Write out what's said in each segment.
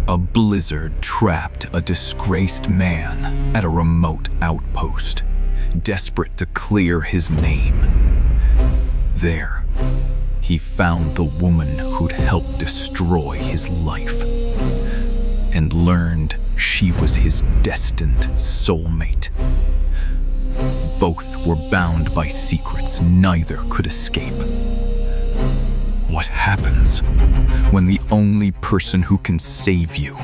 A blizzard trapped a disgraced man at a remote outpost, desperate to clear his name. There, he found the woman who'd helped destroy his life, and learned she was his destined soulmate. Both were bound by secrets neither could escape. What happens when the only person who can save you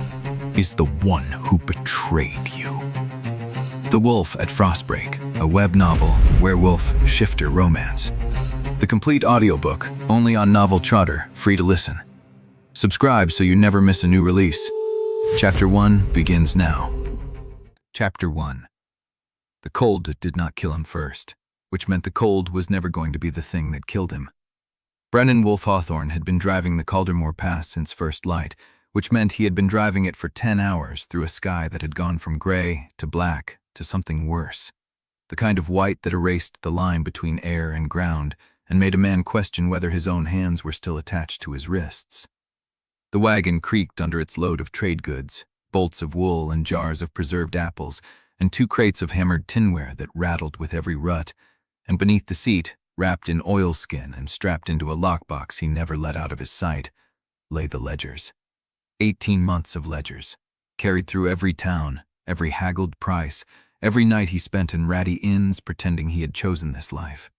is the one who betrayed you? The Wolf at Frostbreak, a web novel, werewolf, shifter romance. The complete audiobook, only on Novel Trotter, free to listen. Subscribe so you never miss a new release. Chapter 1 begins now. Chapter 1. The cold did not kill him first, which meant the cold was never going to be the thing that killed him. Brennan Wolfe-Hawthorn had been driving the Caldermoor Pass since first light, which meant he had been driving it for 10 hours through a sky that had gone from gray to black to something worse. The kind of white that erased the line between air and ground and made a man question whether his own hands were still attached to his wrists. The wagon creaked under its load of trade goods, bolts of wool and jars of preserved apples, and 2 crates of hammered tinware that rattled with every rut, and beneath the seat, wrapped in oilskin and strapped into a lockbox he never let out of his sight, lay the ledgers. 18 months of ledgers, carried through every town, every haggled price, every night he spent in ratty inns pretending he had chosen this life.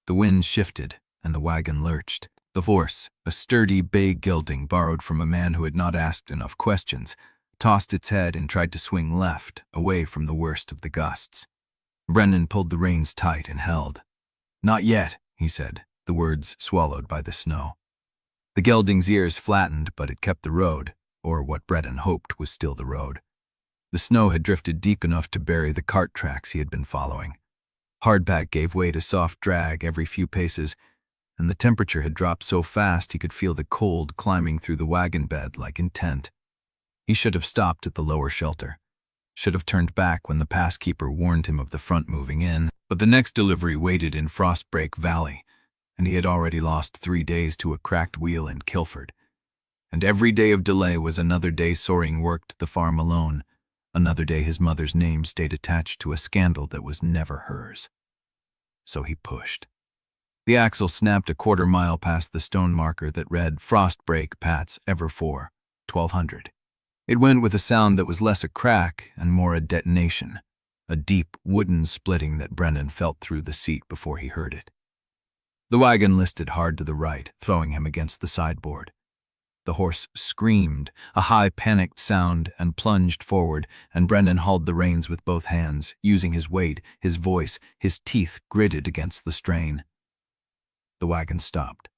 The wind shifted, and the wagon lurched. The horse, a sturdy bay gelding borrowed from a man who had not asked enough questions, tossed its head and tried to swing left, away from the worst of the gusts. Brennan pulled the reins tight and held. "Not yet," he said, the words swallowed by the snow. The gelding's ears flattened, but it kept the road, or what Brennan hoped was still the road. The snow had drifted deep enough to bury the cart tracks he had been following. Hardback gave way to soft drag every few paces, and the temperature had dropped so fast he could feel the cold climbing through the wagon bed like intent. He should have stopped at the lower shelter, should have turned back when the passkeeper warned him of the front moving in, but the next delivery waited in Frostbreak Valley, and he had already lost 3 days to a cracked wheel in Guildford. And every day of delay was another day Soryn worked the farm alone, another day his mother's name stayed attached to a scandal that was never hers. So he pushed. The axle snapped a quarter-mile past the stone marker that read Frostbreak Pats Ever 4, 1200. It went with a sound that was less a crack and more a detonation, a deep wooden splitting that Brennan felt through the seat before he heard it. The wagon listed hard to the right, throwing him against the sideboard. The horse screamed, a high panicked sound, and plunged forward, and Brennan hauled the reins with both hands, using his weight, his voice, his teeth gritted against the strain. The wagon stopped.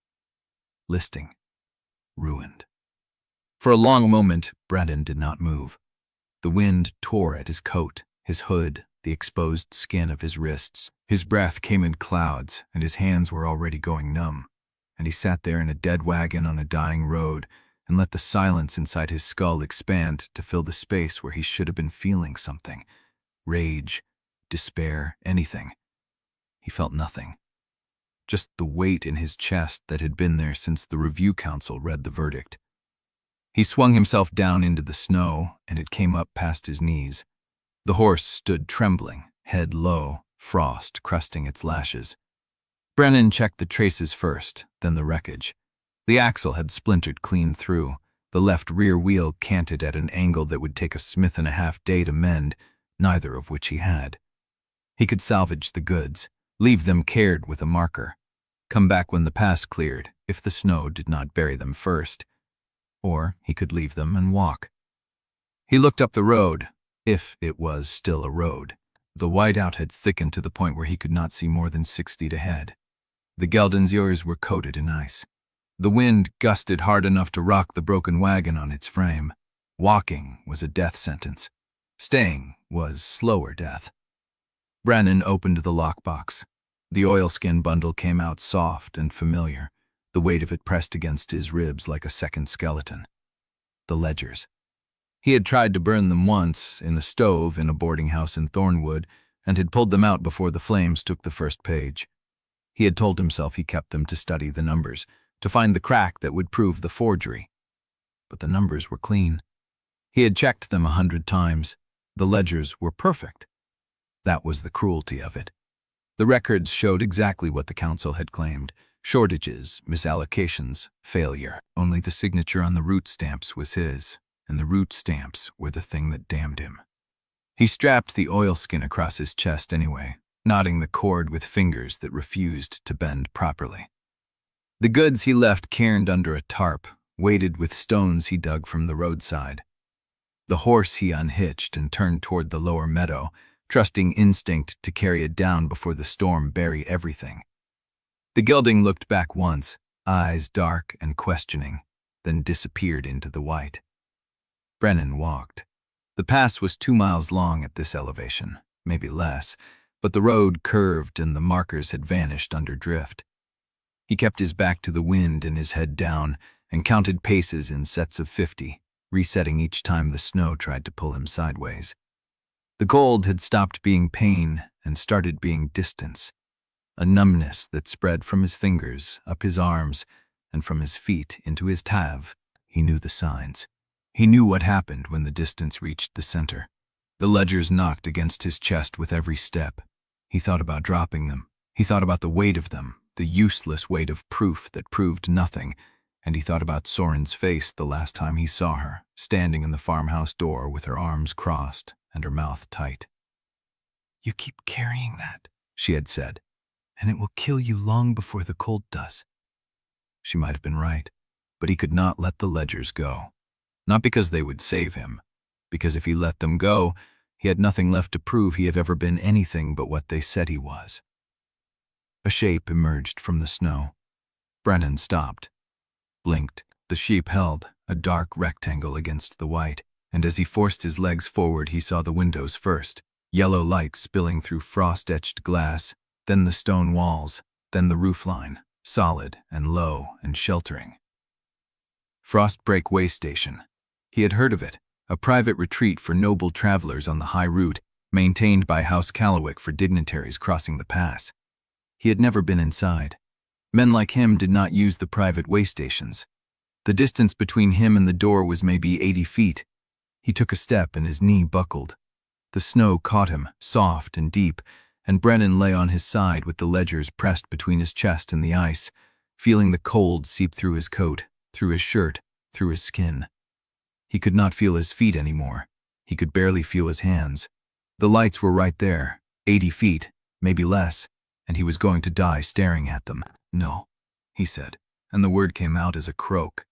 Listing. Ruined. For a long moment, Brennan did not move. The wind tore at his coat, his hood, the exposed skin of his wrists. His breath came in clouds, and his hands were already going numb. And he sat there in a dead wagon on a dying road and let the silence inside his skull expand to fill the space where he should have been feeling something. Rage, despair, anything. He felt nothing. Just the weight in his chest that had been there since the review council read the verdict. He swung himself down into the snow, and it came up past his knees. The horse stood trembling, head low, frost crusting its lashes. Brennan checked the traces first, then the wreckage. The axle had splintered clean through. The left rear wheel canted at an angle that would take a smith-and-a-half day to mend, neither of which he had. He could salvage the goods, leave them cared with a marker, come back when the pass cleared, if the snow did not bury them first. Or he could leave them and walk. He looked up the road, if it was still a road. The whiteout had thickened to the point where he could not see more than 6 feet ahead. The gelding's ears were coated in ice. The wind gusted hard enough to rock the broken wagon on its frame. Walking was a death sentence. Staying was slower death. Brennan opened the lockbox. The oilskin bundle came out soft and familiar, the weight of it pressed against his ribs like a second skeleton. The ledgers. He had tried to burn them once, in the stove in a boarding house in Thornwood, and had pulled them out before the flames took the first page. He had told himself he kept them to study the numbers, to find the crack that would prove the forgery. But the numbers were clean. He had checked them 100 times. The ledgers were perfect. That was the cruelty of it. The records showed exactly what the council had claimed: shortages, misallocations, failure. Only the signature on the root stamps was his, and the root stamps were the thing that damned him. He strapped the oilskin across his chest anyway, knotting the cord with fingers that refused to bend properly. The goods he left cairned under a tarp, weighted with stones he dug from the roadside. The horse he unhitched and turned toward the lower meadow, trusting instinct to carry it down before the storm buried everything. The gelding looked back once, eyes dark and questioning, then disappeared into the white. Brennan walked. The pass was 2 miles long at this elevation, maybe less, but the road curved and the markers had vanished under drift. He kept his back to the wind and his head down and counted paces in sets of 50, resetting each time the snow tried to pull him sideways. The cold had stopped being pain and started being distance, a numbness that spread from his fingers, up his arms, and from his feet into his tav. He knew the signs. He knew what happened when the distance reached the center. The ledgers knocked against his chest with every step. He thought about dropping them. He thought about the weight of them, the useless weight of proof that proved nothing, and he thought about Soryn's face the last time he saw her, standing in the farmhouse door with her arms crossed and her mouth tight. "You keep carrying that," she had said, "and it will kill you long before the cold does." She might have been right, but he could not let the ledgers go. Not because they would save him, because if he let them go, he had nothing left to prove he had ever been anything but what they said he was. A shape emerged from the snow. Brennan stopped, blinked. The shape held, a dark rectangle against the white, and as he forced his legs forward he saw the windows first, yellow light spilling through frost-etched glass, then the stone walls, then the roofline, solid and low and sheltering. Frostbreak Waystation. He had heard of it, a private retreat for noble travelers on the high route, maintained by House Callowick for dignitaries crossing the pass. He had never been inside. Men like him did not use the private waystations. The distance between him and the door was maybe 80 feet. He took a step and his knee buckled. The snow caught him, soft and deep, and Brennan lay on his side with the ledgers pressed between his chest and the ice, feeling the cold seep through his coat, through his shirt, through his skin. He could not feel his feet anymore. He could barely feel his hands. The lights were right there, 80 feet, maybe less, and he was going to die staring at them. "No," he said, and the word came out as a croak.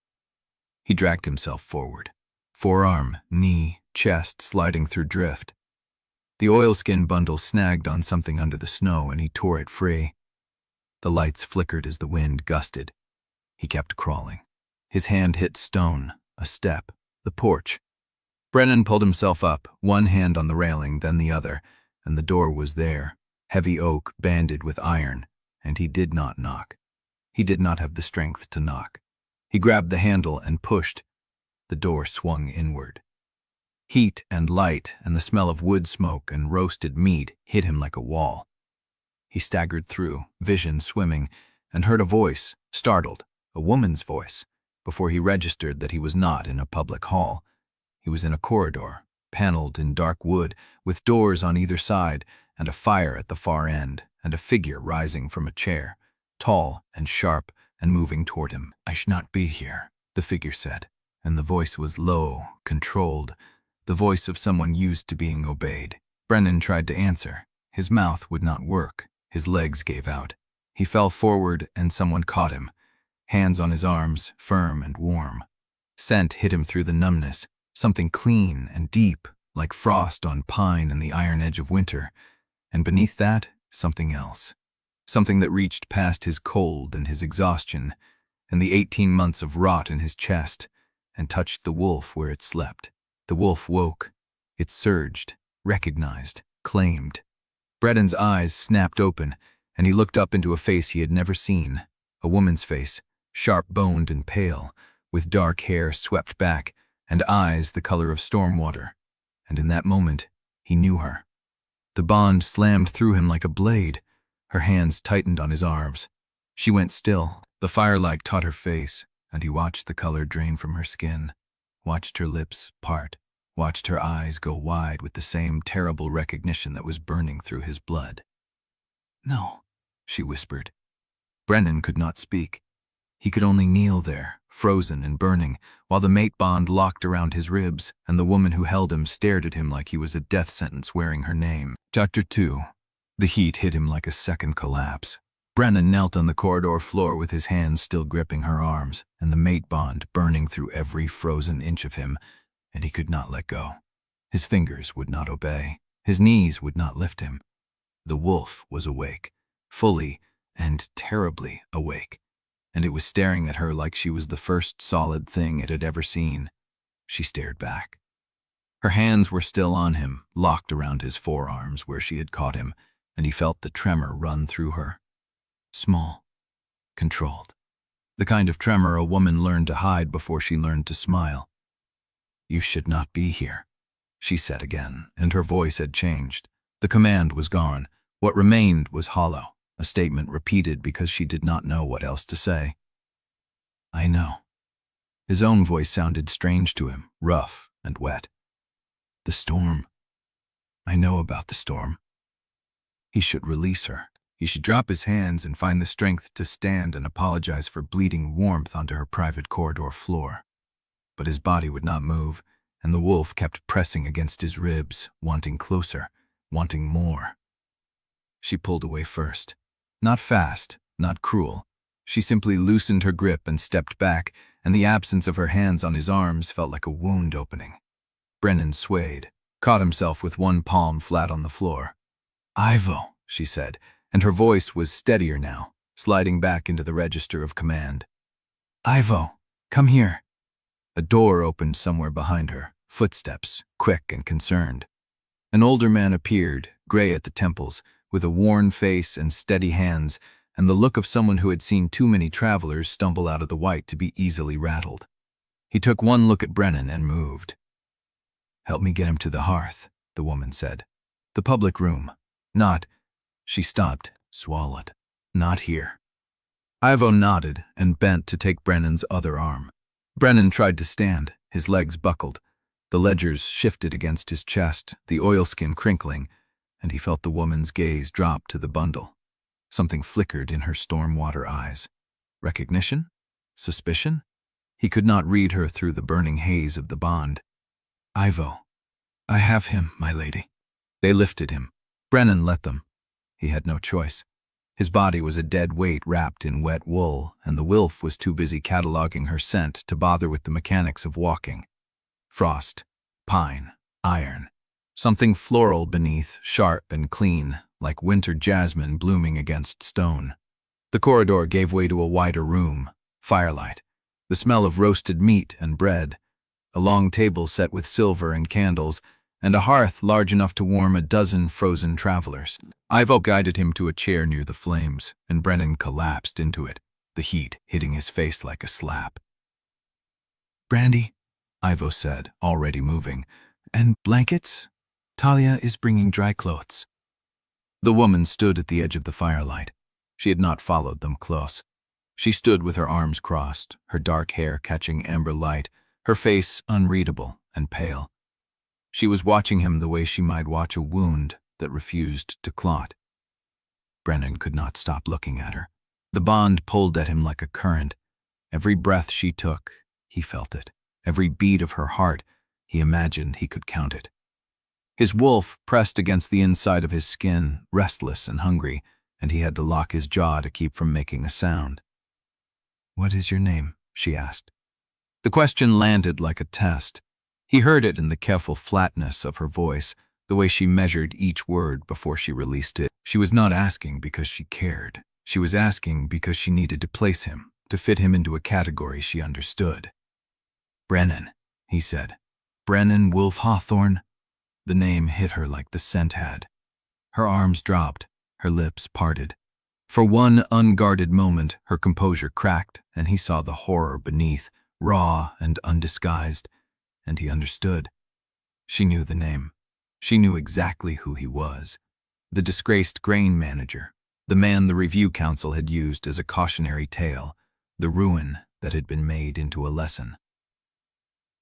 He dragged himself forward, forearm, knee, chest sliding through drift. The oilskin bundle snagged on something under the snow and he tore it free. The lights flickered as the wind gusted. He kept crawling. His hand hit stone, a step, the porch. Brennan pulled himself up, one hand on the railing, then the other, and the door was there, heavy oak banded with iron, and he did not knock. He did not have the strength to knock. He grabbed the handle and pushed. The door swung inward. Heat and light and the smell of wood smoke and roasted meat hit him like a wall. He staggered through, vision swimming, and heard a voice, startled, a woman's voice, before he registered that he was not in a public hall. He was in a corridor, paneled in dark wood, with doors on either side, and a fire at the far end, and a figure rising from a chair, tall and sharp and moving toward him. "I should not be here," the figure said, and the voice was low, controlled, the voice of someone used to being obeyed. Brennan tried to answer. His mouth would not work. His legs gave out. He fell forward and someone caught him, hands on his arms, firm and warm. Scent hit him through the numbness, something clean and deep, like frost on pine and the iron edge of winter, and beneath that, something else. Something that reached past his cold and his exhaustion, and the 18 months of rot in his chest, and touched the wolf where it slept. The wolf woke. It surged, recognized, claimed. Brennan's eyes snapped open, and he looked up into a face he had never seen, a woman's face, sharp-boned and pale, with dark hair swept back, and eyes the color of storm water. And in that moment, he knew her. The bond slammed through him like a blade. Her hands tightened on his arms. She went still. The firelight caught her face, and he watched the color drain from her skin, watched her lips part. watched her eyes go wide with the same terrible recognition that was burning through his blood. "No," she whispered. Brennan could not speak. He could only kneel there, frozen and burning, while the mate bond locked around his ribs, and the woman who held him stared at him like he was a death sentence wearing her name. Chapter 2. The heat hit him like a second collapse. Brennan knelt on the corridor floor with his hands still gripping her arms, and the mate bond burning through every frozen inch of him, and he could not let go. His fingers would not obey. His knees would not lift him. The wolf was awake, fully and terribly awake, and it was staring at her like she was the first solid thing it had ever seen. She stared back. Her hands were still on him, locked around his forearms where she had caught him, and he felt the tremor run through her. Small, controlled. The kind of tremor a woman learned to hide before she learned to smile. "You should not be here," she said again, and her voice had changed. The command was gone. What remained was hollow, a statement repeated because she did not know what else to say. "I know." His own voice sounded strange to him, rough and wet. "The storm. I know about the storm." He should release her. He should drop his hands and find the strength to stand and apologize for bleeding warmth onto her private corridor floor. But his body would not move, and the wolf kept pressing against his ribs, wanting closer, wanting more. She pulled away first. Not fast, not cruel. She simply loosened her grip and stepped back, and the absence of her hands on his arms felt like a wound opening. Brennan swayed, caught himself with one palm flat on the floor. "Ivo," she said, and her voice was steadier now, sliding back into the register of command. "Ivo, come here." A door opened somewhere behind her, footsteps, quick and concerned. An older man appeared, gray at the temples, with a worn face and steady hands, and the look of someone who had seen too many travelers stumble out of the white to be easily rattled. He took one look at Brennan and moved. "Help me get him to the hearth," the woman said. "The public room. Not—" She stopped, swallowed. "Not here." Ivo nodded and bent to take Brennan's other arm. Brennan tried to stand, his legs buckled. The ledgers shifted against his chest, the oilskin crinkling, and he felt the woman's gaze drop to the bundle. Something flickered in her storm-water eyes. Recognition? Suspicion? He could not read her through the burning haze of the bond. "Ivo, I have him, my lady." They lifted him. Brennan let them. He had no choice. His body was a dead weight wrapped in wet wool, and the wolf was too busy cataloging her scent to bother with the mechanics of walking. Frost, pine, iron. Something floral beneath, sharp and clean, like winter jasmine blooming against stone. The corridor gave way to a wider room, firelight, the smell of roasted meat and bread, a long table set with silver and candles, and a hearth large enough to warm a dozen frozen travelers. Ivo guided him to a chair near the flames, and Brennan collapsed into it, the heat hitting his face like a slap. "Brandy," Ivo said, already moving, "and blankets? Talia is bringing dry clothes." The woman stood at the edge of the firelight. She had not followed them close. She stood with her arms crossed, her dark hair catching amber light, her face unreadable and pale. She was watching him the way she might watch a wound that refused to clot. Brennan could not stop looking at her. The bond pulled at him like a current. Every breath she took, he felt it. Every beat of her heart, he imagined he could count it. His wolf pressed against the inside of his skin, restless and hungry, and he had to lock his jaw to keep from making a sound. "What is your name?" she asked. The question landed like a test. He heard it in the careful flatness of her voice, the way she measured each word before she released it. She was not asking because she cared. She was asking because she needed to place him, to fit him into a category she understood. "Brennan," he said. "Brennan Wolfe-Hawthorn." The name hit her like the scent had. Her arms dropped, her lips parted. For one unguarded moment, her composure cracked, and he saw the horror beneath, raw and undisguised, and he understood. She knew the name. She knew exactly who he was. The disgraced grain manager, the man the review council had used as a cautionary tale, the ruin that had been made into a lesson.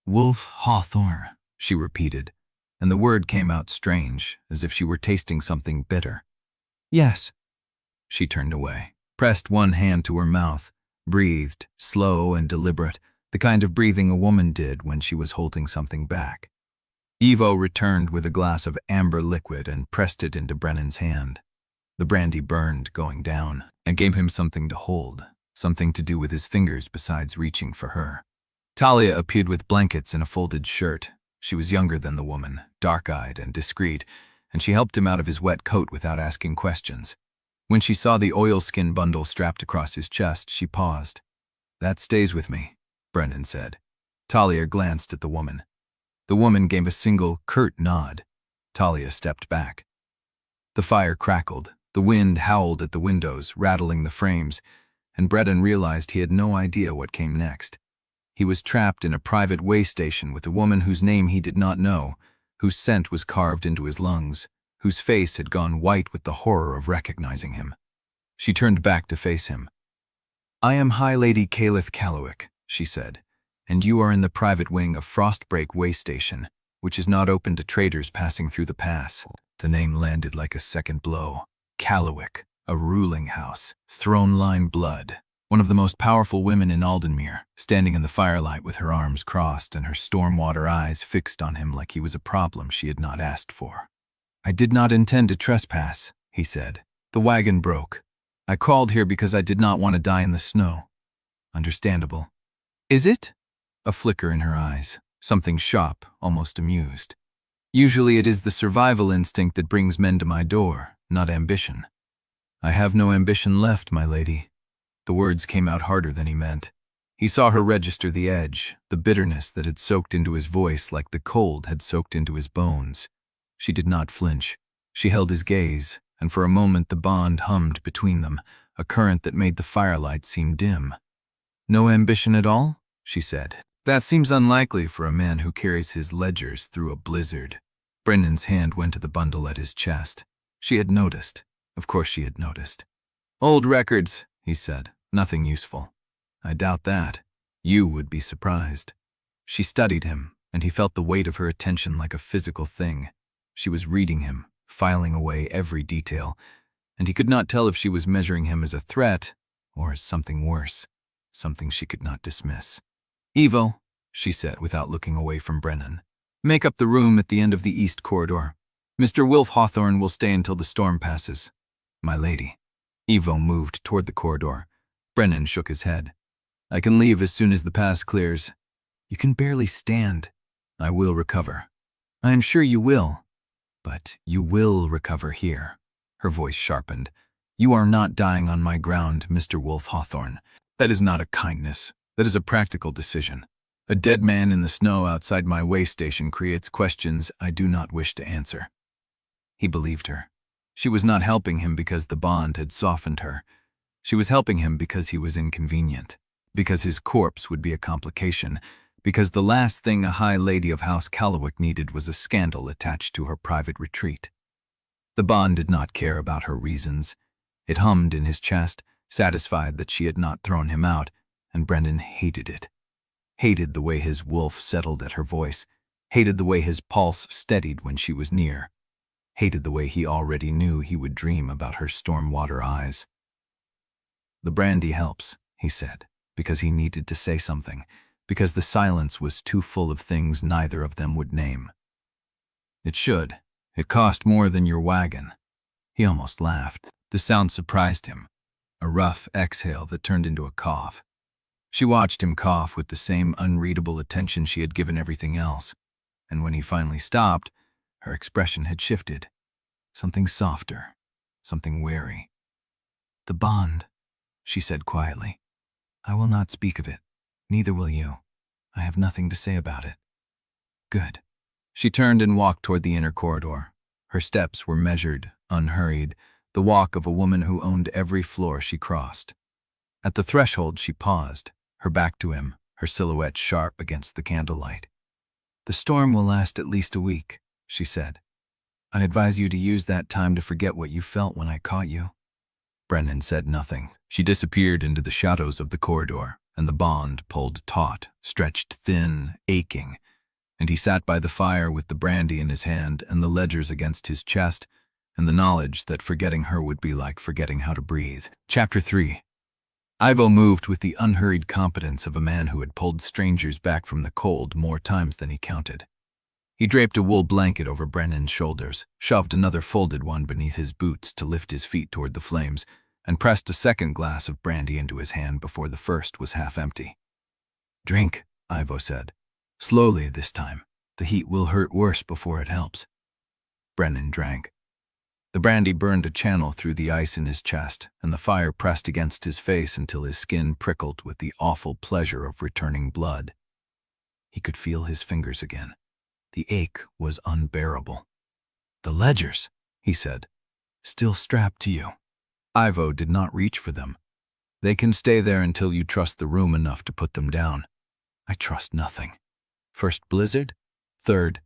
"Wolfe-Hawthorn," she repeated, and the word came out strange, as if she were tasting something bitter. Yes. She turned away, pressed one hand to her mouth, breathed, slow and deliberate, the kind of breathing a woman did when she was holding something back. Evo returned with a glass of amber liquid and pressed it into Brennan's hand. The brandy burned going down and gave him something to hold, something to do with his fingers besides reaching for her. Talia appeared with blankets and a folded shirt. She was younger than the woman, dark-eyed and discreet, and she helped him out of his wet coat without asking questions. When she saw the oilskin bundle strapped across his chest, she paused. "That stays with me," Brennan said. Talia glanced at the woman. The woman gave a single, curt nod. Talia stepped back. The fire crackled. The wind howled at the windows, rattling the frames, and Brennan realized he had no idea what came next. He was trapped in a private waystation with a woman whose name he did not know, whose scent was carved into his lungs, whose face had gone white with the horror of recognizing him. She turned back to face him. "I am High Lady Caelith Callowick," she said, "and you are in the private wing of Frostbreak Waystation, which is not open to traders passing through the pass." The name landed like a second blow. Callowick, a ruling house, throne-line blood, one of the most powerful women in Aldenmere, standing in the firelight with her arms crossed and her stormwater eyes fixed on him like he was a problem she had not asked for. "I did not intend to trespass," he said. "The wagon broke. I crawled here because I did not want to die in the snow." "Understandable." "Is it?" A flicker in her eyes, something sharp, almost amused. "Usually it is the survival instinct that brings men to my door, not ambition." "I have no ambition left, my lady." The words came out harder than he meant. He saw her register the edge, the bitterness that had soaked into his voice like the cold had soaked into his bones. She did not flinch. She held his gaze, and for a moment the bond hummed between them, a current that made the firelight seem dim. "No ambition at all?" she said. "That seems unlikely for a man who carries his ledgers through a blizzard." Brennan's hand went to the bundle at his chest. She had noticed. Of course she had noticed. "Old records," he said. "Nothing useful." "I doubt that. You would be surprised." She studied him, and he felt the weight of her attention like a physical thing. She was reading him, filing away every detail, and he could not tell if she was measuring him as a threat or as something worse, something she could not dismiss. "Evo," she said without looking away from Brennan, "make up the room at the end of the east corridor. Mr. Wolfe-Hawthorn will stay until the storm passes." "My lady." Evo moved toward the corridor. Brennan shook his head. "I can leave as soon as the pass clears." "You can barely stand." "I will recover." "I am sure you will. But you will recover here." Her voice sharpened. "You are not dying on my ground, Mr. Wolfe-Hawthorn. That is not a kindness. That is a practical decision. A dead man in the snow outside my waystation creates questions I do not wish to answer." He believed her. She was not helping him because the bond had softened her. She was helping him because he was inconvenient, because his corpse would be a complication, because the last thing a High Lady of House Callowick needed was a scandal attached to her private retreat. The bond did not care about her reasons. It hummed in his chest, satisfied that she had not thrown him out, and Brennan hated it. Hated the way his wolf settled at her voice, hated the way his pulse steadied when she was near, hated the way he already knew he would dream about her stormwater eyes. "The brandy helps," he said, because he needed to say something, because the silence was too full of things neither of them would name. "It should. It cost more than your wagon." He almost laughed. The sound surprised him, a rough exhale that turned into a cough. She watched him cough with the same unreadable attention she had given everything else, and when he finally stopped, her expression had shifted. Something softer, something wary. "The bond," she said quietly. "I will not speak of it. Neither will you. I have nothing to say about it." "Good." She turned and walked toward the inner corridor. Her steps were measured, unhurried, the walk of a woman who owned every floor she crossed. At the threshold she paused, her back to him, her silhouette sharp against the candlelight. "The storm will last at least a week," she said. "I advise you to use that time to forget what you felt when I caught you." Brennan said nothing. She disappeared into the shadows of the corridor, and the bond pulled taut, stretched thin, aching. and he sat by the fire with the brandy in his hand and the ledgers against his chest, and the knowledge that forgetting her would be like forgetting how to breathe. Chapter 3. Ivo moved with the unhurried competence of a man who had pulled strangers back from the cold more times than he counted. He draped a wool blanket over Brennan's shoulders, shoved another folded one beneath his boots to lift his feet toward the flames, and pressed a second glass of brandy into his hand before the first was half empty. "Drink," Ivo said. "Slowly this time. The heat will hurt worse before it helps." Brennan drank. The brandy burned a channel through the ice in his chest, and the fire pressed against his face until his skin prickled with the awful pleasure of returning blood. He could feel his fingers again. The ache was unbearable. "The ledgers," he said, "still strapped to you." Ivo did not reach for them. "They can stay there until you trust the room enough to put them down." "I trust nothing. First blizzard, third,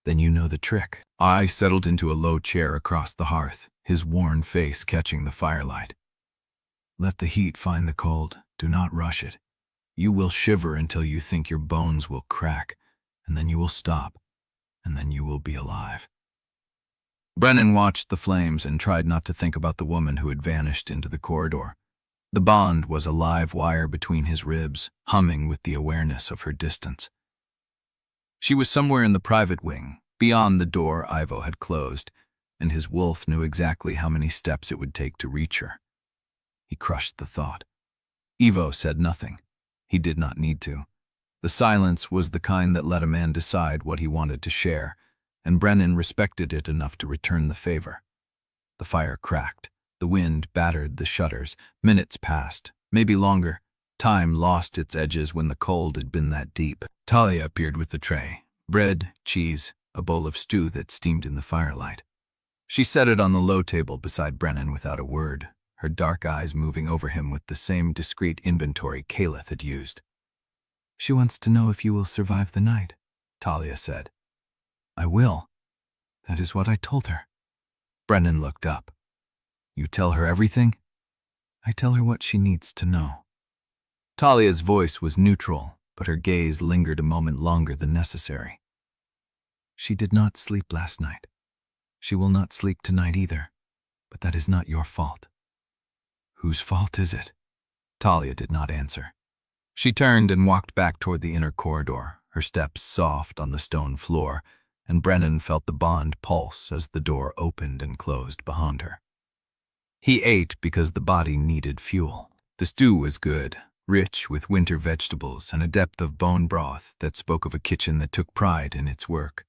then you know the trick." I settled into a low chair across the hearth, his worn face catching the firelight. "Let the heat find the cold. Do not rush it. You will shiver until you think your bones will crack, and then you will stop, and then you will be alive." Brennan watched the flames and tried not to think about the woman who had vanished into the corridor. The bond was a live wire between his ribs, humming with the awareness of her distance. She was somewhere in the private wing, beyond the door Ivo had closed, and his wolf knew exactly how many steps it would take to reach her. He crushed the thought. Ivo said nothing. He did not need to. The silence was the kind that let a man decide what he wanted to share, and Brennan respected it enough to return the favor. The fire cracked. The wind battered the shutters. Minutes passed, maybe longer. Time lost its edges when the cold had been that deep. Talia appeared with the tray. Bread, cheese, a bowl of stew that steamed in the firelight. She set it on the low table beside Brennan without a word, her dark eyes moving over him with the same discreet inventory Caelith had used. "She wants to know if you will survive the night," Talia said. "I will. That is what I told her." Brennan looked up. "You tell her everything?" "I tell her what she needs to know." Talia's voice was neutral, but her gaze lingered a moment longer than necessary. "She did not sleep last night. She will not sleep tonight either, but that is not your fault." "Whose fault is it?" Talia did not answer. She turned and walked back toward the inner corridor, her steps soft on the stone floor, and Brennan felt the bond pulse as the door opened and closed behind her. He ate because the body needed fuel. The stew was good, rich with winter vegetables and a depth of bone broth that spoke of a kitchen that took pride in its work.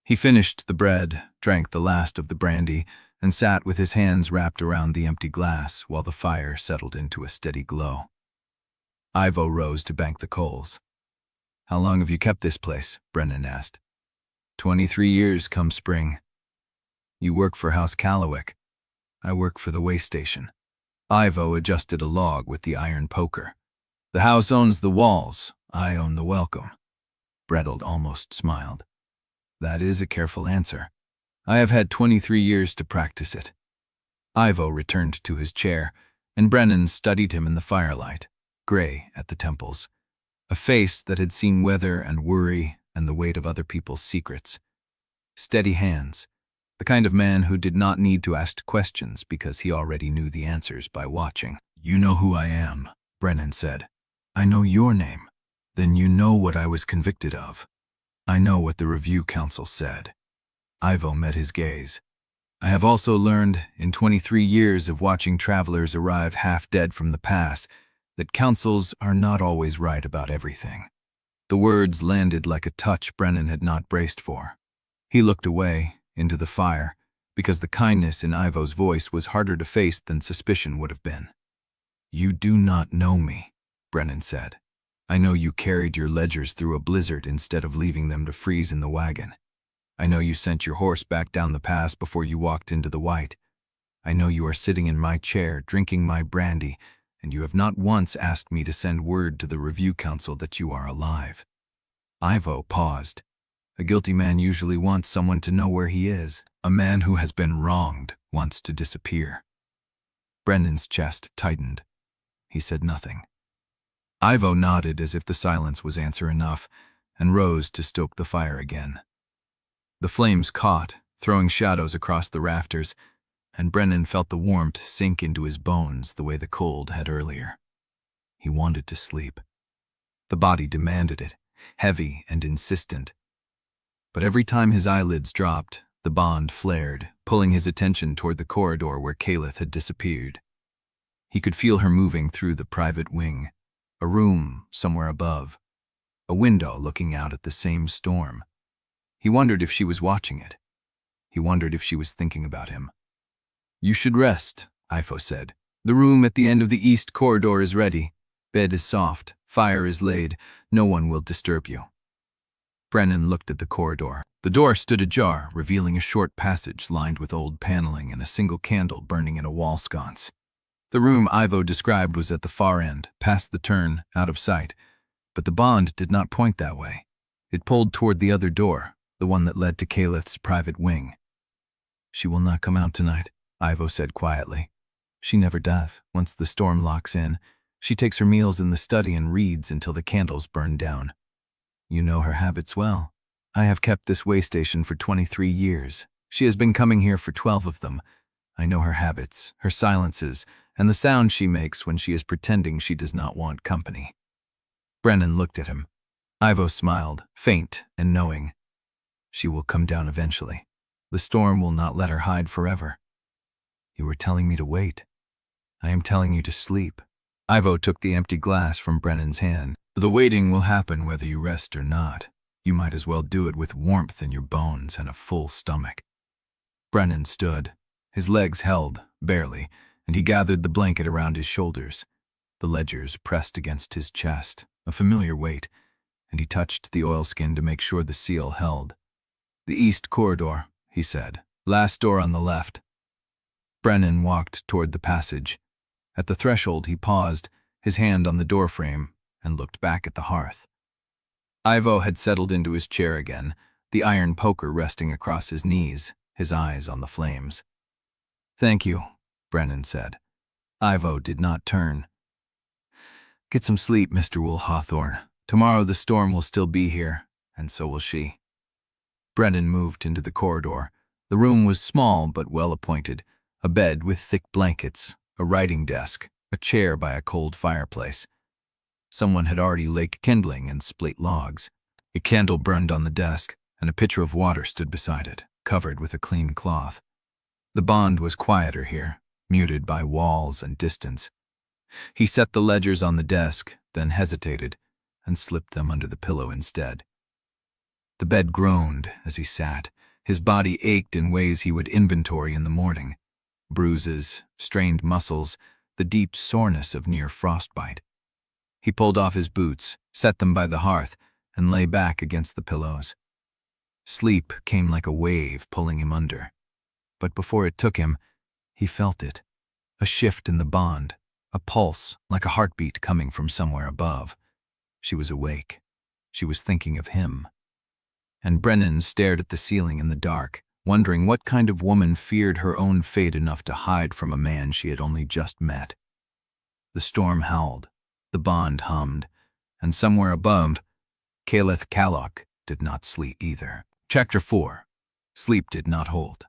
He finished the bread, drank the last of the brandy, and sat with his hands wrapped around the empty glass while the fire settled into a steady glow. Ivo rose to bank the coals. "How long have you kept this place?" Brennan asked. 23 years come spring." "You work for House Callowick." "I work for the Waystation." Ivo adjusted a log with the iron poker. "The house owns the walls. I own the welcome." Brettle almost smiled. "That is a careful answer. I have had 23 years to practice it." Ivo returned to his chair, and Brennan studied him in the firelight, gray at the temples, a face that had seen weather and worry and the weight of other people's secrets. Steady hands, the kind of man who did not need to ask questions because he already knew the answers by watching. "You know who I am," Brennan said. "I know your name. Then you know what I was convicted of. I know what the Review Council said." Ivo met his gaze. "I have also learned, in 23 years of watching travelers arrive half-dead from the pass, that councils are not always right about everything." The words landed like a touch Brennan had not braced for. He looked away, into the fire, because the kindness in Ivo's voice was harder to face than suspicion would have been. "You do not know me," Brennan said. "I know you carried your ledgers through a blizzard instead of leaving them to freeze in the wagon. I know you sent your horse back down the pass before you walked into the White. I know you are sitting in my chair, drinking my brandy, and you have not once asked me to send word to the Review Council that you are alive." Ivo paused. A guilty man usually wants someone to know where he is. A man who has been wronged wants to disappear. Brennan's chest tightened. He said nothing. Ivo nodded as if the silence was answer enough, and rose to stoke the fire again. The flames caught, throwing shadows across the rafters, and Brennan felt the warmth sink into his bones the way the cold had earlier. He wanted to sleep. The body demanded it, heavy and insistent. But every time his eyelids dropped, the bond flared, pulling his attention toward the corridor where Caelith had disappeared. He could feel her moving through the private wing, a room somewhere above, a window looking out at the same storm. He wondered if she was watching it. He wondered if she was thinking about him. "You should rest," Ifo said. "The room at the end of the east corridor is ready. Bed is soft, fire is laid, no one will disturb you." Brennan looked at the corridor. The door stood ajar, revealing a short passage lined with old paneling and a single candle burning in a wall sconce. The room Ivo described was at the far end, past the turn, out of sight. But the bond did not point that way. It pulled toward the other door, the one that led to Caelith's private wing. "She will not come out tonight," Ivo said quietly. "She never does. Once the storm locks in, she takes her meals in the study and reads until the candles burn down. You know her habits well. I have kept this waystation for 23 years. She has been coming here for 12 of them. I know her habits, her silences, and the sound she makes when she is pretending she does not want company." Brennan looked at him. Ivo smiled, faint and knowing. "She will come down eventually. The storm will not let her hide forever." "You were telling me to wait." "I am telling you to sleep." Ivo took the empty glass from Brennan's hand. "The waiting will happen whether you rest or not. You might as well do it with warmth in your bones and a full stomach." Brennan stood. His legs held, barely, and he gathered the blanket around his shoulders. The ledgers pressed against his chest, a familiar weight, and he touched the oilskin to make sure the seal held. "The east corridor," he said. "Last door on the left." Brennan walked toward the passage. At the threshold he paused, his hand on the doorframe, and looked back at the hearth. Ivo had settled into his chair again, the iron poker resting across his knees, his eyes on the flames. "Thank you," Brennan said. Ivo did not turn. "Get some sleep, Mr. Wolfe-Hawthorn. Tomorrow the storm will still be here, and so will she." Brennan moved into the corridor. The room was small but well-appointed, a bed with thick blankets, a writing desk, a chair by a cold fireplace. Someone had already laid kindling and split logs. A candle burned on the desk, and a pitcher of water stood beside it, covered with a clean cloth. The bond was quieter here, muted by walls and distance. He set the ledgers on the desk, then hesitated, and slipped them under the pillow instead. The bed groaned as he sat. His body ached in ways he would inventory in the morning. Bruises, strained muscles, the deep soreness of near frostbite. He pulled off his boots, set them by the hearth, and lay back against the pillows. Sleep came like a wave pulling him under. But before it took him, he felt it. A shift in the bond, a pulse like a heartbeat coming from somewhere above. She was awake. She was thinking of him. And Brennan stared at the ceiling in the dark, wondering what kind of woman feared her own fate enough to hide from a man she had only just met. The storm howled, the bond hummed, and somewhere above, Caelith Callowick did not sleep either. Chapter 4. Sleep did not hold.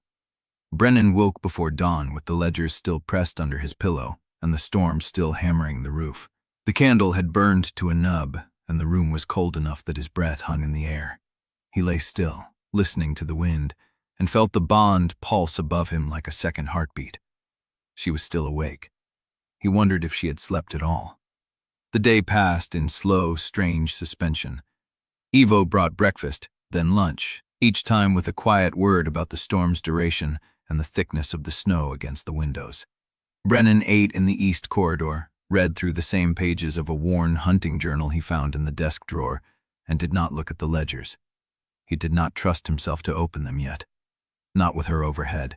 Brennan woke before dawn with the ledgers still pressed under his pillow and the storm still hammering the roof. The candle had burned to a nub, and the room was cold enough that his breath hung in the air. He lay still, listening to the wind, and felt the bond pulse above him like a second heartbeat. She was still awake. He wondered if she had slept at all. The day passed in slow, strange suspension. Ivo brought breakfast, then lunch, each time with a quiet word about the storm's duration and the thickness of the snow against the windows. Brennan ate in the east corridor, read through the same pages of a worn hunting journal he found in the desk drawer, and did not look at the ledgers. He did not trust himself to open them yet. Not with her overhead.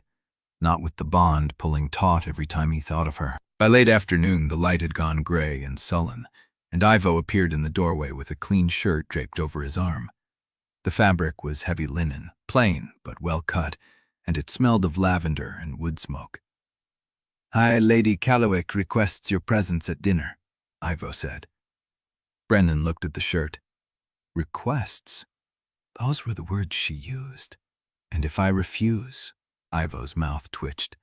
Not with the bond pulling taut every time he thought of her. By late afternoon, the light had gone gray and sullen, and Ivo appeared in the doorway with a clean shirt draped over his arm. The fabric was heavy linen, plain but well cut, and it smelled of lavender and wood smoke. "Hi, Lady Caelith requests your presence at dinner," Ivo said. Brennan looked at the shirt. Requests? Those were the words she used. And if I refuse, Ivo's mouth twitched,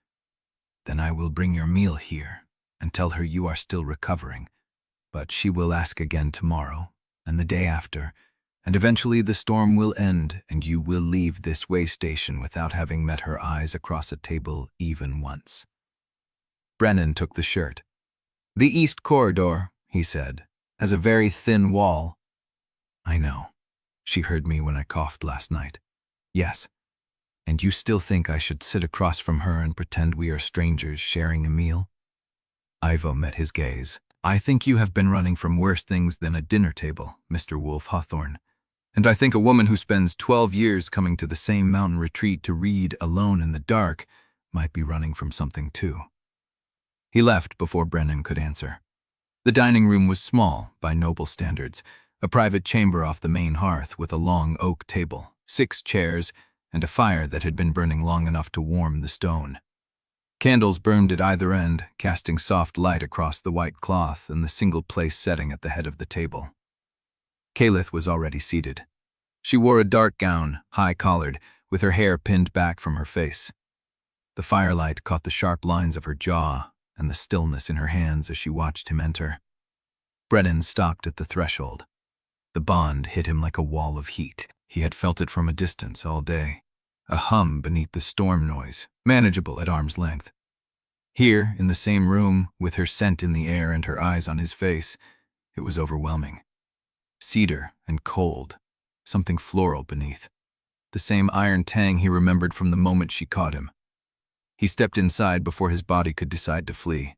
then I will bring your meal here and tell her you are still recovering. But she will ask again tomorrow and the day after, and eventually the storm will end and you will leave this waystation without having met her eyes across a table even once. Brennan took the shirt. The east corridor, he said, has a very thin wall. I know. She heard me when I coughed last night. Yes. And you still think I should sit across from her and pretend we are strangers sharing a meal? Ivo met his gaze. I think you have been running from worse things than a dinner table, Mr. Wolfe-Hawthorn. And I think a woman who spends 12 years coming to the same mountain retreat to read alone in the dark might be running from something too. He left before Brennan could answer. The dining room was small, by noble standards, a private chamber off the main hearth with a long oak table, 6 chairs, and a fire that had been burning long enough to warm the stone. Candles burned at either end, casting soft light across the white cloth and the single-place setting at the head of the table. Caelith was already seated. She wore a dark gown, high-collared, with her hair pinned back from her face. The firelight caught the sharp lines of her jaw and the stillness in her hands as she watched him enter. Brennan stopped at the threshold. The bond hit him like a wall of heat. He had felt it from a distance all day. A hum beneath the storm noise, manageable at arm's length. Here, in the same room, with her scent in the air and her eyes on his face, it was overwhelming. Cedar and cold, something floral beneath. The same iron tang he remembered from the moment she caught him. He stepped inside before his body could decide to flee.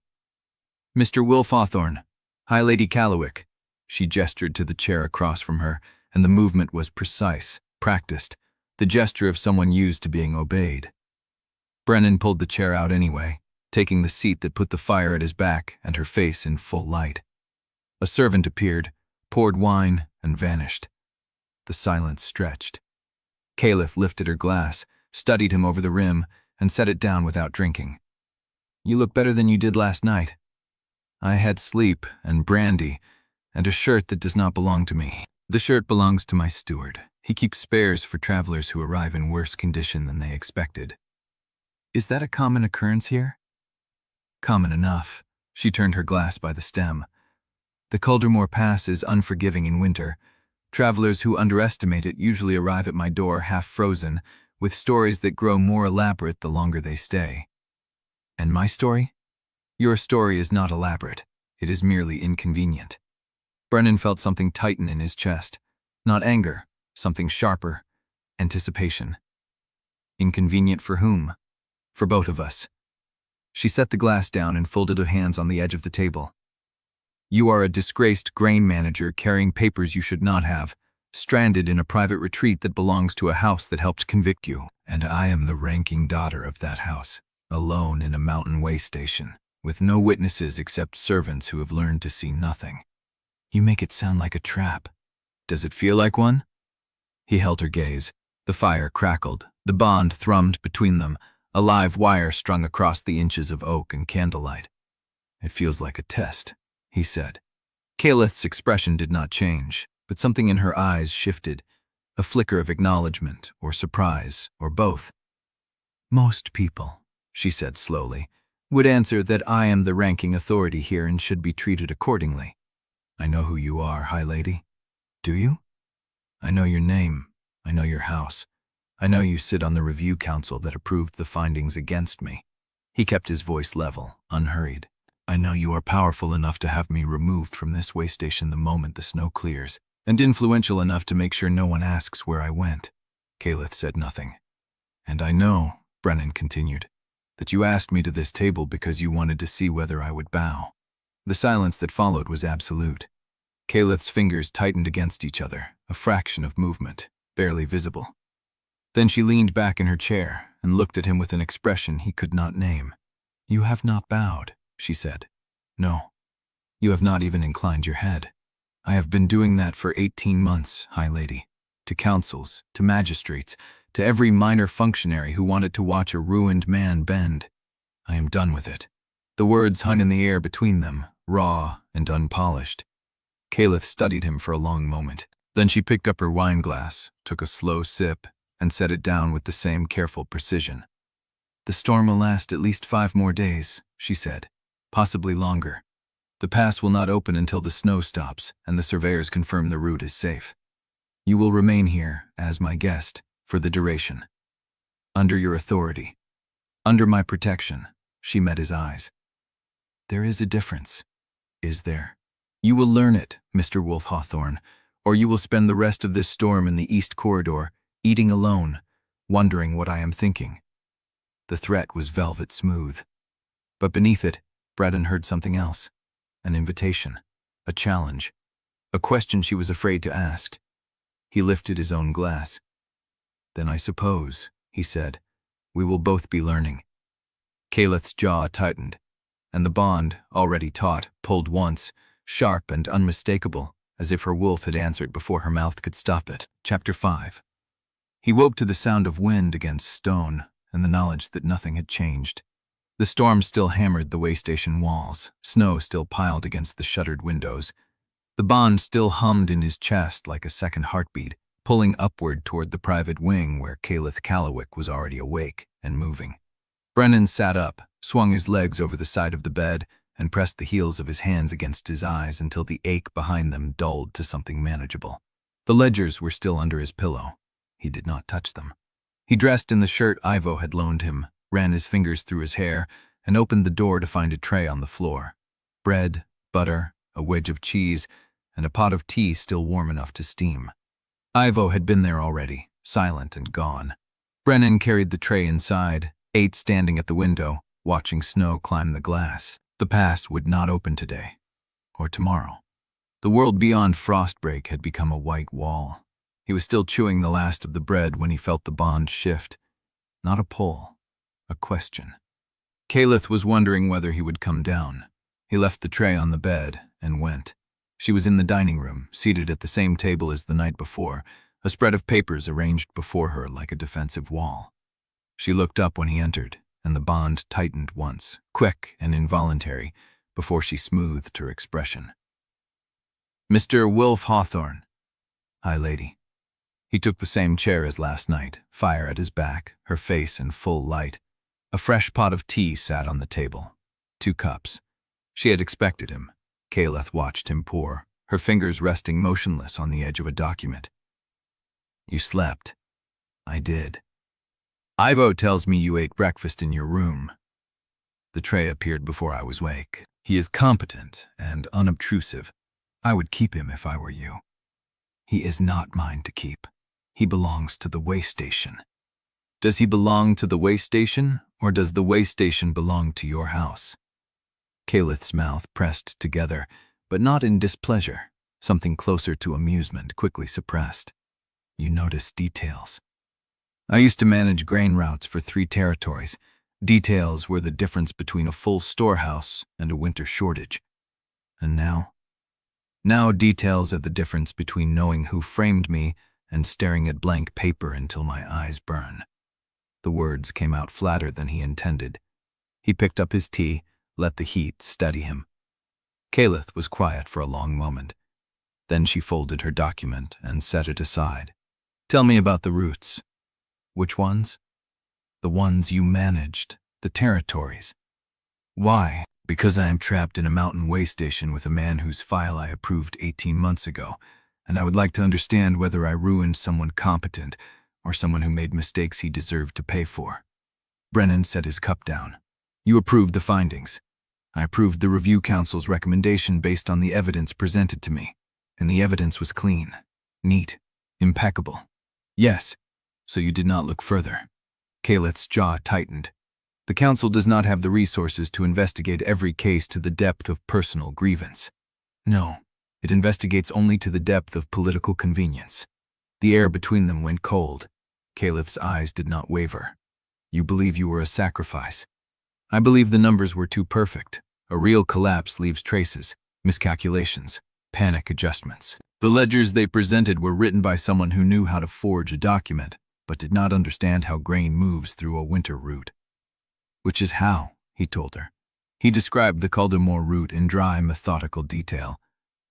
Mr. Wolfe-Hawthorn, hi Lady Caelith. She gestured to the chair across from her, and the movement was precise, practiced, the gesture of someone used to being obeyed. Brennan pulled the chair out anyway, taking the seat that put the fire at his back and her face in full light. A servant appeared, poured wine, and vanished. The silence stretched. Caelith lifted her glass, studied him over the rim, and set it down without drinking. You look better than you did last night. I had sleep and brandy, and a shirt that does not belong to me. The shirt belongs to my steward. He keeps spares for travelers who arrive in worse condition than they expected. Is that a common occurrence here? Common enough. She turned her glass by the stem. The Caldermoor Pass is unforgiving in winter. Travelers who underestimate it usually arrive at my door half frozen, with stories that grow more elaborate the longer they stay. And my story? Your story is not elaborate. It is merely inconvenient. Brennan felt something tighten in his chest. Not anger, something sharper. Anticipation. Inconvenient for whom? For both of us. She set the glass down and folded her hands on the edge of the table. You are a disgraced grain manager carrying papers you should not have, stranded in a private retreat that belongs to a house that helped convict you. And I am the ranking daughter of that house, alone in a mountain waystation, with no witnesses except servants who have learned to see nothing. You make it sound like a trap. Does it feel like one? He held her gaze. The fire crackled. The bond thrummed between them, a live wire strung across the inches of oak and candlelight. It feels like a test, he said. Caelith's expression did not change, but something in her eyes shifted, a flicker of acknowledgement or surprise, or both. Most people, she said slowly, would answer that I am the ranking authority here and should be treated accordingly. I know who you are, High Lady. Do you? I know your name. I know your house. I know you sit on the review council that approved the findings against me. He kept his voice level, unhurried. I know you are powerful enough to have me removed from this waystation the moment the snow clears, and influential enough to make sure no one asks where I went. Caelith said nothing. And I know, Brennan continued, that you asked me to this table because you wanted to see whether I would bow. The silence that followed was absolute. Caelith's fingers tightened against each other, a fraction of movement, barely visible. Then she leaned back in her chair and looked at him with an expression he could not name. You have not bowed, she said. No, you have not even inclined your head. I have been doing that for 18 months, High Lady. To councils, to magistrates, to every minor functionary who wanted to watch a ruined man bend. I am done with it. The words hung in the air between them, raw and unpolished. Caelith studied him for a long moment. Then she picked up her wine glass, took a slow sip, and set it down with the same careful precision. "The storm will last at least 5 more days," she said, "possibly longer. The pass will not open until the snow stops and the surveyors confirm the route is safe. You will remain here, as my guest, for the duration. Under your authority. Under my protection." She met his eyes. "There is a difference, is there? You will learn it, Mr. Wolfe-Hawthorn, or you will spend the rest of this storm in the East Corridor, eating alone, wondering what I am thinking." The threat was velvet smooth. But beneath it, Brennan heard something else. An invitation. A challenge. A question she was afraid to ask. He lifted his own glass. "Then I suppose," he said, "we will both be learning." Caelith's jaw tightened, and the bond, already taut, pulled once, sharp and unmistakable, as if her wolf had answered before her mouth could stop it. Chapter 5. He woke to the sound of wind against stone and the knowledge that nothing had changed. The storm still hammered the waystation walls, snow still piled against the shuttered windows. The bond still hummed in his chest like a second heartbeat, pulling upward toward the private wing where Caelith Callowick was already awake and moving. Brennan sat up, swung his legs over the side of the bed, and pressed the heels of his hands against his eyes until the ache behind them dulled to something manageable. The ledgers were still under his pillow. He did not touch them. He dressed in the shirt Ivo had loaned him, ran his fingers through his hair, and opened the door to find a tray on the floor. Bread, butter, a wedge of cheese, and a pot of tea still warm enough to steam. Ivo had been there already, silent and gone. Brennan carried the tray inside, ate standing at the window, watching snow climb the glass. The pass would not open today, or tomorrow. The world beyond Frostbreak had become a white wall. He was still chewing the last of the bread when he felt the bond shift. Not a pull, a question. Caelith was wondering whether he would come down. He left the tray on the bed and went. She was in the dining room, seated at the same table as the night before, a spread of papers arranged before her like a defensive wall. She looked up when he entered, and the bond tightened once, quick and involuntary, before she smoothed her expression. "Mr. Wolfe-Hawthorn." "Hi, lady." He took the same chair as last night, fire at his back, her face in full light. A fresh pot of tea sat on the table. 2 cups. She had expected him. Caelith watched him pour, her fingers resting motionless on the edge of a document. "You slept." "I did." "Ivo tells me you ate breakfast in your room." The tray appeared before I was awake. "He is competent and unobtrusive. I would keep him if I were you." "He is not mine to keep. He belongs to the waystation." "Does he belong to the waystation, or does the waystation belong to your house?" Caelith's mouth pressed together, but not in displeasure. Something closer to amusement, quickly suppressed. "You notice details." "I used to manage grain routes for 3 territories. Details were the difference between a full storehouse and a winter shortage." "And now?" "Now details are the difference between knowing who framed me and staring at blank paper until my eyes burn." The words came out flatter than he intended. He picked up his tea, let the heat steady him. Caelith was quiet for a long moment. Then she folded her document and set it aside. "Tell me about the routes." "Which ones?" "The ones you managed, the territories." "Why?" "Because I am trapped in a mountain waystation with a man whose file I approved 18 months ago, and I would like to understand whether I ruined someone competent or someone who made mistakes he deserved to pay for." Brennan set his cup down. "You approved the findings. I approved the Review Council's recommendation based on the evidence presented to me, and the evidence was clean, neat, impeccable." "Yes, so you did not look further." Caelith's jaw tightened. "The Council does not have the resources to investigate every case to the depth of personal grievance. No, it investigates only to the depth of political convenience." The air between them went cold. Caelith's eyes did not waver. "You believe you were a sacrifice." "I believe the numbers were too perfect. A real collapse leaves traces, miscalculations, panic adjustments. The ledgers they presented were written by someone who knew how to forge a document, but did not understand how grain moves through a winter route." "Which is how," he told her. He described the Caldermoor route in dry, methodical detail.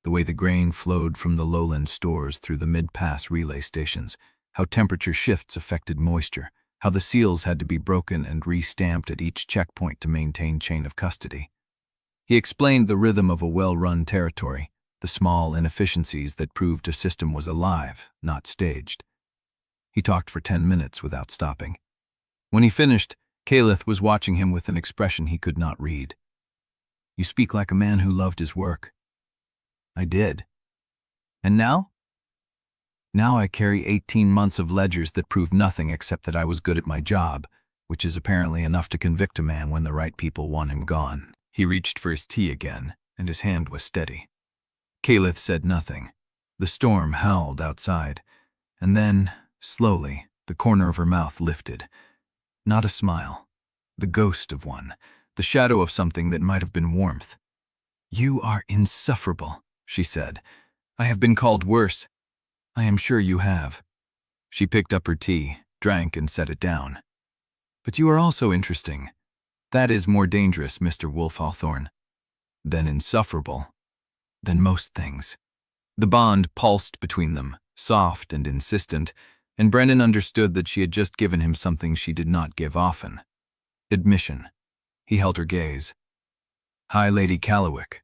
The way the grain flowed from the lowland stores through the mid-pass relay stations, how temperature shifts affected moisture, how the seals had to be broken and re-stamped at each checkpoint to maintain chain of custody. He explained the rhythm of a well-run territory, the small inefficiencies that proved a system was alive, not staged. He talked for 10 minutes without stopping. When he finished, Caelith was watching him with an expression he could not read. "You speak like a man who loved his work." "I did. And now?" "Now I carry 18 months of ledgers that prove nothing except that I was good at my job, which is apparently enough to convict a man when the right people want him gone." He reached for his tea again, and his hand was steady. Caelith said nothing. The storm howled outside, and then, slowly, the corner of her mouth lifted. Not a smile. The ghost of one. The shadow of something that might have been warmth. "You are insufferable," she said. "I have been called worse. I am sure you have." She picked up her tea, drank, and set it down. "But you are also interesting. That is more dangerous, Mr. Wolfe-Hawthorn. Than insufferable. Than most things." The bond pulsed between them, soft and insistent, and Brennan understood that she had just given him something she did not give often. Admission. He held her gaze. "Hi, Lady Callowick.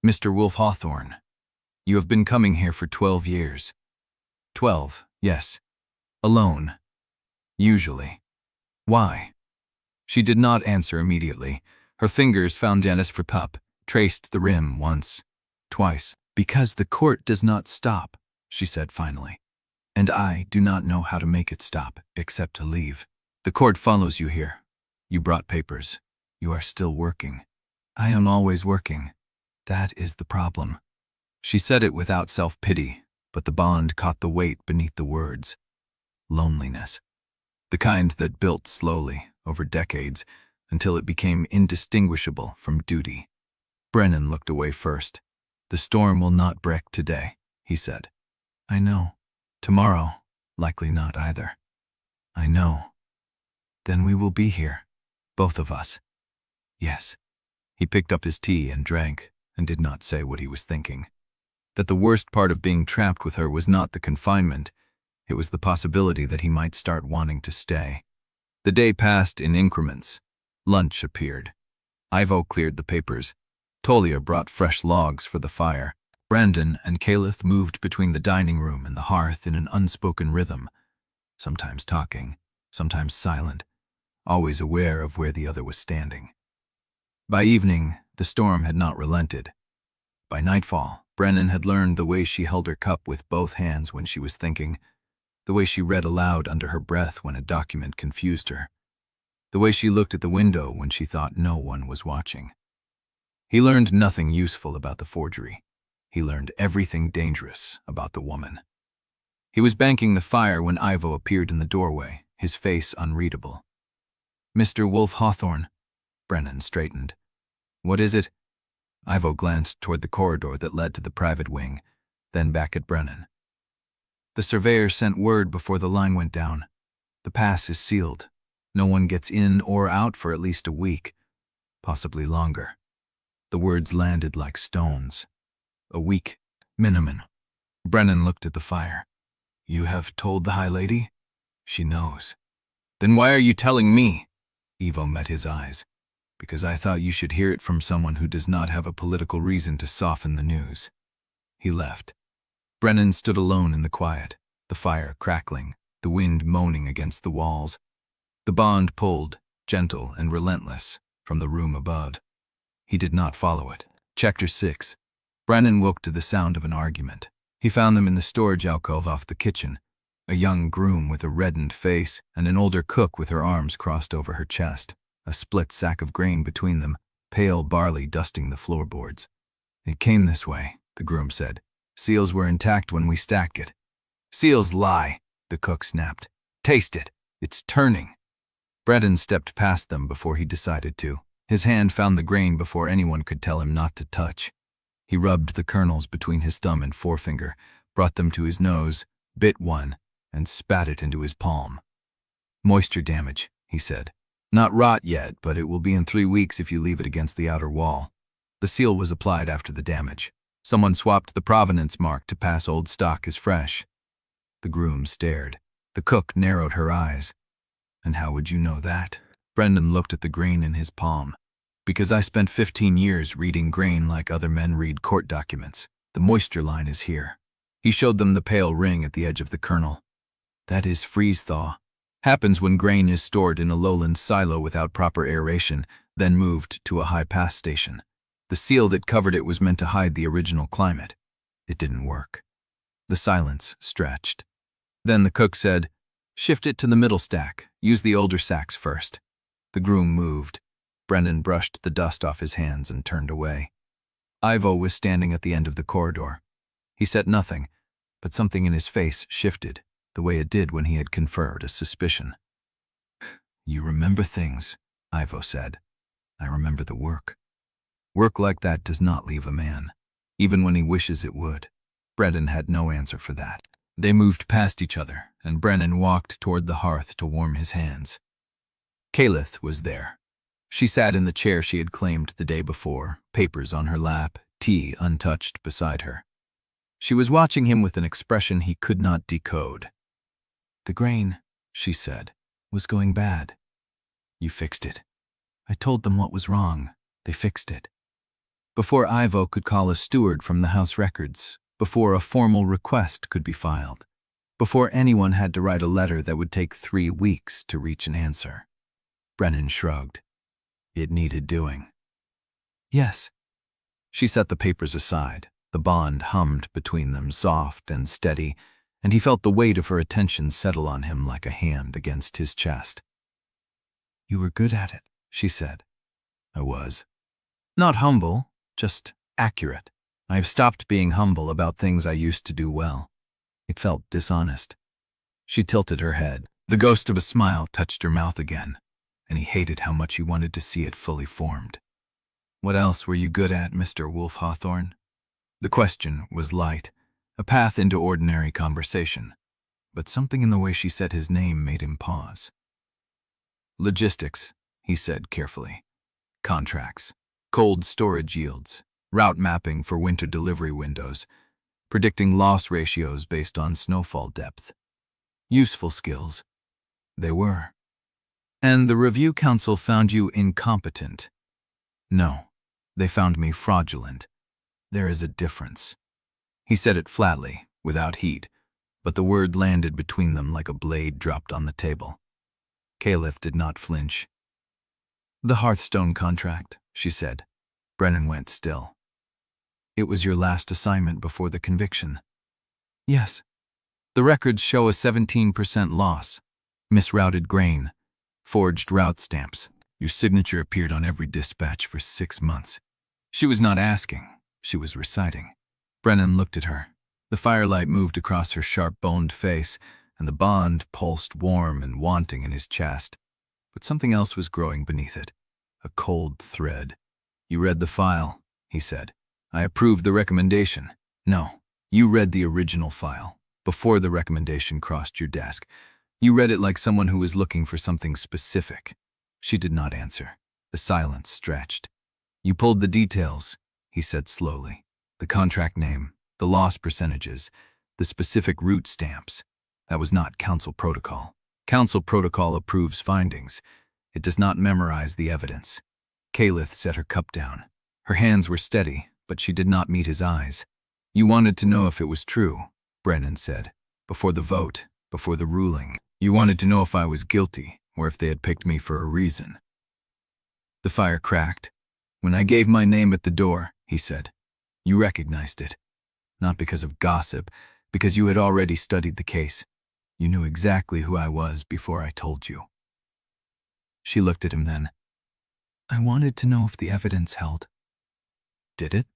Mr. Wolfe-Hawthorn. You have been coming here for 12 years. 12, yes. Alone. Usually. Why?" She did not answer immediately. Her fingers found Janice for pup, traced the rim once, twice. "Because the court does not stop," she said finally. "And I do not know how to make it stop, except to leave. The court follows you here. You brought papers. You are still working." "I am always working. That is the problem." She said it without self-pity, but the bond caught the weight beneath the words. Loneliness. The kind that built slowly, over decades, until it became indistinguishable from duty. Brennan looked away first. "The storm will not break today," he said. "I know. Tomorrow, likely not either." "I know. Then we will be here, both of us." "Yes." He picked up his tea and drank, and did not say what he was thinking. That the worst part of being trapped with her was not the confinement, it was the possibility that he might start wanting to stay. The day passed in increments. Lunch appeared. Ivo cleared the papers. Tolia brought fresh logs for the fire. Brennan and Caelith moved between the dining room and the hearth in an unspoken rhythm, sometimes talking, sometimes silent, always aware of where the other was standing. By evening, the storm had not relented. By nightfall, Brennan had learned the way she held her cup with both hands when she was thinking, the way she read aloud under her breath when a document confused her, the way she looked at the window when she thought no one was watching. He learned nothing useful about the forgery. He learned everything dangerous about the woman. He was banking the fire when Ivo appeared in the doorway, his face unreadable. "Mr. Wolfe-Hawthorn." Brennan straightened. "What is it?" Ivo glanced toward the corridor that led to the private wing, then back at Brennan. "The surveyor sent word before the line went down. The pass is sealed. No one gets in or out for at least a week, possibly longer." The words landed like stones. "A week, minimum." Brennan looked at the fire. "You have told the High Lady?" "She knows." "Then why are you telling me?" Ivo met his eyes. "Because I thought you should hear it from someone who does not have a political reason to soften the news." He left. Brennan stood alone in the quiet, the fire crackling, the wind moaning against the walls. The bond pulled, gentle and relentless, from the room above. He did not follow it. Chapter 6. Brennan woke to the sound of an argument. He found them in the storage alcove off the kitchen, a young groom with a reddened face and an older cook with her arms crossed over her chest, a split sack of grain between them, pale barley dusting the floorboards. "It came this way," the groom said. "Seals were intact when we stacked it." "Seals lie," the cook snapped. "Taste it. It's turning." Brennan stepped past them before he decided to. His hand found the grain before anyone could tell him not to touch. He rubbed the kernels between his thumb and forefinger, brought them to his nose, bit one, and spat it into his palm. "Moisture damage," he said. "Not rot yet, but it will be in 3 weeks if you leave it against the outer wall." The seal was applied after the damage. Someone swapped the provenance mark to pass old stock as fresh. The groom stared. The cook narrowed her eyes. And how would you know that? Brennan looked at the grain in his palm. Because I spent 15 years reading grain like other men read court documents. The moisture line is here. He showed them the pale ring at the edge of the kernel. That is freeze-thaw. Happens when grain is stored in a lowland silo without proper aeration, then moved to a high-pass station. The seal that covered it was meant to hide the original climate. It didn't work. The silence stretched. Then the cook said, "Shift it to the middle stack. Use the older sacks first." The groom moved. Brennan brushed the dust off his hands and turned away. Ivo was standing at the end of the corridor. He said nothing, but something in his face shifted, the way it did when he had conferred a suspicion. "You remember things," Ivo said. "I remember the work. Work like that does not leave a man, even when he wishes it would." Brennan had no answer for that. They moved past each other, and Brennan walked toward the hearth to warm his hands. Caelith was there. She sat in the chair she had claimed the day before, papers on her lap, tea untouched beside her. She was watching him with an expression he could not decode. "The grain," she said, "was going bad. You fixed it. I told them what was wrong. They fixed it. Before Ivo could call a steward from the house records, before a formal request could be filed, before anyone had to write a letter that would take 3 weeks to reach an answer." Brennan shrugged. It needed doing. "Yes." She set the papers aside. The bond hummed between them, soft and steady, and he felt the weight of her attention settle on him like a hand against his chest. "You were good at it," she said. "I was. Not humble, just accurate. I have stopped being humble about things I used to do well. It felt dishonest." She tilted her head. The ghost of a smile touched her mouth again, and he hated how much he wanted to see it fully formed. "What else were you good at, Mr. Wolfe-Hawthorn?" The question was light, a path into ordinary conversation, but something in the way she said his name made him pause. "Logistics," he said carefully. "Contracts, cold storage yields, route mapping for winter delivery windows, predicting loss ratios based on snowfall depth. Useful skills. They were. And the review council found you incompetent." "No, they found me fraudulent. There is a difference." He said it flatly, without heat, but the word landed between them like a blade dropped on the table. Caelith did not flinch. "The Hearthstone contract," she said. Brennan went still. "It was your last assignment before the conviction." "Yes." "The records show a 17% loss. Misrouted grain. Forged route stamps. Your signature appeared on every dispatch for 6 months." She was not asking. She was reciting. Brennan looked at her. The firelight moved across her sharp-boned face, and the bond pulsed warm and wanting in his chest. But something else was growing beneath it. A cold thread. "You read the file," he said. "I approved the recommendation." "No, you read the original file, before the recommendation crossed your desk. You read it like someone who was looking for something specific." She did not answer. The silence stretched. "You pulled the details," he said slowly. "The contract name, the loss percentages, the specific route stamps. That was not council protocol. Council protocol approves findings. It does not memorize the evidence." Caelith set her cup down. Her hands were steady, but she did not meet his eyes. "You wanted to know if it was true," Brennan said. "Before the vote, before the ruling. You wanted to know if I was guilty, or if they had picked me for a reason." The fire cracked. "When I gave my name at the door," he said, "you recognized it. Not because of gossip, because you had already studied the case. You knew exactly who I was before I told you." She looked at him then. "I wanted to know if the evidence held." "Did it?"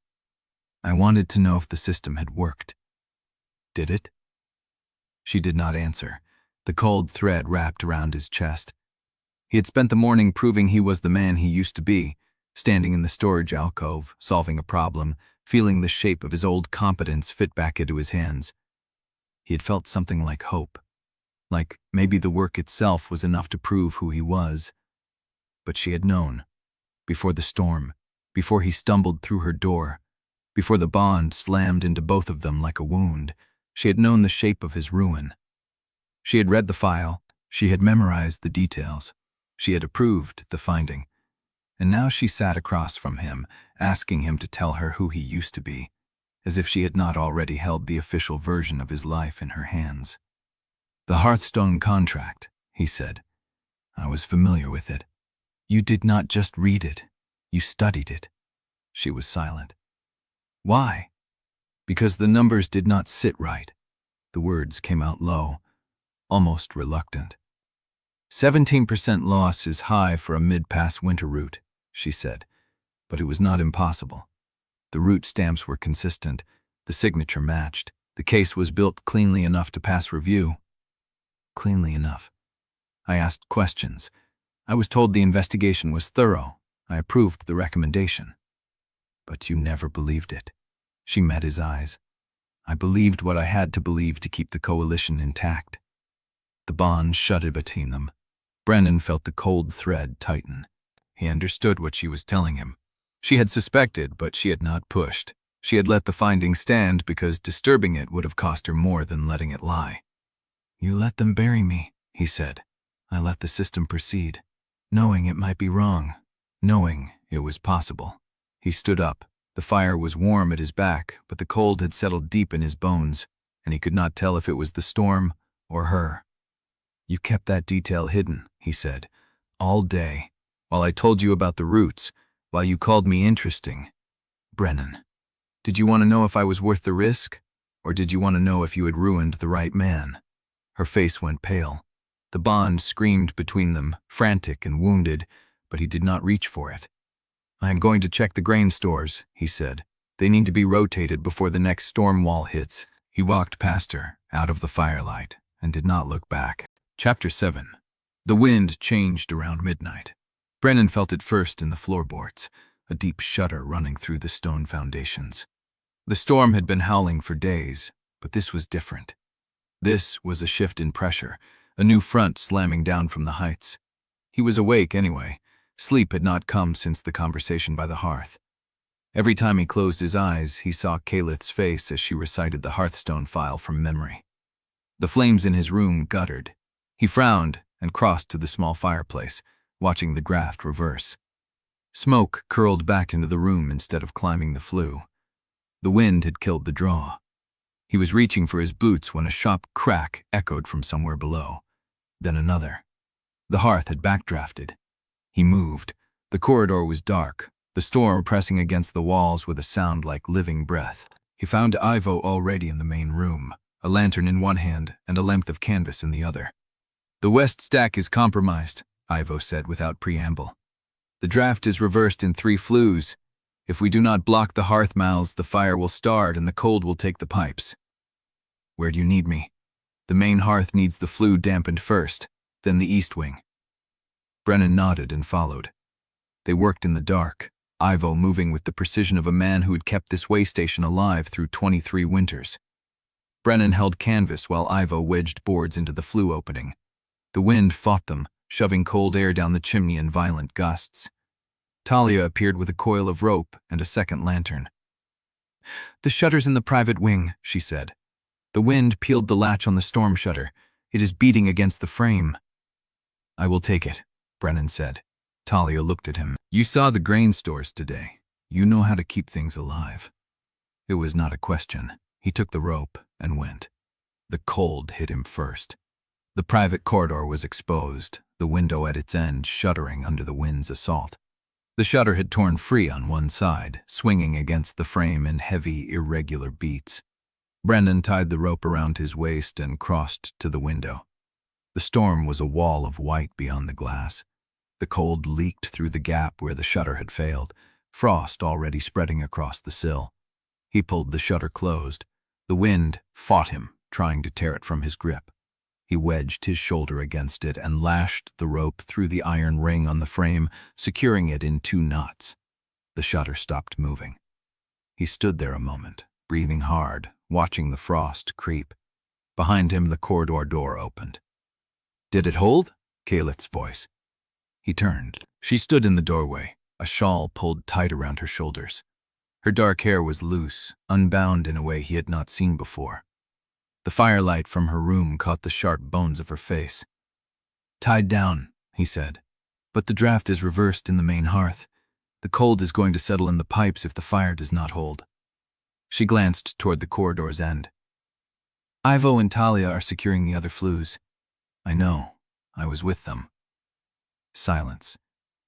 "I wanted to know if the system had worked." "Did it?" She did not answer. The cold thread wrapped around his chest. He had spent the morning proving he was the man he used to be, standing in the storage alcove, solving a problem, feeling the shape of his old competence fit back into his hands. He had felt something like hope, like maybe the work itself was enough to prove who he was. But she had known, before the storm, before he stumbled through her door, Before the bond slammed into both of them like a wound, she had known the shape of his ruin. She had read the file, she had memorized the details, she had approved the finding, and now she sat across from him, asking him to tell her who he used to be, as if she had not already held the official version of his life in her hands. "The Hearthstone contract," he said. "I was familiar with it." "You did not just read it, you studied it." She was silent. "Why?" "Because the numbers did not sit right." The words came out low, almost reluctant. 17% loss is high for a mid-pass winter route, she said, but it was not impossible. The route stamps were consistent, the signature matched, the case was built cleanly enough to pass review. Cleanly enough. I asked questions. I was told the investigation was thorough. I approved the recommendation. But you never believed it. She met his eyes. I believed what I had to believe to keep the coalition intact. The bond shut between them. Brennan felt the cold thread tighten. He understood what she was telling him. She had suspected, but she had not pushed. She had let the finding stand because disturbing it would have cost her more than letting it lie. "You let them bury me," he said. "I let the system proceed, knowing it might be wrong, knowing it was possible." He stood up. The fire was warm at his back, but the cold had settled deep in his bones, and he could not tell if it was the storm or her. "You kept that detail hidden," he said, "all day, while I told you about the roots, while you called me interesting. Brennan, did you want to know if I was worth the risk, or did you want to know if you had ruined the right man?" Her face went pale. The bond screamed between them, frantic and wounded, but he did not reach for it. "I am going to check the grain stores," he said. "They need to be rotated before the next storm wall hits." He walked past her, out of the firelight, and did not look back. Chapter 7. The wind changed around midnight. Brennan felt it first in the floorboards, a deep shudder running through the stone foundations. The storm had been howling for days, but this was different. This was a shift in pressure, a new front slamming down from the heights. He was awake anyway. Sleep had not come since the conversation by the hearth. Every time he closed his eyes, he saw Caelith's face as she recited the Hearthstone file from memory. The flames in his room guttered. He frowned and crossed to the small fireplace, watching the draft reverse. Smoke curled back into the room instead of climbing the flue. The wind had killed the draw. He was reaching for his boots when a sharp crack echoed from somewhere below. Then another. The hearth had backdrafted. He moved. The corridor was dark, the storm pressing against the walls with a sound like living breath. He found Ivo already in the main room, a lantern in one hand and a length of canvas in the other. "The west stack is compromised," Ivo said without preamble. "The draft is reversed in 3 flues. If we do not block the hearth mouths, the fire will start and the cold will take the pipes." "Where do you need me?" "The main hearth needs the flue dampened first, then the east wing." Brennan nodded and followed. They worked in the dark, Ivo moving with the precision of a man who had kept this waystation alive through 23 winters. Brennan held canvas while Ivo wedged boards into the flue opening. The wind fought them, shoving cold air down the chimney in violent gusts. Talia appeared with a coil of rope and a second lantern. "The shutter's in the private wing," she said. The wind peeled the latch on the storm shutter. "It is beating against the frame." "I will take it," Brennan said. Talia looked at him. "You saw the grain stores today. You know how to keep things alive." It was not a question. He took the rope and went. The cold hit him first. The private corridor was exposed, the window at its end shuddering under the wind's assault. The shutter had torn free on one side, swinging against the frame in heavy, irregular beats. Brennan tied the rope around his waist and crossed to the window. The storm was a wall of white beyond the glass. The cold leaked through the gap where the shutter had failed, frost already spreading across the sill. He pulled the shutter closed. The wind fought him, trying to tear it from his grip. He wedged his shoulder against it and lashed the rope through the iron ring on the frame, securing it in 2 knots. The shutter stopped moving. He stood there a moment, breathing hard, watching the frost creep. Behind him, the corridor door opened. "Did it hold?" Caelith's voice. He turned. She stood in the doorway, a shawl pulled tight around her shoulders. Her dark hair was loose, unbound in a way he had not seen before. The firelight from her room caught the sharp bones of her face. "Tied down," he said. "But the draft is reversed in the main hearth. The cold is going to settle in the pipes if the fire does not hold." She glanced toward the corridor's end. "Ivo and Talia are securing the other flues." "I know. I was with them." Silence.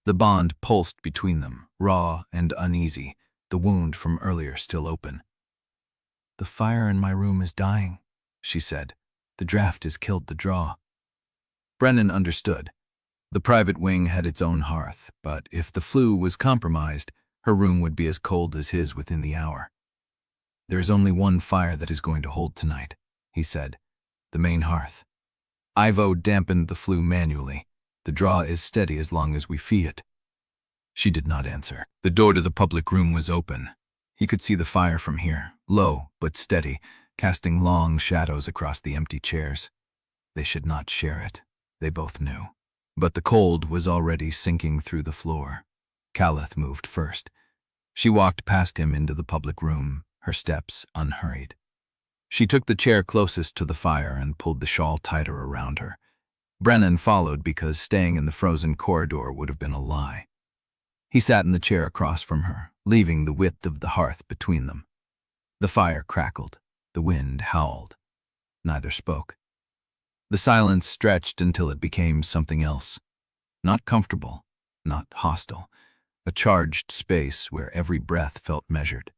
The bond pulsed between them, raw and uneasy, the wound from earlier still open. "The fire in my room is dying," she said. "The draft has killed the draw." Brennan understood. The private wing had its own hearth, but if the flue was compromised, her room would be as cold as his within the hour. "There is only one fire that is going to hold tonight," he said. "The main hearth. Ivo dampened the flue manually. The draw is steady as long as we feed it." She did not answer. The door to the public room was open. He could see the fire from here, low but steady, casting long shadows across the empty chairs. They should not share it, they both knew. But the cold was already sinking through the floor. Caelith moved first. She walked past him into the public room, her steps unhurried. She took the chair closest to the fire and pulled the shawl tighter around her. Brennan followed because staying in the frozen corridor would have been a lie. He sat in the chair across from her, leaving the width of the hearth between them. The fire crackled. The wind howled. Neither spoke. The silence stretched until it became something else. Not comfortable, not hostile. A charged space where every breath felt measured.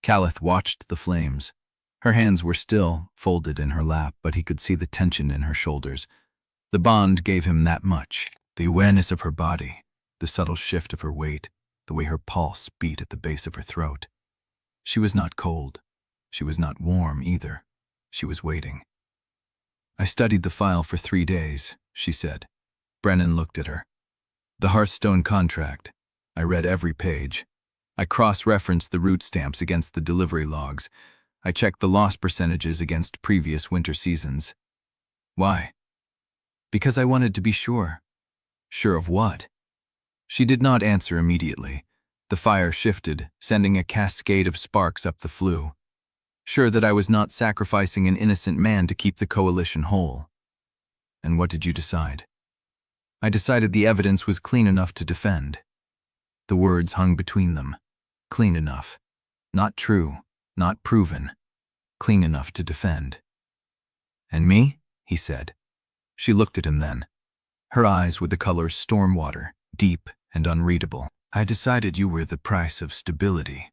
Caelith watched the flames. Her hands were still, folded in her lap, but he could see the tension in her shoulders. The bond gave him that much. The awareness of her body, the subtle shift of her weight, the way her pulse beat at the base of her throat. She was not cold. She was not warm either. She was waiting. "I studied the file for 3 days," she said. Brennan looked at her. "The Hearthstone contract. I read every page. I cross-referenced the route stamps against the delivery logs. I checked the loss percentages against previous winter seasons." "Why?" "Because I wanted to be sure." "Sure of what?" She did not answer immediately. The fire shifted, sending a cascade of sparks up the flue. "Sure that I was not sacrificing an innocent man to keep the coalition whole." "And what did you decide?" "I decided the evidence was clean enough to defend." The words hung between them. Clean enough. Not true, not proven. Clean enough to defend. "And me?" he said. She looked at him then. Her eyes were the color storm water, deep and unreadable. "I decided you were the price of stability."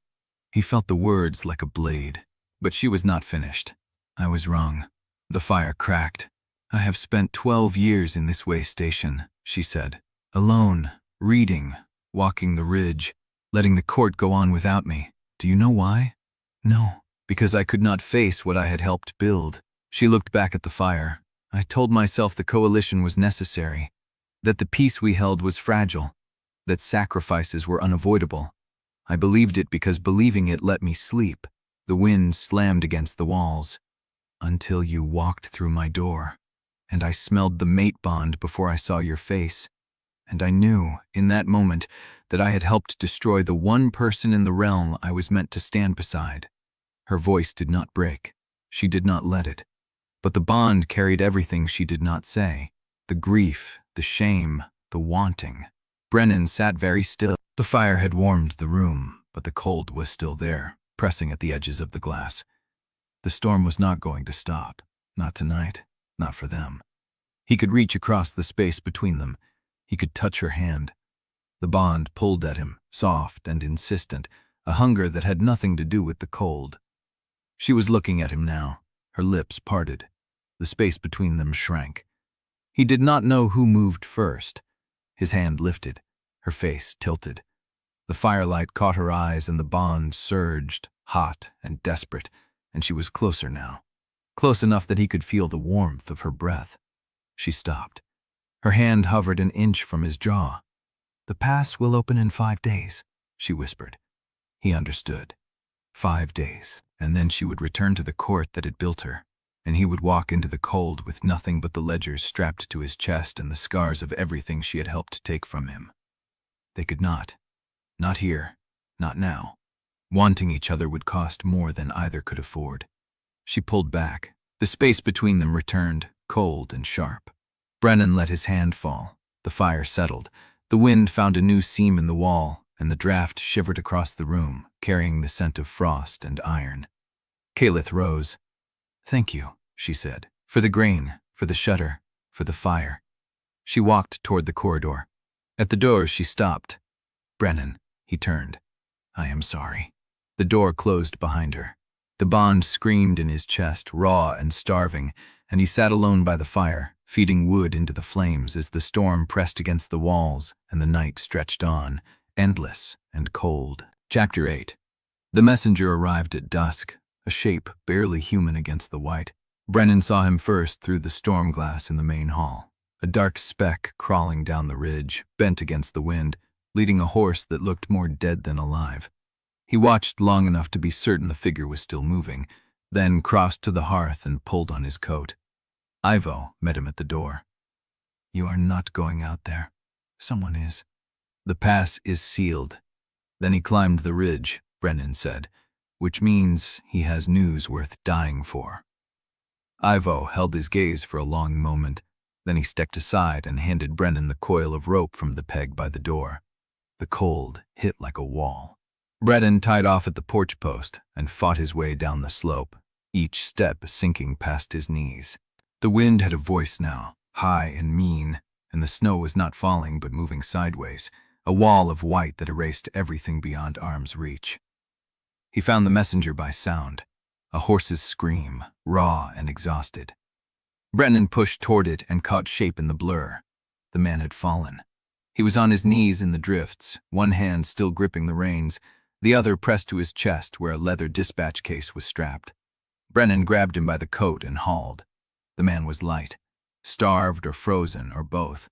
He felt the words like a blade. But she was not finished. "I was wrong." The fire cracked. "I have spent 12 years in this waystation," she said. "Alone, reading, walking the ridge, letting the court go on without me. Do you know why?" "No." "Because I could not face what I had helped build." She looked back at the fire. "I told myself the coalition was necessary, that the peace we held was fragile, that sacrifices were unavoidable. I believed it because believing it let me sleep." The wind slammed against the walls. "Until you walked through my door, and I smelled the mate bond before I saw your face. And I knew, in that moment, that I had helped destroy the one person in the realm I was meant to stand beside." Her voice did not break. She did not let it. But the bond carried everything she did not say. The grief, the shame, the wanting. Brennan sat very still. The fire had warmed the room, but the cold was still there, pressing at the edges of the glass. The storm was not going to stop. Not tonight. Not for them. He could reach across the space between them. He could touch her hand. The bond pulled at him, soft and insistent, a hunger that had nothing to do with the cold. She was looking at him now, her lips parted. The space between them shrank. He did not know who moved first. His hand lifted, her face tilted. The firelight caught her eyes and the bond surged, hot and desperate, and she was closer now. Close enough that he could feel the warmth of her breath. She stopped. Her hand hovered an inch from his jaw. "The pass will open in 5 days," she whispered. He understood. 5 days, and then she would return to the court that had built her, and he would walk into the cold with nothing but the ledgers strapped to his chest and the scars of everything she had helped take from him. They could not. Not here. Not now. Wanting each other would cost more than either could afford. She pulled back. The space between them returned, cold and sharp. Brennan let his hand fall. The fire settled. The wind found a new seam in the wall, and the draft shivered across the room, carrying the scent of frost and iron. Caelith rose. "Thank you," she said, "for the grain, for the shutter, for the fire." She walked toward the corridor. At the door, she stopped. "Brennan," he turned. "I am sorry." The door closed behind her. The bond screamed in his chest, raw and starving, and he sat alone by the fire, feeding wood into the flames as the storm pressed against the walls and the night stretched on, endless and cold. Chapter 8. The messenger arrived at dusk, a shape barely human against the white. Brennan saw him first through the storm glass in the main hall, a dark speck crawling down the ridge, bent against the wind, leading a horse that looked more dead than alive. He watched long enough to be certain the figure was still moving, then crossed to the hearth and pulled on his coat. Ivo met him at the door. "You are not going out there. Someone is. The pass is sealed." Then he climbed the ridge, Brennan said, "which means he has news worth dying for." Ivo held his gaze for a long moment, then he stepped aside and handed Brennan the coil of rope from the peg by the door. The cold hit like a wall. Brennan tied off at the porch post and fought his way down the slope, each step sinking past his knees. The wind had a voice now, high and mean, and the snow was not falling but moving sideways, a wall of white that erased everything beyond arm's reach. He found the messenger by sound, a horse's scream, raw and exhausted. Brennan pushed toward it and caught shape in the blur. The man had fallen. He was on his knees in the drifts, one hand still gripping the reins, the other pressed to his chest where a leather dispatch case was strapped. Brennan grabbed him by the coat and hauled. The man was light, starved or frozen or both.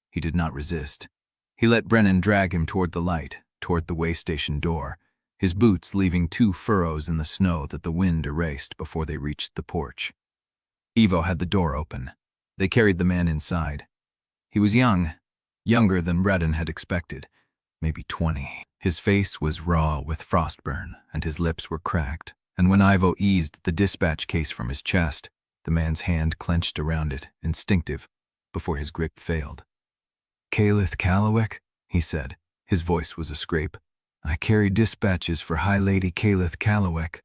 He did not resist. He let Brennan drag him toward the light, toward the waystation door, his boots leaving 2 furrows in the snow that the wind erased before they reached the porch. Ivo had the door open. They carried the man inside. He was young, younger than Brennan had expected, maybe 20. His face was raw with frostburn, and his lips were cracked, and when Ivo eased the dispatch case from his chest, the man's hand clenched around it, instinctive, before his grip failed. "Caelith Callowick," he said. His voice was a scrape. "I carry dispatches for High Lady Caelith Callowick."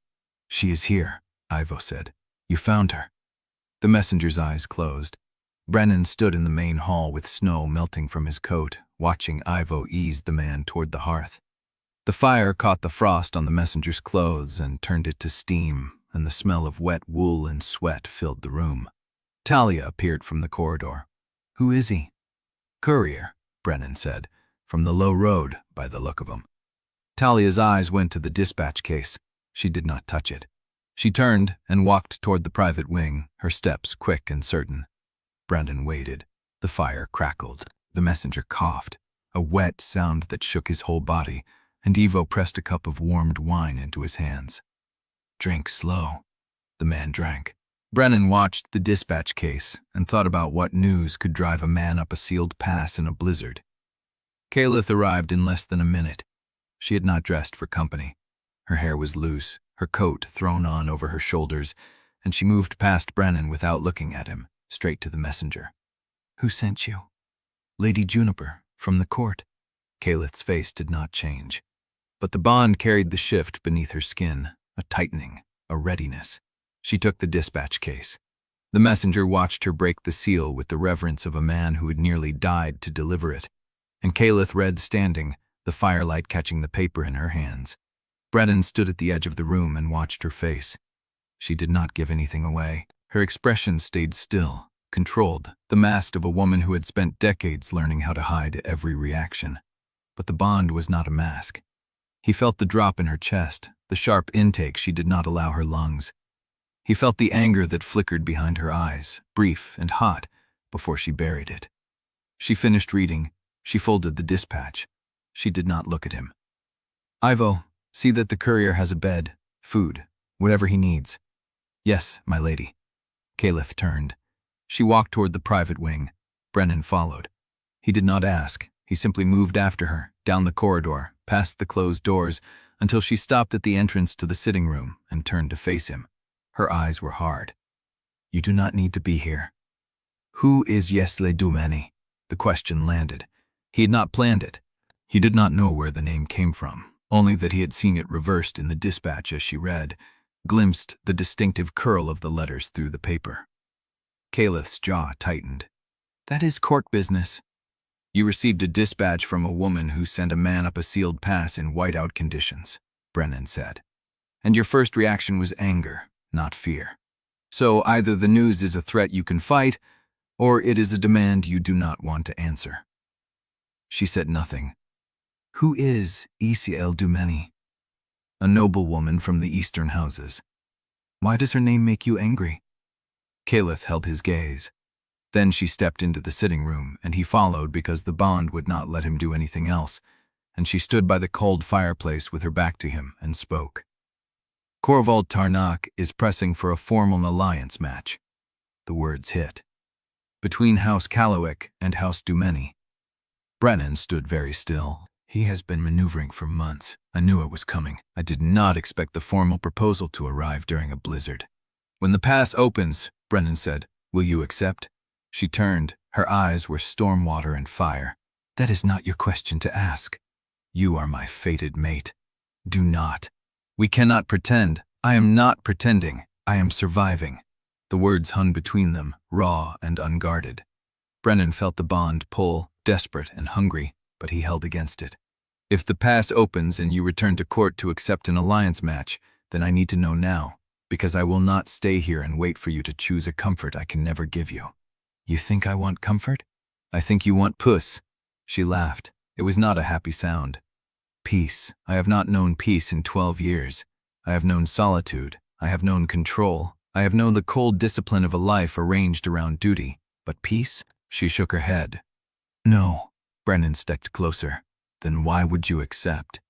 "She is here," Ivo said. "You found her." The messenger's eyes closed. Brennan stood in the main hall with snow melting from his coat, watching Ivo ease the man toward the hearth. The fire caught the frost on the messenger's clothes and turned it to steam, and the smell of wet wool and sweat filled the room. Talia appeared from the corridor. "Who is he?" "Courier," Brennan said, "from the low road, by the look of him." Talia's eyes went to the dispatch case. She did not touch it. She turned and walked toward the private wing, her steps quick and certain. Brennan waited. The fire crackled. The messenger coughed, a wet sound that shook his whole body, and Ivo pressed a cup of warmed wine into his hands. "Drink slow." The man drank. Brennan watched the dispatch case and thought about what news could drive a man up a sealed pass in a blizzard. Caelith arrived in less than a minute. She had not dressed for company. Her hair was loose, her coat thrown on over her shoulders, and she moved past Brennan without looking at him, straight to the messenger. "Who sent you?" "Lady Juniper, from the court." Caelith's face did not change, but the bond carried the shift beneath her skin, a tightening, a readiness. She took the dispatch case. The messenger watched her break the seal with the reverence of a man who had nearly died to deliver it, and Caelith read standing, the firelight catching the paper in her hands. Brennan stood at the edge of the room and watched her face. She did not give anything away. Her expression stayed still, controlled, the mask of a woman who had spent decades learning how to hide every reaction. But the bond was not a mask. He felt the drop in her chest, the sharp intake she did not allow her lungs. He felt the anger that flickered behind her eyes, brief and hot, before she buried it. She finished reading. She folded the dispatch. She did not look at him. "Ivo, see that the courier has a bed, food, whatever he needs." "Yes, my lady." Caelith turned. She walked toward the private wing. Brennan followed. He did not ask. He simply moved after her, down the corridor, past the closed doors, until she stopped at the entrance to the sitting room and turned to face him. Her eyes were hard. "You do not need to be here." "Who is Yselle Dumeni?" The question landed. He had not planned it. He did not know where the name came from, only that he had seen it reversed in the dispatch as she read, glimpsed the distinctive curl of the letters through the paper. Caelith's jaw tightened. "That is court business." "You received a dispatch from a woman who sent a man up a sealed pass in whiteout conditions," Brennan said. "And your first reaction was anger, not fear. So either the news is a threat you can fight, or it is a demand you do not want to answer." She said nothing. "Who is Yselle Dumeni?" "A noblewoman from the eastern houses." "Why does her name make you angry?" Caelith held his gaze. Then she stepped into the sitting room, and he followed because the bond would not let him do anything else, and she stood by the cold fireplace with her back to him and spoke. "Corval Tarnak is pressing for a formal alliance match." The words hit. "Between House Callowick and House Dumeni." Brennan stood very still. "He has been maneuvering for months. I knew it was coming. I did not expect the formal proposal to arrive during a blizzard." "When the pass opens," Brennan said, "will you accept?" She turned. Her eyes were storm water and fire. "That is not your question to ask. You are my fated mate. Do not. We cannot pretend. I am not pretending. I am surviving." The words hung between them, raw and unguarded. Brennan felt the bond pull, desperate and hungry, but he held against it. "If the pass opens and you return to court to accept an alliance match, then I need to know now, because I will not stay here and wait for you to choose a comfort I can never give you." "You think I want comfort?" "I think you want puss." She laughed. It was not a happy sound. "Peace. I have not known peace in 12 years. I have known solitude. I have known control. I have known the cold discipline of a life arranged around duty. But peace?" She shook her head. "No." Brennan stepped closer. "Then why would you accept?"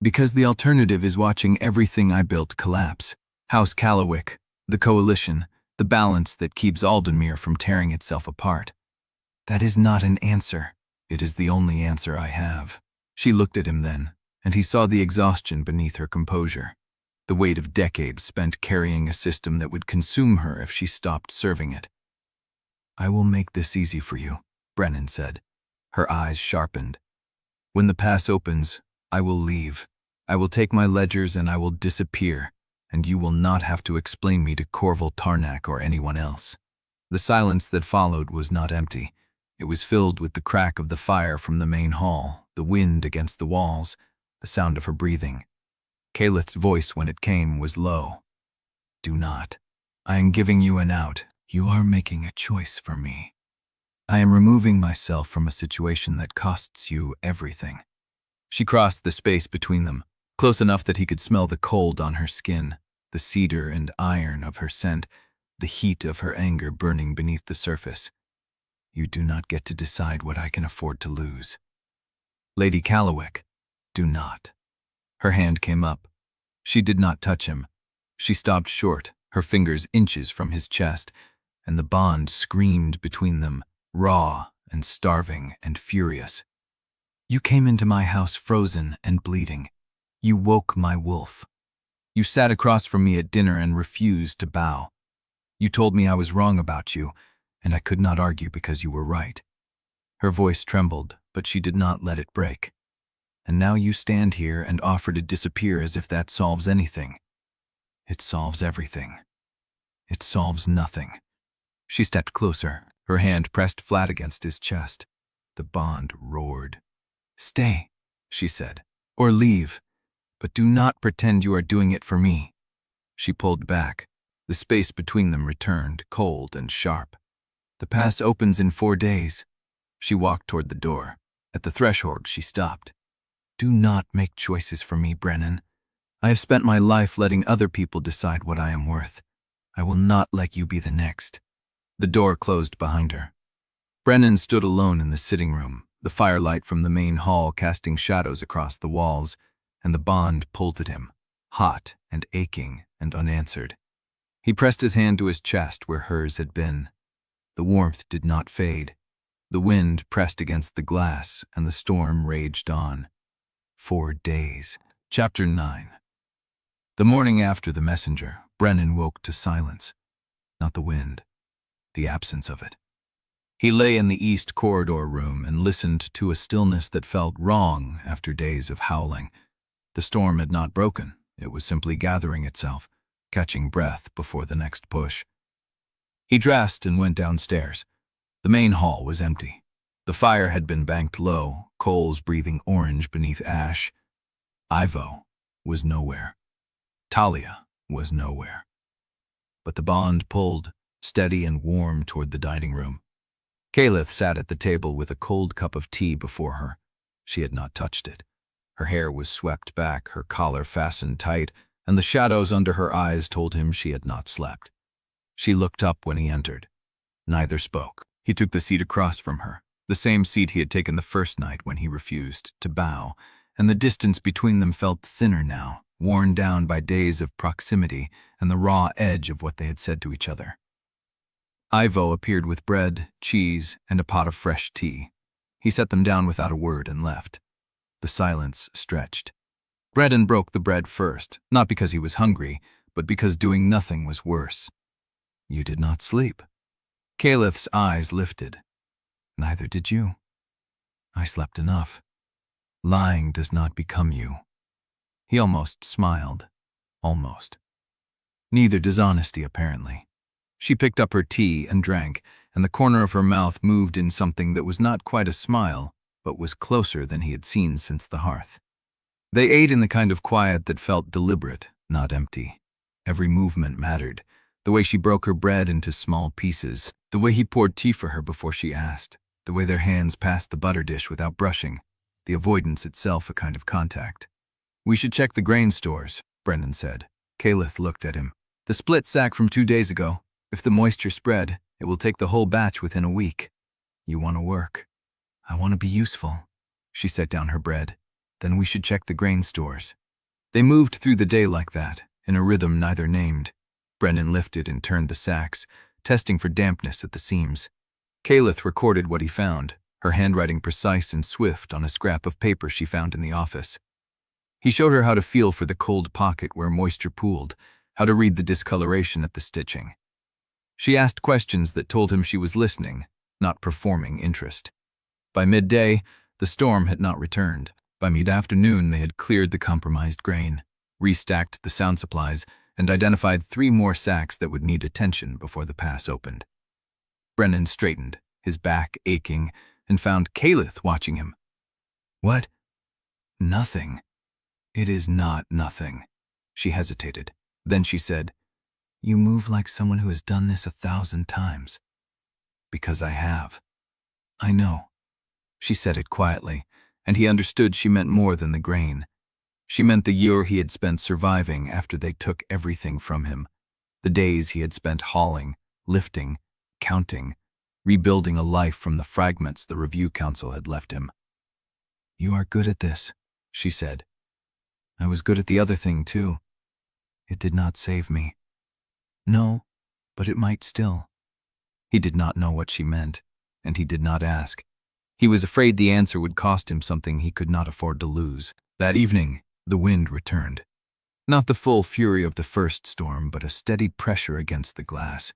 "Because the alternative is watching everything I built collapse. House Callowick, the coalition, the balance that keeps Aldenmere from tearing itself apart." "That is not an answer." "It is the only answer I have." She looked at him then, and he saw the exhaustion beneath her composure, the weight of decades spent carrying a system that would consume her if she stopped serving it. "I will make this easy for you," Brennan said. Her eyes sharpened. "When the pass opens, I will leave. I will take my ledgers and I will disappear, and you will not have to explain me to Corval Tarnak or anyone else." The silence that followed was not empty. It was filled with the crack of the fire from the main hall, the wind against the walls, the sound of her breathing. Caelith's voice, when it came, was low. "Do not. I am giving you an out. You are making a choice for me. I am removing myself from a situation that costs you everything." She crossed the space between them, close enough that he could smell the cold on her skin, the cedar and iron of her scent, the heat of her anger burning beneath the surface. "You do not get to decide what I can afford to lose." "Lady Caelith, do not." Her hand came up. She did not touch him. She stopped short, her fingers inches from his chest, and the bond screamed between them, raw and starving and furious. "You came into my house frozen and bleeding. You woke my wolf. You sat across from me at dinner and refused to bow. You told me I was wrong about you, and I could not argue because you were right." Her voice trembled, but she did not let it break. "And now you stand here and offer to disappear as if that solves anything. It solves everything. It solves nothing." She stepped closer, her hand pressed flat against his chest. The bond roared. "Stay," she said, "or leave. But do not pretend you are doing it for me." She pulled back. The space between them returned, cold and sharp. "The pass opens in 4 days." She walked toward the door. At the threshold, she stopped. "Do not make choices for me, Brennan. I have spent my life letting other people decide what I am worth. I will not let you be the next." The door closed behind her. Brennan stood alone in the sitting room, the firelight from the main hall casting shadows across the walls, and the bond pulled at him, hot and aching and unanswered. He pressed his hand to his chest where hers had been. The warmth did not fade. The wind pressed against the glass, and the storm raged on. 4 days. Chapter 9. The morning after the messenger, Brennan woke to silence. Not the wind, the absence of it. He lay in the east corridor room and listened to a stillness that felt wrong after days of howling. The storm had not broken. It was simply gathering itself, catching breath before the next push. He dressed and went downstairs. The main hall was empty. The fire had been banked low, coals breathing orange beneath ash. Ivo was nowhere. Talia was nowhere. But the bond pulled, steady and warm, toward the dining room. Caelith sat at the table with a cold cup of tea before her. She had not touched it. Her hair was swept back, her collar fastened tight, and the shadows under her eyes told him she had not slept. She looked up when he entered. Neither spoke. He took the seat across from her, the same seat he had taken the first night when he refused to bow, and the distance between them felt thinner now, worn down by days of proximity and the raw edge of what they had said to each other. Ivo appeared with bread, cheese, and a pot of fresh tea. He set them down without a word and left. The silence stretched. Brennan broke the bread first, not because he was hungry, but because doing nothing was worse. "You did not sleep." Caelith's eyes lifted. "Neither did you." "I slept enough. Lying does not become you." He almost smiled. Almost. Neither does honesty, apparently. She picked up her tea and drank, and the corner of her mouth moved in something that was not quite a smile, but was closer than he had seen since the hearth. They ate in the kind of quiet that felt deliberate, not empty. Every movement mattered. The way she broke her bread into small pieces, the way he poured tea for her before she asked, the way their hands passed the butter dish without brushing, the avoidance itself a kind of contact. "We should check the grain stores," Brennan said. Caelith looked at him. "The split sack from 2 days ago. If the moisture spread, it will take the whole batch within a week." "You want to work." "I want to be useful." She set down her bread. "Then we should check the grain stores." They moved through the day like that, in a rhythm neither named. Brennan lifted and turned the sacks, testing for dampness at the seams. Caelith recorded what he found, her handwriting precise and swift on a scrap of paper she found in the office. He showed her how to feel for the cold pocket where moisture pooled, how to read the discoloration at the stitching. She asked questions that told him she was listening, not performing interest. By midday, the storm had not returned. By mid-afternoon, they had cleared the compromised grain, restacked the sound supplies, and identified 3 more sacks that would need attention before the pass opened. Brennan straightened, his back aching, and found Caelith watching him. "What?" "Nothing." "It is not nothing." She hesitated. Then she said, "You move like someone who has done this 1,000 times." "Because I have." "I know." She said it quietly, and he understood she meant more than the grain. She meant the year he had spent surviving after they took everything from him, the days he had spent hauling, lifting, counting, rebuilding a life from the fragments the Review Council had left him. "You are good at this," she said. "I was good at the other thing, too. It did not save me." "No, but it might still." He did not know what she meant, and he did not ask. He was afraid the answer would cost him something he could not afford to lose. That evening, the wind returned. Not the full fury of the first storm, but a steady pressure against the glass,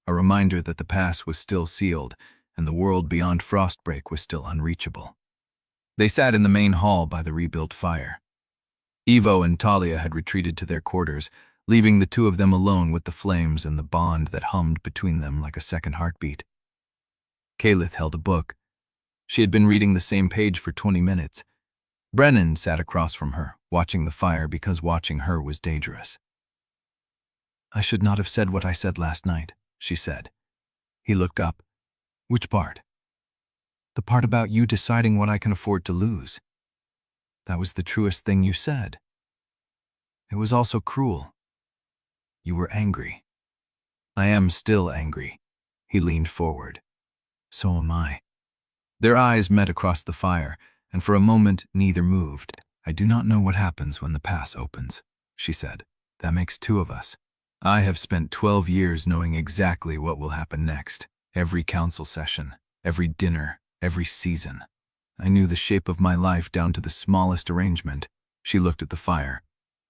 a reminder that the pass was still sealed and the world beyond Frostbreak was still unreachable. They sat in the main hall by the rebuilt fire. Ivo and Talia had retreated to their quarters, leaving the 2 of them alone with the flames and the bond that hummed between them like a second heartbeat. Caelith held a book. She had been reading the same page for 20 minutes. Brennan sat across from her, watching the fire because watching her was dangerous. "I should not have said what I said last night," she said. He looked up. "Which part?" "The part about you deciding what I can afford to lose. That was the truest thing you said. It was also cruel. You were angry." "I am still angry." He leaned forward. "So am I." Their eyes met across the fire, and for a moment neither moved. "I do not know what happens when the pass opens," she said. "That makes 2 of us. I have spent 12 years knowing exactly what will happen next. Every council session, every dinner, every season. I knew the shape of my life down to the smallest arrangement. She looked at the fire.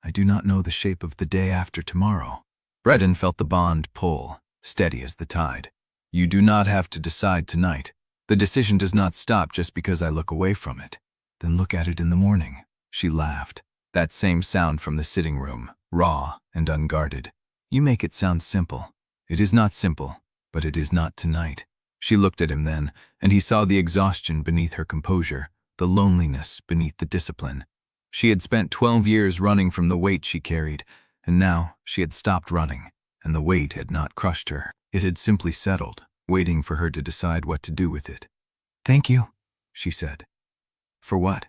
I do not know the shape of the day after tomorrow. Brennan felt the bond pull, steady as the tide. You do not have to decide tonight. The decision does not stop just because I look away from it. Then look at it in the morning. She laughed. That same sound from the sitting room, raw and unguarded. You make it sound simple. It is not simple, but it is not tonight. She looked at him then, and he saw the exhaustion beneath her composure, the loneliness beneath the discipline. She had spent 12 years running from the weight she carried, and now she had stopped running, and the weight had not crushed her. It had simply settled, waiting for her to decide what to do with it. Thank you, she said. For what?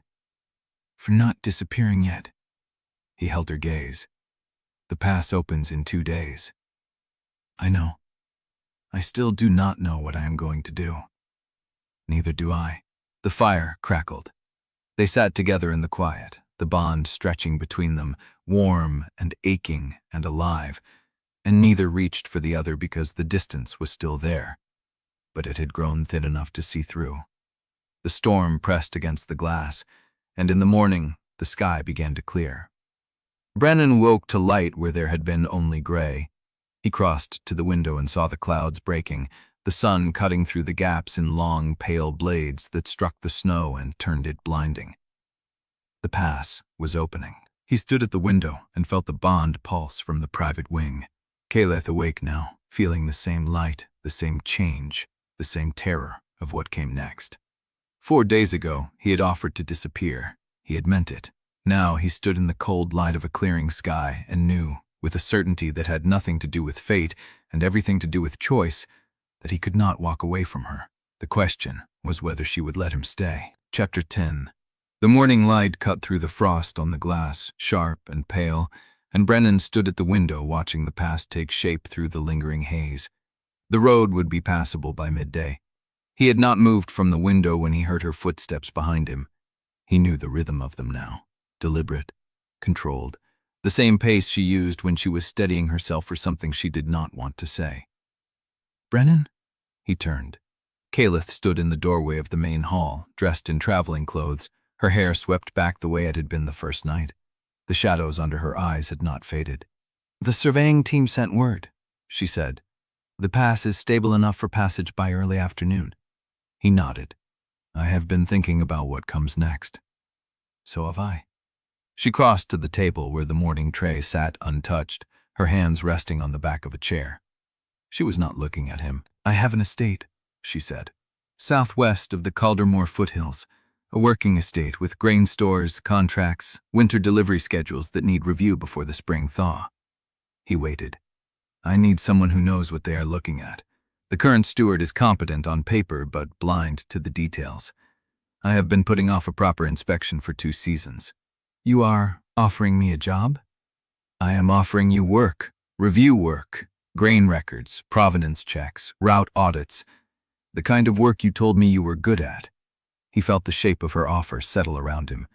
For not disappearing yet. He held her gaze. The pass opens in 2 days. I know. I still do not know what I am going to do. Neither do I. The fire crackled. They sat together in the quiet, the bond stretching between them, warm and aching and alive, and neither reached for the other because the distance was still there, but it had grown thin enough to see through. The storm pressed against the glass, and in the morning the sky began to clear. Brennan woke to light where there had been only gray. He crossed to the window and saw the clouds breaking, the sun cutting through the gaps in long, pale blades that struck the snow and turned it blinding. The pass was opening. He stood at the window and felt the bond pulse from the private wing. Caelith awake now, feeling the same light, the same change, the same terror of what came next. 4 days ago, he had offered to disappear. He had meant it. Now he stood in the cold light of a clearing sky and knew, with a certainty that had nothing to do with fate and everything to do with choice, that he could not walk away from her. The question was whether she would let him stay. Chapter 10. The morning light cut through the frost on the glass, sharp and pale, and Brennan stood at the window watching the pass take shape through the lingering haze. The road would be passable by midday. He had not moved from the window when he heard her footsteps behind him. He knew the rhythm of them now, deliberate, controlled, the same pace she used when she was steadying herself for something she did not want to say. Brennan? He turned. Caelith stood in the doorway of the main hall, dressed in traveling clothes, her hair swept back the way it had been the first night. The shadows under her eyes had not faded. The surveying team sent word, she said. The pass is stable enough for passage by early afternoon. He nodded. I have been thinking about what comes next. So have I. She crossed to the table where the morning tray sat untouched, her hands resting on the back of a chair. She was not looking at him. I have an estate, she said, southwest of the Caldermoor foothills, a working estate with grain stores, contracts, winter delivery schedules that need review before the spring thaw. He waited. I need someone who knows what they are looking at. The current steward is competent on paper but blind to the details. I have been putting off a proper inspection for 2 seasons. You are offering me a job? I am offering you work, review work, grain records, provenance checks, route audits, the kind of work you told me you were good at. He felt the shape of her offer settle around him.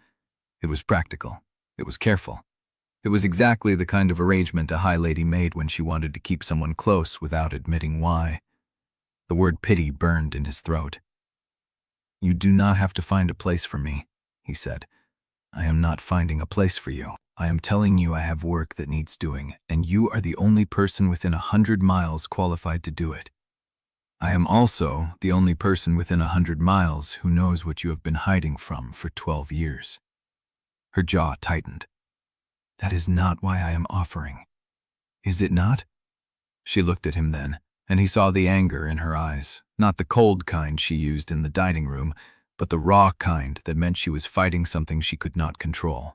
It was practical. It was careful. It was exactly the kind of arrangement a high lady made when she wanted to keep someone close without admitting why. The word pity burned in his throat. You do not have to find a place for me, he said. I am not finding a place for you. I am telling you I have work that needs doing, and you are the only person within 100 miles qualified to do it. I am also the only person within 100 miles who knows what you have been hiding from for 12 years. Her jaw tightened. That is not why I am offering. Is it not? She looked at him then, and he saw the anger in her eyes, not the cold kind she used in the dining room, but the raw kind that meant she was fighting something she could not control.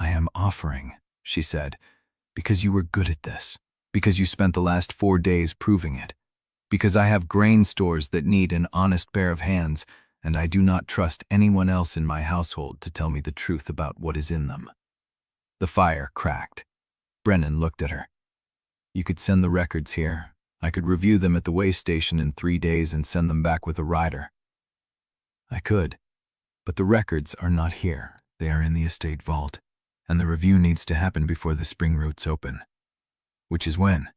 I am offering, she said, because you were good at this, because you spent the last 4 days proving it, because I have grain stores that need an honest pair of hands, and I do not trust anyone else in my household to tell me the truth about what is in them. The fire cracked. Brennan looked at her. You could send the records here. I could review them at the waystation in 3 days and send them back with a rider. I could, but the records are not here. They are in the estate vault, and the review needs to happen before the spring routes open. Which is when?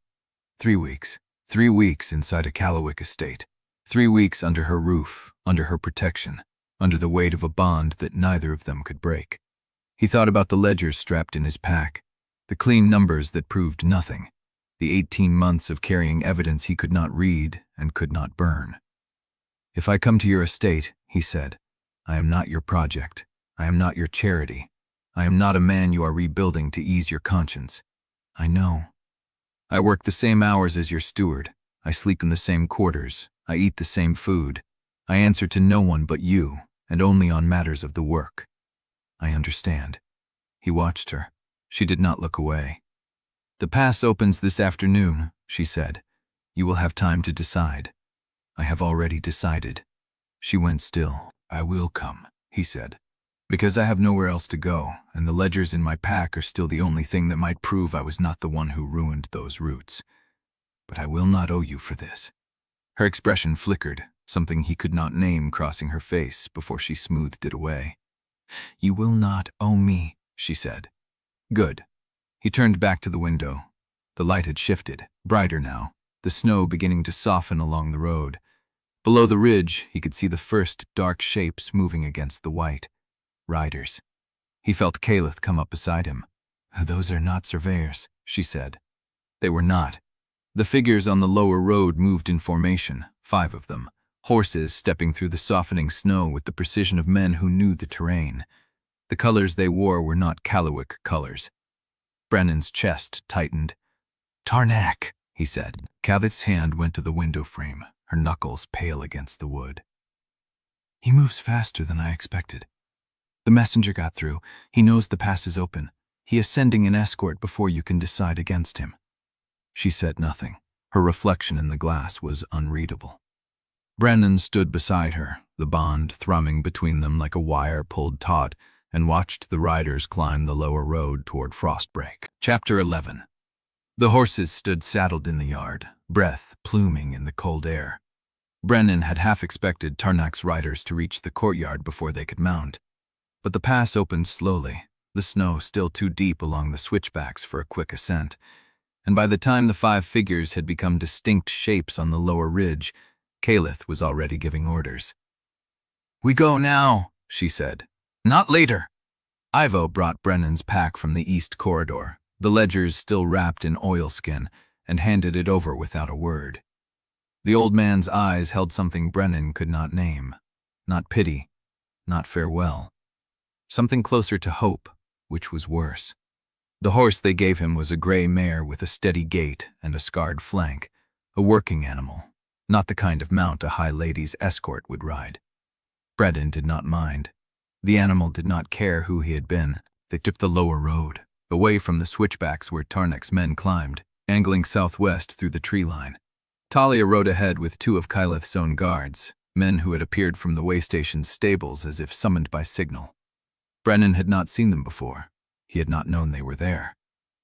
3 weeks. 3 weeks inside a Callowick estate. 3 weeks under her roof, under her protection, under the weight of a bond that neither of them could break. He thought about the ledgers strapped in his pack, the clean numbers that proved nothing, the 18 months of carrying evidence he could not read and could not burn. "If I come to your estate," he said, "I am not your project. I am not your charity. I am not a man you are rebuilding to ease your conscience. I know. I work the same hours as your steward. I sleep in the same quarters. I eat the same food. I answer to no one but you, and only on matters of the work. I understand." He watched her. She did not look away. "The pass opens this afternoon," she said. "You will have time to decide." "I have already decided." She went still. "I will come," he said, "because I have nowhere else to go, and the ledgers in my pack are still the only thing that might prove I was not the one who ruined those roots. But I will not owe you for this." Her expression flickered, something he could not name crossing her face before she smoothed it away. "You will not owe me," she said. "Good." He turned back to the window. The light had shifted, brighter now, the snow beginning to soften along the road. Below the ridge, he could see the first dark shapes moving against the white. Riders. He felt Caelith come up beside him. "Those are not surveyors," she said. They were not. The figures on the lower road moved in formation, 5 of them, horses stepping through the softening snow with the precision of men who knew the terrain. The colors they wore were not Callowick colors. Brennan's chest tightened. "Tarnak," he said. Caelith's hand went to the window frame, her knuckles pale against the wood. "He moves faster than I expected. The messenger got through. He knows the pass is open. He is sending an escort before you can decide against him." She said nothing. Her reflection in the glass was unreadable. Brennan stood beside her, the bond thrumming between them like a wire pulled taut, and watched the riders climb the lower road toward Frostbreak. Chapter 11. The horses stood saddled in the yard, breath pluming in the cold air. Brennan had half expected Tarnak's riders to reach the courtyard before they could mount. But the pass opened slowly, the snow still too deep along the switchbacks for a quick ascent, and by the time the 5 figures had become distinct shapes on the lower ridge, Caelith was already giving orders. "We go now," she said. "Not later." Ivo brought Brennan's pack from the east corridor, the ledgers still wrapped in oilskin, and handed it over without a word. The old man's eyes held something Brennan could not name. Not pity, not farewell. Something closer to hope, which was worse. The horse they gave him was a gray mare with a steady gait and a scarred flank, a working animal, not the kind of mount a high lady's escort would ride. Brennan did not mind. The animal did not care who he had been. They took the lower road, away from the switchbacks where Tarnak's men climbed, angling southwest through the tree line. Talia rode ahead with 2 of Caelith's own guards, men who had appeared from the Waystation's stables as if summoned by signal. Brennan had not seen them before. He had not known they were there.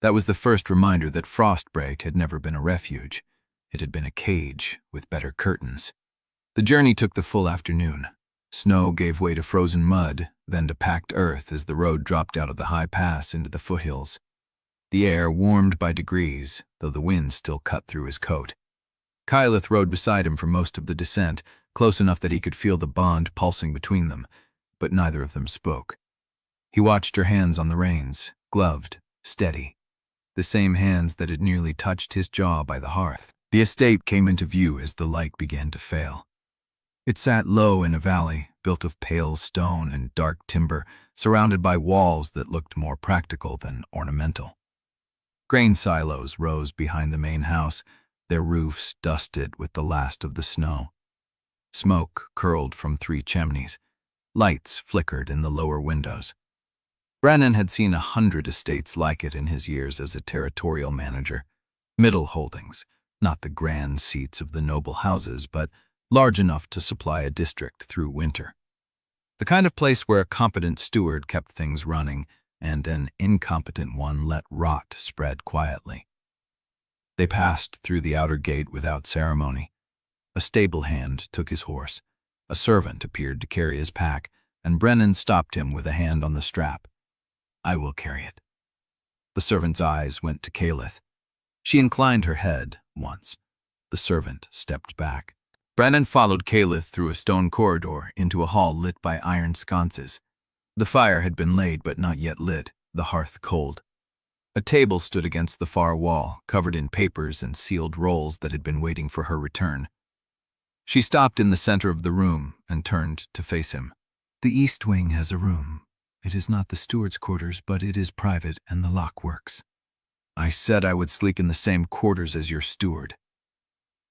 That was the first reminder that Frostbreak had never been a refuge. It had been a cage with better curtains. The journey took the full afternoon. Snow gave way to frozen mud, then to packed earth as the road dropped out of the high pass into the foothills. The air warmed by degrees, though the wind still cut through his coat. Caelith rode beside him for most of the descent, close enough that he could feel the bond pulsing between them, but neither of them spoke. He watched her hands on the reins, gloved, steady, the same hands that had nearly touched his jaw by the hearth. The estate came into view as the light began to fail. It sat low in a valley, built of pale stone and dark timber, surrounded by walls that looked more practical than ornamental. Grain silos rose behind the main house, their roofs dusted with the last of the snow. Smoke curled from 3 chimneys. Lights flickered in the lower windows. Brennan had seen 100 estates like it in his years as a territorial manager. Middle holdings, not the grand seats of the noble houses, but large enough to supply a district through winter. The kind of place where a competent steward kept things running and an incompetent one let rot spread quietly. They passed through the outer gate without ceremony. A stable hand took his horse. A servant appeared to carry his pack, and Brennan stopped him with a hand on the strap. "I will carry it." The servant's eyes went to Caelith. She inclined her head once. The servant stepped back. Brennan followed Caelith through a stone corridor into a hall lit by iron sconces. The fire had been laid but not yet lit, the hearth cold. A table stood against the far wall, covered in papers and sealed rolls that had been waiting for her return. She stopped in the center of the room and turned to face him. "The east wing has a room. It is not the steward's quarters, but it is private and the lock works." "I said I would sleep in the same quarters as your steward."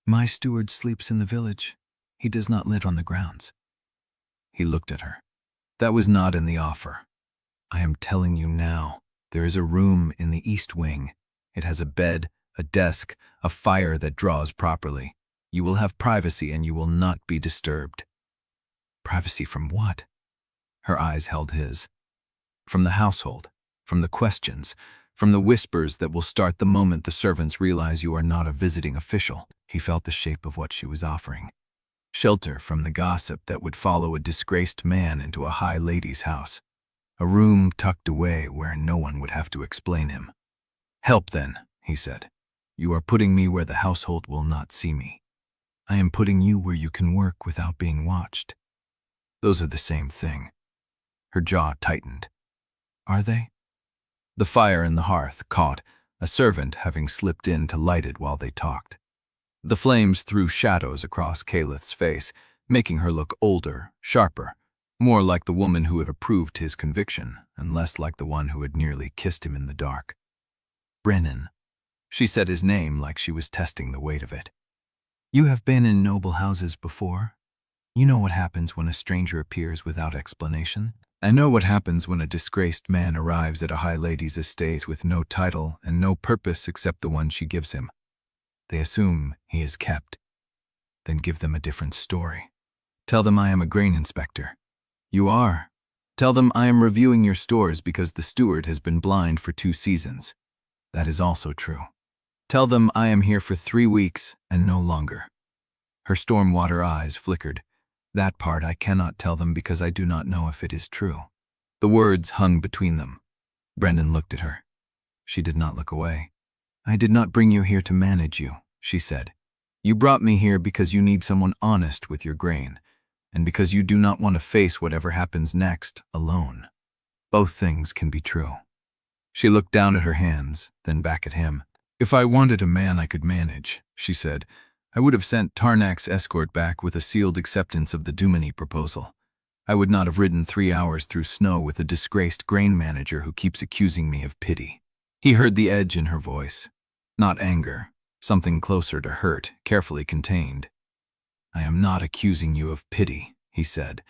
"My steward sleeps in the village. He does not live on the grounds." He looked at her. "That was not in the offer. I am telling you now. There is a room in the east wing. It has a bed, a desk, a fire that draws properly. You will have privacy and you will not be disturbed." "Privacy from what?" Her eyes held his. "From the household, from the questions, from the whispers that will start the moment the servants realize you are not a visiting official." He felt the shape of what she was offering. Shelter from the gossip that would follow a disgraced man into a high lady's house. A room tucked away where no one would have to explain him. "Help then," he said. "You are putting me where the household will not see me. I am putting you where you can work without being watched." "Those are the same thing." Her jaw tightened. "Are they?" The fire in the hearth caught, a servant having slipped in to light it while they talked. The flames threw shadows across Caelith's face, making her look older, sharper, more like the woman who had approved his conviction, and less like the one who had nearly kissed him in the dark. "Brennan." She said his name like she was testing the weight of it. "You have been in noble houses before. You know what happens when a stranger appears without explanation." "I know what happens when a disgraced man arrives at a high lady's estate with no title and no purpose except the one she gives him. They assume he is kept. Then give them a different story. Tell them I am a grain inspector. You are. Tell them I am reviewing your stores because the steward has been blind for 2 seasons. That is also true. Tell them I am here for 3 weeks and no longer." Her stormwater eyes flickered. "That part I cannot tell them because I do not know if it is true." The words hung between them. Brennan looked at her. She did not look away. "I did not bring you here to manage you," she said. "You brought me here because you need someone honest with your grain, and because you do not want to face whatever happens next alone. Both things can be true." She looked down at her hands, then back at him. "If I wanted a man I could manage," she said, "I would have sent Tarnak's escort back with a sealed acceptance of the Duminy proposal. I would not have ridden 3 hours through snow with a disgraced grain manager who keeps accusing me of pity." He heard the edge in her voice. Not anger, something closer to hurt, carefully contained. "I am not accusing you of pity," he said.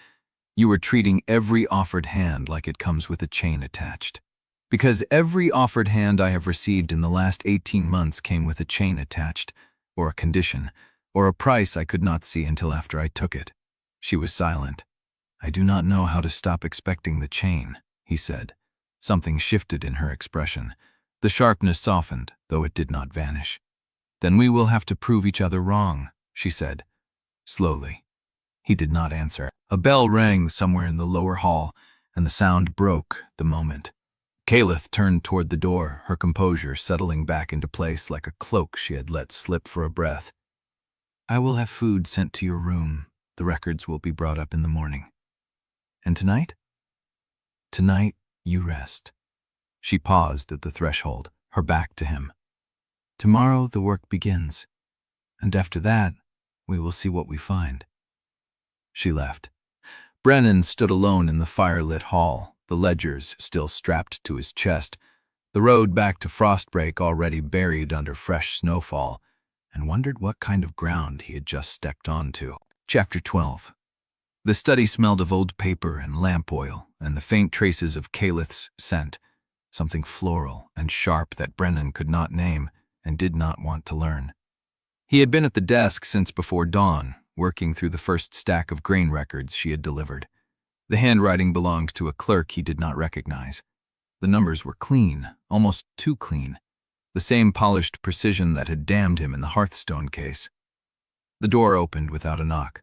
"You are treating every offered hand like it comes with a chain attached. Because every offered hand I have received in the last 18 months came with a chain attached, or a condition, or a price I could not see until after I took it." She was silent. "I do not know how to stop expecting the chain," he said. Something shifted in her expression. The sharpness softened, though it did not vanish. "Then we will have to prove each other wrong," she said, slowly. He did not answer. A bell rang somewhere in the lower hall, and the sound broke the moment. Caelith turned toward the door, her composure settling back into place like a cloak she had let slip for a breath. "I will have food sent to your room. The records will be brought up in the morning." "And tonight?" "Tonight, you rest." She paused at the threshold, her back to him. "Tomorrow the work begins, and after that, we will see what we find." She left. Brennan stood alone in the fire-lit hall, the ledgers still strapped to his chest, the road back to Frostbreak already buried under fresh snowfall, and wondered what kind of ground he had just stepped onto. Chapter 12. The study smelled of old paper and lamp oil, and the faint traces of Caelith's scent, something floral and sharp that Brennan could not name and did not want to learn. He had been at the desk since before dawn, working through the first stack of grain records she had delivered. The handwriting belonged to a clerk he did not recognize. The numbers were clean, almost too clean, the same polished precision that had damned him in the Hearthstone case. The door opened without a knock.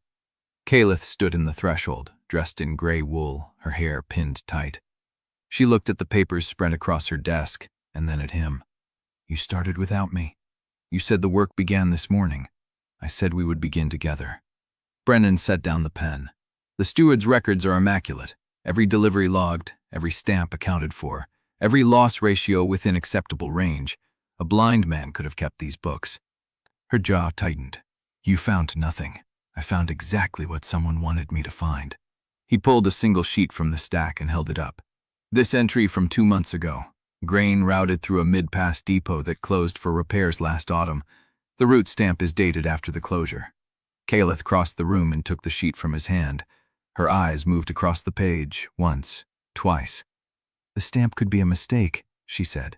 Caelith stood in the threshold, dressed in gray wool, her hair pinned tight. She looked at the papers spread across her desk, and then at him. "You started without me. You said the work began this morning. I said we would begin together." Brennan set down the pen. "The steward's records are immaculate. Every delivery logged, every stamp accounted for, every loss ratio within acceptable range. A blind man could have kept these books. Her jaw tightened. You found nothing. I found exactly what someone wanted me to find. He pulled a single sheet from the stack and held it up. This entry from 2 months ago. Grain routed through a mid-pass depot that closed for repairs last autumn. The route stamp is dated after the closure. Caelith crossed the room and took the sheet from his hand. Her eyes moved across the page, once, twice. The stamp could be a mistake, she said.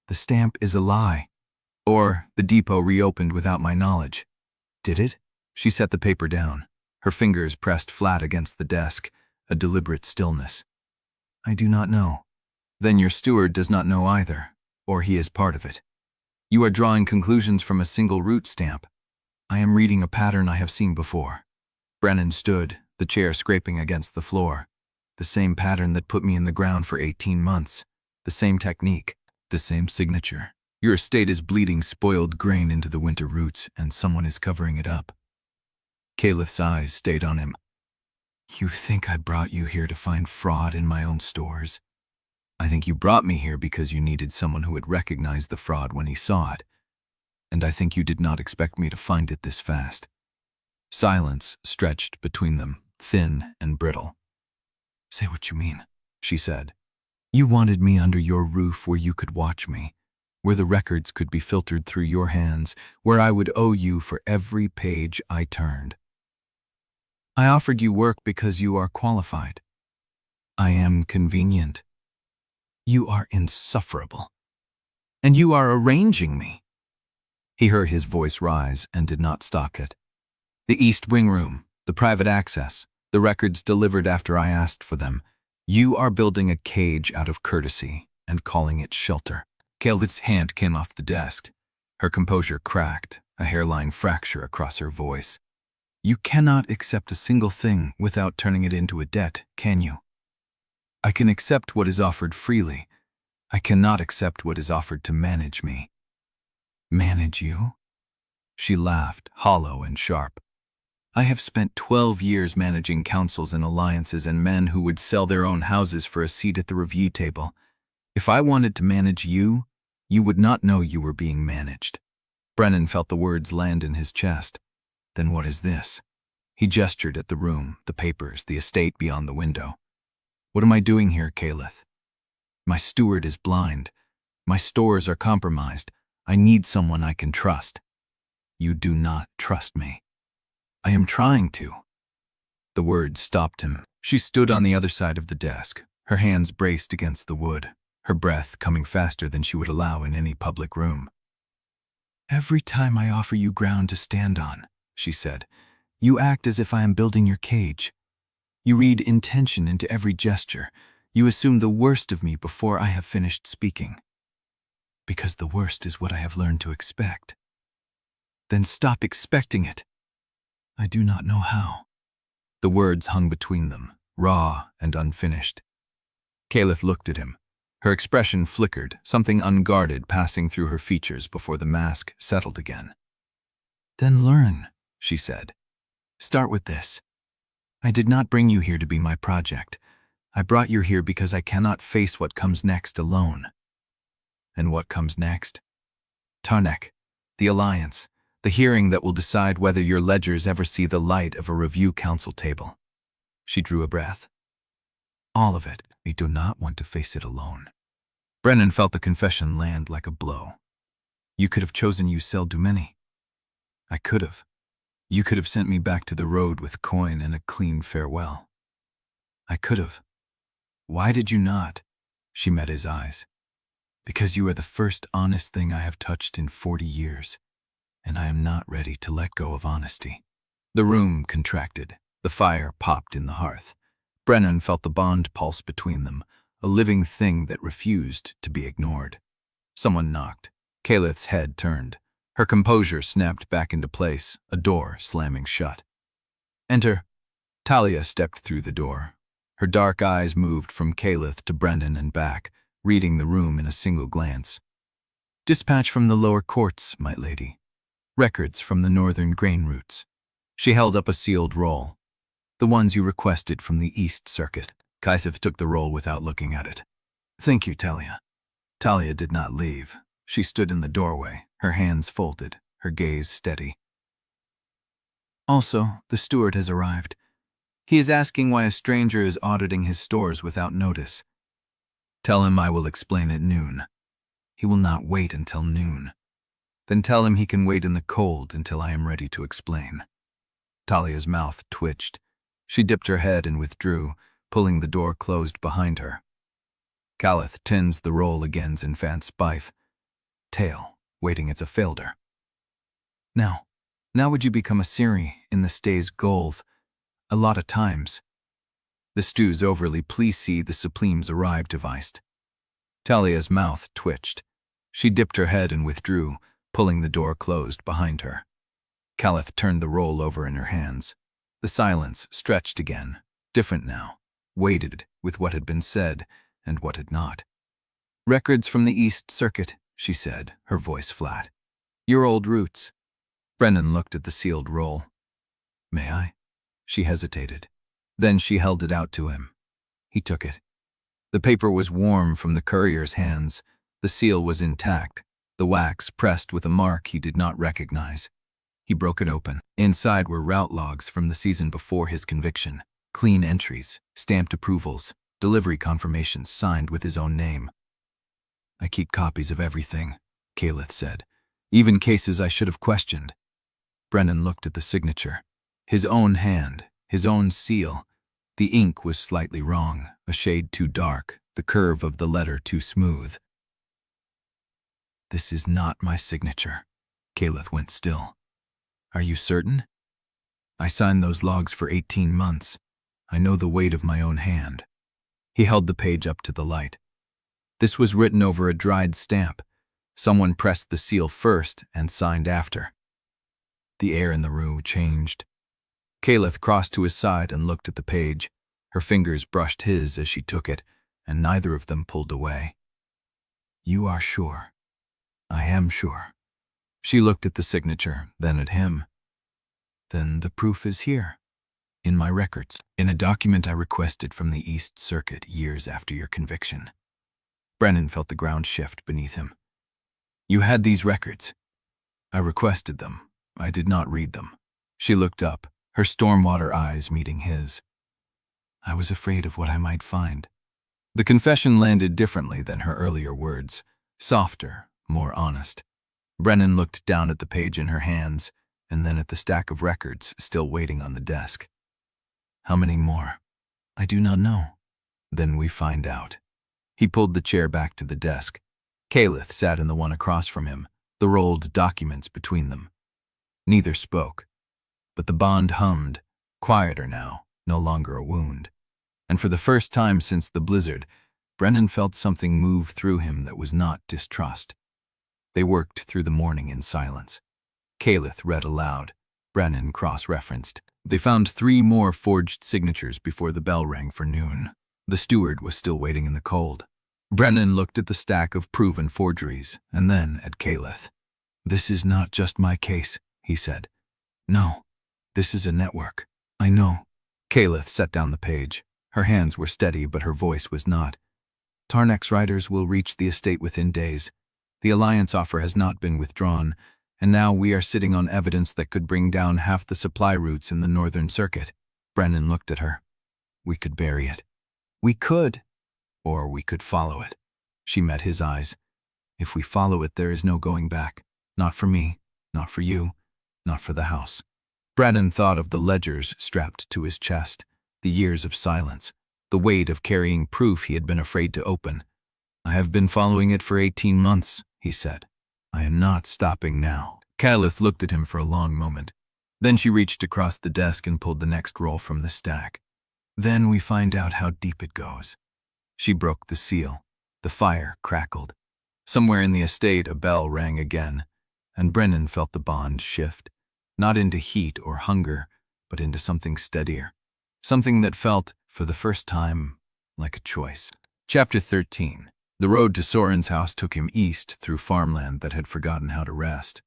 The stamp is a lie. Or the depot reopened without my knowledge. Did it? She set the paper down. Her fingers pressed flat against the desk, a deliberate stillness. I do not know. Then your steward does not know either, or he is part of it. You are drawing conclusions from a single route stamp. I am reading a pattern I have seen before. Brennan stood, the chair scraping against the floor. The same pattern that put me in the ground for 18 months. The same technique, the same signature. Your estate is bleeding spoiled grain into the winter roots, and someone is covering it up. Caelith's eyes stayed on him. You think I brought you here to find fraud in my own stores? I think you brought me here because you needed someone who would recognize the fraud when he saw it. And I think you did not expect me to find it this fast. Silence stretched between them, thin and brittle. Say what you mean, she said. You wanted me under your roof where you could watch me, where the records could be filtered through your hands, where I would owe you for every page I turned. I offered you work because you are qualified. I am convenient. You are insufferable. And you are arranging me. He heard his voice rise and did not stalk it. The East Wing Room, the private access, the records delivered after I asked for them. You are building a cage out of courtesy and calling it shelter. Caelith's hand came off the desk. Her composure cracked, a hairline fracture across her voice. You cannot accept a single thing without turning it into a debt, can you? I can accept what is offered freely. I cannot accept what is offered to manage me. Manage you? She laughed, hollow and sharp. I have spent 12 years managing councils and alliances and men who would sell their own houses for a seat at the review table. If I wanted to manage you, you would not know you were being managed. Brennan felt the words land in his chest. Then what is this? He gestured at the room, the papers, the estate beyond the window. What am I doing here, Caelith? My steward is blind. My stores are compromised. I need someone I can trust. You do not trust me. I am trying to. The words stopped him. She stood on the other side of the desk, her hands braced against the wood, her breath coming faster than she would allow in any public room. Every time I offer you ground to stand on, she said, you act as if I am building your cage. You read intention into every gesture. You assume the worst of me before I have finished speaking. Because the worst is what I have learned to expect. Then stop expecting it. I do not know how. The words hung between them, raw and unfinished. Caelith looked at him. Her expression flickered, something unguarded passing through her features before the mask settled again. Then learn, she said. Start with this. I did not bring you here to be my project. I brought you here because I cannot face what comes next alone. And what comes next? Tarnek, the Alliance, the hearing that will decide whether your ledgers ever see the light of a review council table. She drew a breath. All of it. We do not want to face it alone. Brennan felt the confession land like a blow. You could have chosen Yselle Dumeni. I could have. You could have sent me back to the road with coin and a clean farewell. I could have. Why did you not? She met his eyes. Because you are the first honest thing I have touched in 40 years, and I am not ready to let go of honesty. The room contracted. The fire popped in the hearth. Brennan felt the bond pulse between them, a living thing that refused to be ignored. Someone knocked. Caelith's head turned. Her composure snapped back into place, a door slamming shut. Enter. Talia stepped through the door. Her dark eyes moved from Caelith to Brennan and back, reading the room in a single glance. Dispatch from the lower courts, my lady. Records from the northern grain routes. She held up a sealed roll. The ones you requested from the East Circuit. Caelith took the roll without looking at it. "Thank you, Talia." Talia did not leave. She stood in the doorway, her hands folded, her gaze steady. "Also, the steward has arrived. He is asking why a stranger is auditing his stores without notice. Tell him I will explain at noon." "He will not wait until noon." "Then tell him he can wait in the cold until I am ready to explain." Talia's mouth twitched. She dipped her head and withdrew, pulling the door closed behind her. Caelith tins the roll again in Fan Spithe. Tail, waiting its a failder. Now would you become a Siri in the stays Golth a lot of times? The stew's overly please see the Supremes arrive devised. Talia's mouth twitched. She dipped her head and withdrew, pulling the door closed behind her. Caelith turned the roll over in her hands. The silence stretched again, different now, weighted with what had been said and what had not. "Records from the East Circuit," she said, her voice flat. "Your old roots." Brennan looked at the sealed roll. "May I?" She hesitated. Then she held it out to him. He took it. The paper was warm from the courier's hands. The seal was intact, the wax pressed with a mark he did not recognize. He broke it open. Inside were route logs from the season before his conviction, clean entries, stamped approvals, delivery confirmations signed with his own name. "I keep copies of everything," Caelith said, "even cases I should have questioned." Brennan looked at the signature. His own hand, his own seal. The ink was slightly wrong, a shade too dark, the curve of the letter too smooth. "This is not my signature." Caelith went still. "Are you certain?" "I signed those logs for 18 months. I know the weight of my own hand." He held the page up to the light. "This was written over a dried stamp. Someone pressed the seal first and signed after." The air in the room changed. Caelith crossed to his side and looked at the page. Her fingers brushed his as she took it, and neither of them pulled away. "You are sure?" "I am sure." She looked at the signature, then at him. "Then the proof is here, in my records, in a document I requested from the East Circuit years after your conviction." Brennan felt the ground shift beneath him. "You had these records?" "I requested them. I did not read them." She looked up, her stormwater eyes meeting his. "I was afraid of what I might find." The confession landed differently than her earlier words, softer, more honest. Brennan looked down at the page in her hands, and then at the stack of records still waiting on the desk. "How many more?" "I do not know." "Then we find out." He pulled the chair back to the desk. Caelith sat in the one across from him, the rolled documents between them. Neither spoke, but the bond hummed, quieter now, no longer a wound. And for the first time since the blizzard, Brennan felt something move through him that was not distrust. They worked through the morning in silence. Caelith read aloud. Brennan cross-referenced. They found 3 more forged signatures before the bell rang for noon. The steward was still waiting in the cold. Brennan looked at the stack of proven forgeries, and then at Caelith. "This is not just my case," he said. "No, this is a network. I know." Caelith set down the page. Her hands were steady, but her voice was not. "Tarnek's riders will reach the estate within days. The alliance offer has not been withdrawn, and now we are sitting on evidence that could bring down half the supply routes in the Northern Circuit." Brennan looked at her. "We could bury it." "We could. Or we could follow it." She met his eyes. "If we follow it, there is no going back. Not for me, not for you, not for the house." Brennan thought of the ledgers strapped to his chest, the years of silence, the weight of carrying proof he had been afraid to open. "I have been following it for 18 months, he said. "I am not stopping now." Caelith looked at him for a long moment. Then she reached across the desk and pulled the next roll from the stack. "Then we find out how deep it goes." She broke the seal. The fire crackled. Somewhere in the estate a bell rang again, and Brennan felt the bond shift, not into heat or hunger, but into something steadier. Something that felt, for the first time, like a choice. Chapter 13. The road to Soryn's house took him east through farmland that had forgotten how to rest.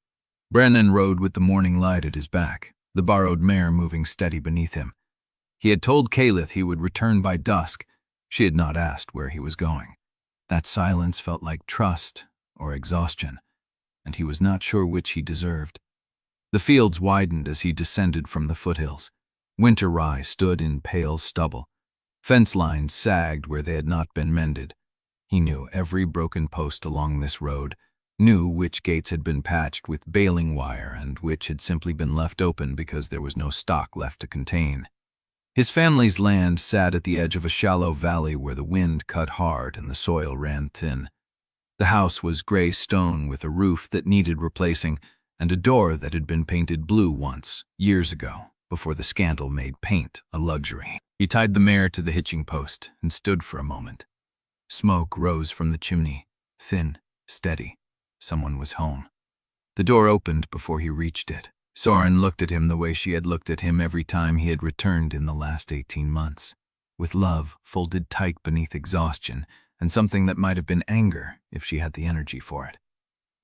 Brennan rode with the morning light at his back, the borrowed mare moving steady beneath him. He had told Caelith he would return by dusk, She had not asked where he was going. That silence felt like trust or exhaustion, and he was not sure which he deserved. The fields widened as he descended from the foothills. Winter rye stood in pale stubble. Fence lines sagged where they had not been mended. He knew every broken post along this road, knew which gates had been patched with baling wire and which had simply been left open because there was no stock left to contain. His family's land sat at the edge of a shallow valley where the wind cut hard and the soil ran thin. The house was gray stone with a roof that needed replacing and a door that had been painted blue once, years ago, before the scandal made paint a luxury. He tied the mare to the hitching post and stood for a moment. Smoke rose from the chimney, thin, steady. Someone was home. The door opened before he reached it. Soryn looked at him the way she had looked at him every time he had returned in the last 18 months, with love folded tight beneath exhaustion and something that might have been anger if she had the energy for it.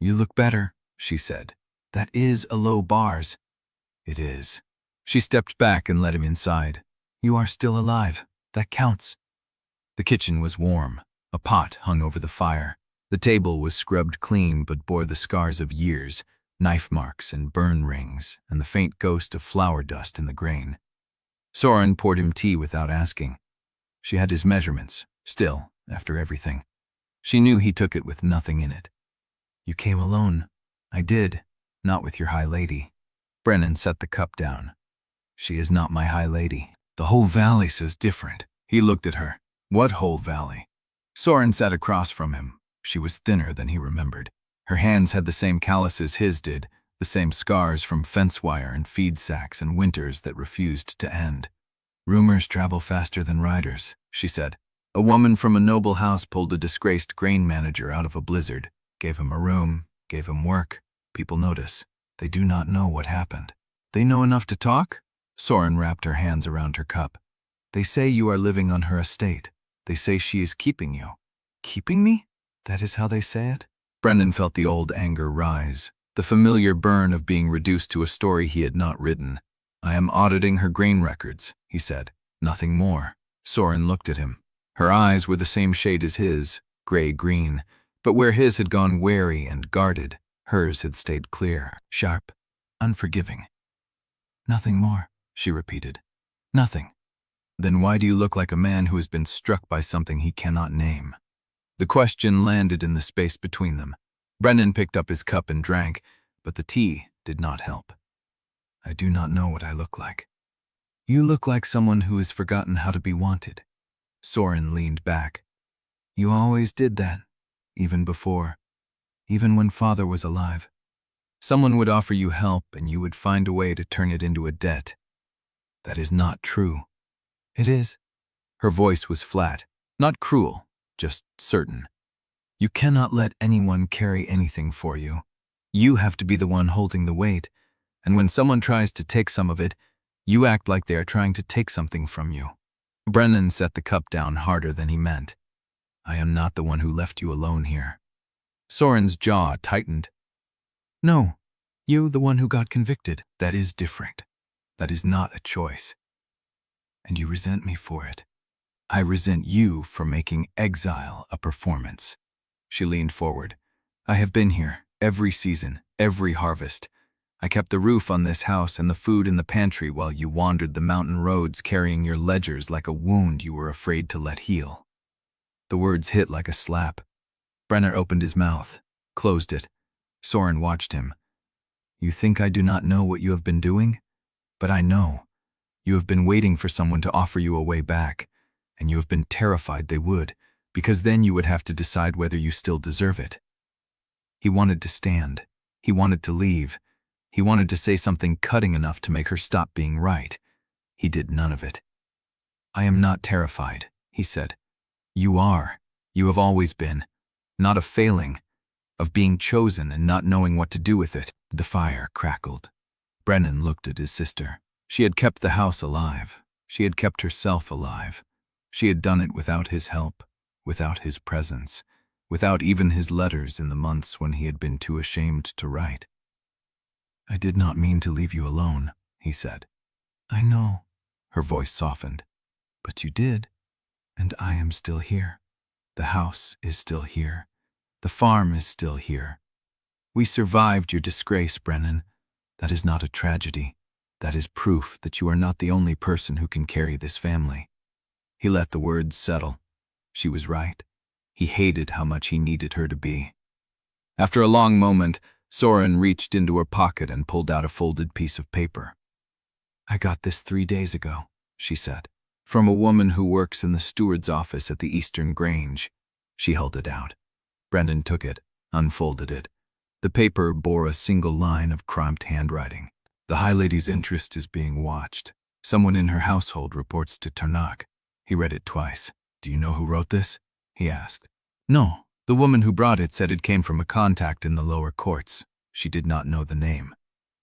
"You look better," she said. "That is a low bars." "It is." She stepped back and let him inside. "You are still alive. That counts." The kitchen was warm. A pot hung over the fire. The table was scrubbed clean but bore the scars of years, knife marks and burn rings, and the faint ghost of flour dust in the grain. Soryn poured him tea without asking. She had his measurements, still, after everything. She knew he took it with nothing in it. "You came alone." "I did, not with your high lady." Brennan set the cup down. "She is not my high lady. The whole valley says different." He looked at her. "What whole valley?" Soryn sat across from him. She was thinner than he remembered. Her hands had the same calluses his did, the same scars from fence wire and feed sacks and winters that refused to end. "Rumors travel faster than riders," she said. "A woman from a noble house pulled a disgraced grain manager out of a blizzard, gave him a room, gave him work. People notice. They do not know what happened." "They know enough to talk?" Soryn wrapped her hands around her cup. "They say you are living on her estate. They say she is keeping you." "Keeping me? That is how they say it?" Brennan felt the old anger rise, the familiar burn of being reduced to a story he had not written. "I am auditing her grain records," he said. "Nothing more." Soryn looked at him. Her eyes were the same shade as his, gray-green, but where his had gone wary and guarded, hers had stayed clear, sharp, unforgiving. "Nothing more," she repeated. "Nothing." "Then why do you look like a man who has been struck by something he cannot name?" The question landed in the space between them. Brennan picked up his cup and drank, but the tea did not help. "I do not know what I look like." "You look like someone who has forgotten how to be wanted." Soryn leaned back. "You always did that, even before, even when Father was alive. Someone would offer you help and you would find a way to turn it into a debt." "That is not true." "It is." Her voice was flat, not cruel, just certain. "You cannot let anyone carry anything for you. You have to be the one holding the weight, and when someone tries to take some of it, you act like they are trying to take something from you." Brennan set the cup down harder than he meant. "I am not the one who left you alone here." Soryn's jaw tightened. "No, you the one who got convicted. That is different. That is not a choice. And you resent me for it." "I resent you for making exile a performance." She leaned forward. "I have been here, every season, every harvest. I kept the roof on this house and the food in the pantry while you wandered the mountain roads carrying your ledgers like a wound you were afraid to let heal." The words hit like a slap. Brennan opened his mouth, closed it. Soryn watched him. "You think I do not know what you have been doing? But I know. You have been waiting for someone to offer you a way back, and you have been terrified they would, because then you would have to decide whether you still deserve it." He wanted to stand. He wanted to leave. He wanted to say something cutting enough to make her stop being right. He did none of it. "I am not terrified," he said. "You are. You have always been. Not of failing, of being chosen and not knowing what to do with it." The fire crackled. Brennan looked at his sister. She had kept the house alive. She had kept herself alive. She had done it without his help, without his presence, without even his letters in the months when he had been too ashamed to write. "I did not mean to leave you alone," he said. "I know." Her voice softened. "But you did." And I am still here. The house is still here. The farm is still here. We survived your disgrace, Brennan. That is not a tragedy. That is proof that you are not the only person who can carry this family. He let the words settle. She was right. He hated how much he needed her to be. After a long moment, Soryn reached into her pocket and pulled out a folded piece of paper. I got this 3 days ago, she said, from a woman who works in the steward's office at the Eastern Grange. She held it out. Brennan took it, unfolded it. The paper bore a single line of cramped handwriting. The High Lady's interest is being watched. Someone in her household reports to Tarnak. He read it twice. Do you know who wrote this? He asked. No. The woman who brought it said it came from a contact in the lower courts. She did not know the name.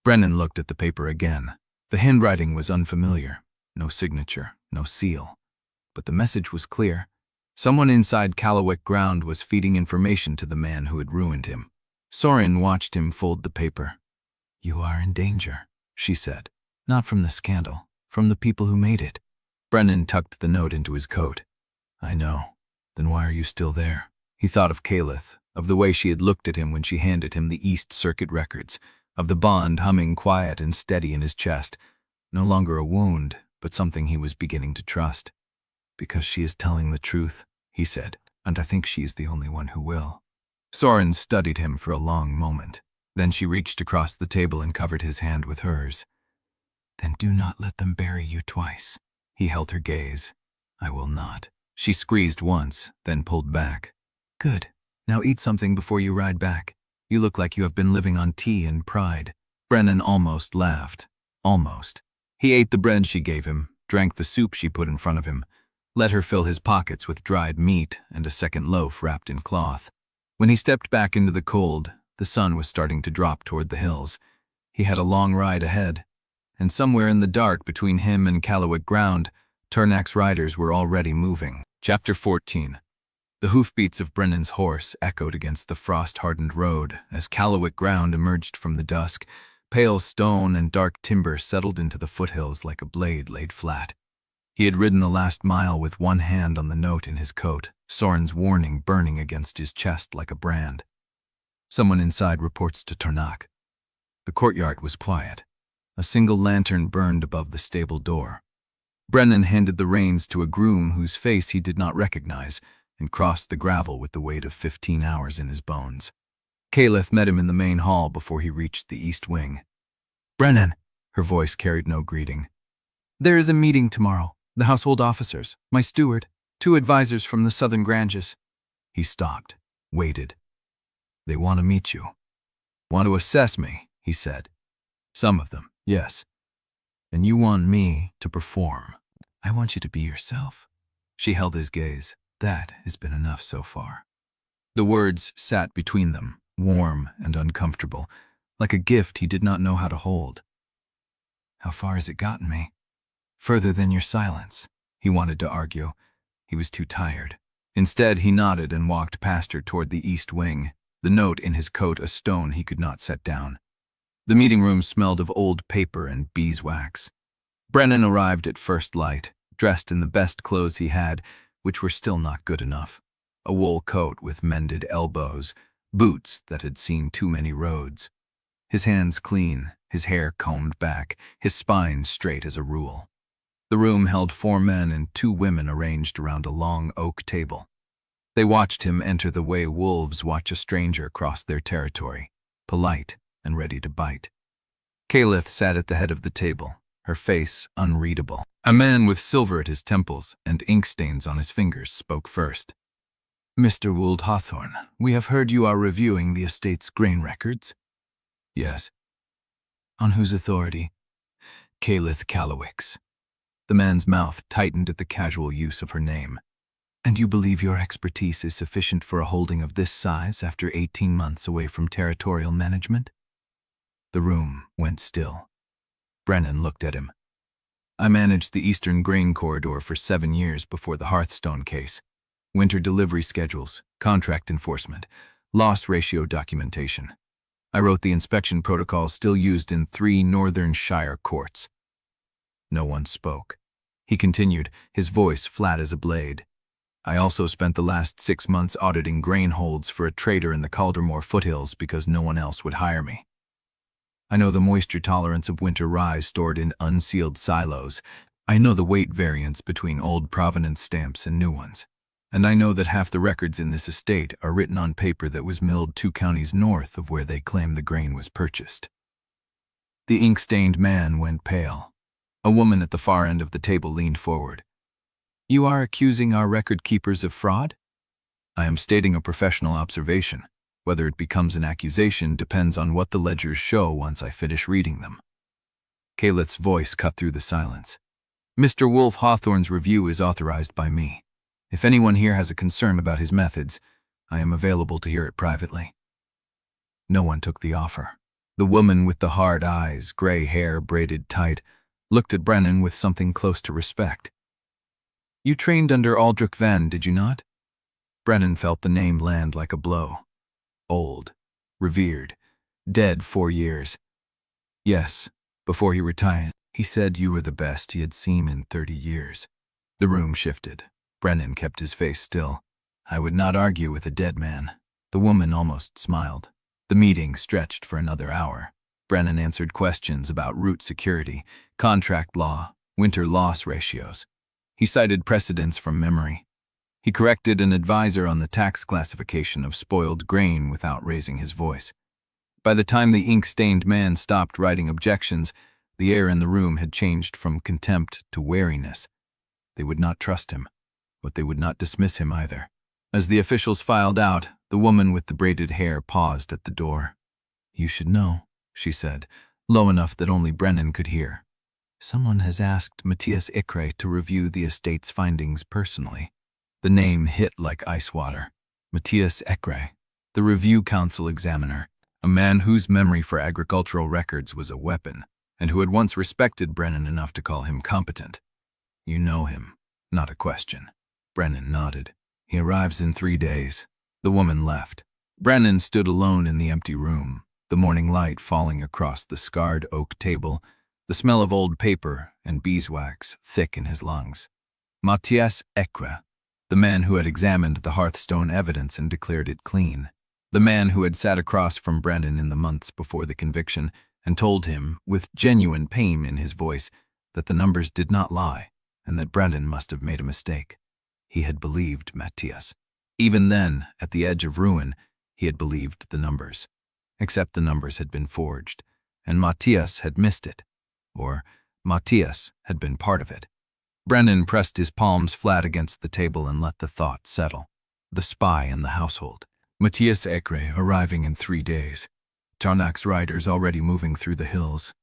Brennan looked at the paper again. The handwriting was unfamiliar. No signature, no seal. But the message was clear. Someone inside Callowick ground was feeding information to the man who had ruined him. Soryn watched him fold the paper. You are in danger, she said. Not from the scandal, from the people who made it. Brennan tucked the note into his coat. I know. Then why are you still there? He thought of Caelith, of the way she had looked at him when she handed him the East Circuit records, of the bond humming quiet and steady in his chest. No longer a wound, but something he was beginning to trust. Because she is telling the truth, he said, and I think she is the only one who will. Soryn studied him for a long moment. Then she reached across the table and covered his hand with hers. Then do not let them bury you twice. He held her gaze. I will not. She squeezed once, then pulled back. Good. Now eat something before you ride back. You look like you have been living on tea and pride. Brennan almost laughed. Almost. He ate the bread she gave him, drank the soup she put in front of him, let her fill his pockets with dried meat and a second loaf wrapped in cloth. When he stepped back into the cold, the sun was starting to drop toward the hills. He had a long ride ahead, and somewhere in the dark between him and Callowick ground, Tarnak's riders were already moving. Chapter 14. The hoofbeats of Brennan's horse echoed against the frost-hardened road as Callowick ground emerged from the dusk. Pale stone and dark timber settled into the foothills like a blade laid flat. He had ridden the last mile with one hand on the note in his coat, Soryn's warning burning against his chest like a brand. Someone inside reports to Tarnak. The courtyard was quiet. A single lantern burned above the stable door. Brennan handed the reins to a groom whose face he did not recognize and crossed the gravel with the weight of 15 hours in his bones. Caelith met him in the main hall before he reached the east wing. Brennan, her voice carried no greeting. There is a meeting tomorrow. The household officers, my steward, 2 advisors from the southern Granges. He stopped, waited. They want to meet you. Want to assess me, he said. Some of them, yes. And you want me to perform. I want you to be yourself. She held his gaze. That has been enough so far. The words sat between them, warm and uncomfortable, like a gift he did not know how to hold. How far has it gotten me? Further than your silence, he wanted to argue. He was too tired. Instead, he nodded and walked past her toward the east wing, the note in his coat a stone he could not set down. The meeting room smelled of old paper and beeswax. Brennan arrived at first light, dressed in the best clothes he had, which were still not good enough. A wool coat with mended elbows, boots that had seen too many roads. His hands clean, his hair combed back, his spine straight as a rule. The room held 4 men and 2 women arranged around a long oak table. They watched him enter the way wolves watch a stranger cross their territory, polite and ready to bite. Caelith sat at the head of the table, her face unreadable. A man with silver at his temples and ink stains on his fingers spoke first. Mr. Wolfe-Hawthorn, we have heard you are reviewing the estate's grain records. Yes. On whose authority? Caelith Callowick's. The man's mouth tightened at the casual use of her name. And you believe your expertise is sufficient for a holding of this size after 18 months away from territorial management? The room went still. Brennan looked at him. I managed the Eastern Grain Corridor for 7 years before the Hearthstone case. Winter delivery schedules, contract enforcement, loss ratio documentation. I wrote the inspection protocols still used in 3 Northern Shire courts. No one spoke. He continued, his voice flat as a blade. I also spent the last 6 months auditing grain holds for a trader in the Caldermoor foothills because no one else would hire me. I know the moisture tolerance of winter rye stored in unsealed silos. I know the weight variance between old provenance stamps and new ones. And I know that half the records in this estate are written on paper that was milled 2 counties north of where they claim the grain was purchased. The ink-stained man went pale. A woman at the far end of the table leaned forward. "You are accusing our record keepers of fraud?" "I am stating a professional observation. Whether it becomes an accusation depends on what the ledgers show once I finish reading them." Caelith's voice cut through the silence. "Mr. Wolfe-Hawthorn's review is authorized by me. If anyone here has a concern about his methods, I am available to hear it privately." No one took the offer. The woman with the hard eyes, gray hair braided tight, looked at Brennan with something close to respect. "You trained under Aldrich Venn, did you not?" Brennan felt the name land like a blow. Old, revered, dead 4 years. "Yes, before he retired. He said you were the best he had seen in 30 years. The room shifted. Brennan kept his face still. "I would not argue with a dead man." The woman almost smiled. The meeting stretched for another hour. Brennan answered questions about route security, contract law, winter loss ratios. He cited precedents from memory. He corrected an advisor on the tax classification of spoiled grain without raising his voice. By the time the ink-stained man stopped writing objections, the air in the room had changed from contempt to wariness. They would not trust him, but they would not dismiss him either. As the officials filed out, the woman with the braided hair paused at the door. "You should know," she said, low enough that only Brennan could hear. "Someone has asked Matias to review the estate's findings personally." The name hit like ice water. Matias, the Review Council examiner, a man whose memory for agricultural records was a weapon, and who had once respected Brennan enough to call him competent. "You know him." Not a question. Brennan nodded. "He arrives in 3 days." The woman left. Brennan stood alone in the empty room, the morning light falling across the scarred oak table, the smell of old paper and beeswax thick in his lungs. Matias, the man who had examined the hearthstone evidence and declared it clean. The man who had sat across from Brennan in the months before the conviction and told him, with genuine pain in his voice, that the numbers did not lie and that Brennan must have made a mistake. He had believed Matias. Even then, at the edge of ruin, he had believed the numbers. Except the numbers had been forged, and Matias had missed it. Or Matias had been part of it. Brennan pressed his palms flat against the table and let the thought settle. The spy in the household. Matias arriving in 3 days. Tarnak's riders already moving through the hills.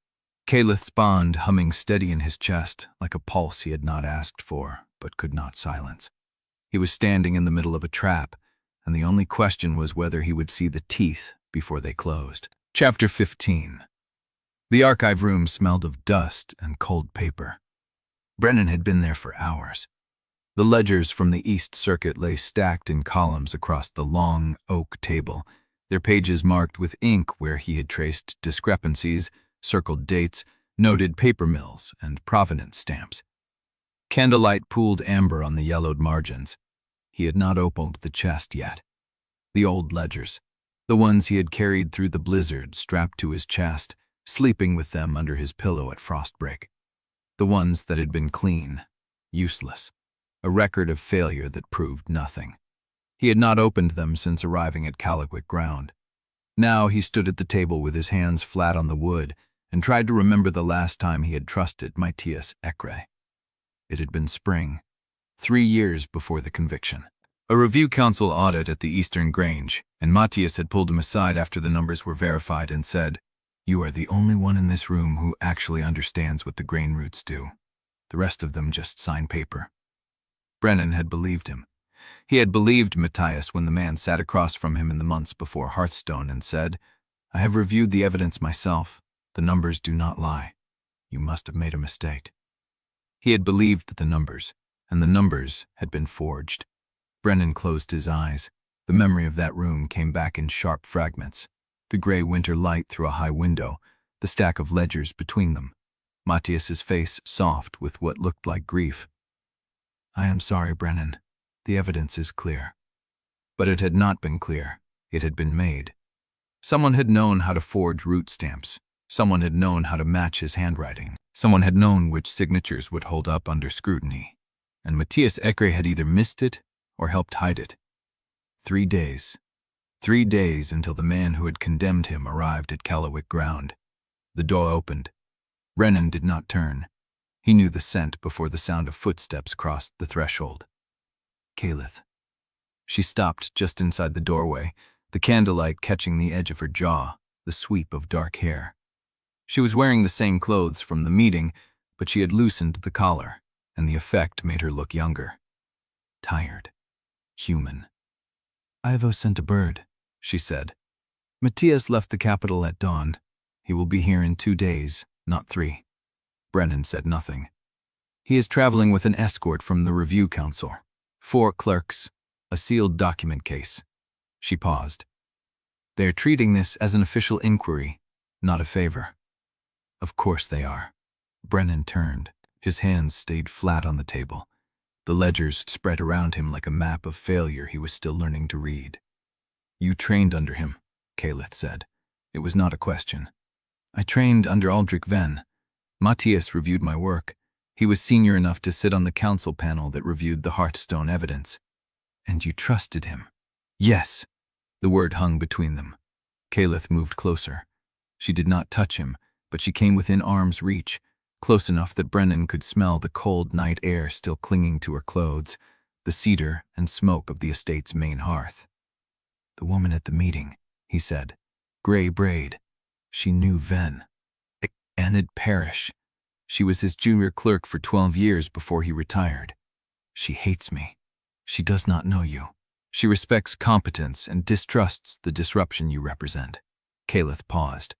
Caelith's bond humming steady in his chest, like a pulse he had not asked for, but could not silence. He was standing in the middle of a trap, and the only question was whether he would see the teeth before they closed. Chapter 15. The archive room smelled of dust and cold paper. Brennan had been there for hours. The ledgers from the East Circuit lay stacked in columns across the long oak table, their pages marked with ink where he had traced discrepancies, circled dates, noted paper mills, and provenance stamps. Candlelight pooled amber on the yellowed margins. He had not opened the chest yet. The old ledgers, the ones he had carried through the blizzard strapped to his chest, sleeping with them under his pillow at Frostbreak. The ones that had been clean, useless, a record of failure that proved nothing. He had not opened them since arriving at Callowick ground. Now he stood at the table with his hands flat on the wood and tried to remember the last time he had trusted Matias. It had been spring, 3 years before the conviction. A review council audit at the Eastern Grange, and Matias had pulled him aside after the numbers were verified and said, "You are the only one in this room who actually understands what the grain routes do. The rest of them just sign paper." Brennan had believed him. He had believed Matias when the man sat across from him in the months before Hearthstone and said, "I have reviewed the evidence myself. The numbers do not lie. You must have made a mistake." He had believed the numbers, and the numbers had been forged. Brennan closed his eyes. The memory of that room came back in sharp fragments. The gray winter light through a high window, the stack of ledgers between them. Matias's face soft with what looked like grief. "I am sorry, Brennan." The evidence is clear. But it had not been clear. It had been made. Someone had known how to forge root stamps. Someone had known how to match his handwriting. Someone had known which signatures would hold up under scrutiny. And Matias Ekre had either missed it or helped hide it. 3 days. 3 days until the man who had condemned him arrived at Callowick ground. The door opened. Brennan did not turn. He knew the scent before the sound of footsteps crossed the threshold. Caelith. She stopped just inside the doorway, the candlelight catching the edge of her jaw, the sweep of dark hair. She was wearing the same clothes from the meeting, but she had loosened the collar, and the effect made her look younger. Tired. Human. "Ivo sent a bird," she said. "Matias left the capital at dawn. He will be here in 2 days, not 3. Brennan said nothing. "He is traveling with an escort from the Review Council. 4 clerks, a sealed document case." She paused. "They are treating this as an official inquiry, not a favor." "Of course they are." Brennan turned. His hands stayed flat on the table. The ledgers spread around him like a map of failure he was still learning to read. "You trained under him," Caelith said. It was not a question. "I trained under Aldrich Venn. Matias reviewed my work. He was senior enough to sit on the council panel that reviewed the Hearthstone evidence." "And you trusted him?" "Yes." The word hung between them. Caelith moved closer. She did not touch him, but she came within arm's reach, close enough that Brennan could smell the cold night air still clinging to her clothes, the cedar and smoke of the estate's main hearth. "The woman at the meeting," he said. "Gray braid. She knew Venn. Enid Parrish. She was his junior clerk for 12 years before he retired. She hates me. She does not know you. She respects competence and distrusts the disruption you represent." Caelith paused.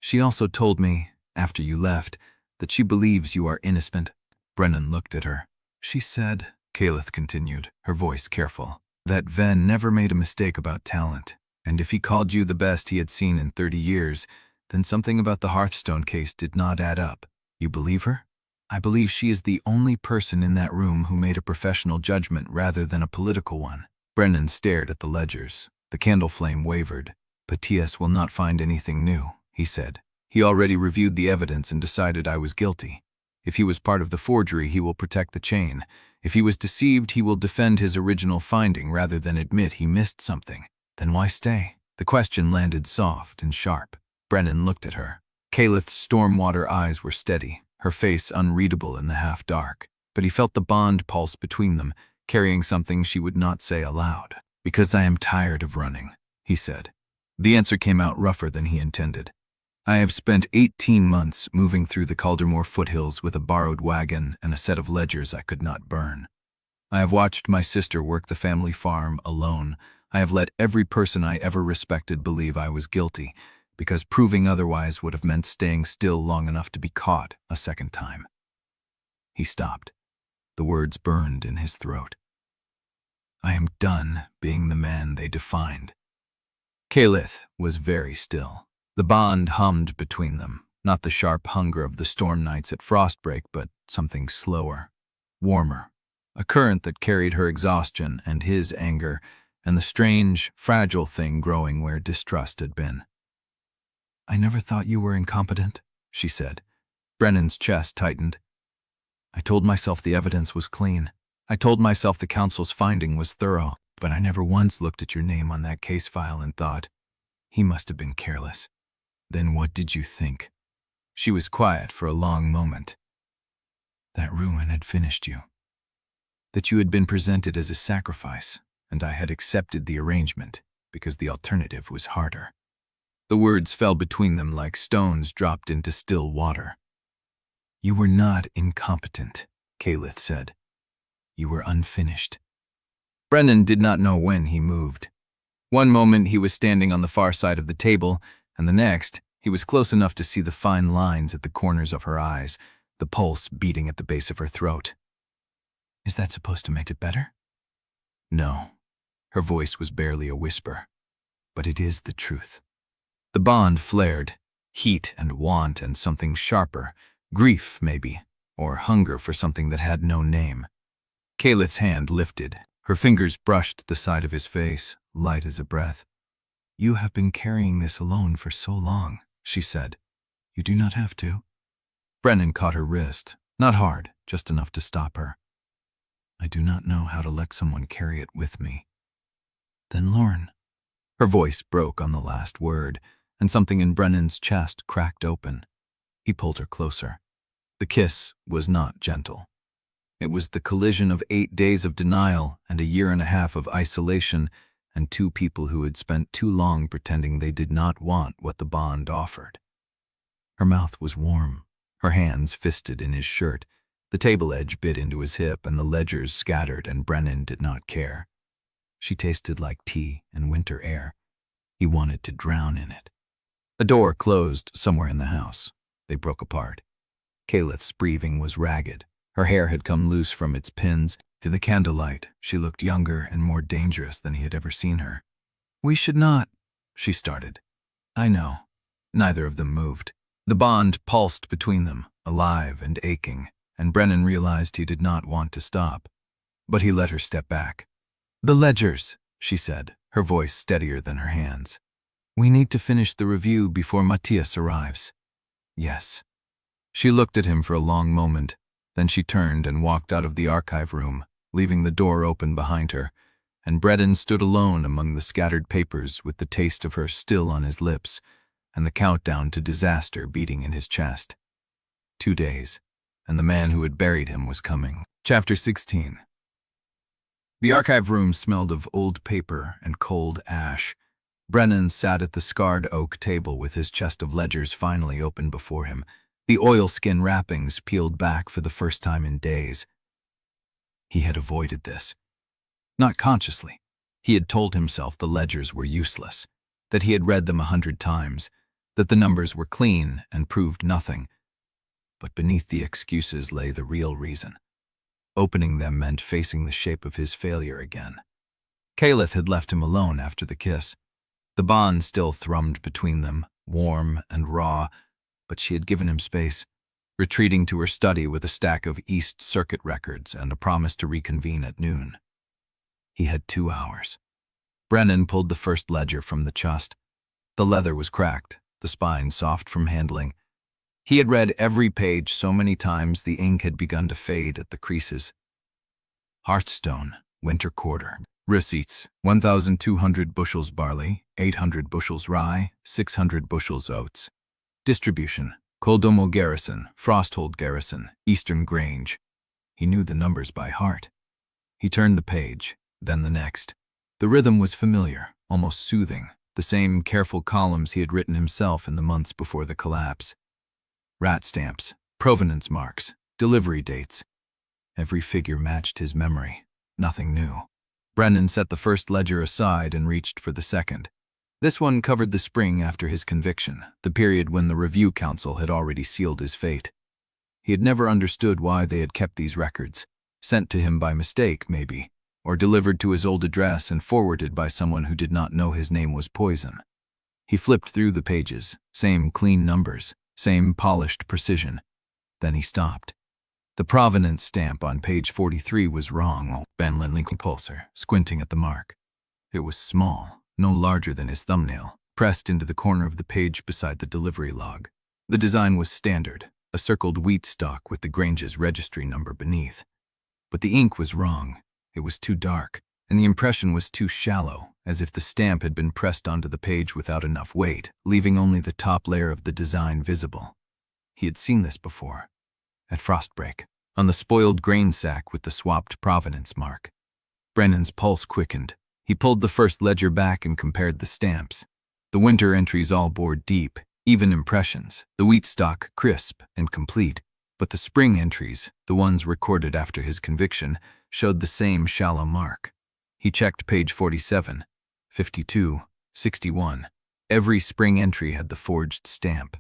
"She also told me, after you left, that she believes you are innocent." Brennan looked at her. "She said," Caelith continued, her voice careful, "that Venn never made a mistake about talent, and if he called you the best he had seen in 30 years, then something about the Hearthstone case did not add up. You believe her?" "I believe she is the only person in that room who made a professional judgment rather than a political one." Brennan stared at the ledgers. The candle flame wavered. "Matias will not find anything new," he said. "He already reviewed the evidence and decided I was guilty. If he was part of the forgery, he will protect the chain. If he was deceived, he will defend his original finding rather than admit he missed something. Then why stay?" The question landed soft and sharp. Brennan looked at her. Caelith's stormwater eyes were steady, her face unreadable in the half-dark, but he felt the bond pulse between them, carrying something she would not say aloud. "Because I am tired of running," he said. The answer came out rougher than he intended. "I have spent 18 months moving through the Caldermoor foothills with a borrowed wagon and a set of ledgers I could not burn. I have watched my sister work the family farm alone. I have let every person I ever respected believe I was guilty, because proving otherwise would have meant staying still long enough to be caught a second time." He stopped. The words burned in his throat. "I am done being the man they defined." Caelith was very still. The bond hummed between them, not the sharp hunger of the storm nights at Frostbreak, but something slower, warmer, a current that carried her exhaustion and his anger, and the strange, fragile thing growing where distrust had been. "I never thought you were incompetent," she said. Brennan's chest tightened. "I told myself the evidence was clean. I told myself the council's finding was thorough, but I never once looked at your name on that case file and thought, he must have been careless." "Then what did you think?" She was quiet for a long moment. "That ruin had finished you. That you had been presented as a sacrifice, and I had accepted the arrangement because the alternative was harder." The words fell between them like stones dropped into still water. "You were not incompetent," Caelith said. "You were unfinished." Brennan did not know when he moved. One moment he was standing on the far side of the table, and the next he was close enough to see the fine lines at the corners of her eyes, the pulse beating at the base of her throat. "Is that supposed to make it better?" "No." Her voice was barely a whisper. "But it is the truth." The bond flared, heat and want and something sharper, grief maybe, or hunger for something that had no name. Caelith's hand lifted, Her fingers brushed the side of his face, light as a breath. "You have been carrying this alone for so long," she said. "You do not have to." Brennan caught her wrist, not hard, just enough to stop her. "I do not know how to let someone carry it with me." "Then Lorn." Her voice broke on the last word, and something in Brennan's chest cracked open. He pulled her closer. The kiss was not gentle. It was the collision of 8 days of denial and a year and a half of isolation, and two people who had spent too long pretending they did not want what the bond offered. Her mouth was warm, her hands fisted in his shirt. The table edge bit into his hip and the ledgers scattered, and Brennan did not care. She tasted like tea and winter air. He wanted to drown in it. A door closed somewhere in the house. They broke apart. Caelith's breathing was ragged. Her hair had come loose from its pins. To the candlelight, she looked younger and more dangerous than he had ever seen her. "We should not," she started. "I know." Neither of them moved. The bond pulsed between them, alive and aching, and Brennan realized he did not want to stop. But he let her step back. "The ledgers," she said, her voice steadier than her hands. "We need to finish the review before Matias arrives." "Yes." She looked at him for a long moment. Then she turned and walked out of the archive room, leaving the door open behind her, and Brennan stood alone among the scattered papers with the taste of her still on his lips and the countdown to disaster beating in his chest. 2 days, and the man who had buried him was coming. Chapter 16. The archive room smelled of old paper and cold ash. Brennan sat at the scarred oak table with his chest of ledgers finally open before him, the oilskin wrappings peeled back for the first time in days. He had avoided this. Not consciously. He had told himself the ledgers were useless, that he had read them 100 times, that the numbers were clean and proved nothing. But beneath the excuses lay the real reason. Opening them meant facing the shape of his failure again. Caelith had left him alone after the kiss. The bond still thrummed between them, warm and raw, but she had given him space, retreating to her study with a stack of East Circuit records and a promise to reconvene at noon. He had 2 hours. Brennan pulled the first ledger from the chest. The leather was cracked, the spine soft from handling. He had read every page so many times the ink had begun to fade at the creases. Hearthstone, winter quarter. Receipts: 1,200 bushels barley, 800 bushels rye, 600 bushels oats. Distribution: Caldermoor Garrison, Frosthold Garrison, Eastern Grange. He knew the numbers by heart. He turned the page, then the next. The rhythm was familiar, almost soothing, the same careful columns he had written himself in the months before the collapse. Rat stamps, provenance marks, delivery dates. Every figure matched his memory, nothing new. Brennan set the first ledger aside and reached for the second. This one covered the spring after his conviction, the period when the Review Council had already sealed his fate. He had never understood why they had kept these records, sent to him by mistake, maybe, or delivered to his old address and forwarded by someone who did not know his name was poison. He flipped through the pages, same clean numbers, same polished precision. Then he stopped. The provenance stamp on page 43 was wrong. Ben Lincoln Pulsar, squinting at the mark. It was small, no larger than his thumbnail, pressed into the corner of the page beside the delivery log. The design was standard, a circled wheat stalk with the Grange's registry number beneath. But the ink was wrong. It was too dark, and the impression was too shallow, as if the stamp had been pressed onto the page without enough weight, leaving only the top layer of the design visible. He had seen this before. At Frostbreak, on the spoiled grain sack with the swapped provenance mark. Brennan's pulse quickened. He pulled the first ledger back and compared the stamps. The winter entries all bore deep, even impressions, the wheat stalk crisp and complete, but the spring entries, the ones recorded after his conviction, showed the same shallow mark. He checked page 47, 52, 61. Every spring entry had the forged stamp.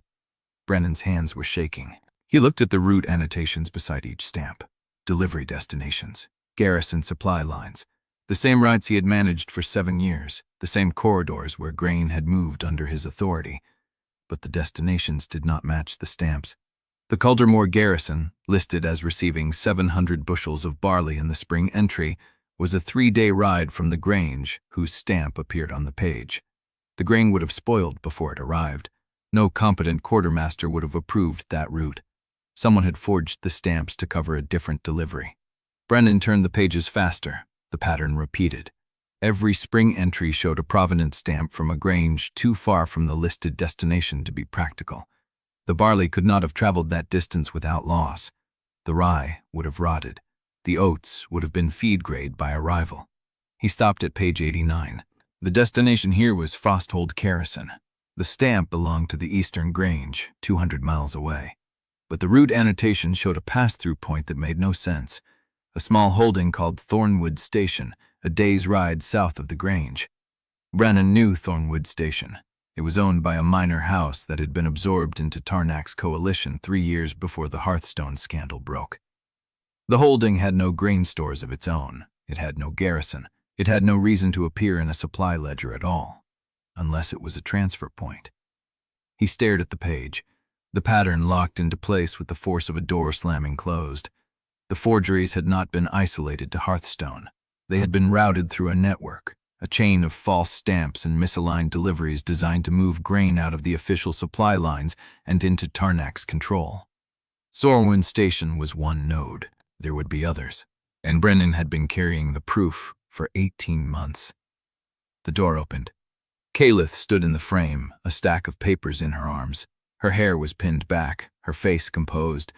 Brennan's hands were shaking. He looked at the route annotations beside each stamp. Delivery destinations, garrison supply lines, the same routes he had managed for 7 years, the same corridors where grain had moved under his authority. But the destinations did not match the stamps. The Caldermoor garrison, listed as receiving 700 bushels of barley in the spring entry, was a 3-day ride from the Grange, whose stamp appeared on the page. The grain would have spoiled before it arrived. No competent quartermaster would have approved that route. Someone had forged the stamps to cover a different delivery. Brennan turned the pages faster. The pattern repeated. Every spring entry showed a provenance stamp from a Grange too far from the listed destination to be practical. The barley could not have traveled that distance without loss. The rye would have rotted. The oats would have been feed grade by arrival. He stopped at page 89. The destination here was Frosthold Garrison. The stamp belonged to the Eastern Grange, 200 miles away. But the route annotation showed a pass-through point that made no sense. A small holding called Thornwood Station, a day's ride south of the Grange. Brennan knew Thornwood Station. It was owned by a minor house that had been absorbed into Tarnak's coalition 3 years before the Hearthstone scandal broke. The holding had no grain stores of its own. It had no garrison. It had no reason to appear in a supply ledger at all, unless it was a transfer point. He stared at the page. The pattern locked into place with the force of a door slamming closed. The forgeries had not been isolated to Hearthstone. They had been routed through a network, a chain of false stamps and misaligned deliveries designed to move grain out of the official supply lines and into Tarnak's control. Soryn Station was one node. There would be others, and Brennan had been carrying the proof for 18 months. The door opened. Caelith stood in the frame, a stack of papers in her arms. Her hair was pinned back, her face composed,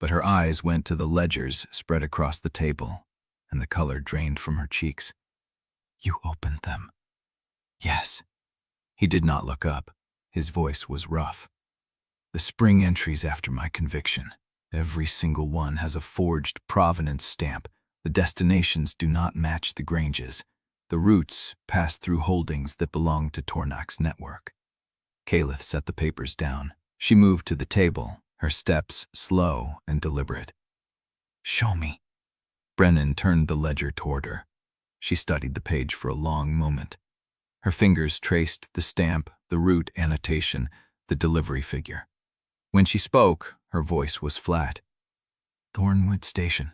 but her eyes went to the ledgers spread across the table, and the color drained from her cheeks. "You opened them." "Yes." He did not look up. His voice was rough. "The spring entries after my conviction. Every single one has a forged provenance stamp. The destinations do not match the Granges. The routes pass through holdings that belong to Tarnak's network." Caelith set the papers down. She moved to the table, her steps slow and deliberate. "Show me." Brennan turned the ledger toward her. She studied the page for a long moment. Her fingers traced the stamp, the route annotation, the delivery figure. When she spoke, her voice was flat. "Thornwood Station.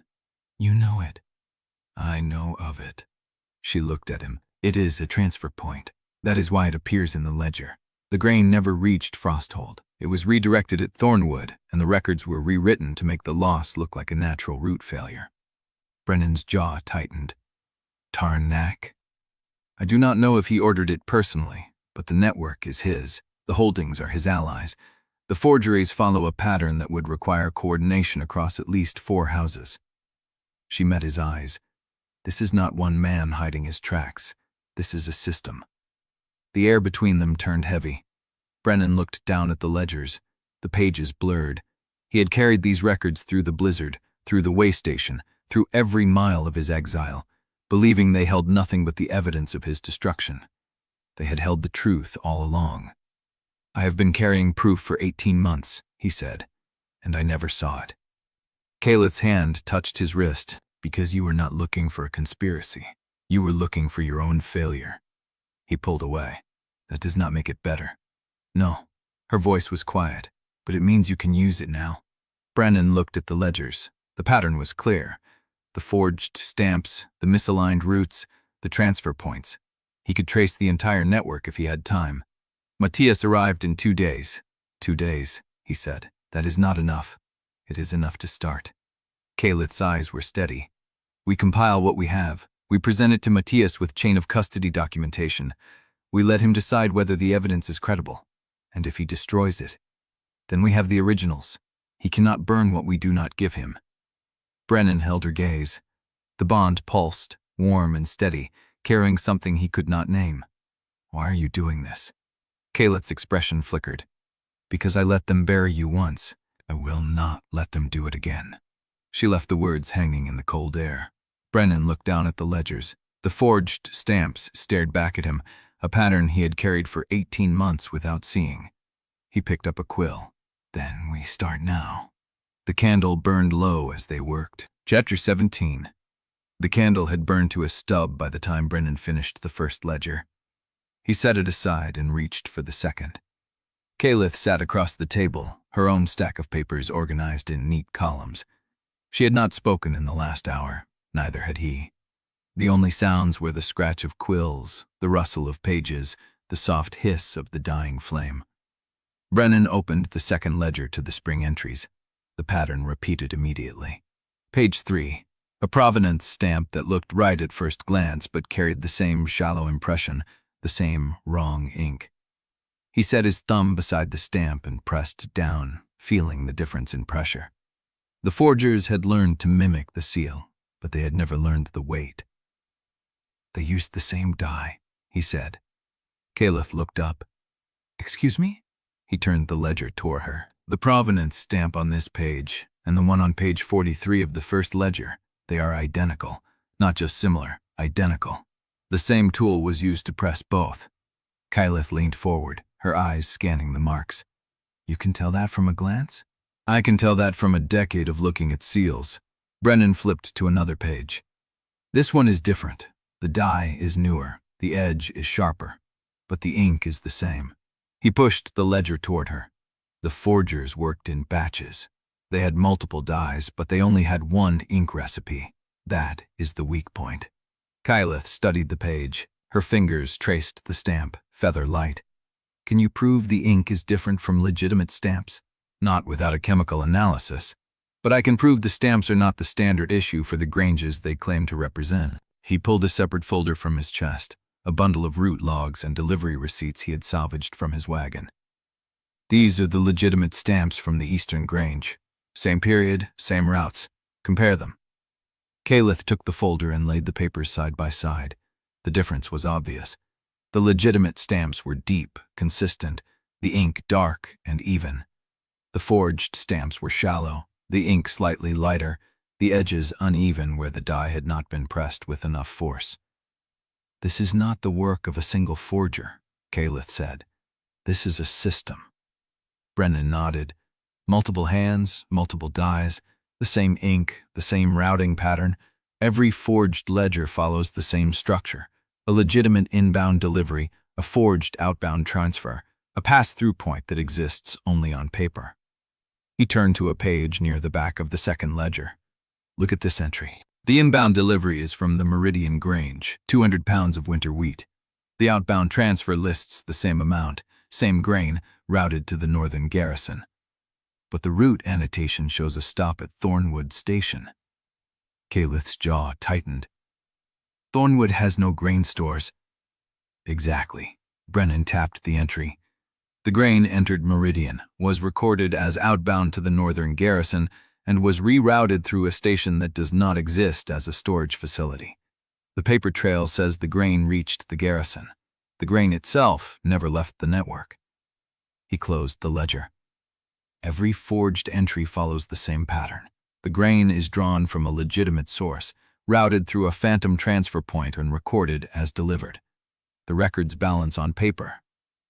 You know it." "I know of it." She looked at him. "It is a transfer point. That is why it appears in the ledger. The grain never reached Frosthold. It was redirected at Thornwood, and the records were rewritten to make the loss look like a natural route failure." Brennan's jaw tightened. "Tarnak?" "I do not know if he ordered it personally, but the network is his. The holdings are his allies. The forgeries follow a pattern that would require coordination across at least 4 houses." She met his eyes. This is not one man hiding his tracks. This is a system. The air between them turned heavy. Brennan looked down at the ledgers. The pages blurred. He had carried these records through the blizzard, through the waystation, through every mile of his exile, believing they held nothing but the evidence of his destruction. They had held the truth all along. "I have been carrying proof for 18 months, he said, "and I never saw it." Caelith's hand touched his wrist. "Because you were not looking for a conspiracy. You were looking for your own failure." He pulled away. "That does not make it better." "No." Her voice was quiet. "But it means you can use it now." Brennan looked at the ledgers. The pattern was clear. The forged stamps, the misaligned routes, the transfer points. He could trace the entire network if he had time. "Matias arrived in 2 days. 2 days, he said. "That is not enough. It is enough to start." Caelith's eyes were steady. "We compile what we have. We present it to Matias with chain of custody documentation. We let him decide whether the evidence is credible. And if he destroys it, then we have the originals. He cannot burn what we do not give him." Brennan held her gaze. The bond pulsed, warm and steady, carrying something he could not name. "Why are you doing this?" Caelith's expression flickered. "Because I let them bury you once. I will not let them do it again." She left the words hanging in the cold air. Brennan looked down at the ledgers. The forged stamps stared back at him, a pattern he had carried for 18 months without seeing. He picked up a quill. "Then we start now." The candle burned low as they worked. Chapter 17. The candle had burned to a stub by the time Brennan finished the first ledger. He set it aside and reached for the second. Caelith sat across the table, her own stack of papers organized in neat columns. She had not spoken in the last hour, neither had he. The only sounds were the scratch of quills, the rustle of pages, the soft hiss of the dying flame. Brennan opened the second ledger to the spring entries. The pattern repeated immediately. Page 3. A provenance stamp that looked right at first glance but carried the same shallow impression, the same wrong ink. He set his thumb beside the stamp and pressed down, feeling the difference in pressure. The forgers had learned to mimic the seal, but they had never learned the weight. "They used the same die," he said. Caelith looked up. "Excuse me?" He turned the ledger toward her. "The provenance stamp on this page and the one on page 43 of the first ledger, they are identical. Not just similar, identical. The same tool was used to press both." Caelith leaned forward, her eyes scanning the marks. "You can tell that from a glance?" "I can tell that from a decade of looking at seals." Brennan flipped to another page. "This one is different. The die is newer, the edge is sharper, but the ink is the same." He pushed the ledger toward her. The forgers worked in batches. They had multiple dies, but they only had one ink recipe. That is the weak point. Caelith studied the page. Her fingers traced the stamp, feather light. "Can you prove the ink is different from legitimate stamps?" "Not without a chemical analysis. But I can prove the stamps are not the standard issue for the granges they claim to represent." He pulled a separate folder from his chest, a bundle of route logs and delivery receipts he had salvaged from his wagon. "These are the legitimate stamps from the Eastern Grange. Same period, same routes. Compare them." Caelith took the folder and laid the papers side by side. The difference was obvious. The legitimate stamps were deep, consistent, the ink dark and even. The forged stamps were shallow, the ink slightly lighter, the edges uneven where the die had not been pressed with enough force. "This is not the work of a single forger," Caelith said. "This is a system." Brennan nodded. Multiple hands, multiple dies, the same ink, the same routing pattern. Every forged ledger follows the same structure. A legitimate inbound delivery, a forged outbound transfer, a pass-through point that exists only on paper. He turned to a page near the back of the second ledger. "Look at this entry. The inbound delivery is from the Meridian Grange, 200 pounds of winter wheat. The outbound transfer lists the same amount, same grain, routed to the northern garrison. But the route annotation shows a stop at Thornwood Station." Caelith's jaw tightened. "Thornwood has no grain stores." "Exactly." Brennan tapped the entry. "The grain entered Meridian, was recorded as outbound to the northern garrison, and was rerouted through a station that does not exist as a storage facility. The paper trail says the grain reached the garrison. The grain itself never left the network." He closed the ledger. "Every forged entry follows the same pattern. The grain is drawn from a legitimate source, routed through a phantom transfer point and recorded as delivered. The records balance on paper.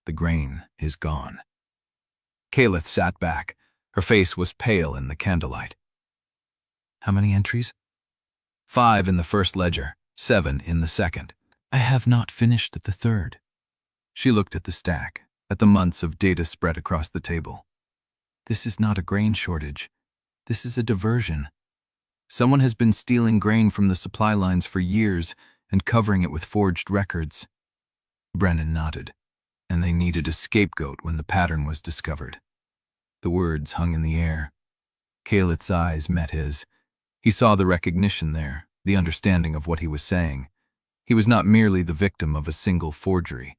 The grain is gone." Caelith sat back. Her face was pale in the candlelight. "How many entries?" 5 in the first ledger, 7 in the second. "I have not finished the third." She looked at the stack, at the months of data spread across the table. "This is not a grain shortage. This is a diversion. Someone has been stealing grain from the supply lines for years and covering it with forged records." Brennan nodded. "And they needed a scapegoat when the pattern was discovered." The words hung in the air. Caelith's eyes met his. He saw the recognition there, the understanding of what he was saying. He was not merely the victim of a single forgery.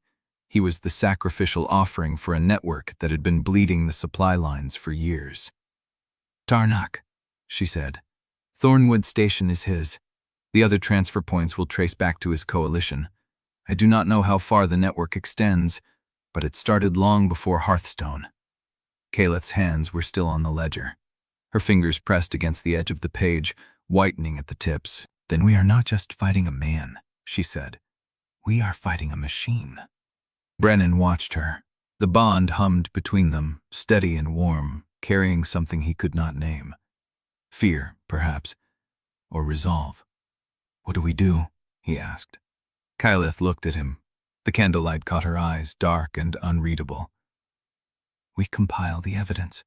He was the sacrificial offering for a network that had been bleeding the supply lines for years. "Tarnak," she said. "Thornwood Station is his. The other transfer points will trace back to his coalition. I do not know how far the network extends, but it started long before Hearthstone." Caelith's hands were still on the ledger. Her fingers pressed against the edge of the page, whitening at the tips. "Then we are not just fighting a man," she said. "We are fighting a machine." Brennan watched her. The bond hummed between them, steady and warm, carrying something he could not name. Fear, perhaps, or resolve. "What do we do?" he asked. Caelith looked at him. The candlelight caught her eyes, dark and unreadable. "We compile the evidence.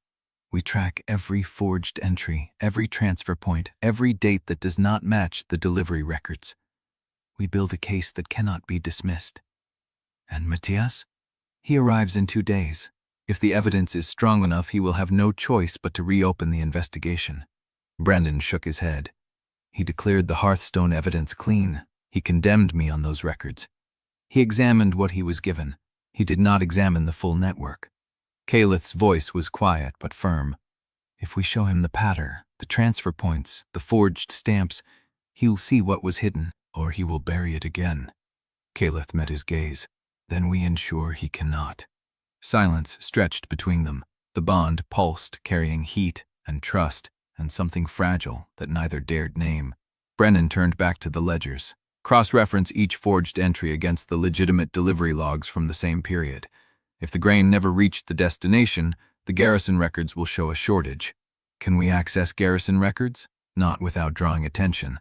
We track every forged entry, every transfer point, every date that does not match the delivery records. we build a case that cannot be dismissed. And Matias? He arrives in 2 days. If the evidence is strong enough, he will have no choice but to reopen the investigation. Brennan shook his head. He declared the Hearthstone evidence clean. He condemned me on those records. He examined what he was given. He did not examine the full network. Caelith's voice was quiet but firm. If we show him the pattern, the transfer points, the forged stamps, he'll see what was hidden, or he will bury it again. Caelith met his gaze. Then we ensure he cannot. Silence stretched between them. The bond pulsed, carrying heat and trust and something fragile that neither dared name. Brennan turned back to the ledgers. Cross-reference each forged entry against the legitimate delivery logs from the same period. If the grain never reached the destination, the garrison records will show a shortage. Can we access garrison records? Not without drawing attention.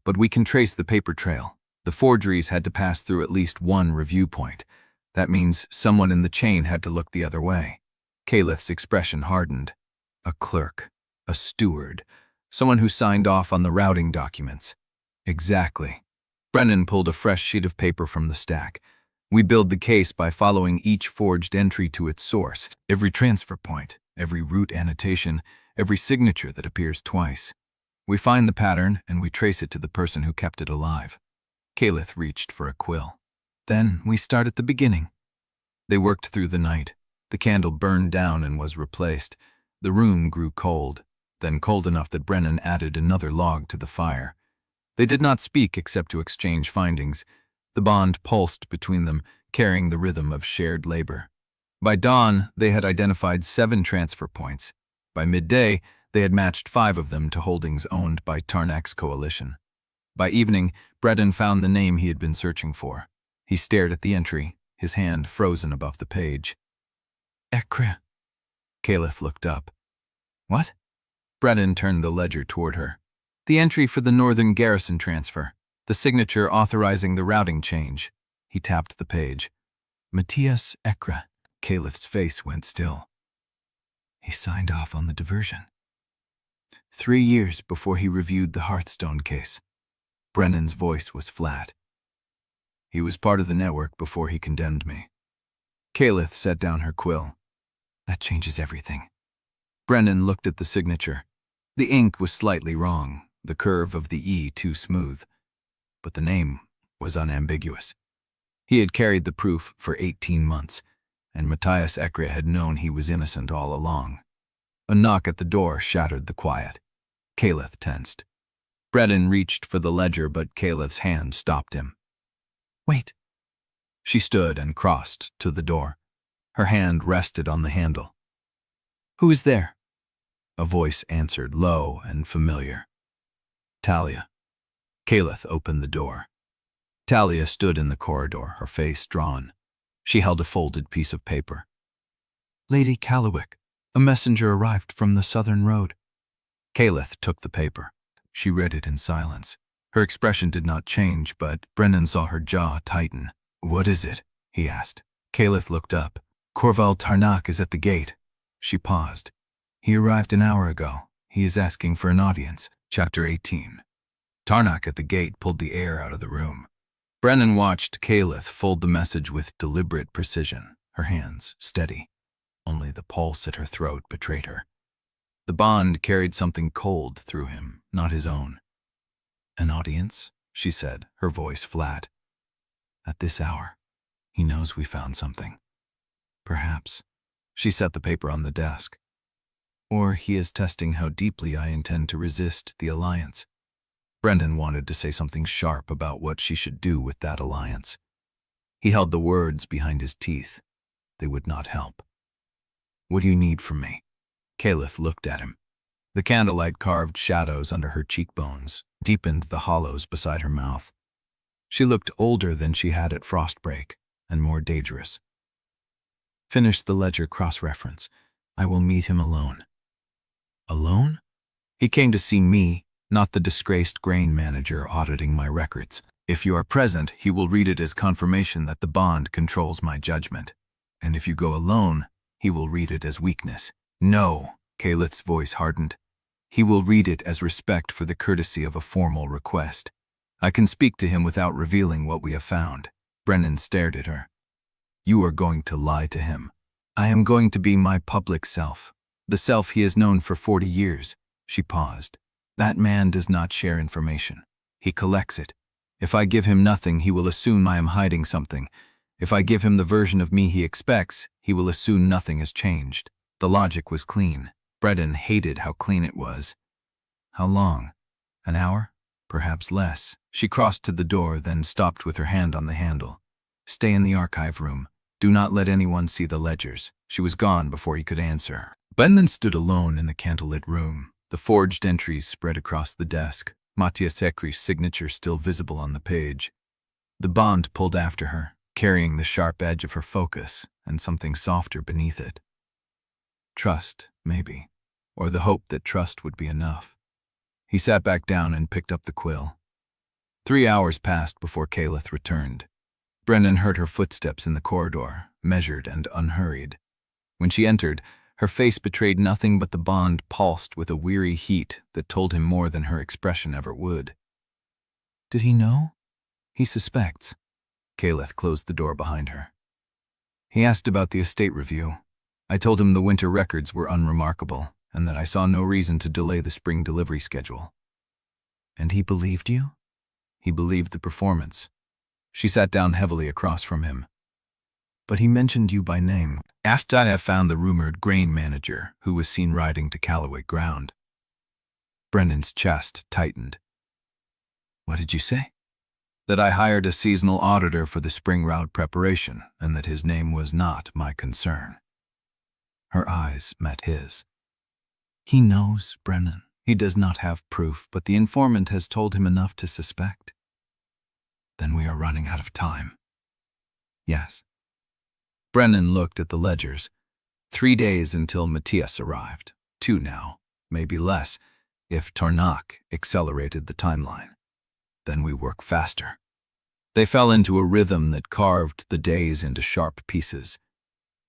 But we can trace the paper trail. The forgeries had to pass through at least one review point. That means someone in the chain had to look the other way. Caelith's expression hardened. A clerk, a steward, someone who signed off on the routing documents. Exactly. Brennan pulled a fresh sheet of paper from the stack. We build the case by following each forged entry to its source, every transfer point, every route annotation, every signature that appears twice. We find the pattern and we trace it to the person who kept it alive. Caelith reached for a quill. Then we start at the beginning. They worked through the night. The candle burned down and was replaced. The room grew cold, then cold enough that Brennan added another log to the fire. They did not speak except to exchange findings. The bond pulsed between them, carrying the rhythm of shared labor. By dawn, they had identified 7 transfer points. By midday, they had matched 5 of them to holdings owned by Tarnak's coalition. By evening, Brennan found the name he had been searching for. He stared at the entry, his hand frozen above the page. Ekre. Caelith looked up. What? Brennan turned the ledger toward her. The entry for the northern garrison transfer. The signature authorizing the routing change. He tapped the page. Matias Ekre. Caelith's face went still. He signed off on the diversion. 3 years before he reviewed the Hearthstone case. Brennan's voice was flat. He was part of the network before he condemned me. Caelith set down her quill. That changes everything. Brennan looked at the signature. The ink was slightly wrong, the curve of the E too smooth. But the name was unambiguous. He had carried the proof for 18 months, and Matias Ekre had known he was innocent all along. A knock at the door shattered the quiet. Caelith tensed. Brennan reached for the ledger, but Caelith's hand stopped him. Wait. She stood and crossed to the door. Her hand rested on the handle. Who is there? A voice answered, low and familiar. Talia. Caelith opened the door. Talia stood in the corridor, her face drawn. She held a folded piece of paper. Lady Callowick, a messenger arrived from the southern road. Caelith took the paper. She read it in silence. Her expression did not change, but Brennan saw her jaw tighten. What is it? He asked. Caelith looked up. Corval Tarnak is at the gate. She paused. He arrived an hour ago. He is asking for an audience. Chapter 18. Tarnak at the gate pulled the air out of the room. Brennan watched Caelith fold the message with deliberate precision, her hands steady. Only the pulse at her throat betrayed her. The bond carried something cold through him, not his own. An audience, she said, her voice flat. At this hour, he knows we found something. Perhaps. She set the paper on the desk. Or he is testing how deeply I intend to resist the alliance. Brennan wanted to say something sharp about what she should do with that alliance. He held the words behind his teeth. They would not help. What do you need from me? Caelith looked at him. The candlelight carved shadows under her cheekbones, deepened the hollows beside her mouth. She looked older than she had at Frostbreak, and more dangerous. Finish the ledger cross-reference. I will meet him alone. Alone? He came to see me, not the disgraced grain manager auditing my records. If you are present, he will read it as confirmation that the bond controls my judgment. And if you go alone, he will read it as weakness. No, Caelith's voice hardened. He will read it as respect for the courtesy of a formal request. I can speak to him without revealing what we have found." Brennan stared at her. "You are going to lie to him." "I am going to be my public self, the self he has known for 40 years. She paused. "That man does not share information. He collects it. If I give him nothing, he will assume I am hiding something. If I give him the version of me he expects, he will assume nothing has changed." The logic was clean. Brennan hated how clean it was. "How long? An hour? Perhaps less." She crossed to the door, then stopped with her hand on the handle. "Stay in the archive room. Do not let anyone see the ledgers." She was gone before he could answer. Brennan stood alone in the candlelit room. The forged entries spread across the desk, Matias' signature still visible on the page. The bond pulled after her, carrying the sharp edge of her focus and something softer beneath it. Trust, maybe, or the hope that trust would be enough. He sat back down and picked up the quill. 3 hours passed before Caelith returned. Brennan heard her footsteps in the corridor, measured and unhurried. When she entered, her face betrayed nothing but the bond pulsed with a weary heat that told him more than her expression ever would. "Did he know?" "He suspects." Caelith closed the door behind her. "He asked about the estate review. I told him the winter records were unremarkable, and that I saw no reason to delay the spring delivery schedule." "And he believed you?" "He believed the performance." She sat down heavily across from him. "But he mentioned you by name. After I have found the rumored grain manager who was seen riding to Callowick ground." Brennan's chest tightened. "What did you say?" "That I hired a seasonal auditor for the spring route preparation, and that his name was not my concern." Her eyes met his. "He knows, Brennan. He does not have proof, but the informant has told him enough to suspect." "Then we are running out of time." "Yes." Brennan looked at the ledgers. 3 days until Matias arrived. 2 now, maybe less, if Tarnak accelerated the timeline. Then we work faster. They fell into a rhythm that carved the days into sharp pieces.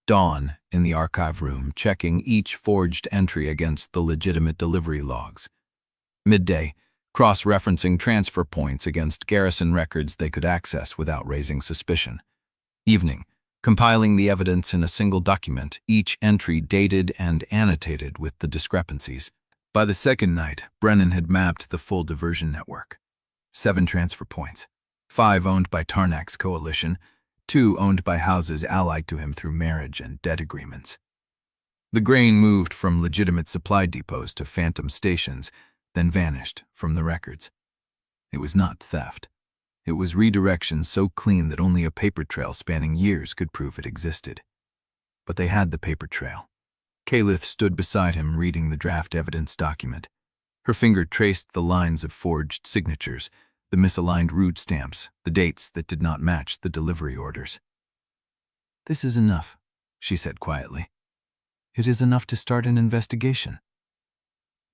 Dawn in the archive room, checking each forged entry against the legitimate delivery logs. Midday, cross-referencing transfer points against garrison records they could access without raising suspicion. Evening, compiling the evidence in a single document, each entry dated and annotated with the discrepancies. By the second night, Brennan had mapped the full diversion network. 7 transfer points, 5 owned by Tarnak's coalition, 2 owned by houses allied to him through marriage and debt agreements. The grain moved from legitimate supply depots to phantom stations, then vanished from the records. It was not theft. It was redirection so clean that only a paper trail spanning years could prove it existed. But they had the paper trail. Caelith stood beside him reading the draft evidence document. Her finger traced the lines of forged signatures, the misaligned route stamps, the dates that did not match the delivery orders. "This is enough," she said quietly. "It is enough to start an investigation.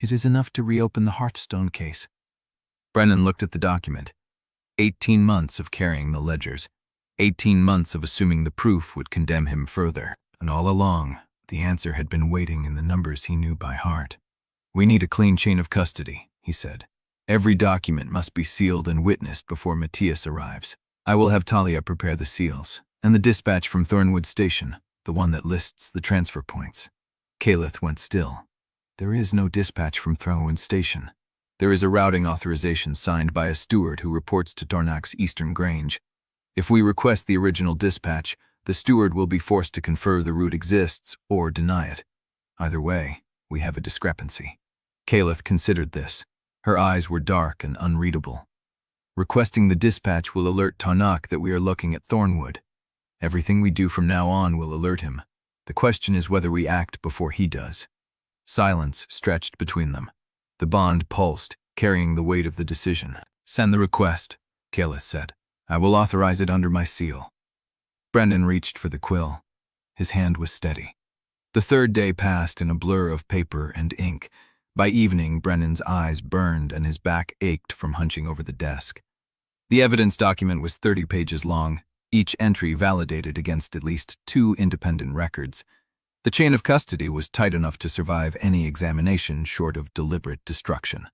It is enough to reopen the Hearthstone case." Brennan looked at the document. 18 months of carrying the ledgers. 18 months of assuming the proof would condemn him further. And all along, the answer had been waiting in the numbers he knew by heart. "We need a clean chain of custody," he said. "Every document must be sealed and witnessed before Matias arrives. I will have Talia prepare the seals, and the dispatch from Thornwood Station, the one that lists the transfer points." Caelith went still. "There is no dispatch from Thornwood Station. There is a routing authorization signed by a steward who reports to Tarnak's Eastern Grange. If we request the original dispatch, the steward will be forced to confer the route exists or deny it. Either way, we have a discrepancy." Caelith considered this. Her eyes were dark and unreadable. "Requesting the dispatch will alert Tarnak that we are looking at Thornwood. Everything we do from now on will alert him. The question is whether we act before he does." Silence stretched between them. The bond pulsed, carrying the weight of the decision. "Send the request," Caelith said. "I will authorize it under my seal." Brennan reached for the quill. His hand was steady. The 3rd day passed in a blur of paper and ink. By evening, Brennan's eyes burned and his back ached from hunching over the desk. The evidence document was 30 pages long, each entry validated against at least 2 independent records. The chain of custody was tight enough to survive any examination short of deliberate destruction.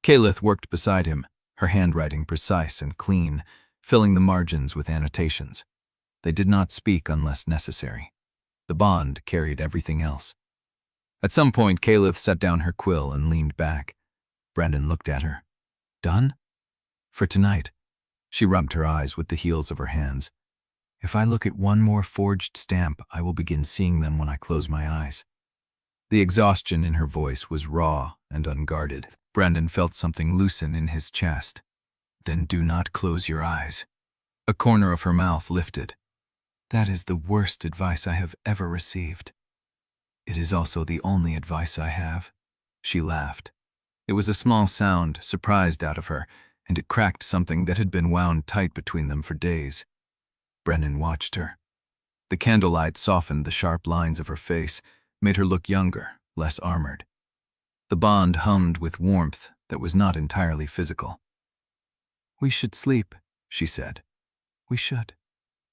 Caelith worked beside him, her handwriting precise and clean, filling the margins with annotations. They did not speak unless necessary. The bond carried everything else. At some point, Caelith set down her quill and leaned back. Brennan looked at her. Done? For tonight. She rubbed her eyes with the heels of her hands. If I look at one more forged stamp, I will begin seeing them when I close my eyes. The exhaustion in her voice was raw and unguarded. Brennan felt something loosen in his chest. Then do not close your eyes. A corner of her mouth lifted. That is the worst advice I have ever received. It is also the only advice I have. She laughed. It was a small sound, surprised out of her, and it cracked something that had been wound tight between them for days. Brennan watched her. The candlelight softened the sharp lines of her face, made her look younger, less armored. The bond hummed with warmth that was not entirely physical. We should sleep, she said. We should.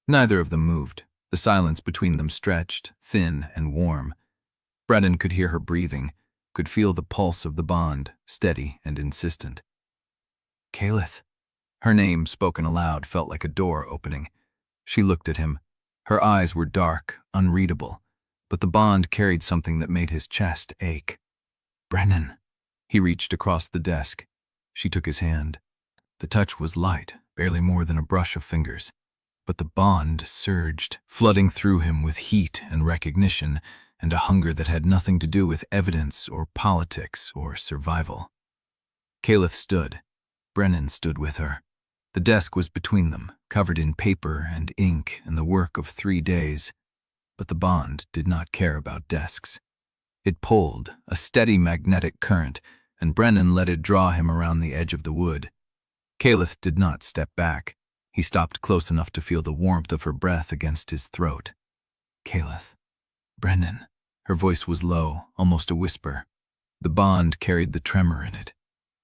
Neither of them moved. The silence between them stretched, thin and warm. Brennan could hear her breathing, could feel the pulse of the bond, steady and insistent. Caelith. Her name, spoken aloud, felt like a door opening. She looked at him. Her eyes were dark, unreadable, but the bond carried something that made his chest ache. Brennan. He reached across the desk. She took his hand. The touch was light, barely more than a brush of fingers. But the bond surged, flooding through him with heat and recognition, and a hunger that had nothing to do with evidence or politics or survival. Caelith stood. Brennan stood with her. The desk was between them, covered in paper and ink and the work of 3 days. But the bond did not care about desks. It pulled, a steady magnetic current, and Brennan let it draw him around the edge of the wood. Caelith did not step back. He stopped close enough to feel the warmth of her breath against his throat. Caelith. Brennan. Her voice was low, almost a whisper. The bond carried the tremor in it.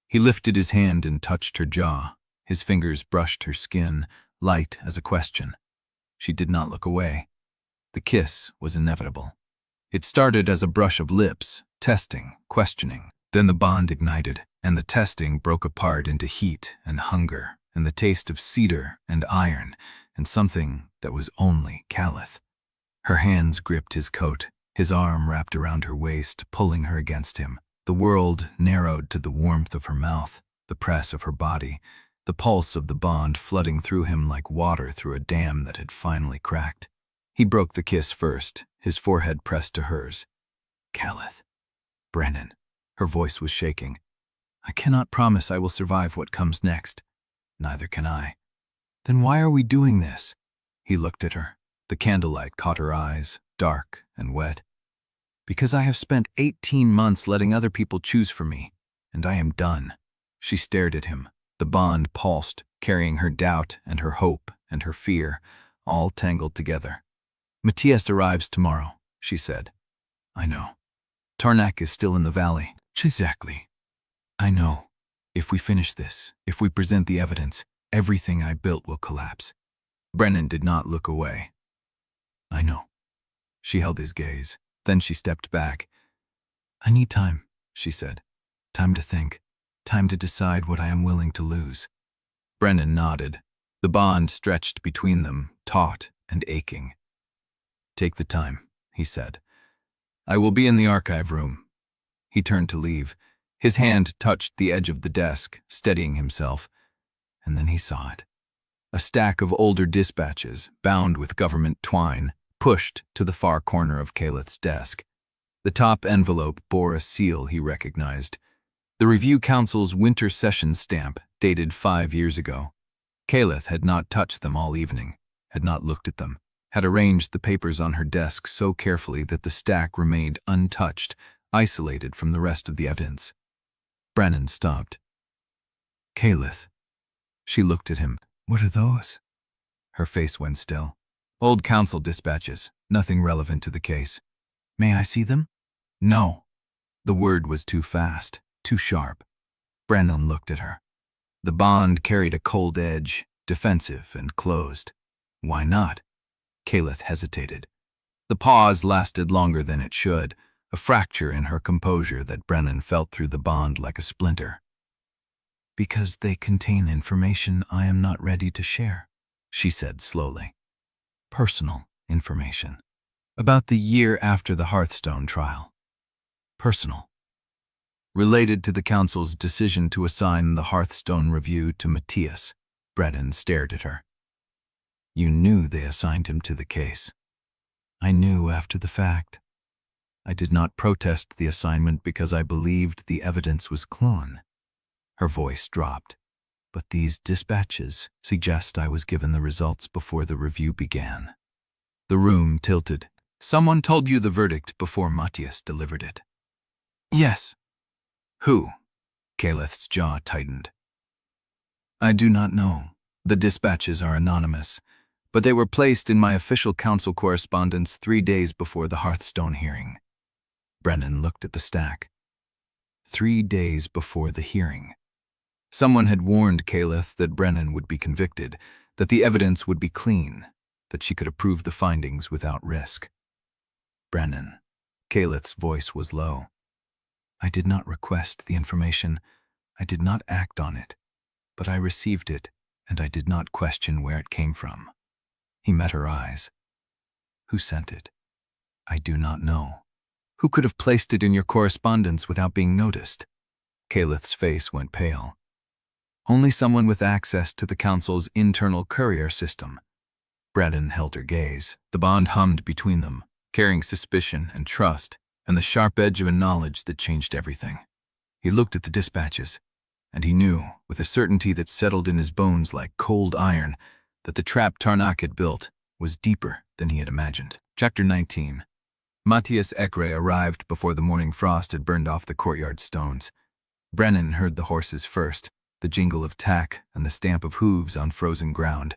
He lifted his hand and touched her jaw. His fingers brushed her skin, light as a question. She did not look away. The kiss was inevitable. It started as a brush of lips, testing, questioning. Then the bond ignited, and the testing broke apart into heat and hunger, and the taste of cedar and iron, and something that was only Caelith. Her hands gripped his coat, his arm wrapped around her waist, pulling her against him. The world narrowed to the warmth of her mouth, the press of her body, the pulse of the bond flooding through him like water through a dam that had finally cracked. He broke the kiss first, his forehead pressed to hers. Caelith. Brennan. Her voice was shaking. I cannot promise I will survive what comes next. Neither can I. Then why are we doing this? He looked at her. The candlelight caught her eyes, dark and wet. Because I have spent 18 months letting other people choose for me, and I am done. She stared at him. The bond pulsed, carrying her doubt and her hope and her fear, all tangled together. Matias arrives tomorrow, she said. I know. Tarnak is still in the valley. Exactly. I know. If we finish this, if we present the evidence, everything I built will collapse. Brennan did not look away. I know. She held his gaze. Then she stepped back. I need time, she said. Time to think. Time to decide what I am willing to lose. Brennan nodded. The bond stretched between them, taut and aching. Take the time, he said. I will be in the archive room. He turned to leave. His hand touched the edge of the desk, steadying himself. And then he saw it. A stack of older dispatches, bound with government twine, pushed to the far corner of Caelith's desk. The top envelope bore a seal he recognized. The Review Council's winter session stamp, dated 5 years ago. Caelith had not touched them all evening, had not looked at them, had arranged the papers on her desk so carefully that the stack remained untouched, isolated from the rest of the evidence. Brennan stopped. Caelith. She looked at him. What are those? Her face went still. Old council dispatches, nothing relevant to the case. May I see them? No. The word was too fast, too sharp. Brennan looked at her. The bond carried a cold edge, defensive and closed. Why not? Caelith hesitated. The pause lasted longer than it should, a fracture in her composure that Brennan felt through the bond like a splinter. Because they contain information I am not ready to share, she said slowly. Personal information. About the year after the Hearthstone trial. Personal. Related to the council's decision to assign the Hearthstone review to Matias. Brennan stared at her. You knew they assigned him to the case. I knew after the fact. I did not protest the assignment because I believed the evidence was clone. Her voice dropped. But these dispatches suggest I was given the results before the review began. The room tilted. Someone told you the verdict before Matias delivered it. Yes. Who? Caelith's jaw tightened. I do not know. The dispatches are anonymous, but they were placed in my official council correspondence 3 days before the Hearthstone hearing. Brennan looked at the stack. 3 days before the hearing. Someone had warned Caelith that Brennan would be convicted, that the evidence would be clean, that she could approve the findings without risk. Brennan. Caelith's voice was low. I did not request the information. I did not act on it, but I received it, and I did not question where it came from. He met her eyes. Who sent it? I do not know. Who could have placed it in your correspondence without being noticed? Caelith's face went pale. Only someone with access to the council's internal courier system. Brennan held her gaze. The bond hummed between them, carrying suspicion and trust, and the sharp edge of a knowledge that changed everything. He looked at the dispatches, and he knew, with a certainty that settled in his bones like cold iron, that the trap Tarnak had built was deeper than he had imagined. Chapter 19. Matias Ekre arrived before the morning frost had burned off the courtyard stones. Brennan heard the horses first, the jingle of tack and the stamp of hooves on frozen ground,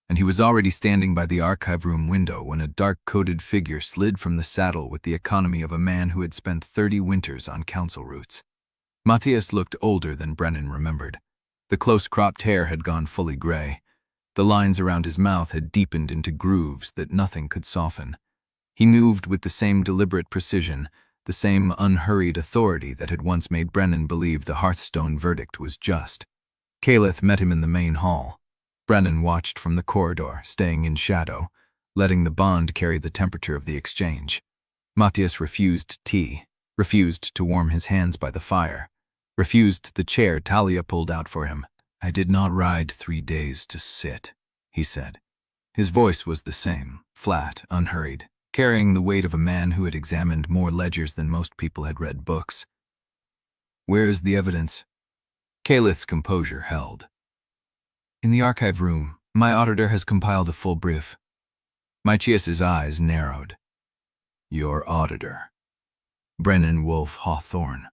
and he was already standing by the archive room window when a dark-coated figure slid from the saddle with the economy of a man who had spent 30 winters on council routes. Matias looked older than Brennan remembered. The close-cropped hair had gone fully gray. The lines around his mouth had deepened into grooves that nothing could soften. He moved with the same deliberate precision, the same unhurried authority that had once made Brennan believe the Hearthstone verdict was just. Caelith met him in the main hall. Brennan watched from the corridor, staying in shadow, letting the bond carry the temperature of the exchange. Matias refused tea, refused to warm his hands by the fire, refused the chair Talia pulled out for him. I did not ride 3 days to sit, he said. His voice was the same, flat, unhurried, carrying the weight of a man who had examined more ledgers than most people had read books. Where is the evidence? Caelith's composure held. In the archive room, my auditor has compiled a full brief. Matias's eyes narrowed. Your auditor. Brennan Wolfe-Hawthorn.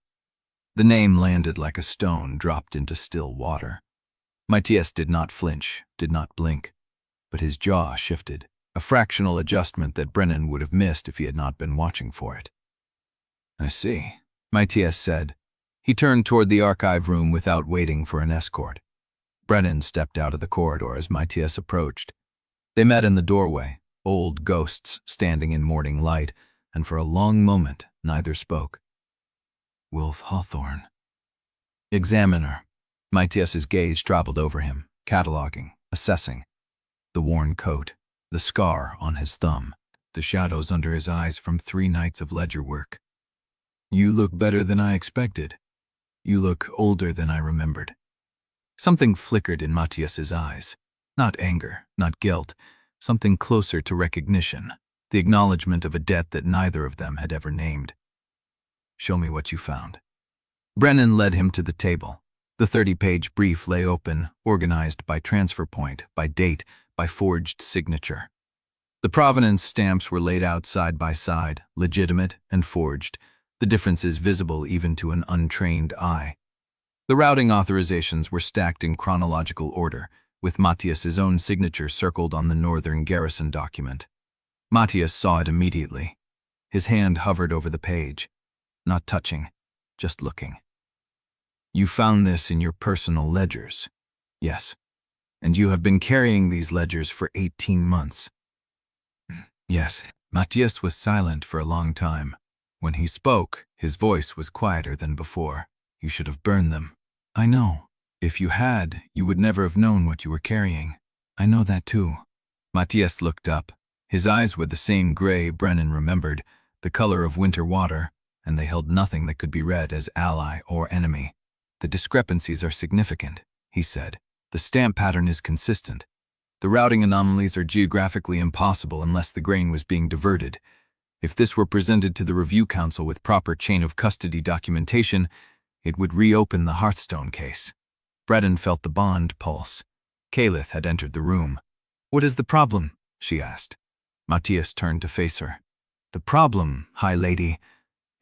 The name landed like a stone dropped into still water. Matias did not flinch, did not blink, but his jaw shifted, a fractional adjustment that Brennan would have missed if he had not been watching for it. I see, Matias said. He turned toward the archive room without waiting for an escort. Brennan stepped out of the corridor as Matias approached. They met in the doorway, old ghosts standing in morning light, and for a long moment neither spoke. Wolfe-Hawthorn. Examiner. Matias's gaze traveled over him, cataloging, assessing. The worn coat, the scar on his thumb, the shadows under his eyes from 3 nights of ledger work. You look better than I expected. You look older than I remembered. Something flickered in Matias's eyes. Not anger, not guilt, something closer to recognition, the acknowledgement of a debt that neither of them had ever named. Show me what you found. Brennan led him to the table. The 30-page brief lay open, organized by transfer point, by date, by forged signature. The provenance stamps were laid out side by side, legitimate and forged, the differences visible even to an untrained eye. The routing authorizations were stacked in chronological order, with Matias's own signature circled on the Northern Garrison document. Matias saw it immediately. His hand hovered over the page, not touching, just looking. You found this in your personal ledgers. Yes. And you have been carrying these ledgers for 18 months. Yes. Matias was silent for a long time. When he spoke, his voice was quieter than before. You should have burned them. I know. If you had, you would never have known what you were carrying. I know that too. Matias looked up. His eyes were the same gray Brennan remembered, the color of winter water, and they held nothing that could be read as ally or enemy. The discrepancies are significant, he said. The stamp pattern is consistent. The routing anomalies are geographically impossible unless the grain was being diverted. If this were presented to the Review Council with proper chain of custody documentation, it would reopen the Hearthstone case. Brennan felt the bond pulse. Caelith had entered the room. "What is the problem?" she asked. Matias turned to face her. "The problem, High Lady,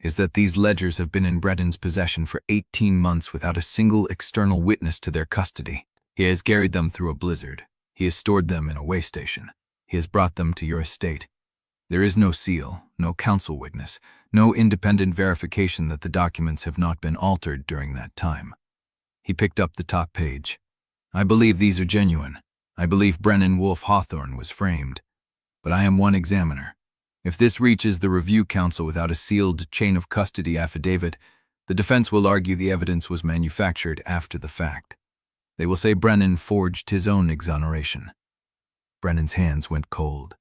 is that these ledgers have been in Brennan's possession for 18 months without a single external witness to their custody. He has carried them through a blizzard. He has stored them in a waystation. He has brought them to your estate. There is no seal, no council witness, no independent verification that the documents have not been altered during that time." He picked up the top page. "I believe these are genuine. I believe Brennan Wolfe-Hawthorn was framed. But I am one examiner. If this reaches the Review Council without a sealed chain of custody affidavit, the defense will argue the evidence was manufactured after the fact. They will say Brennan forged his own exoneration." Brennan's hands went cold.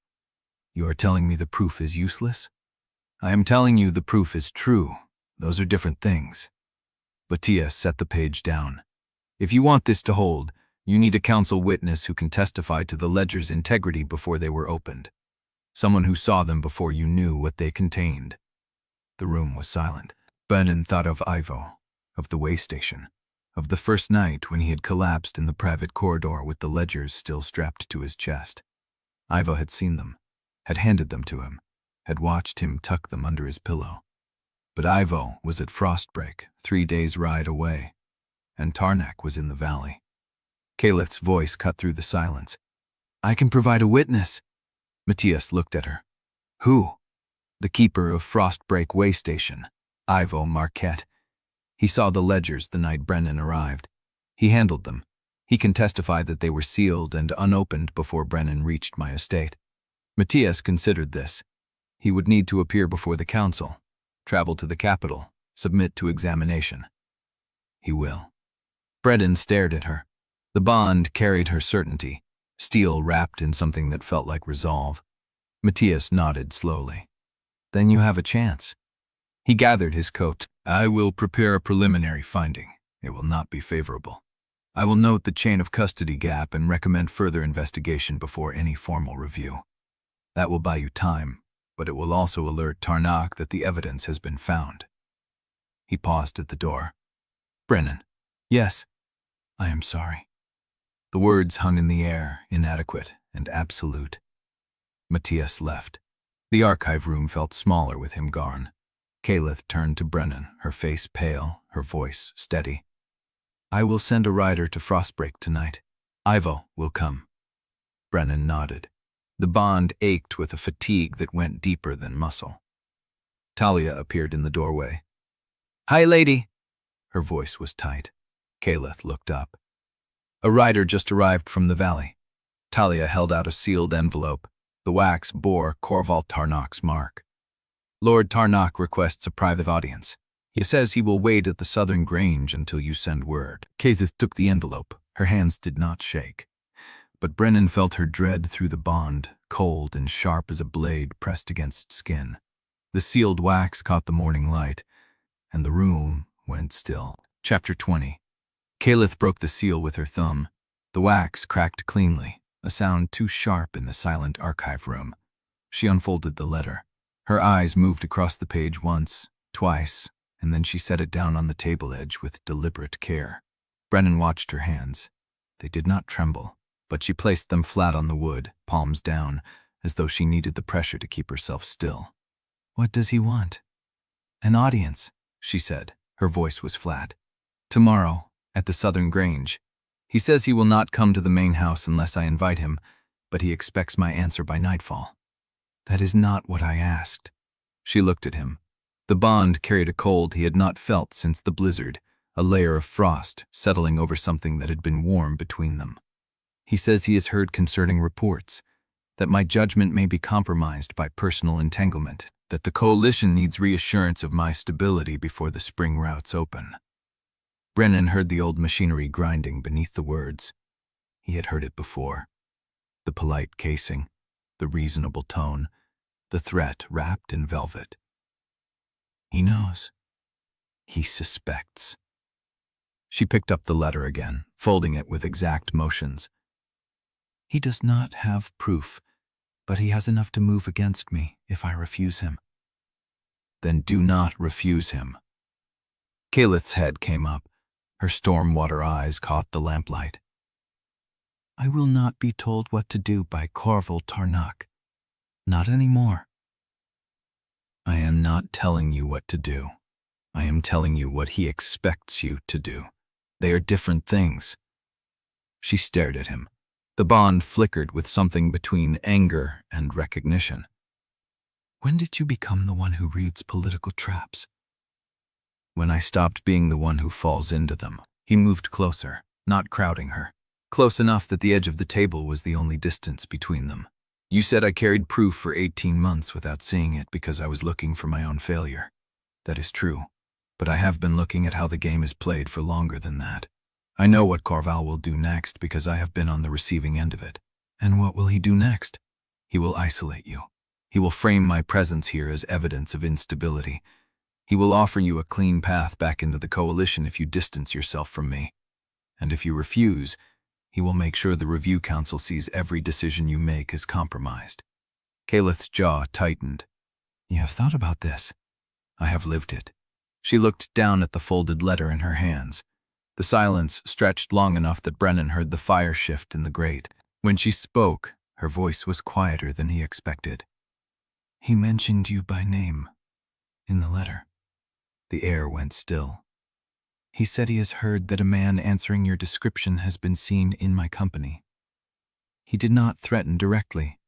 "You are telling me the proof is useless?" "I am telling you the proof is true. Those are different things." Matias set the page down. "If you want this to hold, you need a council witness who can testify to the ledger's integrity before they were opened. Someone who saw them before you knew what they contained." The room was silent. Brennan thought of Ivo, of the waystation, of the first night when he had collapsed in the private corridor with the ledgers still strapped to his chest. Ivo had seen them, had handed them to him, had watched him tuck them under his pillow. But Ivo was at Frostbreak, 3 days' ride away, and Tarnak was in the valley. Caelith's voice cut through the silence. "I can provide a witness." Matias looked at her. "Who?" "The keeper of Frostbreak Waystation, Ivo Marquette. He saw the ledgers the night Brennan arrived. He handled them. He can testify that they were sealed and unopened before Brennan reached my estate." Matias considered this. He would need to appear before the council, travel to the capital, submit to examination. "He will." Brennan stared at her. The bond carried her certainty, steel wrapped in something that felt like resolve. Matias nodded slowly. "Then you have a chance." He gathered his coat. "I will prepare a preliminary finding. It will not be favorable. I will note the chain of custody gap and recommend further investigation before any formal review. That will buy you time, but it will also alert Tarnak that the evidence has been found." He paused at the door. "Brennan." "Yes." "I am sorry." The words hung in the air, inadequate and absolute. Matias left. The archive room felt smaller with him gone. Caelith turned to Brennan, her face pale, her voice steady. "I will send a rider to Frostbreak tonight. Ivo will come." Brennan nodded. The bond ached with a fatigue that went deeper than muscle. Talia appeared in the doorway. "Hi, lady." Her voice was tight. Caelith looked up. "A rider just arrived from the valley." Talia held out a sealed envelope. The wax bore Corval Tarnak's mark. "Lord Tarnak requests a private audience. He says he will wait at the southern grange until you send word." Caelith took the envelope. Her hands did not shake. But Brennan felt her dread through the bond, cold and sharp as a blade pressed against skin. The sealed wax caught the morning light, and the room went still. Chapter 20. Caelith broke the seal with her thumb. The wax cracked cleanly, a sound too sharp in the silent archive room. She unfolded the letter. Her eyes moved across the page once, twice, and then she set it down on the table edge with deliberate care. Brennan watched her hands. They did not tremble, but she placed them flat on the wood, palms down, as though she needed the pressure to keep herself still. "What does he want?" "An audience," she said. Her voice was flat. "Tomorrow, at the Southern Grange. He says he will not come to the main house unless I invite him, but he expects my answer by nightfall." "That is not what I asked." She looked at him. The bond carried a cold he had not felt since the blizzard, a layer of frost settling over something that had been warm between them. "He says he has heard concerning reports, that my judgment may be compromised by personal entanglement, that the coalition needs reassurance of my stability before the spring routes open." Brennan heard the old machinery grinding beneath the words. He had heard it before. The polite casing, the reasonable tone, the threat wrapped in velvet. He knows. He suspects. She picked up the letter again, folding it with exact motions. He does not have proof, but he has enough to move against me if I refuse him. Then do not refuse him. Caelith's head came up. Her storm-water eyes caught the lamplight. I will not be told what to do by Corval Tarnak. Not anymore. I am not telling you what to do. I am telling you what he expects you to do. They are different things. She stared at him. The bond flickered with something between anger and recognition. When did you become the one who reads political traps? When I stopped being the one who falls into them. He moved closer, not crowding her. Close enough that the edge of the table was the only distance between them. You said I carried proof for 18 months without seeing it because I was looking for my own failure. That is true, but I have been looking at how the game is played for longer than that. I know what Corval will do next because I have been on the receiving end of it. And what will he do next? He will isolate you. He will frame my presence here as evidence of instability. He will offer you a clean path back into the coalition if you distance yourself from me. And if you refuse, he will make sure the Review Council sees every decision you make is compromised. Caelith's jaw tightened. You have thought about this. I have lived it. She looked down at the folded letter in her hands. The silence stretched long enough that Brennan heard the fire shift in the grate. When she spoke, her voice was quieter than he expected. He mentioned you by name in the letter. The air went still. He said he has heard that a man answering your description has been seen in my company. He did not threaten directly.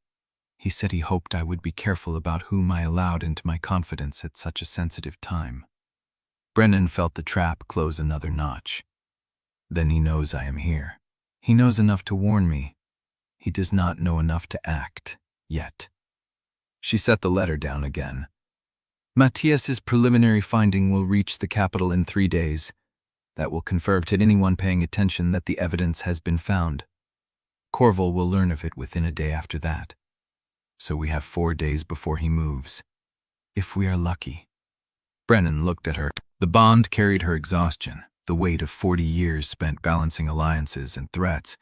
He said he hoped I would be careful about whom I allowed into my confidence at such a sensitive time. Brennan felt the trap close another notch. Then he knows I am here. He knows enough to warn me. He does not know enough to act, yet. She set the letter down again. Matias's preliminary finding will reach the capital in 3 days. That will confirm to anyone paying attention that the evidence has been found. Corval will learn of it within a day after that. So we have 4 days before he moves. If we are lucky. Brennan looked at her. The bond carried her exhaustion, the weight of 40 years spent balancing alliances and threats,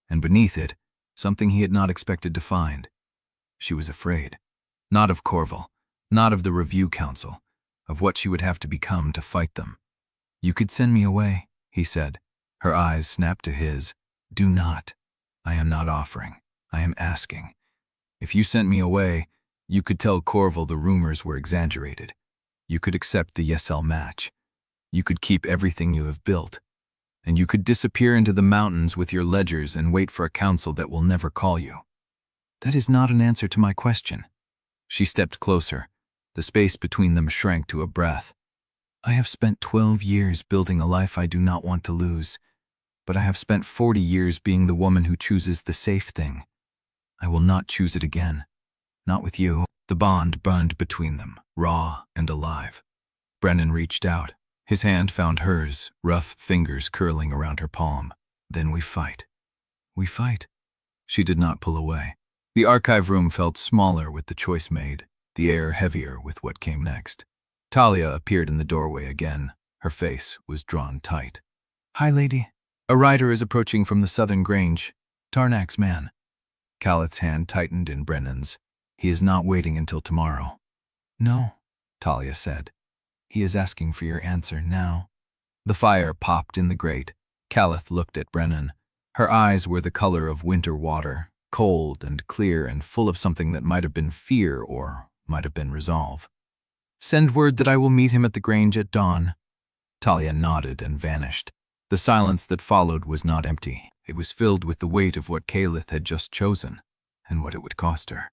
and beneath it, something he had not expected to find. She was afraid. Not of Corval, not of the Review Council, of what she would have to become to fight them. You could send me away, he said. Her eyes snapped to his. Do not. I am not offering. I am asking. If you sent me away, you could tell Corval the rumors were exaggerated. You could accept the Yselle match. You could keep everything you have built. And you could disappear into the mountains with your ledgers and wait for a council that will never call you. That is not an answer to my question. She stepped closer. The space between them shrank to a breath. I have spent 12 years building a life I do not want to lose, but I have spent 40 years being the woman who chooses the safe thing. I will not choose it again. Not with you. The bond burned between them, raw and alive. Brennan reached out. His hand found hers, rough fingers curling around her palm. Then we fight. We fight. She did not pull away. The archive room felt smaller with the choice made, the air heavier with what came next. Talia appeared in the doorway again. Her face was drawn tight. Hi, lady. A rider is approaching from the southern grange. Tarnak's man. Caelith's hand tightened in Brennan's. He is not waiting until tomorrow. No, Talia said. He is asking for your answer now. The fire popped in the grate. Caelith looked at Brennan. Her eyes were the color of winter water, cold and clear and full of something that might have been fear or might have been resolve. Send word that I will meet him at the grange at dawn. Talia nodded and vanished. The silence that followed was not empty. It was filled with the weight of what Caelith had just chosen and what it would cost her.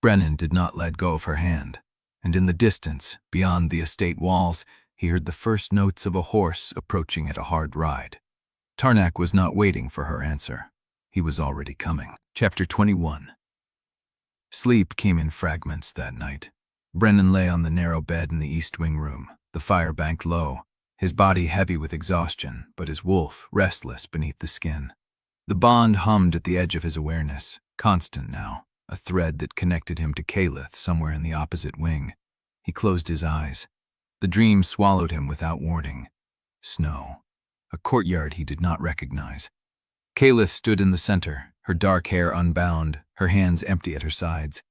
Brennan did not let go of her hand, and in the distance, beyond the estate walls, he heard the first notes of a horse approaching at a hard ride. Tarnak was not waiting for her answer. He was already coming. Chapter 21. Sleep came in fragments that night. Brennan lay on the narrow bed in the East Wing room, the fire banked low, his body heavy with exhaustion, but his wolf restless beneath the skin. The bond hummed at the edge of his awareness, constant now, a thread that connected him to Caelith somewhere in the opposite wing. He closed his eyes. The dream swallowed him without warning. Snow. A courtyard he did not recognize. Caelith stood in the center, her dark hair unbound, her hands empty at her sides.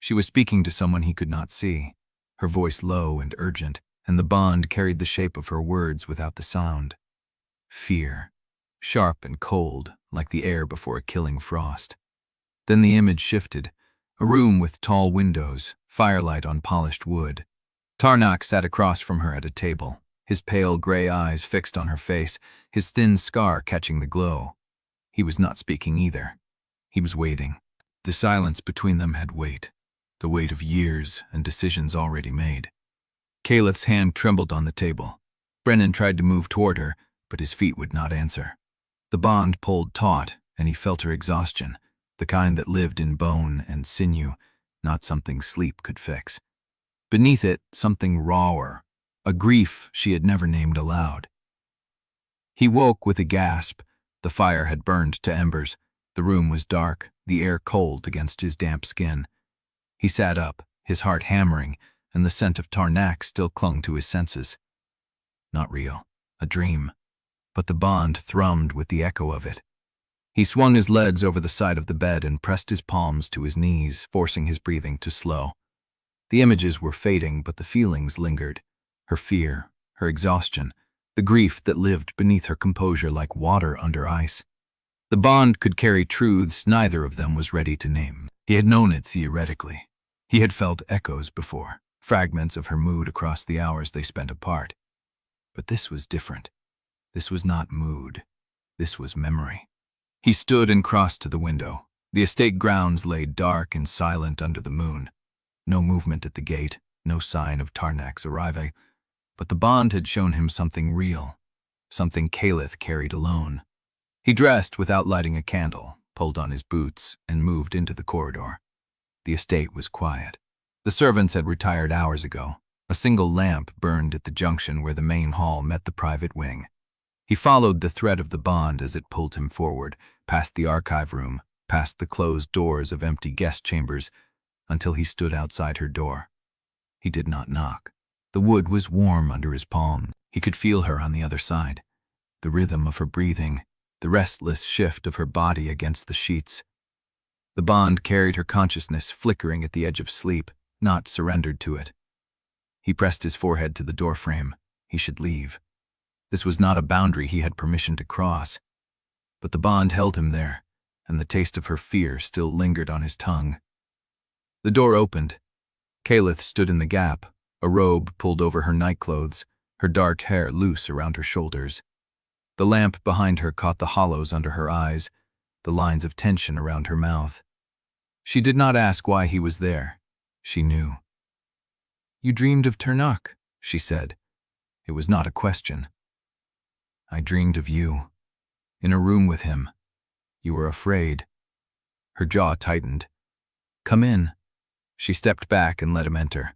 She was speaking to someone he could not see, her voice low and urgent, and the bond carried the shape of her words without the sound. Fear. Sharp and cold, like the air before a killing frost. Then the image shifted. A room with tall windows, firelight on polished wood. Tarnak sat across from her at a table, his pale gray eyes fixed on her face, his thin scar catching the glow. He was not speaking either. He was waiting. The silence between them had weight, the weight of years and decisions already made. Caelith's hand trembled on the table. Brennan tried to move toward her, but his feet would not answer. The bond pulled taut, and he felt her exhaustion, the kind that lived in bone and sinew, not something sleep could fix. Beneath it, something rawer, a grief she had never named aloud. He woke with a gasp. The fire had burned to embers. The room was dark, the air cold against his damp skin. He sat up, his heart hammering, and the scent of Tarnak still clung to his senses. Not real, a dream, but the bond thrummed with the echo of it. He swung his legs over the side of the bed and pressed his palms to his knees, forcing his breathing to slow. The images were fading, but the feelings lingered. Her fear, her exhaustion, the grief that lived beneath her composure like water under ice. The bond could carry truths neither of them was ready to name. He had known it theoretically. He had felt echoes before, fragments of her mood across the hours they spent apart. But this was different. This was not mood. This was memory. He stood and crossed to the window. The estate grounds lay dark and silent under the moon. No movement at the gate, no sign of Tarnak's arrival. But the bond had shown him something real, something Caelith carried alone. He dressed without lighting a candle, pulled on his boots, and moved into the corridor. The estate was quiet. The servants had retired hours ago. A single lamp burned at the junction where the main hall met the private wing. He followed the thread of the bond as it pulled him forward, past the archive room, past the closed doors of empty guest chambers, until he stood outside her door. He did not knock. The wood was warm under his palm. He could feel her on the other side. The rhythm of her breathing, the restless shift of her body against the sheets. The bond carried her consciousness flickering at the edge of sleep, not surrendered to it. He pressed his forehead to the doorframe. He should leave. This was not a boundary he had permission to cross. But the bond held him there, and the taste of her fear still lingered on his tongue. The door opened. Caelith stood in the gap, a robe pulled over her nightclothes, her dark hair loose around her shoulders. The lamp behind her caught the hollows under her eyes, the lines of tension around her mouth. She did not ask why he was there. She knew. "You dreamed of Tarnak," she said. It was not a question. "I dreamed of you. In a room with him. You were afraid." Her jaw tightened. "Come in." She stepped back and let him enter.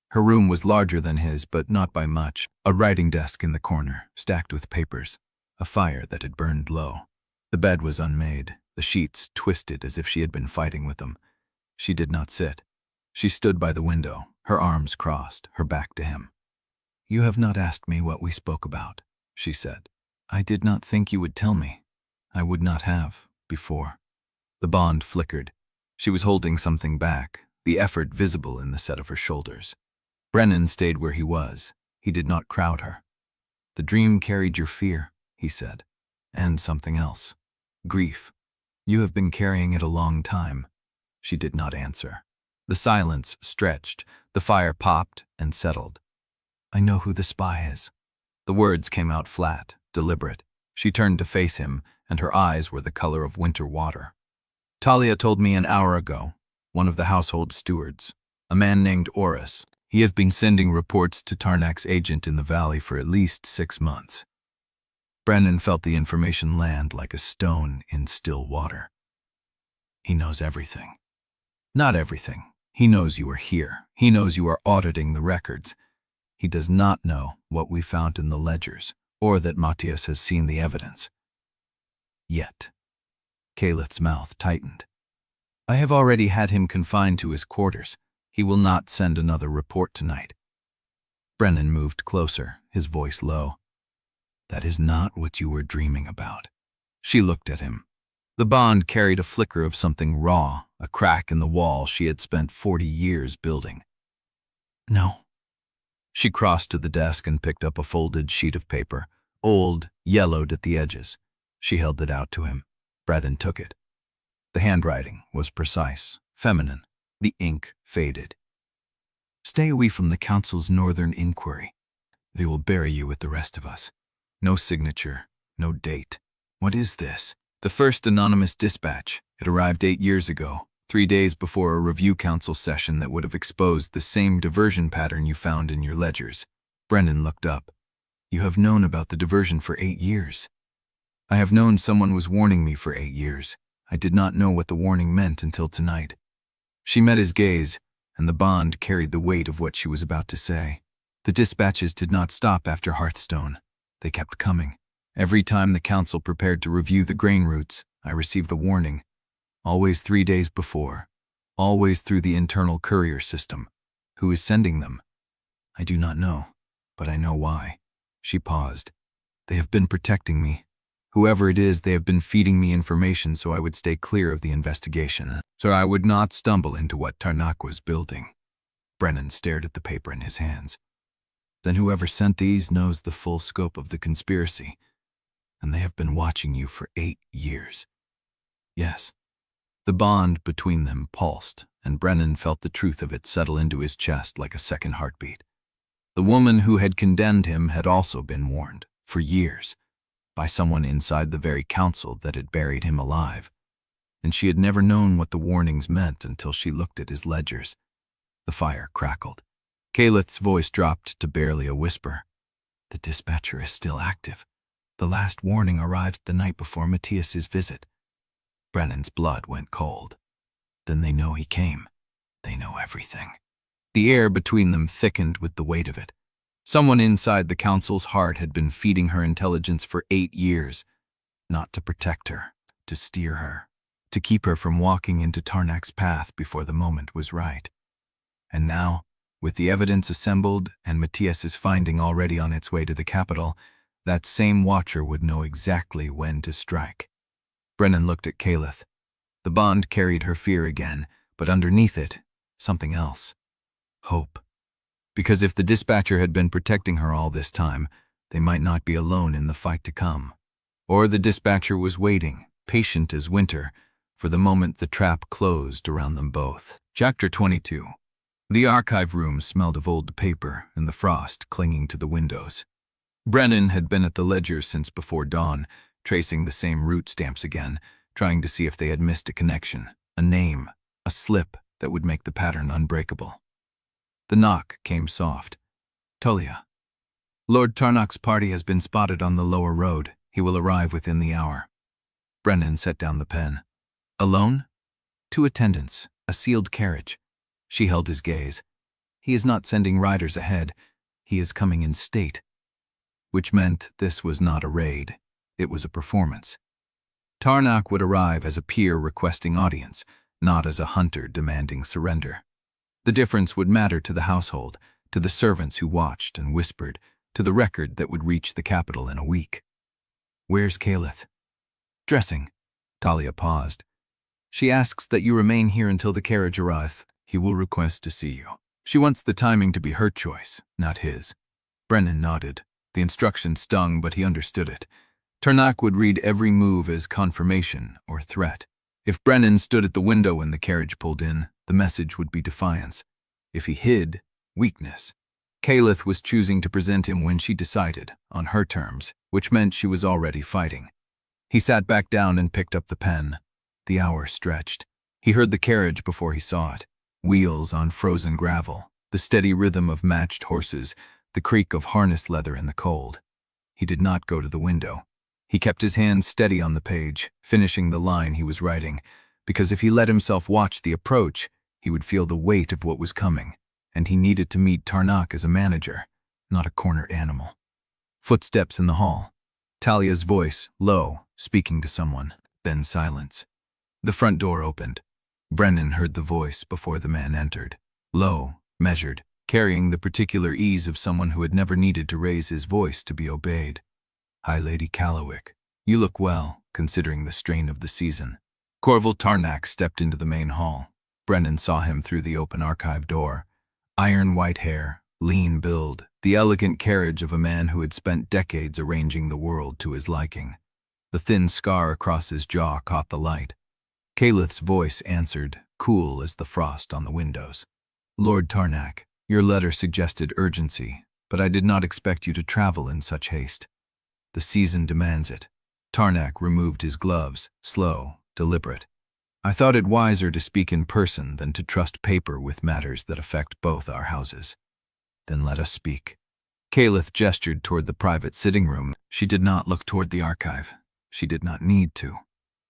Her room was larger than his, but not by much. A writing desk in the corner, stacked with papers. A fire that had burned low. The bed was unmade, the sheets twisted as if she had been fighting with them. She did not sit. She stood by the window, her arms crossed, her back to him. "You have not asked me what we spoke about," she said. "I did not think you would tell me. I would not have, before." The bond flickered. She was holding something back, the effort visible in the set of her shoulders. Brennan stayed where he was. He did not crowd her. "The dream carried your fear," he said, "and something else. Grief. You have been carrying it a long time." She did not answer. The silence stretched, the fire popped and settled. "I know who the spy is." The words came out flat, deliberate. She turned to face him, and her eyes were the color of winter water. "Talia told me an hour ago, one of the household stewards, a man named Oris. He has been sending reports to Tarnak's agent in the valley for at least 6 months." Brennan felt the information land like a stone in still water. "He knows everything." "Not everything. He knows you are here. He knows you are auditing the records. He does not know what we found in the ledgers, or that Matias has seen the evidence. Yet. Caelith's mouth tightened. I have already had him confined to his quarters. He will not send another report tonight. Brennan moved closer, his voice low. That is not what you were dreaming about. She looked at him. The bond carried a flicker of something raw, a crack in the wall she had spent 40 years building. No. She crossed to the desk and picked up a folded sheet of paper, old, yellowed at the edges. She held it out to him. Brennan took it. The handwriting was precise, feminine. The ink faded. Stay away from the council's northern inquiry. They will bury you with the rest of us. No signature, no date. What is this? The first anonymous dispatch. It arrived 8 years ago, 3 days before a review council session that would have exposed the same diversion pattern you found in your ledgers. Brennan looked up. You have known about the diversion for 8 years. I have known someone was warning me for 8 years. I did not know what the warning meant until tonight. She met his gaze, and the bond carried the weight of what she was about to say. The dispatches did not stop after Hearthstone. They kept coming. Every time the council prepared to review the grain routes, I received a warning. Always 3 days before. Always through the internal courier system. Who is sending them? I do not know, but I know why. She paused. They have been protecting me. Whoever it is, they have been feeding me information so I would stay clear of the investigation, so I would not stumble into what Tarnak was building. Brennan stared at the paper in his hands. Then whoever sent these knows the full scope of the conspiracy, and they have been watching you for 8 years. Yes. The bond between them pulsed, and Brennan felt the truth of it settle into his chest like a second heartbeat. The woman who had condemned him had also been warned, for years, by someone inside the very council that had buried him alive, and she had never known what the warnings meant until she looked at his ledgers. The fire crackled. Caelith's voice dropped to barely a whisper. The dispatcher is still active. The last warning arrived the night before Matias's visit. Brennan's blood went cold. Then they know he came. They know everything. The air between them thickened with the weight of it. Someone inside the council's heart had been feeding her intelligence for 8 years, not to protect her, to steer her, to keep her from walking into Tarnak's path before the moment was right. And now, with the evidence assembled and Matias's finding already on its way to the capital, that same watcher would know exactly when to strike. Brennan looked at Caelith. The bond carried her fear again, but underneath it, something else. Hope. Because if the dispatcher had been protecting her all this time, they might not be alone in the fight to come. Or the dispatcher was waiting, patient as winter, for the moment the trap closed around them both. Chapter 22. The archive room smelled of old paper and the frost clinging to the windows. Brennan had been at the ledger since before dawn, tracing the same route stamps again, trying to see if they had missed a connection, a name, a slip that would make the pattern unbreakable. The knock came soft. Tulia. Lord Tarnak's party has been spotted on the lower road. He will arrive within the hour. Brennan set down the pen. Alone? 2 attendants, a sealed carriage. She held his gaze. He is not sending riders ahead. He is coming in state. Which meant this was not a raid. It was a performance. Tarnak would arrive as a peer requesting audience, not as a hunter demanding surrender. The difference would matter to the household, to the servants who watched and whispered, to the record that would reach the capital in a week. Where's Caelith? Dressing. Talia paused. She asks that you remain here until the carriage arrives. He will request to see you. She wants the timing to be her choice, not his. Brennan nodded. The instruction stung, but he understood it. Tarnak would read every move as confirmation or threat. If Brennan stood at the window when the carriage pulled in, the message would be defiance. If he hid, weakness. Caelith was choosing to present him when she decided, on her terms, which meant she was already fighting. He sat back down and picked up the pen. The hour stretched. He heard the carriage before he saw it. Wheels on frozen gravel, the steady rhythm of matched horses, the creak of harness leather in the cold. He did not go to the window. He kept his hands steady on the page, finishing the line he was writing, because if he let himself watch the approach, he would feel the weight of what was coming, and he needed to meet Tarnak as a manager, not a cornered animal. Footsteps in the hall. Talia's voice, low, speaking to someone, then silence. The front door opened. Brennan heard the voice before the man entered. Low, measured, carrying the particular ease of someone who had never needed to raise his voice to be obeyed. "Hi, Lady Caelith. You look well, considering the strain of the season." Corval Tarnak stepped into the main hall. Brennan saw him through the open archive door. Iron white hair, lean build, the elegant carriage of a man who had spent decades arranging the world to his liking. The thin scar across his jaw caught the light. Caelith's voice answered, cool as the frost on the windows. "Lord Tarnak, your letter suggested urgency, but I did not expect you to travel in such haste. The season demands it." Tarnak removed his gloves, slow, deliberate. "I thought it wiser to speak in person than to trust paper with matters that affect both our houses." "Then let us speak." Caelith gestured toward the private sitting room. She did not look toward the archive. She did not need to.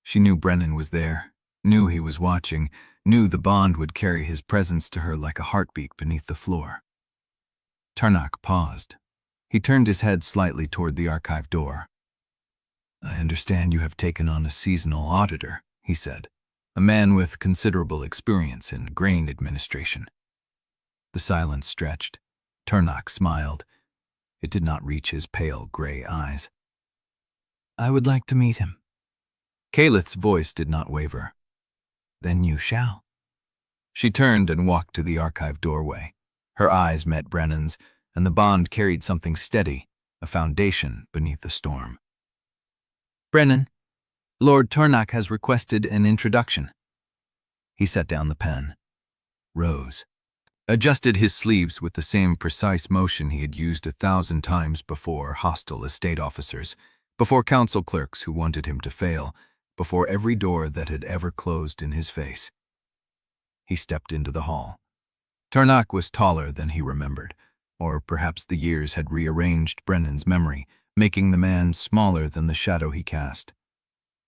She knew Brennan was there, knew he was watching, knew the bond would carry his presence to her like a heartbeat beneath the floor. Tarnak paused. He turned his head slightly toward the archive door. "I understand you have taken on a seasonal auditor," he said, "a man with considerable experience in grain administration." The silence stretched. Tarnak smiled. It did not reach his pale gray eyes. "I would like to meet him." Caelith's voice did not waver. "Then you shall." She turned and walked to the archive doorway. Her eyes met Brennan's, and the bond carried something steady, a foundation beneath the storm. "Brennan, Lord Tarnak has requested an introduction." He set down the pen, rose, adjusted his sleeves with the same precise motion he had used 1,000 times before hostile estate officers, before council clerks who wanted him to fail, before every door that had ever closed in his face. He stepped into the hall. Tarnak was taller than he remembered, or perhaps the years had rearranged Brennan's memory, making the man smaller than the shadow he cast.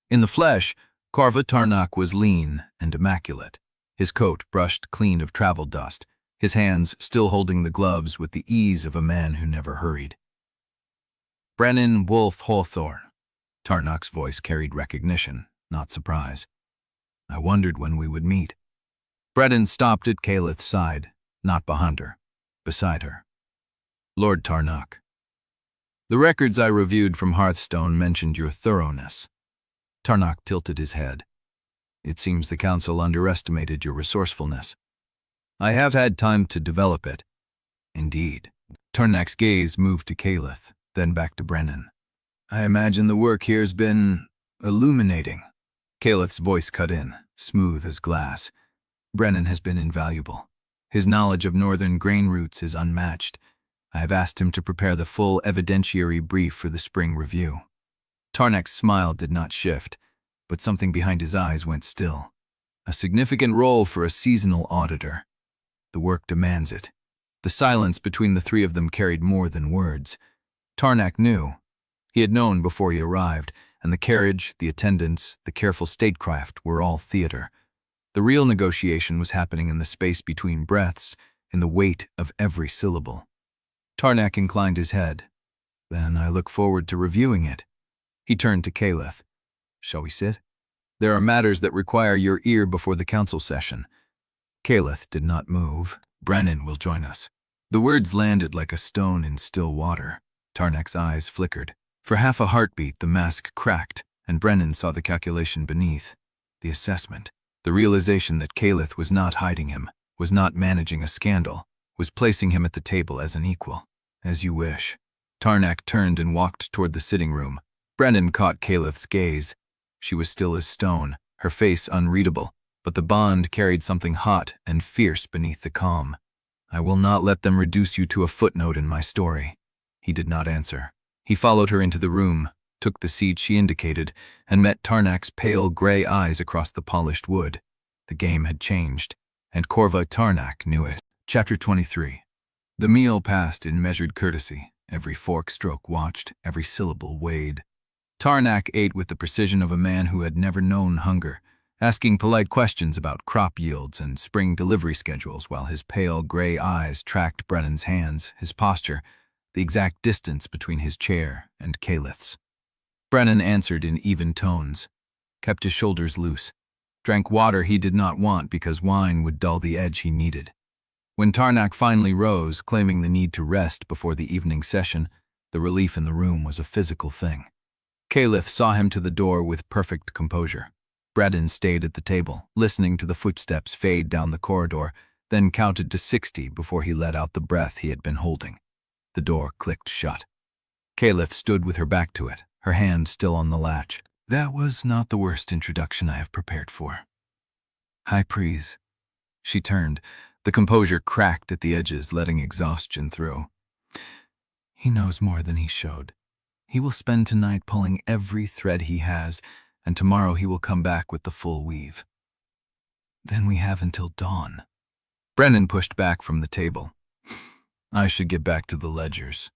In the flesh, Corval Tarnak was lean and immaculate, his coat brushed clean of travel dust, his hands still holding the gloves with the ease of a man who never hurried. "Brennan Wolfe-Hawthorn." Tarnak's voice carried recognition, not surprise. "I wondered when we would meet." Brennan stopped at Caelith's side, not behind her, beside her. "Lord Tarnak, the records I reviewed from Hearthstone mentioned your thoroughness." Tarnak tilted his head. "It seems the council underestimated your resourcefulness." "I have had time to develop it." "Indeed." Tarnak's gaze moved to Caelith, then back to Brennan. "I imagine the work here's been illuminating." Caelith's voice cut in, smooth as glass. "Brennan has been invaluable. His knowledge of northern grain routes is unmatched. I have asked him to prepare the full evidentiary brief for the spring review." Tarnak's smile did not shift, but something behind his eyes went still. "A significant role for a seasonal auditor. The work demands it." The silence between the three of them carried more than words. Tarnak knew. He had known before he arrived, and the carriage, the attendants, the careful statecraft were all theater. The real negotiation was happening in the space between breaths, in the weight of every syllable. Tarnak inclined his head. "Then I look forward to reviewing it." He turned to Caelith. "Shall we sit? There are matters that require your ear before the council session." Caelith did not move. "Brennan will join us." The words landed like a stone in still water. Tarnak's eyes flickered. For half a heartbeat, the mask cracked, and Brennan saw the calculation beneath. The assessment. The realization that Caelith was not hiding him, was not managing a scandal, was placing him at the table as an equal. "As you wish." Tarnak turned and walked toward the sitting room. Brennan caught Caelith's gaze. She was still as stone, her face unreadable, but the bond carried something hot and fierce beneath the calm. "I will not let them reduce you to a footnote in my story." He did not answer. He followed her into the room, took the seat she indicated, and met Tarnak's pale gray eyes across the polished wood. The game had changed, and Corval Tarnak knew it. Chapter 23. The meal passed in measured courtesy. Every fork stroke watched, every syllable weighed. Tarnak ate with the precision of a man who had never known hunger, asking polite questions about crop yields and spring delivery schedules while his pale gray eyes tracked Brennan's hands, his posture, the exact distance between his chair and Caelith's. Brennan answered in even tones, kept his shoulders loose, drank water he did not want because wine would dull the edge he needed. When Tarnak finally rose, claiming the need to rest before the evening session, the relief in the room was a physical thing. Caelith saw him to the door with perfect composure. Brennan stayed at the table, listening to the footsteps fade down the corridor, then counted to 60 before he let out the breath he had been holding. The door clicked shut. Caelith stood with her back to it, her hand still on the latch. That was not the worst introduction I have prepared for. High Priest. She turned. The composure cracked at the edges, letting exhaustion through. He knows more than he showed. He will spend tonight pulling every thread he has, and tomorrow he will come back with the full weave. Then we have until dawn. Brennan pushed back from the table. I should get back to the ledgers.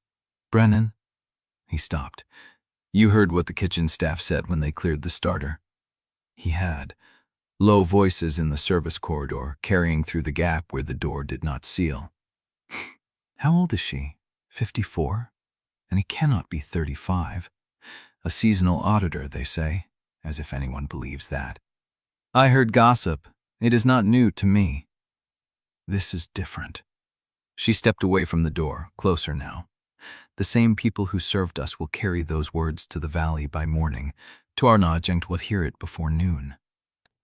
Brennan? He stopped. You heard what the kitchen staff said when they cleared the starter. He had. Low voices in the service corridor, carrying through the gap where the door did not seal. How old is she? 54? And he cannot be 35. A seasonal auditor, they say, as if anyone believes that. I heard gossip. It is not new to me. This is different. She stepped away from the door, closer now. The same people who served us will carry those words to the valley by morning. Tuarnagengt will hear it before noon.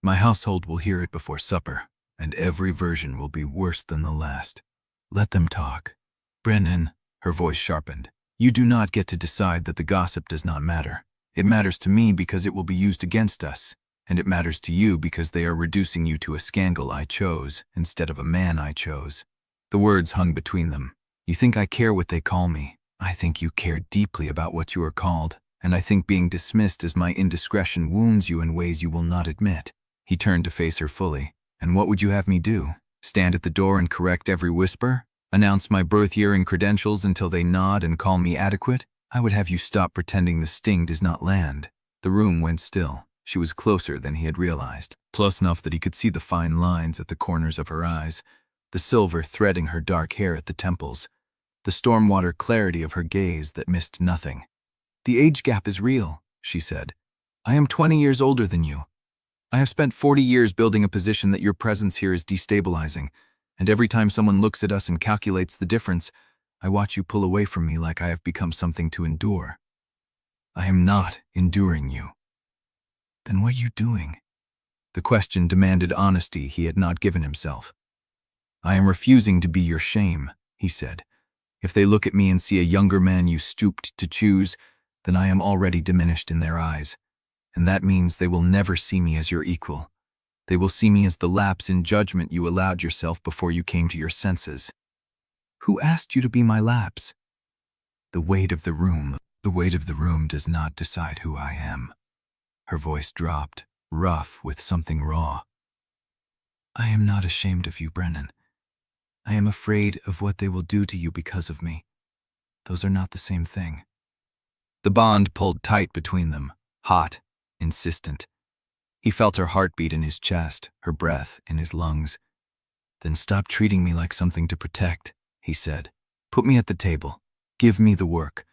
My household will hear it before supper, and every version will be worse than the last. Let them talk. Brennan, her voice sharpened, you do not get to decide that the gossip does not matter. It matters to me because it will be used against us, and it matters to you because they are reducing you to a scandal I chose instead of a man I chose. The words hung between them. You think I care what they call me. I think you care deeply about what you are called, and I think being dismissed as my indiscretion wounds you in ways you will not admit. He turned to face her fully. And what would you have me do? Stand at the door and correct every whisper? Announce my birth year and credentials until they nod and call me adequate? I would have you stop pretending the sting does not land. The room went still. She was closer than he had realized, close enough that he could see the fine lines at the corners of her eyes, the silver threading her dark hair at the temples, the stormwater clarity of her gaze that missed nothing. The age gap is real, she said. I am 20 years older than you. I have spent 40 years building a position that your presence here is destabilizing, and every time someone looks at us and calculates the difference, I watch you pull away from me like I have become something to endure. I am not enduring you. Then what are you doing? The question demanded honesty he had not given himself. I am refusing to be your shame, he said. If they look at me and see a younger man you stooped to choose, then I am already diminished in their eyes. And that means they will never see me as your equal. They will see me as the lapse in judgment you allowed yourself before you came to your senses. Who asked you to be my lapse? The weight of the room does not decide who I am. Her voice dropped, rough with something raw. I am not ashamed of you, Brennan. I am afraid of what they will do to you because of me. Those are not the same thing. The bond pulled tight between them, hot, insistent. He felt her heartbeat in his chest, her breath in his lungs. Then stop treating me like something to protect, he said. Put me at the table. Give me the work.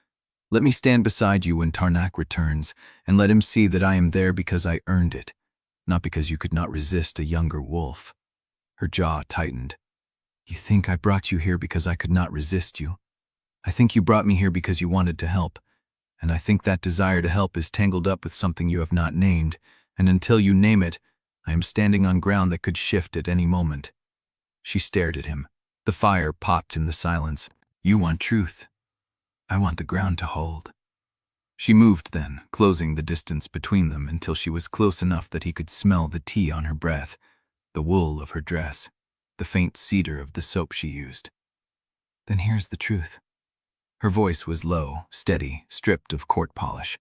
Let me stand beside you when Tarnak returns, and let him see that I am there because I earned it, not because you could not resist a younger wolf. Her jaw tightened. You think I brought you here because I could not resist you? I think you brought me here because you wanted to help, and I think that desire to help is tangled up with something you have not named, and until you name it, I am standing on ground that could shift at any moment. She stared at him. The fire popped in the silence. You want truth. I want the ground to hold. She moved then, closing the distance between them until she was close enough that he could smell the tea on her breath, the wool of her dress, the faint cedar of the soap she used. Then here's the truth. Her voice was low, steady, stripped of court polish.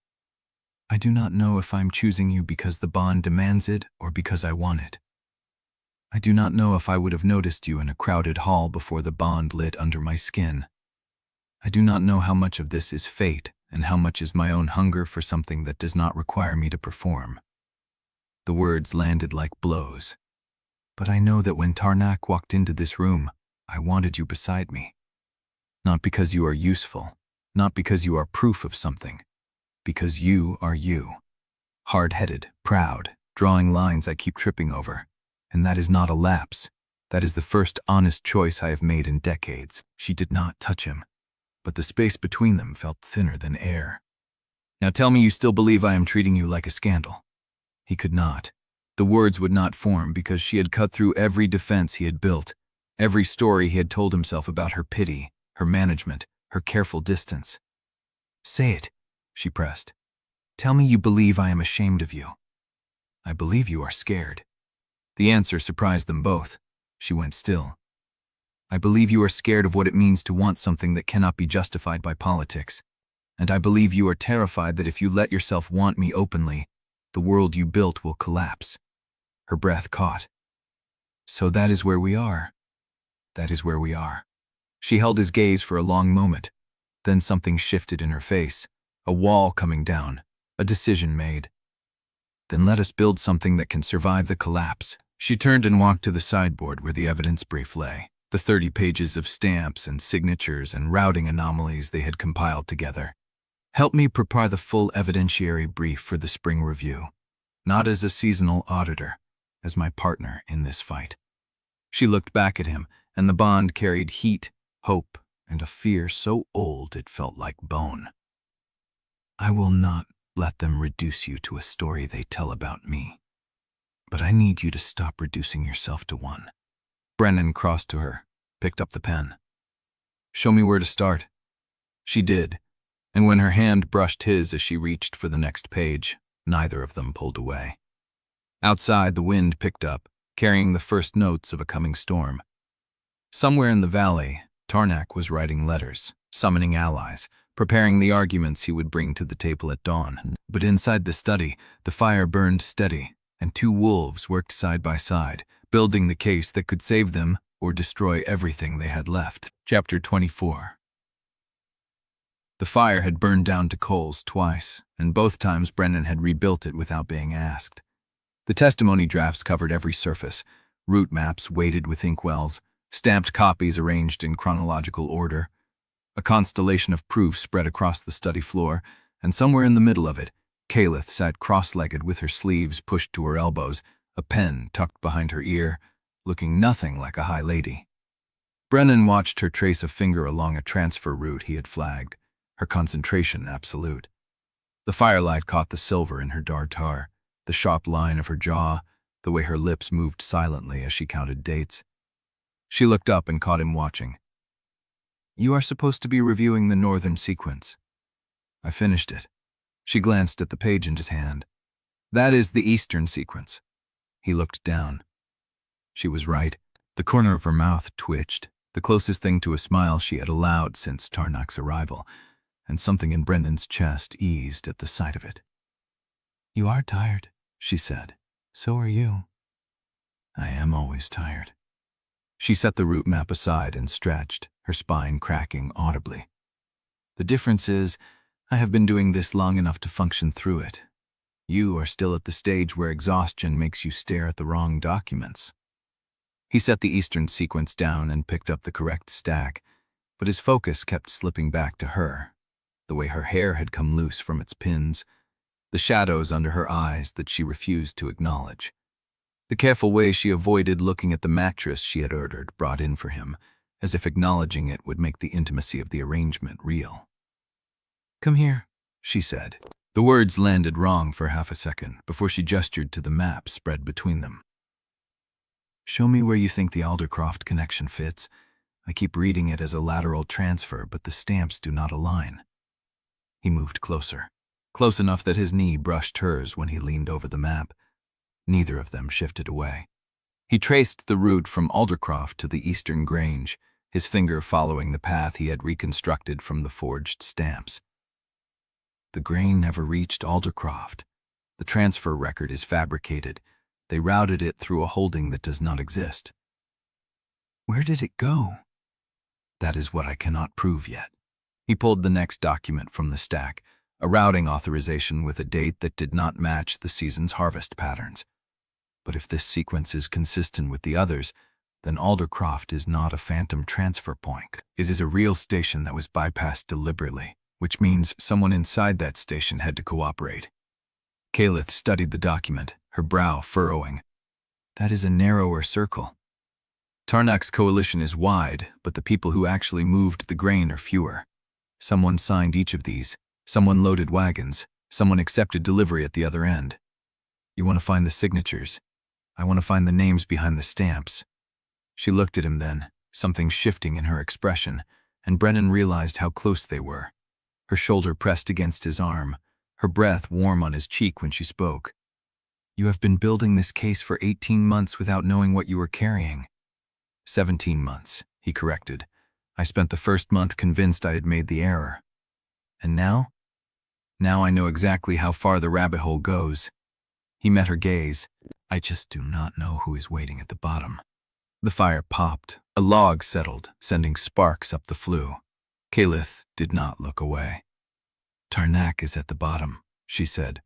I do not know if I'm choosing you because the bond demands it or because I want it. I do not know if I would have noticed you in a crowded hall before the bond lit under my skin. I do not know how much of this is fate and how much is my own hunger for something that does not require me to perform. The words landed like blows. But I know that when Tarnak walked into this room, I wanted you beside me. Not because you are useful, not because you are proof of something, because you are you. Hard-headed, proud, drawing lines I keep tripping over. And that is not a lapse. That is the first honest choice I have made in decades. She did not touch him, but the space between them felt thinner than air. Now tell me you still believe I am treating you like a scandal. He could not. The words would not form because she had cut through every defense he had built, every story he had told himself about her pity, her management, her careful distance. Say it, she pressed. Tell me you believe I am ashamed of you. I believe you are scared. The answer surprised them both. She went still. I believe you are scared of what it means to want something that cannot be justified by politics. And I believe you are terrified that if you let yourself want me openly, the world you built will collapse. Her breath caught. So that is where we are. That is where we are. She held his gaze for a long moment. Then something shifted in her face. A wall coming down. A decision made. Then let us build something that can survive the collapse. She turned and walked to the sideboard where the evidence brief lay, the 30 pages of stamps and signatures and routing anomalies they had compiled together. Help me prepare the full evidentiary brief for the spring review, not as a seasonal auditor, as my partner in this fight. She looked back at him, and the bond carried heat, hope, and a fear so old it felt like bone. I will not let them reduce you to a story they tell about me. But I need you to stop reducing yourself to one. Brennan crossed to her, picked up the pen. Show me where to start. She did, and when her hand brushed his as she reached for the next page, neither of them pulled away. Outside, the wind picked up, carrying the first notes of a coming storm. Somewhere in the valley, Tarnak was writing letters, summoning allies, preparing the arguments he would bring to the table at dawn. But inside the study, the fire burned steady, and two wolves worked side by side, building the case that could save them or destroy everything they had left. Chapter 24. The fire had burned down to coals twice, and both times Brennan had rebuilt it without being asked. The testimony drafts covered every surface, route maps weighted with inkwells, stamped copies arranged in chronological order. A constellation of proof spread across the study floor, and somewhere in the middle of it, Caelith sat cross-legged with her sleeves pushed to her elbows, a pen tucked behind her ear, looking nothing like a high lady. Brennan watched her trace a finger along a transfer route he had flagged, her concentration absolute. The firelight caught the silver in her dartar, the sharp line of her jaw, the way her lips moved silently as she counted dates. She looked up and caught him watching. You are supposed to be reviewing the northern sequence. I finished it. She glanced at the page in his hand. That is the eastern sequence. He looked down. She was right. The corner of her mouth twitched, the closest thing to a smile she had allowed since Tarnak's arrival, and something in Brennan's chest eased at the sight of it. You are tired, she said. So are you. I am always tired. She set the route map aside and stretched, her spine cracking audibly. The difference is, I have been doing this long enough to function through it. You are still at the stage where exhaustion makes you stare at the wrong documents. He set the eastern sequence down and picked up the correct stack, but his focus kept slipping back to her, the way her hair had come loose from its pins, the shadows under her eyes that she refused to acknowledge. The careful way she avoided looking at the mattress she had ordered brought in for him, as if acknowledging it would make the intimacy of the arrangement real. Come here, she said. The words landed wrong for half a second before she gestured to the map spread between them. Show me where you think the Aldercroft connection fits. I keep reading it as a lateral transfer, but the stamps do not align. He moved closer, close enough that his knee brushed hers when he leaned over the map. Neither of them shifted away. He traced the route from Aldercroft to the eastern grange, his finger following the path he had reconstructed from the forged stamps. The grain never reached Aldercroft. The transfer record is fabricated. They routed it through a holding that does not exist. Where did it go? That is what I cannot prove yet. He pulled the next document from the stack, a routing authorization with a date that did not match the season's harvest patterns. But if this sequence is consistent with the others, then Aldercroft is not a phantom transfer point. It is a real station that was bypassed deliberately, which means someone inside that station had to cooperate. Caelith studied the document, her brow furrowing. That is a narrower circle. Tarnak's coalition is wide, but the people who actually moved the grain are fewer. Someone signed each of these. Someone loaded wagons. Someone accepted delivery at the other end. You want to find the signatures. I want to find the names behind the stamps. She looked at him then, something shifting in her expression, and Brennan realized how close they were. Her shoulder pressed against his arm, her breath warm on his cheek when she spoke. You have been building this case for 18 months without knowing what you were carrying. 17 months, he corrected. I spent the first month convinced I had made the error. And now? Now I know exactly how far the rabbit hole goes. He met her gaze. I just do not know who is waiting at the bottom. The fire popped. A log settled, sending sparks up the flue. Caelith did not look away. Tarnak is at the bottom, she said.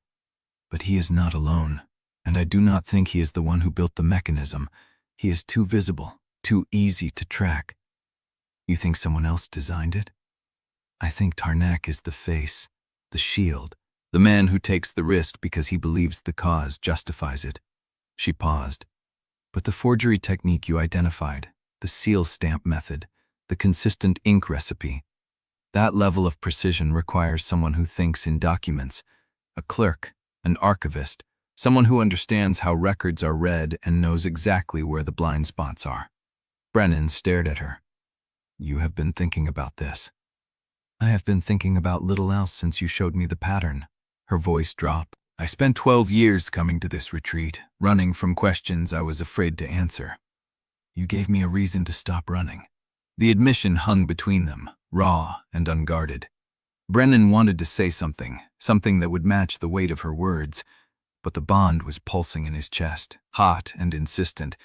But he is not alone, and I do not think he is the one who built the mechanism. He is too visible, too easy to track. You think someone else designed it? I think Tarnak is the face, the shield, the man who takes the risk because he believes the cause justifies it. She paused. But the forgery technique you identified, the seal stamp method, the consistent ink recipe, that level of precision requires someone who thinks in documents, a clerk, an archivist, someone who understands how records are read and knows exactly where the blind spots are. Brennan stared at her. You have been thinking about this. I have been thinking about little else since you showed me the pattern. Her voice dropped. I spent 12 years coming to this retreat, running from questions I was afraid to answer. You gave me a reason to stop running. The admission hung between them, raw and unguarded. Brennan wanted to say something that would match the weight of her words, but the bond was pulsing in his chest, hot and insistent,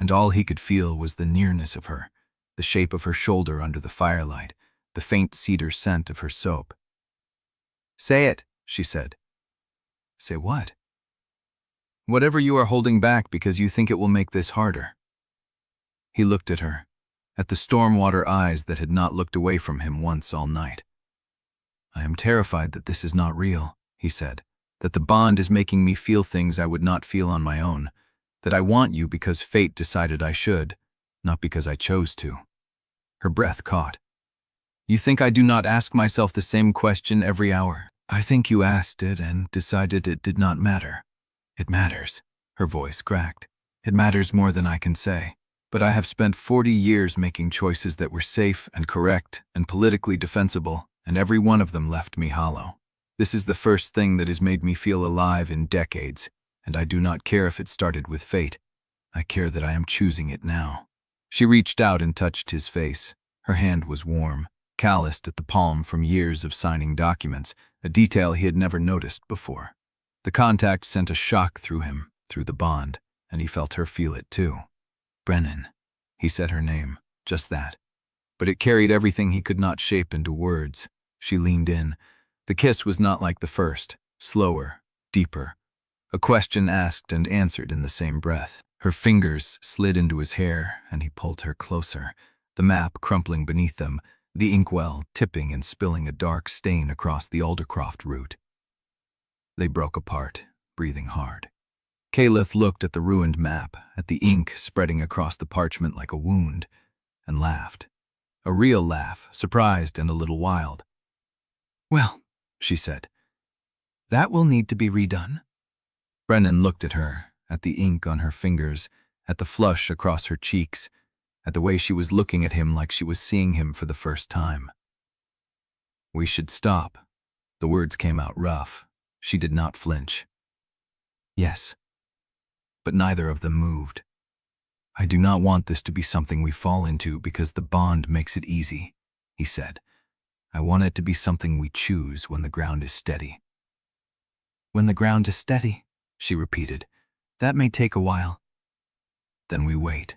and all he could feel was the nearness of her, the shape of her shoulder under the firelight, the faint cedar scent of her soap. Say it, she said. Say what? Whatever you are holding back because you think it will make this harder. He looked at her, at the stormwater eyes that had not looked away from him once all night. I am terrified that this is not real, he said, that the bond is making me feel things I would not feel on my own, that I want you because fate decided I should, not because I chose to. Her breath caught. You think I do not ask myself the same question every hour? I think you asked it and decided it did not matter. It matters. Her voice cracked. It matters more than I can say. But I have spent 40 years making choices that were safe and correct and politically defensible, and every one of them left me hollow. This is the first thing that has made me feel alive in decades, and I do not care if it started with fate. I care that I am choosing it now. She reached out and touched his face. Her hand was warm, calloused at the palm from years of signing documents, a detail he had never noticed before. The contact sent a shock through him, through the bond, and he felt her feel it too. Brennan. He said her name, just that. But it carried everything he could not shape into words. She leaned in. The kiss was not like the first, slower, deeper. A question asked and answered in the same breath. Her fingers slid into his hair, and he pulled her closer, the map crumpling beneath them, the inkwell tipping and spilling a dark stain across the Aldercroft route. They broke apart, breathing hard. Caelith looked at the ruined map, at the ink spreading across the parchment like a wound, and laughed. A real laugh, surprised and a little wild. Well, she said, that will need to be redone. Brennan looked at her, at the ink on her fingers, at the flush across her cheeks, at the way she was looking at him like she was seeing him for the first time. We should stop. The words came out rough. She did not flinch. Yes. But neither of them moved. I do not want this to be something we fall into because the bond makes it easy, he said. I want it to be something we choose when the ground is steady. When the ground is steady, she repeated. That may take a while. Then we wait.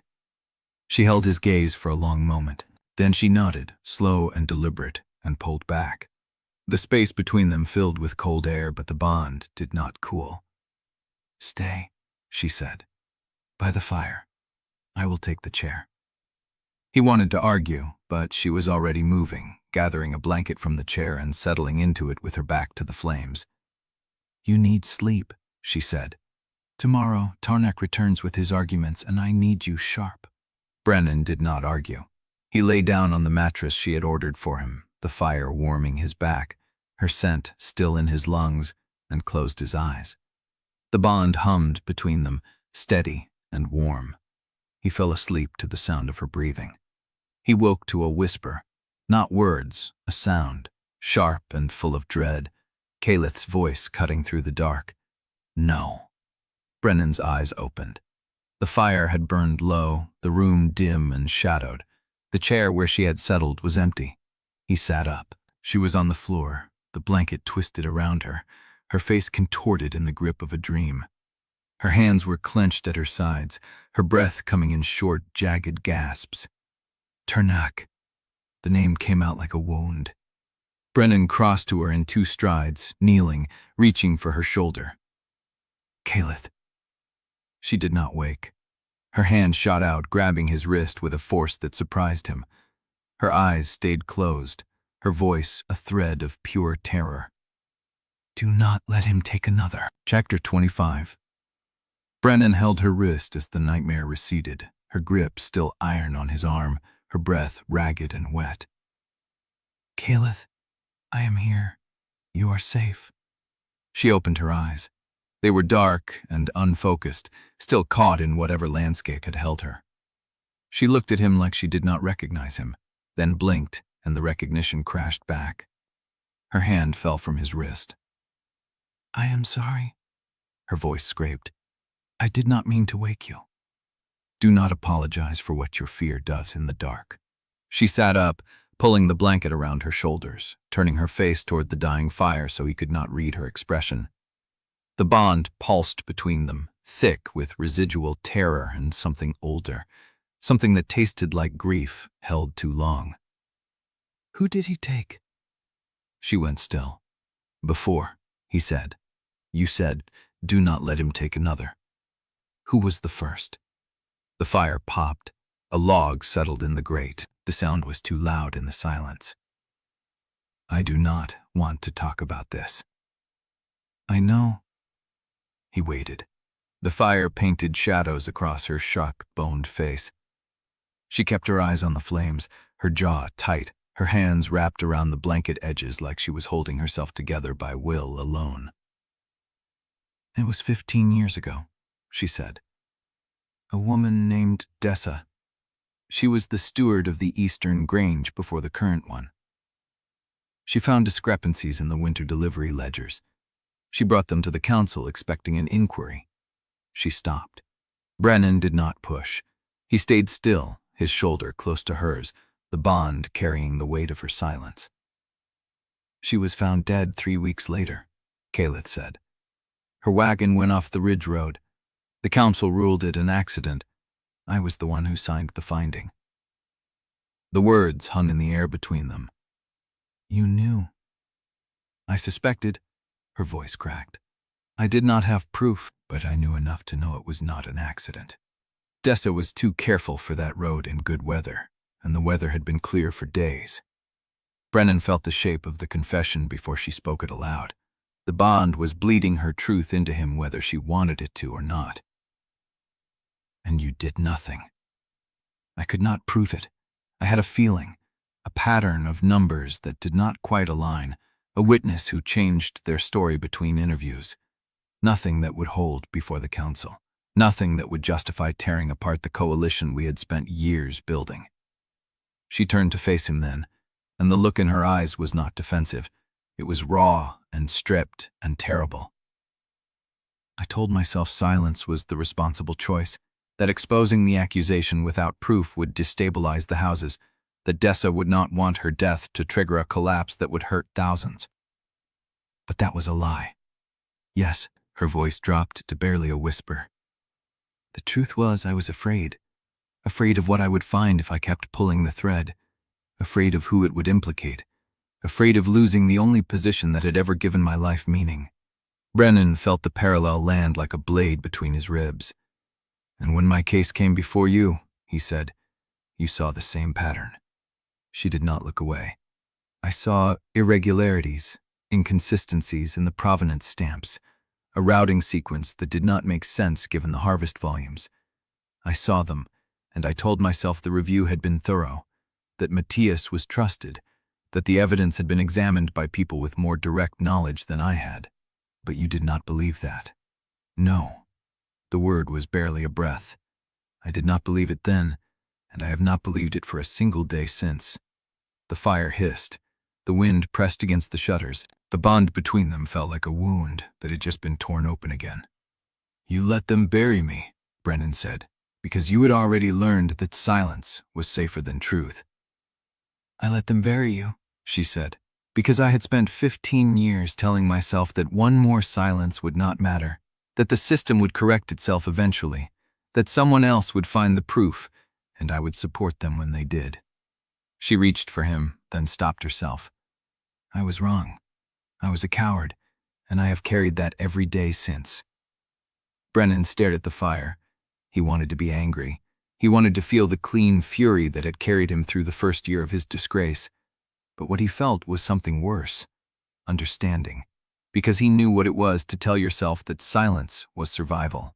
She held his gaze for a long moment. Then she nodded, slow and deliberate, and pulled back. The space between them filled with cold air, but the bond did not cool. Stay, she said, by the fire. I will take the chair. He wanted to argue, but she was already moving, gathering a blanket from the chair and settling into it with her back to the flames. You need sleep, she said. Tomorrow, Tarnak returns with his arguments, and I need you sharp. Brennan did not argue. He lay down on the mattress she had ordered for him, the fire warming his back, her scent still in his lungs, and closed his eyes. The bond hummed between them, steady and warm. He fell asleep to the sound of her breathing. He woke to a whisper, not words, a sound, sharp and full of dread, Caelith's voice cutting through the dark. No. Brennan's eyes opened. The fire had burned low, the room dim and shadowed. The chair where she had settled was empty. He sat up. She was on the floor, the blanket twisted around her, her face contorted in the grip of a dream. Her hands were clenched at her sides, her breath coming in short, jagged gasps. Tarnak. The name came out like a wound. Brennan crossed to her in 2 strides, kneeling, reaching for her shoulder. Caelith. She did not wake. Her hand shot out, grabbing his wrist with a force that surprised him. Her eyes stayed closed, her voice a thread of pure terror. Do not let him take another. Chapter 25. Brennan held her wrist as the nightmare receded, her grip still iron on his arm, her breath ragged and wet. Caelith, I am here. You are safe. She opened her eyes. They were dark and unfocused, still caught in whatever landscape had held her. She looked at him like she did not recognize him, then blinked, and the recognition crashed back. Her hand fell from his wrist. I am sorry, her voice scraped. I did not mean to wake you. Do not apologize for what your fear does in the dark. She sat up, pulling the blanket around her shoulders, turning her face toward the dying fire so he could not read her expression. The bond pulsed between them, thick with residual terror and something older, something that tasted like grief held too long. Who did he take? She went still. Before, he said. You said, do not let him take another. Who was the first? The fire popped. A log settled in the grate. The sound was too loud in the silence. I do not want to talk about this. I know. He waited. The fire painted shadows across her shock-boned face. She kept her eyes on the flames, her jaw tight, her hands wrapped around the blanket edges like she was holding herself together by will alone. It was 15 years ago, she said. A woman named Dessa. She was the steward of the Eastern Grange before the current one. She found discrepancies in the winter delivery ledgers. She brought them to the council expecting an inquiry. She stopped. Brennan did not push. He stayed still, his shoulder close to hers, the bond carrying the weight of her silence. She was found dead 3 weeks later, Caelith said. Her wagon went off the ridge road. The council ruled it an accident. I was the one who signed the finding. The words hung in the air between them. You knew. I suspected. Her voice cracked. I did not have proof, but I knew enough to know it was not an accident. Dessa was too careful for that road in good weather, and the weather had been clear for days. Brennan felt the shape of the confession before she spoke it aloud. The bond was bleeding her truth into him whether she wanted it to or not. And you did nothing. I could not prove it. I had a feeling, a pattern of numbers that did not quite align, a witness who changed their story between interviews. Nothing that would hold before the council. Nothing that would justify tearing apart the coalition we had spent years building. She turned to face him then, and the look in her eyes was not defensive. It was raw and stripped and terrible. I told myself silence was the responsible choice, that exposing the accusation without proof would destabilize the houses, that Dessa would not want her death to trigger a collapse that would hurt thousands. But that was a lie. Yes, her voice dropped to barely a whisper. The truth was I was afraid of what I would find if I kept pulling the thread, afraid of who it would implicate, afraid of losing the only position that had ever given my life meaning. Brennan felt the parallel land like a blade between his ribs. And when my case came before you, he said, you saw the same pattern. She did not look away. I saw irregularities, inconsistencies in the provenance stamps, a routing sequence that did not make sense given the harvest volumes. I saw them, and I told myself the review had been thorough, that Matias was trusted, that the evidence had been examined by people with more direct knowledge than I had. But you did not believe that. No. The word was barely a breath. I did not believe it then, and I have not believed it for a single day since. The fire hissed. The wind pressed against the shutters. The bond between them felt like a wound that had just been torn open again. You let them bury me, Brennan said, because you had already learned that silence was safer than truth. I let them bury you, she said, because I had spent 15 years telling myself that one more silence would not matter, that the system would correct itself eventually, that someone else would find the proof, and I would support them when they did. She reached for him, then stopped herself. I was wrong. I was a coward, and I have carried that every day since. Brennan stared at the fire. He wanted to be angry. He wanted to feel the clean fury that had carried him through the first year of his disgrace. But what he felt was something worse, understanding, because he knew what it was to tell yourself that silence was survival.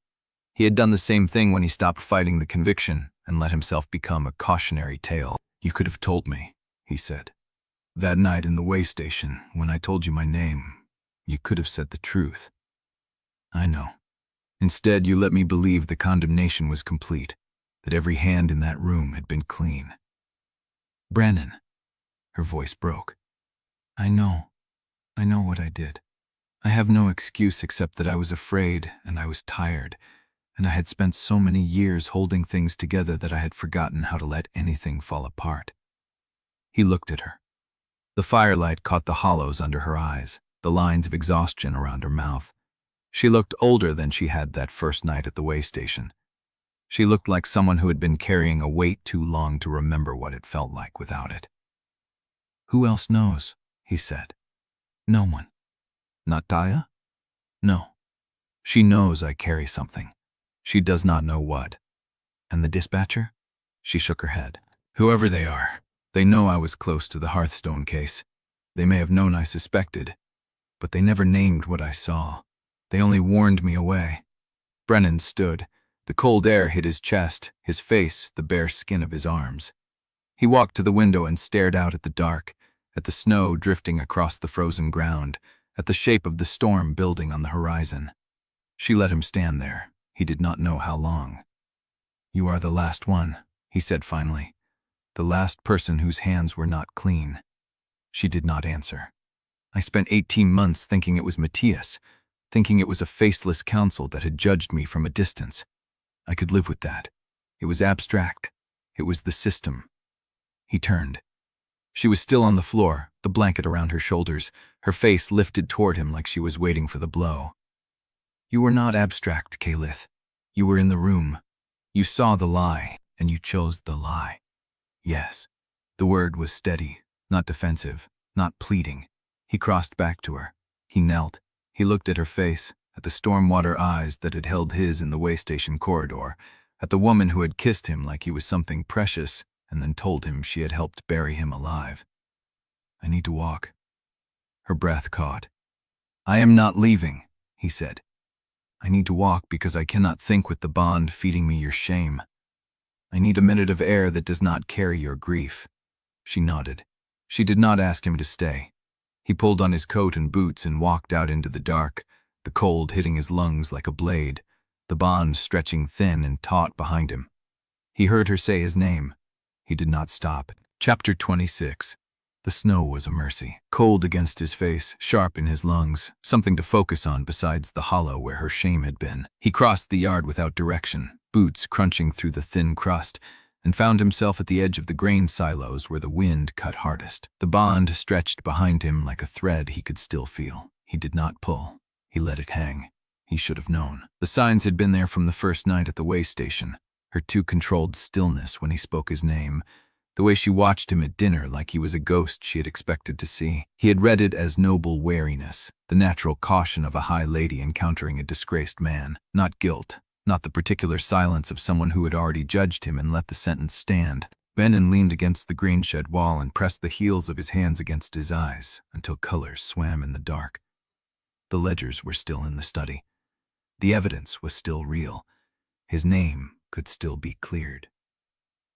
He had done the same thing when he stopped fighting the conviction and let himself become a cautionary tale. You could have told me, he said. That night in the waystation, when I told you my name, you could have said the truth. I know. Instead, you let me believe the condemnation was complete, that every hand in that room had been clean. Brennan, her voice broke. I know what I did. I have no excuse except that I was afraid and I was tired, and I had spent so many years holding things together that I had forgotten how to let anything fall apart. He looked at her. The firelight caught the hollows under her eyes, the lines of exhaustion around her mouth. She looked older than she had that first night at the waystation. She looked like someone who had been carrying a weight too long to remember what it felt like without it. Who else knows? He said. No one. Not Daya? No. She knows I carry something. She does not know what. And the dispatcher? She shook her head. Whoever they are, they know I was close to the Hearthstone case. They may have known I suspected, but they never named what I saw. They only warned me away. Brennan stood. The cold air hit his chest, his face, the bare skin of his arms. He walked to the window and stared out at the dark, at the snow drifting across the frozen ground, at the shape of the storm building on the horizon. She let him stand there. He did not know how long. You are the last one, he said finally. The last person whose hands were not clean. She did not answer. I spent 18 months thinking it was Matias, thinking it was a faceless council that had judged me from a distance. I could live with that. It was abstract. It was the system. He turned. She was still on the floor, the blanket around her shoulders, her face lifted toward him like she was waiting for the blow. You were not abstract, Caelith. You were in the room. You saw the lie, and you chose the lie. Yes. The word was steady, not defensive, not pleading. He crossed back to her. He knelt. He looked at her face, at the stormwater eyes that had held his in the waystation corridor, at the woman who had kissed him like he was something precious and then told him she had helped bury him alive. I need to walk. Her breath caught. I am not leaving, he said. I need to walk because I cannot think with the bond feeding me your shame. I need a minute of air that does not carry your grief. She nodded. She did not ask him to stay. He pulled on his coat and boots and walked out into the dark, the cold hitting his lungs like a blade, the bond stretching thin and taut behind him. He heard her say his name. He did not stop. Chapter 26. The snow was a mercy. Cold against his face, sharp in his lungs, something to focus on besides the hollow where her shame had been. He crossed the yard without direction, boots crunching through the thin crust, and found himself at the edge of the grain silos where the wind cut hardest. The bond stretched behind him like a thread he could still feel. He did not pull. He let it hang. He should have known. The signs had been there from the first night at the waystation. Her too controlled stillness when he spoke his name, the way she watched him at dinner like he was a ghost she had expected to see. He had read it as noble wariness, the natural caution of a high lady encountering a disgraced man, not guilt, not the particular silence of someone who had already judged him and let the sentence stand. Brennan leaned against the grain shed wall and pressed the heels of his hands against his eyes until colors swam in the dark. The ledgers were still in the study. The evidence was still real. His name could still be cleared.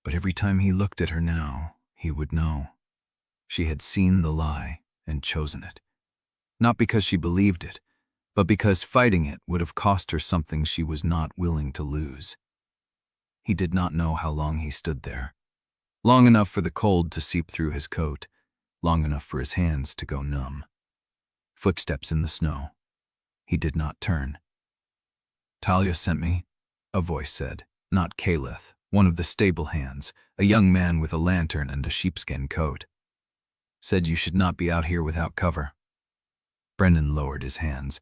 But every time he looked at her now, he would know. She had seen the lie and chosen it. Not because she believed it, but because fighting it would have cost her something she was not willing to lose. He did not know how long he stood there. Long enough for the cold to seep through his coat, long enough for his hands to go numb. Footsteps in the snow. He did not turn. "Talia sent me," a voice said. Not Caelith, one of the stable hands, a young man with a lantern and a sheepskin coat. "Said you should not be out here without cover." Brennan lowered his hands.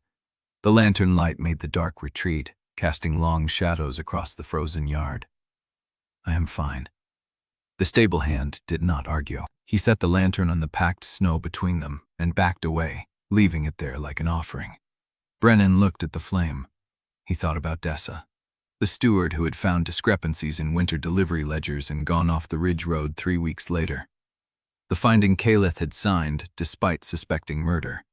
The lantern light made the dark retreat, casting long shadows across the frozen yard. "I am fine." The stable hand did not argue. He set the lantern on the packed snow between them and backed away, leaving it there like an offering. Brennan looked at the flame. He thought about Dessa, the steward who had found discrepancies in winter delivery ledgers and gone off the ridge road 3 weeks later. The finding Caelith had signed despite suspecting murder.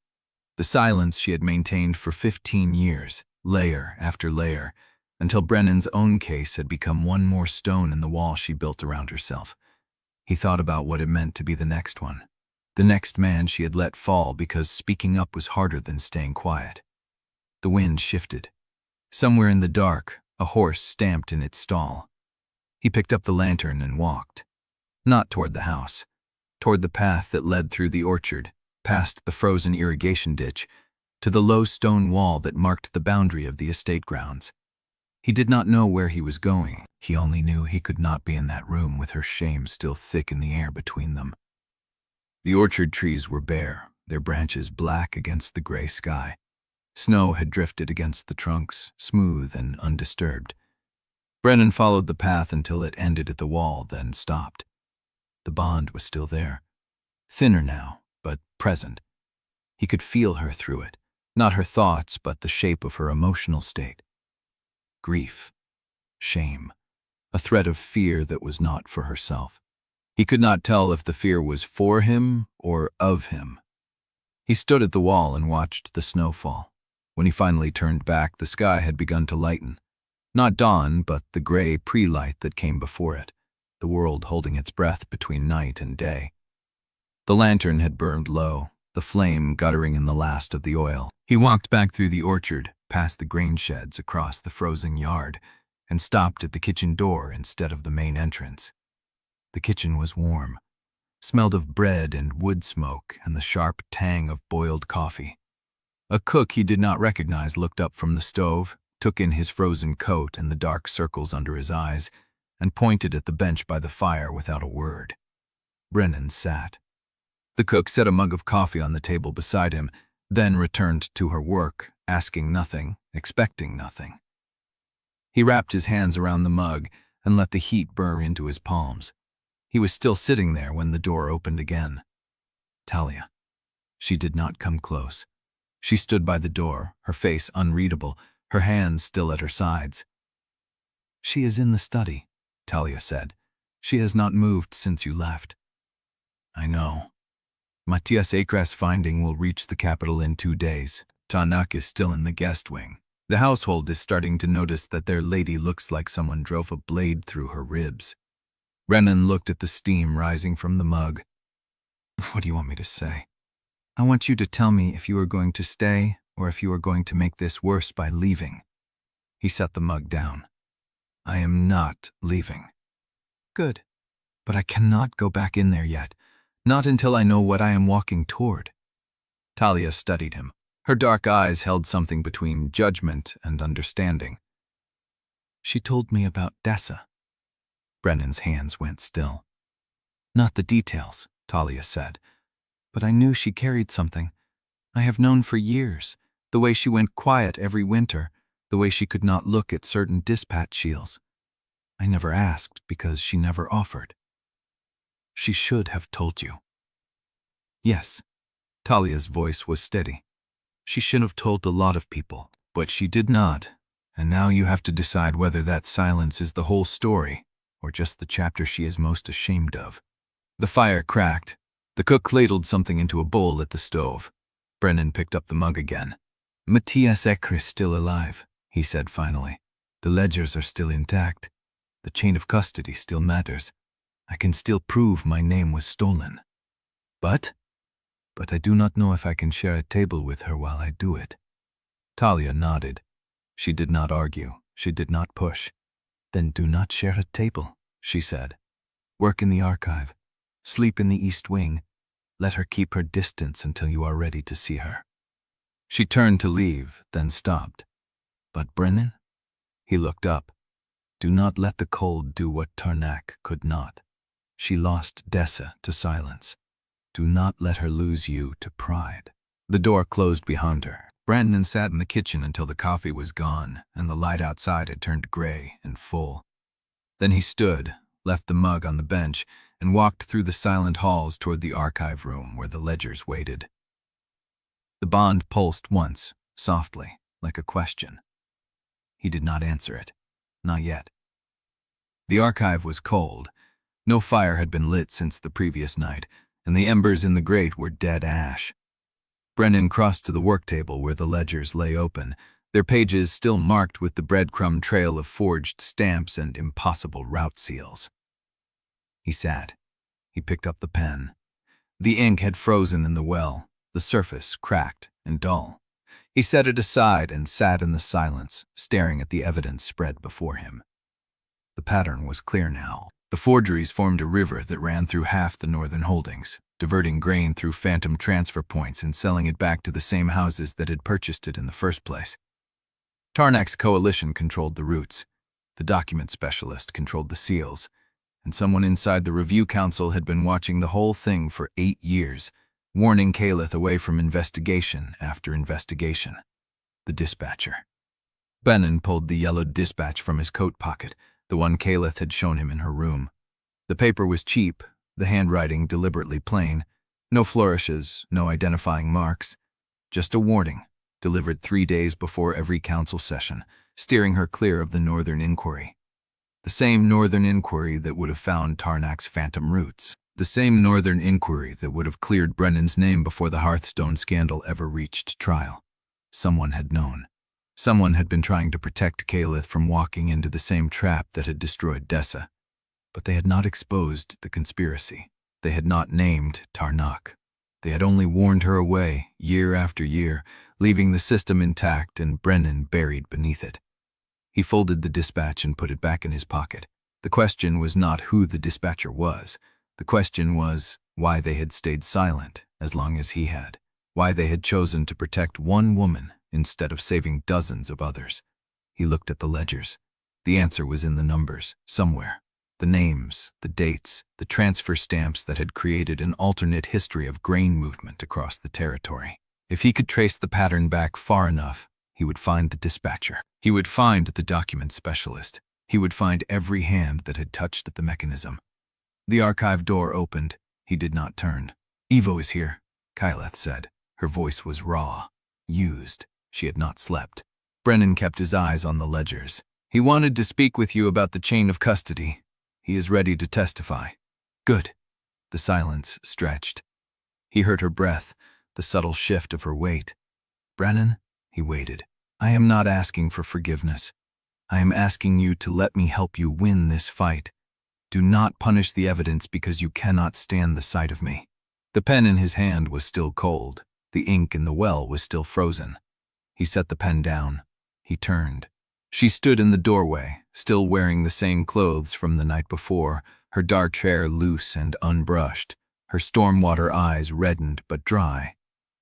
The silence she had maintained for 15 years, layer after layer, until Brennan's own case had become one more stone in the wall she built around herself. He thought about what it meant to be the next one, the next man she had let fall because speaking up was harder than staying quiet. The wind shifted. Somewhere in the dark, a horse stamped in its stall. He picked up the lantern and walked. Not toward the house, toward the path that led through the orchard, past the frozen irrigation ditch, to the low stone wall that marked the boundary of the estate grounds. He did not know where he was going. He only knew he could not be in that room with her shame still thick in the air between them. The orchard trees were bare, their branches black against the gray sky. Snow had drifted against the trunks, smooth and undisturbed. Brennan followed the path until it ended at the wall, then stopped. The bond was still there. Thinner now, but present. He could feel her through it, not her thoughts, but the shape of her emotional state. Grief, shame, a thread of fear that was not for herself. He could not tell if the fear was for him or of him. He stood at the wall and watched the snow fall. When he finally turned back, the sky had begun to lighten. Not dawn, but the gray pre-light that came before it, the world holding its breath between night and day. The lantern had burned low, the flame guttering in the last of the oil. He walked back through the orchard, past the grain sheds across the frozen yard, and stopped at the kitchen door instead of the main entrance. The kitchen was warm, smelled of bread and wood smoke and the sharp tang of boiled coffee. A cook he did not recognize looked up from the stove, took in his frozen coat and the dark circles under his eyes, and pointed at the bench by the fire without a word. Brennan sat. The cook set a mug of coffee on the table beside him, then returned to her work, asking nothing, expecting nothing. He wrapped his hands around the mug and let the heat burn into his palms. He was still sitting there when the door opened again. Talia. She did not come close. She stood by the door, her face unreadable, her hands still at her sides. "She is in the study," Talia said. "She has not moved since you left." "I know. Matias Acras' finding will reach the capital in 2 days. Tanak is still in the guest wing. The household is starting to notice that their lady looks like someone drove a blade through her ribs." Brennan looked at the steam rising from the mug. "What do you want me to say?" "I want you to tell me if you are going to stay or if you are going to make this worse by leaving." He set the mug down. "I am not leaving." "Good. But I cannot go back in there yet. Not until I know what I am walking toward." Talia studied him. Her dark eyes held something between judgment and understanding. "She told me about Dessa." Brennan's hands went still. "Not the details," Talia said. "But I knew she carried something. I have known for years, the way she went quiet every winter, the way she could not look at certain dispatch shields. I never asked because she never offered." "She should have told you." "Yes." Talia's voice was steady. "She should have told a lot of people, but she did not, And now you have to decide whether that silence is the whole story, or just the chapter she is most ashamed of. The fire cracked. The cook ladled something into a bowl at the stove. Brennan picked up the mug again. Matias is still alive, he said finally. The ledgers are still intact. The chain of custody still matters. I can still prove my name was stolen. But I do not know if I can share a table with her while I do it. Talia nodded. She did not argue. She did not push. Then do not share a table, she said. Work in the archive. Sleep in the East Wing. Let her keep her distance until you are ready to see her. She turned to leave, then stopped. But Brennan? He looked up. Do not let the cold do what Tarnak could not. She lost Dessa to silence. Do not let her lose you to pride. The door closed behind her. Brennan sat in the kitchen until the coffee was gone and the light outside had turned gray and full. Then he stood, left the mug on the bench, and walked through the silent halls toward the archive room where the ledgers waited. The bond pulsed once, softly, like a question. He did not answer it. Not yet. The archive was cold. No fire had been lit since the previous night, and the embers in the grate were dead ash. Brennan crossed to the work table where the ledgers lay open, their pages still marked with the breadcrumb trail of forged stamps and impossible route seals. He sat. He picked up the pen. The ink had frozen in the well, the surface cracked and dull. He set it aside and sat in the silence, staring at the evidence spread before him. The pattern was clear now. The forgeries formed a river that ran through half the northern holdings, diverting grain through phantom transfer points and selling it back to the same houses that had purchased it in the first place. Tarnak's coalition controlled the routes, the document specialist controlled the seals, and someone inside the review council had been watching the whole thing for 8 years, warning Caelith away from investigation after investigation. The dispatcher. Brennan pulled the yellowed dispatch from his coat pocket, the one Caelith had shown him in her room. The paper was cheap, the handwriting deliberately plain, no flourishes, no identifying marks, just a warning, delivered 3 days before every council session, steering her clear of the northern inquiry. The same northern inquiry that would have found Tarnak's phantom roots. The same northern inquiry that would have cleared Brennan's name before the Hearthstone scandal ever reached trial. Someone had known. Someone had been trying to protect Caelith from walking into the same trap that had destroyed Dessa. But they had not exposed the conspiracy. They had not named Tarnak. They had only warned her away, year after year, leaving the system intact and Brennan buried beneath it. He folded the dispatch and put it back in his pocket. The question was not who the dispatcher was. The question was why they had stayed silent as long as he had. Why they had chosen to protect one woman instead of saving dozens of others. He looked at the ledgers. The answer was in the numbers, somewhere. The names, the dates, the transfer stamps that had created an alternate history of grain movement across the territory. If he could trace the pattern back far enough, he would find the dispatcher. He would find the document specialist. He would find every hand that had touched the mechanism. The archive door opened. He did not turn. "Evo is here," Caelith said. Her voice was raw, used. She had not slept. Brennan kept his eyes on the ledgers. "He wanted to speak with you about the chain of custody. He is ready to testify." "Good." The silence stretched. He heard her breath, the subtle shift of her weight. "Brennan," he waited. "I am not asking for forgiveness. I am asking you to let me help you win this fight. Do not punish the evidence because you cannot stand the sight of me." The pen in his hand was still cold. The ink in the well was still frozen. He set the pen down. He turned. She stood in the doorway, still wearing the same clothes from the night before, her dark hair loose and unbrushed, her stormwater eyes reddened but dry.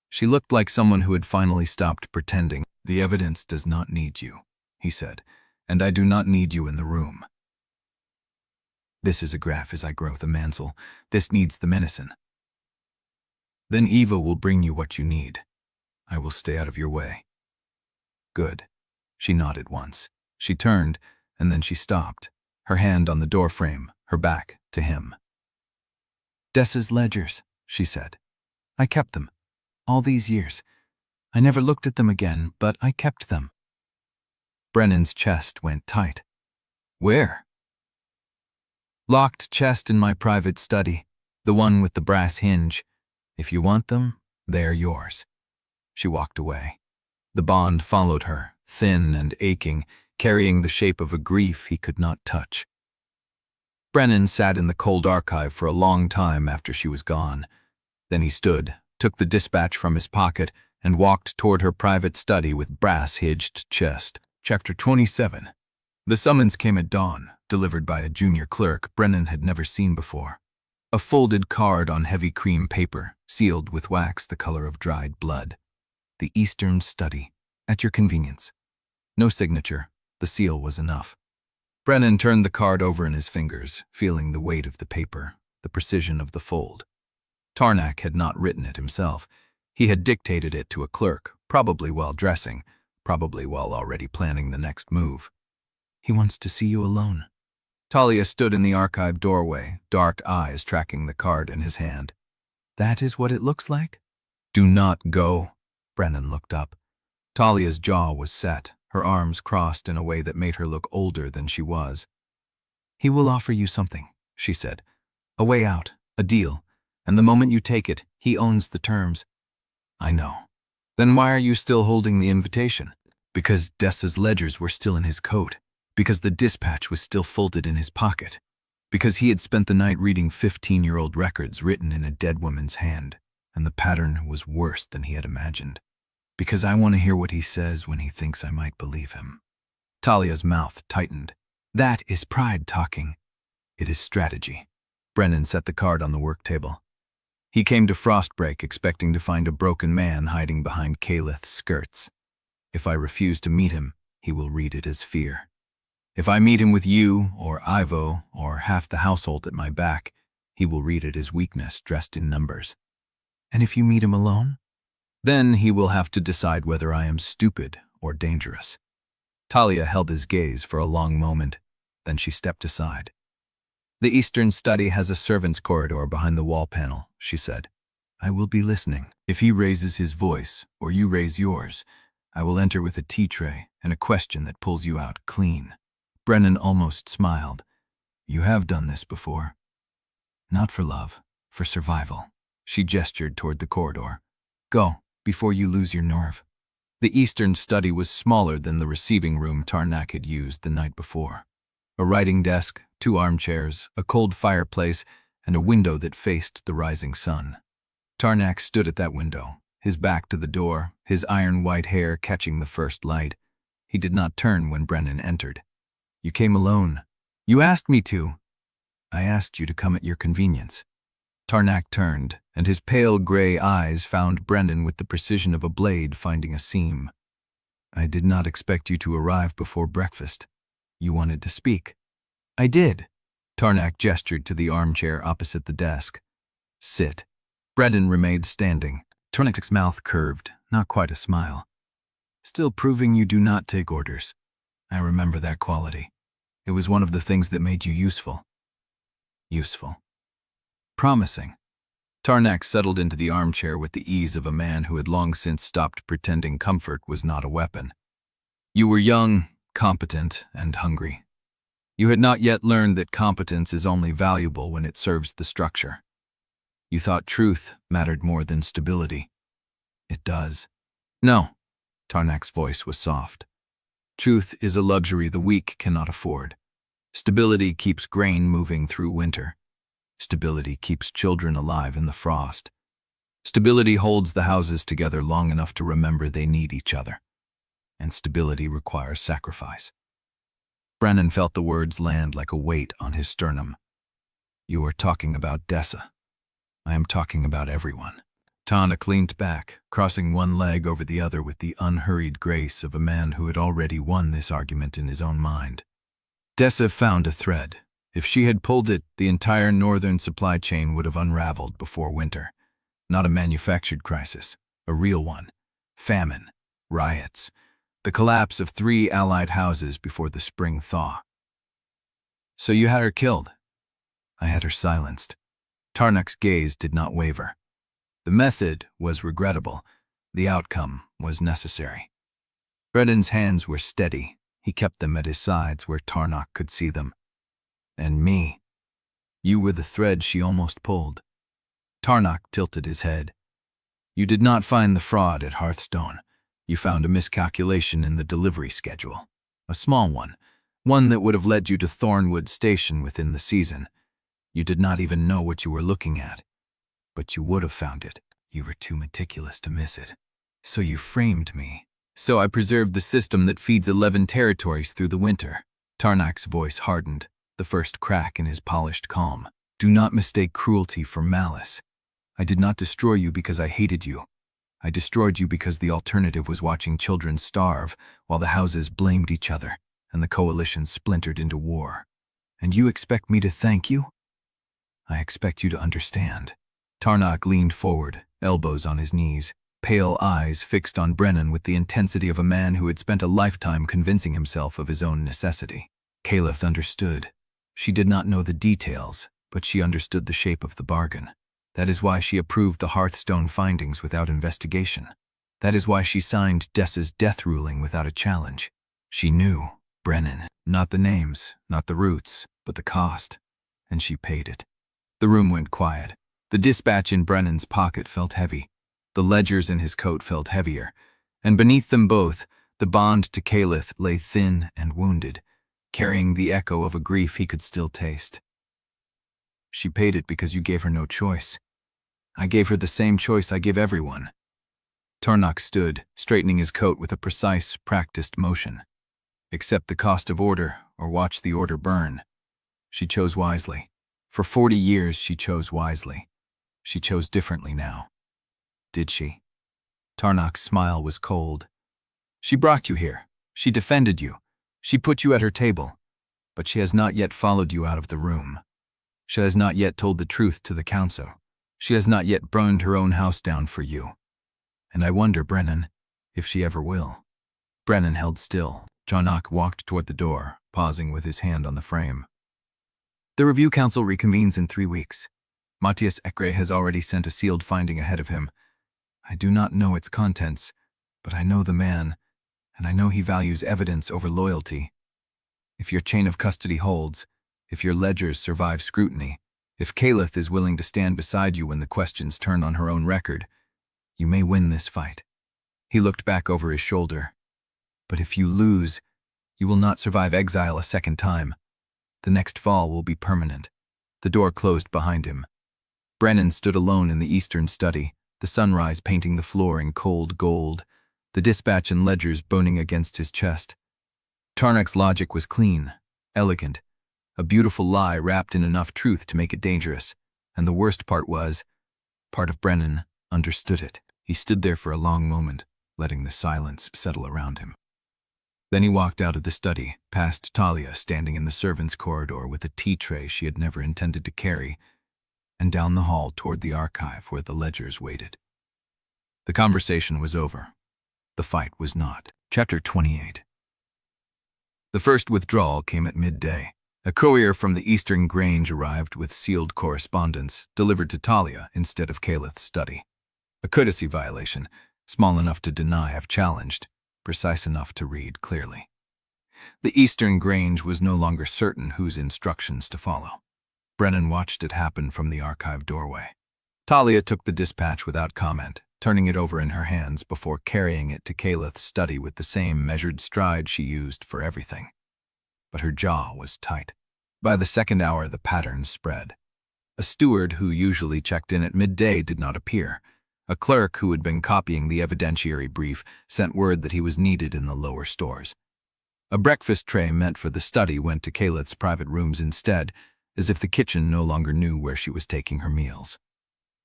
She looked like someone who had finally stopped pretending. "The evidence does not need you," he said, "and I do not need you in the room. This is a graph as I grow the mansel. This needs the medicine. Then Eva will bring you what you need. I will stay out of your way." "Good." She nodded once. She turned, and then she stopped, her hand on the doorframe, her back to him. "Dessa's ledgers," she said. "I kept them. All these years. I never looked at them again, but I kept them." Brennan's chest went tight. Where? Locked chest in my private study, the one with the brass hinge. If you want them, they are yours. She walked away. The bond followed her, thin and aching, carrying the shape of a grief he could not touch. Brennan sat in the cold archive for a long time after she was gone. Then he stood, took the dispatch from his pocket, and walked toward her private study with brass-hinged chest. Chapter 27. The summons came at dawn, delivered by a junior clerk Brennan had never seen before. A folded card on heavy cream paper, sealed with wax the color of dried blood. The Eastern Study, at your convenience. No signature, the seal was enough. Brennan turned the card over in his fingers, feeling the weight of the paper, the precision of the fold. Tarnak had not written it himself. He had dictated it to a clerk, probably while dressing, probably while already planning the next move. He wants to see you alone. Talia stood in the archive doorway, dark eyes tracking the card in his hand. That is what it looks like? Do not go. Brennan looked up. Talia's jaw was set, her arms crossed in a way that made her look older than she was. He will offer you something, she said. A way out, a deal, and the moment you take it, he owns the terms. I know. Then why are you still holding the invitation? Because Dessa's ledgers were still in his coat. Because the dispatch was still folded in his pocket. Because he had spent the night reading 15-year-old records written in a dead woman's hand, and the pattern was worse than he had imagined. Because I want to hear what he says when he thinks I might believe him. Talia's mouth tightened. That is pride talking. It is strategy. Brennan set the card on the work table. He came to Frostbreak expecting to find a broken man hiding behind Caelith's skirts. If I refuse to meet him, he will read it as fear. If I meet him with you, or Ivo, or half the household at my back, he will read it as weakness dressed in numbers. And if you meet him alone? Then he will have to decide whether I am stupid or dangerous. Talia held his gaze for a long moment, then she stepped aside. The Eastern Study has a servants' corridor behind the wall panel, she said. I will be listening. If he raises his voice, or you raise yours, I will enter with a tea tray and a question that pulls you out clean. Brennan almost smiled. You have done this before. Not for love, for survival. She gestured toward the corridor. Go, before you lose your nerve. The Eastern Study was smaller than the receiving room Tarnak had used the night before. A writing desk, 2 armchairs, a cold fireplace, and a window that faced the rising sun. Tarnak stood at that window, his back to the door, his iron-white hair catching the first light. He did not turn when Brennan entered. You came alone. You asked me to. I asked you to come at your convenience. Tarnak turned, and his pale gray eyes found Brennan with the precision of a blade finding a seam. I did not expect you to arrive before breakfast. You wanted to speak. I did. Tarnak gestured to the armchair opposite the desk. Sit. Brennan remained standing. Tarnak's mouth curved, not quite a smile. Still proving you do not take orders. I remember that quality. It was one of the things that made you useful. Useful. Promising. Tarnak settled into the armchair with the ease of a man who had long since stopped pretending comfort was not a weapon. You were young, competent, and hungry. You had not yet learned that competence is only valuable when it serves the structure. You thought truth mattered more than stability. It does. No. Tarnak's voice was soft. Truth is a luxury the weak cannot afford. Stability keeps grain moving through winter. Stability keeps children alive in the frost. Stability holds the houses together long enough to remember they need each other. And stability requires sacrifice. Brennan felt the words land like a weight on his sternum. You are talking about Dessa. I am talking about everyone. Tarnak leaned back, crossing one leg over the other with the unhurried grace of a man who had already won this argument in his own mind. Dessa found a thread. If she had pulled it, the entire northern supply chain would have unraveled before winter. Not a manufactured crisis, a real one. Famine, riots, the collapse of 3 allied houses before the spring thaw. So you had her killed. I had her silenced. Tarnak's gaze did not waver. The method was regrettable. The outcome was necessary. Brennan's hands were steady. He kept them at his sides where Tarnok could see them. And me. You were the thread she almost pulled. Tarnok tilted his head. You did not find the fraud at Hearthstone. You found a miscalculation in the delivery schedule. A small one. One that would have led you to Thornwood Station within the season. You did not even know what you were looking at. But you would have found it. You were too meticulous to miss it. So you framed me. So I preserved the system that feeds 11 territories through the winter. Tarnok's voice hardened, the first crack in his polished calm. Do not mistake cruelty for malice. I did not destroy you because I hated you. I destroyed you because the alternative was watching children starve while the houses blamed each other and the coalition splintered into war. And you expect me to thank you? I expect you to understand. Tarnok leaned forward, elbows on his knees, pale eyes fixed on Brennan with the intensity of a man who had spent a lifetime convincing himself of his own necessity. Caelith understood. She did not know the details, but she understood the shape of the bargain. That is why she approved the Hearthstone findings without investigation. That is why she signed Dessa's death ruling without a challenge. She knew Brennan, not the names, not the roots, but the cost, and she paid it. The room went quiet. The dispatch in Brennan's pocket felt heavy. The ledgers in his coat felt heavier, and beneath them both, the bond to Caelith lay thin and wounded, carrying the echo of a grief he could still taste. She paid it because you gave her no choice. I gave her the same choice I give everyone. Tarnok stood, straightening his coat with a precise, practiced motion. Accept the cost of order, or watch the order burn. She chose wisely. For 40 years, she chose wisely. She chose differently now. Did she? Tarnok's smile was cold. She brought you here. She defended you. She put you at her table. But she has not yet followed you out of the room. She has not yet told the truth to the council. She has not yet burned her own house down for you. And I wonder, Brennan, if she ever will. Brennan held still. Tarnok walked toward the door, pausing with his hand on the frame. The review council reconvenes in 3 weeks. Matias has already sent a sealed finding ahead of him. I do not know its contents, but I know the man, and I know he values evidence over loyalty. If your chain of custody holds, if your ledgers survive scrutiny, if Caelith is willing to stand beside you when the questions turn on her own record, you may win this fight. He looked back over his shoulder. But if you lose, you will not survive exile a second time. The next fall will be permanent. The door closed behind him. Brennan stood alone in the eastern study, the sunrise painting the floor in cold gold, the dispatch and ledgers boning against his chest. Tarnok's logic was clean, elegant, a beautiful lie wrapped in enough truth to make it dangerous, and the worst part was, part of Brennan understood it. He stood there for a long moment, letting the silence settle around him. Then he walked out of the study, past Talia standing in the servants' corridor with a tea tray she had never intended to carry, and down the hall toward the archive where the ledgers waited. The conversation was over. The fight was not. Chapter 28. The first withdrawal came at midday. A courier from the Eastern Grange arrived with sealed correspondence, delivered to Talia instead of Caelith's study. A courtesy violation, small enough to deny if challenged, precise enough to read clearly. The Eastern Grange was no longer certain whose instructions to follow. Brennan watched it happen from the archive doorway. Talia took the dispatch without comment, turning it over in her hands before carrying it to Caelith's study with the same measured stride she used for everything. But her jaw was tight. By the second hour, the pattern spread. A steward who usually checked in at midday did not appear. A clerk who had been copying the evidentiary brief sent word that he was needed in the lower stores. A breakfast tray meant for the study went to Caelith's private rooms instead, as if the kitchen no longer knew where she was taking her meals.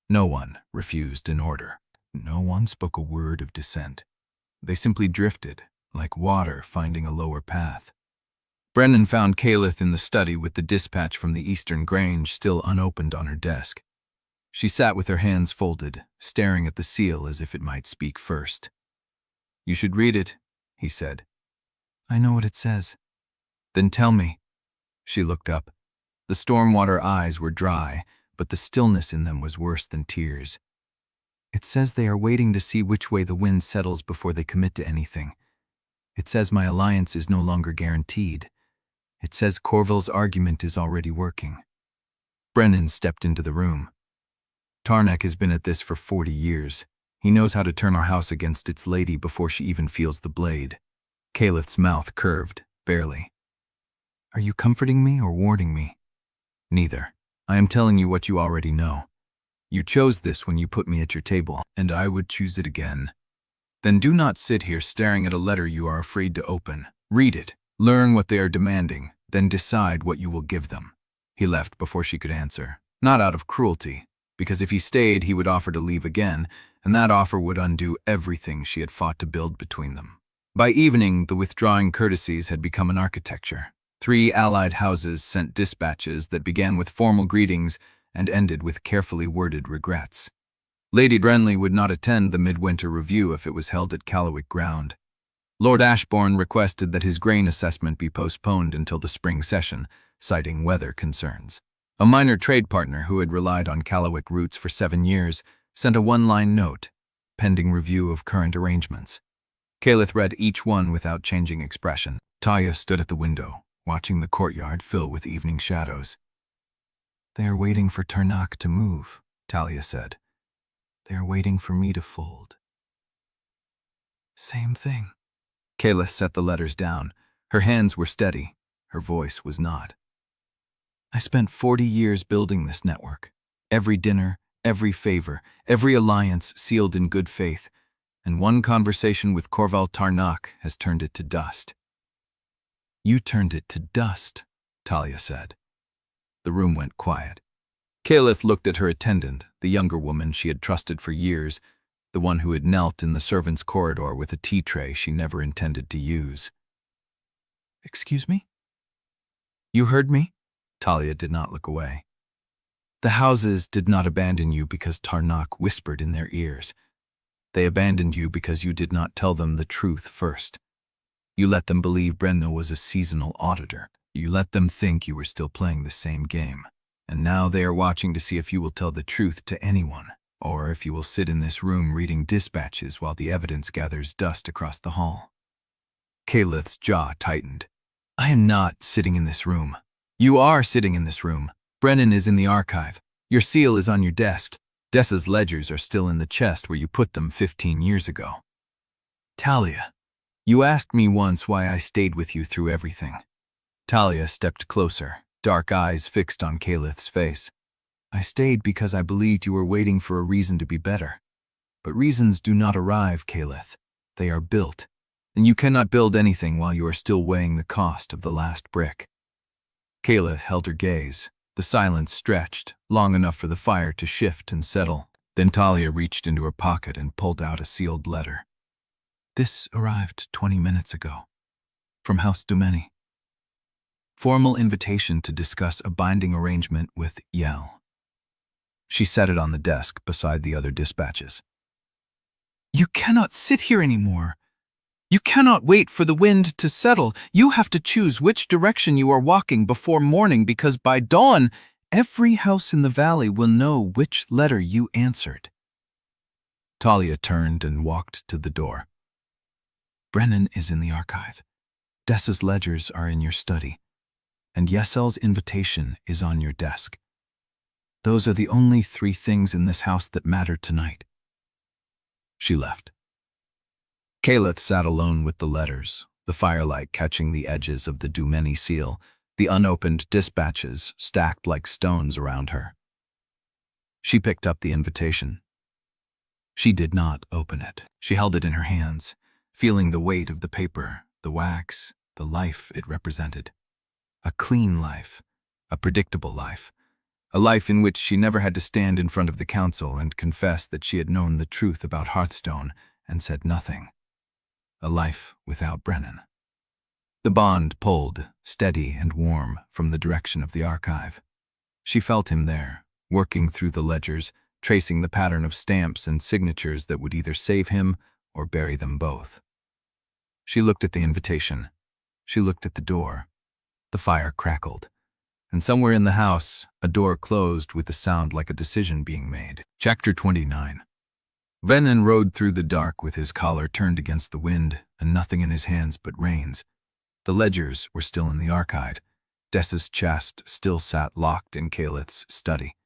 No one refused an order. No one spoke a word of dissent. They simply drifted, like water finding a lower path. Brennan found Caelith in the study with the dispatch from the Eastern Grange still unopened on her desk. She sat with her hands folded, staring at the seal as if it might speak first. "You should read it," he said. "I know what it says." "Then tell me." She looked up. The stormwater eyes were dry, but the stillness in them was worse than tears. "It says they are waiting to see which way the wind settles before they commit to anything. It says my alliance is no longer guaranteed. It says Corval's argument is already working. Brennan stepped into the room. Tarnak has been at this for 40 years. He knows how to turn our house against its lady before she even feels the blade. Caelith's mouth curved, barely. Are you comforting me or warning me? Neither. I am telling you what you already know. You chose this when you put me at your table, and I would choose it again. Then do not sit here staring at a letter you are afraid to open. Read it, learn what they are demanding, then decide what you will give them. He left before she could answer, not out of cruelty, because if he stayed he would offer to leave again, and that offer would undo everything she had fought to build between them. By evening, the withdrawing courtesies had become an architecture. 3 allied houses sent dispatches that began with formal greetings and ended with carefully worded regrets. Lady Brenley would not attend the midwinter review if it was held at Callowick ground. Lord Ashbourne requested that his grain assessment be postponed until the spring session, citing weather concerns. A minor trade partner who had relied on Callowick routes for 7 years sent a one-line note, pending review of current arrangements. Caelith read each one without changing expression. Talia stood at the window, watching the courtyard fill with evening shadows. They are waiting for Tarnak to move, Talia said. They are waiting for me to fold. Same thing. Caelith set the letters down. Her hands were steady. Her voice was not. I spent 40 years building this network. Every dinner, every favor, every alliance sealed in good faith, and one conversation with Corval Tarnak has turned it to dust. You turned it to dust, Talia said. The room went quiet. Caelith looked at her attendant, the younger woman she had trusted for years, the one who had knelt in the servants' corridor with a tea tray she never intended to use. Excuse me? You heard me? Talia did not look away. The houses did not abandon you because Tarnak whispered in their ears. They abandoned you because you did not tell them the truth first. You let them believe Brennan was a seasonal auditor. You let them think you were still playing the same game. And now they are watching to see if you will tell the truth to anyone, or if you will sit in this room reading dispatches while the evidence gathers dust across the hall. Caelith's jaw tightened. I am not sitting in this room. You are sitting in this room. Brennan is in the archive. Your seal is on your desk. Dessa's ledgers are still in the chest where you put them 15 years ago. Talia, you asked me once why I stayed with you through everything. Talia stepped closer, dark eyes fixed on Caelith's face. I stayed because I believed you were waiting for a reason to be better. But reasons do not arrive, Caelith. They are built, and you cannot build anything while you are still weighing the cost of the last brick. Caelith held her gaze. The silence stretched, long enough for the fire to shift and settle. Then Talia reached into her pocket and pulled out a sealed letter. This arrived 20 minutes ago. From House Dumeni. Formal invitation to discuss a binding arrangement with Yselle. She set it on the desk beside the other dispatches. You cannot sit here anymore. You cannot wait for the wind to settle. You have to choose which direction you are walking before morning, because by dawn, every house in the valley will know which letter you answered. Talia turned and walked to the door. Brennan is in the archive. Dessa's ledgers are in your study, and Yselle's invitation is on your desk. Those are the only 3 things in this house that matter tonight. She left. Caelith sat alone with the letters, the firelight catching the edges of the Dumeni seal, the unopened dispatches stacked like stones around her. She picked up the invitation. She did not open it. She held it in her hands, feeling the weight of the paper, the wax, the life it represented. A clean life, a predictable life, a life in which she never had to stand in front of the council and confess that she had known the truth about Hearthstone and said nothing. A life without Brennan. The bond pulled, steady and warm, from the direction of the archive. She felt him there, working through the ledgers, tracing the pattern of stamps and signatures that would either save him or bury them both. She looked at the invitation. She looked at the door. The fire crackled, and somewhere in the house, a door closed with a sound like a decision being made. Chapter 29. Brennan rode through the dark with his collar turned against the wind and nothing in his hands but reins. The ledgers were still in the archive. Dessa's chest still sat locked in Caelith's study.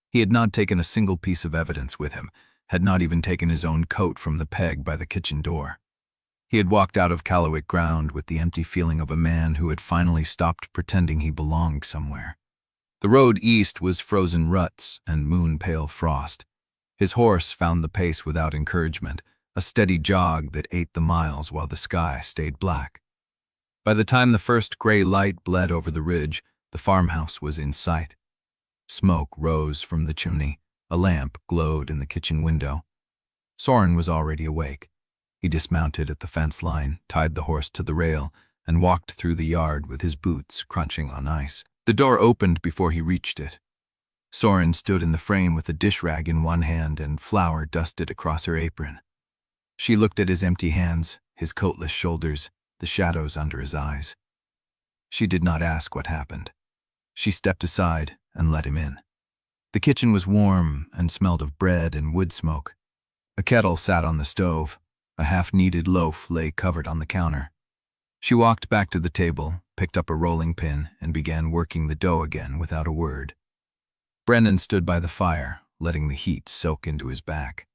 He had not taken a single piece of evidence with him, had not even taken his own coat from the peg by the kitchen door. He had walked out of Callowick ground with the empty feeling of a man who had finally stopped pretending he belonged somewhere. The road east was frozen ruts and moon-pale frost. His horse found the pace without encouragement, a steady jog that ate the miles while the sky stayed black. By the time the first gray light bled over the ridge, the farmhouse was in sight. Smoke rose from the chimney. A lamp glowed in the kitchen window. Soryn was already awake. He dismounted at the fence line, tied the horse to the rail, and walked through the yard with his boots crunching on ice. The door opened before he reached it. Soryn stood in the frame with a dish rag in one hand and flour dusted across her apron. She looked at his empty hands, his coatless shoulders, the shadows under his eyes. She did not ask what happened. She stepped aside and let him in. The kitchen was warm and smelled of bread and wood smoke. A kettle sat on the stove. A half-kneaded loaf lay covered on the counter. She walked back to the table, picked up a rolling pin, and began working the dough again without a word. Brennan stood by the fire, letting the heat soak into his back.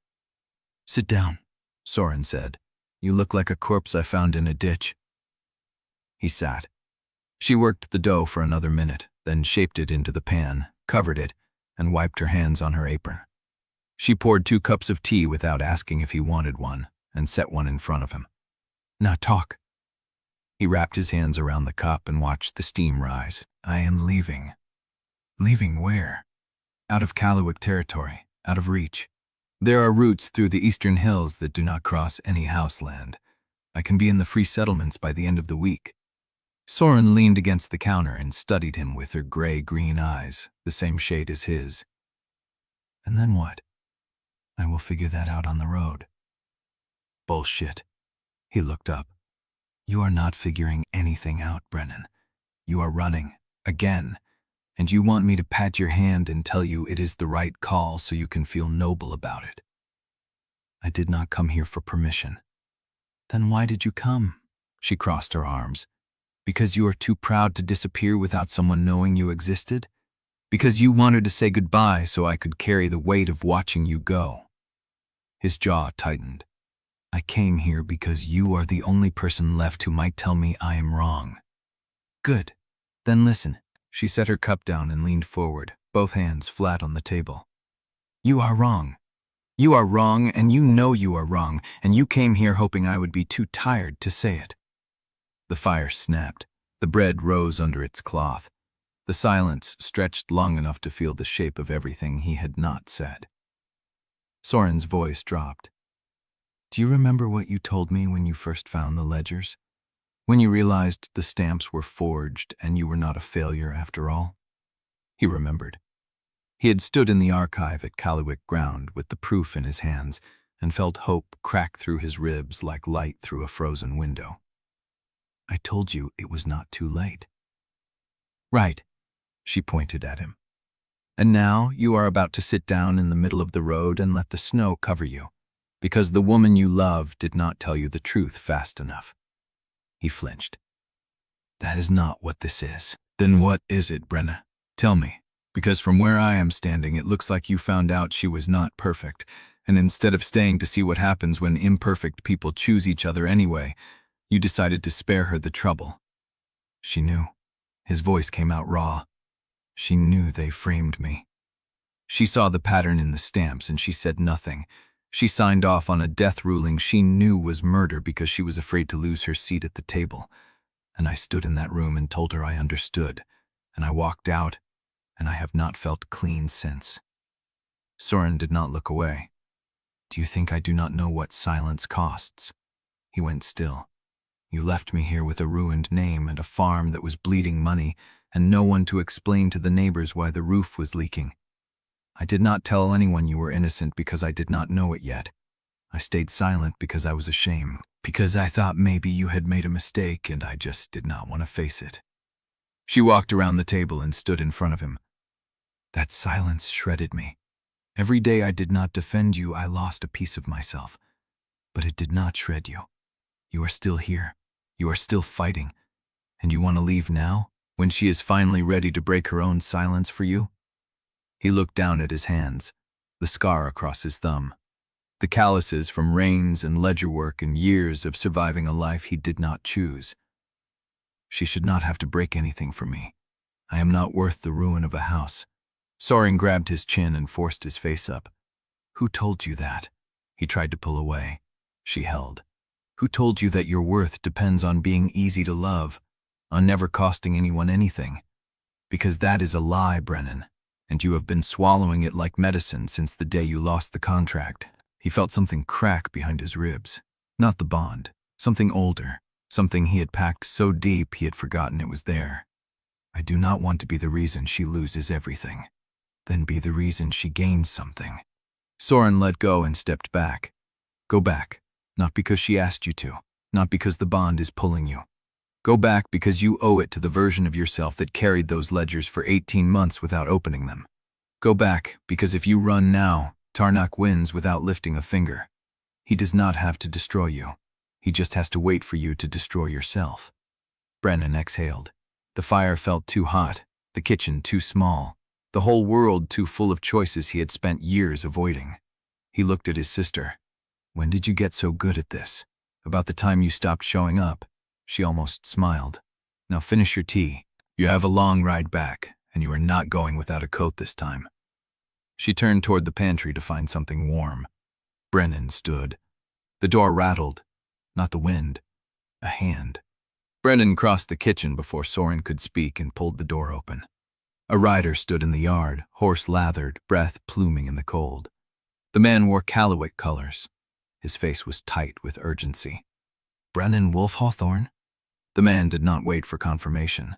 "Sit down," Soryn said. "You look like a corpse I found in a ditch." He sat. She worked the dough for another minute, then shaped it into the pan, covered it, and wiped her hands on her apron. She poured 2 cups of tea without asking if he wanted one, and set one in front of him. "Now talk." He wrapped his hands around the cup and watched the steam rise. "I am leaving." "Leaving where?" "Out of Callowick territory, out of reach. There are routes through the eastern hills that do not cross any house land. I can be in the free settlements by the end of the week." Soryn leaned against the counter and studied him with her gray-green eyes, the same shade as his. "And then what?" "I will figure that out on the road." "Bullshit." He looked up. "You are not figuring anything out, Brennan. You are running, again, and you want me to pat your hand and tell you it is the right call so you can feel noble about it." "I did not come here for permission." "Then why did you come?" She crossed her arms. "Because you are too proud to disappear without someone knowing you existed? Because you wanted to say goodbye so I could carry the weight of watching you go?" His jaw tightened. "I came here because you are the only person left who might tell me I am wrong." "Good. Then listen." She set her cup down and leaned forward, both hands flat on the table. "You are wrong. You are wrong, and you know you are wrong, and you came here hoping I would be too tired to say it." The fire snapped. The bread rose under its cloth. The silence stretched long enough to feel the shape of everything he had not said. Soryn's voice dropped. "Do you remember what you told me when you first found the ledgers? When you realized the stamps were forged and you were not a failure after all?" He remembered. He had stood in the archive at Callowick ground with the proof in his hands and felt hope crack through his ribs like light through a frozen window. "I told you it was not too late." "Right," she pointed at him. "And now you are about to sit down in the middle of the road and let the snow cover you, because the woman you love did not tell you the truth fast enough." He flinched. "That is not what this is." "Then what is it, Brenna? Tell me, because from where I am standing it looks like you found out she was not perfect, and instead of staying to see what happens when imperfect people choose each other anyway, you decided to spare her the trouble." She knew. His voice came out raw. "She knew they framed me. She saw the pattern in the stamps and she said nothing. She signed off on a death ruling she knew was murder because she was afraid to lose her seat at the table. And I stood in that room and told her I understood, and I walked out, and I have not felt clean since." Soryn did not look away. "Do you think I do not know what silence costs?" He went still. "You left me here with a ruined name and a farm that was bleeding money, and no one to explain to the neighbors why the roof was leaking. I did not tell anyone you were innocent because I did not know it yet. I stayed silent because I was ashamed, because I thought maybe you had made a mistake and I just did not want to face it." She walked around the table and stood in front of him. "That silence shredded me. Every day I did not defend you, I lost a piece of myself. But it did not shred you. You are still here. You are still fighting. And you want to leave now, when she is finally ready to break her own silence for you? He looked down at his hands, the scar across his thumb, the calluses from reins and ledger work and years of surviving a life he did not choose. She should not have to break anything for me. I am not worth the ruin of a house. Soryn grabbed his chin and forced his face up. Who told you that? He tried to pull away. She held. Who told you that your worth depends on being easy to love, on never costing anyone anything? Because that is a lie, Brennan, and you have been swallowing it like medicine since the day you lost the contract. He felt something crack behind his ribs. Not the bond, something older, something he had packed so deep he had forgotten it was there. I do not want to be the reason she loses everything. Then be the reason she gains something. Soryn let go and stepped back. Go back, not because she asked you to, not because the bond is pulling you. Go back because you owe it to the version of yourself that carried those ledgers for 18 months without opening them. Go back because if you run now, Tarnak wins without lifting a finger. He does not have to destroy you. He just has to wait for you to destroy yourself. Brennan exhaled. The fire felt too hot, the kitchen too small, the whole world too full of choices he had spent years avoiding. He looked at his sister. When did you get so good at this? About the time you stopped showing up. She almost smiled. Now finish your tea. You have a long ride back, and you are not going without a coat this time. She turned toward the pantry to find something warm. Brennan stood. The door rattled. Not the wind. A hand. Brennan crossed the kitchen before Soryn could speak and pulled the door open. A rider stood in the yard, horse lathered, breath pluming in the cold. The man wore Callowick colors. His face was tight with urgency. Brennan Wolfe-Hawthorn? The man did not wait for confirmation.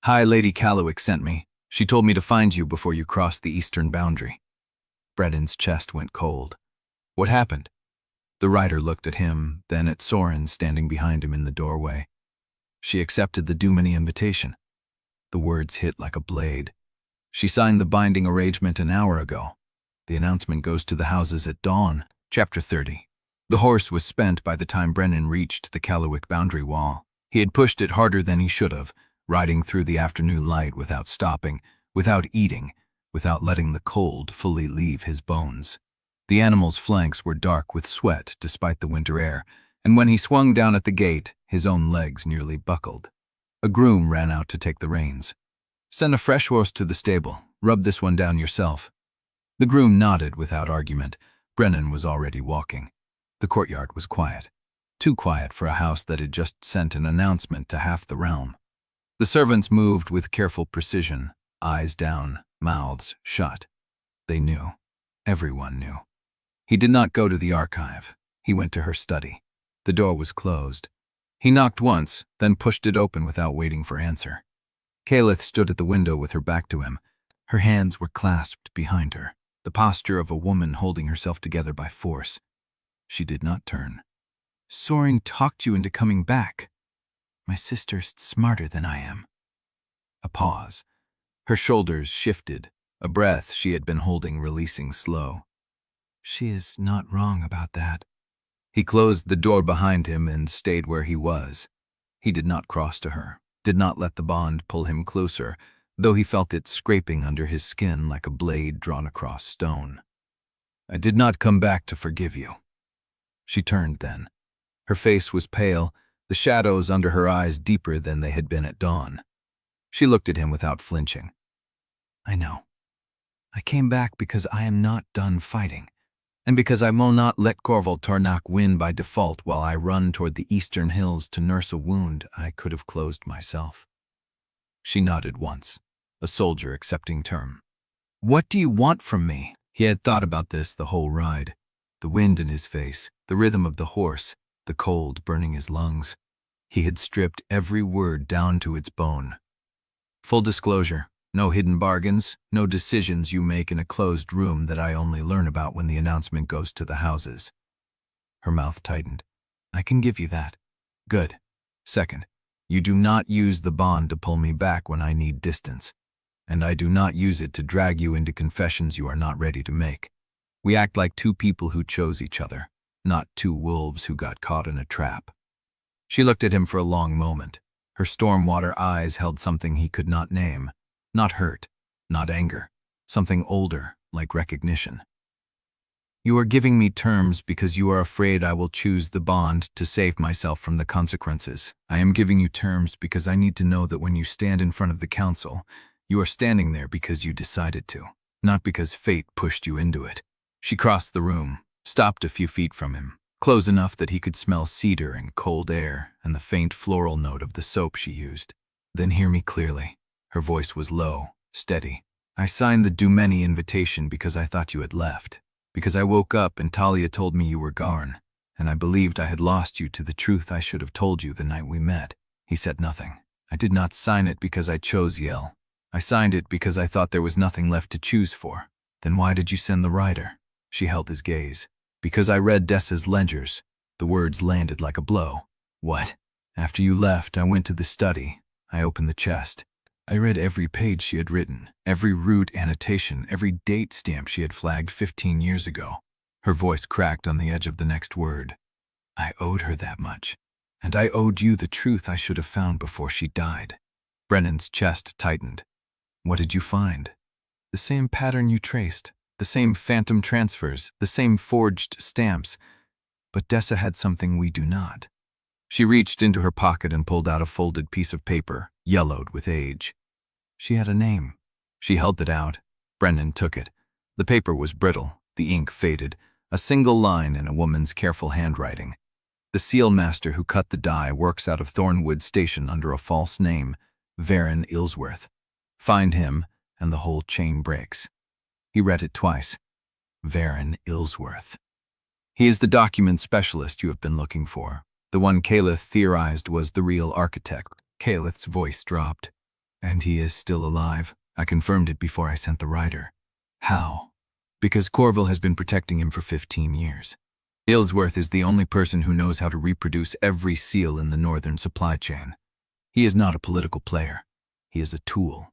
Hi, Lady Caelith sent me. She told me to find you before you crossed the eastern boundary. Brennan's chest went cold. What happened? The rider looked at him, then at Soryn standing behind him in the doorway. She accepted the Dumany invitation. The words hit like a blade. She signed the binding arrangement an hour ago. The announcement goes to the houses at dawn. Chapter 30. The horse was spent by the time Brennan reached the Callowick boundary wall. He had pushed it harder than he should have, riding through the afternoon light without stopping, without eating, without letting the cold fully leave his bones. The animal's flanks were dark with sweat despite the winter air, and when he swung down at the gate, his own legs nearly buckled. A groom ran out to take the reins. Send a fresh horse to the stable. Rub this one down yourself. The groom nodded without argument. Brennan was already walking. The courtyard was quiet. Too quiet for a house that had just sent an announcement to half the realm. The servants moved with careful precision, eyes down, mouths shut. They knew. Everyone knew. He did not go to the archive. He went to her study. The door was closed. He knocked once, then pushed it open without waiting for answer. Caelith stood at the window with her back to him. Her hands were clasped behind her, the posture of a woman holding herself together by force. She did not turn. Soryn talked you into coming back. My sister's smarter than I am. A pause. Her shoulders shifted, a breath she had been holding releasing slow. She is not wrong about that. He closed the door behind him and stayed where he was. He did not cross to her, did not let the bond pull him closer, though he felt it scraping under his skin like a blade drawn across stone. I did not come back to forgive you. She turned then. Her face was pale, the shadows under her eyes deeper than they had been at dawn. She looked at him without flinching. I know. I came back because I am not done fighting, and because I will not let Corval Tarnak win by default while I run toward the eastern hills to nurse a wound I could have closed myself. She nodded once, a soldier accepting term. What do you want from me? He had thought about this the whole ride. The wind in his face, the rhythm of the horse, the cold burning his lungs. He had stripped every word down to its bone. Full disclosure, no hidden bargains, no decisions you make in a closed room that I only learn about when the announcement goes to the houses. Her mouth tightened. I can give you that. Good. Second, you do not use the bond to pull me back when I need distance, and I do not use it to drag you into confessions you are not ready to make. We act like two people who chose each other, not two wolves who got caught in a trap." She looked at him for a long moment. Her stormwater eyes held something he could not name. Not hurt, not anger. Something older, like recognition. "You are giving me terms because you are afraid I will choose the bond to save myself from the consequences. I am giving you terms because I need to know that when you stand in front of the council, you are standing there because you decided to, not because fate pushed you into it." She crossed the room, stopped a few feet from him, close enough that he could smell cedar and cold air and the faint floral note of the soap she used. "Then hear me clearly." Her voice was low, steady. "I signed the Dumeni invitation because I thought you had left. Because I woke up and Talia told me you were gone, and I believed I had lost you to the truth I should have told you the night we met." He said nothing. "I did not sign it because I chose Yselle. I signed it because I thought there was nothing left to choose for." "Then why did you send the writer?" She held his gaze. "Because I read Dessa's ledgers." The words landed like a blow. "What?" "After you left, I went to the study. I opened the chest. I read every page she had written, every root annotation, every date stamp she had flagged 15 years ago." Her voice cracked on the edge of the next word. "I owed her that much. And I owed you the truth I should have found before she died." Brennan's chest tightened. "What did you find?" "The same pattern you traced, the same phantom transfers, the same forged stamps. But Dessa had something we do not." She reached into her pocket and pulled out a folded piece of paper, yellowed with age. "She had a name." She held it out. Brennan took it. The paper was brittle, the ink faded, a single line in a woman's careful handwriting. "The seal master who cut the die works out of Thornwood Station under a false name, Varon Ilsworth. Find him, and the whole chain breaks." He read it twice. Varon Ilsworth. "He is the document specialist you have been looking for. The one Caelith theorized was the real architect." Caelith's voice dropped. "And he is still alive. I confirmed it before I sent the writer." "How?" "Because Corval has been protecting him for 15 years. Ilsworth is the only person who knows how to reproduce every seal in the northern supply chain. He is not a political player. He is a tool.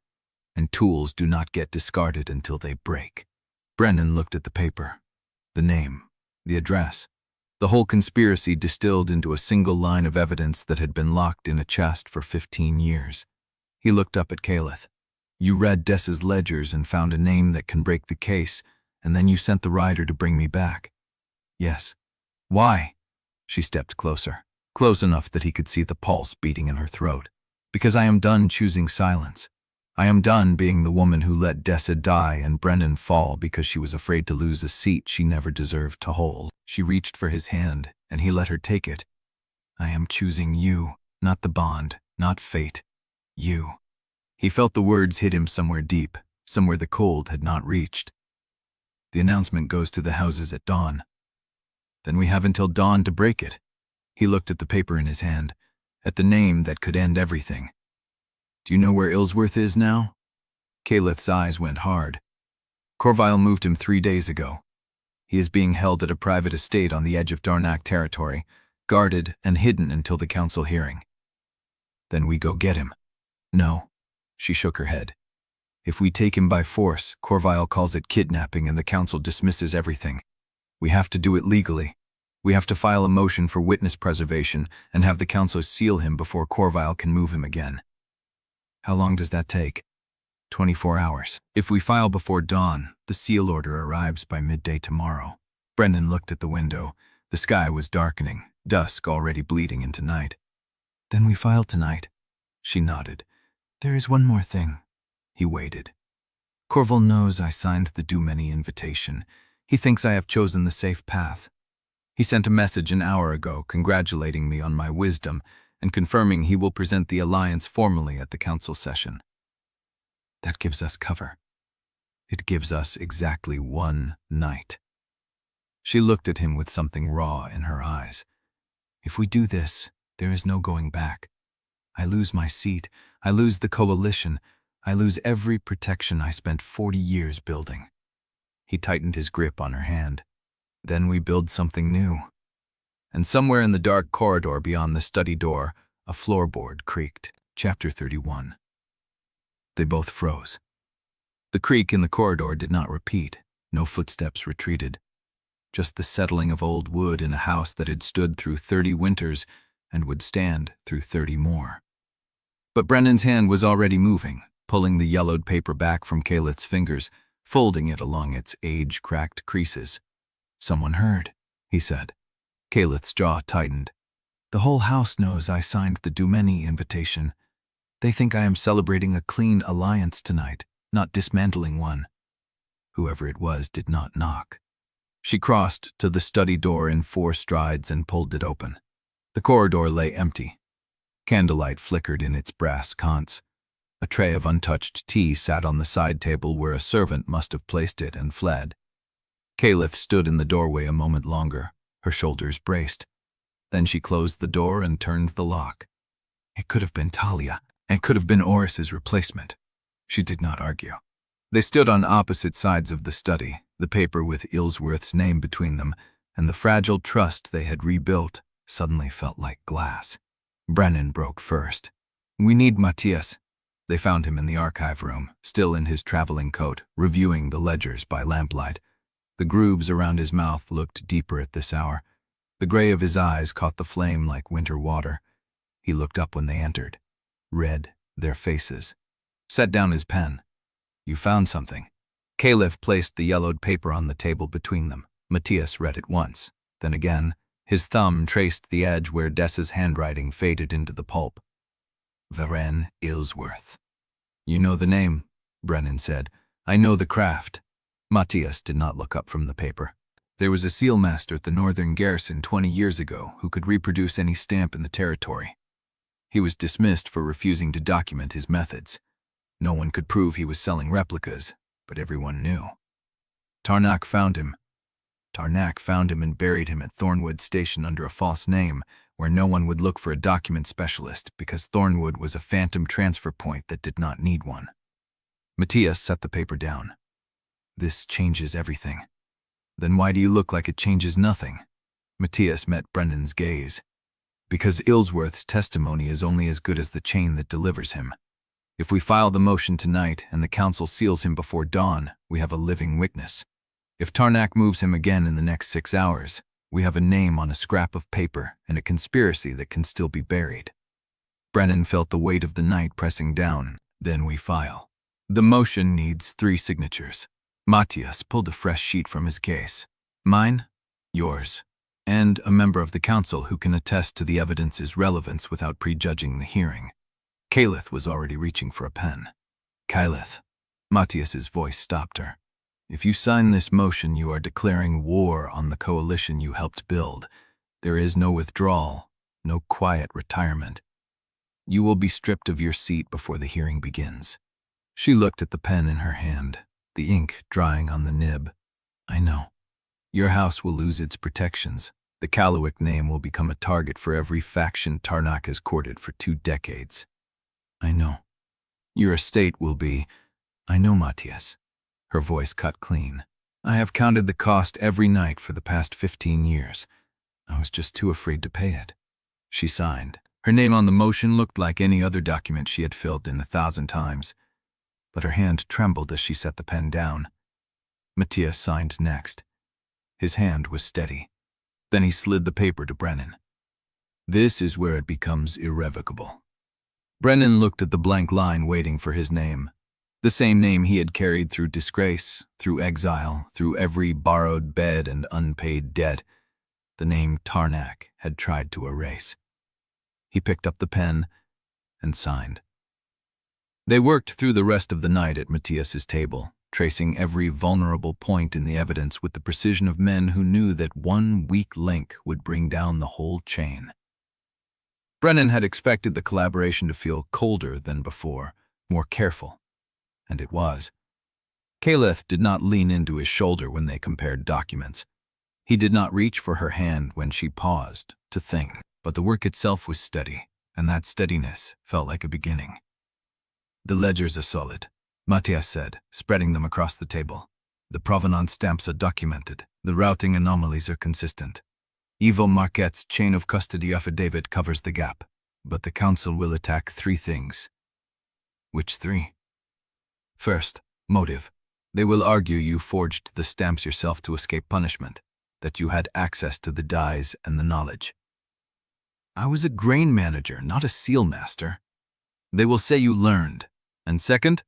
And tools do not get discarded until they break." Brennan looked at the paper. The name, the address, the whole conspiracy distilled into a single line of evidence that had been locked in a chest for 15 years. He looked up at Caelith. "You read Dessa's ledgers and found a name that can break the case, and then you sent the writer to bring me back." "Yes." "Why?" She stepped closer, close enough that he could see the pulse beating in her throat. "Because I am done choosing silence. I am done being the woman who let Dessa die and Brennan fall because she was afraid to lose a seat she never deserved to hold." She reached for his hand, and he let her take it. "I am choosing you, not the bond, not fate. You." He felt the words hit him somewhere deep, somewhere the cold had not reached. "The announcement goes to the houses at dawn." "Then we have until dawn to break it." He looked at the paper in his hand, at the name that could end everything. "Do you know where Ilsworth is now?" Caelith's eyes went hard. "Corval moved him 3 days ago. He is being held at a private estate on the edge of Darnak territory, guarded and hidden until the council hearing." "Then we go get him." "No." She shook her head. "If we take him by force, Corval calls it kidnapping and the council dismisses everything. We have to do it legally. We have to file a motion for witness preservation and have the council seal him before Corval can move him again." "How long does that take?" 24 hours. If we file before dawn, the seal order arrives by midday tomorrow." Brennan looked at the window. The sky was darkening, dusk already bleeding into night. "Then we file tonight." She nodded. "There is one more thing." He waited. "Corval knows I signed the Dumeni invitation. He thinks I have chosen the safe path. He sent a message an hour ago congratulating me on my wisdom and confirming he will present the alliance formally at the council session. That gives us cover. It gives us exactly 1 night." She looked at him with something raw in her eyes. "If we do this, there is no going back. I lose my seat, I lose the coalition, I lose every protection I spent 40 years building." He tightened his grip on her hand. "Then we build something new." And somewhere in the dark corridor beyond the study door, a floorboard creaked. Chapter 31. They both froze. The creak in the corridor did not repeat. No footsteps retreated. Just the settling of old wood in a house that had stood through 30 winters and would stand through 30 more. But Brennan's hand was already moving, pulling the yellowed paper back from Caelith's fingers, folding it along its age-cracked creases. "Someone heard," he said. Caelith's jaw tightened. "The whole house knows I signed the Dumeni invitation. They think I am celebrating a clean alliance tonight, not dismantling one." Whoever it was did not knock. She crossed to the study door in 4 strides and pulled it open. The corridor lay empty. Candlelight flickered in its brass conch. A tray of untouched tea sat on the side table where a servant must have placed it and fled. Caelith stood in the doorway a moment longer, her shoulders braced. Then she closed the door and turned the lock. It could have been Talia, and could have been Oris's replacement. She did not argue. They stood on opposite sides of the study, the paper with Ilsworth's name between them, and the fragile trust they had rebuilt suddenly felt like glass. Brennan broke first. "We need Matias." They found him in the archive room, still in his traveling coat, reviewing the ledgers by lamplight. The grooves around his mouth looked deeper at this hour. The gray of his eyes caught the flame like winter water. He looked up when they entered, read their faces, set down his pen. "You found something." Caelith placed the yellowed paper on the table between them. Matias read it once, then again. His thumb traced the edge where Dessa's handwriting faded into the pulp. "Varen Ilsworth." "You know the name," Brennan said. "I know the craft." Matias did not look up from the paper. "There was a sealmaster at the northern garrison 20 years ago who could reproduce any stamp in the territory. He was dismissed for refusing to document his methods. No one could prove he was selling replicas, but everyone knew. Tarnak found him. And buried him at Thornwood Station under a false name, where no one would look for a document specialist because Thornwood was a phantom transfer point that did not need one." Matias set the paper down. "This changes everything." "Then why do you look like it changes nothing?" Matias met Brennan's gaze. "Because Ilsworth's testimony is only as good as the chain that delivers him. If we file the motion tonight and the council seals him before dawn, we have a living witness. If Tarnak moves him again in the next 6 hours, we have a name on a scrap of paper and a conspiracy that can still be buried." Brennan felt the weight of the night pressing down. "Then we file. The motion needs 3 signatures. Matias pulled a fresh sheet from his case. "Mine, yours, and a member of the council who can attest to the evidence's relevance without prejudging the hearing." Caelith was already reaching for a pen. "Caelith," Matias's voice stopped her. "If you sign this motion, you are declaring war on the coalition you helped build. There is no withdrawal, no quiet retirement. You will be stripped of your seat before the hearing begins." She looked at the pen in her hand, the ink drying on the nib. "I know. Your house will lose its protections. The Callowick name will become a target for every faction Tarnak has courted for 2 decades. I know. Your estate will be—" "I know, Matias." Her voice cut clean. "I have counted the cost every night for the past 15 years. I was just too afraid to pay it." She signed. Her name on the motion looked like any other document she had filled in 1,000 times. But her hand trembled as she set the pen down. Matias signed next. His hand was steady. Then he slid the paper to Brennan. "This is where it becomes irrevocable." Brennan looked at the blank line waiting for his name. The same name he had carried through disgrace, through exile, through every borrowed bed and unpaid debt. The name Tarnak had tried to erase. He picked up the pen and signed. They worked through the rest of the night at Matias's table, tracing every vulnerable point in the evidence with the precision of men who knew that one weak link would bring down the whole chain. Brennan had expected the collaboration to feel colder than before, more careful. And it was. Caelith did not lean into his shoulder when they compared documents. He did not reach for her hand when she paused to think, but the work itself was steady, and that steadiness felt like a beginning. "The ledgers are solid," Matias said, spreading them across the table. "The provenance stamps are documented. The routing anomalies are consistent. Ivo Marquette's chain of custody affidavit covers the gap, but the council will attack 3 things. "Which 3? "First, motive. They will argue you forged the stamps yourself to escape punishment, that you had access to the dies and the knowledge. I was a grain manager, not a seal master. They will say you learned. And second,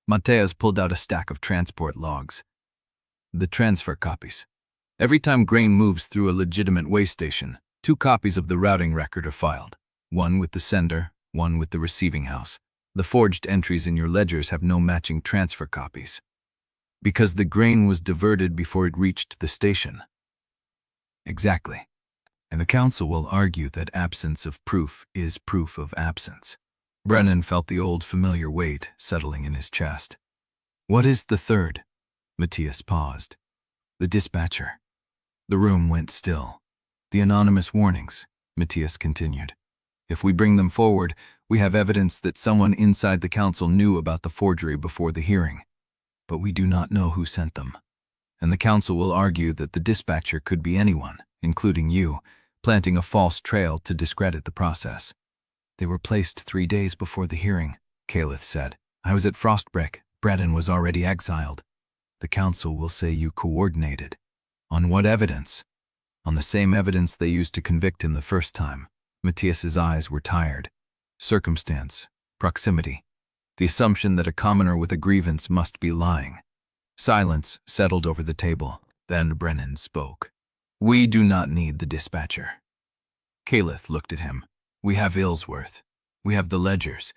Matias pulled out a stack of transport logs. The transfer copies. Every time grain moves through a legitimate waystation, 2 copies of the routing record are filed, one with the sender, one with the receiving house. The forged entries in your ledgers have no matching transfer copies, because the grain was diverted before it reached the station. Exactly. And the council will argue that absence of proof is proof of absence. Brennan felt the old familiar weight settling in his chest. What is the third? Matias paused. The dispatcher. The room went still. The anonymous warnings, Matias continued. If we bring them forward, we have evidence that someone inside the council knew about the forgery before the hearing. But we do not know who sent them. And the council will argue that the dispatcher could be anyone, including you, planting a false trail to discredit the process. They were placed 3 days before the hearing, Caelith said. I was at Frostbreak. Brennan was already exiled. The council will say you coordinated. On what evidence? On the same evidence they used to convict him the first time. Matias's eyes were tired. Circumstance, proximity, the assumption that a commoner with a grievance must be lying. Silence settled over the table. Then Brennan spoke. We do not need the dispatcher. Caelith looked at him. We have Ilsworth. We have the ledgers.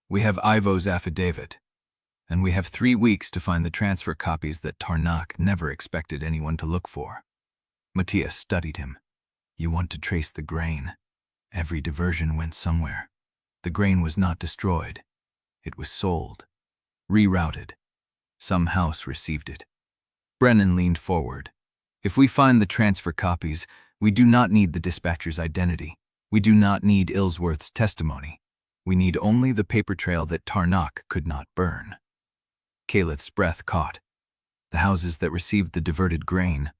We have Ivo's affidavit. And we have 3 weeks to find the transfer copies that Tarnak never expected anyone to look for. Matias studied him. You want to trace the grain. Every diversion went somewhere. The grain was not destroyed. It was sold. Rerouted. Some house received it. Brennan leaned forward. If we find the transfer copies, we do not need the dispatcher's identity. We do not need Ilsworth's testimony. We need only the paper trail that Tarnak could not burn. Caelith's breath caught. The houses that received the diverted grain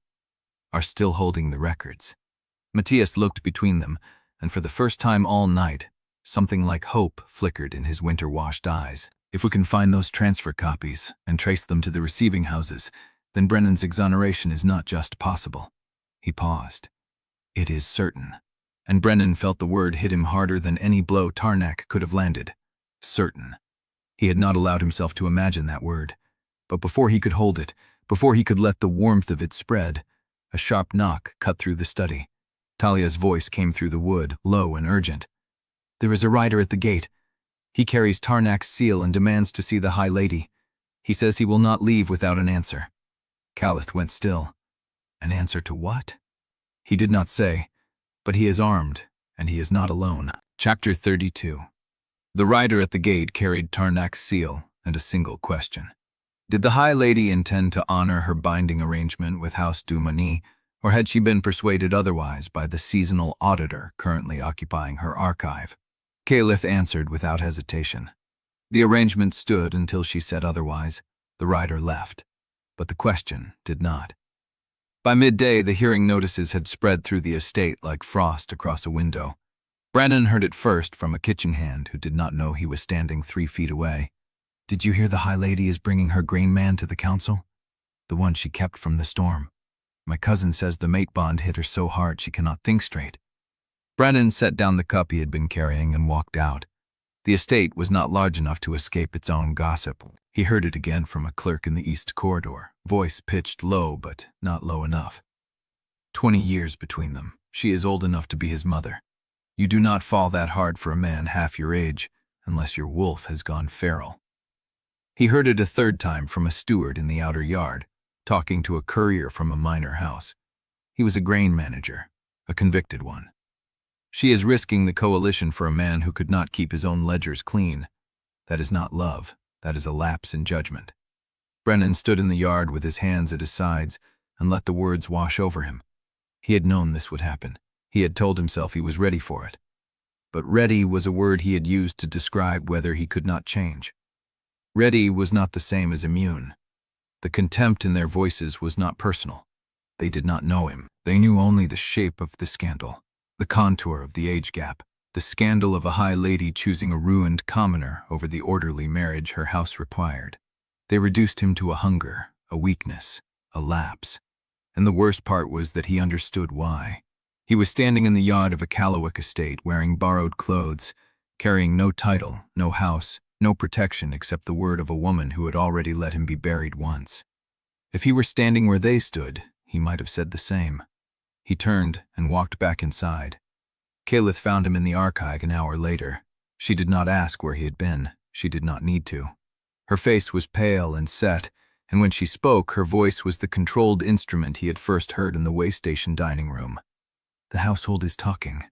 are still holding the records. Matias looked between them, and for the first time all night, something like hope flickered in his winter-washed eyes. If we can find those transfer copies and trace them to the receiving houses, then Brennan's exoneration is not just possible. He paused. It is certain. And Brennan felt the word hit him harder than any blow Tarnak could have landed. Certain. He had not allowed himself to imagine that word. But before he could hold it, before he could let the warmth of it spread, a sharp knock cut through the study. Talia's voice came through the wood, low and urgent. There is a rider at the gate. He carries Tarnak's seal and demands to see the High Lady. He says he will not leave without an answer. Caelith went still. An answer to what? He did not say, but he is armed, and he is not alone. Chapter 32. The rider at the gate carried Tarnak's seal and a single question. Did the High Lady intend to honor her binding arrangement with House Dumani, or had she been persuaded otherwise by the seasonal auditor currently occupying her archive? Caelith answered without hesitation. The arrangement stood until she said otherwise. The rider left, but the question did not. By midday, the hearing notices had spread through the estate like frost across a window. Brennan heard it first from a kitchen hand who did not know he was standing 3 feet away. Did you hear the High Lady is bringing her grain man to the council? The one she kept from the storm. My cousin says the mate bond hit her so hard she cannot think straight. Brennan set down the cup he had been carrying and walked out. The estate was not large enough to escape its own gossip. He heard it again from a clerk in the east corridor, voice pitched low but not low enough. 20 years between them. She is old enough to be his mother. You do not fall that hard for a man half your age, unless your wolf has gone feral. He heard it a third time from a steward in the outer yard, talking to a courier from a minor house. He was a grain manager, a convicted one. She is risking the coalition for a man who could not keep his own ledgers clean. That is not love, that is a lapse in judgment. Brennan stood in the yard with his hands at his sides and let the words wash over him. He had known this would happen. He had told himself he was ready for it. But ready was a word he had used to describe whether he could not change. Ready was not the same as immune. The contempt in their voices was not personal. They did not know him. They knew only the shape of the scandal, the contour of the age gap, the scandal of a High Lady choosing a ruined commoner over the orderly marriage her house required. They reduced him to a hunger, a weakness, a lapse. And the worst part was that he understood why. He was standing in the yard of a Callowick estate wearing borrowed clothes, carrying no title, no house, no protection except the word of a woman who had already let him be buried once. If he were standing where they stood, he might have said the same. He turned and walked back inside. Caelith found him in the archive an hour later. She did not ask where he had been. She did not need to. Her face was pale and set, and when she spoke, her voice was the controlled instrument he had first heard in the Waystation dining room. "The household is talking.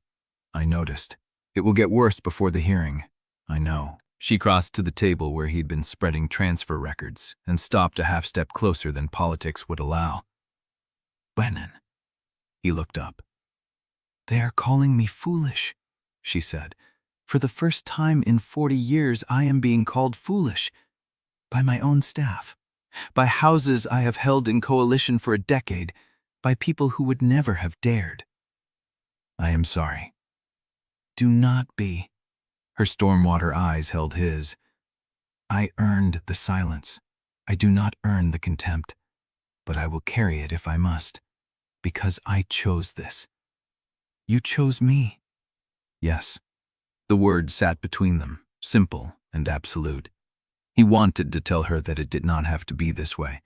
I noticed. It will get worse before the hearing. I know." She crossed to the table where he'd been spreading transfer records and stopped a half-step closer than politics would allow. "Brennan." He looked up. "They are calling me foolish," she said. "For the first time in 40 years, I am being called foolish. By my own staff. By houses I have held in coalition for a decade. By people who would never have dared." "I am sorry." "Do not be." Her stormwater eyes held his. "I earned the silence. I do not earn the contempt. But I will carry it if I must. Because I chose this." "You chose me." "Yes." The word sat between them, simple and absolute. He wanted to tell her that it did not have to be this way,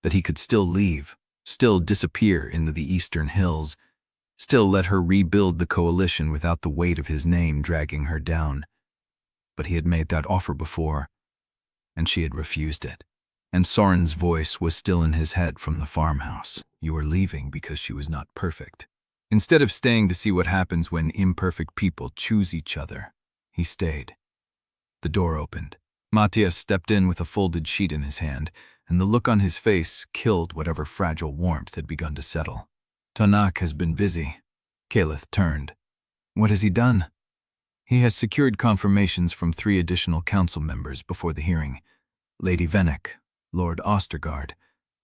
that he could still leave, still disappear into the eastern hills, still let her rebuild the coalition without the weight of his name dragging her down. But he had made that offer before, and she had refused it. And Soryn's voice was still in his head from the farmhouse. You were leaving because she was not perfect. Instead of staying to see what happens when imperfect people choose each other, he stayed. The door opened. Matias stepped in with a folded sheet in his hand, and the look on his face killed whatever fragile warmth had begun to settle. "Tarnak has been busy." Caelith turned. "What has he done?" "He has secured confirmations from 3 additional council members before the hearing. Lady Vennick, Lord Ostergaard,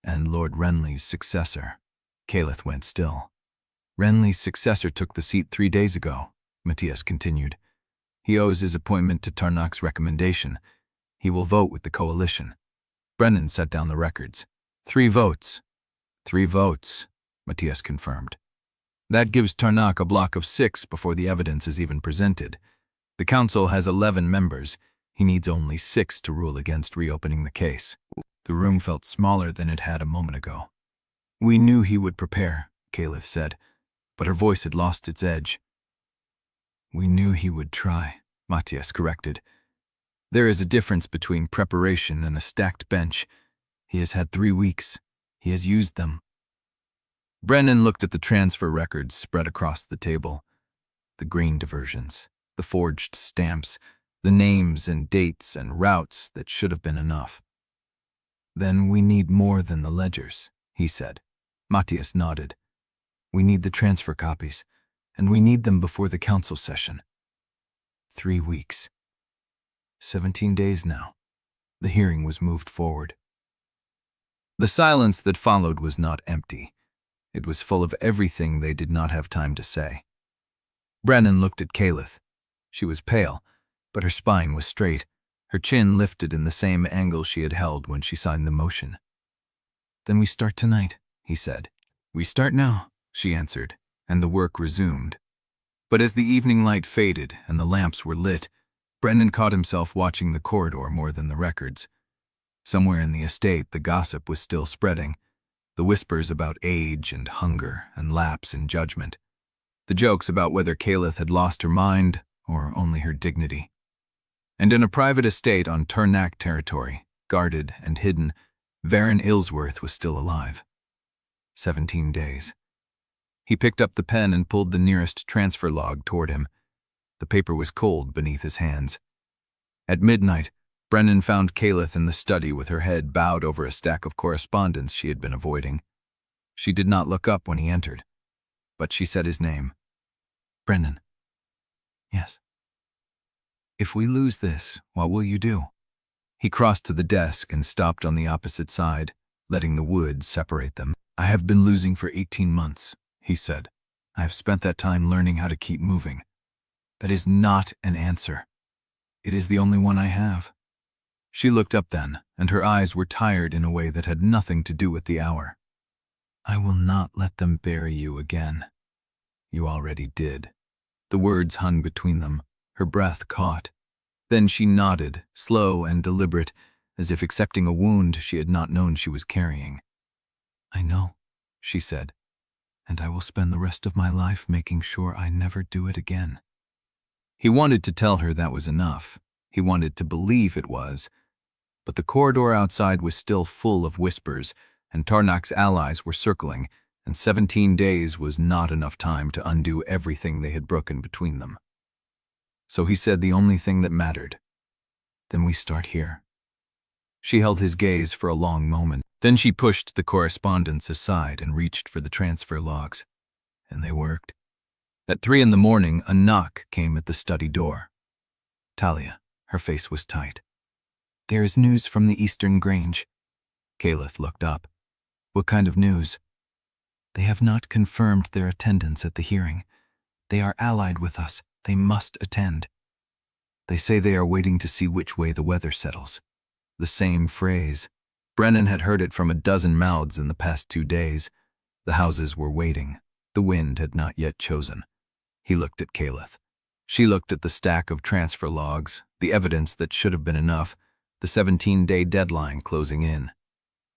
and Lord Renly's successor." Caelith went still. "Renly's successor took the seat 3 days ago," Matias continued. "He owes his appointment to Tarnak's recommendation. He will vote with the coalition." Brennan set down the records. 3 votes. 3 votes, Matias confirmed. "That gives Tarnak a block of 6 before the evidence is even presented. The council has 11 members. He needs only 6 to rule against reopening the case." The room felt smaller than it had a moment ago. "We knew he would prepare," Caelith said, but her voice had lost its edge. "We knew he would try," Matias corrected. "There is a difference between preparation and a stacked bench. He has had 3 weeks. He has used them." Brennan looked at the transfer records spread across the table. The green diversions, the forged stamps, the names and dates and routes that should have been enough. "Then we need more than the ledgers," he said. Matias nodded. "We need the transfer copies, and we need them before the council session." 3 weeks. 17 days now. The hearing was moved forward. The silence that followed was not empty. It was full of everything they did not have time to say. Brennan looked at Caelith. She was pale, but her spine was straight, her chin lifted in the same angle she had held when she signed the motion. "Then we start tonight," he said. "We start now," she answered, and the work resumed. But as the evening light faded and the lamps were lit, Brennan caught himself watching the corridor more than the records. Somewhere in the estate, the gossip was still spreading, the whispers about age and hunger and lapse in judgment, the jokes about whether Caelith had lost her mind or only her dignity. And in a private estate on Tarnak territory, guarded and hidden, Baron Ilsworth was still alive. 17 days. He picked up the pen and pulled the nearest transfer log toward him. The paper was cold beneath his hands. At midnight, Brennan found Caelith in the study with her head bowed over a stack of correspondence she had been avoiding. She did not look up when he entered, but she said his name. "Brennan." "Yes." "If we lose this, what will you do?" He crossed to the desk and stopped on the opposite side, letting the wood separate them. "I have been losing for 18 months, he said. "I have spent that time learning how to keep moving. That is not an answer. It is the only one I have." She looked up then, and her eyes were tired in a way that had nothing to do with the hour. "I will not let them bury you again. You already did." The words hung between them, her breath caught. Then she nodded, slow and deliberate, as if accepting a wound she had not known she was carrying. "I know," she said, "and I will spend the rest of my life making sure I never do it again." He wanted to tell her that was enough. He wanted to believe it was. But the corridor outside was still full of whispers, and Tarnak's allies were circling, and 17 days was not enough time to undo everything they had broken between them. So he said the only thing that mattered. "Then we start here." She held his gaze for a long moment. Then she pushed the correspondence aside and reached for the transfer logs. And they worked. At 3 in the morning, a knock came at the study door. Talia, her face was tight. "There is news from the Eastern Grange." Caelith looked up. "What kind of news?" "They have not confirmed their attendance at the hearing. They are allied with us. They must attend. They say they are waiting to see which way the weather settles." The same phrase. Brennan had heard it from a dozen mouths in the past 2 days. The houses were waiting. The wind had not yet chosen. He looked at Caelith. She looked at the stack of transfer logs, the evidence that should have been enough, the 17-day deadline closing in.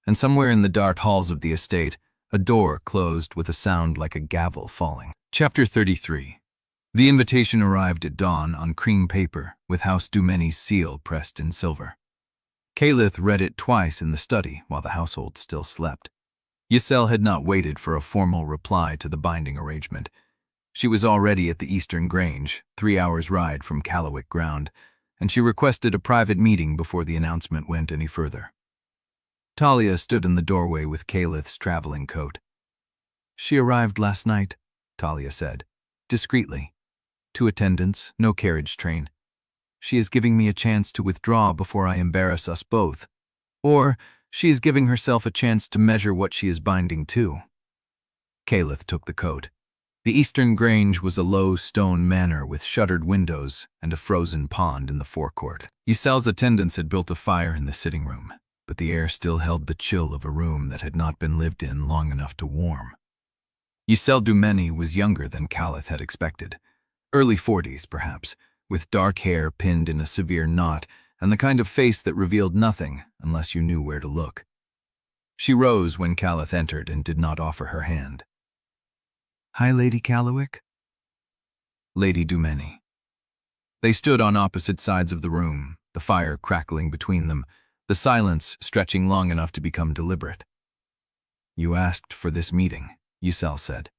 And somewhere in the dark halls of the estate, a door closed with a sound like a gavel falling. Chapter 33. The invitation arrived at dawn on cream paper with House Dumeni's seal pressed in silver. Caelith read it twice in the study while the household still slept. Yselle had not waited for a formal reply to the binding arrangement. She was already at the Eastern Grange, 3 hours' ride from Callowick ground, and she requested a private meeting before the announcement went any further. Talia stood in the doorway with Caelith's traveling coat. "She arrived last night," Talia said, discreetly. "2 attendants, no carriage train. She is giving me a chance to withdraw before I embarrass us both. Or she is giving herself a chance to measure what she is binding to." Caelith took the coat. The Eastern Grange was a low stone manor with shuttered windows and a frozen pond in the forecourt. Yselle's attendants had built a fire in the sitting room, but the air still held the chill of a room that had not been lived in long enough to warm. Yselle Dumeni was younger than Caelith had expected. Early 40s, perhaps, with dark hair pinned in a severe knot and the kind of face that revealed nothing unless you knew where to look. She rose when Caelith entered and did not offer her hand. "Hi, Lady Callowick." Lady Dumeni. They stood on opposite sides of the room, the fire crackling between them, the silence stretching long enough to become deliberate. "You asked for this meeting," Yselle said.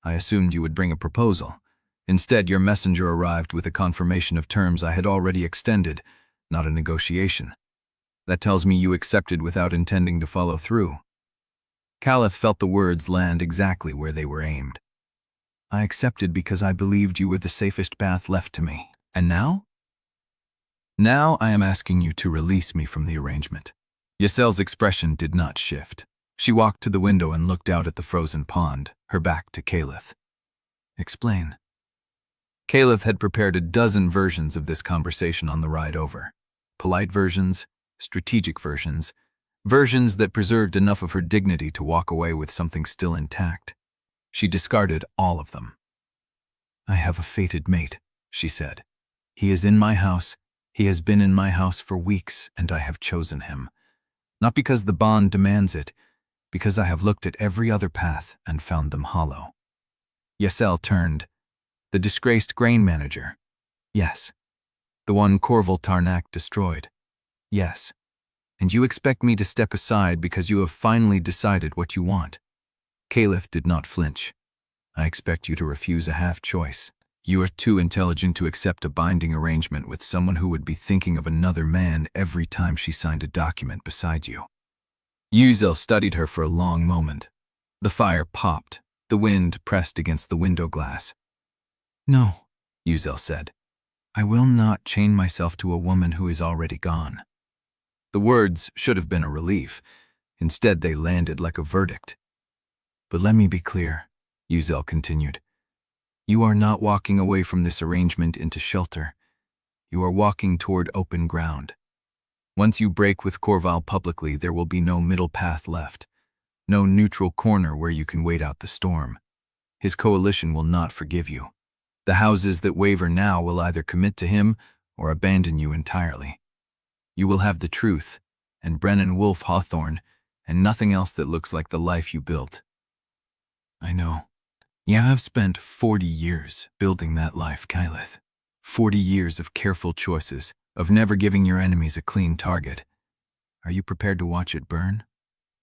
"I assumed you would bring a proposal. Instead, your messenger arrived with a confirmation of terms I had already extended, not a negotiation. That tells me you accepted without intending to follow through." Caelith felt the words land exactly where they were aimed. "I accepted because I believed you were the safest path left to me. And now?" "Now I am asking you to release me from the arrangement." Yselle's expression did not shift. She walked to the window and looked out at the frozen pond, her back to Caelith. "Explain." Caelith had prepared a dozen versions of this conversation on the ride over. Polite versions, strategic versions, versions that preserved enough of her dignity to walk away with something still intact. She discarded all of them. "I have a fated mate," she said. "He is in my house. He has been in my house for weeks, and I have chosen him. Not because the bond demands it, because I have looked at every other path and found them hollow." Yselle turned. "The disgraced grain manager?" "Yes." "The one Corval Tarnak destroyed?" "Yes." "And you expect me to step aside because you have finally decided what you want?" Caelith did not flinch. "I expect you to refuse a half-choice. You are too intelligent to accept a binding arrangement with someone who would be thinking of another man every time she signed a document beside you." Yselle studied her for a long moment. The fire popped. The wind pressed against the window glass. "No," Yselle said. "I will not chain myself to a woman who is already gone." The words should have been a relief. Instead, they landed like a verdict. "But let me be clear," Yselle continued. "You are not walking away from this arrangement into shelter. You are walking toward open ground." Once you break with Corval publicly, there will be no middle path left. No neutral corner where you can wait out the storm. His coalition will not forgive you. The houses that waver now will either commit to him or abandon you entirely. You will have the truth, and Brennan Wolfe-Hawthorn, and nothing else that looks like the life you built. I know. Yeah, I've spent 40 years building that life, Caelith. 40 years of careful choices, of never giving your enemies a clean target. Are you prepared to watch it burn?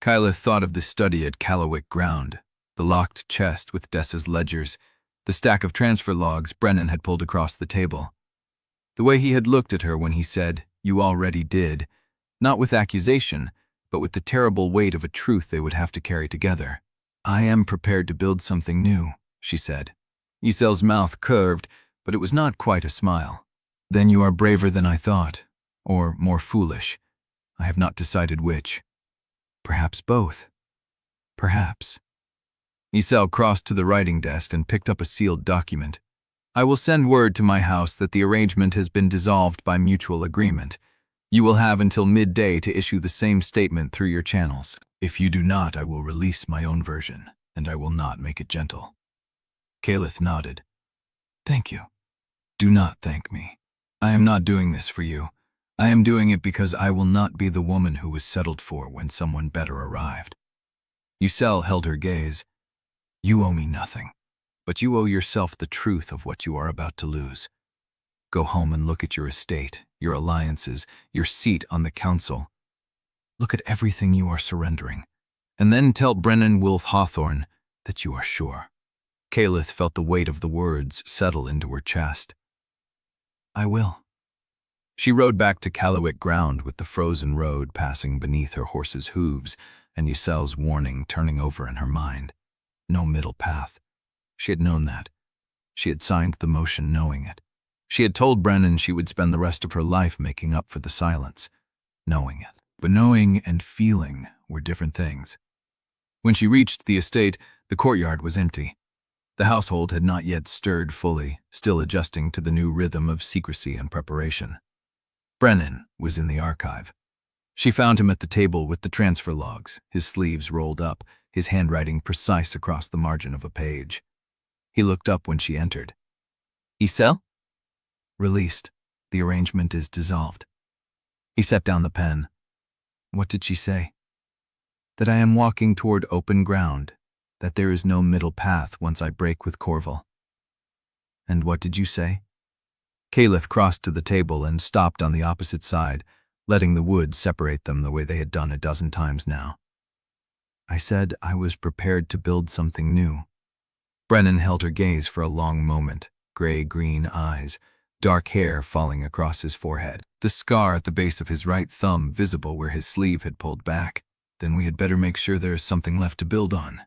Caelith thought of the study at Callowick Ground, the locked chest with Dessa's ledgers, the stack of transfer logs Brennan had pulled across the table. The way he had looked at her when he said, "You already did," not with accusation, but with the terrible weight of a truth they would have to carry together. "I am prepared to build something new," she said. Yselle's mouth curved, but it was not quite a smile. "Then you are braver than I thought, or more foolish. I have not decided which. Perhaps both. Perhaps." Yselle crossed to the writing desk and picked up a sealed document. "I will send word to my house that the arrangement has been dissolved by mutual agreement. You will have until midday to issue the same statement through your channels. If you do not, I will release my own version, and I will not make it gentle." Caelith nodded. "Thank you. Do not thank me. I am not doing this for you. I am doing it because I will not be the woman who was settled for when someone better arrived." Yselle held her gaze. "You owe me nothing, but you owe yourself the truth of what you are about to lose. Go home and look at your estate, your alliances, your seat on the council. Look at everything you are surrendering, and then tell Brennan Wolfe-Hawthorn that you are sure." Caelith felt the weight of the words settle into her chest. "I will." She rode back to Callowick Ground with the frozen road passing beneath her horse's hooves and Yselle's warning turning over in her mind. No middle path. She had known that. She had signed the motion knowing it. She had told Brennan she would spend the rest of her life making up for the silence, knowing it. But knowing and feeling were different things. When she reached the estate, the courtyard was empty. The household had not yet stirred fully, still adjusting to the new rhythm of secrecy and preparation. Brennan was in the archive. She found him at the table with the transfer logs, his sleeves rolled up, his handwriting precise across the margin of a page. He looked up when she entered. "Yselle?" "Released. The arrangement is dissolved." He set down the pen. "What did she say?" "That I am walking toward open ground, that there is no middle path once I break with Corval." "And what did you say?" Caelith crossed to the table and stopped on the opposite side, letting the wood separate them the way they had done a dozen times now. "I said I was prepared to build something new." Brennan held her gaze for a long moment, gray-green eyes, dark hair falling across his forehead, the scar at the base of his right thumb visible where his sleeve had pulled back. "Then we had better make sure there is something left to build on."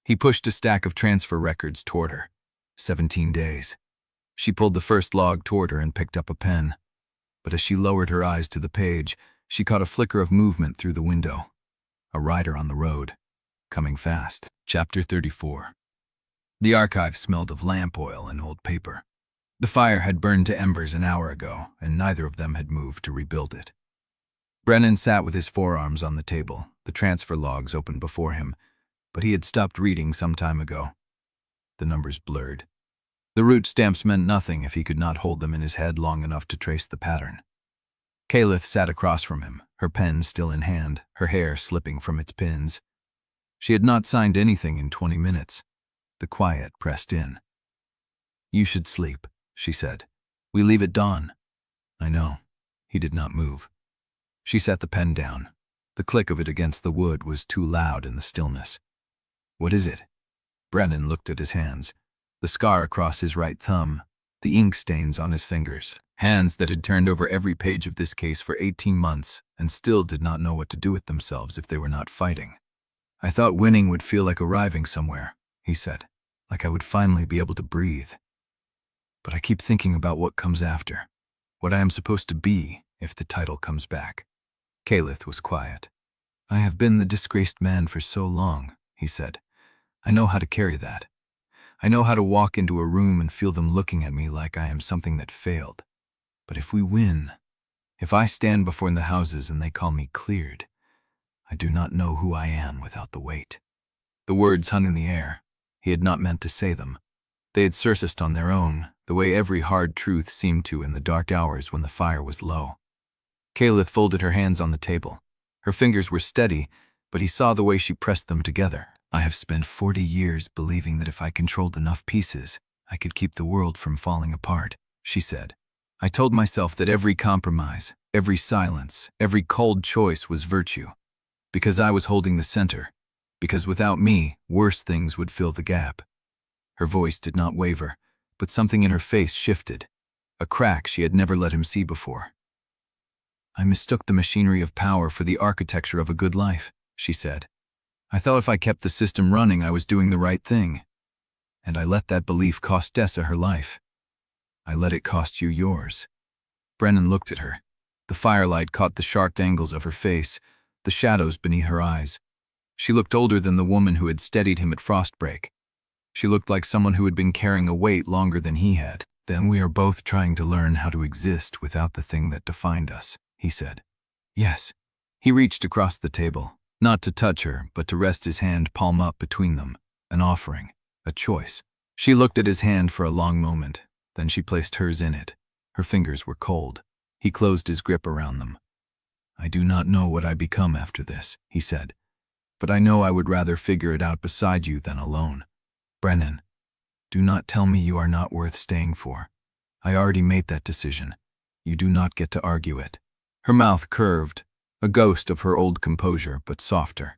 He pushed a stack of transfer records toward her. 17 days. She pulled the first log toward her and picked up a pen. But as she lowered her eyes to the page, she caught a flicker of movement through the window. A rider on the road, coming fast. Chapter 34. The archive smelled of lamp oil and old paper. The fire had burned to embers an hour ago, and neither of them had moved to rebuild it. Brennan sat with his forearms on the table, the transfer logs open before him, but he had stopped reading some time ago. The numbers blurred. The root stamps meant nothing if he could not hold them in his head long enough to trace the pattern. Caelith sat across from him, her pen still in hand, her hair slipping from its pins. She had not signed anything in 20 minutes. The quiet pressed in. "You should sleep," she said. "We leave at dawn." "I know." He did not move. She set the pen down. The click of it against the wood was too loud in the stillness. "What is it?" Brennan looked at his hands. The scar across his right thumb, the ink stains on his fingers. Hands that had turned over every page of this case for 18 months and still did not know what to do with themselves if they were not fighting. "I thought winning would feel like arriving somewhere," he said, "like I would finally be able to breathe. But I keep thinking about what comes after, what I am supposed to be if the title comes back." Caelith was quiet. "I have been the disgraced man for so long," he said. "I know how to carry that. I know how to walk into a room and feel them looking at me like I am something that failed. But if we win, If I stand before the houses and they call me cleared, I do not know who I am without the weight. The words hung in the air. He had not meant to say them. They had surfaced on their own, the way every hard truth seemed to in the dark hours when the fire was low. Caelith folded her hands on the table. Her fingers were steady, but he saw the way she pressed them together. I have spent 40 years believing that if I controlled enough pieces, I could keep the world from falling apart, she said. I told myself that every compromise, every silence, every cold choice was virtue, because I was holding the center, because without me, worse things would fill the gap. Her voice did not waver, but something in her face shifted, a crack she had never let him see before. I mistook the machinery of power for the architecture of a good life, she said. I thought if I kept the system running, I was doing the right thing. And I let that belief cost Dessa her life. I let it cost you yours. Brennan looked at her. The firelight caught the sharp angles of her face, the shadows beneath her eyes. She looked older than the woman who had steadied him at Frostbreak. She looked like someone who had been carrying a weight longer than he had. Then we are both trying to learn how to exist without the thing that defined us, he said. Yes. He reached across the table, not to touch her, but to rest his hand palm up between them, an offering, a choice. She looked at his hand for a long moment, then she placed hers in it. Her fingers were cold. He closed his grip around them. I do not know what I become after this, he said, but I know I would rather figure it out beside you than alone. Brennan, do not tell me you are not worth staying for. I already made that decision. You do not get to argue it. Her mouth curved, a ghost of her old composure, but softer.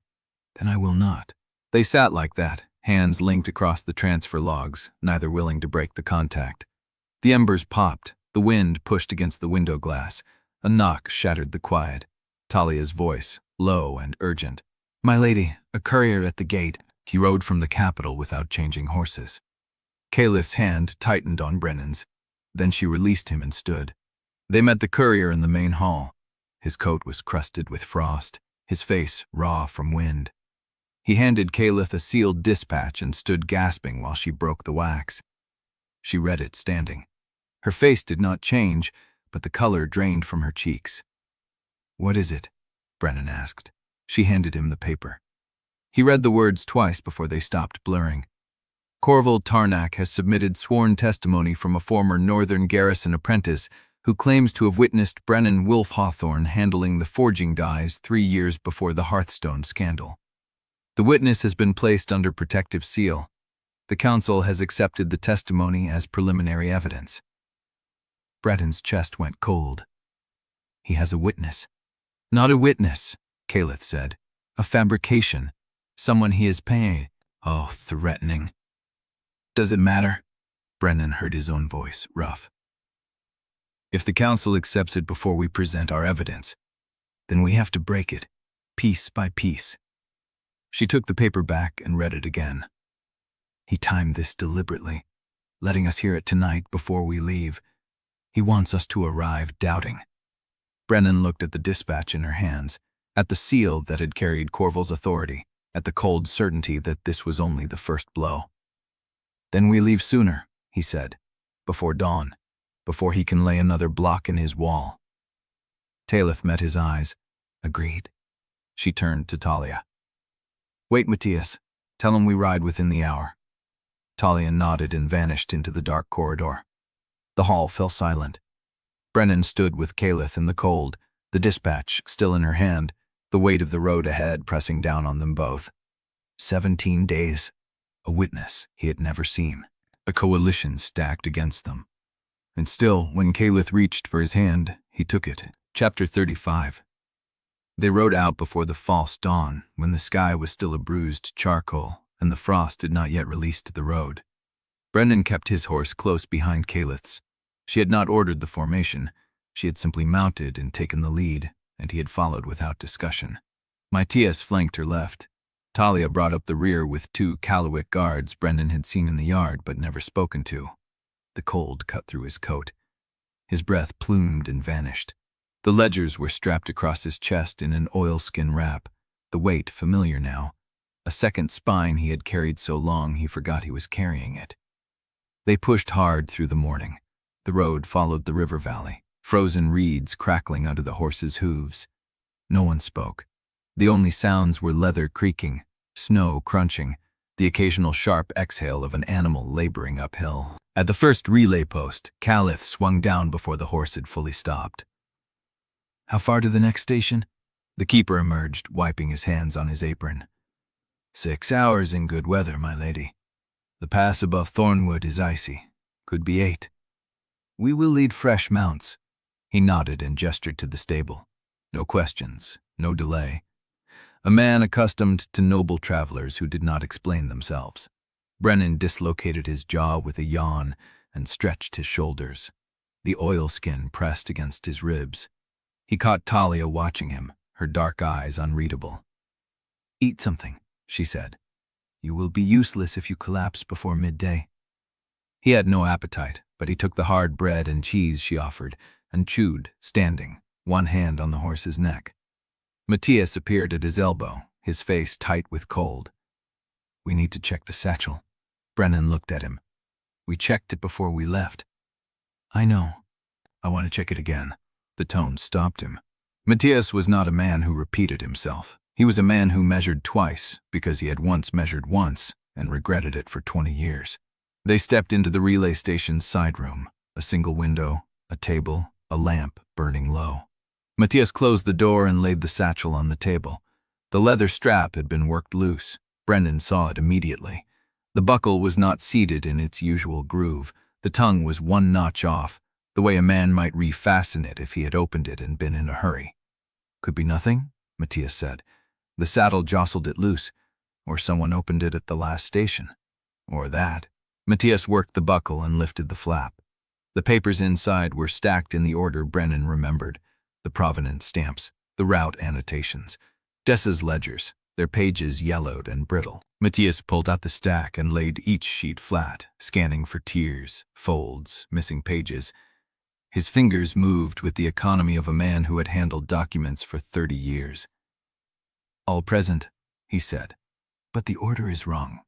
Then I will not. They sat like that, hands linked across the transfer logs, neither willing to break the contact. The embers popped, the wind pushed against the window glass. A knock shattered the quiet. Talia's voice, low and urgent. My lady, a courier at the gate. He rode from the capital without changing horses. Caelith's hand tightened on Brennan's. Then she released him and stood. They met the courier in the main hall. His coat was crusted with frost, his face raw from wind. He handed Caelith a sealed dispatch and stood gasping while she broke the wax. She read it standing. Her face did not change, but the color drained from her cheeks. What is it? Brennan asked. She handed him the paper. He read the words twice before they stopped blurring. Corval Tarnak has submitted sworn testimony from a former Northern Garrison apprentice who claims to have witnessed Brennan Wolfe-Hawthorn handling the forging dies 3 years before the Hearthstone scandal. The witness has been placed under protective seal. The council has accepted the testimony as preliminary evidence. Brennan's chest went cold. He has a witness. Not a witness, Caelith said. A fabrication. Someone he is paying. Oh, threatening. Does it matter? Brennan heard his own voice, rough. If the council accepts it before we present our evidence, then we have to break it, piece by piece. She took the paper back and read it again. He timed this deliberately, letting us hear it tonight before we leave. He wants us to arrive doubting. Brennan looked at the dispatch in her hands, at the seal that had carried Corval's authority, at the cold certainty that this was only the first blow. Then we leave sooner, he said, before dawn, before he can lay another block in his wall. Caelith met his eyes. Agreed. She turned to Talia. Wait, Matias. Tell him we ride within the hour. Talia nodded and vanished into the dark corridor. The hall fell silent. Brennan stood with Caelith in the cold, the dispatch still in her hand, the weight of the road ahead pressing down on them both. 17 days. A witness he had never seen. A coalition stacked against them. And still, when Caelith reached for his hand, he took it. Chapter 35. They rode out before the false dawn, when the sky was still a bruised charcoal, and the frost had not yet released the road. Brennan kept his horse close behind Caelith's. She had not ordered the formation. She had simply mounted and taken the lead, and he had followed without discussion. Matias flanked her left. Talia brought up the rear with 2 Callowick guards Brennan had seen in the yard but never spoken to. The cold cut through his coat. His breath plumed and vanished. The ledgers were strapped across his chest in an oilskin wrap, the weight familiar now. A second spine he had carried so long he forgot he was carrying it. They pushed hard through the morning. The road followed the river valley, frozen reeds crackling under the horse's hooves. No one spoke. The only sounds were leather creaking, snow crunching, the occasional sharp exhale of an animal laboring uphill. At the first relay post, Caelith swung down before the horse had fully stopped. "How far to the next station?" The keeper emerged, wiping his hands on his apron. 6 hours in good weather, my lady. The pass above Thornwood is icy. Could be 8. We will lead fresh mounts." He nodded and gestured to the stable. No questions, no delay. A man accustomed to noble travelers who did not explain themselves. Brennan dislocated his jaw with a yawn and stretched his shoulders. The oilskin pressed against his ribs. He caught Talia watching him, her dark eyes unreadable. "Eat something," she said. "You will be useless if you collapse before midday." He had no appetite, but he took the hard bread and cheese she offered and chewed, standing, one hand on the horse's neck. Matias appeared at his elbow, his face tight with cold. "We need to check the satchel." Brennan looked at him. "We checked it before we left." "I know. I want to check it again." The tone stopped him. Matias was not a man who repeated himself. He was a man who measured twice because he had once measured once and regretted it for 20 years. They stepped into the relay station's side room, a single window, a table, a lamp burning low. Matias closed the door and laid the satchel on the table. The leather strap had been worked loose. Brennan saw it immediately. The buckle was not seated in its usual groove. The tongue was one notch off, the way a man might refasten it if he had opened it and been in a hurry. "Could be nothing," Matias said. "The saddle jostled it loose, or someone opened it at the last station. Or that." Matias worked the buckle and lifted the flap. The papers inside were stacked in the order Brennan remembered. The provenance stamps, the route annotations, Dessa's ledgers, their pages yellowed and brittle. Matias pulled out the stack and laid each sheet flat, scanning for tears, folds, missing pages. His fingers moved with the economy of a man who had handled documents for 30 years. "All present," he said. "But the order is wrong."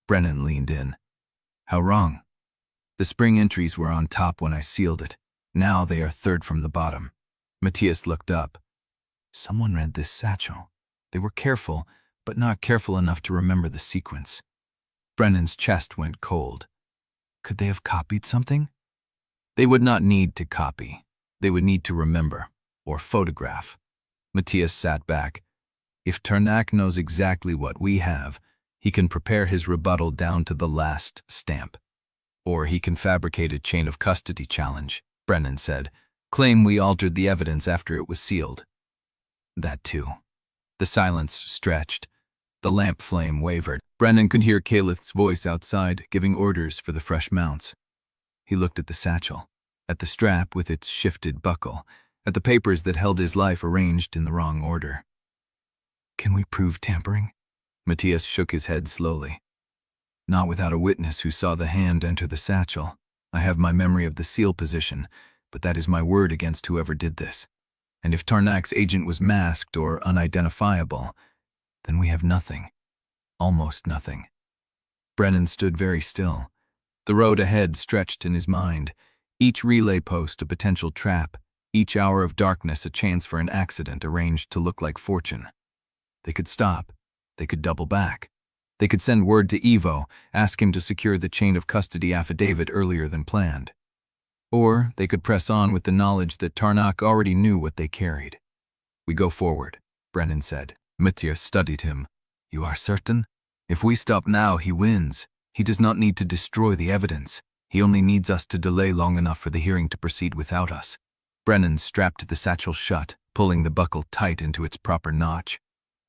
Brennan leaned in. "How wrong?" "The spring entries were on top when I sealed it. Now they are third from the bottom." Matias looked up. Someone read this satchel. They were careful, but not careful enough to remember the sequence. Brennan's chest went cold. Could they have copied something? They would not need to copy. They would need to remember, or photograph. Matias sat back. If Tarnak knows exactly what we have, he can prepare his rebuttal down to the last stamp. Or he can fabricate a chain of custody challenge, Brennan said. Claim we altered the evidence after it was sealed. That too. The silence stretched. The lamp flame wavered. Brennan could hear Caelith's voice outside, giving orders for the fresh mounts. He looked at the satchel, at the strap with its shifted buckle, at the papers that held his life arranged in the wrong order. Can we prove tampering? Matias shook his head slowly. Not without a witness who saw the hand enter the satchel. I have my memory of the seal position, but that is my word against whoever did this. And if Tarnak's agent was masked or unidentifiable, then we have nothing. Almost nothing. Brennan stood very still. The road ahead stretched in his mind, each relay post a potential trap, each hour of darkness a chance for an accident arranged to look like fortune. They could stop. They could double back. They could send word to Evo, ask him to secure the chain of custody affidavit earlier than planned. Or they could press on with the knowledge that Tarnak already knew what they carried. We go forward, Brennan said. Matias studied him. You are certain? If we stop now, he wins. He does not need to destroy the evidence. He only needs us to delay long enough for the hearing to proceed without us. Brennan strapped the satchel shut, pulling the buckle tight into its proper notch.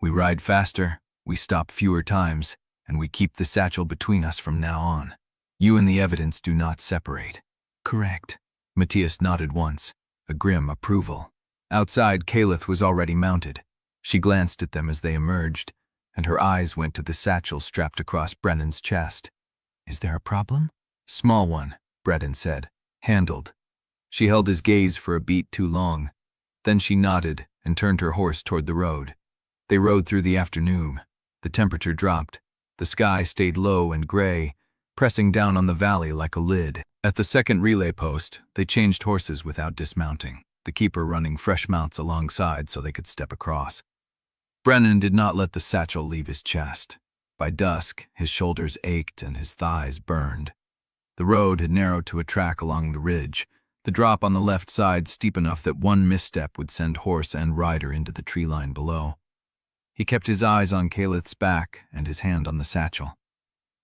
We ride faster, we stop fewer times, and we keep the satchel between us from now on. You and the evidence do not separate. Correct. Matias nodded once, a grim approval. Outside, Caelith was already mounted. She glanced at them as they emerged, and her eyes went to the satchel strapped across Brennan's chest. Is there a problem? Small one, Brennan said. Handled. She held his gaze for a beat too long. Then she nodded and turned her horse toward the road. They rode through the afternoon. The temperature dropped. The sky stayed low and gray, pressing down on the valley like a lid. At the second relay post, they changed horses without dismounting. the keeper running fresh mounts alongside so they could step across. Brennan did not let the satchel leave his chest. By dusk, his shoulders ached and his thighs burned. The road had narrowed to a track along the ridge, the drop on the left side steep enough that one misstep would send horse and rider into the tree line below. He kept his eyes on Caelith's back and his hand on the satchel.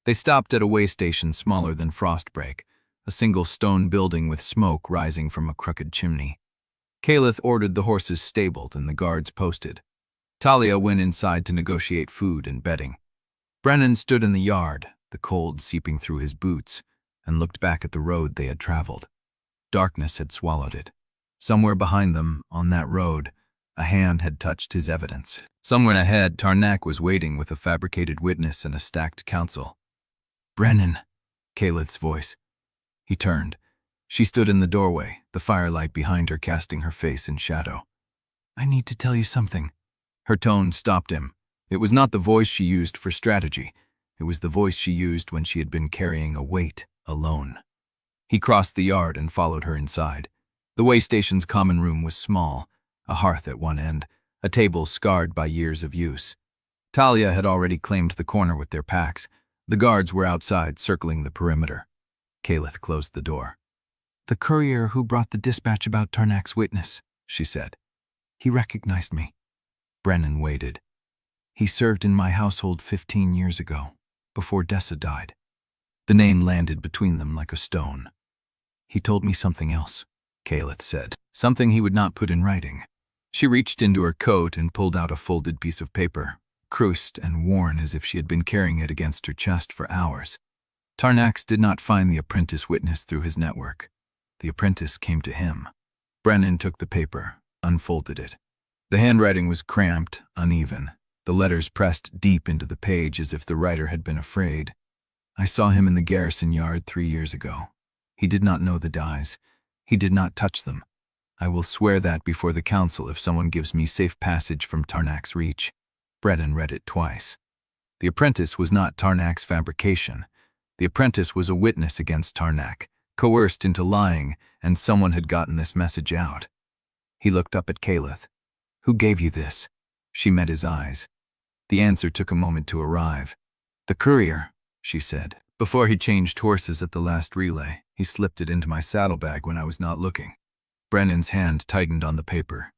They stopped at a waystation smaller than Frostbreak, a single stone building with smoke rising from a crooked chimney. Caelith ordered the horses stabled and the guards posted. Talia went inside to negotiate food and bedding. Brennan stood in the yard, the cold seeping through his boots, and looked back at the road they had traveled. Darkness had swallowed it. Somewhere behind them, on that road, a hand had touched his evidence. Somewhere ahead, Tarnak was waiting with a fabricated witness and a stacked counsel. "Brennan," Caelith's voice. He turned. She stood in the doorway, the firelight behind her casting her face in shadow. "I need to tell you something." Her tone stopped him. It was not the voice she used for strategy. It was the voice she used when she had been carrying a weight alone. He crossed the yard and followed her inside. The waystation's common room was small, a hearth at one end, a table scarred by years of use. Talia had already claimed the corner with their packs. The guards were outside, circling the perimeter. Caelith closed the door. "The courier who brought the dispatch about Tarnak's witness," she said. "He recognized me." Brennan waited. "He served in my household 15 years ago, before Dessa died." The name landed between them like a stone. "He told me something else," Caelith said. "Something he would not put in writing." She reached into her coat and pulled out a folded piece of paper, creased and worn as if she had been carrying it against her chest for hours. Tarnax did not find the apprentice witness through his network. The apprentice came to him. Brennan took the paper, unfolded it. The handwriting was cramped, uneven, the letters pressed deep into the page as if the writer had been afraid. "I saw him in the garrison yard 3 years ago. He did not know the dies. He did not touch them. I will swear that before the council if someone gives me safe passage from Tarnak's reach." Brennan read it twice. The apprentice was not Tarnak's fabrication. The apprentice was a witness against Tarnak, coerced into lying, and someone had gotten this message out. He looked up at Caelith. "Who gave you this?" She met his eyes. The answer took a moment to arrive. "The courier," she said. "Before he changed horses at the last relay, he slipped it into my saddlebag when I was not looking." Brennan's hand tightened on the paper.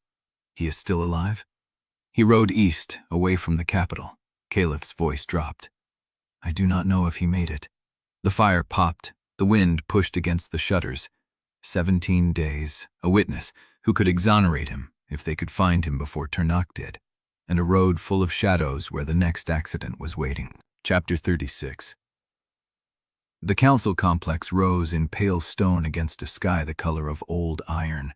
"He is still alive?" "He rode east, away from the capital." Caelith's voice dropped. "I do not know if he made it." The fire popped. The wind pushed against the shutters. 17 days, a witness who could exonerate him if they could find him before Tarnak did, and a road full of shadows where the next accident was waiting. Chapter 36. The council complex rose in pale stone against a sky the color of old iron.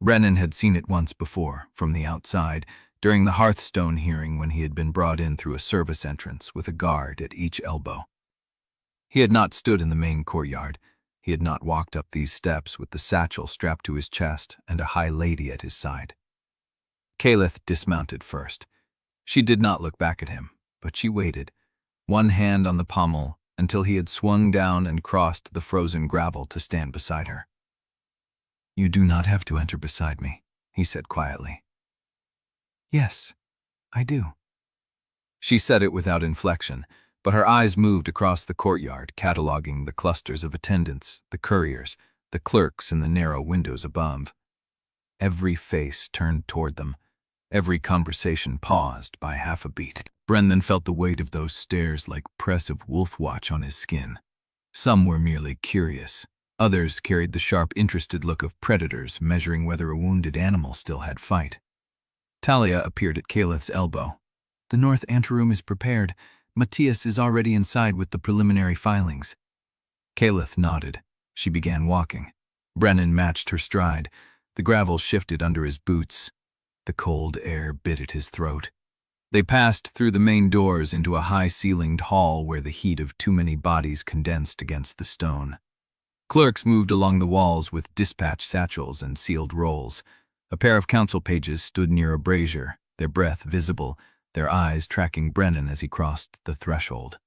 Brennan had seen it once before, from the outside, during the Hearthstone hearing when he had been brought in through a service entrance with a guard at each elbow. He had not stood in the main courtyard. He had not walked up these steps with the satchel strapped to his chest and a high lady at his side. Caelith dismounted first. She did not look back at him, but she waited, one hand on the pommel, until he had swung down and crossed the frozen gravel to stand beside her. "You do not have to enter beside me," he said quietly. "Yes, I do." She said it without inflection, but her eyes moved across the courtyard, cataloging the clusters of attendants, the couriers, the clerks in the narrow windows above. Every face turned toward them, every conversation paused by half a beat. Brennan felt the weight of those stares like press of wolf watch on his skin. Some were merely curious. Others carried the sharp, interested look of predators measuring whether a wounded animal still had fight. Talia appeared at Caelith's elbow. "The north anteroom is prepared. Matias is already inside with the preliminary filings." Caelith nodded. She began walking. Brennan matched her stride. The gravel shifted under his boots. The cold air bit at his throat. They passed through the main doors into a high-ceilinged hall where the heat of too many bodies condensed against the stone. Clerks moved along the walls with dispatch satchels and sealed rolls. A pair of council pages stood near a brazier, their breath visible, their eyes tracking Brennan as he crossed the threshold.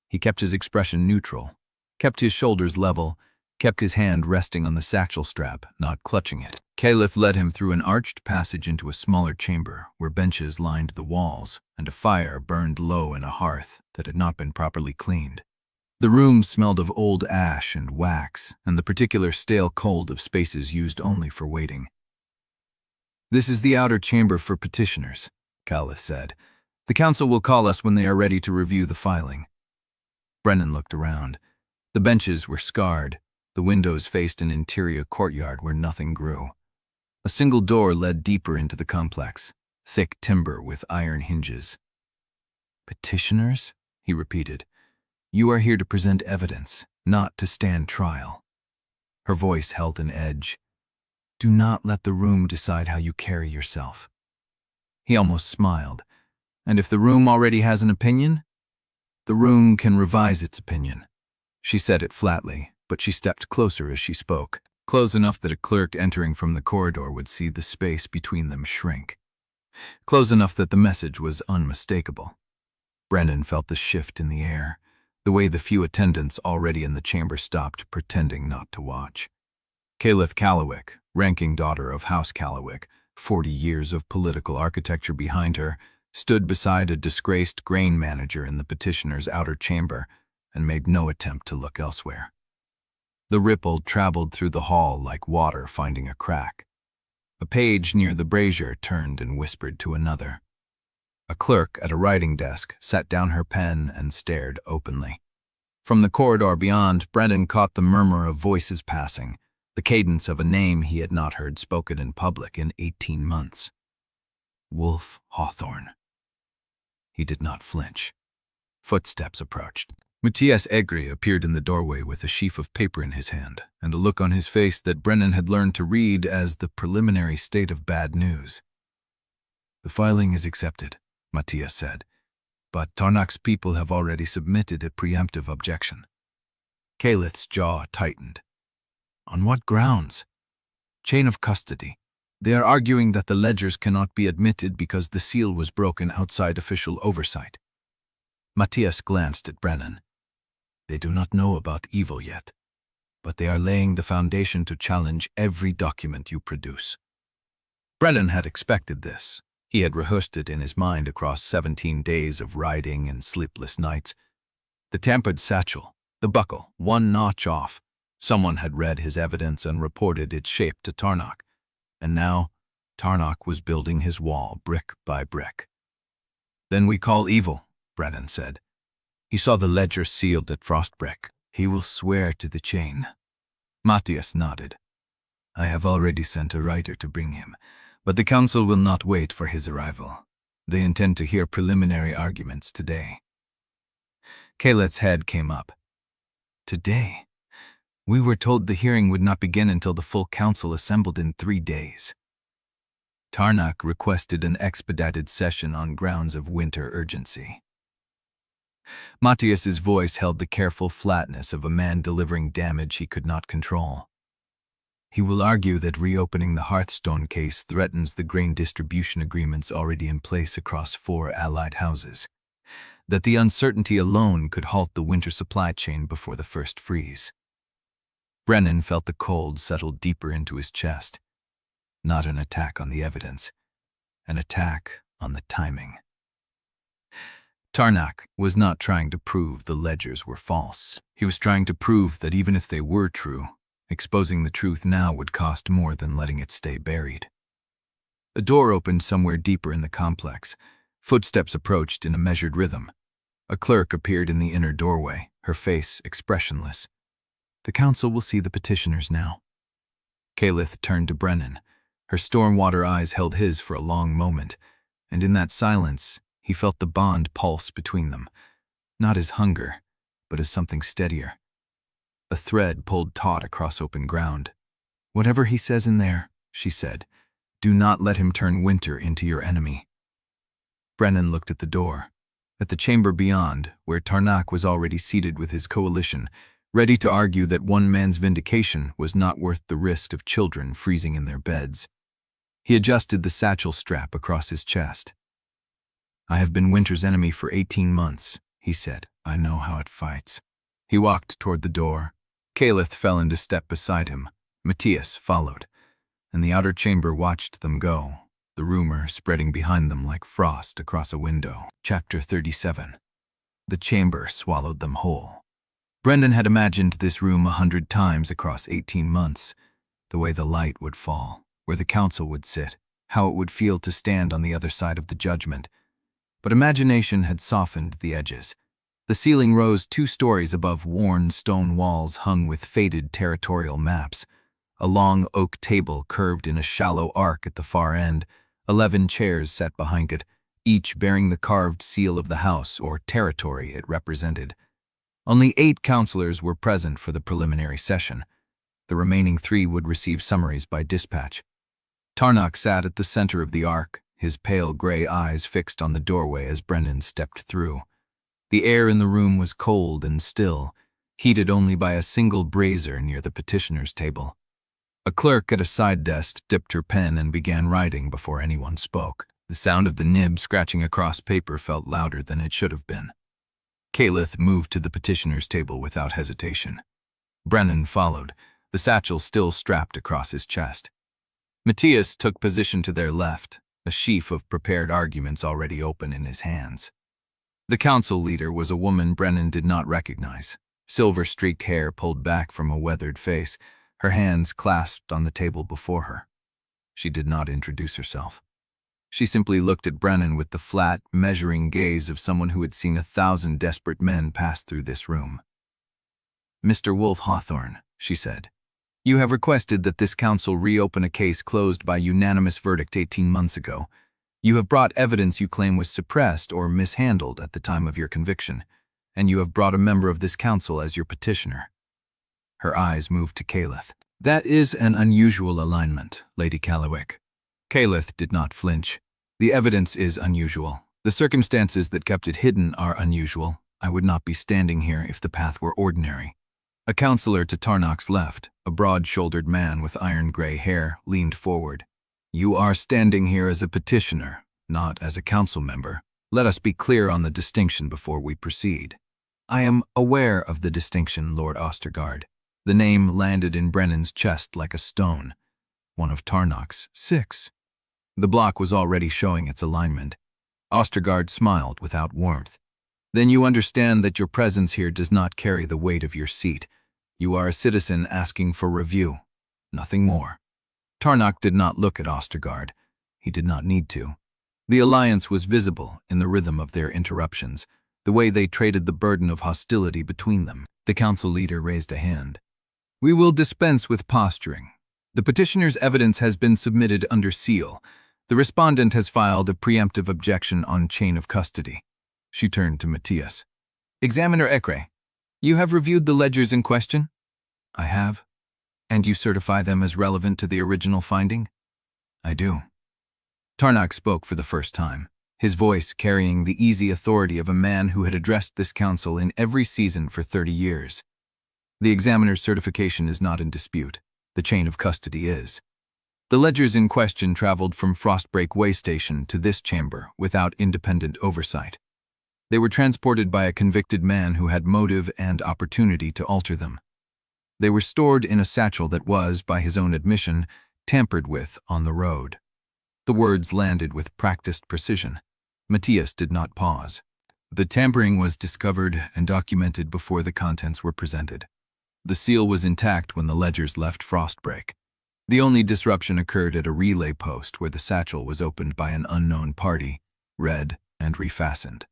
He kept his expression neutral, kept his shoulders level, kept his hand resting on the satchel strap, not clutching it. Caelith led him through an arched passage into a smaller chamber where benches lined the walls and a fire burned low in a hearth that had not been properly cleaned. The room smelled of old ash and wax and the particular stale cold of spaces used only for waiting. "This is the outer chamber for petitioners," Caelith said. "The council will call us when they are ready to review the filing." Brennan looked around. The benches were scarred. The windows faced an interior courtyard where nothing grew. A single door led deeper into the complex, thick timber with iron hinges. "Petitioners?" he repeated. "You are here to present evidence, not to stand trial." Her voice held an edge. "Do not let the room decide how you carry yourself." He almost smiled. "And if the room already has an opinion, the room can revise its opinion." She said it flatly, but she stepped closer as she spoke, close enough that a clerk entering from the corridor would see the space between them shrink. Close enough that the message was unmistakable. Brennan felt the shift in the air, the way the few attendants already in the chamber stopped, pretending not to watch. Caelith Callowick, ranking daughter of House Callowick, 40 years of political architecture behind her, stood beside a disgraced grain manager in the petitioner's outer chamber and made no attempt to look elsewhere. The ripple traveled through the hall like water finding a crack. A page near the brazier turned and whispered to another. A clerk at a writing desk set down her pen and stared openly. From the corridor beyond, Brennan caught the murmur of voices passing, the cadence of a name he had not heard spoken in public in 18 months. Wolfe-Hawthorn. He did not flinch. Footsteps approached. Matias appeared in the doorway with a sheaf of paper in his hand and a look on his face that Brennan had learned to read as the preliminary state of bad news. "The filing is accepted," Matias said, "but Tarnak's people have already submitted a preemptive objection." Caelith's jaw tightened. "On what grounds?" "Chain of custody. They are arguing that the ledgers cannot be admitted because the seal was broken outside official oversight." Matias glanced at Brennan. "They do not know about evil yet, but they are laying the foundation to challenge every document you produce." Brennan had expected this. He had rehearsed it in his mind across 17 days of riding and sleepless nights. The tampered satchel, the buckle, one notch off. Someone had read his evidence and reported its shape to Tarnak. And now, Tarnak was building his wall brick by brick. "Then we call evil," Brennan said. "He saw the ledger sealed at Frostbreak. He will swear to the chain." Matias nodded. "I have already sent a writer to bring him, but the council will not wait for his arrival. They intend to hear preliminary arguments today." Caelith's head came up. "Today? We were told the hearing would not begin until the full council assembled in 3 days." Tarnak requested an expedited session on grounds of winter urgency. Matias's voice held the careful flatness of a man delivering damage he could not control. "He will argue that reopening the Hearthstone case threatens the grain distribution agreements already in place across 4 allied houses, that the uncertainty alone could halt the winter supply chain before the first freeze." Brennan felt the cold settle deeper into his chest. Not an attack on the evidence, an attack on the timing. Tarnak was not trying to prove the ledgers were false. He was trying to prove that even if they were true, exposing the truth now would cost more than letting it stay buried. A door opened somewhere deeper in the complex. Footsteps approached in a measured rhythm. A clerk appeared in the inner doorway, her face expressionless. "The council will see the petitioners now." Caelith turned to Brennan. Her stormwater eyes held his for a long moment, and in that silence, he felt the bond pulse between them, not as hunger, but as something steadier. A thread pulled taut across open ground. "Whatever he says in there," she said, "do not let him turn winter into your enemy." Brennan looked at the door, at the chamber beyond, where Tarnak was already seated with his coalition, ready to argue that one man's vindication was not worth the risk of children freezing in their beds. He adjusted the satchel strap across his chest. "I have been winter's enemy for 18 months, he said. "I know how it fights." He walked toward the door. Caelith fell into step beside him. Matias followed. and the outer chamber watched them go, the rumor spreading behind them like frost across a window. Chapter 37. The chamber swallowed them whole. Brennan had imagined this room 100 times across 18 months, the way the light would fall, where the council would sit, how it would feel to stand on the other side of the judgment. But imagination had softened the edges. The ceiling rose 2 stories above worn stone walls hung with faded territorial maps. A long oak table curved in a shallow arc at the far end, 11 chairs sat behind it, each bearing the carved seal of the house or territory it represented. Only 8 counselors were present for the preliminary session. The remaining 3 would receive summaries by dispatch. Tarnock sat at the center of the arc, his pale gray eyes fixed on the doorway as Brennan stepped through. The air in the room was cold and still, heated only by a single brazier near the petitioner's table. A clerk at a side desk dipped her pen and began writing before anyone spoke. The sound of the nib scratching across paper felt louder than it should have been. Caelith moved to the petitioner's table without hesitation. Brennan followed, the satchel still strapped across his chest. Matias took position to their left, a sheaf of prepared arguments already open in his hands. The council leader was a woman Brennan did not recognize, silver-streaked hair pulled back from a weathered face, her hands clasped on the table before her. She did not introduce herself. She simply looked at Brennan with the flat, measuring gaze of someone who had seen 1,000 desperate men pass through this room. "Mr. Wolfe-Hawthorn," she said, "you have requested that this council reopen a case closed by unanimous verdict 18 months ago. You have brought evidence you claim was suppressed or mishandled at the time of your conviction, and you have brought a member of this council as your petitioner." Her eyes moved to Caelith. "That is an unusual alignment, Lady Callowick." Caelith did not flinch. "The evidence is unusual. The circumstances that kept it hidden are unusual. I would not be standing here if the path were ordinary." A counselor to Tarnock's left, a broad-shouldered man with iron-gray hair, leaned forward. "You are standing here as a petitioner, not as a council member. Let us be clear on the distinction before we proceed." "I am aware of the distinction, Lord Ostergaard." The name landed in Brennan's chest like a stone. One of Tarnock's 6. The block was already showing its alignment. Ostergaard smiled without warmth. "Then you understand that your presence here does not carry the weight of your seat. You are a citizen asking for review. Nothing more." Tarnock did not look at Ostergaard. He did not need to. The alliance was visible in the rhythm of their interruptions, the way they traded the burden of hostility between them. The council leader raised a hand. "We will dispense with posturing. The petitioner's evidence has been submitted under seal. The respondent has filed a preemptive objection on chain of custody." She turned to Matias. "Examiner Ekre, you have reviewed the ledgers in question?" "I have." "And you certify them as relevant to the original finding?" "I do." Tarnock spoke for the first time, his voice carrying the easy authority of a man who had addressed this council in every season for 30 years. "The examiner's certification is not in dispute. The chain of custody is. The ledgers in question traveled from Frostbreak Waystation to this chamber without independent oversight. They were transported by a convicted man who had motive and opportunity to alter them. They were stored in a satchel that was, by his own admission, tampered with on the road." The words landed with practiced precision. Matias did not pause. "The tampering was discovered and documented before the contents were presented. The seal was intact when the ledgers left Frostbreak. The only disruption occurred at a relay post where the satchel was opened by an unknown party, read, and refastened.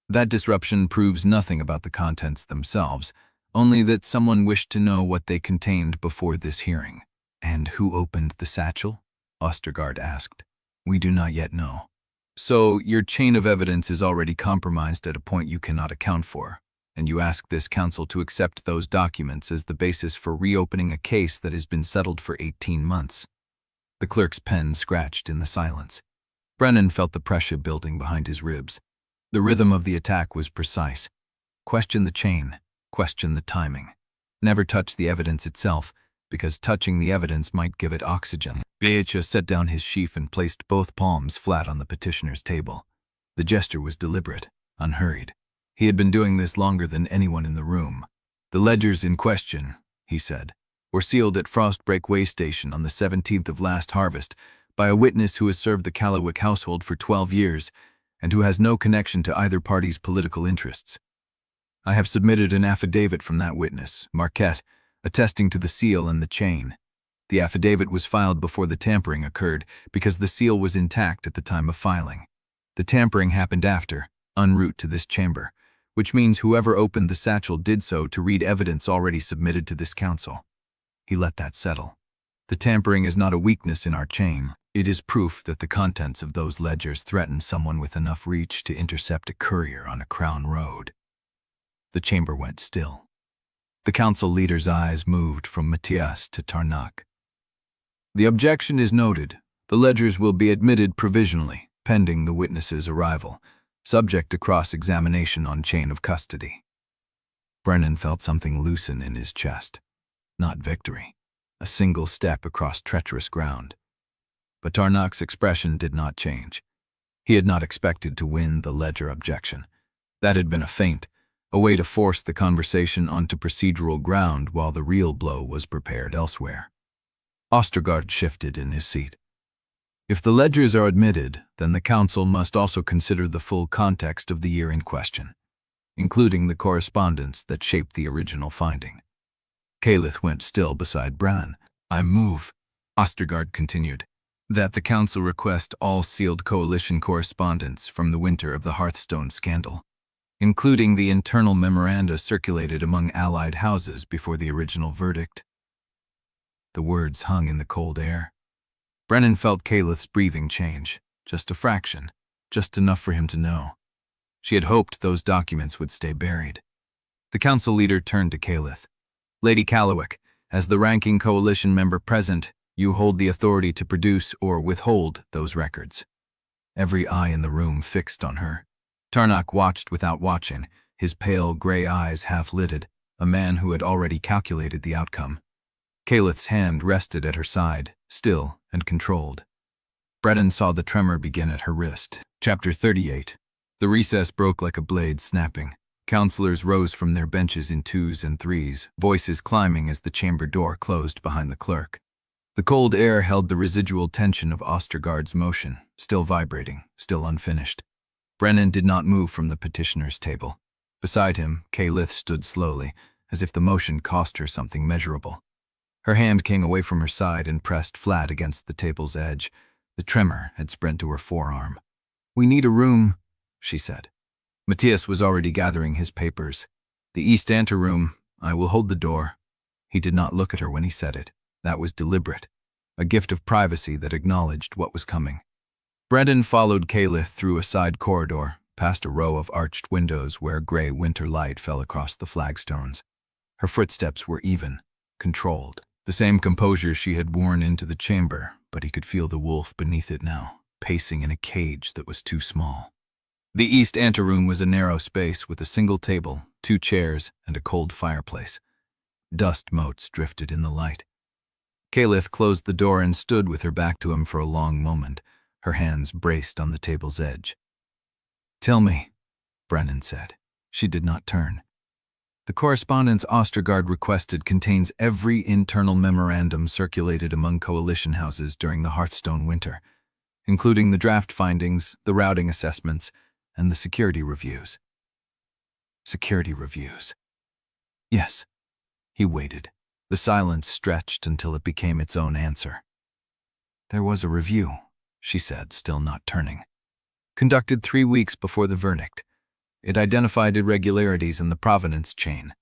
That disruption proves nothing about the contents themselves, only that someone wished to know what they contained before this hearing." "And who opened the satchel?" Ostergaard asked. "We do not yet know." "So your chain of evidence is already compromised at a point you cannot account for, and you ask this council to accept those documents as the basis for reopening a case that has been settled for 18 months. The clerk's pen scratched in the silence. Brennan felt the pressure building behind his ribs. The rhythm of the attack was precise. Question the chain, question the timing. Never touch the evidence itself, because touching the evidence might give it oxygen. Beacha set down his sheaf and placed both palms flat on the petitioner's table. The gesture was deliberate, unhurried. He had been doing this longer than anyone in the room. "The ledgers in question," he said, were sealed at Frostbreak Waystation on the 17th of last harvest by a witness who has served the Callowick household for 12 years and who has no connection to either party's political interests. I have submitted an affidavit from that witness, Marquette, attesting to the seal and the chain. The affidavit was filed before the tampering occurred because the seal was intact at the time of filing. The tampering happened after, en route to this chamber, which means whoever opened the satchel did so to read evidence already submitted to this council. He let that settle. The tampering is not a weakness in our chain. It is proof that the contents of those ledgers threaten someone with enough reach to intercept a courier on a crown road. The chamber went still. The council leader's eyes moved from Matias to Tarnak. The objection is noted. The ledgers will be admitted provisionally, pending the witness's arrival, subject to cross-examination on chain of custody. Brennan felt something loosen in his chest. Not victory. A single step across treacherous ground. But Tarnak's expression did not change. He had not expected to win the ledger objection. That had been a feint, a way to force the conversation onto procedural ground while the real blow was prepared elsewhere. Ostergaard shifted in his seat. If the ledgers are admitted, then the council must also consider the full context of the year in question, including the correspondence that shaped the original finding. Caelith went still beside Brennan. I move, Ostergaard continued, that the council request all sealed coalition correspondence from the winter of the Hearthstone scandal, including the internal memoranda circulated among allied houses before the original verdict. The words hung in the cold air. Brennan felt Caelith's breathing change, just a fraction, just enough for him to know. She had hoped those documents would stay buried. The council leader turned to Caelith. Lady Callowick, as the ranking coalition member present, you hold the authority to produce or withhold those records. Every eye in the room fixed on her. Tarnak watched without watching, his pale gray eyes half-lidded, a man who had already calculated the outcome. Caelith's hand rested at her side, still and controlled. Brennan saw the tremor begin at her wrist. Chapter 38. The recess broke like a blade snapping. Counselors rose from their benches in twos and threes, voices climbing as the chamber door closed behind the clerk. The cold air held the residual tension of Ostergaard's motion, still vibrating, still unfinished. Brennan did not move from the petitioner's table. Beside him, Caelith stood slowly, as if the motion cost her something measurable. Her hand came away from her side and pressed flat against the table's edge. The tremor had spread to her forearm. "We need a room," she said. Matias was already gathering his papers. "The east anteroom. I will hold the door." He did not look at her when he said it. That was deliberate, a gift of privacy that acknowledged what was coming. Brennan followed Caelith through a side corridor, past a row of arched windows where gray winter light fell across the flagstones. Her footsteps were even, controlled, the same composure she had worn into the chamber, but he could feel the wolf beneath it now, pacing in a cage that was too small. The east anteroom was a narrow space with a single table, 2 chairs, and a cold fireplace. Dust motes drifted in the light. Caelith closed the door and stood with her back to him for a long moment, her hands braced on the table's edge. "Tell me," Brennan said. She did not turn. "The correspondence Ostergaard requested contains every internal memorandum circulated among coalition houses during the Hearthstone winter, including the draft findings, the routing assessments, and the security reviews." Security reviews. Yes. He waited. The silence stretched until it became its own answer. "There was a review," she said, still not turning. "Conducted 3 weeks before the verdict. It identified irregularities in the provenance chain.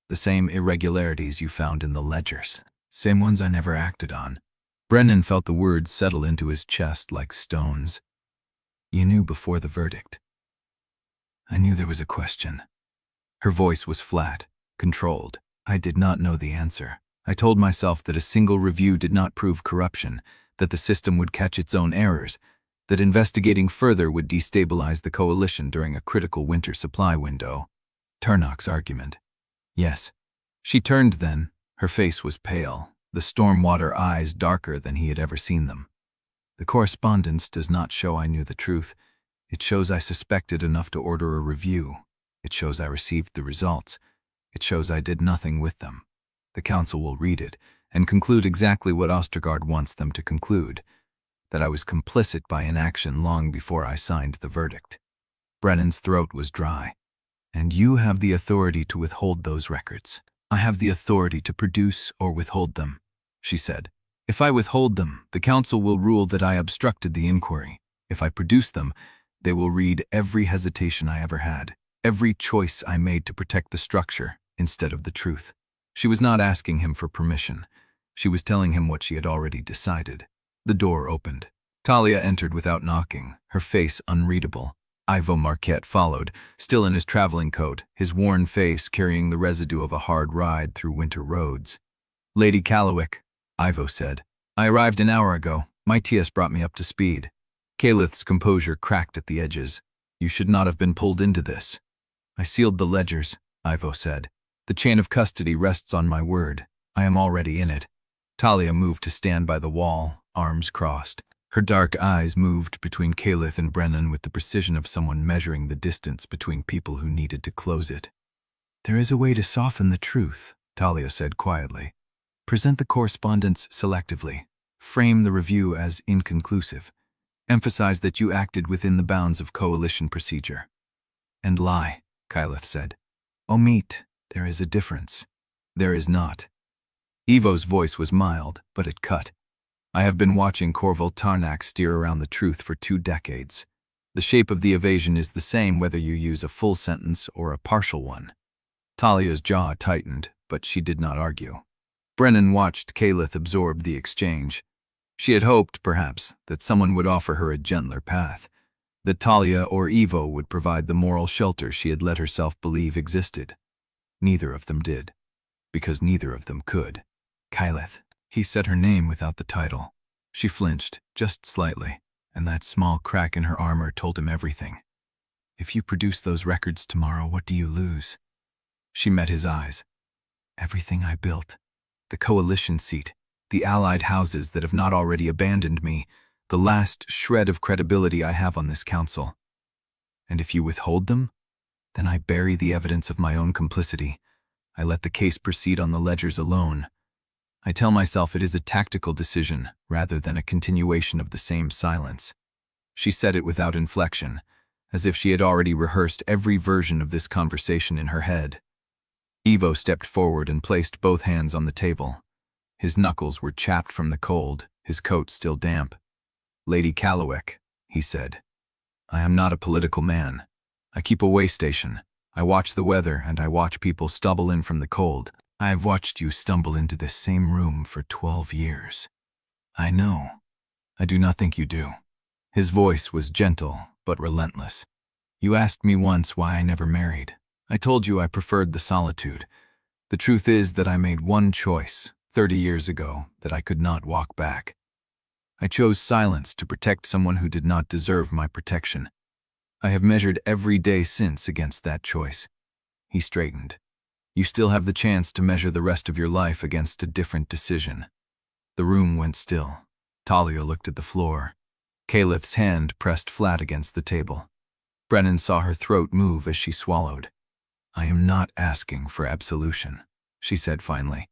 The same irregularities you found in the ledgers. Same ones I never acted on." Brennan felt the words settle into his chest like stones. "You knew before the verdict." "I knew there was a question." Her voice was flat, controlled. "I did not know the answer. I told myself that a single review did not prove corruption, that the system would catch its own errors, that investigating further would destabilize the coalition during a critical winter supply window." Tarnak's argument. Yes. She turned then. Her face was pale, the stormwater eyes darker than he had ever seen them. "The correspondence does not show I knew the truth. It shows I suspected enough to order a review. It shows I received the results. It shows I did nothing with them." The council will read it and conclude exactly what Ostergaard wants them to conclude, that I was complicit by inaction long before I signed the verdict. Brennan's throat was dry. And you have the authority to withhold those records. I have the authority to produce or withhold them, she said. If I withhold them, the council will rule that I obstructed the inquiry. If I produce them, they will read every hesitation I ever had, every choice I made to protect the structure instead of the truth. She was not asking him for permission. She was telling him what she had already decided. The door opened. Talia entered without knocking, her face unreadable. Ivo Marquette followed, still in his traveling coat, his worn face carrying the residue of a hard ride through winter roads. Lady Callowick, Ivo said. I arrived an hour ago. Matias brought me up to speed. Caelith's composure cracked at the edges. You should not have been pulled into this. I sealed the ledgers, Ivo said. The chain of custody rests on my word. I am already in it. Talia moved to stand by the wall, arms crossed. Her dark eyes moved between Caelith and Brennan with the precision of someone measuring the distance between people who needed to close it. There is a way to soften the truth, Talia said quietly. Present the correspondence selectively. Frame the review as inconclusive. Emphasize that you acted within the bounds of coalition procedure. And lie, Caelith said. Omit. There is a difference. There is not. Ivo's voice was mild, but it cut. I have been watching Corval Tarnak steer around the truth for 2 decades. The shape of the evasion is the same whether you use a full sentence or a partial one. Talia's jaw tightened, but she did not argue. Brennan watched Caelith absorb the exchange. She had hoped, perhaps, that someone would offer her a gentler path, that Talia or Ivo would provide the moral shelter she had let herself believe existed. Neither of them did, because neither of them could. Caelith. He said her name without the title. She flinched, just slightly, and that small crack in her armor told him everything. If you produce those records tomorrow, what do you lose? She met his eyes. Everything I built. The coalition seat, the allied houses that have not already abandoned me, the last shred of credibility I have on this council. And if you withhold them, then I bury the evidence of my own complicity. I let the case proceed on the ledgers alone. I tell myself it is a tactical decision rather than a continuation of the same silence. She said it without inflection, as if she had already rehearsed every version of this conversation in her head. Ivo stepped forward and placed both hands on the table. His knuckles were chapped from the cold, his coat still damp. Lady Caelith, he said. I am not a political man. I keep a waystation. I watch the weather and I watch people stumble in from the cold. I have watched you stumble into this same room for 12 years. I know. I do not think you do. His voice was gentle, but relentless. You asked me once why I never married. I told you I preferred the solitude. The truth is that I made one choice 30 years ago that I could not walk back. I chose silence to protect someone who did not deserve my protection. I have measured every day since against that choice. He straightened. You still have the chance to measure the rest of your life against a different decision. The room went still. Talia looked at the floor. Caelith's hand pressed flat against the table. Brennan saw her throat move as she swallowed. I am not asking for absolution, she said finally.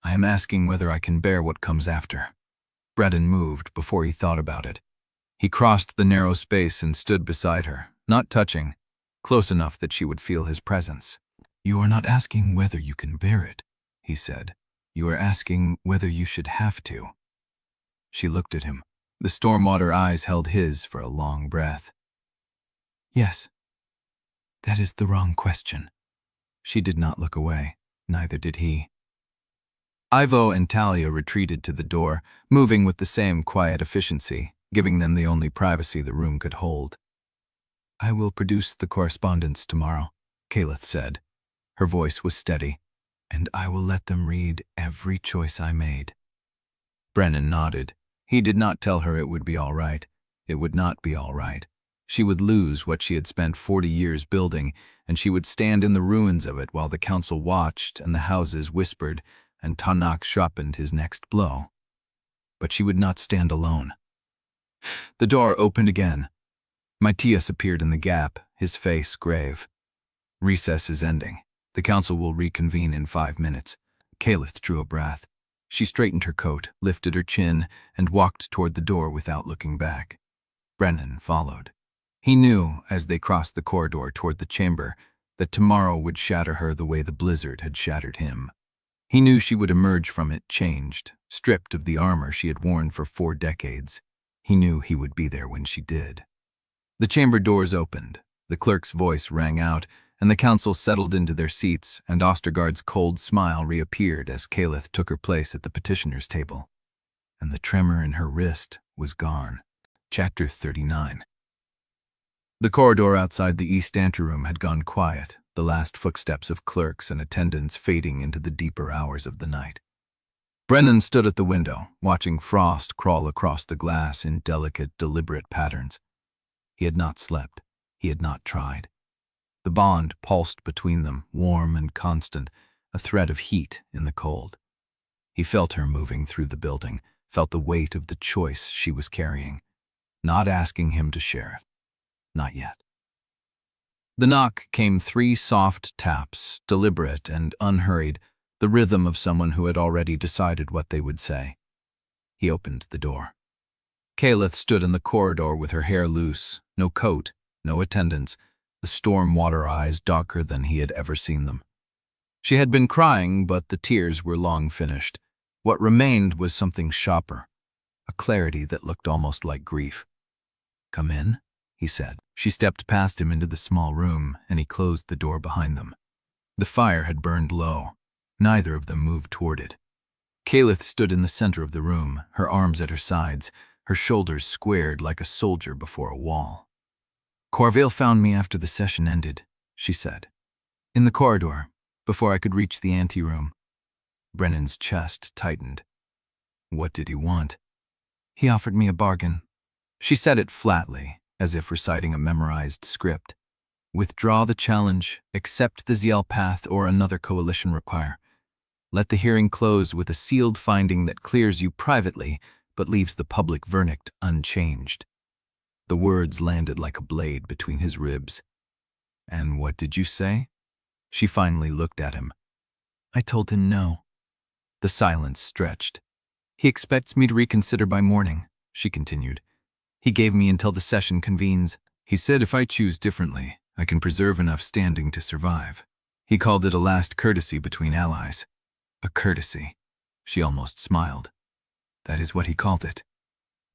I am asking whether I can bear what comes after. Brennan moved before he thought about it. He crossed the narrow space and stood beside her, not touching, close enough that she would feel his presence. You are not asking whether you can bear it, he said. You are asking whether you should have to. She looked at him. The stormwater eyes held his for a long breath. Yes. That is the wrong question. She did not look away. Neither did he. Ivo and Talia retreated to the door, moving with the same quiet efficiency, giving them the only privacy the room could hold. I will produce the correspondence tomorrow, Caelith said. Her voice was steady, and I will let them read every choice I made. Brennan nodded. He did not tell her it would be all right. It would not be all right. She would lose what she had spent 40 years building, and she would stand in the ruins of it while the council watched and the houses whispered and Tarnak sharpened his next blow. But she would not stand alone. The door opened again. Matias appeared in the gap, his face grave. Recess is ending. The council will reconvene in 5 minutes. Caelith drew a breath. She straightened her coat, lifted her chin, and walked toward the door without looking back. Brennan followed. He knew, as they crossed the corridor toward the chamber, that tomorrow would shatter her the way the blizzard had shattered him. He knew she would emerge from it changed, stripped of the armor she had worn for 4 decades. He knew he would be there when she did. The chamber doors opened, the clerk's voice rang out, and the council settled into their seats, and Ostergaard's cold smile reappeared as Caelith took her place at the petitioner's table. And the tremor in her wrist was gone. Chapter 39. The corridor outside the east anteroom had gone quiet, the last footsteps of clerks and attendants fading into the deeper hours of the night. Brennan stood at the window, watching frost crawl across the glass in delicate, deliberate patterns. He had not slept. He had not tried. The bond pulsed between them, warm and constant, a thread of heat in the cold. He felt her moving through the building, felt the weight of the choice she was carrying, not asking him to share it. Not yet. The knock came 3 soft taps, deliberate and unhurried, the rhythm of someone who had already decided what they would say. He opened the door. Caelith stood in the corridor with her hair loose, no coat, no attendants, the storm water eyes darker than he had ever seen them. She had been crying, but the tears were long finished. What remained was something sharper, a clarity that looked almost like grief. "Come in," he said. She stepped past him into the small room, and he closed the door behind them. The fire had burned low. Neither of them moved toward it. Caelith stood in the center of the room, her arms at her sides, her shoulders squared like a soldier before a wall. "Corval found me after the session ended," she said. "In the corridor, before I could reach the anteroom." Brennan's chest tightened. What did he want? "He offered me a bargain." She said it flatly, as if reciting a memorized script. "Withdraw the challenge, accept the Yselle path or another coalition require. Let the hearing close with a sealed finding that clears you privately, but leaves the public verdict unchanged." The words landed like a blade between his ribs. "And what did you say?" She finally looked at him. "I told him no." The silence stretched. "He expects me to reconsider by morning," she continued. "He gave me until the session convenes. He said if I choose differently, I can preserve enough standing to survive. He called it a last courtesy between allies." "A courtesy." She almost smiled. "That is what he called it."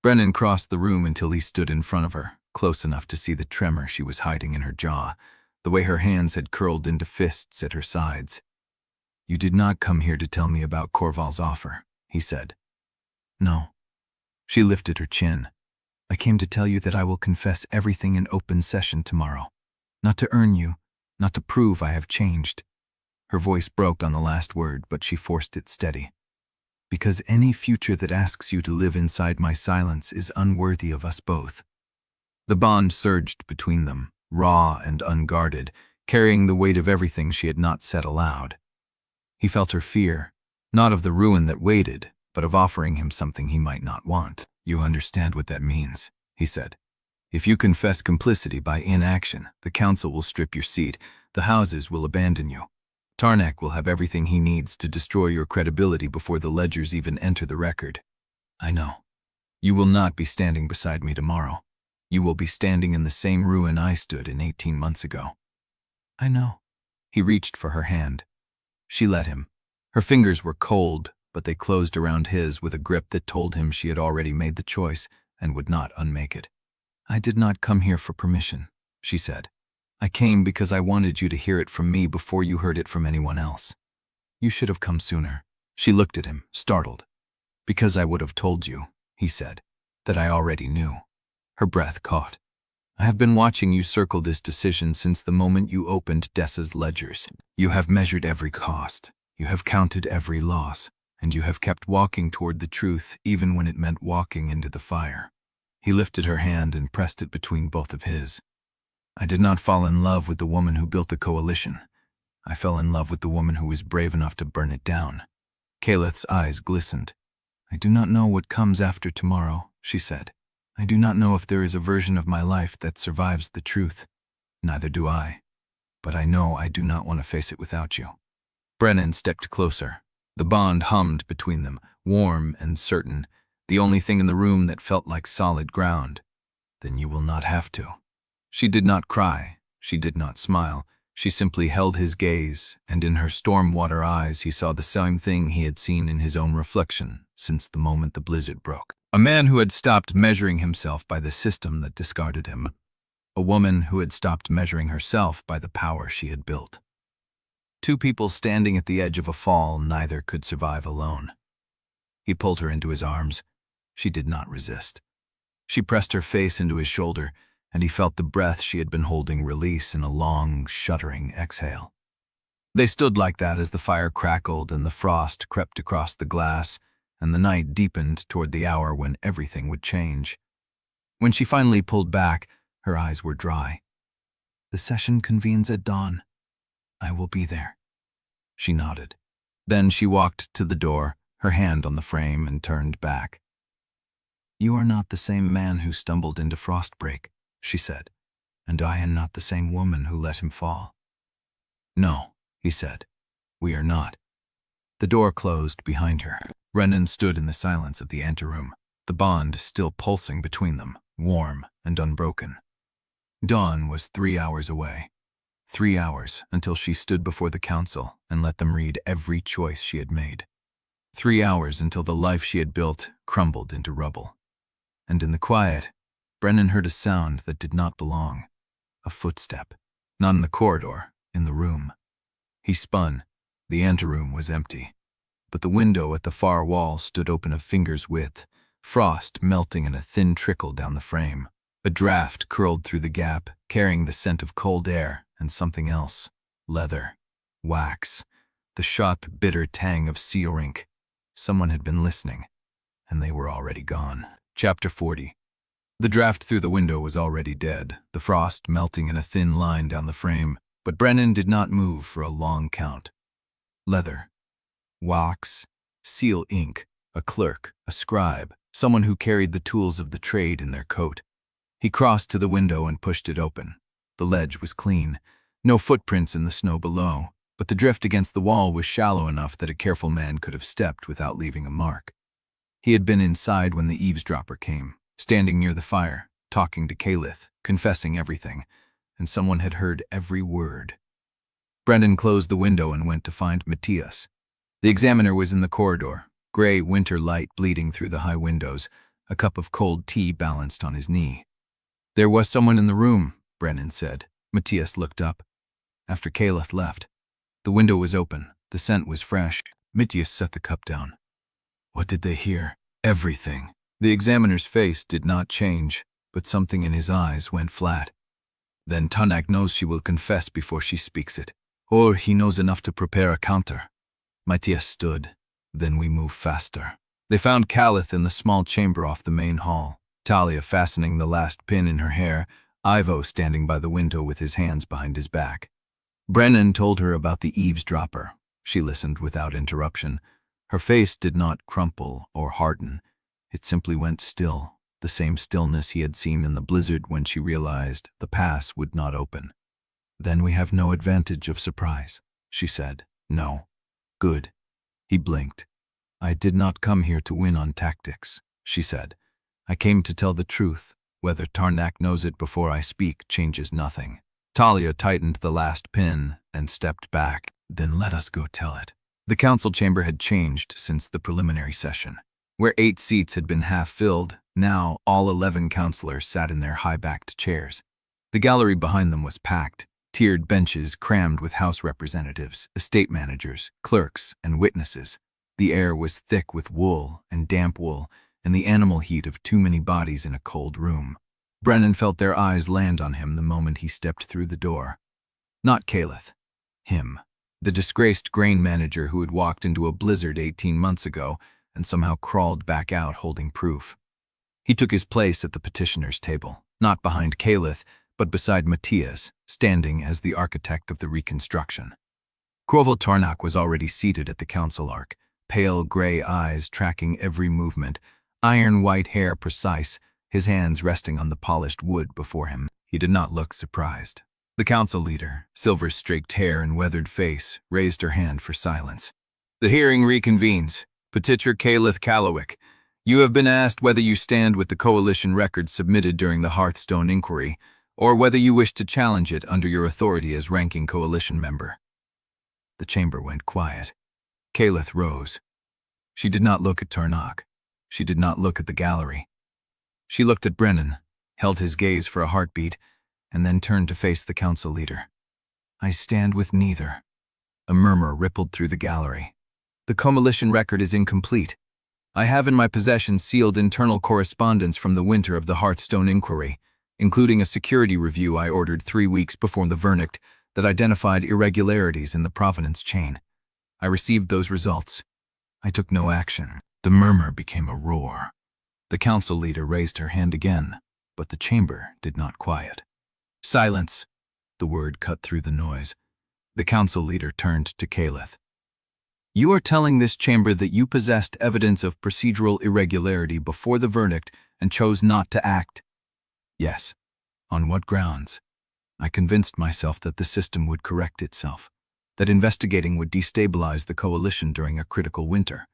Brennan crossed the room until he stood in front of her, close enough to see the tremor she was hiding in her jaw, the way her hands had curled into fists at her sides. "You did not come here to tell me about Corval's offer," he said. "No." She lifted her chin. "I came to tell you that I will confess everything in open session tomorrow. Not to earn you, not to prove I have changed." Her voice broke on the last word, but she forced it steady. "Because any future that asks you to live inside my silence is unworthy of us both." The bond surged between them, raw and unguarded, carrying the weight of everything she had not said aloud. He felt her fear, not of the ruin that waited, but of offering him something he might not want. "You understand what that means," he said. "If you confess complicity by inaction, the council will strip your seat, the houses will abandon you. Tarnak will have everything he needs to destroy your credibility before the ledgers even enter the record. I know. You will not be standing beside me tomorrow. You will be standing in the same ruin I stood in 18 months ago." "I know." He reached for her hand. She let him. Her fingers were cold, but they closed around his with a grip that told him she had already made the choice and would not unmake it. "I did not come here for permission," she said. "I came because I wanted you to hear it from me before you heard it from anyone else. You should have come sooner." She looked at him, startled. "Because I would have told you," he said, "that I already knew." Her breath caught. "I have been watching you circle this decision since the moment you opened Dessa's ledgers. You have measured every cost, you have counted every loss, and you have kept walking toward the truth even when it meant walking into the fire." He lifted her hand and pressed it between both of his. "I did not fall in love with the woman who built the coalition. I fell in love with the woman who was brave enough to burn it down." Caelith's eyes glistened. "I do not know what comes after tomorrow," she said. "I do not know if there is a version of my life that survives the truth. Neither do I. But I know I do not want to face it without you." Brennan stepped closer. The bond hummed between them, warm and certain, the only thing in the room that felt like solid ground. Then you will not have to. She did not cry. She did not smile. She simply held his gaze, and in her storm-water eyes he saw the same thing he had seen in his own reflection since the moment the blizzard broke. A man who had stopped measuring himself by the system that discarded him. A woman who had stopped measuring herself by the power she had built. Two people standing at the edge of a fall, neither could survive alone. He pulled her into his arms. She did not resist. She pressed her face into his shoulder, and he felt the breath she had been holding release in a long, shuddering exhale. They stood like that as the fire crackled and the frost crept across the glass, and the night deepened toward the hour when everything would change. When she finally pulled back, her eyes were dry. "The session convenes at dawn. I will be there." She nodded. Then she walked to the door, her hand on the frame, and turned back. "You are not the same man who stumbled into Frostbreak," she said, "and I am not the same woman who let him fall." "No," he said, "we are not." The door closed behind her. Brennan stood in the silence of the anteroom, the bond still pulsing between them, warm and unbroken. Dawn was 3 hours away. 3 hours until she stood before the council and let them read every choice she had made. 3 hours until the life she had built crumbled into rubble. And in the quiet, Brennan heard a sound that did not belong. A footstep. Not in the corridor, in the room. He spun. The anteroom was empty. But the window at the far wall stood open a finger's width, frost melting in a thin trickle down the frame. A draft curled through the gap, carrying the scent of cold air and something else. Leather. Wax. The sharp, bitter tang of seal ink. Someone had been listening, and they were already gone. Chapter 40. The draft through the window was already dead, the frost melting in a thin line down the frame, but Brennan did not move for a long count. Leather. Wax. Seal ink. A clerk. A scribe. Someone who carried the tools of the trade in their coat. He crossed to the window and pushed it open. The ledge was clean. No footprints in the snow below, but the drift against the wall was shallow enough that a careful man could have stepped without leaving a mark. He had been inside when the eavesdropper came, standing near the fire, talking to Caelith, confessing everything, and someone had heard every word. Brennan closed the window and went to find Matias. The examiner was in the corridor, gray winter light bleeding through the high windows, a cup of cold tea balanced on his knee. "There was someone in the room," Brennan said. Matias looked up. After Caelith left. The window was open. The scent was fresh. Matias set the cup down. "What did they hear?" "Everything." The examiner's face did not change, but something in his eyes went flat. "Then Tarnak knows she will confess before she speaks it. Or he knows enough to prepare a counter." Matias stood. "Then we move faster." They found Caelith in the small chamber off the main hall, Talia fastening the last pin in her hair, Ivo standing by the window with his hands behind his back. Brennan told her about the eavesdropper. She listened without interruption. Her face did not crumple or harden. It simply went still, the same stillness he had seen in the blizzard when she realized the pass would not open. "Then we have no advantage of surprise," she said. "No." "Good." He blinked. "I did not come here to win on tactics," she said. "I came to tell the truth. Whether Tarnak knows it before I speak changes nothing." Talia tightened the last pin and stepped back. "Then let us go tell it." The council chamber had changed since the preliminary session. Where 8 seats had been half filled, now all 11 councillors sat in their high-backed chairs. The gallery behind them was packed, tiered benches crammed with House representatives, estate managers, clerks, and witnesses. The air was thick with wool and damp wool, and the animal heat of too many bodies in a cold room. Brennan felt their eyes land on him the moment he stepped through the door. Not Caelith. Him. The disgraced grain manager who had walked into a blizzard 18 months ago and somehow crawled back out holding proof. He took his place at the petitioner's table, not behind Caelith, but beside Matias, standing as the architect of the reconstruction. Corval Tarnak was already seated at the council ark, pale gray eyes tracking every movement, iron white hair precise, his hands resting on the polished wood before him. He did not look surprised. The council leader, silver-streaked hair and weathered face, raised her hand for silence. The hearing reconvenes. Petitioner Caelith Callowick, you have been asked whether you stand with the coalition records submitted during the Hearthstone inquiry, or whether you wish to challenge it under your authority as ranking coalition member. The chamber went quiet. Caelith rose. She did not look at Tarnok. She did not look at the gallery. She looked at Brennan, held his gaze for a heartbeat, and then turned to face the council leader. I stand with neither. A murmur rippled through the gallery. The coalition record is incomplete. I have in my possession sealed internal correspondence from the winter of the Hearthstone inquiry, including a security review I ordered 3 weeks before the verdict that identified irregularities in the provenance chain. I received those results. I took no action. The murmur became a roar. The council leader raised her hand again, but the chamber did not quiet. Silence! The word cut through the noise. The council leader turned to Caelith. You are telling this chamber that you possessed evidence of procedural irregularity before the verdict and chose not to act? Yes. On what grounds? I convinced myself that the system would correct itself, that investigating would destabilize the coalition during a critical winter,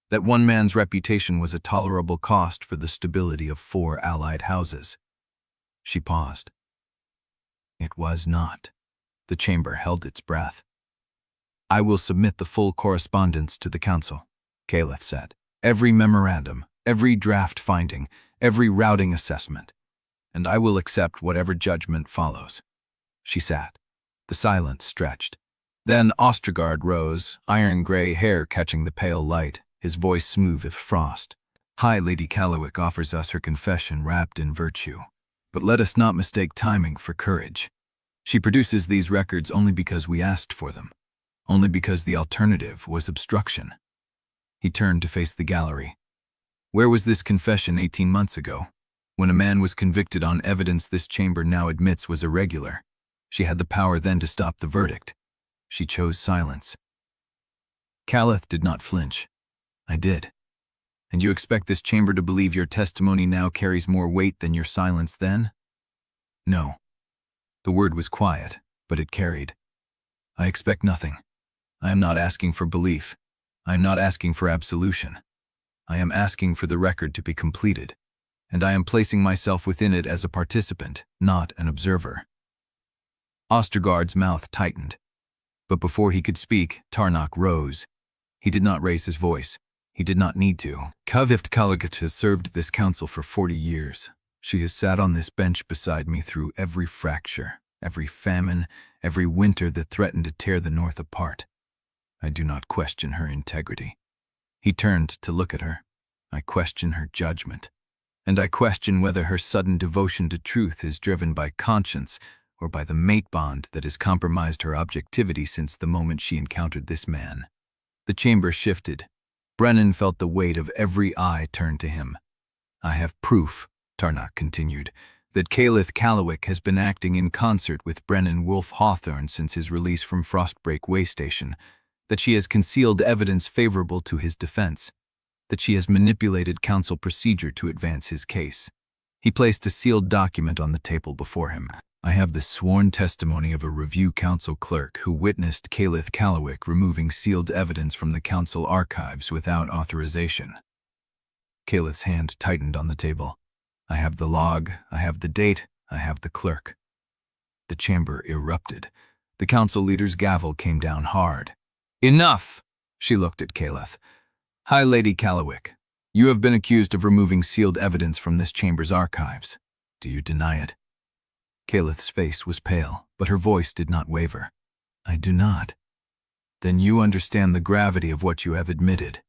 that one man's reputation was a tolerable cost for the stability of 4 allied houses. She paused. It was not. The chamber held its breath. I will submit the full correspondence to the council, Caelith said. Every memorandum, every draft finding, every routing assessment. And I will accept whatever judgment follows. She sat. The silence stretched. Then Ostergaard rose, iron-gray hair catching the pale light, his voice smooth as frost. Hi, Lady Caelith offers us her confession wrapped in virtue. But let us not mistake timing for courage. She produces these records only because we asked for them. Only because the alternative was obstruction. He turned to face the gallery. Where was this confession 18 months ago, when a man was convicted on evidence this chamber now admits was irregular? She had the power then to stop the verdict. She chose silence. Caelith did not flinch. I did. And you expect this chamber to believe your testimony now carries more weight than your silence then? No. The word was quiet, but it carried. I expect nothing. I am not asking for belief. I am not asking for absolution. I am asking for the record to be completed, and I am placing myself within it as a participant, not an observer. Ostergaard's mouth tightened, but before he could speak, Tarnok rose. He did not raise his voice. He did not need to. Caelith Callowick has served this council for 40 years. She has sat on this bench beside me through every fracture, every famine, every winter that threatened to tear the North apart. I do not question her integrity. He turned to look at her. I question her judgment. And I question whether her sudden devotion to truth is driven by conscience or by the mate bond that has compromised her objectivity since the moment she encountered this man. The chamber shifted. Brennan felt the weight of every eye turned to him. I have proof, Tarnok continued, that Caelith Callowick has been acting in concert with Brennan Wolfe-Hawthorn since his release from Frostbreak Waystation, that she has concealed evidence favorable to his defense, that she has manipulated council procedure to advance his case. He placed a sealed document on the table before him. I have the sworn testimony of a review council clerk who witnessed Caelith Callowick removing sealed evidence from the council archives without authorization. Caelith's hand tightened on the table. I have the log, I have the date, I have the clerk. The chamber erupted. The council leader's gavel came down hard. Enough! She looked at Caelith. Hi, Lady Callowick. You have been accused of removing sealed evidence from this chamber's archives. Do you deny it? Caelith's face was pale, but her voice did not waver. I do not. Then you understand the gravity of what you have admitted.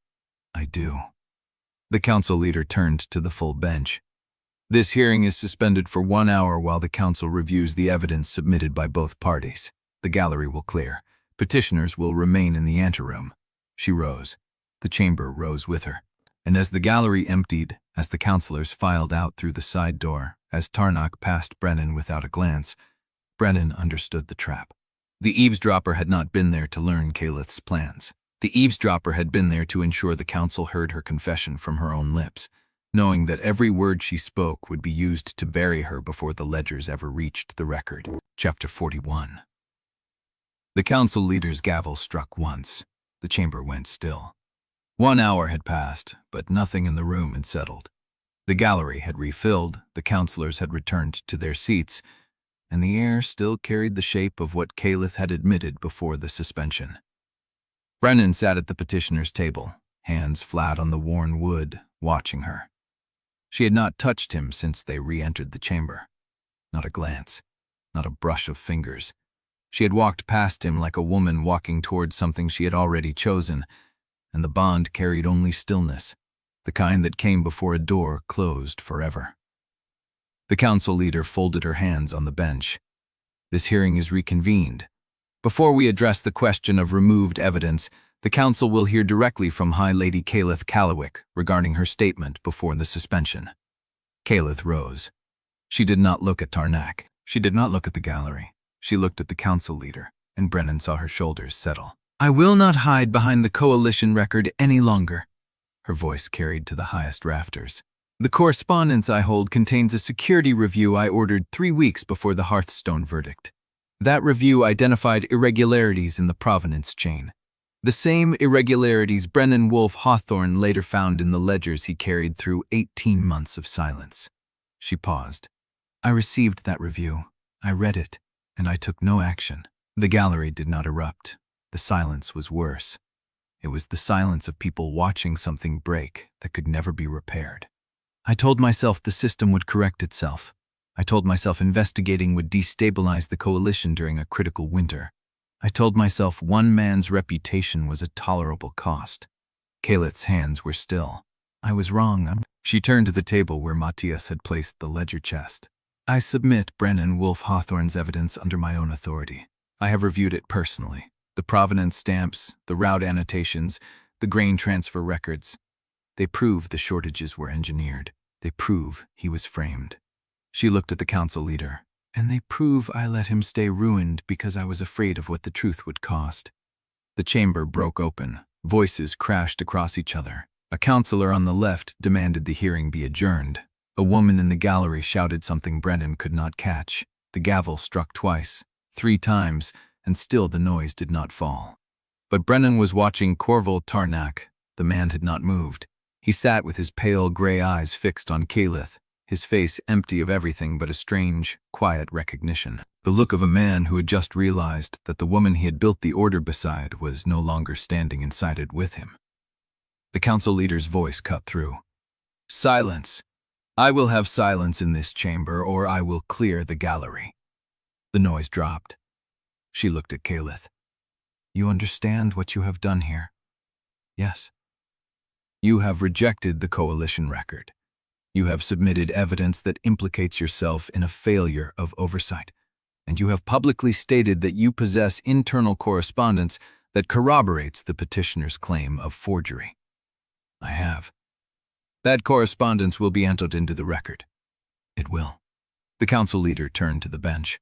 I do. The council leader turned to the full bench. This hearing is suspended for 1 hour while the council reviews the evidence submitted by both parties. The gallery will clear. Petitioners will remain in the anteroom. She rose. The chamber rose with her. And as the gallery emptied, as the councilors filed out through the side door, as Tarnok passed Brennan without a glance, Brennan understood the trap. The eavesdropper had not been there to learn Caelith's plans. The eavesdropper had been there to ensure the council heard her confession from her own lips, knowing that every word she spoke would be used to bury her before the ledgers ever reached the record. Chapter 41. The council leader's gavel struck once. The chamber went still. 1 hour had passed, but nothing in the room had settled. The gallery had refilled, the counselors had returned to their seats, and the air still carried the shape of what Caelith had admitted before the suspension. Brennan sat at the petitioner's table, hands flat on the worn wood, watching her. She had not touched him since they re-entered the chamber. Not a glance, not a brush of fingers. She had walked past him like a woman walking towards something she had already chosen, and the bond carried only stillness, the kind that came before a door closed forever. The council leader folded her hands on the bench. This hearing is reconvened. Before we address the question of removed evidence, the council will hear directly from High Lady Caelith Callowick regarding her statement before the suspension. Caelith rose. She did not look at Tarnak. She did not look at the gallery. She looked at the council leader, and Brennan saw her shoulders settle. "I will not hide behind the coalition record any longer," her voice carried to the highest rafters. "The correspondence I hold contains a security review I ordered 3 weeks before the Hearthstone verdict. That review identified irregularities in the provenance chain. The same irregularities Brennan Wolfe-Hawthorn later found in the ledgers he carried through 18 months of silence." She paused. "I received that review. I read it, and I took no action." The gallery did not erupt. The silence was worse. It was the silence of people watching something break that could never be repaired. "I told myself the system would correct itself. I told myself investigating would destabilize the coalition during a critical winter. I told myself one man's reputation was a tolerable cost." Caelith's hands were still. "I was wrong." She turned to the table where Matias had placed the ledger chest. "I submit Brennan Wolfe-Hawthorn's evidence under my own authority. I have reviewed it personally. The provenance stamps, the route annotations, the grain transfer records. They prove the shortages were engineered. They prove he was framed." She looked at the council leader. "And they prove I let him stay ruined because I was afraid of what the truth would cost." The chamber broke open. Voices crashed across each other. A counselor on the left demanded the hearing be adjourned. A woman in the gallery shouted something Brennan could not catch. The gavel struck twice, 3 times, and still the noise did not fall. But Brennan was watching Corval Tarnak. The man had not moved. He sat with his pale gray eyes fixed on Caelith, his face empty of everything but a strange, quiet recognition. The look of a man who had just realized that the woman he had built the order beside was no longer standing inside it with him. The council leader's voice cut through. "Silence. I will have silence in this chamber, or I will clear the gallery." The noise dropped. She looked at Caelith. "You understand what you have done here?" "Yes." "You have rejected the coalition record. You have submitted evidence that implicates yourself in a failure of oversight, and you have publicly stated that you possess internal correspondence that corroborates the petitioner's claim of forgery." "I have." "That correspondence will be entered into the record." "It will." The council leader turned to the bench.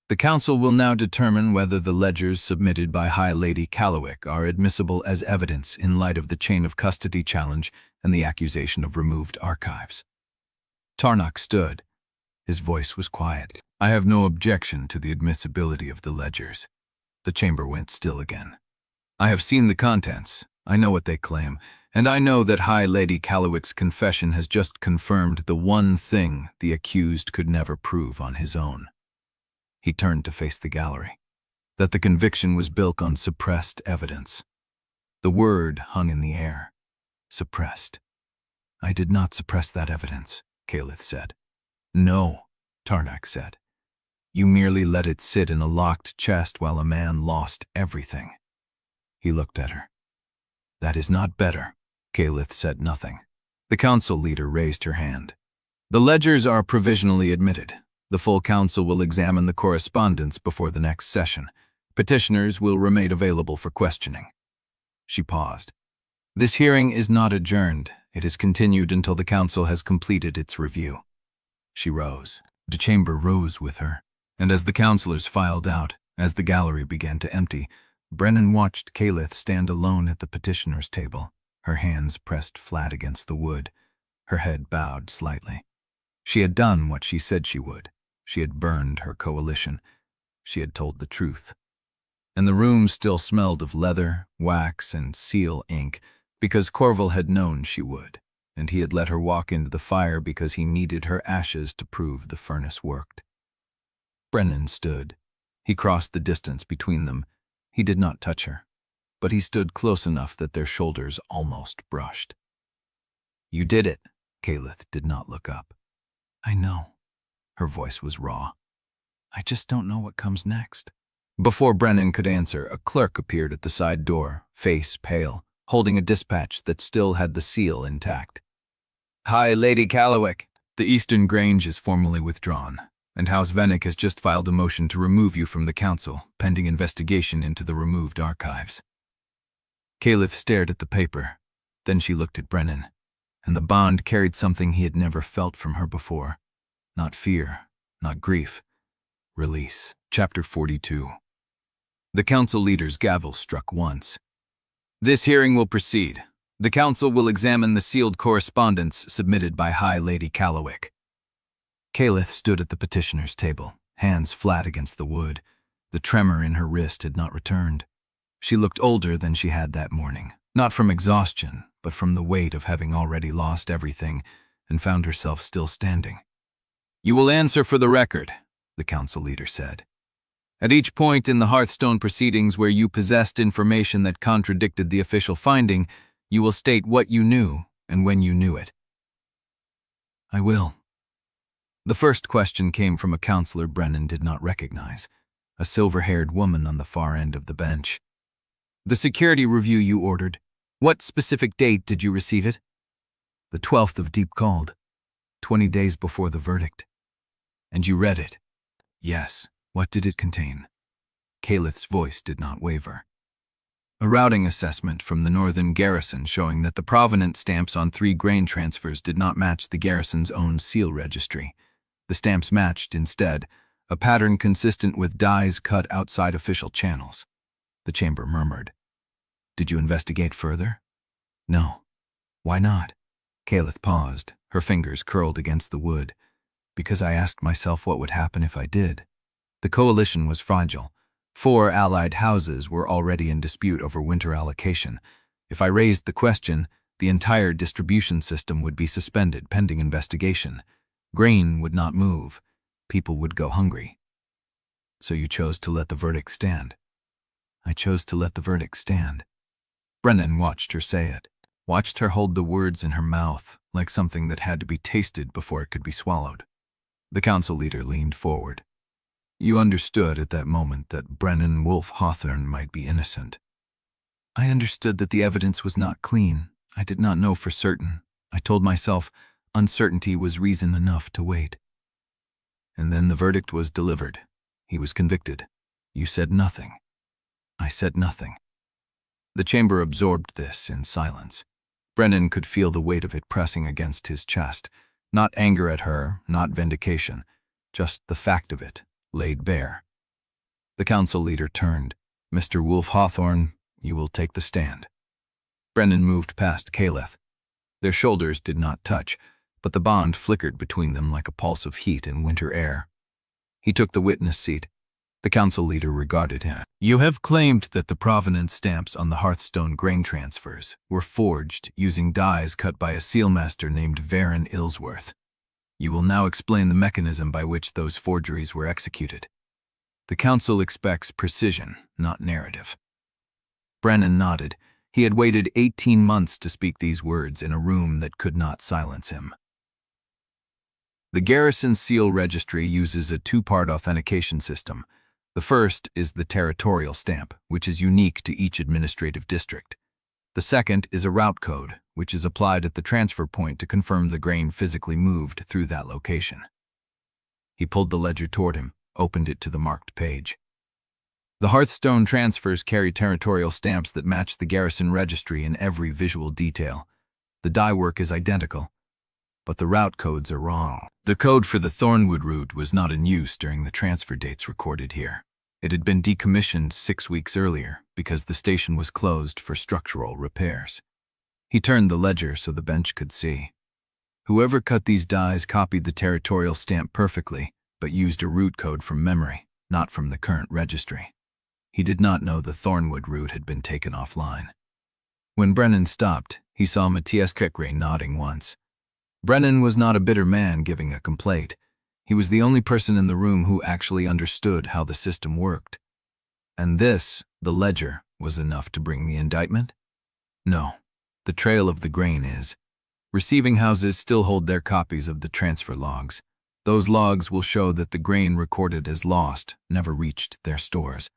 "The council will now determine whether the ledgers submitted by High Lady Callowick are admissible as evidence in light of the chain of custody challenge and the accusation of removed archives." Tarnak stood. His voice was quiet. "I have no objection to the admissibility of the ledgers." The chamber went still again. "I have seen the contents. I know what they claim, and I know that High Lady Callowick's confession has just confirmed the one thing the accused could never prove on his own." He turned to face the gallery. "That the conviction was built on suppressed evidence." The word hung in the air. Suppressed. "I did not suppress that evidence," Caelith said. "No," Tarnak said. "You merely let it sit in a locked chest while a man lost everything." He looked at her. "That is not better." Caelith said nothing. The council leader raised her hand. "The ledgers are provisionally admitted. The full council will examine the correspondence before the next session. Petitioners will remain available for questioning." She paused. "This hearing is not adjourned. It is continued until the council has completed its review." She rose. The chamber rose with her, and as the councilors filed out, as the gallery began to empty, Brennan watched Caelith stand alone at the petitioner's table, her hands pressed flat against the wood, her head bowed slightly. She had done what she said she would. She had burned her coalition. She had told the truth. and the room still smelled of leather, wax, and seal ink because Corval had known she would, and he had let her walk into the fire because he needed her ashes to prove the furnace worked. Brennan stood. He crossed the distance between them. He did not touch her, but he stood close enough that their shoulders almost brushed. "You did it." Caelith did not look up. "I know." Her voice was raw. "I just don't know what comes next." Before Brennan could answer, a clerk appeared at the side door, face pale, holding a dispatch that still had the seal intact. "Hi, Lady Callowick. The Eastern Grange is formally withdrawn, and House Vennick has just filed a motion to remove you from the council, pending investigation into the removed archives." Caelith stared at the paper. Then she looked at Brennan, and the bond carried something he had never felt from her before. Not fear, not grief. Release. Chapter 42. The council leader's gavel struck once. "This hearing will proceed. The council will examine the sealed correspondence submitted by High Lady Callowick." Caelith stood at the petitioner's table, hands flat against the wood. The tremor in her wrist had not returned. She looked older than she had that morning, not from exhaustion, but from the weight of having already lost everything and found herself still standing. "You will answer for the record," the council leader said. "At each point in the Hearthstone proceedings where you possessed information that contradicted the official finding, you will state what you knew and when you knew it." "I will." The first question came from a counselor Brennan did not recognize, a silver-haired woman on the far end of the bench. "The security review you ordered. What specific date did you receive it?" "The 12th of Deep Called, 20 days before the verdict." "And you read it?" "Yes." "What did it contain?" Caelith's voice did not waver. "A routing assessment from the northern garrison showing that the provenance stamps on 3 grain transfers did not match the garrison's own seal registry. The stamps matched, instead, a pattern consistent with dies cut outside official channels." The chamber murmured. "Did you investigate further?" "No." "Why not?" Caelith paused, her fingers curled against the wood. "Because I asked myself what would happen if I did. The coalition was fragile. 4 allied houses were already in dispute over winter allocation. If I raised the question, the entire distribution system would be suspended pending investigation. Grain would not move. People would go hungry." "So you chose to let the verdict stand?" "I chose to let the verdict stand." Brennan watched her say it, watched her hold the words in her mouth like something that had to be tasted before it could be swallowed. The council leader leaned forward. "You understood at that moment that Brennan Wolfe-Hawthorn might be innocent." "I understood that the evidence was not clean. I did not know for certain. I told myself uncertainty was reason enough to wait." "And then the verdict was delivered. He was convicted. You said nothing." "I said nothing." The chamber absorbed this in silence. Brennan could feel the weight of it pressing against his chest. Not anger at her, not vindication, just the fact of it, laid bare. The council leader turned. "Mr. Wolfe-Hawthorn, you will take the stand." Brennan moved past Caelith. Their shoulders did not touch, but the bond flickered between them like a pulse of heat in winter air. He took the witness seat. The council leader regarded him. "You have claimed that the provenance stamps on the Hearthstone grain transfers were forged using dies cut by a sealmaster named Varon Ilsworth. You will now explain the mechanism by which those forgeries were executed." The council expects precision, not narrative. Brennan nodded. He had waited 18 months to speak these words in a room that could not silence him. The garrison seal registry uses a 2-part authentication system. The first is the territorial stamp, which is unique to each administrative district. The second is a route code, which is applied at the transfer point to confirm the grain physically moved through that location. He pulled the ledger toward him, opened it to the marked page. The Hearthstone transfers carry territorial stamps that match the garrison registry in every visual detail. The die work is identical, but the route codes are wrong. The code for the Thornwood route was not in use during the transfer dates recorded here. It had been decommissioned 6 weeks earlier because the station was closed for structural repairs. He turned the ledger so the bench could see. Whoever cut these dies copied the territorial stamp perfectly, but used a route code from memory, not from the current registry. He did not know the Thornwood route had been taken offline. When Brennan stopped, he saw Matias nodding once. Brennan was not a bitter man giving a complaint. He was the only person in the room who actually understood how the system worked. And this, the ledger, was enough to bring the indictment? No. The trail of the grain is. Receiving houses still hold their copies of the transfer logs. Those logs will show that the grain recorded as lost never reached their stores.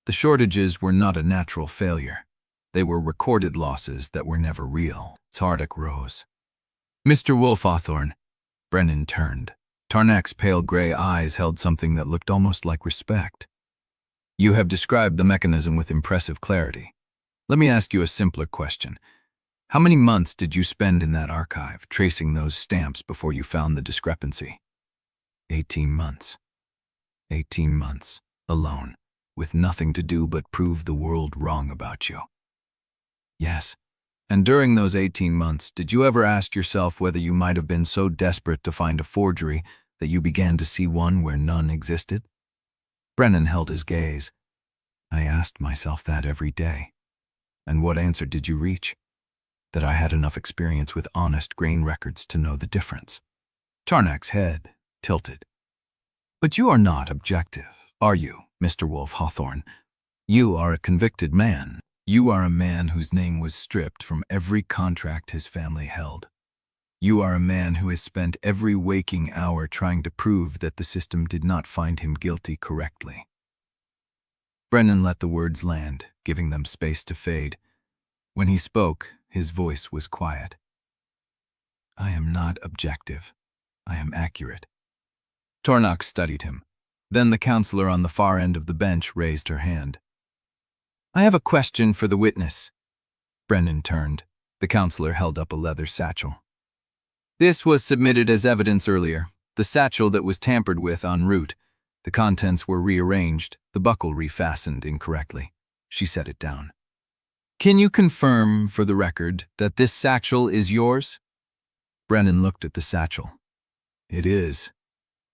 The shortages were not a natural failure. They were recorded losses that were never real. Tardik rose. Mr. Wolfe-Hawthorn. Brennan turned. Tarnak's pale gray eyes held something that looked almost like respect. You have described the mechanism with impressive clarity. Let me ask you a simpler question. How many months did you spend in that archive, tracing those stamps before you found the discrepancy? 18 months. 18 months, alone, with nothing to do but prove the world wrong about you. Yes. And during those 18 months, did you ever ask yourself whether you might have been so desperate to find a forgery that you began to see one where none existed? Brennan held his gaze. I asked myself that every day. And what answer did you reach? That I had enough experience with honest grain records to know the difference. Tarnak's head tilted. But you are not objective, are you, Mr. Wolfe-Hawthorn? You are a convicted man. You are a man whose name was stripped from every contract his family held. You are a man who has spent every waking hour trying to prove that the system did not find him guilty correctly. Brennan let the words land, giving them space to fade. When he spoke, his voice was quiet. I am not objective. I am accurate. Tarnak studied him. Then the counselor on the far end of the bench raised her hand. I have a question for the witness. Brennan turned. The counselor held up a leather satchel. This was submitted as evidence earlier. The satchel that was tampered with en route. The contents were rearranged, the buckle refastened incorrectly. She set it down. Can you confirm, for the record, that this satchel is yours? Brennan looked at the satchel. It is.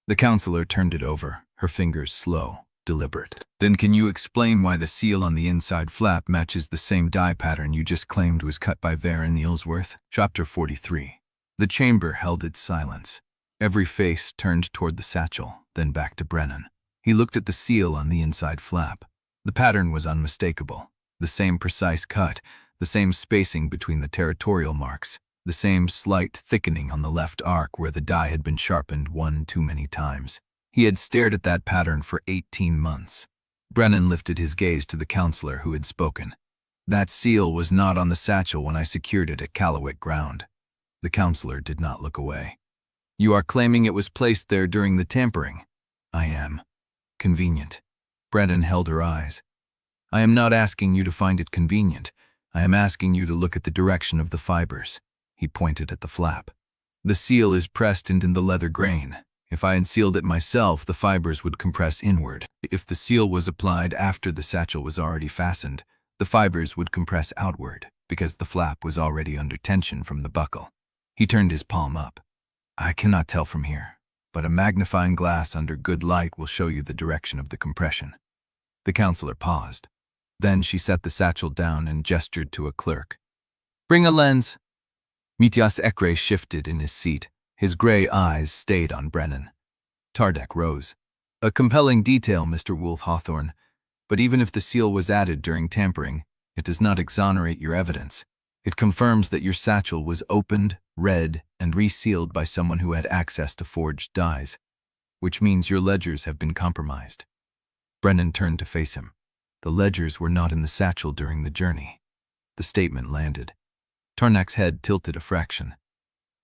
The counselor turned it over, her fingers slow, deliberate. Then can you explain why the seal on the inside flap matches the same die pattern you just claimed was cut by Baron Ealsworth? Chapter 43. The chamber held its silence. Every face turned toward the satchel, then back to Brennan. He looked at the seal on the inside flap. The pattern was unmistakable. The same precise cut, the same spacing between the territorial marks, the same slight thickening on the left arc where the die had been sharpened one too many times. He had stared at that pattern for 18 months. Brennan lifted his gaze to the counselor who had spoken. That seal was not on the satchel when I secured it at Callowick ground. The counselor did not look away. You are claiming it was placed there during the tampering? I am. Convenient. Brennan held her eyes. I am not asking you to find it convenient. I am asking you to look at the direction of the fibers. He pointed at the flap. The seal is pressed into the leather grain. If I had sealed it myself, the fibers would compress inward. If the seal was applied after the satchel was already fastened, the fibers would compress outward, because the flap was already under tension from the buckle. He turned his palm up. I cannot tell from here, but a magnifying glass under good light will show you the direction of the compression. The counselor paused. Then she set the satchel down and gestured to a clerk. Bring a lens. Matias shifted in his seat. His gray eyes stayed on Brennan. Tardik rose. A compelling detail, Mr. Wolfe-Hawthorn, but even if the seal was added during tampering, it does not exonerate your evidence. It confirms that your satchel was opened, read, and resealed by someone who had access to forged dies, which means your ledgers have been compromised. Brennan turned to face him. The ledgers were not in the satchel during the journey. The statement landed. Tarnak's head tilted a fraction.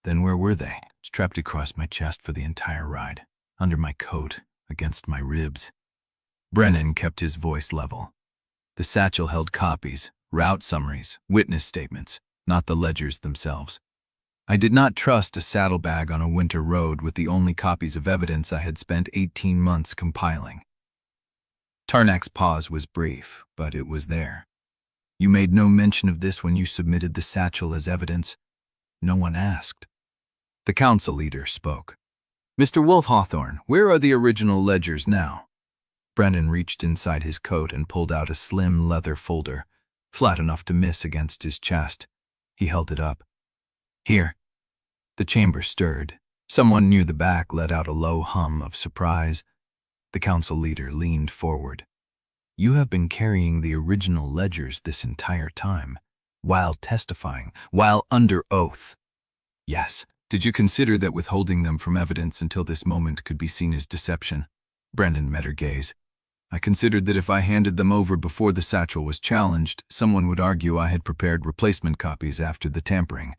Then where were they? Strapped across my chest for the entire ride, under my coat, against my ribs. Brennan kept his voice level. The satchel held copies, route summaries, witness statements, not the ledgers themselves. I did not trust a saddlebag on a winter road with the only copies of evidence I had spent 18 months compiling. Tarnak's pause was brief, but it was there. You made no mention of this when you submitted the satchel as evidence. No one asked. The council leader spoke. Mr. Wolfe-Hawthorn, where are the original ledgers now? Brennan reached inside his coat and pulled out a slim leather folder, flat enough to miss against his chest. He held it up. "Here." The chamber stirred. Someone near the back let out a low hum of surprise. The council leader leaned forward. "You have been carrying the original ledgers this entire time, while testifying, while under oath." "Yes." "Did you consider that withholding them from evidence until this moment could be seen as deception?" Brennan met her gaze. "I considered that if I handed them over before the satchel was challenged, someone would argue I had prepared replacement copies after the tampering.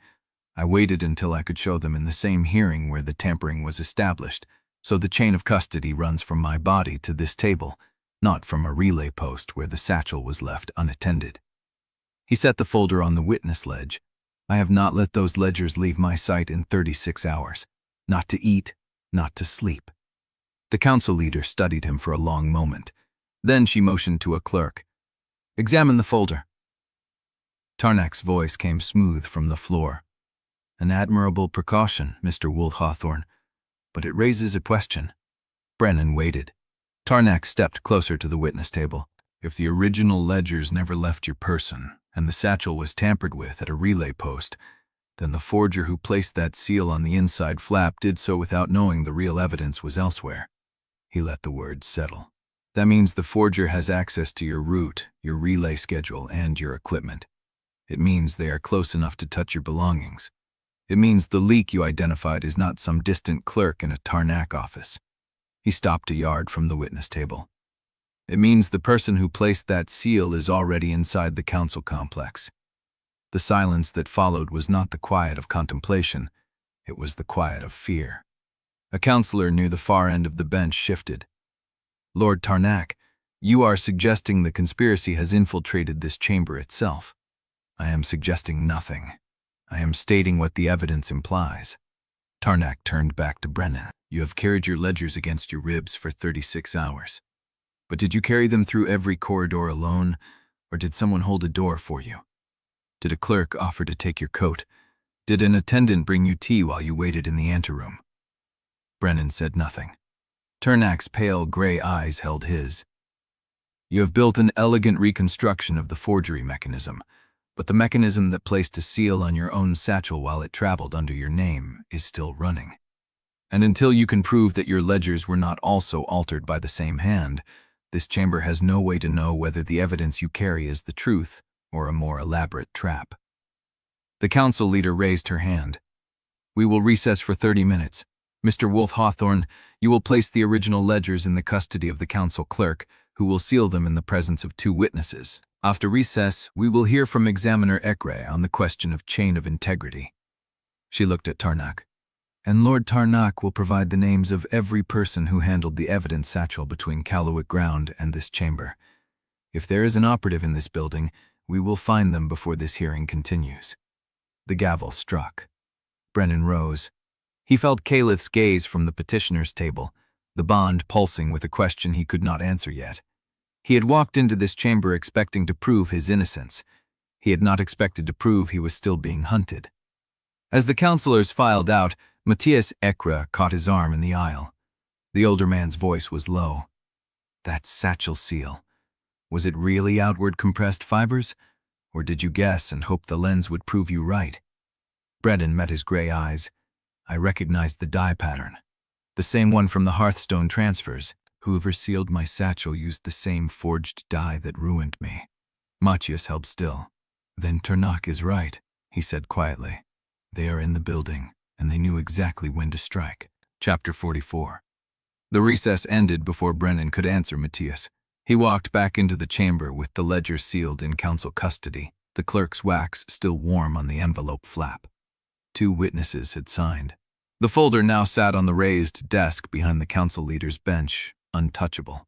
I waited until I could show them in the same hearing where the tampering was established, so the chain of custody runs from my body to this table, not from a relay post where the satchel was left unattended." He set the folder on the witness ledge. "I have not let those ledgers leave my sight in 36 hours. Not to eat, not to sleep." The council leader studied him for a long moment. Then she motioned to a clerk. "Examine the folder." Tarnak's voice came smooth from the floor. "An admirable precaution, Mr. Wolfe-Hawthorn, but it raises a question." Brennan waited. Tarnak stepped closer to the witness table. "If the original ledgers never left your person, and the satchel was tampered with at a relay post, then the forger who placed that seal on the inside flap did so without knowing the real evidence was elsewhere." He let the words settle. "That means the forger has access to your route, your relay schedule, and your equipment. It means they are close enough to touch your belongings. It means the leak you identified is not some distant clerk in a Tarnak office." He stopped a yard from the witness table. "It means the person who placed that seal is already inside the council complex." The silence that followed was not the quiet of contemplation, it was the quiet of fear. A counselor near the far end of the bench shifted. "Lord Tarnak, you are suggesting the conspiracy has infiltrated this chamber itself." "I am suggesting nothing. I am stating what the evidence implies." Tarnak turned back to Brennan. "You have carried your ledgers against your ribs for 36 hours. But did you carry them through every corridor alone, or did someone hold a door for you? Did a clerk offer to take your coat? Did an attendant bring you tea while you waited in the anteroom?" Brennan said nothing. Tarnak's pale gray eyes held his. "You have built an elegant reconstruction of the forgery mechanism, but the mechanism that placed a seal on your own satchel while it traveled under your name is still running. And until you can prove that your ledgers were not also altered by the same hand, this chamber has no way to know whether the evidence you carry is the truth or a more elaborate trap." The council leader raised her hand. "We will recess for 30 minutes. Mr. Wolfe-Hawthorn, you will place the original ledgers in the custody of the council clerk, who will seal them in the presence of 2 witnesses. After recess, we will hear from Examiner Ekre on the question of chain of integrity." She looked at Tarnak. "And Lord Tarnak will provide the names of every person who handled the evidence satchel between Callowick Ground and this chamber. If there is an operative in this building, we will find them before this hearing continues." The gavel struck. Brennan rose. He felt Caelith's gaze from the petitioner's table, the bond pulsing with a question he could not answer yet. He had walked into this chamber expecting to prove his innocence. He had not expected to prove he was still being hunted. As the counselors filed out, Matias Ekre caught his arm in the aisle. The older man's voice was low. "That satchel seal. Was it really outward compressed fibers? Or did you guess and hope the lens would prove you right?" Brennan met his gray eyes. "I recognized the dye pattern. The same one from the Hearthstone transfers. Whoever sealed my satchel used the same forged dye that ruined me." Matias held still. "Then Tarnak is right," he said quietly. "They are in the building, and they knew exactly when to strike." Chapter 44. The recess ended before Brennan could answer Matias. He walked back into the chamber with the ledger sealed in council custody, the clerk's wax still warm on the envelope flap. 2 witnesses had signed. The folder now sat on the raised desk behind the council leader's bench, untouchable.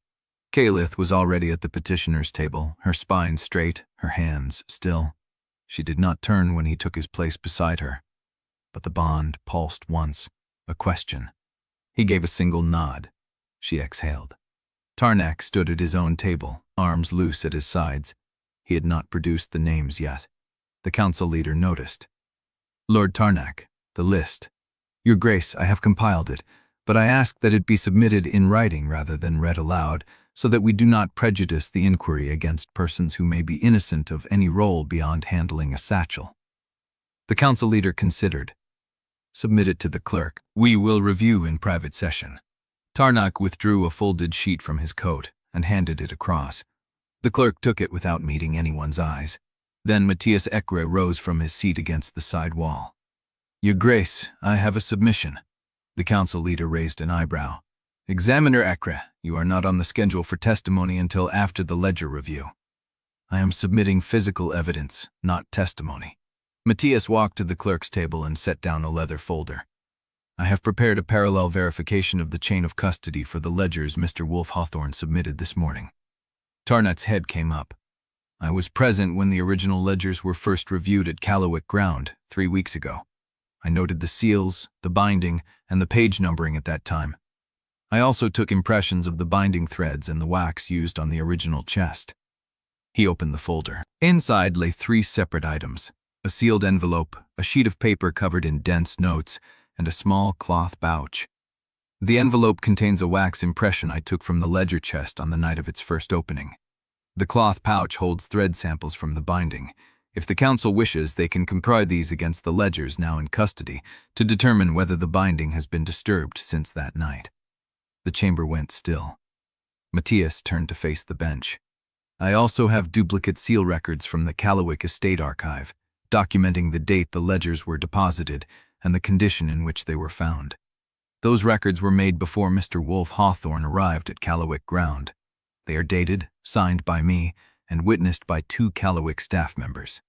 Caelith was already at the petitioner's table, her spine straight, her hands still. She did not turn when he took his place beside her. But the bond pulsed once, a question. He gave a single nod. She exhaled. Tarnak stood at his own table, arms loose at his sides. He had not produced the names yet. The council leader noticed. "Lord Tarnak, the list. Your Grace, I have compiled it, but I ask that it be submitted in writing rather than read aloud, so that we do not prejudice the inquiry against persons who may be innocent of any role beyond handling a satchel. The council leader considered. Submit it to the clerk. We will review in private session. Tarnak withdrew a folded sheet from his coat and handed it across. The clerk took it without meeting anyone's eyes. Then Matias Ekre rose from his seat against the side wall. Your Grace, I have a submission. The council leader raised an eyebrow. Examiner Ekre, you are not on the schedule for testimony until after the ledger review. I am submitting physical evidence, not testimony. Matias walked to the clerk's table and set down a leather folder. I have prepared a parallel verification of the chain of custody for the ledgers Mr. Wolfe-Hawthorn submitted this morning. Tarnak's head came up. I was present when the original ledgers were first reviewed at Callowick Ground 3 weeks ago. I noted the seals, the binding, and the page numbering at that time. I also took impressions of the binding threads and the wax used on the original chest. He opened the folder. Inside lay 3 separate items: a sealed envelope, a sheet of paper covered in dense notes, and a small cloth pouch. The envelope contains a wax impression I took from the ledger chest on the night of its first opening. The cloth pouch holds thread samples from the binding. If the council wishes, they can compare these against the ledgers now in custody to determine whether the binding has been disturbed since that night. The chamber went still. Matias turned to face the bench. I also have duplicate seal records from the Callowick Estate Archive, documenting the date the ledgers were deposited and the condition in which they were found. Those records were made before Mr. Wolfe-Hawthorn arrived at Callowick Ground. They are dated, signed by me, and witnessed by 2 Callowick staff members.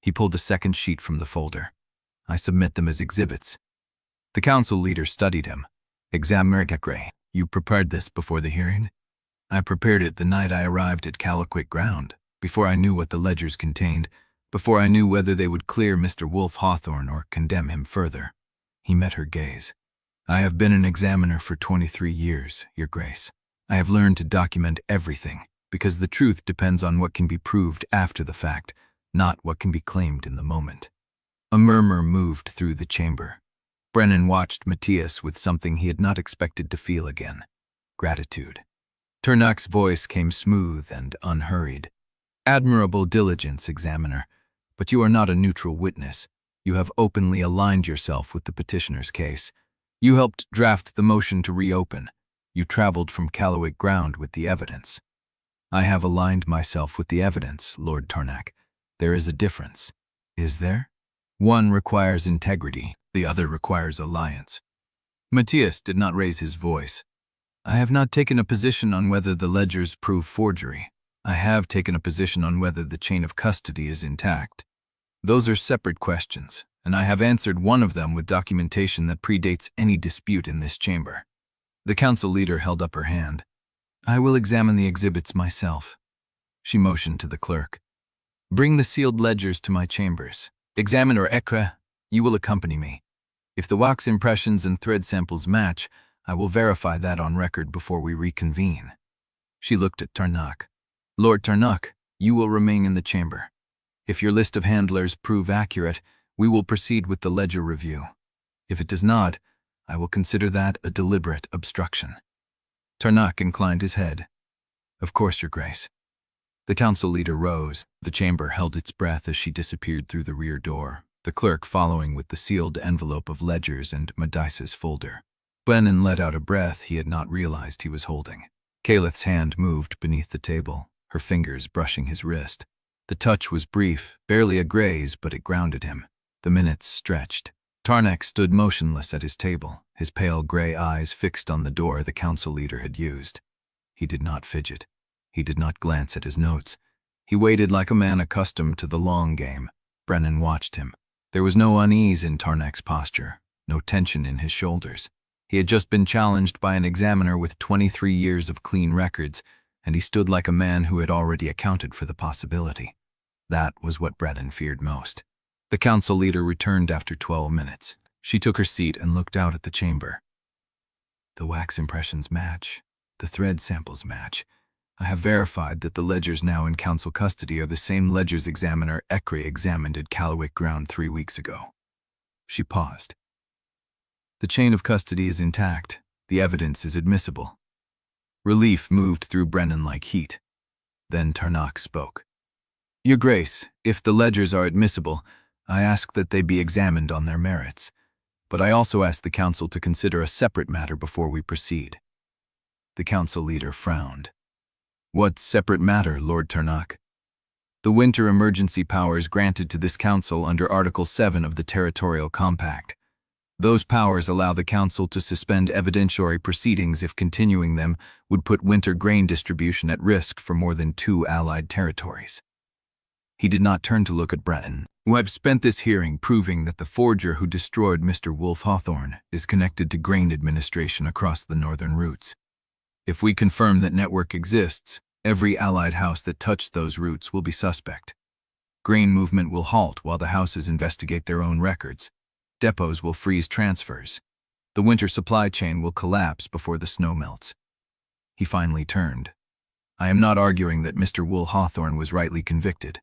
He pulled a second sheet from the folder. I submit them as exhibits. The council leader studied him. Examiner Ekre, you prepared this before the hearing? I prepared it the night I arrived at Callowick Ground, before I knew what the ledgers contained, before I knew whether they would clear Mr. Wolfe-Hawthorn or condemn him further. He met her gaze. I have been an examiner for 23 years, Your Grace. I have learned to document everything, because the truth depends on what can be proved after the fact, not what can be claimed in the moment. A murmur moved through the chamber. Brennan watched Matias with something he had not expected to feel again: gratitude. Tarnak's voice came smooth and unhurried. Admirable diligence, Examiner, but you are not a neutral witness. You have openly aligned yourself with the petitioner's case. You helped draft the motion to reopen. You traveled from Callowick Ground with the evidence. I have aligned myself with the evidence, Lord Tarnak. There is a difference. Is there? One requires integrity, the other requires alliance. Matias did not raise his voice. I have not taken a position on whether the ledgers prove forgery. I have taken a position on whether the chain of custody is intact. Those are separate questions, and I have answered one of them with documentation that predates any dispute in this chamber. The council leader held up her hand. I will examine the exhibits myself. She motioned to the clerk. Bring the sealed ledgers to my chambers. Examiner Ekre, you will accompany me. If the wax impressions and thread samples match, I will verify that on record before we reconvene. She looked at Tarnak. Lord Tarnak, you will remain in the chamber. If your list of handlers prove accurate, we will proceed with the ledger review. If it does not, I will consider that a deliberate obstruction. Tarnak inclined his head. Of course, Your Grace. The council leader rose. The chamber held its breath as she disappeared through the rear door, the clerk following with the sealed envelope of ledgers and Matias's folder. Brennan let out a breath he had not realized he was holding. Caelith's hand moved beneath the table, her fingers brushing his wrist. The touch was brief, barely a graze, but it grounded him. The minutes stretched. Tarnak stood motionless at his table, his pale gray eyes fixed on the door the council leader had used. He did not fidget. He did not glance at his notes. He waited like a man accustomed to the long game. Brennan watched him. There was no unease in Tarnak's posture, no tension in his shoulders. He had just been challenged by an examiner with 23 years of clean records, and he stood like a man who had already accounted for the possibility. That was what Brennan feared most. The council leader returned after 12 minutes. She took her seat and looked out at the chamber. The wax impressions match. The thread samples match. I have verified that the ledgers now in council custody are the same ledgers Examiner Ekre examined at Callowick Ground 3 weeks ago. She paused. The chain of custody is intact. The evidence is admissible. Relief moved through Brennan like heat. Then Tarnak spoke. Your Grace, if the ledgers are admissible, I ask that they be examined on their merits. But I also ask the Council to consider a separate matter before we proceed. The Council leader frowned. What separate matter, Lord Tarnak? The winter emergency powers granted to this Council under Article 7 of the Territorial Compact. Those powers allow the Council to suspend evidentiary proceedings if continuing them would put winter grain distribution at risk for more than 2 allied territories. He did not turn to look at Brennan, who had spent this hearing proving that the forger who destroyed Mr. Wolfe-Hawthorn is connected to grain administration across the northern routes. If we confirm that network exists, every allied house that touched those routes will be suspect. Grain movement will halt while the houses investigate their own records. Depots will freeze transfers. The winter supply chain will collapse before the snow melts. He finally turned. I am not arguing that Mr. Wolfe-Hawthorn was rightly convicted.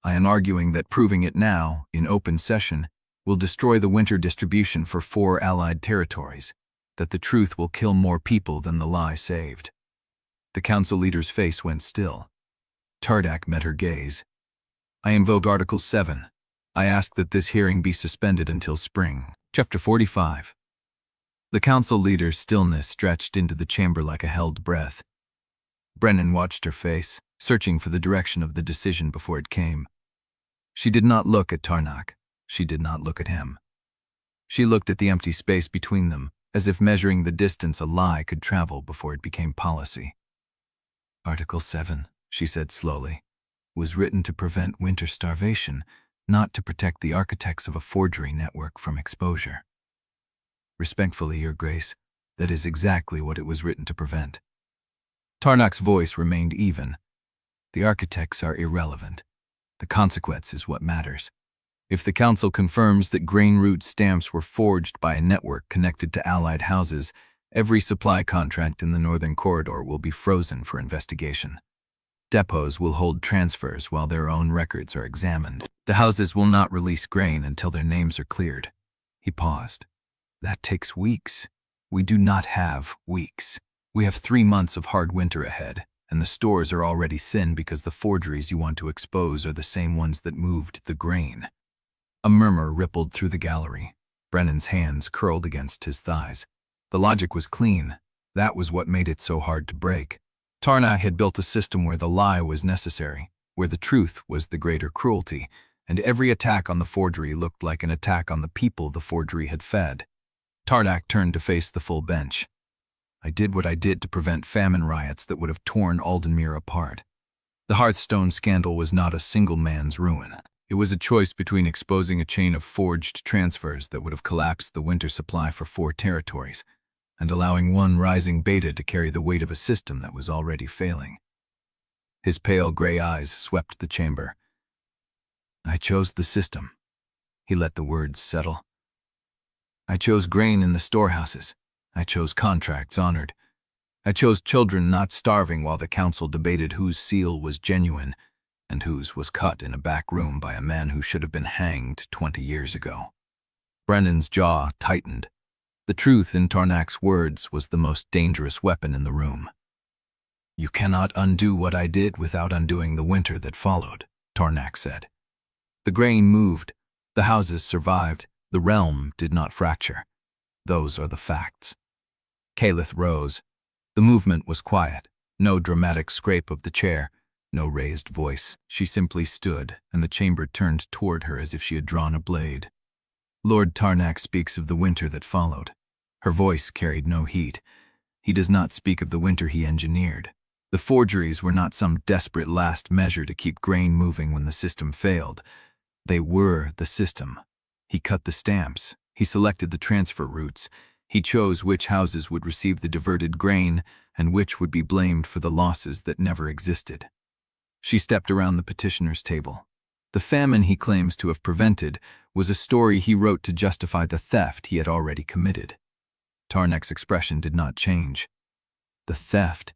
I am arguing that proving it now, in open session, will destroy the winter distribution for 4 allied territories, that the truth will kill more people than the lie saved. The Council leader's face went still. Tarnak met her gaze. I invoke Article 7. I ask that this hearing be suspended until spring. Chapter 45. The Council leader's stillness stretched into the chamber like a held breath. Brennan watched her face, searching for the direction of the decision before it came. She did not look at Tarnak. She did not look at him. She looked at the empty space between them, as if measuring the distance a lie could travel before it became policy. Article 7, she said slowly, was written to prevent winter starvation, not to protect the architects of a forgery network from exposure. Respectfully, Your Grace, that is exactly what it was written to prevent. Tarnak's voice remained even. The architects are irrelevant. The consequence is what matters. If the Council confirms that grain route stamps were forged by a network connected to allied houses, every supply contract in the northern corridor will be frozen for investigation. Depots will hold transfers while their own records are examined. The houses will not release grain until their names are cleared. He paused. That takes weeks. We do not have weeks. We have 3 months of hard winter ahead, and the stores are already thin because the forgeries you want to expose are the same ones that moved the grain. A murmur rippled through the gallery. Brennan's hands curled against his thighs. The logic was clean. That was what made it so hard to break. Tarnak had built a system where the lie was necessary, where the truth was the greater cruelty, and every attack on the forgery looked like an attack on the people the forgery had fed. Tarnak turned to face the full bench. I did what I did to prevent famine riots that would have torn Aldenmere apart. The Hearthstone scandal was not a single man's ruin. It was a choice between exposing a chain of forged transfers that would have collapsed the winter supply for 4 territories, and allowing one rising beta to carry the weight of a system that was already failing. His pale gray eyes swept the chamber. I chose the system. He let the words settle. I chose grain in the storehouses. I chose contracts honored. I chose children not starving while the Council debated whose seal was genuine and whose was cut in a back room by a man who should have been hanged 20 years ago. Brennan's jaw tightened. The truth in Tarnak's words was the most dangerous weapon in the room. You cannot undo what I did without undoing the winter that followed, Tarnak said. The grain moved. The houses survived. The realm did not fracture. Those are the facts. Caelith rose. The movement was quiet. No dramatic scrape of the chair. No raised voice. She simply stood, and the chamber turned toward her as if she had drawn a blade. Lord Tarnak speaks of the winter that followed. Her voice carried no heat. He does not speak of the winter he engineered. The forgeries were not some desperate last measure to keep grain moving when the system failed. They were the system. He cut the stamps. He selected the transfer routes. He chose which houses would receive the diverted grain and which would be blamed for the losses that never existed. She stepped around the petitioner's table. The famine he claims to have prevented was a story he wrote to justify the theft he had already committed. Tarnak's expression did not change. The theft?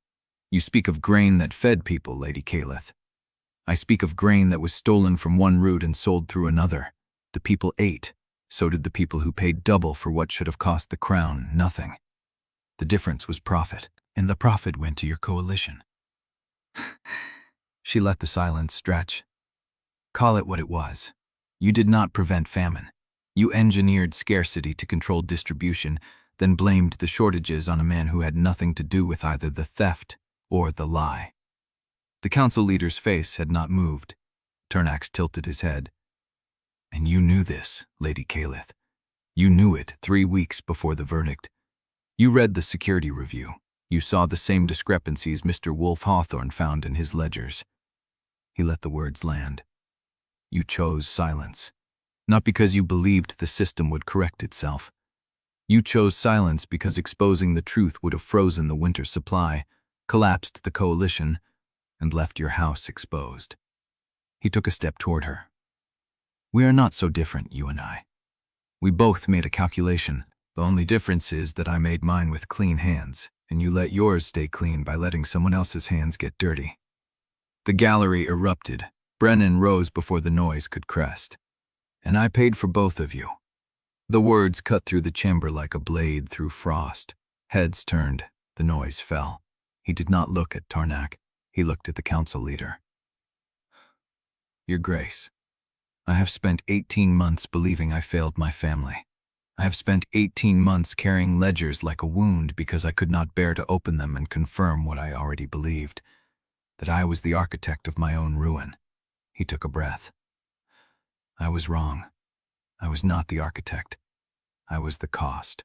You speak of grain that fed people, Lady Caelith. I speak of grain that was stolen from one route and sold through another. The people ate. So did the people who paid double for what should have cost the crown nothing. The difference was profit. and the profit went to your coalition. She let the silence stretch. Call it what it was. You did not prevent famine. You engineered scarcity to control distribution, then blamed the shortages on a man who had nothing to do with either the theft or the lie. The council leader's face had not moved. Tarnax tilted his head. And you knew this, Lady Caelith. You knew it 3 weeks before the verdict. You read the security review. You saw the same discrepancies Mr. Wolfe-Hawthorn found in his ledgers. He let the words land. You chose silence, not because you believed the system would correct itself. You chose silence because exposing the truth would have frozen the winter supply, collapsed the coalition, and left your house exposed. He took a step toward her. We are not so different, you and I. We both made a calculation. The only difference is that I made mine with clean hands, and you let yours stay clean by letting someone else's hands get dirty. The gallery erupted. Brennan rose before the noise could crest. And I paid for both of you. The words cut through the chamber like a blade through frost. Heads turned. The noise fell. He did not look at Tarnac. He looked at the council leader. Your Grace, I have spent 18 months believing I failed my family. I have spent 18 months carrying ledgers like a wound because I could not bear to open them and confirm what I already believed, that I was the architect of my own ruin. He took a breath. I was wrong. I was not the architect. I was the cost.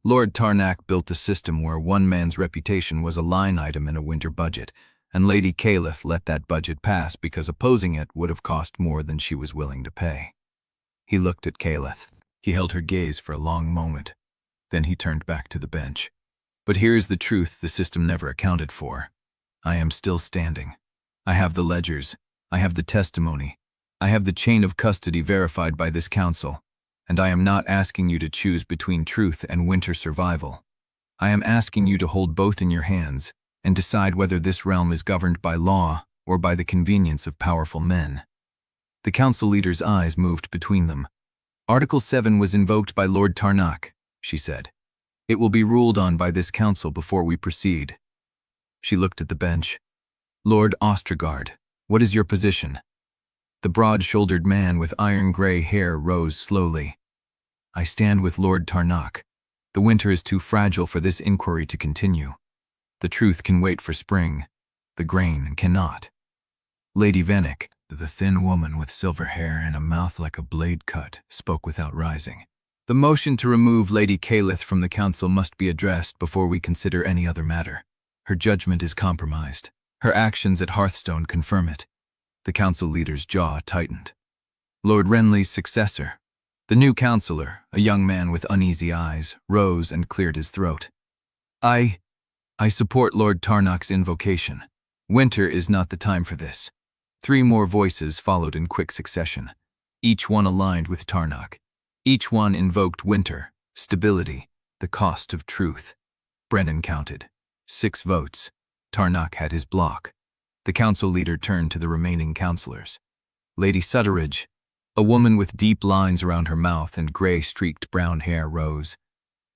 Lord Tarnac built a system where one man's reputation was a line item in a winter budget, and Lady Caelith let that budget pass because opposing it would have cost more than she was willing to pay. He looked at Caelith. He held her gaze for a long moment. Then he turned back to the bench. But here's the truth the system never accounted for. I am still standing. I have the ledgers. I have the testimony. I have the chain of custody verified by this council. And I am not asking you to choose between truth and winter survival. I am asking you to hold both in your hands and decide whether this realm is governed by law or by the convenience of powerful men. The council leader's eyes moved between them. Article 7 was invoked by Lord Tarnac, she said. It will be ruled on by this council before we proceed. She looked at the bench. Lord Ostrogard, what is your position? The broad-shouldered man with iron-gray hair rose slowly. I stand with Lord Tarnac. The winter is too fragile for this inquiry to continue. The truth can wait for spring. The grain cannot. Lady Vennick, the thin woman with silver hair and a mouth like a blade cut, spoke without rising. The motion to remove Lady Caelith from the council must be addressed before we consider any other matter. Her judgment is compromised. Her actions at Hearthstone confirm it. The council leader's jaw tightened. Lord Renly's successor, the new councillor, a young man with uneasy eyes, rose and cleared his throat. I support Lord Tarnac's invocation. Winter is not the time for this. 3 more voices followed in quick succession. Each one aligned with Tarnac. Each one invoked winter, stability, the cost of truth. Brennan counted. 6 votes. Tarnac had his block. The council leader turned to the remaining councillors. Lady Sutteridge, a woman with deep lines around her mouth and gray-streaked brown hair, rose.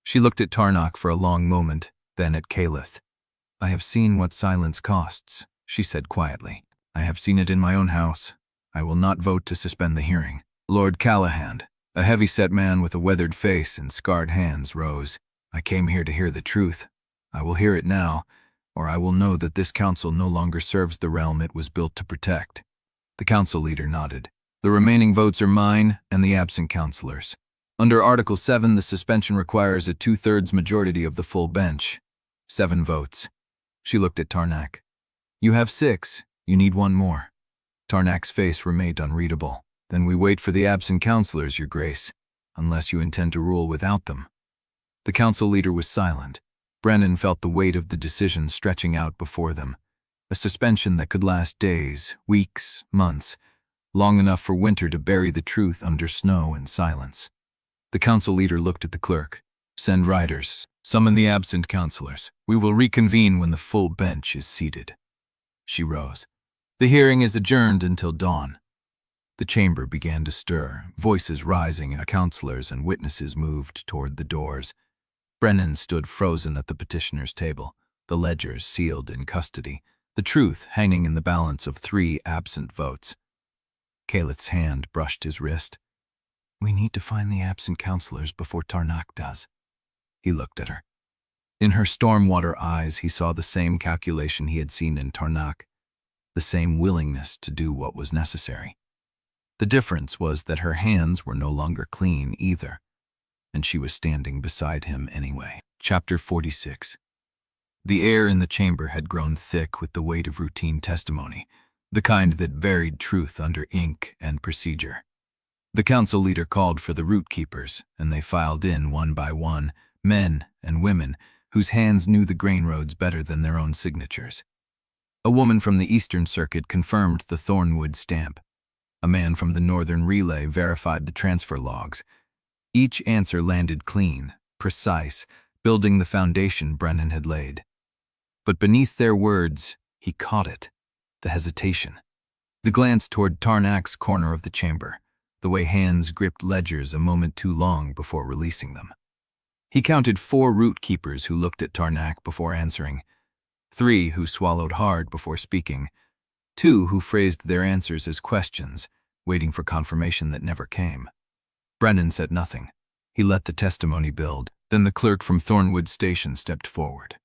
She looked at Tarnac for a long moment, then at Caelith. I have seen what silence costs, she said quietly. I have seen it in my own house. I will not vote to suspend the hearing. Lord Callahan, a heavy-set man with a weathered face and scarred hands, rose. I came here to hear the truth. I will hear it now, or I will know that this council no longer serves the realm it was built to protect. The council leader nodded. The remaining votes are mine and the absent councillors. Under Article 7, the suspension requires a 2/3 majority of the full bench. 7 votes. She looked at Tarnac. You have 6. You need 1 more. Tarnac's face remained unreadable. Then we wait for the absent councillors, Your Grace, unless you intend to rule without them. The council leader was silent. Brennan felt the weight of the decision stretching out before them. A suspension that could last days, weeks, months, long enough for winter to bury the truth under snow and silence. The council leader looked at the clerk. Send riders. Summon the absent councillors. We will reconvene when the full bench is seated. She rose. The hearing is adjourned until dawn. The chamber began to stir, voices rising, and councillors and witnesses moved toward the doors. Brennan stood frozen at the petitioner's table. the ledgers sealed in custody, the truth hanging in the balance of 3 absent votes. Caelith's hand brushed his wrist. "We need to find the absent counselors before Tarnak does." He looked at her. In her stormwater eyes he saw the same calculation he had seen in Tarnak, the same willingness to do what was necessary. The difference was that her hands were no longer clean either, and she was standing beside him anyway. Chapter 46. The air in the chamber had grown thick with the weight of routine testimony, the kind that buried truth under ink and procedure. The council leader called for the root keepers, and they filed in one by one, men and women whose hands knew the grain roads better than their own signatures. A woman from the Eastern Circuit confirmed the Thornwood stamp. A man from the Northern Relay verified the transfer logs. Each answer landed clean, precise, building the foundation Brennan had laid. But beneath their words, he caught it, the hesitation, the glance toward Tarnak's corner of the chamber, the way hands gripped ledgers a moment too long before releasing them. He counted 4 root keepers who looked at Tarnak before answering, 3 who swallowed hard before speaking, 2 who phrased their answers as questions, waiting for confirmation that never came. Brennan said nothing. He let the testimony build. Then the clerk from Thornwood Station stepped forward.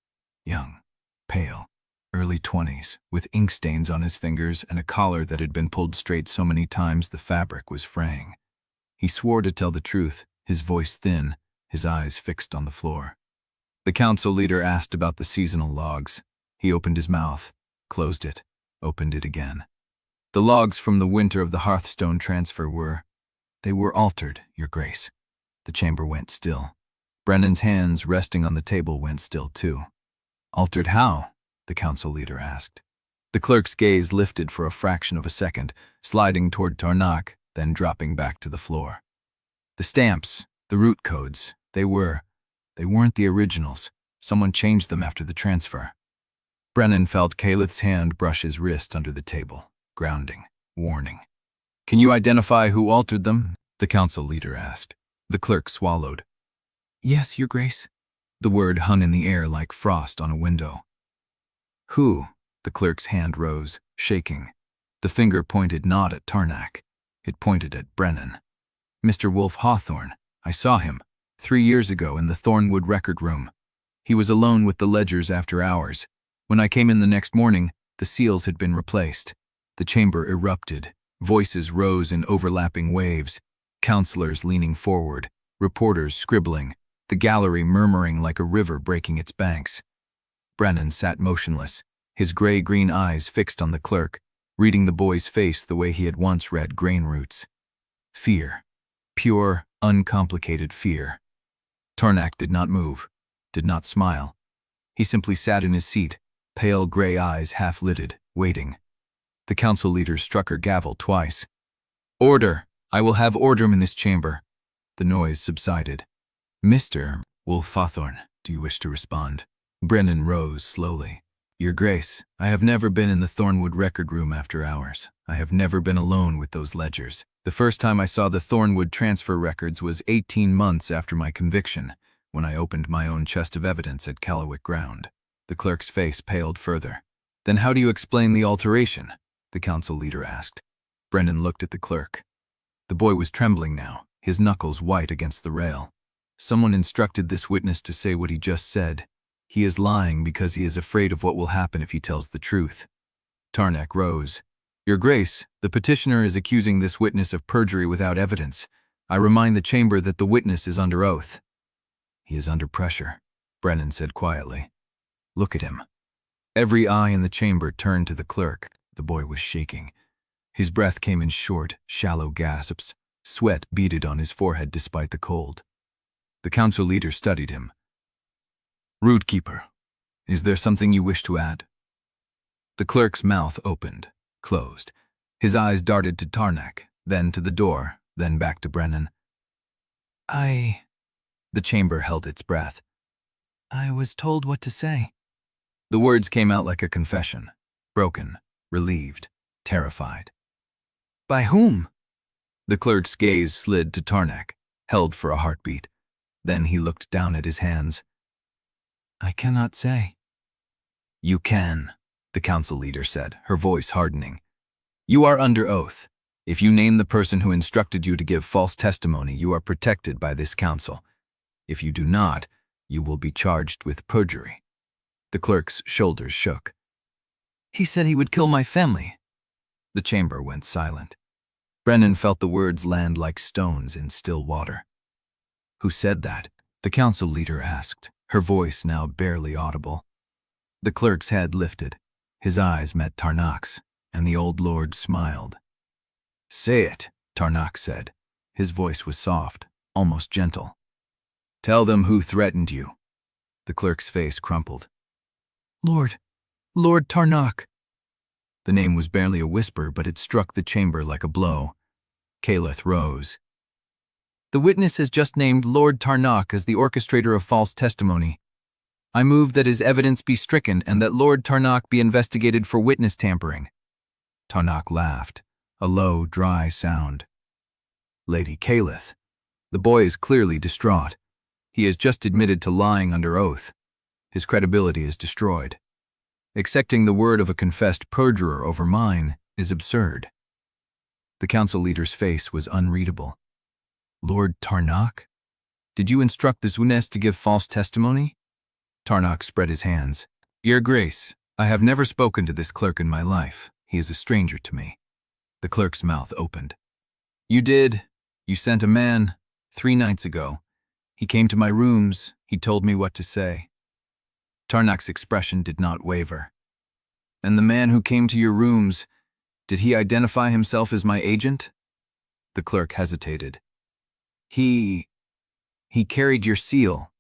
Young, pale, early 20s, with ink stains on his fingers and a collar that had been pulled straight so many times the fabric was fraying. He swore to tell the truth, his voice thin, his eyes fixed on the floor. The council leader asked about the seasonal logs. He opened his mouth, closed it, opened it again. The logs from the winter of the Hearthstone transfer were altered, Your Grace. The chamber went still. Brennan's hands resting on the table went still too. Altered how? The council leader asked. The clerk's gaze lifted for a fraction of a second, sliding toward Tarnak, then dropping back to the floor. The stamps, the root codes, they weren't the originals. Someone changed them after the transfer. Brennan felt Caelith's hand brush his wrist under the table, grounding, warning. Can you identify who altered them? The council leader asked. The clerk swallowed. Yes, Your Grace. The word hung in the air like frost on a window. Who? The clerk's hand rose, shaking. The finger pointed not at Tarnak. It pointed at Brennan. Mr. Wolfe-Hawthorn. I saw him 3 years ago in the Thornwood record room. He was alone with the ledgers after hours. When I came in the next morning, the seals had been replaced. The chamber erupted. Voices rose in overlapping waves. Counselors leaning forward, reporters scribbling, the gallery murmuring like a river breaking its banks. Brennan sat motionless, his gray-green eyes fixed on the clerk, reading the boy's face the way he had once read grain roots. Fear. Pure, uncomplicated fear. Tarnak did not move, did not smile. He simply sat in his seat, pale gray eyes half-lidded, waiting. The council leader struck her gavel twice. Order! I will have order in this chamber. The noise subsided. Mr. Wolfe-Hawthorn, do you wish to respond? Brennan rose slowly. Your Grace, I have never been in the Thornwood record room after hours. I have never been alone with those ledgers. The first time I saw the Thornwood transfer records was 18 months after my conviction, when I opened my own chest of evidence at Callowick Ground. The clerk's face paled further. Then how do you explain the alteration? The council leader asked. Brennan looked at the clerk. The boy was trembling now, his knuckles white against the rail. Someone instructed this witness to say what he just said. He is lying because he is afraid of what will happen if he tells the truth. Tarnak rose. Your Grace, the petitioner is accusing this witness of perjury without evidence. I remind the chamber that the witness is under oath. He is under pressure, Brennan said quietly. Look at him. Every eye in the chamber turned to the clerk. The boy was shaking. His breath came in short, shallow gasps. Sweat beaded on his forehead despite the cold. The council leader studied him. Root keeper, is there something you wish to add? The clerk's mouth opened, closed. His eyes darted to Tarnak, then to the door, then back to Brennan. The chamber held its breath. I was told what to say. The words came out like a confession, broken, relieved, terrified. By whom? The clerk's gaze slid to Tarnak, held for a heartbeat. Then he looked down at his hands. I cannot say. "You can," the council leader said, her voice hardening. "You are under oath. If you name the person who instructed you to give false testimony, you are protected by this council. If you do not, you will be charged with perjury." The clerk's shoulders shook. "He said he would kill my family." The chamber went silent. Brennan felt the words land like stones in still water. "Who said that?" the council leader asked, her voice now barely audible. The clerk's head lifted. His eyes met Tarnak's, and the old lord smiled. "Say it," Tarnak said. His voice was soft, almost gentle. "Tell them who threatened you." The clerk's face crumpled. Lord Tarnak." The name was barely a whisper, but it struck the chamber like a blow. Caelith rose. "The witness has just named Lord Tarnak as the orchestrator of false testimony. I move that his evidence be stricken and that Lord Tarnak be investigated for witness tampering." Tarnak laughed, a low, dry sound. "Lady Caelith." The boy is clearly distraught. He has just admitted to lying under oath. His credibility is destroyed. Accepting the word of a confessed perjurer over mine is absurd. The council leader's face was unreadable. "Lord Tarnak? Did you instruct the Zunest to give false testimony?" Tarnak spread his hands. "Your Grace, I have never spoken to this clerk in my life. He is a stranger to me." The clerk's mouth opened. "You did. You sent a man 3 nights ago. He came to my rooms. He told me what to say." Tarnak's expression did not waver. "And the man who came to your rooms, did he identify himself as my agent?" The clerk hesitated. He carried your seal."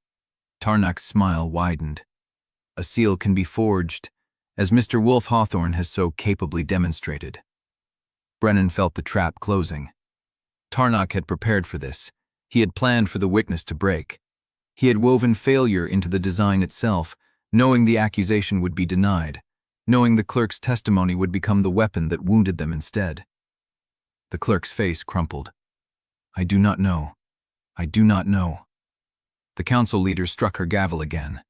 Tarnak's smile widened. "A seal can be forged, as Mr. Wolfe-Hawthorn has so capably demonstrated." Brennan felt the trap closing. Tarnak had prepared for this. He had planned for the witness to break. He had woven failure into the design itself, knowing the accusation would be denied, knowing the clerk's testimony would become the weapon that wounded them instead. The clerk's face crumpled. "I do not know. I do not know." The council leader struck her gavel again.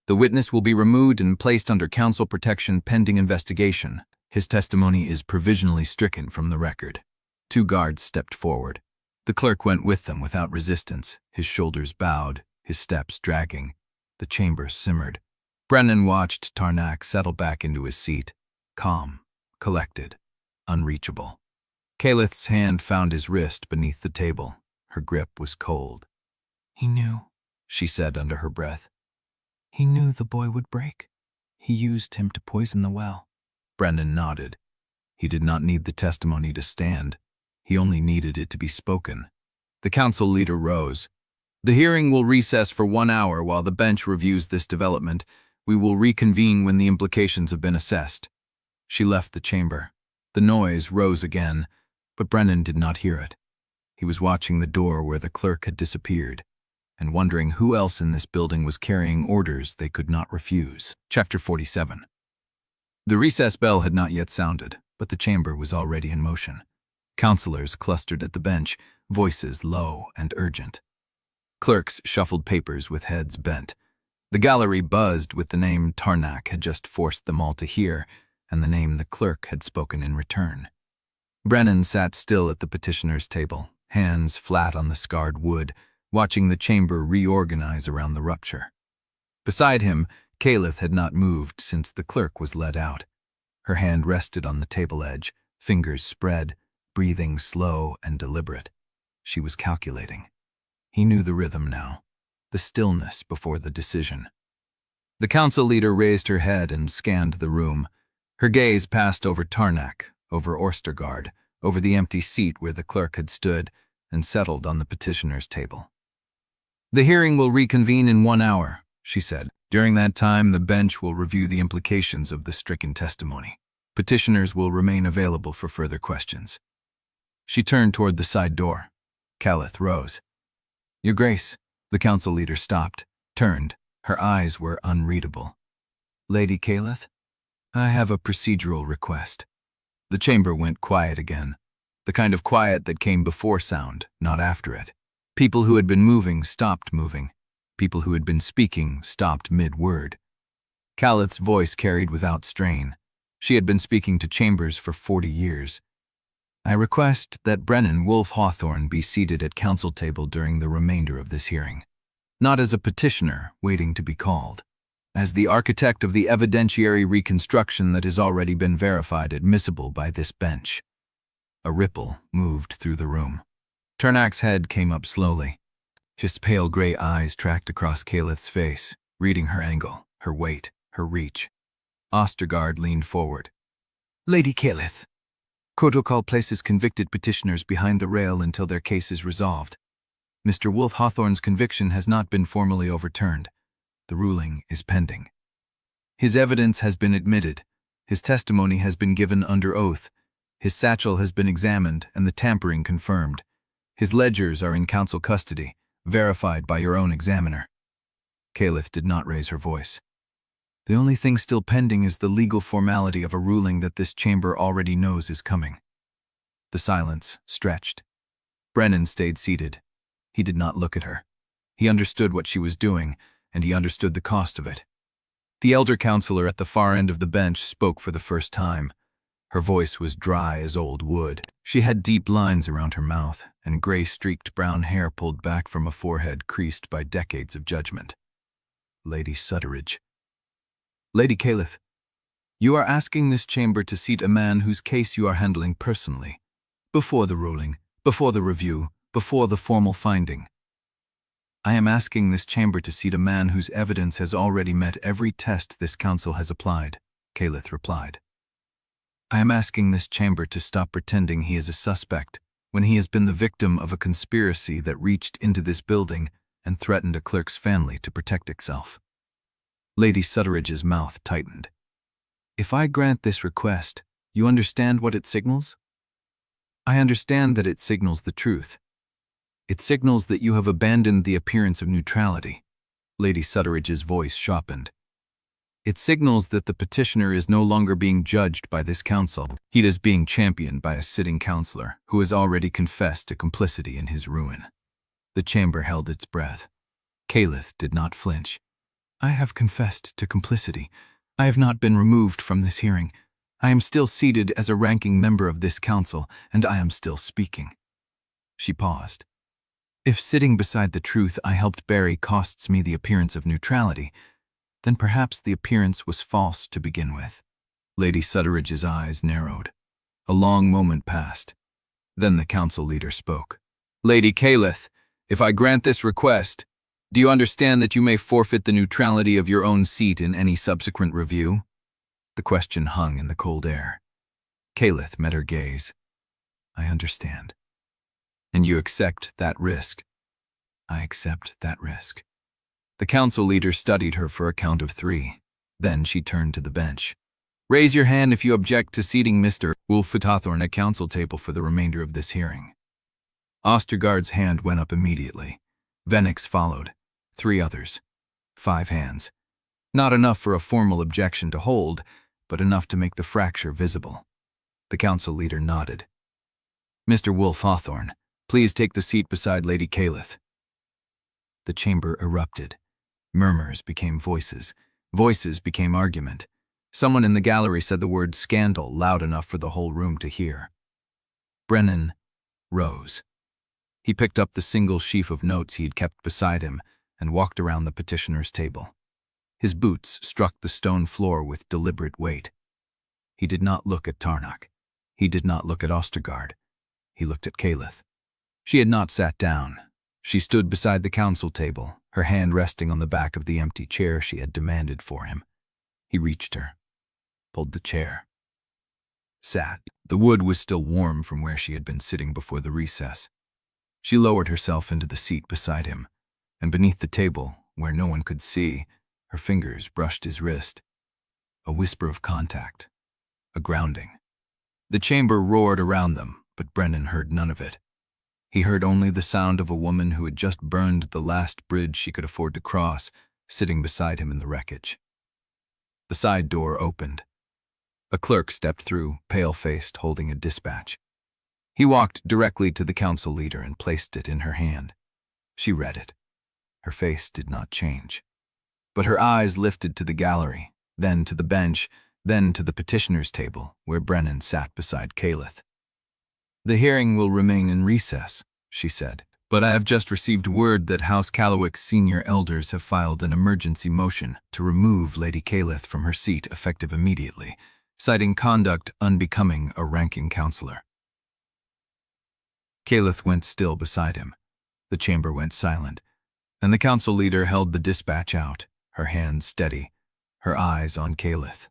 "The witness will be removed and placed under council protection pending investigation. His testimony is provisionally stricken from the record." 2 guards stepped forward. The clerk went with them without resistance, his shoulders bowed, his steps dragging. The chamber simmered. Brennan watched Tarnak settle back into his seat, calm, collected, unreachable. Caelith's hand found his wrist beneath the table. Her grip was cold. "He knew," she said under her breath. "He knew the boy would break. He used him to poison the well." Brennan nodded. He did not need the testimony to stand. He only needed it to be spoken. The council leader rose. "The hearing will recess for 1 hour while the bench reviews this development. We will reconvene when the implications have been assessed." She left the chamber. The noise rose again, but Brennan did not hear it. He was watching the door where the clerk had disappeared, and wondering who else in this building was carrying orders they could not refuse. Chapter 47. The recess bell had not yet sounded, but the chamber was already in motion. Counselors clustered at the bench, voices low and urgent. Clerks shuffled papers with heads bent. The gallery buzzed with the name Tarnak had just forced them all to hear, and the name the clerk had spoken in return. Brennan sat still at the petitioner's table, hands flat on the scarred wood, watching the chamber reorganize around the rupture. Beside him, Caelith had not moved since the clerk was led out. Her hand rested on the table edge, fingers spread, breathing slow and deliberate. She was calculating. He knew the rhythm now, the stillness before the decision. The council leader raised her head and scanned the room. Her gaze passed over Tarnak, over Orstergaard, over the empty seat where the clerk had stood, and settled on the petitioner's table. "The hearing will reconvene in 1 hour," she said. "During that time, the bench will review the implications of the stricken testimony. Petitioners will remain available for further questions." She turned toward the side door. Caelith rose. "Your Grace." The council leader stopped, turned. Her eyes were unreadable. "Lady Caelith, I have a procedural request." The chamber went quiet again, the kind of quiet that came before sound, not after it. People who had been moving stopped moving. People who had been speaking stopped mid-word. Caelith's voice carried without strain. She had been speaking to chambers for 40 years. I request that Brennan Wolfe-Hawthorn be seated at council table during the remainder of this hearing. Not as a petitioner waiting to be called, as the architect of the evidentiary reconstruction that has already been verified admissible by this bench. A ripple moved through the room. Turnak's head came up slowly. His pale gray eyes tracked across Caelith's face, reading her angle, her weight, her reach. Ostergaard leaned forward. Lady Caelith, protocol places convicted petitioners behind the rail until their case is resolved. Mr. Wolfe-Hawthorn's conviction has not been formally overturned. The ruling is pending. His evidence has been admitted. His testimony has been given under oath. His satchel has been examined and the tampering confirmed. His ledgers are in council custody, verified by your own examiner. Caelith did not raise her voice. The only thing still pending is the legal formality of a ruling that this chamber already knows is coming. The silence stretched. Brennan stayed seated. He did not look at her. He understood what she was doing, and he understood the cost of it. The elder counselor at the far end of the bench spoke for the first time. Her voice was dry as old wood. She had deep lines around her mouth, and gray-streaked brown hair pulled back from a forehead creased by decades of judgment. Lady Sutteridge. Lady Caelith, you are asking this chamber to seat a man whose case you are handling personally, before the ruling, before the review, before the formal finding. I am asking this chamber to seat a man whose evidence has already met every test this council has applied, Caelith replied. I am asking this chamber to stop pretending he is a suspect when he has been the victim of a conspiracy that reached into this building and threatened a clerk's family to protect itself. Lady Sutteridge's mouth tightened. If I grant this request, you understand what it signals? I understand that it signals the truth. It signals that you have abandoned the appearance of neutrality. Lady Sutteridge's voice sharpened. It signals that the petitioner is no longer being judged by this council. He is being championed by a sitting councillor who has already confessed to complicity in his ruin. The chamber held its breath. Caelith did not flinch. I have confessed to complicity. I have not been removed from this hearing. I am still seated as a ranking member of this council, and I am still speaking. She paused. If sitting beside the truth I helped bury costs me the appearance of neutrality, then perhaps the appearance was false to begin with. Lady Sutteridge's eyes narrowed. A long moment passed. Then the council leader spoke. Lady Caelith, if I grant this request, do you understand that you may forfeit the neutrality of your own seat in any subsequent review? The question hung in the cold air. Caelith met her gaze. I understand. And you accept that risk? I accept that risk. The council leader studied her for a count of 3. Then she turned to the bench. Raise your hand if you object to seating Mr. Wolfe-Hawthorn at council table for the remainder of this hearing. Ostergaard's hand went up immediately. Vennick's followed. 3 others. 5 hands. Not enough for a formal objection to hold, but enough to make the fracture visible. The council leader nodded. Mr. Wolfe-Hawthorn, please take the seat beside Lady Caelith. The chamber erupted. Murmurs became voices. Voices became argument. Someone in the gallery said the word scandal loud enough for the whole room to hear. Brennan rose. He picked up the single sheaf of notes he had kept beside him and walked around the petitioner's table. His boots struck the stone floor with deliberate weight. He did not look at Tarnock. He did not look at Ostergaard. He looked at Caelith. She had not sat down. She stood beside the council table, her hand resting on the back of the empty chair she had demanded for him. He reached her, pulled the chair, sat. The wood was still warm from where she had been sitting before the recess. She lowered herself into the seat beside him, and beneath the table, where no one could see, her fingers brushed his wrist. A whisper of contact, a grounding. The chamber roared around them, but Brennan heard none of it. He heard only the sound of a woman who had just burned the last bridge she could afford to cross, sitting beside him in the wreckage. The side door opened. A clerk stepped through, pale-faced, holding a dispatch. He walked directly to the council leader and placed it in her hand. She read it. Her face did not change, but her eyes lifted to the gallery, then to the bench, then to the petitioner's table, where Brennan sat beside Caelith. "The hearing will remain in recess," she said, "but I have just received word that House Callowick's senior elders have filed an emergency motion to remove Lady Caelith from her seat effective immediately, citing conduct unbecoming a ranking councillor." Caelith went still beside him. The chamber went silent, and the council leader held the dispatch out, her hands steady, her eyes on Caelith.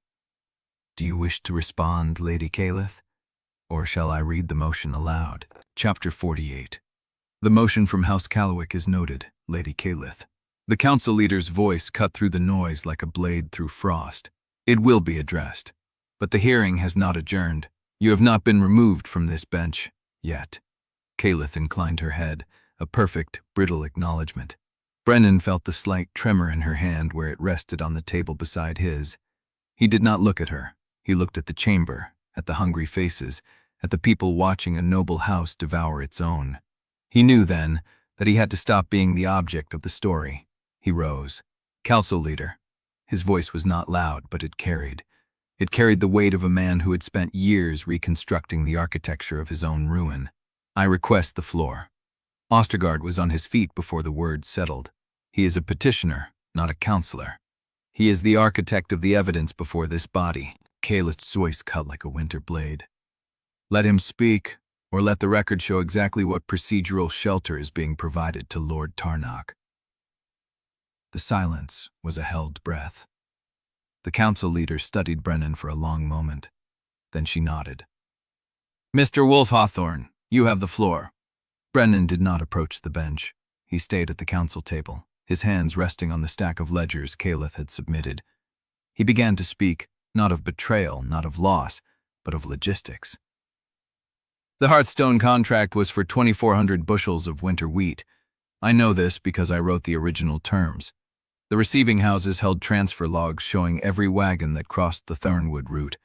"Do you wish to respond, Lady Caelith? Or shall I read the motion aloud?" Chapter 48. "The motion from House Callowick is noted, Lady Caelith." The council leader's voice cut through the noise like a blade through frost. "It will be addressed, but the hearing has not adjourned. You have not been removed from this bench, yet." Caelith inclined her head, a perfect, brittle acknowledgement. Brennan felt the slight tremor in her hand where it rested on the table beside his. He did not look at her. He looked at the chamber, at the hungry faces, at the people watching a noble house devour its own. He knew then that he had to stop being the object of the story. He rose. "Council leader." His voice was not loud, but it carried. It carried the weight of a man who had spent years reconstructing the architecture of his own ruin. "I request the floor." Ostergaard was on his feet before the words settled. "He is a petitioner, not a councillor. He is the architect of the evidence before this body." Caelith's voice cut like a winter blade. "Let him speak, or let the record show exactly what procedural shelter is being provided to Lord Tarnock." The silence was a held breath. The council leader studied Brennan for a long moment. Then she nodded. "Mr. Wolfe-Hawthorn, you have the floor." Brennan did not approach the bench. He stayed at the council table, his hands resting on the stack of ledgers Caelith had submitted. He began to speak, not of betrayal, not of loss, but of logistics. "The Hearthstone contract was for 2,400 bushels of winter wheat. I know this because I wrote the original terms. The receiving houses held transfer logs showing every wagon that crossed the Thornwood route.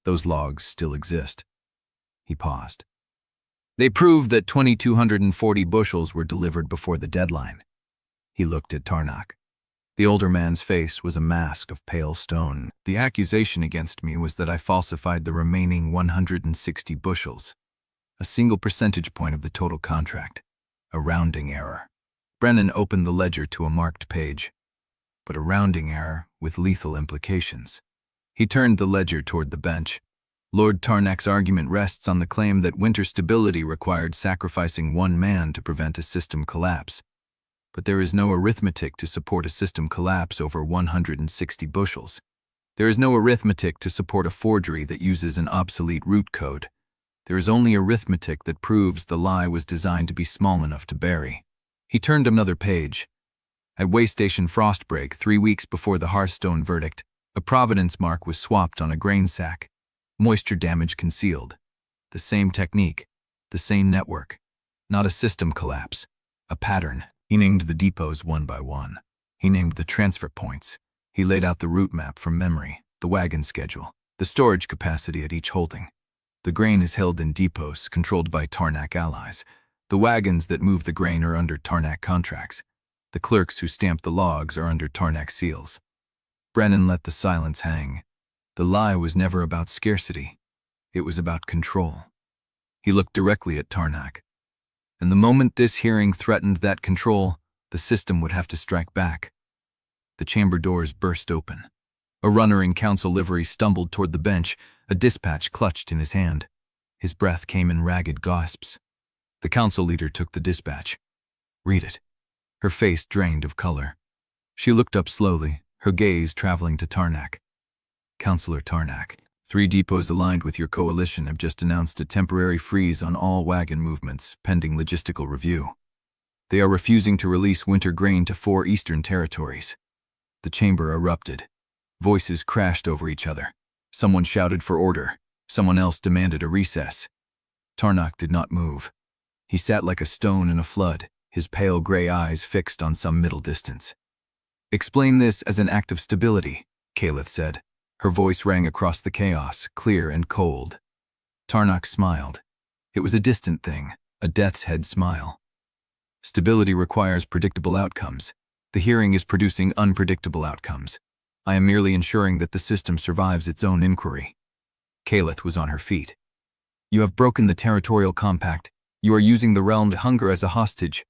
Those logs still exist." He paused. "They proved that 2,240 bushels were delivered before the deadline." He looked at Tarnock. The older man's face was a mask of pale stone. "The accusation against me was that I falsified the remaining 160 bushels. A single percentage point of the total contract. A rounding error." Brennan opened the ledger to a marked page. But a rounding error with lethal implications. He turned the ledger toward the bench. "Lord Tarnock's argument rests on the claim that winter stability required sacrificing one man to prevent a system collapse. But there is no arithmetic to support a system collapse over 160 bushels. There is no arithmetic to support a forgery that uses an obsolete root code. There is only arithmetic that proves the lie was designed to be small enough to bury." He turned another page. "At Waystation Frostbreak, 3 weeks before the Hearthstone verdict, a providence mark was swapped on a grain sack. Moisture damage concealed. The same technique, the same network. Not a system collapse, a pattern." He named the depots one by one. He named the transfer points. He laid out the route map from memory, the wagon schedule, the storage capacity at each holding. The grain is held in depots controlled by Tarnock allies. The wagons that move the grain are under Tarnock contracts. The clerks who stamp the logs are under Tarnock seals. Brennan let the silence hang. The lie was never about scarcity. It was about control. He looked directly at Tarnock. And the moment this hearing threatened that control, the system would have to strike back. The chamber doors burst open. A runner in council livery stumbled toward the bench, a dispatch clutched in his hand. His breath came in ragged gasps. The council leader took the dispatch. "Read it." Her face drained of color. She looked up slowly, her gaze traveling to Tarnock. "Councillor Tarnock, 3 depots aligned with your coalition have just announced a temporary freeze on all wagon movements, pending logistical review. They are refusing to release winter grain to 4 eastern territories." The chamber erupted. Voices crashed over each other. Someone shouted for order. Someone else demanded a recess. Tarnock did not move. He sat like a stone in a flood, his pale gray eyes fixed on some middle distance. "Explain this as an act of stability," Caelith said. Her voice rang across the chaos, clear and cold. Tarnock smiled. It was a distant thing, a death's head smile. "Stability requires predictable outcomes. The hearing is producing unpredictable outcomes. I am merely ensuring that the system survives its own inquiry. Caelith was on her feet. You have broken the territorial compact. You are using the realm to hunger as a hostage.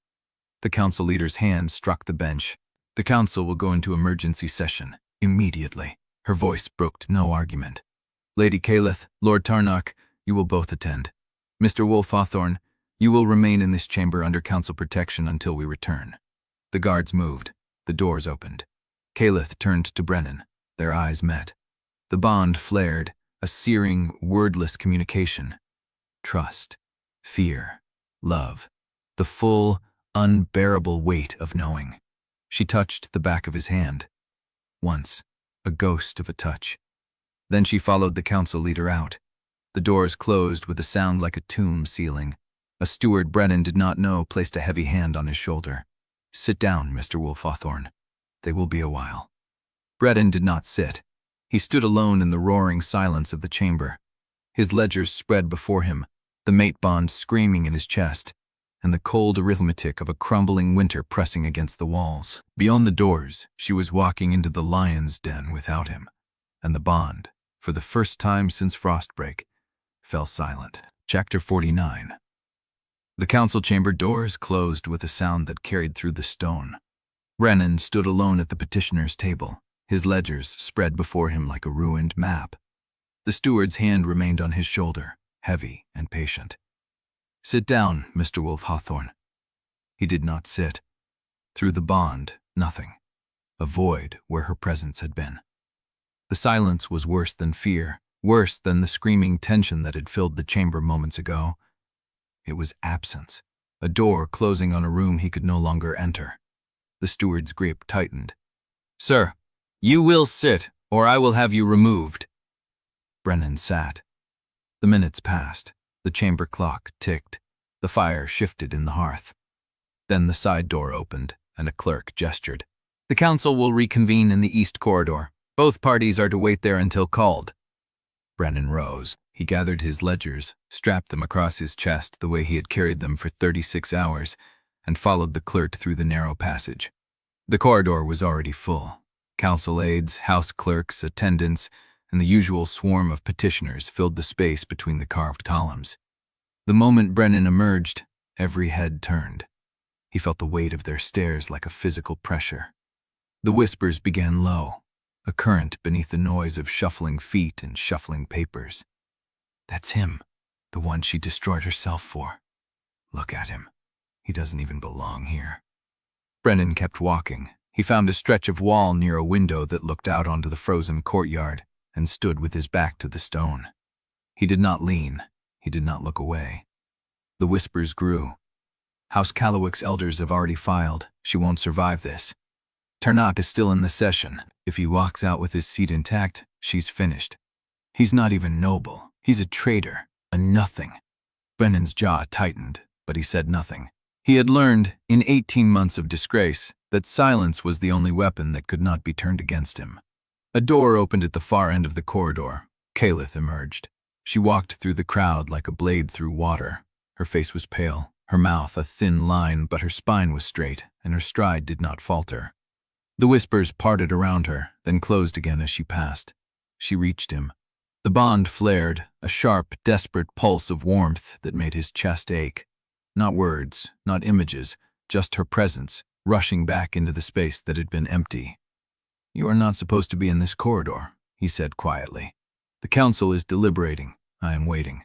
The council leader's hand struck the bench. The council will go into emergency session immediately. Her voice broke no argument. Lady Caelith, Lord Tarnock, you will both attend. Mr. Wolfe-Hawthorn, you will remain in this chamber under council protection until we return. The guards moved. The doors opened. Caelith turned to Brennan. Their eyes met. The bond flared, a searing, wordless communication. Trust, fear, love, the full, unbearable weight of knowing. She touched the back of his hand. Once, a ghost of a touch. Then she followed the council leader out. The doors closed with a sound like a tomb sealing. A steward Brennan did not know placed a heavy hand on his shoulder. Sit down, Mr. Wolfe-Hawthorn. They will be a while. Brennan did not sit. He stood alone in the roaring silence of the chamber. His ledgers spread before him, the mate bond screaming in his chest, and the cold arithmetic of a crumbling winter pressing against the walls. Beyond the doors, she was walking into the lion's den without him, and the bond, for the first time since Frostbreak, fell silent. Chapter 49. The council chamber doors closed with a sound that carried through the stone. Brennan stood alone at the petitioner's table, his ledgers spread before him like a ruined map. The steward's hand remained on his shoulder, heavy and patient. Sit down, Mr. Wolfe-Hawthorn. He did not sit. Through the bond, nothing. A void where her presence had been. The silence was worse than fear, worse than the screaming tension that had filled the chamber moments ago. It was absence, a door closing on a room he could no longer enter. The steward's grip tightened. Sir, you will sit, or I will have you removed. Brennan sat. The minutes passed. The chamber clock ticked. The fire shifted in the hearth. Then the side door opened, and a clerk gestured. The council will reconvene in the east corridor. Both parties are to wait there until called. Brennan rose. He gathered his ledgers, strapped them across his chest the way he had carried them for 36 hours, and followed the clerk through the narrow passage. The corridor was already full. Council aides, house clerks, attendants, and the usual swarm of petitioners filled the space between the carved columns. The moment Brennan emerged, every head turned. He felt the weight of their stares like a physical pressure. The whispers began low, a current beneath the noise of shuffling feet and shuffling papers. That's him, the one she destroyed herself for. Look at him. He doesn't even belong here. Brennan kept walking. He found a stretch of wall near a window that looked out onto the frozen courtyard and stood with his back to the stone. He did not lean. He did not look away. The whispers grew. House Callowick's elders have already filed. She won't survive this. Tarnock is still in the session. If he walks out with his seat intact, she's finished. He's not even noble. He's a traitor, a nothing. Brennan's jaw tightened, but he said nothing. He had learned, in 18 months of disgrace, that silence was the only weapon that could not be turned against him. A door opened at the far end of the corridor. Caelith emerged. She walked through the crowd like a blade through water. Her face was pale, her mouth a thin line, but her spine was straight, and her stride did not falter. The whispers parted around her, then closed again as she passed. She reached him. The bond flared, a sharp, desperate pulse of warmth that made his chest ache. Not words, not images, just her presence, rushing back into the space that had been empty. You are not supposed to be in this corridor, he said quietly. The council is deliberating. I am waiting.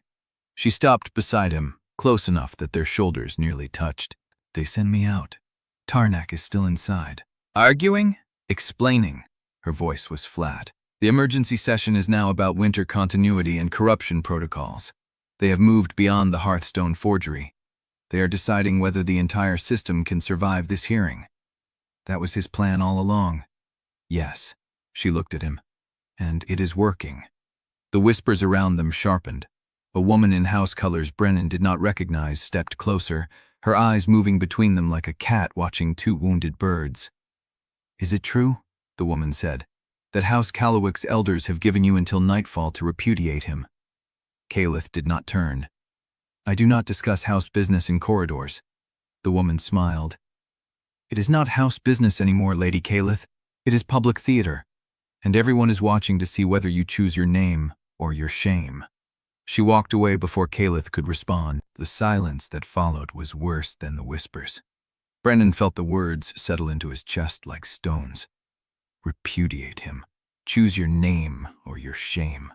She stopped beside him, close enough that their shoulders nearly touched. They send me out. Tarnock is still inside. Arguing? Explaining. Her voice was flat. The emergency session is now about winter continuity and corruption protocols. They have moved beyond the Hearthstone forgery. They are deciding whether the entire system can survive this hearing. That was his plan all along. Yes, she looked at him. And it is working. The whispers around them sharpened. A woman in house colors Brennan did not recognize stepped closer, her eyes moving between them like a cat watching two wounded birds. Is it true, the woman said, that House Callowick's elders have given you until nightfall to repudiate him? Caelith did not turn. I do not discuss house business in corridors. The woman smiled. It is not house business anymore, Lady Caelith. It is public theater. and everyone is watching to see whether you choose your name or your shame." She walked away before Caelith could respond. The silence that followed was worse than the whispers. Brennan felt the words settle into his chest like stones. Repudiate him. Choose your name or your shame.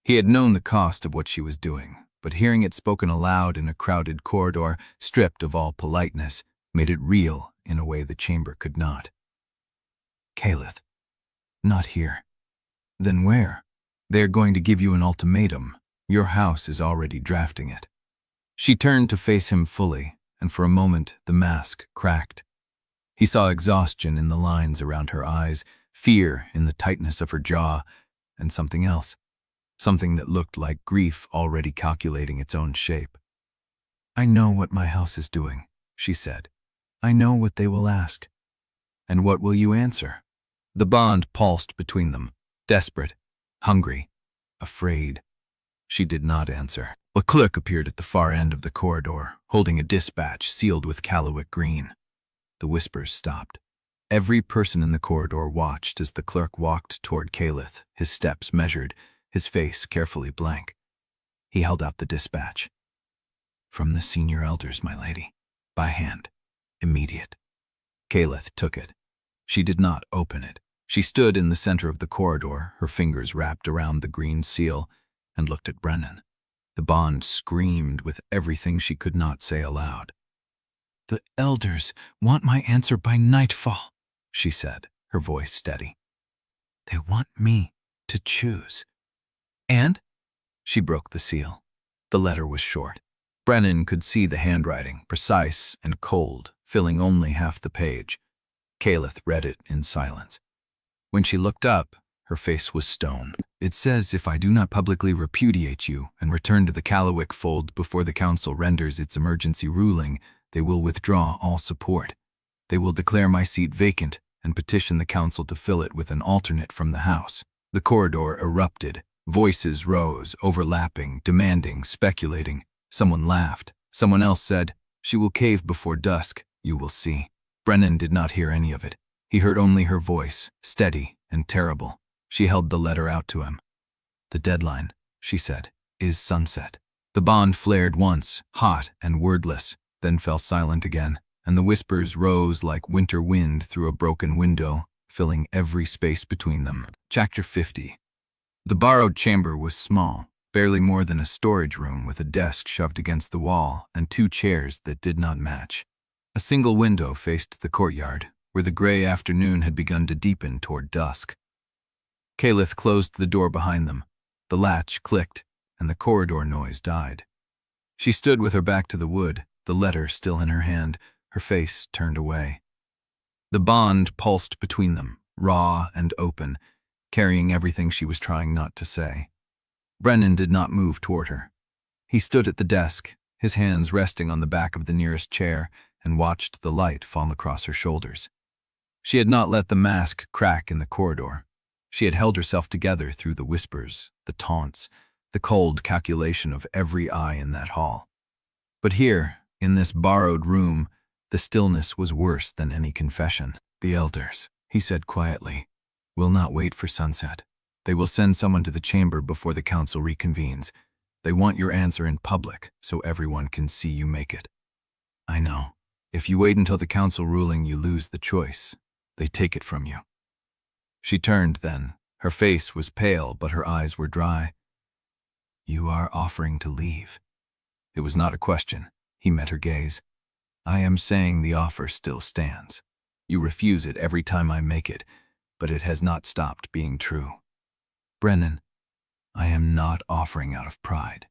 He had known the cost of what she was doing, but hearing it spoken aloud in a crowded corridor, stripped of all politeness, made it real in a way the chamber could not. "Caelith, not here." "Then where?" "They're going to give you an ultimatum. Your house is already drafting it." She turned to face him fully, and for a moment the mask cracked. He saw exhaustion in the lines around her eyes, fear in the tightness of her jaw, and something else. Something that looked like grief already calculating its own shape. "I know what my house is doing," she said. "I know what they will ask." "And what will you answer?" The bond pulsed between them, desperate, hungry, afraid. She did not answer. A clerk appeared at the far end of the corridor, holding a dispatch sealed with Callowick green. The whispers stopped. Every person in the corridor watched as the clerk walked toward Caelith, his steps measured, his face carefully blank. He held out the dispatch. "From the senior elders, my lady. By hand. Immediate." Caelith took it. She did not open it. She stood in the center of the corridor, her fingers wrapped around the green seal, and looked at Brennan. The bond screamed with everything she could not say aloud. "The elders want my answer by nightfall," she said, her voice steady. "They want me to choose." "And?" She broke the seal. The letter was short. Brennan could see the handwriting, precise and cold, filling only half the page. Caelith read it in silence. When she looked up, her face was stone. "It says if I do not publicly repudiate you and return to the Callowick fold before the council renders its emergency ruling, they will withdraw all support. They will declare my seat vacant and petition the council to fill it with an alternate from the house." The corridor erupted. Voices rose, overlapping, demanding, speculating. Someone laughed. Someone else said, "She will cave before dusk, you will see." Brennan did not hear any of it. He heard only her voice, steady and terrible. She held the letter out to him. "The deadline," she said, "is sunset." The bond flared once, hot and wordless, then fell silent again, and the whispers rose like winter wind through a broken window, filling every space between them. Chapter 50. The borrowed chamber was small, barely more than a storage room with a desk shoved against the wall and two chairs that did not match. A single window faced the courtyard, where the gray afternoon had begun to deepen toward dusk. Caelith closed the door behind them. The latch clicked, and the corridor noise died. She stood with her back to the wood, the letter still in her hand, her face turned away. The bond pulsed between them, raw and open, carrying everything she was trying not to say. Brennan did not move toward her. He stood at the desk, his hands resting on the back of the nearest chair, and watched the light fall across her shoulders. She had not let the mask crack in the corridor. She had held herself together through the whispers, the taunts, the cold calculation of every eye in that hall. But here, in this borrowed room, the stillness was worse than any confession. "The elders," he said quietly, "will not wait for sunset. They will send someone to the chamber before the council reconvenes. They want your answer in public, so everyone can see you make it. I know. If you wait until the council ruling, you lose the choice. They take it from you." She turned then. Her face was pale, but her eyes were dry. "You are offering to leave." It was not a question. He met her gaze. "I am saying the offer still stands. You refuse it every time I make it, but it has not stopped being true." "Brennan, I am not offering out of pride."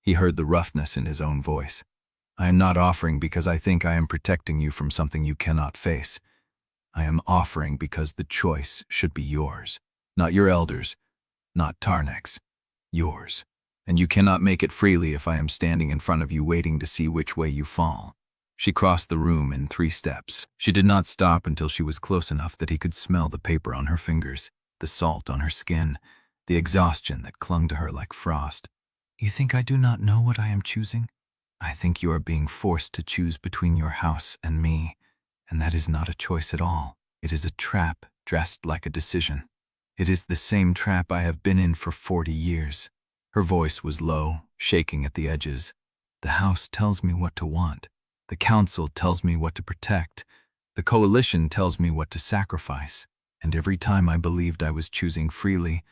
He heard the roughness in his own voice. "I am not offering because I think I am protecting you from something you cannot face. I am offering because the choice should be yours. Not your elders, not Tarnek's. Yours. And you cannot make it freely if I am standing in front of you waiting to see which way you fall." She crossed the room in 3 steps. She did not stop until she was close enough that he could smell the paper on her fingers, the salt on her skin, the exhaustion that clung to her like frost. "You think I do not know what I am choosing? I think you are being forced to choose between your house and me, and that is not a choice at all. It is a trap dressed like a decision." It is the same trap I have been in for 40 years. Her voice was low, shaking at the edges. The House tells me what to want. The Council tells me what to protect. The Coalition tells me what to sacrifice. And every time I believed I was choosing freely,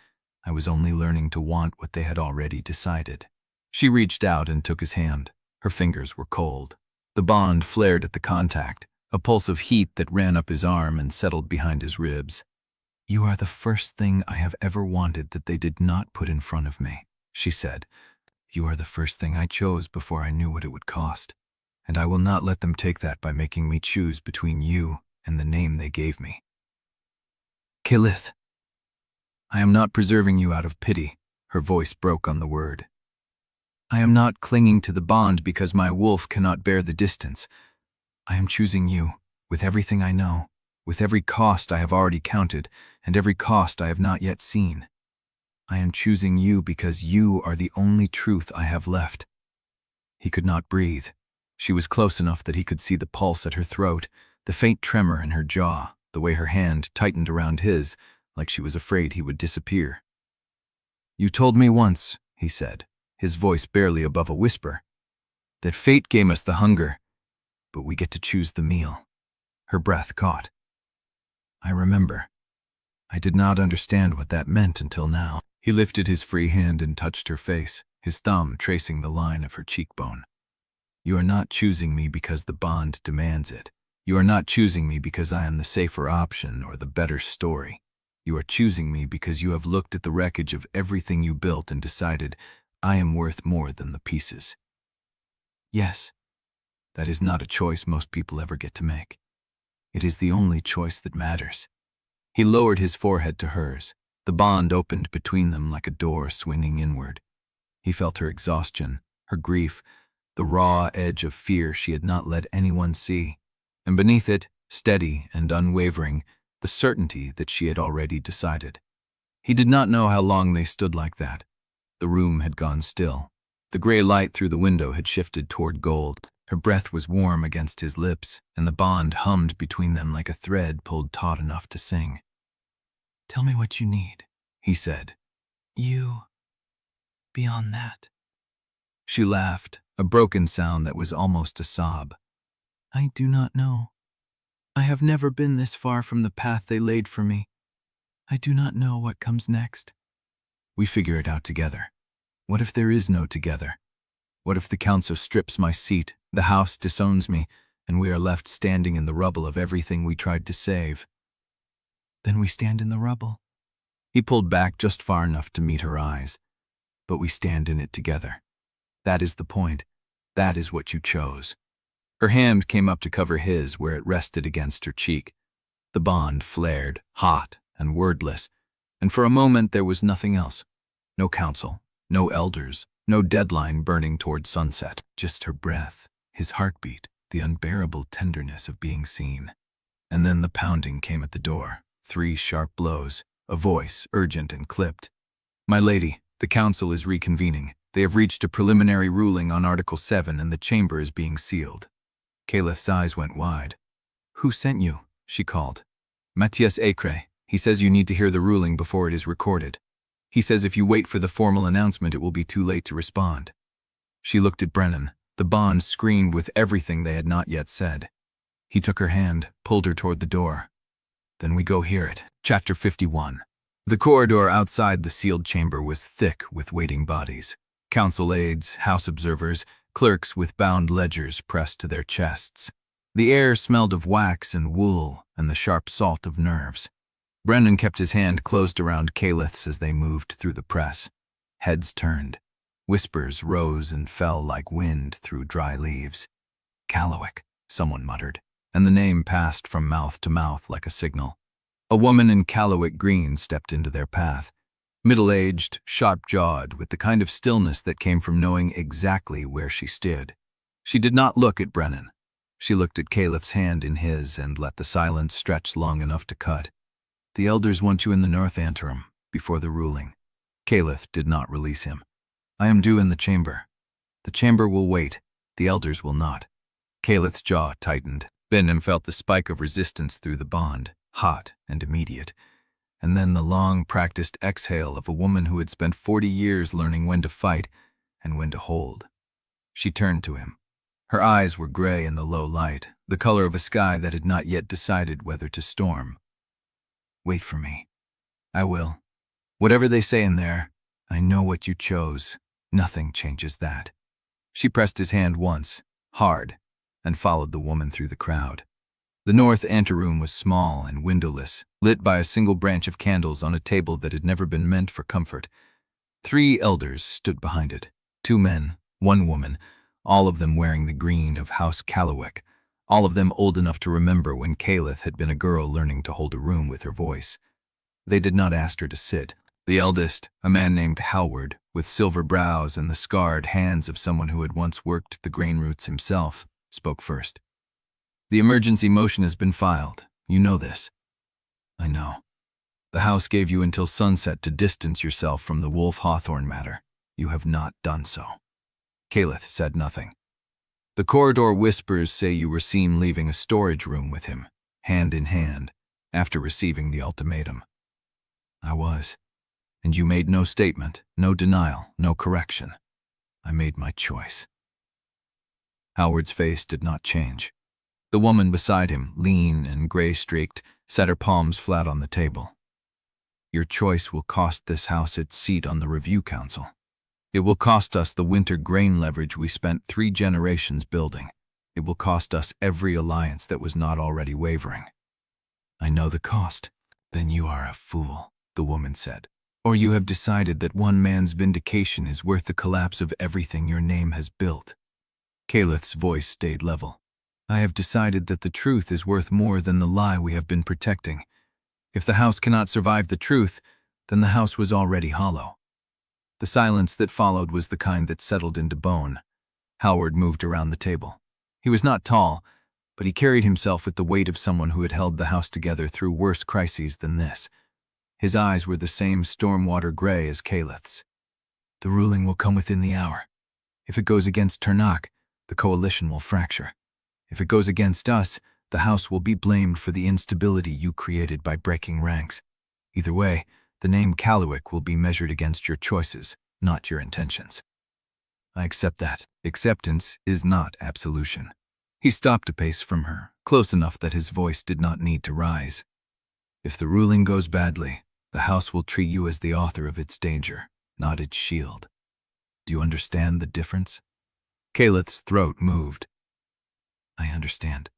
I was only learning to want what they had already decided. She reached out and took his hand. Her fingers were cold. The bond flared at the contact, a pulse of heat that ran up his arm and settled behind his ribs. "You are the first thing I have ever wanted that they did not put in front of me," she said. "You are the first thing I chose before I knew what it would cost. And I will not let them take that by making me choose between you and the name they gave me." "Caelith, I am not preserving you out of pity." Her voice broke on the word. "I am not clinging to the bond because my wolf cannot bear the distance. I am choosing you, with everything I know, with every cost I have already counted, and every cost I have not yet seen. I am choosing you because you are the only truth I have left." He could not breathe. She was close enough that he could see the pulse at her throat, the faint tremor in her jaw, the way her hand tightened around his, like she was afraid he would disappear. "You told me once," he said, his voice barely above a whisper, "that fate gave us the hunger, but we get to choose the meal." Her breath caught. "I remember. I did not understand what that meant until now." He lifted his free hand and touched her face, his thumb tracing the line of her cheekbone. "You are not choosing me because the bond demands it. You are not choosing me because I am the safer option or the better story. You are choosing me because you have looked at the wreckage of everything you built and decided I am worth more than the pieces." "Yes, that is not a choice most people ever get to make. It is the only choice that matters." He lowered his forehead to hers. The bond opened between them like a door swinging inward. He felt her exhaustion, her grief, the raw edge of fear she had not let anyone see, and beneath it, steady and unwavering, the certainty that she had already decided. He did not know how long they stood like that. The room had gone still. The gray light through the window had shifted toward gold. Her breath was warm against his lips, and the bond hummed between them like a thread pulled taut enough to sing. "Tell me what you need," he said. "You, beyond that." She laughed, a broken sound that was almost a sob. "I do not know. I have never been this far from the path they laid for me. I do not know what comes next." "We figure it out together. What if there is no together? What if the Council strips my seat, the House disowns me, and we are left standing in the rubble of everything we tried to save?" "Then we stand in the rubble." He pulled back just far enough to meet her eyes. "But we stand in it together. That is the point. That is what you chose." Her hand came up to cover his where it rested against her cheek. The bond flared, hot and wordless, and for a moment there was nothing else. No council, no elders, no deadline burning toward sunset. Just her breath, his heartbeat, the unbearable tenderness of being seen. And then the pounding came at the door. 3 sharp blows, a voice, urgent and clipped. "My lady, the Council is reconvening. They have reached a preliminary ruling on Article 7 and the chamber is being sealed." Caelith's eyes went wide. "Who sent you?" she called. "Matias Acre. He says you need to hear the ruling before it is recorded. He says if you wait for the formal announcement it will be too late to respond." She looked at Brennan. The bond screamed with everything they had not yet said. He took her hand, pulled her toward the door. "Then we go hear it." Chapter 51. The corridor outside the sealed chamber was thick with waiting bodies. Council aides, House observers, clerks with bound ledgers pressed to their chests. The air smelled of wax and wool and the sharp salt of nerves. Brennan kept his hand closed around Caelith's as they moved through the press. Heads turned. Whispers rose and fell like wind through dry leaves. "Callowick," someone muttered, and the name passed from mouth to mouth like a signal. A woman in Callowick green stepped into their path. Middle-aged, sharp-jawed, with the kind of stillness that came from knowing exactly where she stood. She did not look at Brennan. She looked at Caelith's hand in his and let the silence stretch long enough to cut. "The elders want you in the North Antrim, before the ruling." Caelith did not release him. "I am due in the chamber. The chamber will wait. The elders will not." Caelith's jaw tightened. Brennan felt the spike of resistance through the bond, hot and immediate. and then the long, practiced exhale of a woman who had spent 40 years learning when to fight and when to hold. She turned to him. Her eyes were gray in the low light, the color of a sky that had not yet decided whether to storm. "Wait for me. I will. Whatever they say in there, I know what you chose. Nothing changes that." She pressed his hand once, hard, and followed the woman through the crowd. The north anteroom was small and windowless, lit by a single branch of candles on a table that had never been meant for comfort. 3 elders stood behind it, 2 men, 1 woman, all of them wearing the green of House Callowick, all of them old enough to remember when Caelith had been a girl learning to hold a room with her voice. They did not ask her to sit. The eldest, a man named Howard, with silver brows and the scarred hands of someone who had once worked the grain roots himself, spoke first. "The emergency motion has been filed. You know this." "I know. The House gave you until sunset to distance yourself from the Wolfe-Hawthorn matter. You have not done so." Caelith said nothing. "The corridor whispers say you were seen leaving a storage room with him, hand in hand, after receiving the ultimatum." "I was. And you made no statement, no denial, no correction. I made my choice." Howard's face did not change. The woman beside him, lean and gray-streaked, set her palms flat on the table. "Your choice will cost this house its seat on the Review Council. It will cost us the winter grain leverage we spent 3 generations building. It will cost us every alliance that was not already wavering." "I know the cost." "Then you are a fool," the woman said. "Or you have decided that one man's vindication is worth the collapse of everything your name has built." Caelith's voice stayed level. "I have decided that the truth is worth more than the lie we have been protecting. If the house cannot survive the truth, then the house was already hollow." The silence that followed was the kind that settled into bone. Howard moved around the table. He was not tall, but he carried himself with the weight of someone who had held the house together through worse crises than this. His eyes were the same stormwater gray as Caelith's. "The ruling will come within the hour. If it goes against Ternach, the coalition will fracture. If it goes against us, the house will be blamed for the instability you created by breaking ranks. Either way, the name Callowick will be measured against your choices, not your intentions." "I accept that. Acceptance is not absolution." He stopped a pace from her, close enough that his voice did not need to rise. "If the ruling goes badly, the house will treat you as the author of its danger, not its shield. Do you understand the difference?" Caelith's throat moved. "I understand.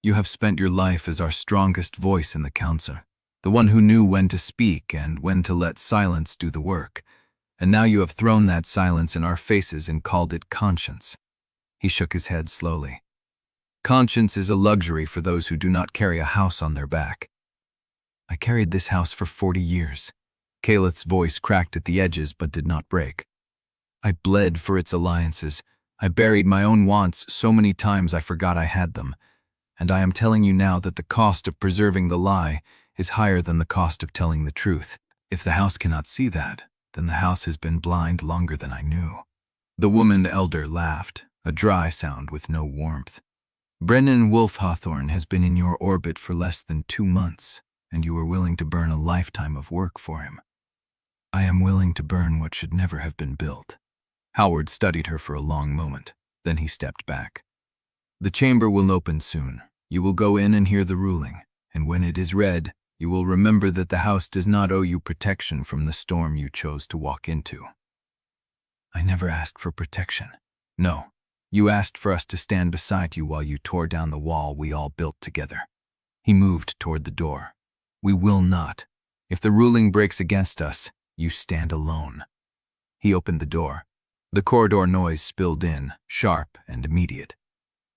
You have spent your life as our strongest voice in the council, the one who knew when to speak and when to let silence do the work. And now you have thrown that silence in our faces and called it conscience." He shook his head slowly. "Conscience is a luxury for those who do not carry a house on their back." "I carried this house for 40 years. Caelith's voice cracked at the edges but did not break. "I bled for its alliances. I buried my own wants so many times I forgot I had them. And I am telling you now that the cost of preserving the lie is higher than the cost of telling the truth. If the house cannot see that, then the house has been blind longer than I knew." The woman elder laughed, a dry sound with no warmth. "Brennan Wolfe-Hawthorn has been in your orbit for less than 2 months, and you were willing to burn a lifetime of work for him. I am willing to burn what should never have been built." Howard studied her for a long moment, then he stepped back. "The chamber will open soon. You will go in and hear the ruling, and when it is read, you will remember that the house does not owe you protection from the storm you chose to walk into." "I never asked for protection." "No, you asked for us to stand beside you while you tore down the wall we all built together." He moved toward the door. "We will not. If the ruling breaks against us, you stand alone." He opened the door. The corridor noise spilled in, sharp and immediate.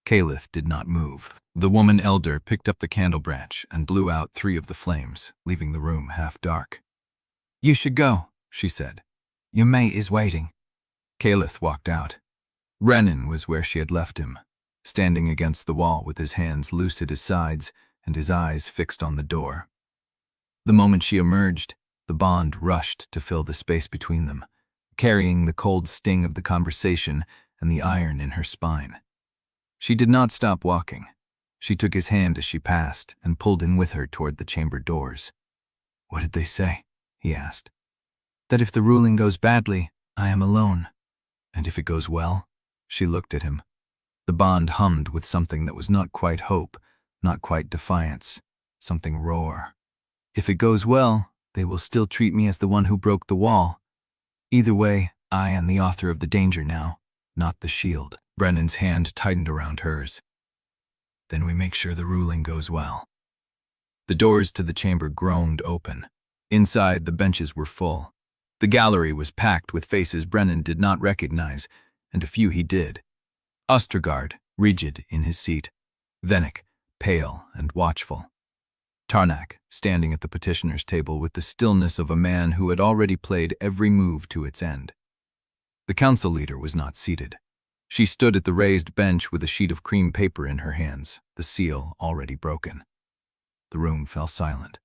Caelith did not move. The woman elder picked up the candle branch and blew out 3 of the flames, leaving the room half dark. "You should go," she said. "Your mate is waiting." Caelith walked out. Brennan was where she had left him, standing against the wall with his hands loose at his sides and his eyes fixed on the door. The moment she emerged, the bond rushed to fill the space between them, carrying the cold sting of the conversation and the iron in her spine. She did not stop walking. She took his hand as she passed and pulled him with her toward the chamber doors. "What did they say?" he asked. "That if the ruling goes badly, I am alone. And if it goes well?" She looked at him. The bond hummed with something that was not quite hope, not quite defiance, something roar. "If it goes well, they will still treat me as the one who broke the wall. Either way, I am the author of the danger now, not the shield." Brennan's hand tightened around hers. "Then we make sure the ruling goes well." The doors to the chamber groaned open. Inside, the benches were full. The gallery was packed with faces Brennan did not recognize, and a few he did. Ostergaard, rigid in his seat. Vennick, pale and watchful. Tarnak, standing at the petitioner's table with the stillness of a man who had already played every move to its end. The council leader was not seated. She stood at the raised bench with a sheet of cream paper in her hands, the seal already broken. The room fell silent.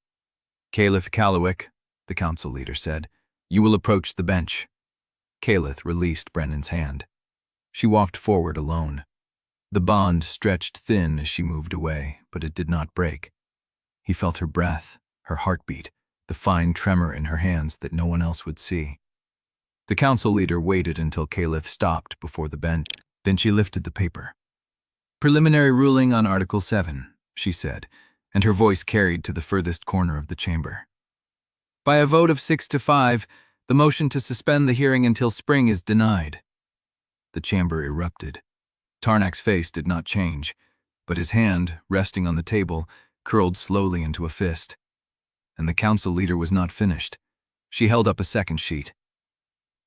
"Caelith Callowick," the council leader said, "you will approach the bench." Caelith released Brennan's hand. She walked forward alone. The bond stretched thin as she moved away, but it did not break. He felt her breath, her heartbeat, the fine tremor in her hands that no one else would see. The council leader waited until Caelith stopped before the bench. Then she lifted the paper. "Preliminary ruling on Article 7, she said, and her voice carried to the furthest corner of the chamber. "By a vote of 6-5, the motion to suspend the hearing until spring is denied." The chamber erupted. Tarnak's face did not change, but his hand, resting on the table, curled slowly into a fist. And the council leader was not finished. She held up a second sheet.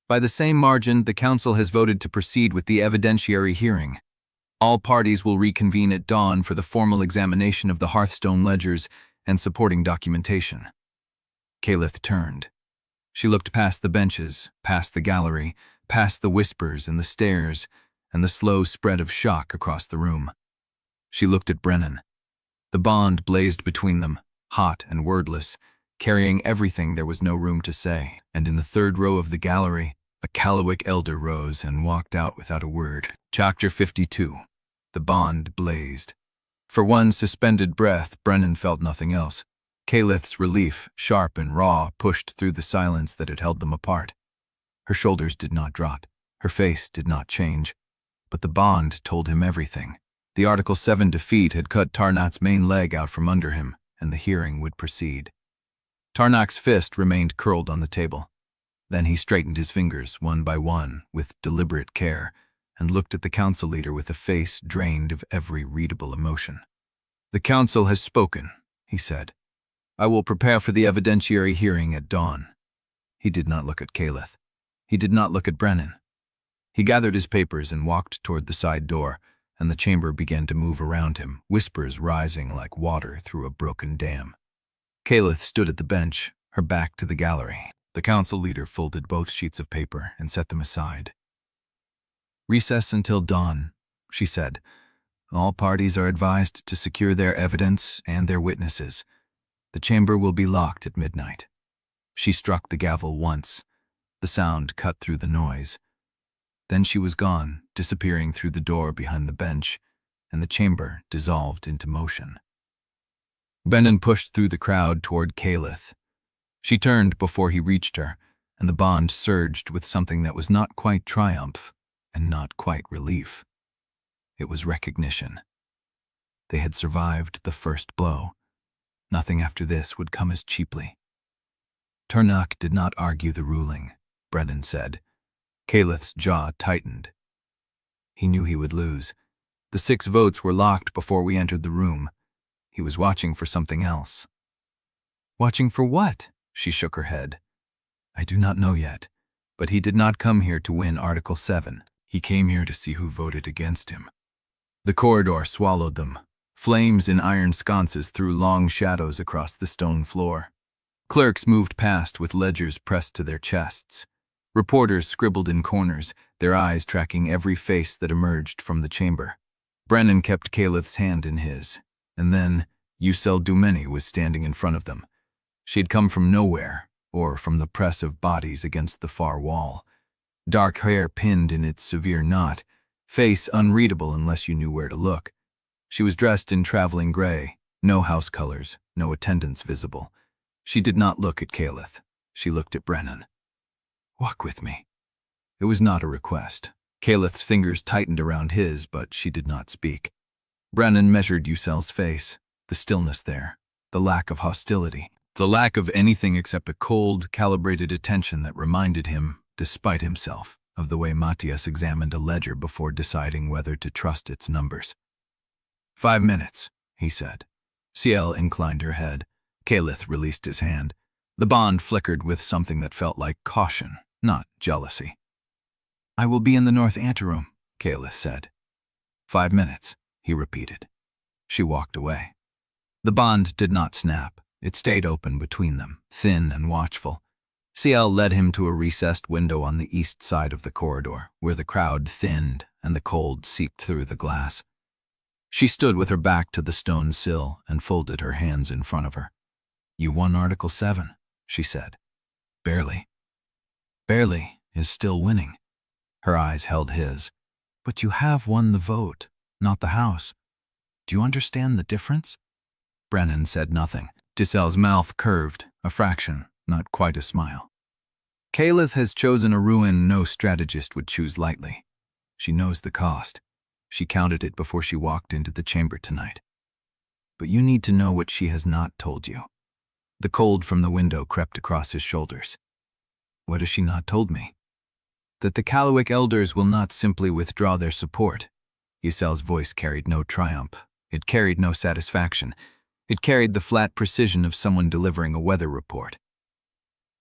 "By the same margin, the council has voted to proceed with the evidentiary hearing. All parties will reconvene at dawn for the formal examination of the Hearthstone ledgers and supporting documentation." Caelith turned. She looked past the benches, past the gallery, past the whispers and the stares, and the slow spread of shock across the room. She looked at Brennan. The bond blazed between them, hot and wordless, carrying everything there was no room to say. And in the third row of the gallery, a Callowick elder rose and walked out without a word. Chapter 52. The bond blazed. For one suspended breath, Brennan felt nothing else. Caelith's relief, sharp and raw, pushed through the silence that had held them apart. Her shoulders did not drop. Her face did not change. But the bond told him everything. The Article 7 defeat had cut Tarnak's main leg out from under him, and the hearing would proceed. Tarnak's fist remained curled on the table. Then he straightened his fingers, one by one, with deliberate care, and looked at the council leader with a face drained of every readable emotion. "The council has spoken," he said. "I will prepare for the evidentiary hearing at dawn." He did not look at Caelith. He did not look at Brennan. He gathered his papers and walked toward the side door, and the chamber began to move around him, whispers rising like water through a broken dam. Caelith stood at the bench, her back to the gallery. The council leader folded both sheets of paper and set them aside. "Recess until dawn," she said. "All parties are advised to secure their evidence and their witnesses. The chamber will be locked at midnight." She struck the gavel once. The sound cut through the noise. Then she was gone, disappearing through the door behind the bench, and the chamber dissolved into motion. Brennan pushed through the crowd toward Caelith. She turned before he reached her, and the bond surged with something that was not quite triumph and not quite relief. It was recognition. They had survived the first blow. Nothing after this would come as cheaply. Tarnak did not argue the ruling, Brennan said. Caelith's jaw tightened. He knew he would lose. The 6 votes were locked before we entered the room. He was watching for something else. "Watching for what?" She shook her head. "I do not know yet, but he did not come here to win Article 7. He came here to see who voted against him." The corridor swallowed them. Flames in iron sconces threw long shadows across the stone floor. Clerks moved past with ledgers pressed to their chests. Reporters scribbled in corners, their eyes tracking every face that emerged from the chamber. Brennan kept Caelith's hand in his, and then Yselle was standing in front of them. She had come from nowhere, or from the press of bodies against the far wall. Dark hair pinned in its severe knot, face unreadable unless you knew where to look. She was dressed in traveling gray, no house colors, no attendants visible. She did not look at Caelith. She looked at Brennan. "Walk with me." It was not a request. Caelith's fingers tightened around his, but she did not speak. Brennan measured Yselle's face, the stillness there, the lack of hostility, the lack of anything except a cold, calibrated attention that reminded him, despite himself, of the way Matias examined a ledger before deciding whether to trust its numbers. 5 minutes, he said. Yselle inclined her head. Caelith released his hand. The bond flickered with something that felt like caution, not jealousy. "I will be in the north anteroom," Caelith said. 5 minutes, he repeated. She walked away. The bond did not snap. It stayed open between them, thin and watchful. Yselle led him to a recessed window on the east side of the corridor, where the crowd thinned and the cold seeped through the glass. She stood with her back to the stone sill and folded her hands in front of her. "You won Article 7, she said. "Barely." "Barely is still winning." Her eyes held his. "But you have won the vote, not the House. Do you understand the difference?" Brennan said nothing. Yselle's mouth curved, a fraction, not quite a smile. "Caelith has chosen a ruin no strategist would choose lightly. She knows the cost. She counted it before she walked into the chamber tonight. But you need to know what she has not told you." The cold from the window crept across his shoulders. "What has she not told me?" "That the Callowick elders will not simply withdraw their support." Yselle's voice carried no triumph. It carried no satisfaction. It carried the flat precision of someone delivering a weather report.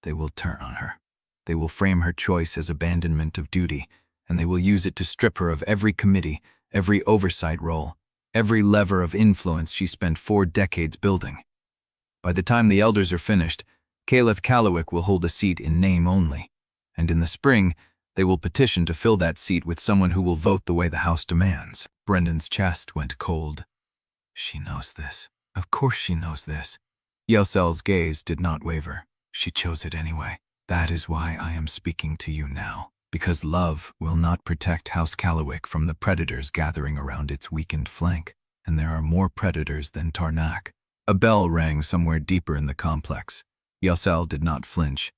"They will turn on her. They will frame her choice as abandonment of duty, and they will use it to strip her of every committee, every oversight role, every lever of influence she spent 4 decades building. By the time the elders are finished, Caelith Callowick will hold a seat in name only, and in the spring, they will petition to fill that seat with someone who will vote the way the House demands." Brendan's chest went cold. "She knows this. Of course she knows this." Yselle's gaze did not waver. "She chose it anyway. That is why I am speaking to you now, because love will not protect House Callowick from the predators gathering around its weakened flank, and there are more predators than Tarnak." A bell rang somewhere deeper in the complex. Yselle did not flinch.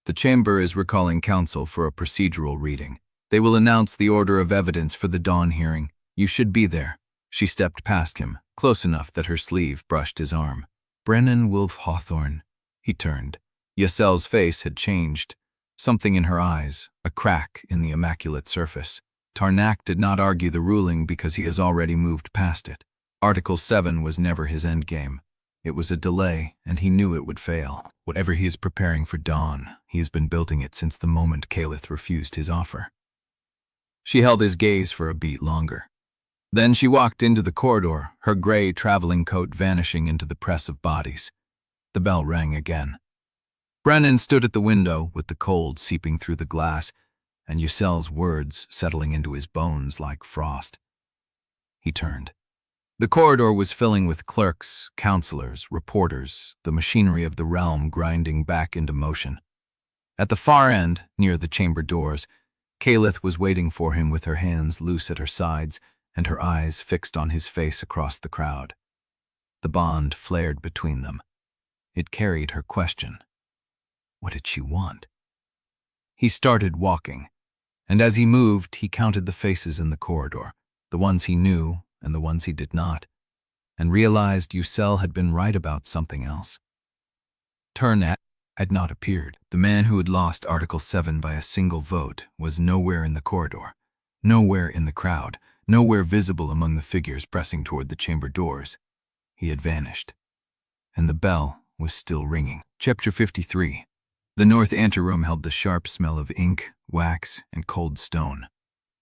"The chamber is recalling counsel for a procedural reading. They will announce the order of evidence for the dawn hearing. You should be there." She stepped past him, close enough that her sleeve brushed his arm. "Brennan Wolfe-Hawthorn." He turned. Yselle's face had changed. Something in her eyes, a crack in the immaculate surface. Tarnak did not argue the ruling because he has already moved past it. Article 7 was never his endgame. It was a delay, and he knew it would fail. Whatever he is preparing for dawn, he has been building it since the moment Caelith refused his offer. She held his gaze for a beat longer. Then she walked into the corridor, her gray traveling coat vanishing into the press of bodies. The bell rang again. Brennan stood at the window with the cold seeping through the glass and Yselle's words settling into his bones like frost. He turned. The corridor was filling with clerks, counselors, reporters, the machinery of the realm grinding back into motion. At the far end, near the chamber doors, Caelith was waiting for him with her hands loose at her sides and her eyes fixed on his face across the crowd. The bond flared between them. It carried her question. What did she want? He started walking, and as he moved, he counted the faces in the corridor, the ones he knew and the ones he did not, and realized Yselle had been right about something else. Tarnak had not appeared. The man who had lost Article 7 by a single vote was nowhere in the corridor, nowhere in the crowd, nowhere visible among the figures pressing toward the chamber doors. He had vanished, and the bell was still ringing. Chapter 53. The north anteroom held the sharp smell of ink, wax, and cold stone.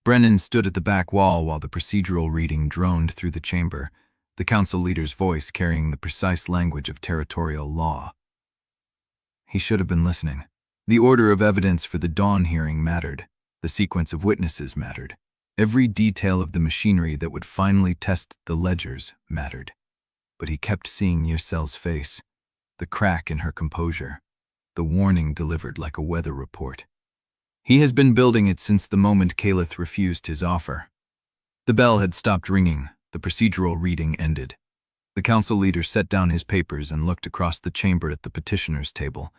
Brennan stood at the back wall while the procedural reading droned through the chamber, the council leader's voice carrying the precise language of territorial law. He should have been listening. The order of evidence for the dawn hearing mattered. The sequence of witnesses mattered. Every detail of the machinery that would finally test the ledgers mattered. But he kept seeing Yselle's face, the crack in her composure, the warning delivered like a weather report. He has been building it since the moment Caelith refused his offer. The bell had stopped ringing. The procedural reading ended. The council leader set down his papers and looked across the chamber at the petitioner's table,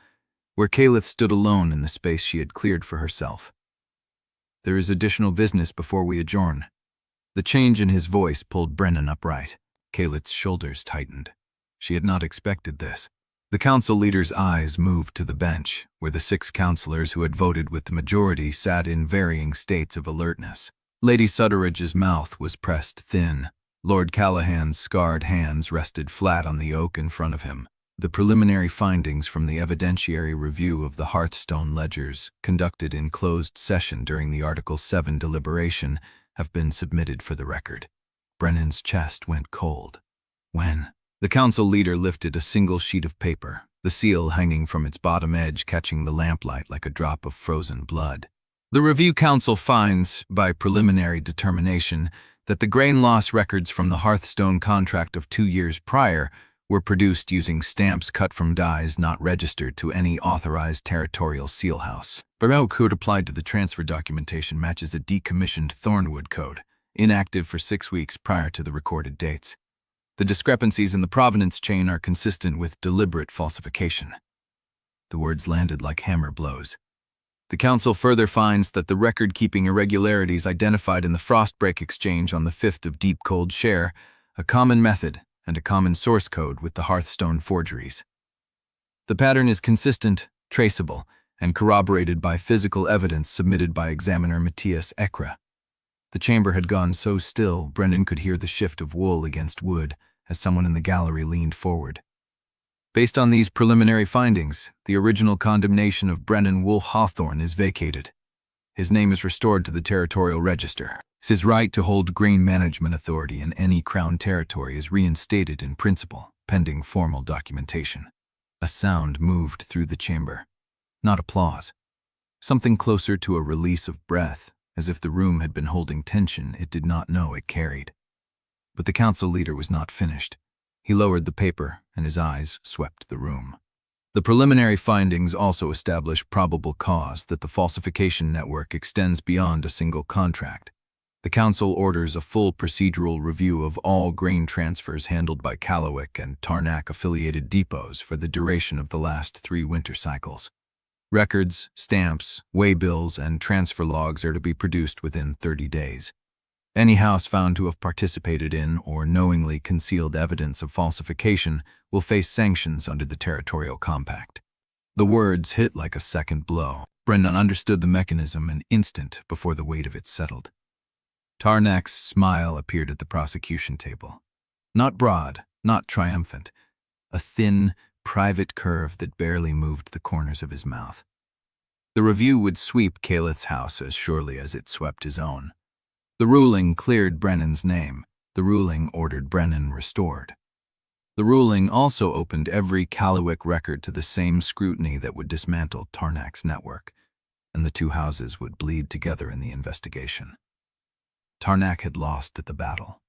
where Caelith stood alone in the space she had cleared for herself. "There is additional business before we adjourn." The change in his voice pulled Brennan upright. Caelith's shoulders tightened. She had not expected this. The council leader's eyes moved to the bench, where the 6 councillors who had voted with the majority sat in varying states of alertness. Lady Sutteridge's mouth was pressed thin. Lord Callahan's scarred hands rested flat on the oak in front of him. The preliminary findings from the evidentiary review of the Hearthstone ledgers, conducted in closed session during the Article 7 deliberation, have been submitted for the record. Brennan's chest went cold. When? The council leader lifted a single sheet of paper, the seal hanging from its bottom edge catching the lamplight like a drop of frozen blood. The Review Council finds, by preliminary determination, that the grain loss records from the Hearthstone contract of 2 years prior were produced using stamps cut from dies not registered to any authorized territorial sealhouse. Baroque code applied to the transfer documentation matches a decommissioned Thornwood code, inactive for 6 weeks prior to the recorded dates. The discrepancies in the provenance chain are consistent with deliberate falsification. The words landed like hammer blows. The council further finds that the record-keeping irregularities identified in the Frostbreak exchange on the 5th of Deep Cold share a common method and a common source code with the Hearthstone forgeries. The pattern is consistent, traceable, and corroborated by physical evidence submitted by examiner Matias. The chamber had gone so still, Brennan could hear the shift of wool against wood as someone in the gallery leaned forward. Based on these preliminary findings, the original condemnation of Brennan Wolfe-Hawthorn is vacated. His name is restored to the territorial register. His right to hold grain management authority in any Crown territory is reinstated in principle, pending formal documentation. A sound moved through the chamber. Not applause. Something closer to a release of breath, as if the room had been holding tension it did not know it carried. But the council leader was not finished. He lowered the paper, and his eyes swept the room. The preliminary findings also establish probable cause that the falsification network extends beyond a single contract. The council orders a full procedural review of all grain transfers handled by Callowick and Tarnak-affiliated depots for the duration of the last 3 winter cycles. Records, stamps, waybills, and transfer logs are to be produced within 30 days. Any house found to have participated in or knowingly concealed evidence of falsification will face sanctions under the Territorial Compact. The words hit like a second blow. Brennan understood the mechanism an instant before the weight of it settled. Tarnak's smile appeared at the prosecution table. Not broad, not triumphant. A thin, private curve that barely moved the corners of his mouth. The review would sweep Caelith's house as surely as it swept his own. The ruling cleared Brennan's name. The ruling ordered Brennan restored. The ruling also opened every Callowick record to the same scrutiny that would dismantle Tarnak's network, and the 2 houses would bleed together in the investigation. Tarnak had lost at the battle,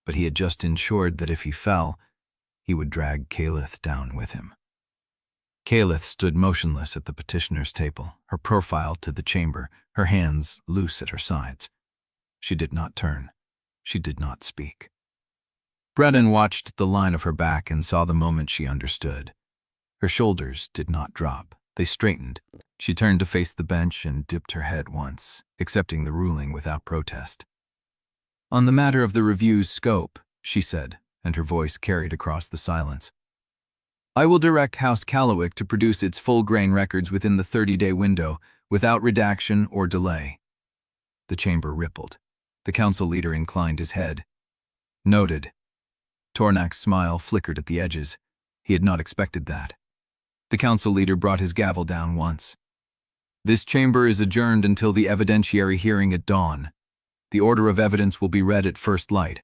but he had just ensured that if he fell, he would drag Caelith down with him. Caelith stood motionless at the petitioner's table, her profile to the chamber, her hands loose at her sides. She did not turn. She did not speak. Brennan watched the line of her back and saw the moment she understood. Her shoulders did not drop. They straightened. She turned to face the bench and dipped her head once, accepting the ruling without protest. "On the matter of the review's scope," she said, and her voice carried across the silence, "I will direct House Callowick to produce its full grain records within the 30-day window, without redaction or delay." The chamber rippled. The council leader inclined his head. "Noted." Tarnak's smile flickered at the edges. He had not expected that. The council leader brought his gavel down once. "This chamber is adjourned until the evidentiary hearing at dawn. The order of evidence will be read at first light.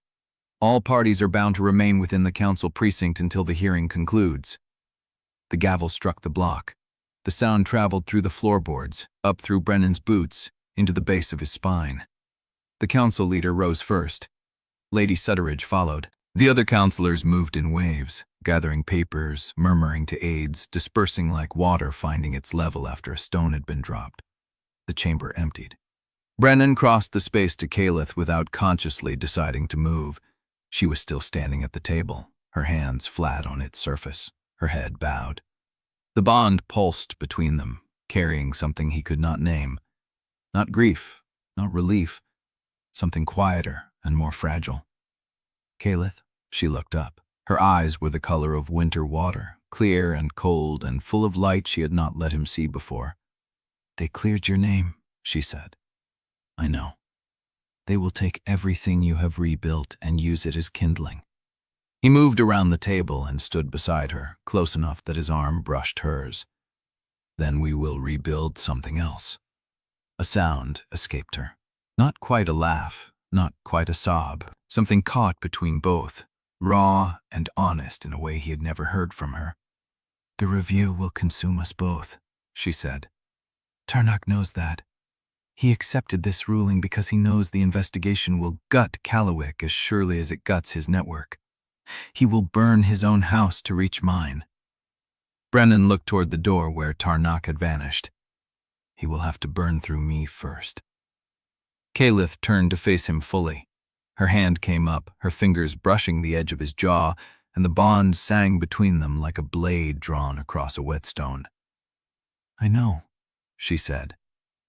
All parties are bound to remain within the council precinct until the hearing concludes." The gavel struck the block. The sound traveled through the floorboards, up through Brennan's boots, into the base of his spine. The council leader rose first. Lady Sutteridge followed. The other councillors moved in waves, gathering papers, murmuring to aides, dispersing like water finding its level after a stone had been dropped. The chamber emptied. Brennan crossed the space to Caelith without consciously deciding to move. She was still standing at the table, her hands flat on its surface, her head bowed. The bond pulsed between them, carrying something he could not name. Not grief, not relief, something quieter and more fragile. Caelith, she looked up. Her eyes were the color of winter water, clear and cold and full of light she had not let him see before. "They cleared your name," she said. "I know. They will take everything you have rebuilt and use it as kindling." He moved around the table and stood beside her, close enough that his arm brushed hers. "Then we will rebuild something else." A sound escaped her. Not quite a laugh, not quite a sob, something caught between both, raw and honest in a way he had never heard from her. "The review will consume us both," she said. "Tarnok knows that. He accepted this ruling because he knows the investigation will gut Callowick as surely as it guts his network. He will burn his own house to reach mine." Brennan looked toward the door where Tarnok had vanished. "He will have to burn through me first." Caelith turned to face him fully. Her hand came up, her fingers brushing the edge of his jaw, and the bond sang between them like a blade drawn across a whetstone. "I know," she said.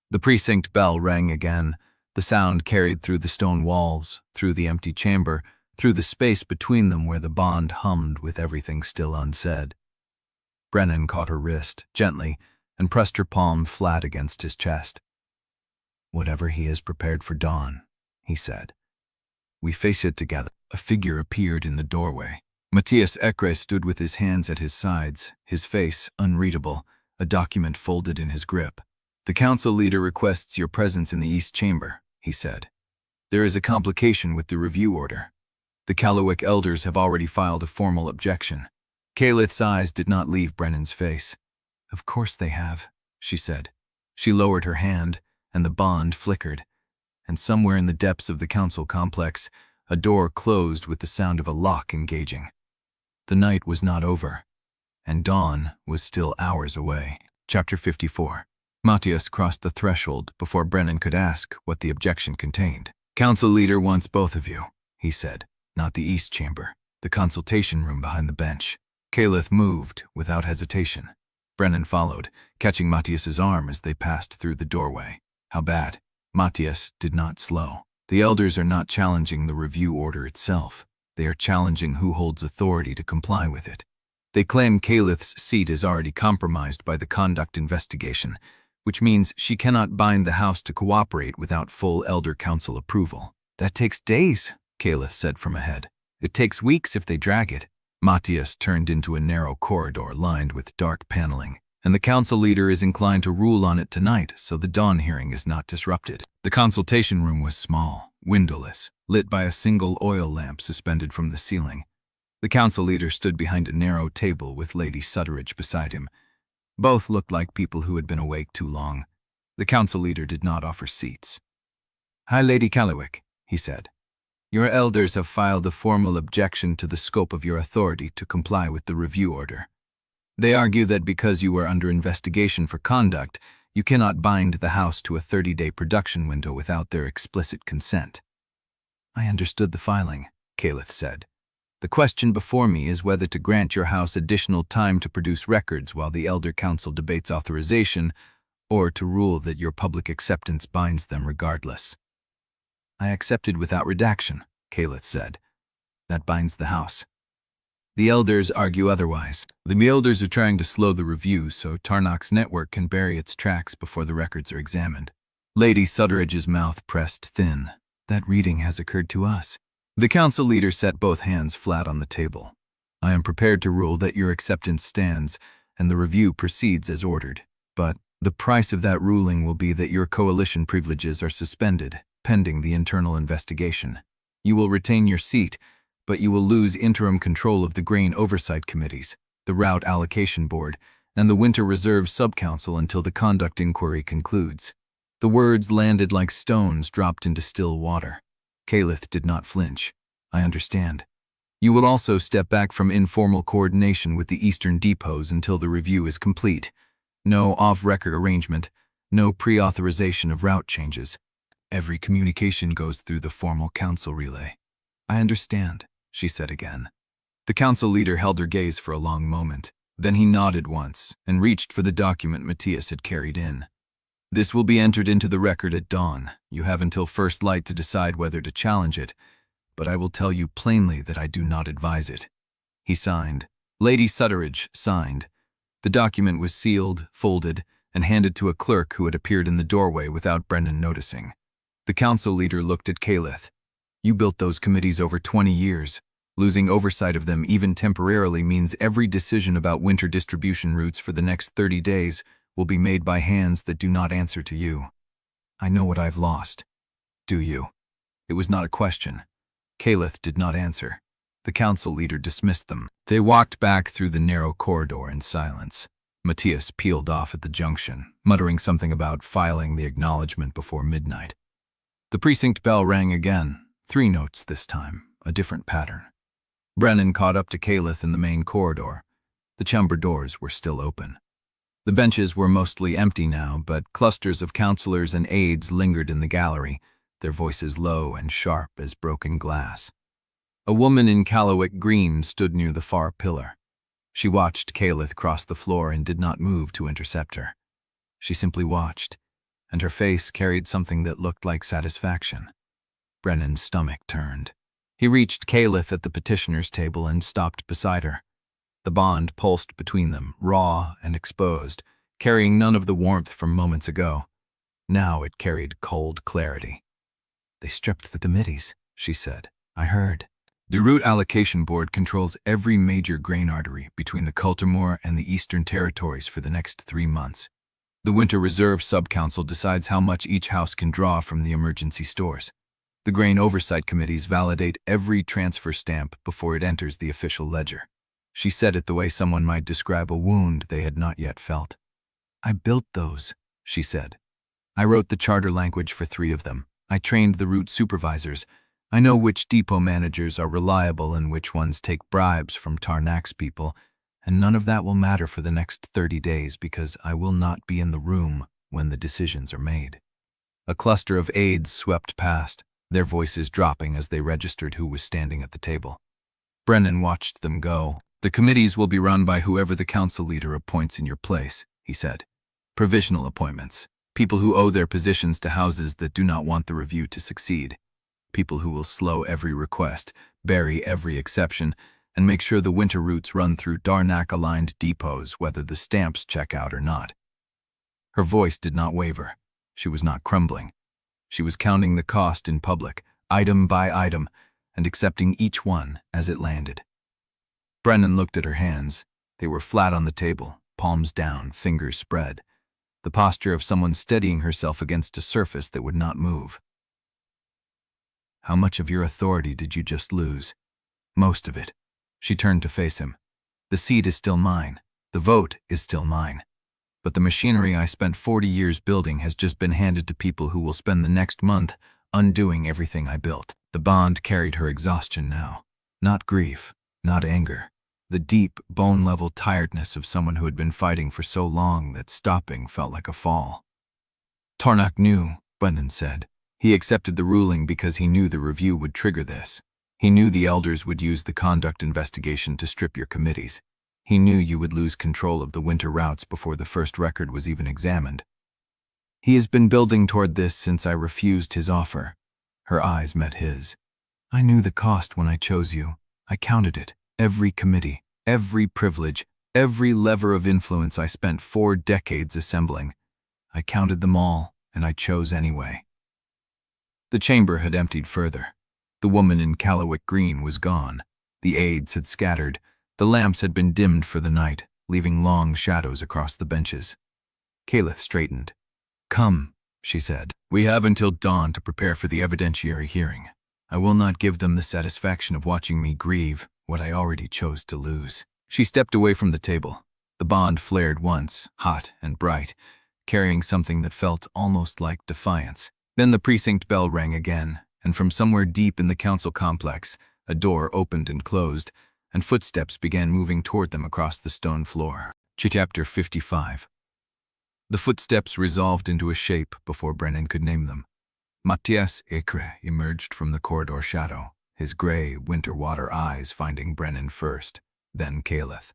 The precinct bell rang again. The sound carried through the stone walls, through the empty chamber, through the space between them where the bond hummed with everything still unsaid. Brennan caught her wrist, gently, and pressed her palm flat against his chest. "Whatever he has prepared for dawn," he said. "We face it together." A figure appeared in the doorway. Matias stood with his hands at his sides, his face unreadable, a document folded in his grip. "The council leader requests your presence in the East Chamber," he said. "There is a complication with the review order. The Callowick elders have already filed a formal objection." Caelith's eyes did not leave Brennan's face. "Of course they have," she said. She lowered her hand, and the bond flickered, and somewhere in the depths of the council complex, a door closed with the sound of a lock engaging. The night was not over, and dawn was still hours away. Chapter 54. Matias crossed the threshold before Brennan could ask what the objection contained. "Council leader wants both of you," he said. "Not the East Chamber, the consultation room behind the bench." Caelith moved without hesitation. Brennan followed, catching Matias's arm as they passed through the doorway. "How bad?" Matias did not slow. "The elders are not challenging the review order itself. They are challenging who holds authority to comply with it. They claim Caelith's seat is already compromised by the conduct investigation, which means she cannot bind the house to cooperate without full elder council approval." "That takes days," Caelith said from ahead. "It takes weeks if they drag it." Matias turned into a narrow corridor lined with dark paneling, and the council leader is inclined to rule on it tonight, so the dawn hearing is not disrupted. The consultation room was small, windowless, lit by a single oil lamp suspended from the ceiling. The council leader stood behind a narrow table with Lady Sutteridge beside him. Both looked like people who had been awake too long. The council leader did not offer seats. "Hi, Lady Callowick," he said. "Your elders have filed a formal objection to the scope of your authority to comply with the review order. They argue that because you are under investigation for conduct, you cannot bind the house to a 30-day production window without their explicit consent." "I understood the filing," Caelith said. "The question before me is whether to grant your house additional time to produce records while the Elder Council debates authorization, or to rule that your public acceptance binds them regardless." "I accepted without redaction," Caelith said. "That binds the house." "The elders argue otherwise. The elders are trying to slow the review so Tarnok's network can bury its tracks before the records are examined." Lady Sutteridge's mouth pressed thin. "That reading has occurred to us." The council leader set both hands flat on the table. "I am prepared to rule that your acceptance stands and the review proceeds as ordered. But the price of that ruling will be that your coalition privileges are suspended, pending the internal investigation. You will retain your seat, but you will lose interim control of the grain oversight committees, the route allocation board, and the winter reserve subcouncil until the conduct inquiry concludes." The words landed like stones dropped into still water. Caelith did not flinch. "I understand. You will also step back from informal coordination with the eastern depots until the review is complete. No off-record arrangement, no pre-authorization of route changes. Every communication goes through the formal council relay." "I understand," she said again. The council leader held her gaze for a long moment. Then he nodded once and reached for the document Matias had carried in. This will be entered into the record at dawn. You have until first light to decide whether to challenge it, but I will tell you plainly that I do not advise it. He signed. Lady Sutteridge signed. The document was sealed, folded, and handed to a clerk who had appeared in the doorway without Brennan noticing. The council leader looked at Caelith. You built those committees over 20 years. Losing oversight of them, even temporarily, means every decision about winter distribution routes for the next 30 days will be made by hands that do not answer to you. I know what I've lost. Do you? It was not a question. Caelith did not answer. The council leader dismissed them. They walked back through the narrow corridor in silence. Matias peeled off at the junction, muttering something about filing the acknowledgement before midnight. The precinct bell rang again, 3 notes this time, a different pattern. Brennan caught up to Caelith in the main corridor. The chamber doors were still open. The benches were mostly empty now, but clusters of counselors and aides lingered in the gallery, their voices low and sharp as broken glass. A woman in Callowick green stood near the far pillar. She watched Caelith cross the floor and did not move to intercept her. She simply watched, and her face carried something that looked like satisfaction. Brennan's stomach turned. He reached Caelith at the petitioner's table and stopped beside her. The bond pulsed between them, raw and exposed, carrying none of the warmth from moments ago. Now it carried cold clarity. They stripped the committees, she said. I heard. The Route Allocation Board controls every major grain artery between the Caldermoor and the Eastern Territories for the next 3 months. The Winter Reserve Sub-Council decides how much each house can draw from the emergency stores. The Grain Oversight Committees validate every transfer stamp before it enters the official ledger. She said it the way someone might describe a wound they had not yet felt. I built those, she said. I wrote the charter language for 3 of them. I trained the route supervisors. I know which depot managers are reliable and which ones take bribes from Tarnak's people, and none of that will matter for the next 30 days because I will not be in the room when the decisions are made. A cluster of aides swept past, their voices dropping as they registered who was standing at the table. Brennan watched them go. The committees will be run by whoever the council leader appoints in your place, he said. Provisional appointments. People who owe their positions to houses that do not want the review to succeed. People who will slow every request, bury every exception, and make sure the winter routes run through Darnak-aligned depots whether the stamps check out or not. Her voice did not waver. She was not crumbling. She was counting the cost in public, item by item, and accepting each one as it landed. Brennan looked at her hands. They were flat on the table, palms down, fingers spread. The posture of someone steadying herself against a surface that would not move. How much of your authority did you just lose? Most of it. She turned to face him. The seat is still mine. The vote is still mine. But the machinery I spent 40 years building has just been handed to people who will spend the next month undoing everything I built. The bond carried her exhaustion now. Not grief, not anger. The deep, bone-level tiredness of someone who had been fighting for so long that stopping felt like a fall. Tarnak knew, Brennan said. He accepted the ruling because he knew the review would trigger this. He knew the elders would use the conduct investigation to strip your committees. He knew you would lose control of the winter routes before the first record was even examined. He has been building toward this since I refused his offer. Her eyes met his. I knew the cost when I chose you. I counted it. Every committee, every privilege, every lever of influence I spent 4 decades assembling. I counted them all, and I chose anyway. The chamber had emptied further. The woman in Callowick green was gone. The aides had scattered. The lamps had been dimmed for the night, leaving long shadows across the benches. Caelith straightened. Come, she said. We have until dawn to prepare for the evidentiary hearing. I will not give them the satisfaction of watching me grieve what I already chose to lose. She stepped away from the table. The bond flared once, hot and bright, carrying something that felt almost like defiance. Then the precinct bell rang again, and from somewhere deep in the council complex, a door opened and closed, and footsteps began moving toward them across the stone floor. Chapter 55. The footsteps resolved into a shape before Brennan could name them. Matias emerged from the corridor shadow, his gray, winter-water eyes finding Brennan first, then Caelith.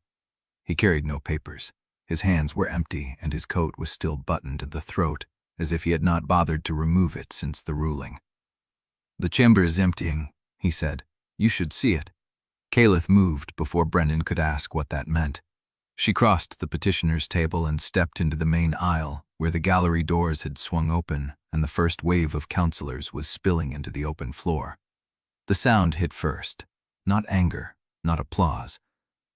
He carried no papers. His hands were empty, and his coat was still buttoned at the throat, as if he had not bothered to remove it since the ruling. "The chamber is emptying," he said. "You should see it." Caelith moved before Brennan could ask what that meant. She crossed the petitioner's table and stepped into the main aisle, where the gallery doors had swung open and the first wave of counselors was spilling into the open floor. The sound hit first, not anger, not applause,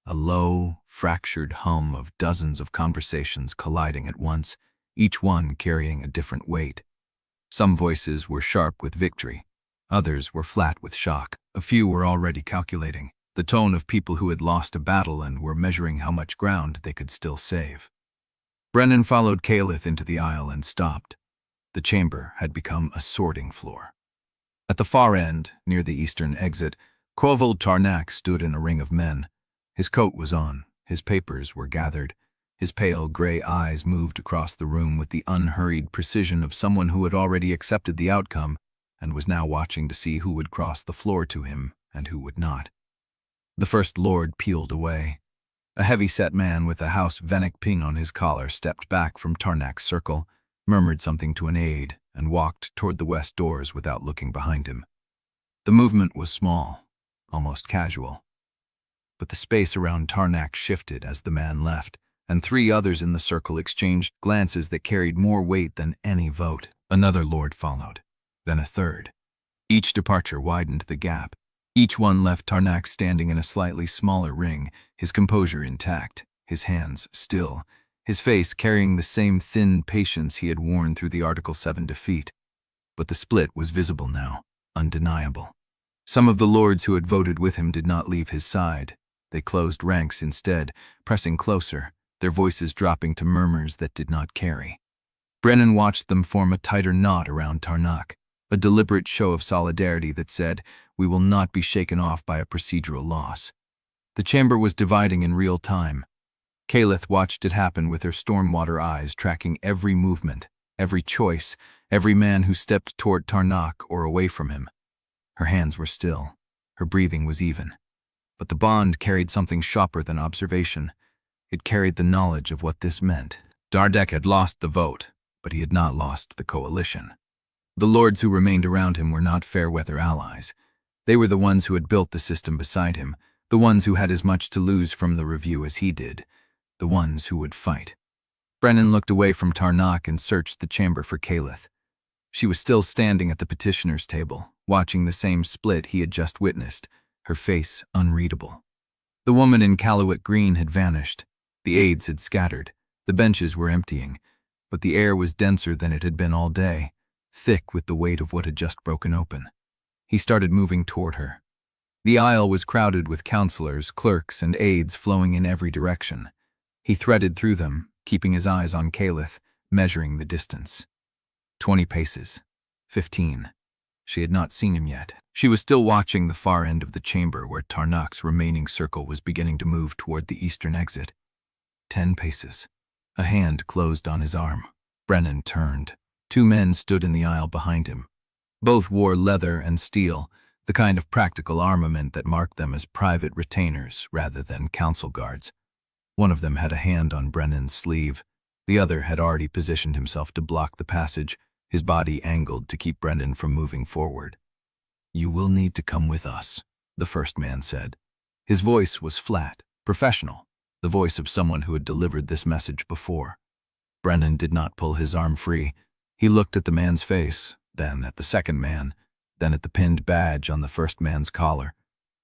a low, fractured hum of dozens of conversations colliding at once, each one carrying a different weight. Some voices were sharp with victory, others were flat with shock. A few were already calculating, the tone of people who had lost a battle and were measuring how much ground they could still save. Brennan followed Caelith into the aisle and stopped. The chamber had become a sorting floor. At the far end, near the eastern exit, Corval Tarnak stood in a ring of men. His coat was on, his papers were gathered. His pale gray eyes moved across the room with the unhurried precision of someone who had already accepted the outcome and was now watching to see who would cross the floor to him and who would not. The First Lord peeled away. A heavy-set man with a House Venick pin on his collar stepped back from Tarnak's circle, murmured something to an aide, and walked toward the west doors without looking behind him. The movement was small, almost casual. But the space around Tarnak shifted as the man left, and three others in the circle exchanged glances that carried more weight than any vote. Another lord followed, then a third. Each departure widened the gap. Each one left Tarnak standing in a slightly smaller ring, his composure intact, his hands still, his face carrying the same thin patience he had worn through the Article 7 defeat. But the split was visible now, undeniable. Some of the lords who had voted with him did not leave his side. They closed ranks instead, pressing closer, their voices dropping to murmurs that did not carry. Brennan watched them form a tighter knot around Tarnak, a deliberate show of solidarity that said, "We will not be shaken off by a procedural loss." The chamber was dividing in real time. Caelith watched it happen with her stormwater eyes, tracking every movement, every choice, every man who stepped toward Tarnak or away from him. Her hands were still, her breathing was even. But the bond carried something sharper than observation. It carried the knowledge of what this meant. Dardek had lost the vote, but he had not lost the coalition. The lords who remained around him were not fair-weather allies. They were the ones who had built the system beside him, the ones who had as much to lose from the review as he did, the ones who would fight. Brennan looked away from Tarnak and searched the chamber for Caelith. She was still standing at the petitioner's table, watching the same split he had just witnessed, her face unreadable. The woman in Callowick green had vanished. The aides had scattered. The benches were emptying, but the air was denser than it had been all day, thick with the weight of what had just broken open. He started moving toward her. The aisle was crowded with counselors, clerks, and aides flowing in every direction. He threaded through them, keeping his eyes on Caelith, measuring the distance. 20 paces. 15. She had not seen him yet. She was still watching the far end of the chamber where Tarnak's remaining circle was beginning to move toward the eastern exit. 10 paces. A hand closed on his arm. Brennan turned. Two men stood in the aisle behind him. Both wore leather and steel, the kind of practical armament that marked them as private retainers rather than council guards. One of them had a hand on Brennan's sleeve. The other had already positioned himself to block the passage, his body angled to keep Brennan from moving forward. "You will need to come with us," the first man said. His voice was flat, professional, the voice of someone who had delivered this message before. Brennan did not pull his arm free. He looked at the man's face, then at the second man, then at the pinned badge on the first man's collar,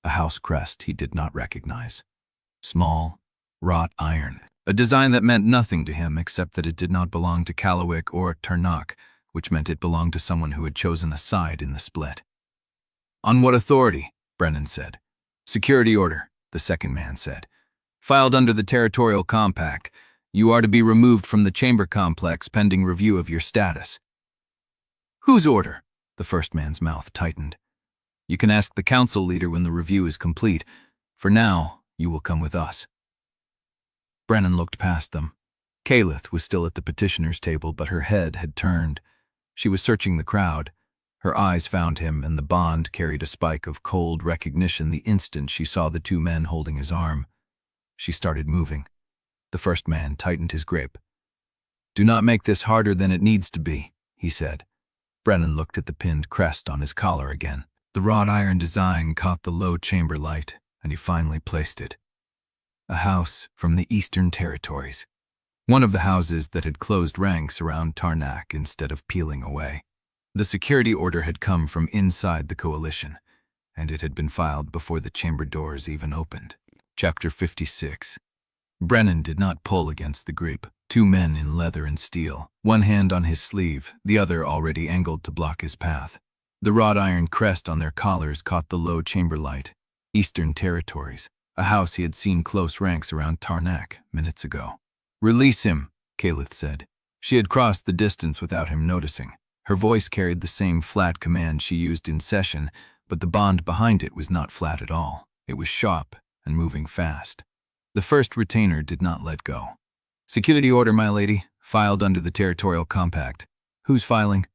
a house crest he did not recognize. Small, wrought iron, a design that meant nothing to him except that it did not belong to Callowick or Tarnak, which meant it belonged to someone who had chosen a side in the split. "On what authority?" Brennan said. "Security order," the second man said. "Filed under the Territorial Compact. You are to be removed from the chamber complex pending review of your status." "Whose order?" The first man's mouth tightened. "You can ask the council leader when the review is complete. For now, you will come with us." Brennan looked past them. Caelith was still at the petitioner's table, but her head had turned. She was searching the crowd. Her eyes found him, and the bond carried a spike of cold recognition the instant she saw the two men holding his arm. She started moving. The first man tightened his grip. "Do not make this harder than it needs to be," he said. Brennan looked at the pinned crest on his collar again. The wrought iron design caught the low chamber light, and he finally placed it. A house from the Eastern Territories. One of the houses that had closed ranks around Tarnak instead of peeling away. The security order had come from inside the coalition, and it had been filed before the chamber doors even opened. Chapter 56. Brennan did not pull against the grip. Two men in leather and steel, one hand on his sleeve, the other already angled to block his path. The wrought iron crest on their collars caught the low chamber light. Eastern Territories, a house he had seen close ranks around Tarnak minutes ago. "Release him," Caelith said. She had crossed the distance without him noticing. Her voice carried the same flat command she used in session, but the bond behind it was not flat at all. It was sharp and moving fast. The first retainer did not let go. "Security order, my lady, filed under the Territorial Compact." "Who's filing?"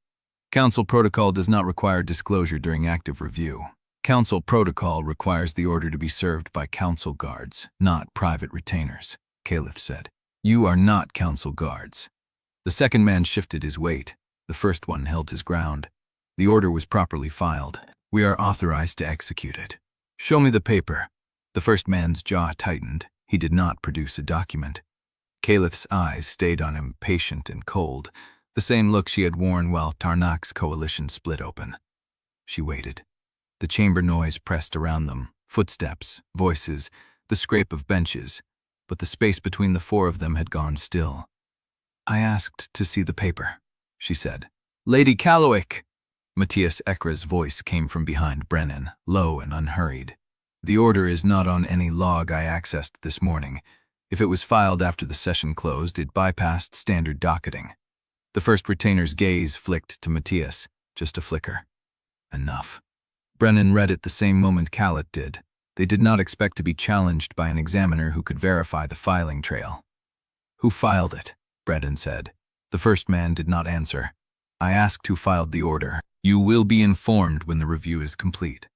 "Council protocol does not require disclosure during active review. Council protocol requires the order to be served by council guards, not private retainers," Caelith said. "You are not council guards." The second man shifted his weight. The first one held his ground. The order was properly filed. "We are authorized to execute it." "Show me the paper." The first man's jaw tightened. He did not produce a document. Caelith's eyes stayed on him, patient and cold, the same look she had worn while Tarnak's coalition split open. She waited. The chamber noise pressed around them, footsteps, voices, the scrape of benches, but the space between the four of them had gone still. "I asked to see the paper," she said. "Lady Caelith." Matias Ekra's voice came from behind Brennan, low and unhurried. "The order is not on any log I accessed this morning. If it was filed after the session closed, it bypassed standard docketing." The first retainer's gaze flicked to Matias, just a flicker. Enough. Brennan read it the same moment Caelith did. They did not expect to be challenged by an examiner who could verify the filing trail. "Who filed it?" Brennan said. The first man did not answer. "I asked who filed the order. You will be informed when the review is complete."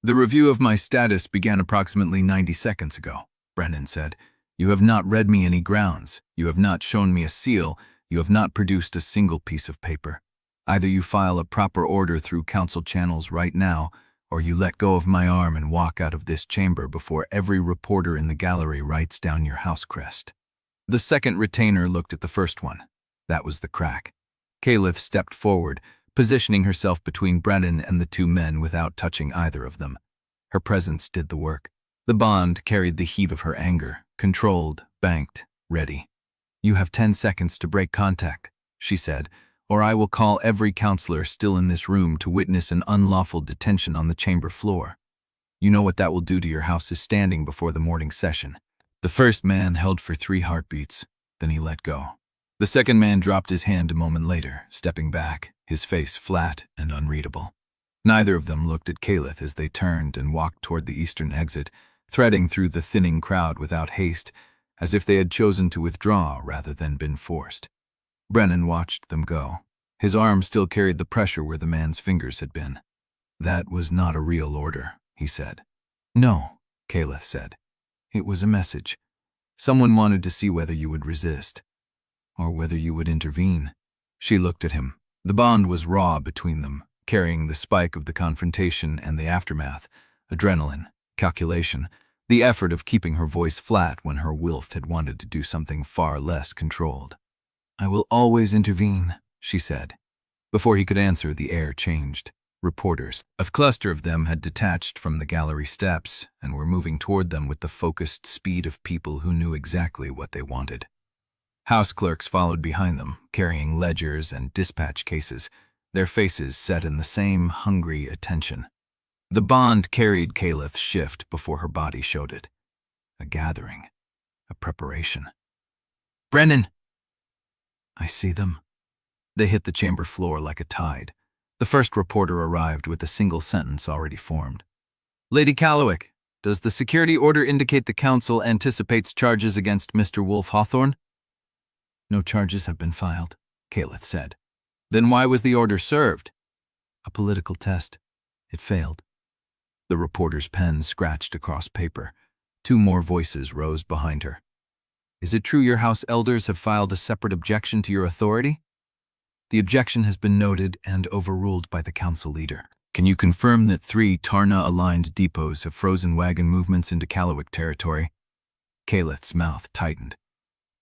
"The review of my status began approximately 90 seconds ago," Brennan said. "You have not read me any grounds. You have not shown me a seal. You have not produced a single piece of paper. Either you file a proper order through council channels right now, or you let go of my arm and walk out of this chamber before every reporter in the gallery writes down your house crest." The second retainer looked at the first one. That was the crack. Caelith stepped forward, positioning herself between Brennan and the two men without touching either of them. Her presence did the work. The bond carried the heat of her anger, controlled, banked, ready. "You have 10 seconds to break contact," she said, "or I will call every counselor still in this room to witness an unlawful detention on the chamber floor. You know what that will do to your house's standing before the morning session." The first man held for 3 heartbeats, then he let go. The second man dropped his hand a moment later, stepping back, his face flat and unreadable. Neither of them looked at Caelith as they turned and walked toward the eastern exit, threading through the thinning crowd without haste, as if they had chosen to withdraw rather than been forced. Brennan watched them go. His arm still carried the pressure where the man's fingers had been. "That was not a real order," he said. "No," Caelith said. "It was a message. Someone wanted to see whether you would resist, or whether you would intervene." She looked at him. The bond was raw between them, carrying the spike of the confrontation and the aftermath, adrenaline, calculation, the effort of keeping her voice flat when her Wilf had wanted to do something far less controlled. "I will always intervene," she said. Before he could answer, the air changed. Reporters, a cluster of them, had detached from the gallery steps and were moving toward them with the focused speed of people who knew exactly what they wanted. House clerks followed behind them, carrying ledgers and dispatch cases, their faces set in the same hungry attention. The bond carried Caelith's shift before her body showed it. A gathering, a preparation. "Brennan!" "I see them." They hit the chamber floor like a tide. The first reporter arrived with a single sentence already formed. "Lady Caelith, does the security order indicate the council anticipates charges against Mr. Wolfe-Hawthorn?" "No charges have been filed," Caelith said. "Then why was the order served?" A political test. It failed. The reporter's pen scratched across paper. 2 more voices rose behind her. Is it true your House elders have filed a separate objection to your authority? The objection has been noted and overruled by the council leader. Can you confirm that 3 Tarna-aligned depots have frozen wagon movements into Callowick territory? Caelith's mouth tightened.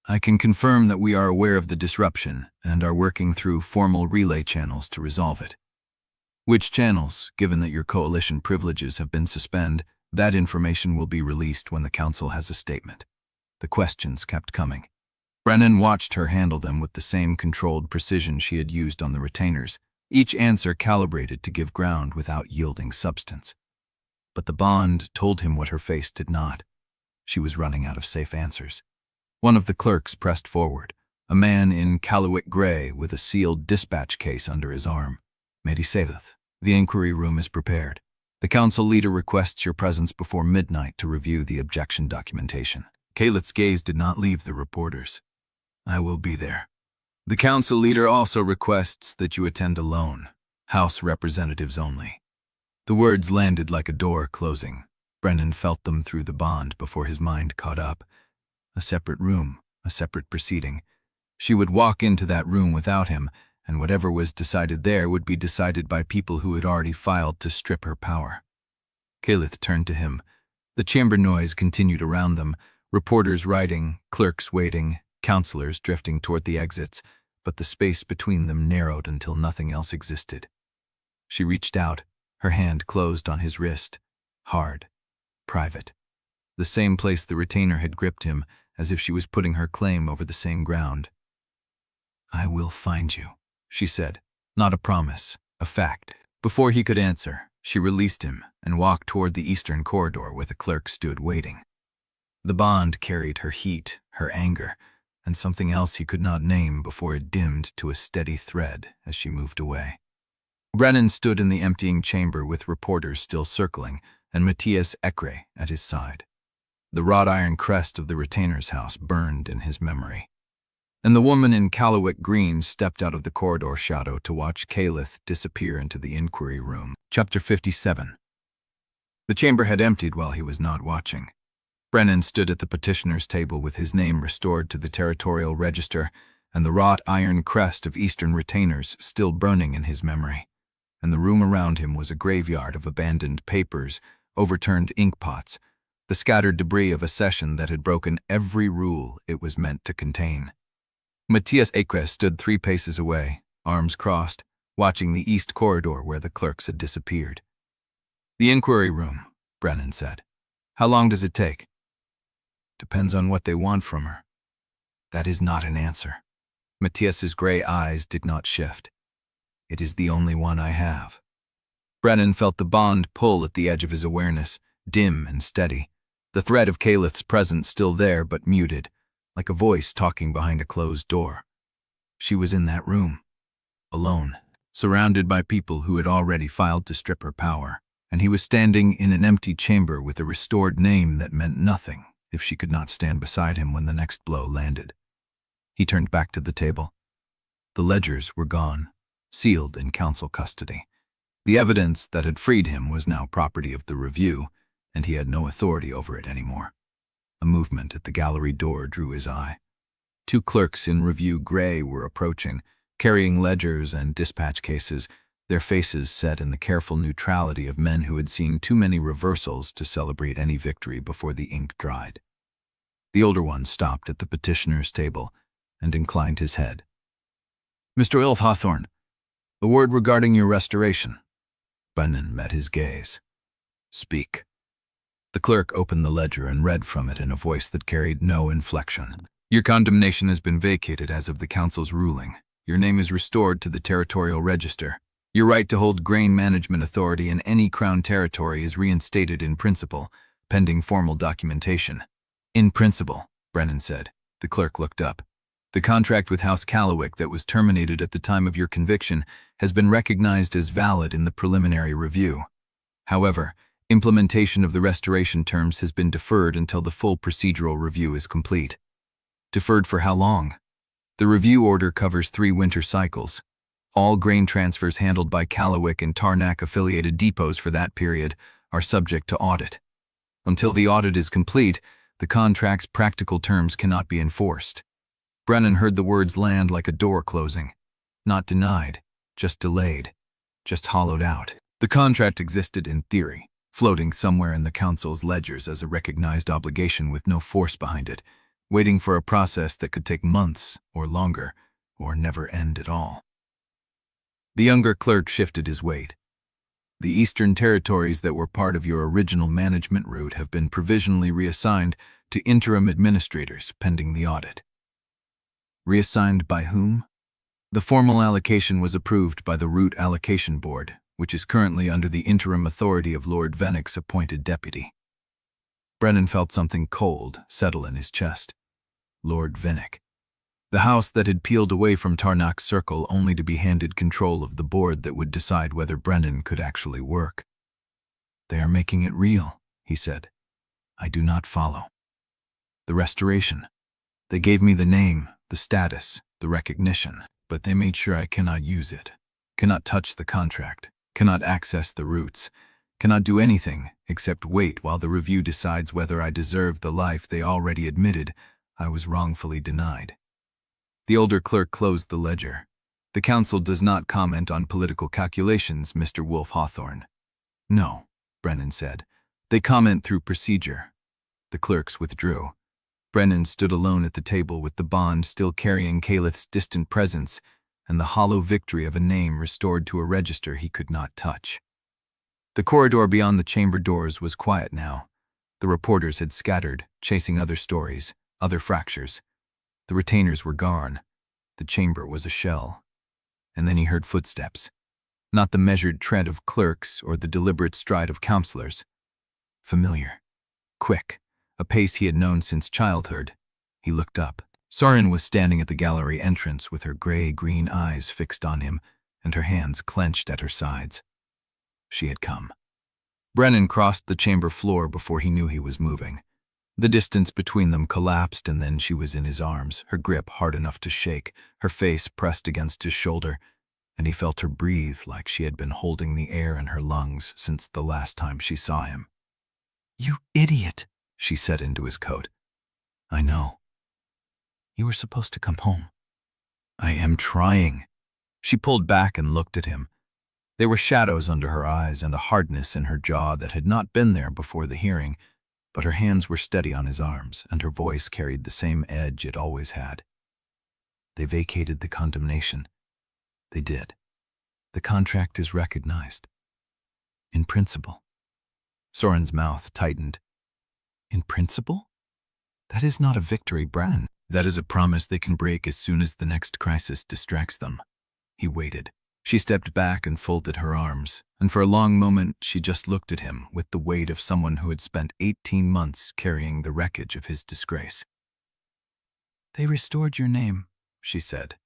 I can confirm that we are aware of the disruption and are working through formal relay channels to resolve it. Which channels, given that your coalition privileges have been suspended, that information will be released when the council has a statement. The questions kept coming. Brennan watched her handle them with the same controlled precision she had used on the retainers, each answer calibrated to give ground without yielding substance. But the bond told him what her face did not. She was running out of safe answers. One of the clerks pressed forward, a man in Callowick gray with a sealed dispatch case under his arm. Lady Caelith, the inquiry room is prepared. The council leader requests your presence before midnight to review the objection documentation. Caelith's gaze did not leave the reporters. I will be there. The council leader also requests that you attend alone, House representatives only. The words landed like a door closing. Brennan felt them through the bond before his mind caught up. A separate room, a separate proceeding. She would walk into that room without him, and whatever was decided there would be decided by people who had already filed to strip her power. Caelith turned to him. The chamber noise continued around them, reporters writing, clerks waiting, counselors drifting toward the exits, but the space between them narrowed until nothing else existed. She reached out, her hand closed on his wrist. Hard. Private. The same place the retainer had gripped him, as if she was putting her claim over the same ground. I will find you, she said. Not a promise, a fact. Before he could answer, she released him and walked toward the eastern corridor where the clerk stood waiting. The bond carried her heat, her anger, and something else he could not name before it dimmed to a steady thread as she moved away. Brennan stood in the emptying chamber with reporters still circling, and Matias Ekre at his side. The wrought iron crest of the retainer's house burned in his memory. And the woman in Callowick green stepped out of the corridor shadow to watch Caelith disappear into the inquiry room. Chapter 57. The chamber had emptied while he was not watching. Brennan stood at the petitioner's table with his name restored to the territorial register and the wrought iron crest of Eastern retainers still burning in his memory. And the room around him was a graveyard of abandoned papers, overturned inkpots, the scattered debris of a session that had broken every rule it was meant to contain. Matias Ekre stood 3 paces away, arms crossed, watching the east corridor where the clerks had disappeared. The inquiry room, Brennan said. How long does it take? Depends on what they want from her. That is not an answer. Matias's gray eyes did not shift. It is the only one I have. Brennan felt the bond pull at the edge of his awareness, dim and steady. The thread of Caelith's presence still there but muted, like a voice talking behind a closed door. She was in that room, alone, surrounded by people who had already filed to strip her power, and he was standing in an empty chamber with a restored name that meant nothing if she could not stand beside him when the next blow landed. He turned back to the table. The ledgers were gone, sealed in council custody. The evidence that had freed him was now property of the review, and he had no authority over it anymore. A movement at the gallery door drew his eye. 2 clerks in review gray were approaching, carrying ledgers and dispatch cases, their faces set in the careful neutrality of men who had seen too many reversals to celebrate any victory before the ink dried. The older one stopped at the petitioner's table and inclined his head. Mr. Wolfe-Hawthorn, a word regarding your restoration. Brennan met his gaze. Speak. The clerk opened the ledger and read from it in a voice that carried no inflection. Your condemnation has been vacated as of the council's ruling. Your name is restored to the territorial register. Your right to hold grain management authority in any crown territory is reinstated in principle, pending formal documentation. In principle, Brennan said. The clerk looked up. The contract with House Callowick that was terminated at the time of your conviction has been recognized as valid in the preliminary review. However, implementation of the restoration terms has been deferred until the full procedural review is complete. Deferred for how long? The review order covers 3 winter cycles. All grain transfers handled by Callowick and Tarnak-affiliated depots for that period are subject to audit. Until the audit is complete, the contract's practical terms cannot be enforced. Brennan heard the words land like a door closing. Not denied, just delayed, just hollowed out. The contract existed in theory, floating somewhere in the council's ledgers as a recognized obligation with no force behind it, waiting for a process that could take months or longer, or never end at all. The younger clerk shifted his weight. The Eastern Territories that were part of your original management route have been provisionally reassigned to interim administrators pending the audit. Reassigned by whom? The formal allocation was approved by the Route Allocation Board, which is currently under the interim authority of Lord Vennick's appointed deputy. Brennan felt something cold settle in his chest. Lord Vennick. The house that had peeled away from Tarnak's circle only to be handed control of the board that would decide whether Brennan could actually work. They are making it real, he said. I do not follow. The restoration. They gave me the name, the status, the recognition, but they made sure I cannot use it, cannot touch the contract, cannot access the routes, cannot do anything except wait while the review decides whether I deserve the life they already admitted I was wrongfully denied. The older clerk closed the ledger. The council does not comment on political calculations, Mr. Wolfe-Hawthorn. No, Brennan said. They comment through procedure. The clerks withdrew. Brennan stood alone at the table with the bond still carrying Caelith's distant presence and the hollow victory of a name restored to a register he could not touch. The corridor beyond the chamber doors was quiet now. The reporters had scattered, chasing other stories, other fractures. The retainers were gone. The chamber was a shell. And then he heard footsteps. Not the measured tread of clerks or the deliberate stride of counselors. Familiar. Quick. A pace he had known since childhood. He looked up. Soryn was standing at the gallery entrance with her gray-green eyes fixed on him and her hands clenched at her sides. She had come. Brennan crossed the chamber floor before he knew he was moving. The distance between them collapsed and then she was in his arms, her grip hard enough to shake, her face pressed against his shoulder, and he felt her breathe like she had been holding the air in her lungs since the last time she saw him. "You idiot," she said into his coat. "I know. You were supposed to come home." "I am trying." She pulled back and looked at him. There were shadows under her eyes and a hardness in her jaw that had not been there before the hearing, but her hands were steady on his arms, and her voice carried the same edge it always had. "They vacated the condemnation. They did. The contract is recognized. In principle." Soryn's mouth tightened. "In principle? That is not a victory, Brennan. That is a promise they can break as soon as the next crisis distracts them." He waited. She stepped back and folded her arms, and for a long moment she just looked at him with the weight of someone who had spent 18 months carrying the wreckage of his disgrace. "They restored your name," she said.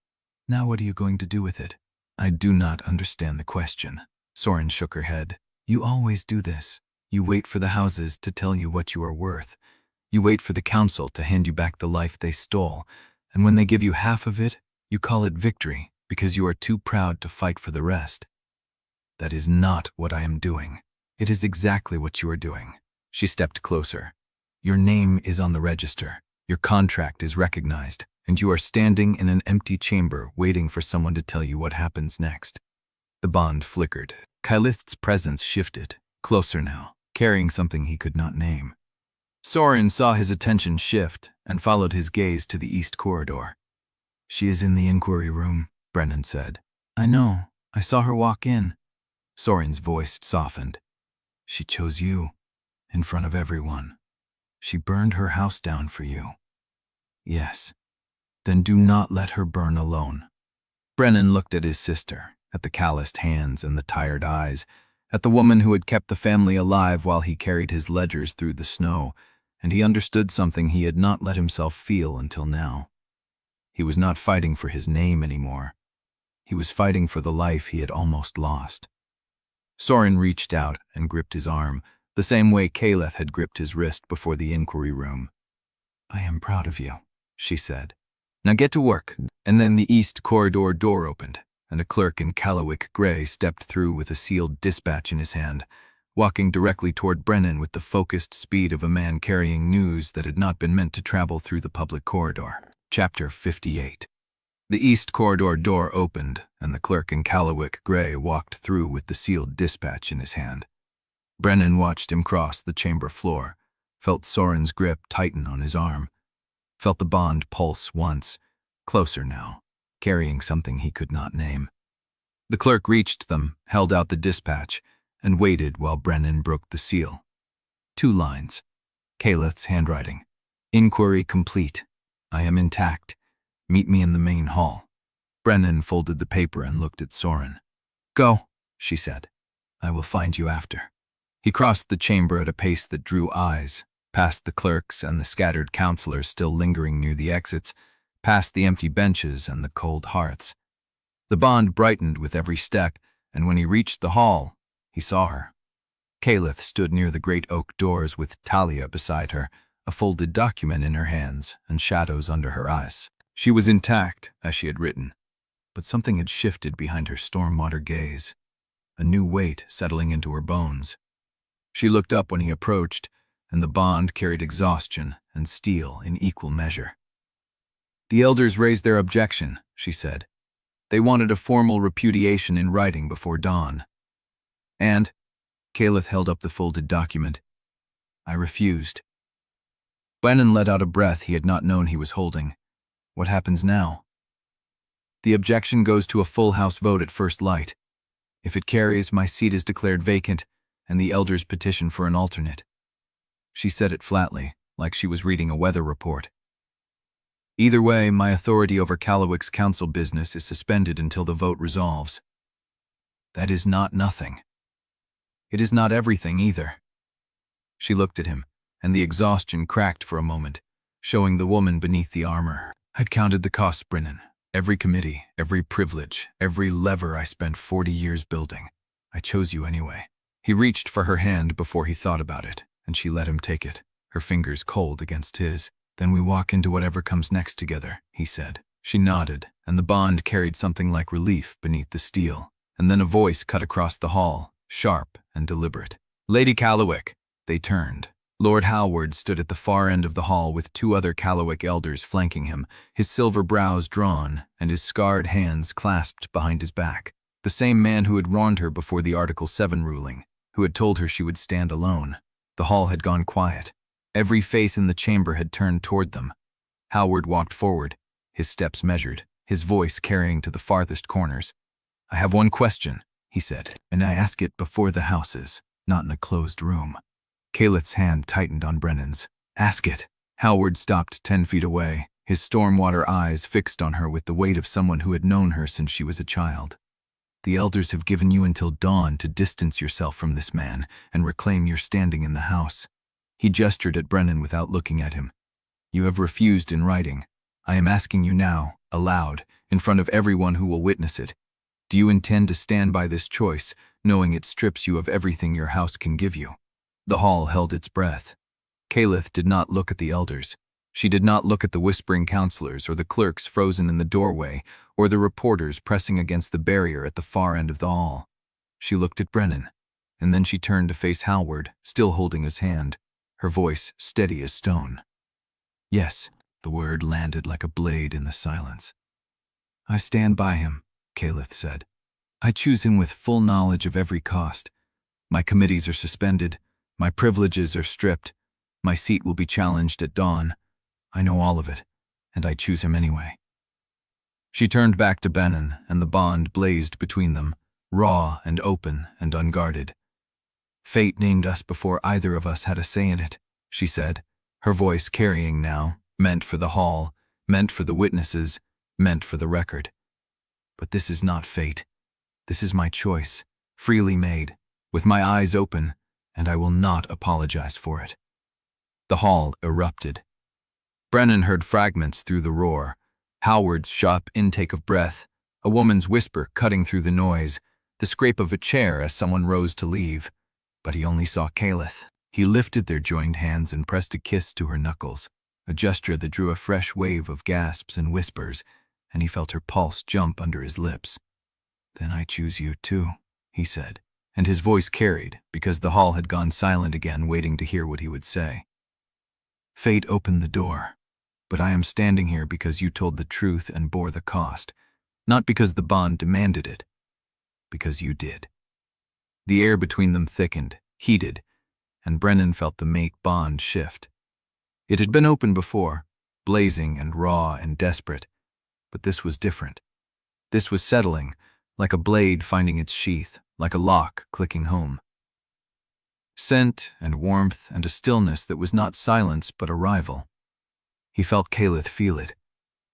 "Now what are you going to do with it?" "I do not understand the question." Soryn shook her head. "You always do this. You wait for the houses to tell you what you are worth. You wait for the council to hand you back the life they stole, and when they give you half of it, you call it victory because you are too proud to fight for the rest. That is not what I am doing. It is exactly what you are doing." She stepped closer. "Your name is on the register. Your contract is recognized, and you are standing in an empty chamber waiting for someone to tell you what happens next." The bond flickered. Caelith's presence shifted, closer now, carrying something he could not name. Soryn saw his attention shift and followed his gaze to the east corridor. "She is in the inquiry room," Brennan said. "I know. I saw her walk in." Soryn's voice softened. "She chose you, in front of everyone. She burned her house down for you." "Yes. Then do not let her burn alone." Brennan looked at his sister, at the calloused hands and the tired eyes, at the woman who had kept the family alive while he carried his ledgers through the snow, and he understood something he had not let himself feel until now. He was not fighting for his name anymore. He was fighting for the life he had almost lost. Soryn reached out and gripped his arm, the same way Caelith had gripped his wrist before the inquiry room. "I am proud of you," she said. "Now get to work." And then the east corridor door opened. and a clerk in Callowick grey stepped through with a sealed dispatch in his hand, walking directly toward Brennan with the focused speed of a man carrying news that had not been meant to travel through the public corridor. Chapter 58. The east corridor door opened, and the clerk in Callowick grey walked through with the sealed dispatch in his hand. Brennan watched him cross the chamber floor, felt Soryn's grip tighten on his arm, felt the bond pulse once, closer now, carrying something he could not name. The clerk reached them, held out the dispatch, and waited while Brennan broke the seal. 2 lines. Caelith's handwriting. Inquiry complete. I am intact. Meet me in the main hall. Brennan folded the paper and looked at Soryn. Go, she said. I will find you after. He crossed the chamber at a pace that drew eyes, past the clerks and the scattered counselors still lingering near the exits, past the empty benches and the cold hearths. The bond brightened with every step, and when he reached the hall, he saw her. Caelith stood near the great oak doors with Talia beside her, a folded document in her hands and shadows under her eyes. She was intact, as she had written, but something had shifted behind her stormwater gaze, a new weight settling into her bones. She looked up when he approached, and the bond carried exhaustion and steel in equal measure. The elders raised their objection, she said. They wanted a formal repudiation in writing before dawn. And, Caelith held up the folded document, I refused. Brennan let out a breath he had not known he was holding. What happens now? The objection goes to a full house vote at first light. If it carries, my seat is declared vacant, and the elders petition for an alternate. She said it flatly, like she was reading a weather report. Either way, my authority over Callowick's council business is suspended until the vote resolves. That is not nothing. It is not everything either. She looked at him, and the exhaustion cracked for a moment, showing the woman beneath the armor. I'd counted the costs, Brennan. Every committee, every privilege, every lever I spent 40 years building. I chose you anyway. He reached for her hand before he thought about it, and she let him take it, her fingers cold against his. Then we walk into whatever comes next together, he said. She nodded, and the bond carried something like relief beneath the steel. And then a voice cut across the hall, sharp and deliberate. Lady Caelith. They turned. Lord Howard stood at the far end of the hall with 2 other Callowick elders flanking him, his silver brows drawn and his scarred hands clasped behind his back. The same man who had warned her before the Article 7 ruling, who had told her she would stand alone. The hall had gone quiet. Every face in the chamber had turned toward them. Howard walked forward, his steps measured, his voice carrying to the farthest corners. I have one question, he said, and I ask it before the houses, not in a closed room. Caelith's hand tightened on Brennan's. Ask it. Howard stopped 10 feet away, his stormwater eyes fixed on her with the weight of someone who had known her since she was a child. The elders have given you until dawn to distance yourself from this man and reclaim your standing in the house. He gestured at Brennan without looking at him. You have refused in writing. I am asking you now, aloud, in front of everyone who will witness it. Do you intend to stand by this choice, knowing it strips you of everything your house can give you? The hall held its breath. Caelith did not look at the elders. She did not look at the whispering counselors or the clerks frozen in the doorway or the reporters pressing against the barrier at the far end of the hall. She looked at Brennan, and then she turned to face Howard, still holding his hand, her voice steady as stone. Yes, the word landed like a blade in the silence. I stand by him, Caelith said. I choose him with full knowledge of every cost. My committees are suspended. My privileges are stripped. My seat will be challenged at dawn. I know all of it, and I choose him anyway. She turned back to Brennan, and the bond blazed between them, raw and open and unguarded. Fate named us before either of us had a say in it, she said, her voice carrying now, meant for the hall, meant for the witnesses, meant for the record. But this is not fate. This is my choice, freely made, with my eyes open, and I will not apologize for it. The hall erupted. Brennan heard fragments through the roar, Howard's sharp intake of breath, a woman's whisper cutting through the noise, the scrape of a chair as someone rose to leave. But he only saw Caelith. He lifted their joined hands and pressed a kiss to her knuckles, a gesture that drew a fresh wave of gasps and whispers, and he felt her pulse jump under his lips. Then I choose you too, he said, and his voice carried because the hall had gone silent again, waiting to hear what he would say. Fate opened the door, but I am standing here because you told the truth and bore the cost, not because the bond demanded it, because you did. The air between them thickened, heated, and Brennan felt the mate bond shift. It had been open before, blazing and raw and desperate, but this was different. This was settling, like a blade finding its sheath, like a lock clicking home. Scent and warmth and a stillness that was not silence but arrival. He felt Caelith feel it.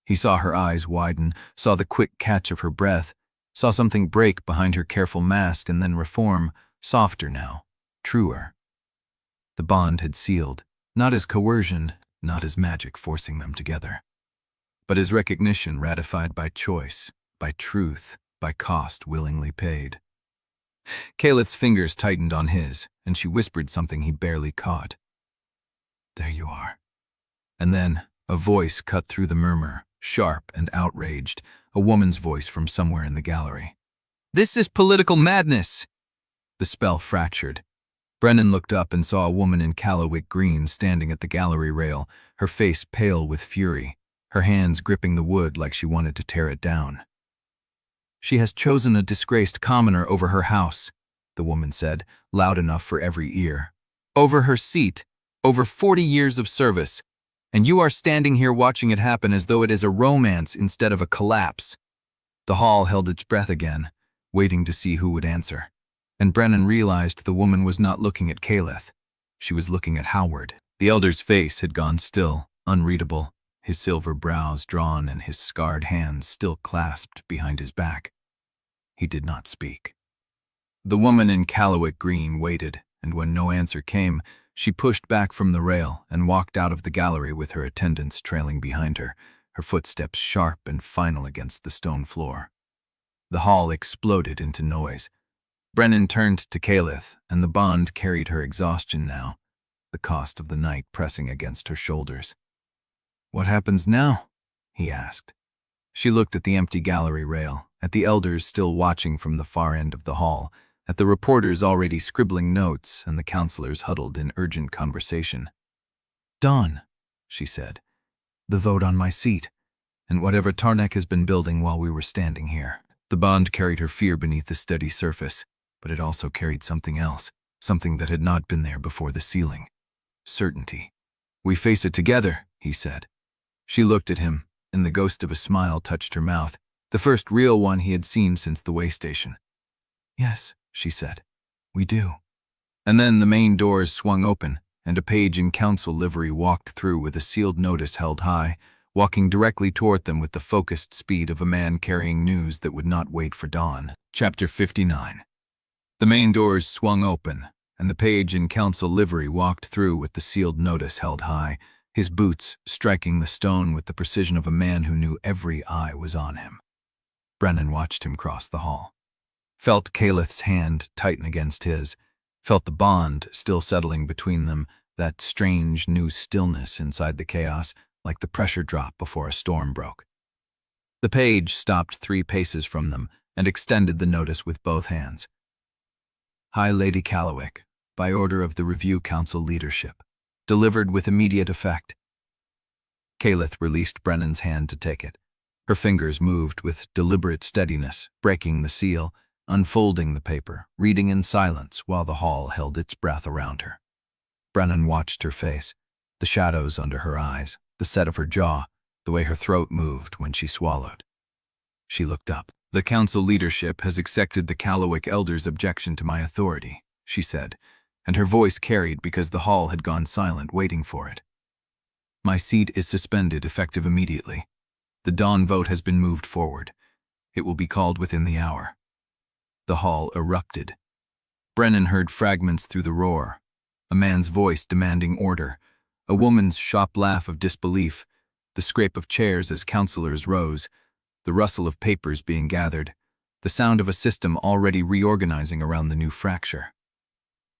He saw her eyes widen, saw the quick catch of her breath, saw something break behind her careful mask and then reform, softer now, truer. The bond had sealed, not as coercion, not as magic forcing them together, but as recognition ratified by choice, by truth, by cost willingly paid. Caelith's fingers tightened on his, and she whispered something he barely caught. There you are. And then a voice cut through the murmur, sharp and outraged, a woman's voice from somewhere in the gallery. This is political madness! The spell fractured. Brennan looked up and saw a woman in Callowick green standing at the gallery rail, her face pale with fury, her hands gripping the wood like she wanted to tear it down. She has chosen a disgraced commoner over her house, the woman said, loud enough for every ear. Over her seat, over 40 years of service, and you are standing here watching it happen as though it is a romance instead of a collapse. The hall held its breath again, waiting to see who would answer. And Brennan realized the woman was not looking at Caelith. She was looking at Howard. The elder's face had gone still, unreadable, his silver brows drawn and his scarred hands still clasped behind his back. He did not speak. The woman in Callowick green waited, and when no answer came, she pushed back from the rail and walked out of the gallery with her attendants trailing behind her, her footsteps sharp and final against the stone floor. The hall exploded into noise. Brennan turned to Caelith, and the bond carried her exhaustion now, the cost of the night pressing against her shoulders. What happens now? He asked. She looked at the empty gallery rail, at the elders still watching from the far end of the hall, at the reporters already scribbling notes and the counselors huddled in urgent conversation. Dawn, she said. The vote on my seat, and whatever Tarnek has been building while we were standing here. The bond carried her fear beneath the steady surface, but it also carried something else, something that had not been there before the sealing. Certainty. We face it together, he said. She looked at him, and the ghost of a smile touched her mouth, the first real one he had seen since the waystation. Yes, she said. We do. And then the main doors swung open, and a page in council livery walked through with a sealed notice held high, walking directly toward them with the focused speed of a man carrying news that would not wait for dawn. Chapter 59. The main doors swung open, and the page in council livery walked through with the sealed notice held high, his boots striking the stone with the precision of a man who knew every eye was on him. Brennan watched him cross the hall. Felt Caelith's hand tighten against his, felt the bond still settling between them, that strange new stillness inside the chaos, like the pressure drop before a storm broke. The page stopped 3 paces from them and extended the notice with both hands. Hi, Lady Caelith, by order of the Review Council leadership. Delivered with immediate effect. Caelith released Brennan's hand to take it. Her fingers moved with deliberate steadiness, breaking the seal, unfolding the paper, reading in silence while the hall held its breath around her. Brennan watched her face, the shadows under her eyes, the set of her jaw, the way her throat moved when she swallowed. She looked up. The council leadership has accepted the Callowick elders' objection to my authority, she said, and her voice carried because the hall had gone silent waiting for it. My seat is suspended effective immediately. The dawn vote has been moved forward. It will be called within the hour. The hall erupted. Brennan heard fragments through the roar, a man's voice demanding order, a woman's shop laugh of disbelief, the scrape of chairs as councilors rose, the rustle of papers being gathered, the sound of a system already reorganizing around the new fracture.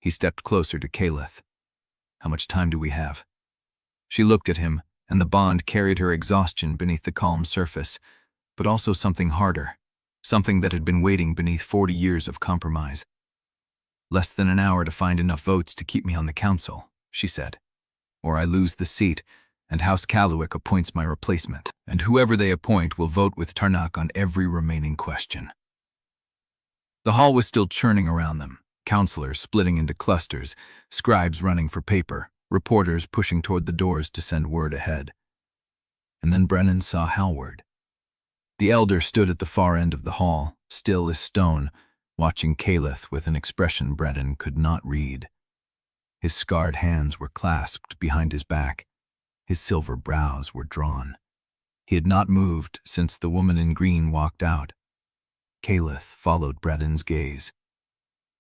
He stepped closer to Caelith. How much time do we have? She looked at him, and the bond carried her exhaustion beneath the calm surface, but also something harder, something that had been waiting beneath 40 years of compromise. "Less than an hour to find enough votes to keep me on the council," she said. "Or I lose the seat, and House Callowick appoints my replacement, and whoever they appoint will vote with Tarnak on every remaining question." The hall was still churning around them, councillors splitting into clusters, scribes running for paper, reporters pushing toward the doors to send word ahead. And then Brennan saw Hallward. The elder stood at the far end of the hall, still as stone, watching Caelith with an expression Brennan could not read. His scarred hands were clasped behind his back. His silver brows were drawn. He had not moved since the woman in green walked out. Caelith followed Brennan's gaze.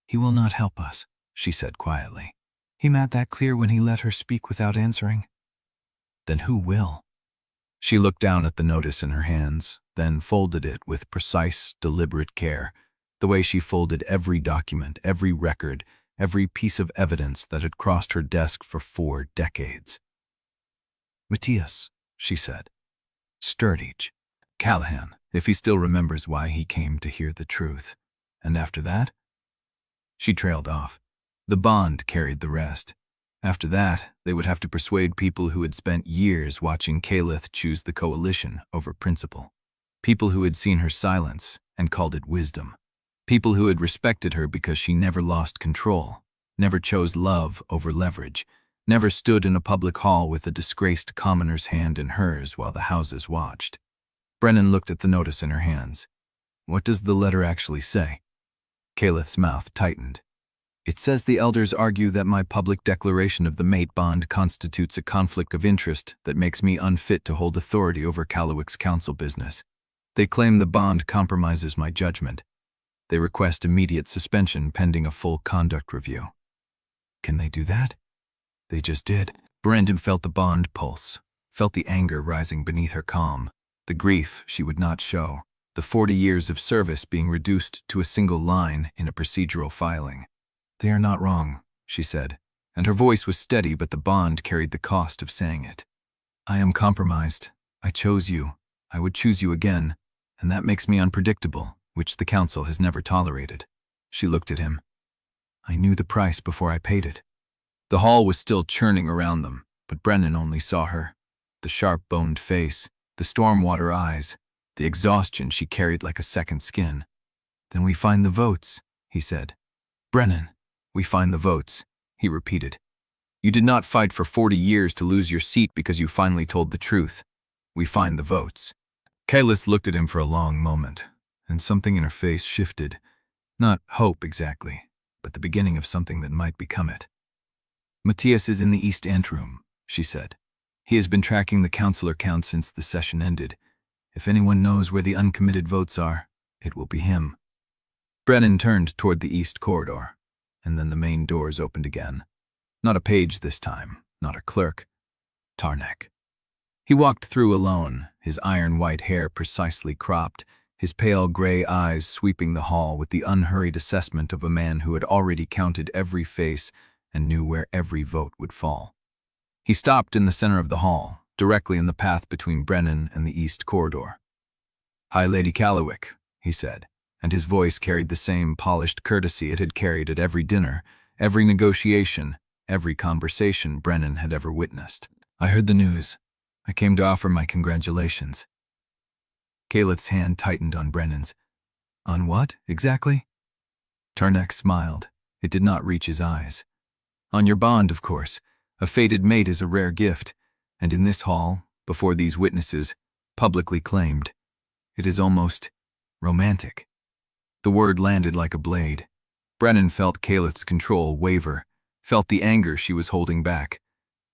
"He will not help us," she said quietly. "He made that clear when he let her speak without answering." "Then who will?" She looked down at the notice in her hands, then folded it with precise, deliberate care, the way she folded every document, every record, every piece of evidence that had crossed her desk for 4 decades. "Matias," she said. "Sturridge. Callahan, if he still remembers why he came to hear the truth. And after that?" She trailed off. The bond carried the rest. After that, they would have to persuade people who had spent years watching Caelith choose the coalition over principle. People who had seen her silence and called it wisdom. People who had respected her because she never lost control, never chose love over leverage, never stood in a public hall with a disgraced commoner's hand in hers while the houses watched. Brennan looked at the notice in her hands. "What does the letter actually say?" Caelith's mouth tightened. "It says the elders argue that my public declaration of the mate bond constitutes a conflict of interest that makes me unfit to hold authority over Callowick's council business. They claim the bond compromises my judgment. They request immediate suspension pending a full conduct review." "Can they do that?" "They just did." Brennan felt the bond pulse, felt the anger rising beneath her calm, the grief she would not show, the 40 years of service being reduced to a single line in a procedural filing. "They are not wrong," she said, and her voice was steady, but the bond carried the cost of saying it. "I am compromised. I chose you. I would choose you again, and that makes me unpredictable, which the council has never tolerated." She looked at him. "I knew the price before I paid it." The hall was still churning around them, but Brennan only saw her. The sharp-boned face, the stormwater eyes, the exhaustion she carried like a second skin. "Then we find the votes," he said. "Brennan, we find the votes," he repeated. "You did not fight for 40 years to lose your seat because you finally told the truth. We find the votes." Caelith looked at him for a long moment, and something in her face shifted. Not hope exactly, but the beginning of something that might become it. "Matias is in the East Anteroom," she said. "He has been tracking the councillor count since the session ended. If anyone knows where the uncommitted votes are, it will be him." Brennan turned toward the east corridor, and then the main doors opened again. Not a page this time, not a clerk. Tarnak. He walked through alone, his iron-white hair precisely cropped, his pale gray eyes sweeping the hall with the unhurried assessment of a man who had already counted every face and knew where every vote would fall. He stopped in the center of the hall, directly in the path between Brennan and the east corridor. "Hi, Lady Caelith," he said, and his voice carried the same polished courtesy it had carried at every dinner, every negotiation, every conversation Brennan had ever witnessed. "I heard the news. I came to offer my congratulations." Caelith's hand tightened on Brennan's. "On what, exactly?" Tarnak smiled. It did not reach his eyes. "On your bond, of course. A fated mate is a rare gift, and in this hall, before these witnesses, publicly claimed. It is almost romantic." The word landed like a blade. Brennan felt Caelith's control waver, felt the anger she was holding back,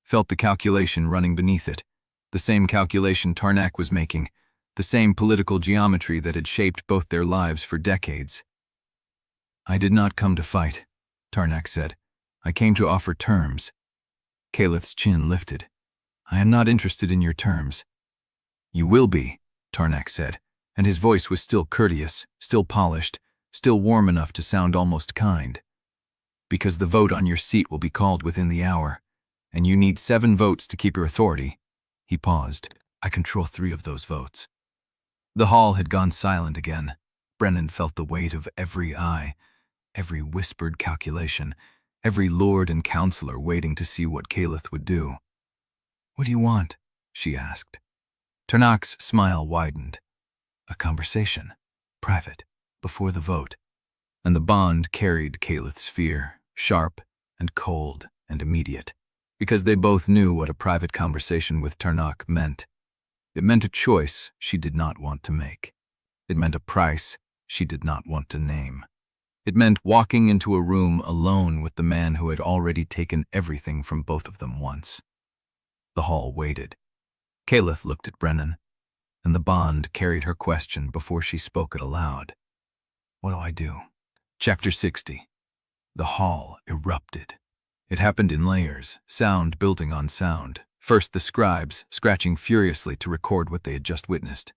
felt the calculation running beneath it, the same calculation Tarnak was making, the same political geometry that had shaped both their lives for decades. "I did not come to fight," Tarnak said. "I came to offer terms." Caelith's chin lifted. "I am not interested in your terms." "You will be," Tarnak said, and his voice was still courteous, still polished, still warm enough to sound almost kind. "Because the vote on your seat will be called within the hour, and you need 7 votes to keep your authority." He paused. "I control 3 of those votes." The hall had gone silent again. Brennan felt the weight of every eye, every whispered calculation, every lord and counselor waiting to see what Caelith would do. "What do you want?" she asked. Ternach's smile widened. "A conversation, private, before the vote." And the bond carried Caelith's fear, sharp and cold and immediate, because they both knew what a private conversation with Ternach meant. It meant a choice she did not want to make. It meant a price she did not want to name. It meant walking into a room alone with the man who had already taken everything from both of them once. The hall waited. Caelith looked at Brennan, and the bond carried her question before she spoke it aloud. "What do I do?" Chapter 60. The hall erupted. It happened in layers, sound building on sound. First the scribes, scratching furiously to record what they had just witnessed.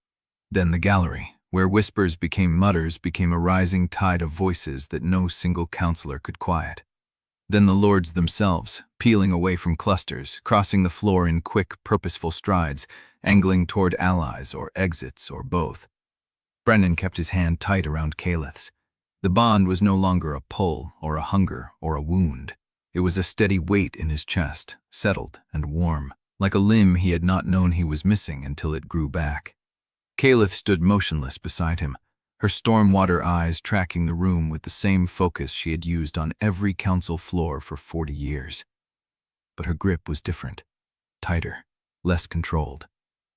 Then the gallery, where whispers became mutters, became a rising tide of voices that no single counselor could quiet. Then the lords themselves, peeling away from clusters, crossing the floor in quick, purposeful strides, angling toward allies or exits or both. Brennan kept his hand tight around Caelith's. The bond was no longer a pull or a hunger or a wound. It was a steady weight in his chest, settled and warm, like a limb he had not known he was missing until it grew back. Caelith stood motionless beside him, her stormwater eyes tracking the room with the same focus she had used on every council floor for 40 years. But her grip was different, tighter, less controlled.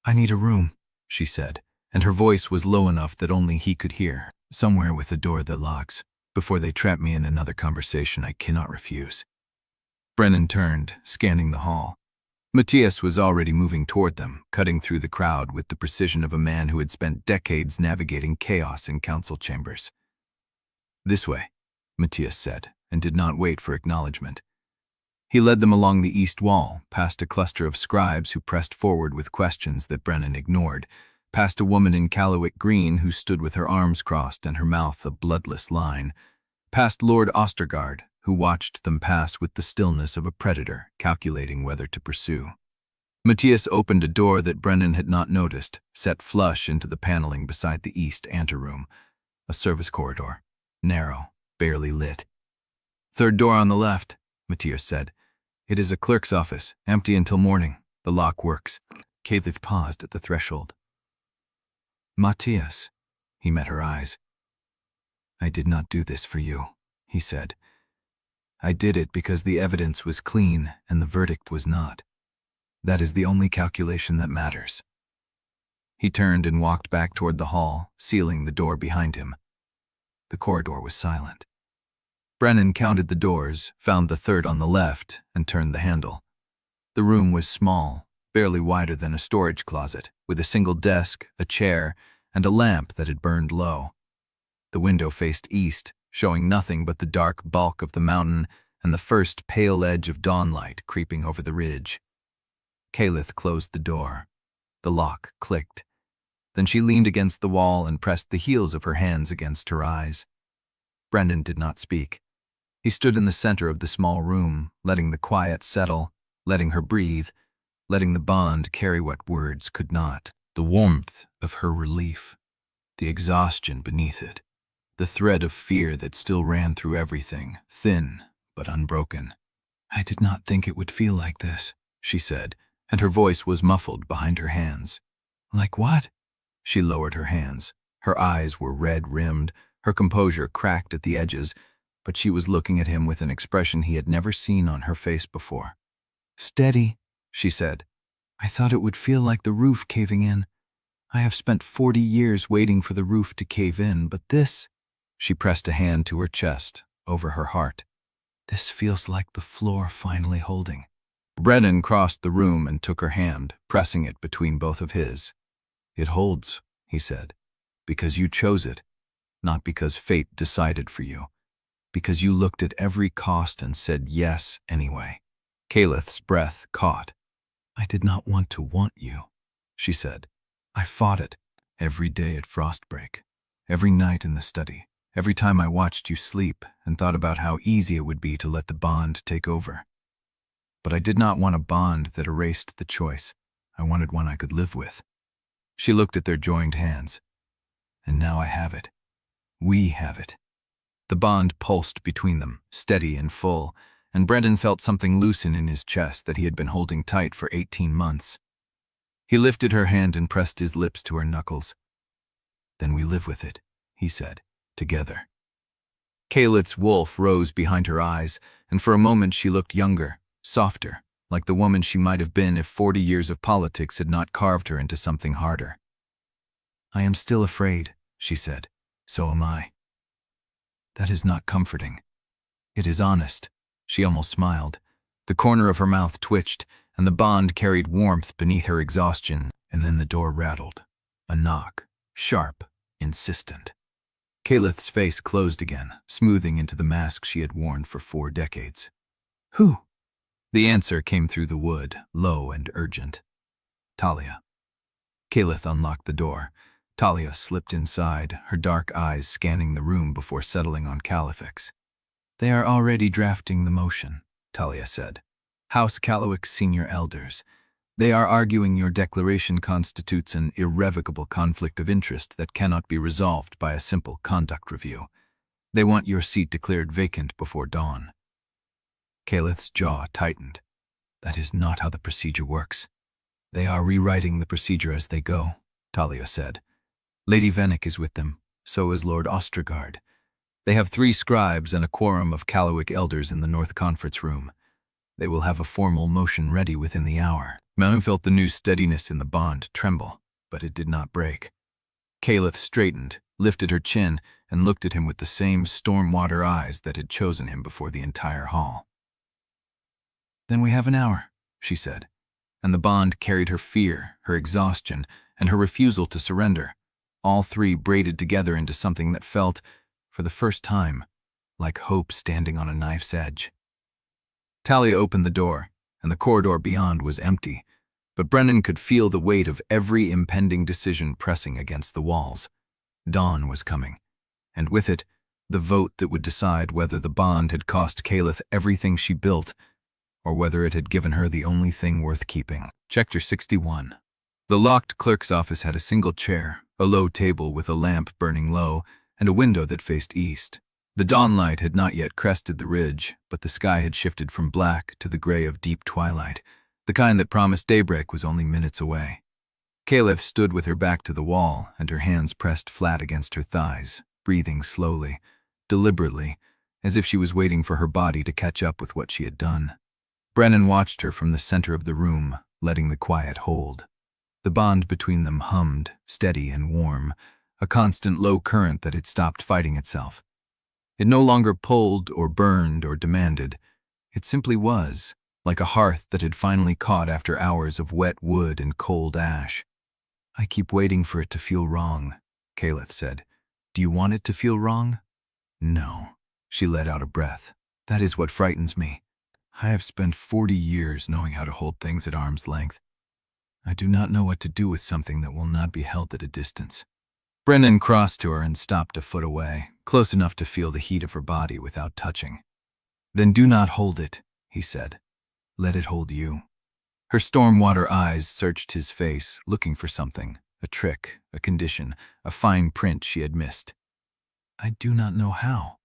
"I need a room," she said, and her voice was low enough that only he could hear. "Somewhere with a door that locks. Before they trap me in another conversation I cannot refuse." Brennan turned, scanning the hall. Matias was already moving toward them, cutting through the crowd with the precision of a man who had spent decades navigating chaos in council chambers. "This way," Matias said, and did not wait for acknowledgement. He led them along the east wall, past a cluster of scribes who pressed forward with questions that Brennan ignored, past a woman in Callowick green who stood with her arms crossed and her mouth a bloodless line, past Lord Ostergaard, who watched them pass with the stillness of a predator, calculating whether to pursue. Matias opened a door that Brennan had not noticed, set flush into the paneling beside the east anteroom, a service corridor, narrow, barely lit. "Third door on the left," Matias said. "It is a clerk's office, empty until morning. The lock works." Caelith paused at the threshold. "Matias," he met her eyes. "I did not do this for you," he said. "I did it because the evidence was clean and the verdict was not. That is the only calculation that matters." He turned and walked back toward the hall, sealing the door behind him. The corridor was silent. Brennan counted the doors, found the third on the left, and turned the handle. The room was small, barely wider than a storage closet, with a single desk, a chair, and a lamp that had burned low. The window faced east, showing nothing but the dark bulk of the mountain and the first pale edge of dawnlight creeping over the ridge. Caelith closed the door. The lock clicked. Then she leaned against the wall and pressed the heels of her hands against her eyes. Brennan did not speak. He stood in the center of the small room, letting the quiet settle, letting her breathe, letting the bond carry what words could not. The warmth of her relief, the exhaustion beneath it, the thread of fear that still ran through everything, thin but unbroken. "I did not think it would feel like this," she said, and her voice was muffled behind her hands. "Like what?" She lowered her hands. Her eyes were red-rimmed, her composure cracked at the edges, but she was looking at him with an expression he had never seen on her face before. "Steady," she said. "I thought it would feel like the roof caving in. I have spent 40 years waiting for the roof to cave in, but this—" She pressed a hand to her chest, over her heart. "This feels like the floor finally holding." Brennan crossed the room and took her hand, pressing it between both of his. "It holds," he said, "because you chose it, not because fate decided for you, because you looked at every cost and said yes anyway." Caelith's breath caught. "I did not want to want you," she said. "I fought it every day at Frostbreak, every night in the study, every time I watched you sleep and thought about how easy it would be to let the bond take over. But I did not want a bond that erased the choice. I wanted one I could live with." She looked at their joined hands. "And now I have it. We have it. The bond pulsed between them, steady and full, and Brennan felt something loosen in his chest that he had been holding tight for 18 months. He lifted her hand and pressed his lips to her knuckles. Then we live with it, he said, together. Caelith's wolf rose behind her eyes, and for a moment she looked younger, softer, like the woman she might have been if 40 years of politics had not carved her into something harder. I am still afraid, she said. So am I. That is not comforting. It is honest. She almost smiled. The corner of her mouth twitched, and the bond carried warmth beneath her exhaustion, and then the door rattled. A knock, sharp, insistent. Caelith's face closed again, smoothing into the mask she had worn for 4 decades. Who? The answer came through the wood, low and urgent. Talia. Caelith unlocked the door. Talia slipped inside, her dark eyes scanning the room before settling on Callowick's. They are already drafting the motion, Talia said. House Callowick's senior elders. They are arguing your declaration constitutes an irrevocable conflict of interest that cannot be resolved by a simple conduct review. They want your seat declared vacant before dawn. Caelith's jaw tightened. That is not how the procedure works. They are rewriting the procedure as they go, Talia said. Lady Vennick is with them, so is Lord Ostergaard. They have 3 scribes and a quorum of Callowick elders in the North Conference room. They will have a formal motion ready within the hour. Malone felt the new steadiness in the bond tremble, but it did not break. Caelith straightened, lifted her chin, and looked at him with the same storm-water eyes that had chosen him before the entire hall. Then we have an hour, she said, and the bond carried her fear, her exhaustion, and her refusal to surrender, all 3 braided together into something that felt, for the first time, like hope standing on a knife's edge. Talia opened the door, and the corridor beyond was empty, but Brennan could feel the weight of every impending decision pressing against the walls. Dawn was coming, and with it, the vote that would decide whether the bond had cost Caelith everything she built, or whether it had given her the only thing worth keeping. Chapter 61. The locked clerk's office had a single chair, a low table with a lamp burning low, and a window that faced east. The dawnlight had not yet crested the ridge, but the sky had shifted from black to the gray of deep twilight. The kind that promised daybreak was only minutes away. Caelith stood with her back to the wall and her hands pressed flat against her thighs, breathing slowly, deliberately, as if she was waiting for her body to catch up with what she had done. Brennan watched her from the center of the room, letting the quiet hold. The bond between them hummed, steady and warm, a constant low current that had stopped fighting itself. It no longer pulled or burned or demanded. It simply was, like a hearth that had finally caught after hours of wet wood and cold ash. I keep waiting for it to feel wrong, Caelith said. Do you want it to feel wrong? No, she let out a breath. That is what frightens me. I have spent 40 years knowing how to hold things at arm's length. I do not know what to do with something that will not be held at a distance. Brennan crossed to her and stopped a foot away, close enough to feel the heat of her body without touching. Then do not hold it, he said. Let it hold you. Her storm-water eyes searched his face, looking for something, a trick, a condition, a fine print she had missed. I do not know how.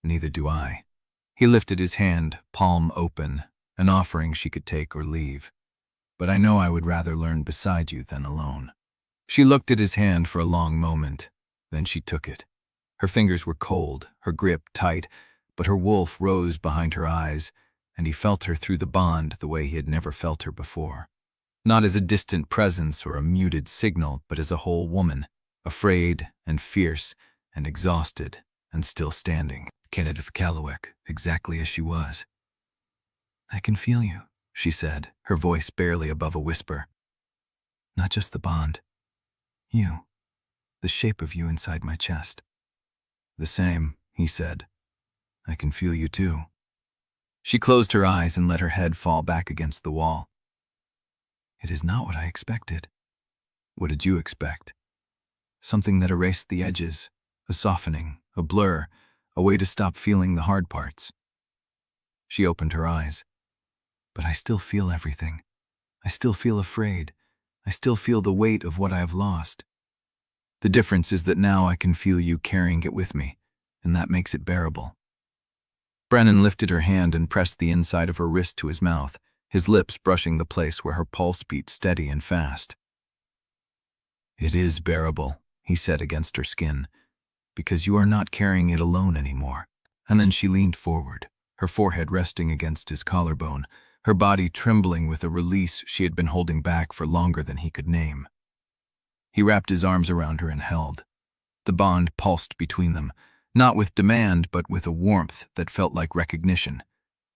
Neither do I. He lifted his hand, palm open, an offering she could take or leave. But I know I would rather learn beside you than alone. She looked at his hand for a long moment, then she took it. Her fingers were cold, her grip tight, but her wolf rose behind her eyes, and he felt her through the bond the way he had never felt her before. Not as a distant presence or a muted signal, but as a whole woman, afraid and fierce and exhausted and still standing. Caelith Callowick, exactly as she was. I can feel you, she said, her voice barely above a whisper. Not just the bond. You. The shape of you inside my chest. The same, he said. I can feel you too. She closed her eyes and let her head fall back against the wall. It is not what I expected. What did you expect? Something that erased the edges, a softening, a blur, a way to stop feeling the hard parts. She opened her eyes. But I still feel everything. I still feel afraid. I still feel the weight of what I have lost. The difference is that now I can feel you carrying it with me, and that makes it bearable." Brennan lifted her hand and pressed the inside of her wrist to his mouth, his lips brushing the place where her pulse beat steady and fast. "It is bearable," he said against her skin, "because you are not carrying it alone anymore." And then she leaned forward, her forehead resting against his collarbone, her body trembling with a release she had been holding back for longer than he could name. He wrapped his arms around her and held. The bond pulsed between them, not with demand but with a warmth that felt like recognition.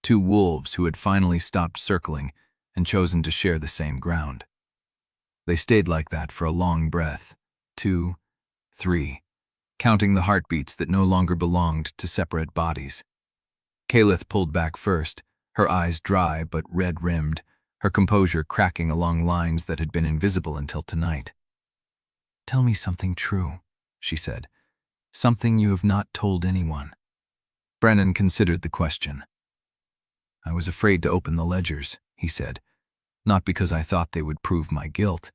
Two wolves who had finally stopped circling and chosen to share the same ground. They stayed like that for a long breath, 2, 3, counting the heartbeats that no longer belonged to separate bodies. Caelith pulled back first, her eyes dry but red-rimmed, her composure cracking along lines that had been invisible until tonight. "Tell me something true," she said. "Something you have not told anyone." Brennan considered the question. "I was afraid to open the ledgers," he said, "not because I thought they would prove my guilt,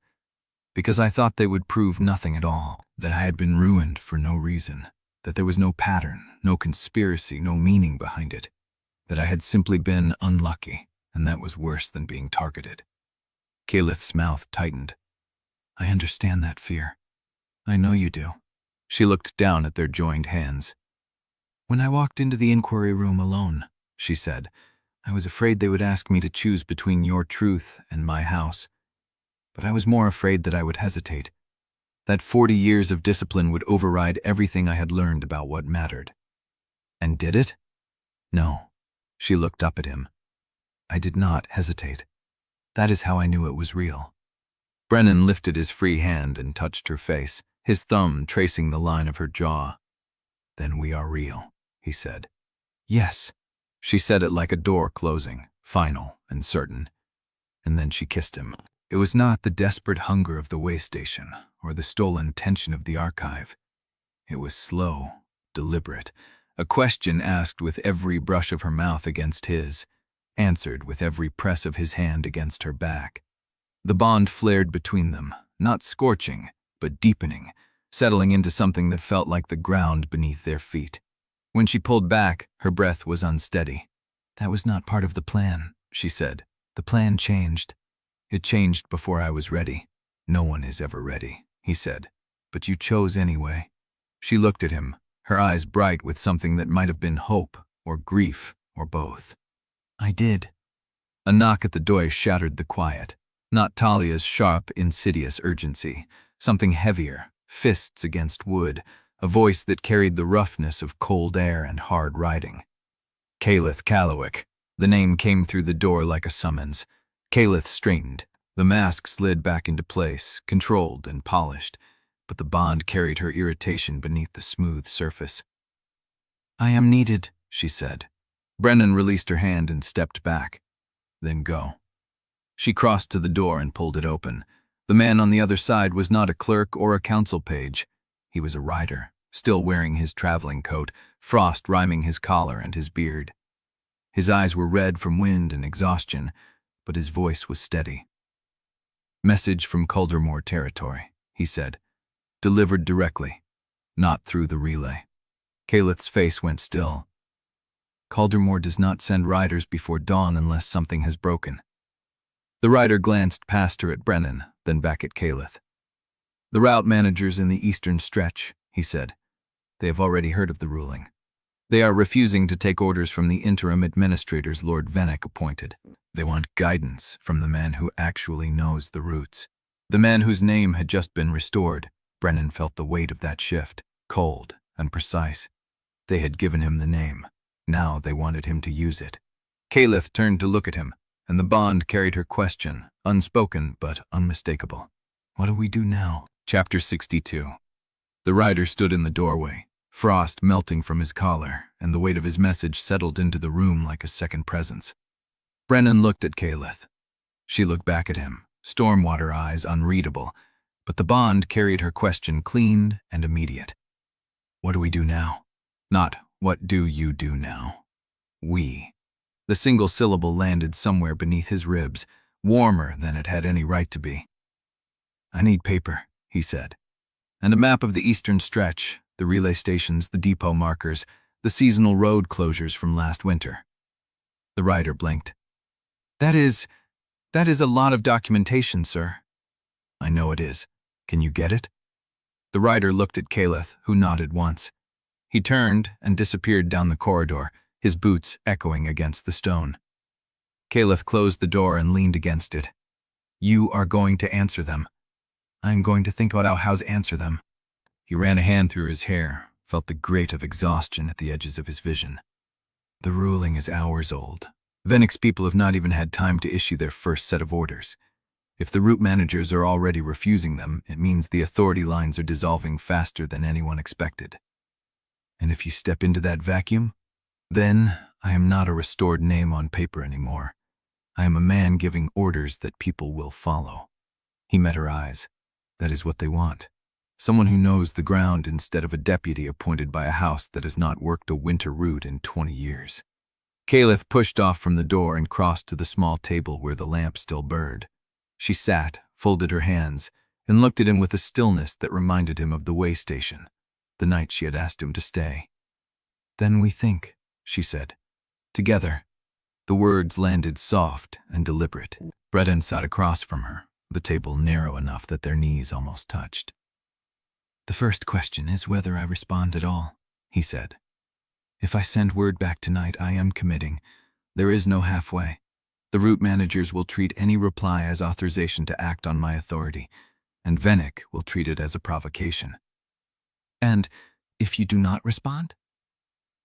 because I thought they would prove nothing at all, that I had been ruined for no reason, that there was no pattern, no conspiracy, no meaning behind it, that I had simply been unlucky, and that was worse than being targeted." Caelith's mouth tightened. "I understand that fear. I know you do." She looked down at their joined hands. "When I walked into the inquiry room alone," she said, "I was afraid they would ask me to choose between your truth and my house. But I was more afraid that I would hesitate, that 40 years of discipline would override everything I had learned about what mattered." "And did it?" "No." She looked up at him. "I did not hesitate. That is how I knew it was real." Brennan lifted his free hand and touched her face, his thumb tracing the line of her jaw. "Then we are real," he said. "Yes." She said it like a door closing, final and certain. And then she kissed him. It was not the desperate hunger of the waystation or the stolen tension of the archive. It was slow, deliberate, a question asked with every brush of her mouth against his, answered with every press of his hand against her back. The bond flared between them, not scorching, but deepening, settling into something that felt like the ground beneath their feet. When she pulled back, her breath was unsteady. "That was not part of the plan," she said. "The plan changed. It changed before I was ready." "No one is ever ready," he said. "But you chose anyway." She looked at him, her eyes bright with something that might have been hope or grief or both. "I did." A knock at the door shattered the quiet. Not Talia's sharp, insidious urgency. Something heavier, fists against wood, a voice that carried the roughness of cold air and hard riding. "Caelith Callowick." The name came through the door like a summons. Caelith straightened. The mask slid back into place, controlled and polished, but the bond carried her irritation beneath the smooth surface. "I am needed," she said. Brennan released her hand and stepped back. "Then go." She crossed to the door and pulled it open. The man on the other side was not a clerk or a council page. He was a rider, still wearing his traveling coat, frost rhyming his collar and his beard. His eyes were red from wind and exhaustion, but his voice was steady. "Message from Caldermoor territory," he said. "Delivered directly, not through the relay." Caelith's face went still. "Caldermoor does not send riders before dawn unless something has broken." The rider glanced past her at Brennan, then back at Caelith. "The route managers in the eastern stretch," he said. "They have already heard of the ruling. They are refusing to take orders from the interim administrators Lord Vennick appointed. They want guidance from the man who actually knows the routes. The man whose name had just been restored." Brennan felt the weight of that shift, cold and precise. They had given him the name. Now they wanted him to use it. Caelith turned to look at him, and the bond carried her question, unspoken but unmistakable. "What do we do now?" Chapter 62. The rider stood in the doorway, frost melting from his collar, and the weight of his message settled into the room like a second presence. Brennan looked at Caelith. She looked back at him, stormwater eyes unreadable, but the bond carried her question clean and immediate. "What do we do now?" Not, "What do you do now?" "We." The single syllable landed somewhere beneath his ribs, warmer than it had any right to be. "I need paper," he said. and a map of the eastern stretch, the relay stations, the depot markers, the seasonal road closures from last winter. The rider blinked. That is a lot of documentation, sir. I know it is. Can you get it? The rider looked at Caelith, who nodded once. He turned and disappeared down the corridor, his boots echoing against the stone. Caelith closed the door and leaned against it. You are going to answer them. I am going to think about how to answer them. He ran a hand through his hair, felt the grate of exhaustion at the edges of his vision. The ruling is hours old. Venix's people have not even had time to issue their first set of orders. If the route managers are already refusing them, it means the authority lines are dissolving faster than anyone expected. And if you step into that vacuum, then I am not a restored name on paper anymore. I am a man giving orders that people will follow. He met her eyes. That is what they want. Someone who knows the ground instead of a deputy appointed by a house that has not worked a winter route in 20 years. Caelith pushed off from the door and crossed to the small table where the lamp still burned. She sat, folded her hands, and looked at him with a stillness that reminded him of the waystation, the night she had asked him to stay. Then we think, she said. Together. The words landed soft and deliberate. Brennan sat across from her, the table narrow enough that their knees almost touched. The first question is whether I respond at all, he said. If I send word back tonight, I am committing. There is no halfway. The route managers will treat any reply as authorization to act on my authority, and Venix will treat it as a provocation. And if you do not respond?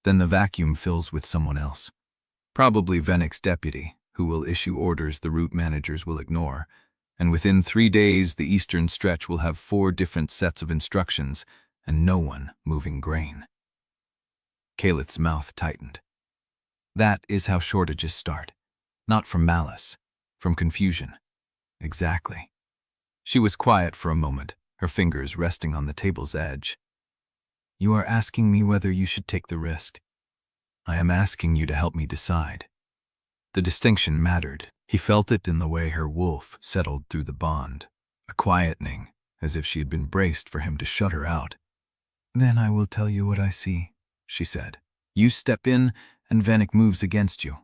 Then the vacuum fills with someone else. Probably Venix's deputy, who will issue orders the route managers will ignore, and within 3 days the eastern stretch will have 4 different sets of instructions and no one moving grain. Caelith's mouth tightened. That is how shortages start. Not from malice, from confusion. Exactly. She was quiet for a moment, her fingers resting on the table's edge. You are asking me whether you should take the risk. I am asking you to help me decide. The distinction mattered. He felt it in the way her wolf settled through the bond, a quietening, as if she had been braced for him to shut her out. Then I will tell you what I see, she said. You step in, and Venix moves against you.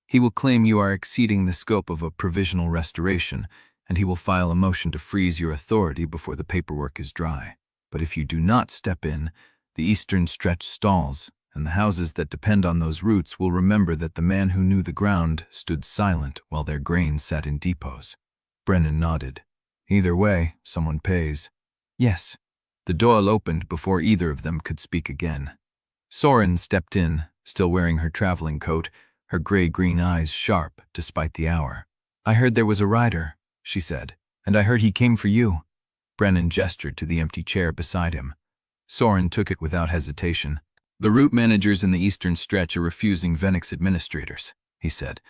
He will claim you are exceeding the scope of a provisional restoration, and he will file a motion to freeze your authority before the paperwork is dry. But if you do not step in, the eastern stretch stalls, and the houses that depend on those routes will remember that the man who knew the ground stood silent while their grain sat in depots. Brennan nodded. Either way, someone pays. Yes. The door opened before either of them could speak again. Soryn stepped in, still wearing her traveling coat, her gray-green eyes sharp despite the hour. I heard there was a rider, she said, and I heard he came for you. Brennan gestured to the empty chair beside him. Soryn took it without hesitation. The route managers in the eastern stretch are refusing Venix administrators, he said.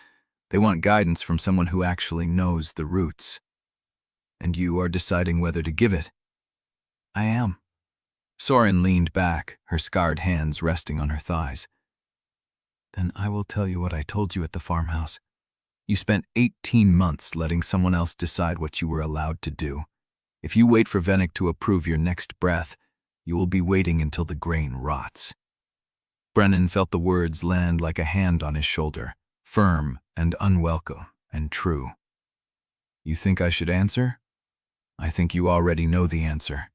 They want guidance from someone who actually knows the routes. And you are deciding whether to give it. I am. Soryn leaned back, her scarred hands resting on her thighs. Then I will tell you what I told you at the farmhouse. You spent 18 months letting someone else decide what you were allowed to do. If you wait for Venix to approve your next breath, you will be waiting until the grain rots. Brennan felt the words land like a hand on his shoulder, firm and unwelcome and true. You think I should answer? I think you already know the answer.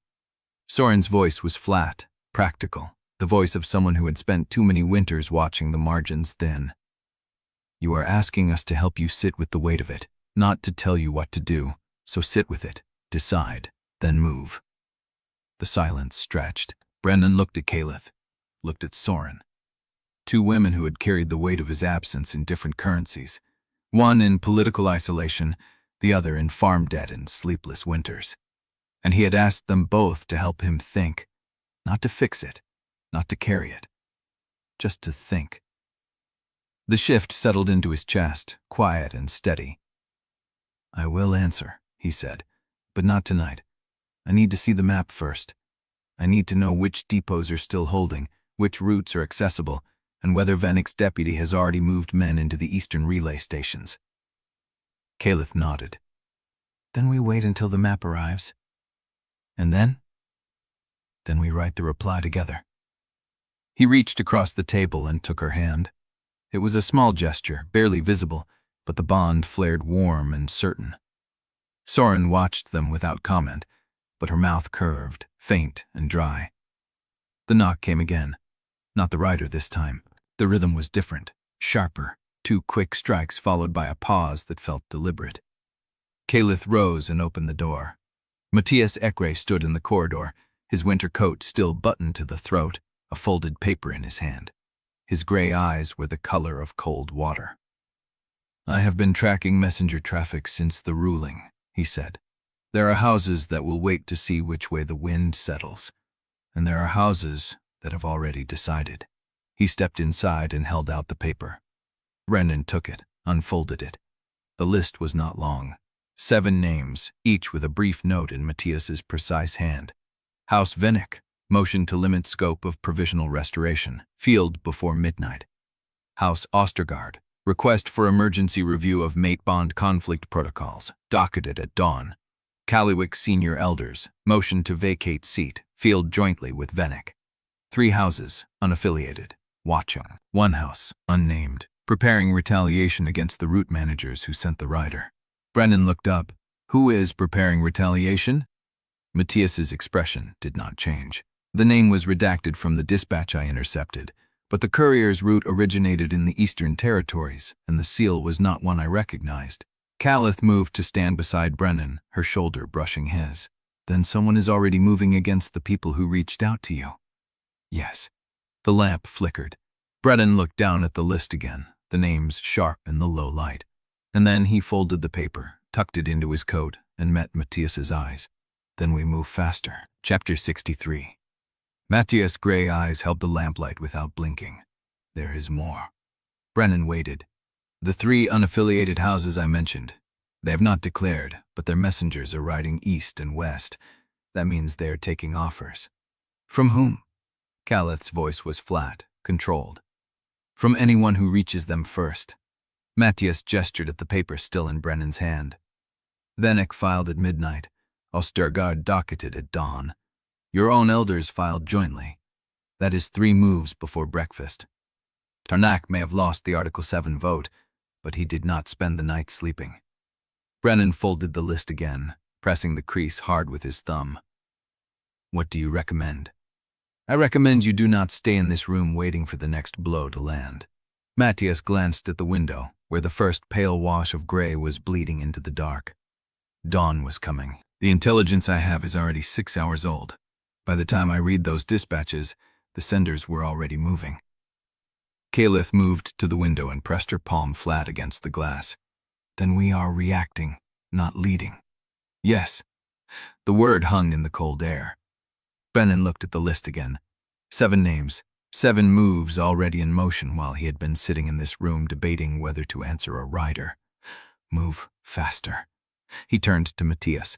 Soryn's voice was flat, practical, the voice of someone who had spent too many winters watching the margins thin. You are asking us to help you sit with the weight of it, not to tell you what to do, so sit with it, decide, then move. The silence stretched. Brennan looked at Caelith, looked at Soryn. 2 women who had carried the weight of his absence in different currencies, one in political isolation, the other in farm debt and sleepless winters. And he had asked them both to help him think, not to fix it, not to carry it, just to think. The shift settled into his chest, quiet and steady. I will answer, he said, but not tonight. I need to see the map first. I need to know which depots are still holding, which routes are accessible, and whether Venix's deputy has already moved men into the eastern relay stations. Caelith nodded. Then we wait until the map arrives. And then? Then we write the reply together." He reached across the table and took her hand. It was a small gesture, barely visible, but the bond flared warm and certain. Soryn watched them without comment, but her mouth curved, faint and dry. The knock came again. Not the rider this time. The rhythm was different, sharper, 2 quick strikes followed by a pause that felt deliberate. Caelith rose and opened the door. Matias Ekre stood in the corridor, his winter coat still buttoned to the throat, a folded paper in his hand. His gray eyes were the color of cold water. "I have been tracking messenger traffic since the ruling," he said. "There are houses that will wait to see which way the wind settles, and there are houses that have already decided." He stepped inside and held out the paper. Brennan took it, unfolded it. The list was not long. 7 names, each with a brief note in Matias's precise hand. House Vinnick, motion to limit scope of provisional restoration, field before midnight. House Ostergaard, request for emergency review of mate bond conflict protocols, docketed at dawn. Callowick Senior Elders, motion to vacate seat, field jointly with Vinnick. 3 houses, unaffiliated, watching. 1 house, unnamed, preparing retaliation against the route managers who sent the rider. Brennan looked up. "Who is preparing retaliation?" Matias's expression did not change. The name was redacted from the dispatch I intercepted, but the courier's route originated in the Eastern Territories, and the seal was not one I recognized. Caelith moved to stand beside Brennan, her shoulder brushing his. "Then someone is already moving against the people who reached out to you." "Yes." The lamp flickered. Brennan looked down at the list again, the names sharp in the low light. And then he folded the paper, tucked it into his coat, and met Matias's eyes. "Then we move faster." Chapter 63. Matias' gray eyes held the lamplight without blinking. "There is more." Brennan waited. "The 3 unaffiliated houses I mentioned. They have not declared, but their messengers are riding east and west. That means they are taking offers." "From whom?" Caelith's voice was flat, controlled. "From anyone who reaches them first." Matias gestured at the paper still in Brennan's hand. "Vinnick filed at midnight. Ostergaard docketed at dawn. Your own elders filed jointly. That is 3 moves before breakfast. Tarnak may have lost the Article 7 vote, but he did not spend the night sleeping." Brennan folded the list again, pressing the crease hard with his thumb. "What do you recommend?" "I recommend you do not stay in this room waiting for the next blow to land." Matias glanced at the window, where the first pale wash of gray was bleeding into the dark. Dawn was coming. The intelligence I have is already 6 hours old. By the time I read those dispatches, the senders were already moving. Caelith moved to the window and pressed her palm flat against the glass. "Then we are reacting, not leading." "Yes." The word hung in the cold air. Brennan looked at the list again. 7 names, 7 moves already in motion while he had been sitting in this room debating whether to answer a rider. "Move faster." He turned to Matias.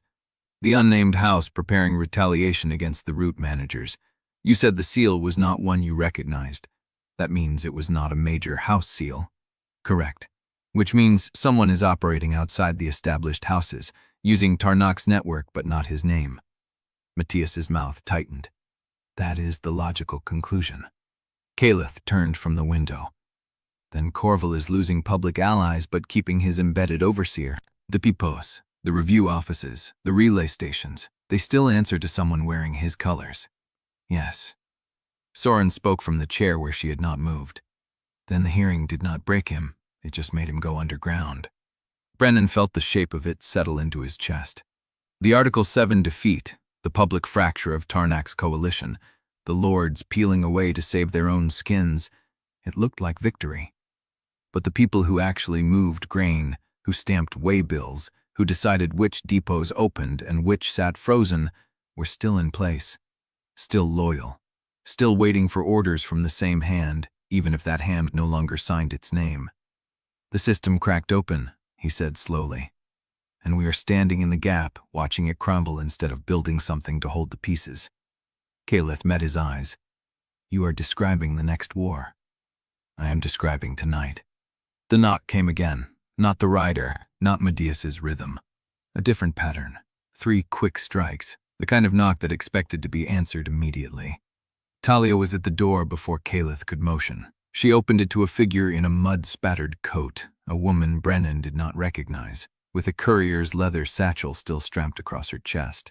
"The unnamed house preparing retaliation against the route managers. You said the seal was not one you recognized. That means it was not a major house seal." "Correct. Which means someone is operating outside the established houses, using Tarnak's network but not his name." Matias's mouth tightened. "That is the logical conclusion." Caelith turned from the window. "Then Corval is losing public allies but keeping his embedded overseer. The pipos, the review offices, the relay stations, they still answer to someone wearing his colors." "Yes." Soryn spoke from the chair where she had not moved. "Then the hearing did not break him, it just made him go underground." Brennan felt the shape of it settle into his chest. The Article 7 defeat, the public fracture of Tarnak's coalition, the lords peeling away to save their own skins, it looked like victory. But the people who actually moved grain, who stamped waybills, who decided which depots opened and which sat frozen, were still in place, still loyal, still waiting for orders from the same hand, even if that hand no longer signed its name. "The system cracked open," he said slowly, "and we are standing in the gap, watching it crumble instead of building something to hold the pieces." Caelith met his eyes. "You are describing the next war." "I am describing tonight." The knock came again, not the rider, not Matias's rhythm. A different pattern, 3 quick strikes, The kind of knock that expected to be answered immediately. Talia was at the door before Caelith could motion. She opened it to a figure in a mud-spattered coat, a woman Brennan did not recognize, with a courier's leather satchel still strapped across her chest.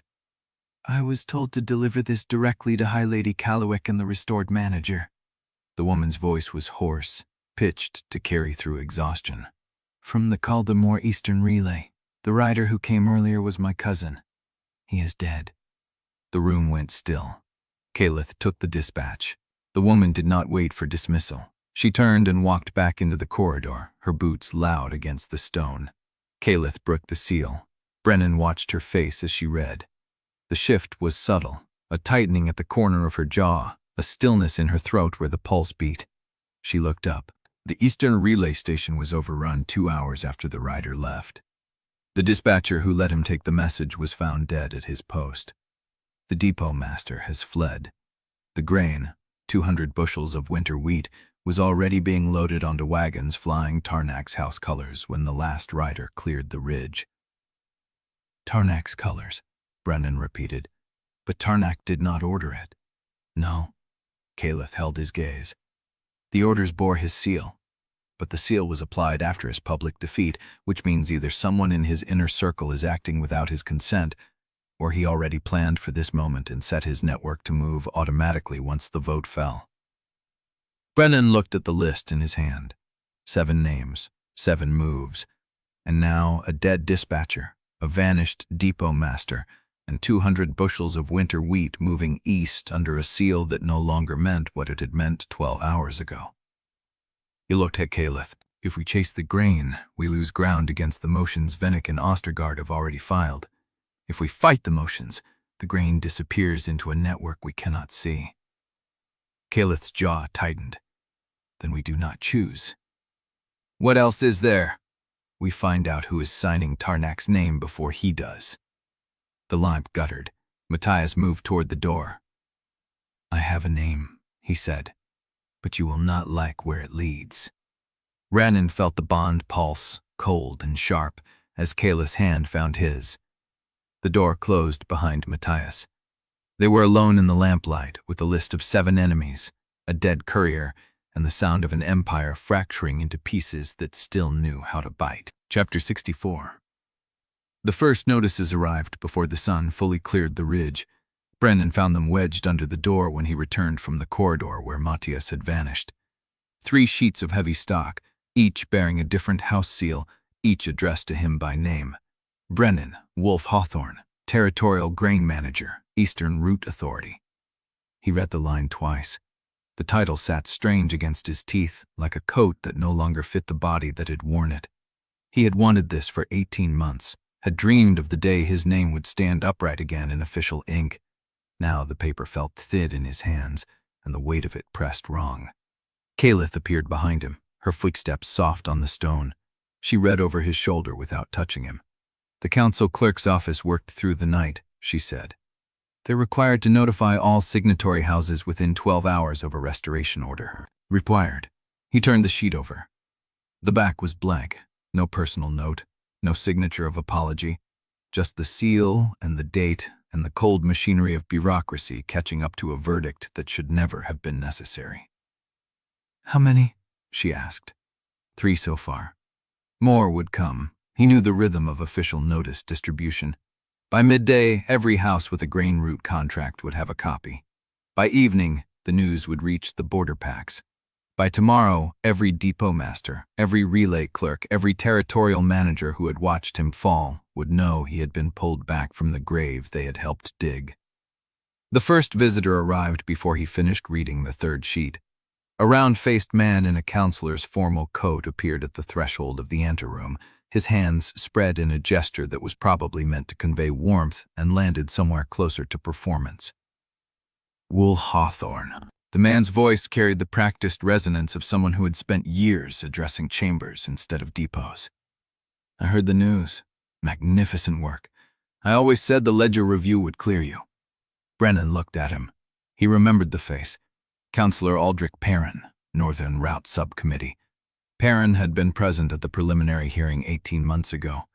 "I was told to deliver this directly to High Lady Callowick and the restored manager." The woman's voice was hoarse, pitched to carry through exhaustion. "From the Caldermoor Eastern Relay. The rider who came earlier was my cousin. He is dead." The room went still. Caelith took the dispatch. The woman did not wait for dismissal. She turned and walked back into the corridor, her boots loud against the stone. Caelith broke the seal. Brennan watched her face as she read. The shift was subtle, a tightening at the corner of her jaw, a stillness in her throat where the pulse beat. She looked up. The Eastern Relay Station was overrun 2 hours after the rider left. The dispatcher who let him take the message was found dead at his post. The depot master has fled. The grain, 200 bushels of winter wheat, was already being loaded onto wagons flying Tarnak's house colors when the last rider cleared the ridge. "Tarnak's colors," Brennan repeated. "But Tarnak did not order it." "No." Caelith held his gaze. "The orders bore his seal, but the seal was applied after his public defeat, which means either someone in his inner circle is acting without his consent, or he already planned for this moment and set his network to move automatically once the vote fell." Brennan looked at the list in his hand. 7 names, 7 moves, and now a dead dispatcher, a vanished depot master, and 200 bushels of winter wheat moving east under a seal that no longer meant what it had meant 12 hours ago. He looked at Caelith. "If we chase the grain, we lose ground against the motions Vennick and Ostergaard have already filed. If we fight the motions, the grain disappears into a network we cannot see." Caelith's jaw tightened. "Then we do not choose." "What else is there?" "We find out who is signing Tarnak's name before he does." The lamp guttered. Matias moved toward the door. "I have a name," he said, "but you will not like where it leads." Brennan felt the bond pulse, cold and sharp, as Caelith's hand found his. The door closed behind Matias. They were alone in the lamplight, with a list of 7 enemies, a dead courier, and the sound of an empire fracturing into pieces that still knew how to bite. Chapter 64. The first notices arrived before the sun fully cleared the ridge. Brennan found them wedged under the door when he returned from the corridor where Matias had vanished. 3 sheets of heavy stock, each bearing a different house seal, each addressed to him by name. Brennan Wolfe-Hawthorn, Territorial Grain Manager, Eastern Route Authority. He read the line twice. The title sat strange against his teeth, like a coat that no longer fit the body that had worn it. He had wanted this for 18 months, had dreamed of the day his name would stand upright again in official ink. Now the paper felt thin in his hands, and the weight of it pressed wrong. Caelith appeared behind him, her footsteps soft on the stone. She read over his shoulder without touching him. "The council clerk's office worked through the night," she said. "They're required to notify all signatory houses within 12 hours of a restoration order." Required. He turned the sheet over. The back was blank, no personal note, no signature of apology, just the seal and the date and the cold machinery of bureaucracy catching up to a verdict that should never have been necessary. "How many?" she asked. 3 so far. More would come. He knew the rhythm of official notice distribution. By midday, every house with a grain route contract would have a copy. By evening, the news would reach the border packs. By tomorrow, every depot master, every relay clerk, every territorial manager who had watched him fall would know he had been pulled back from the grave they had helped dig. The first visitor arrived before he finished reading the 3rd sheet. A round-faced man in a counselor's formal coat appeared at the threshold of the anteroom, his hands spread in a gesture that was probably meant to convey warmth and landed somewhere closer to performance. Wolfe-Hawthorn. The man's voice carried the practiced resonance of someone who had spent years addressing chambers instead of depots. "I heard the news. Magnificent work. I always said the Ledger Review would clear you." Brennan looked at him. He remembered the face. Councillor Aldrich Perrin, Northern Route Subcommittee. Perrin had been present at the preliminary hearing 18 months ago.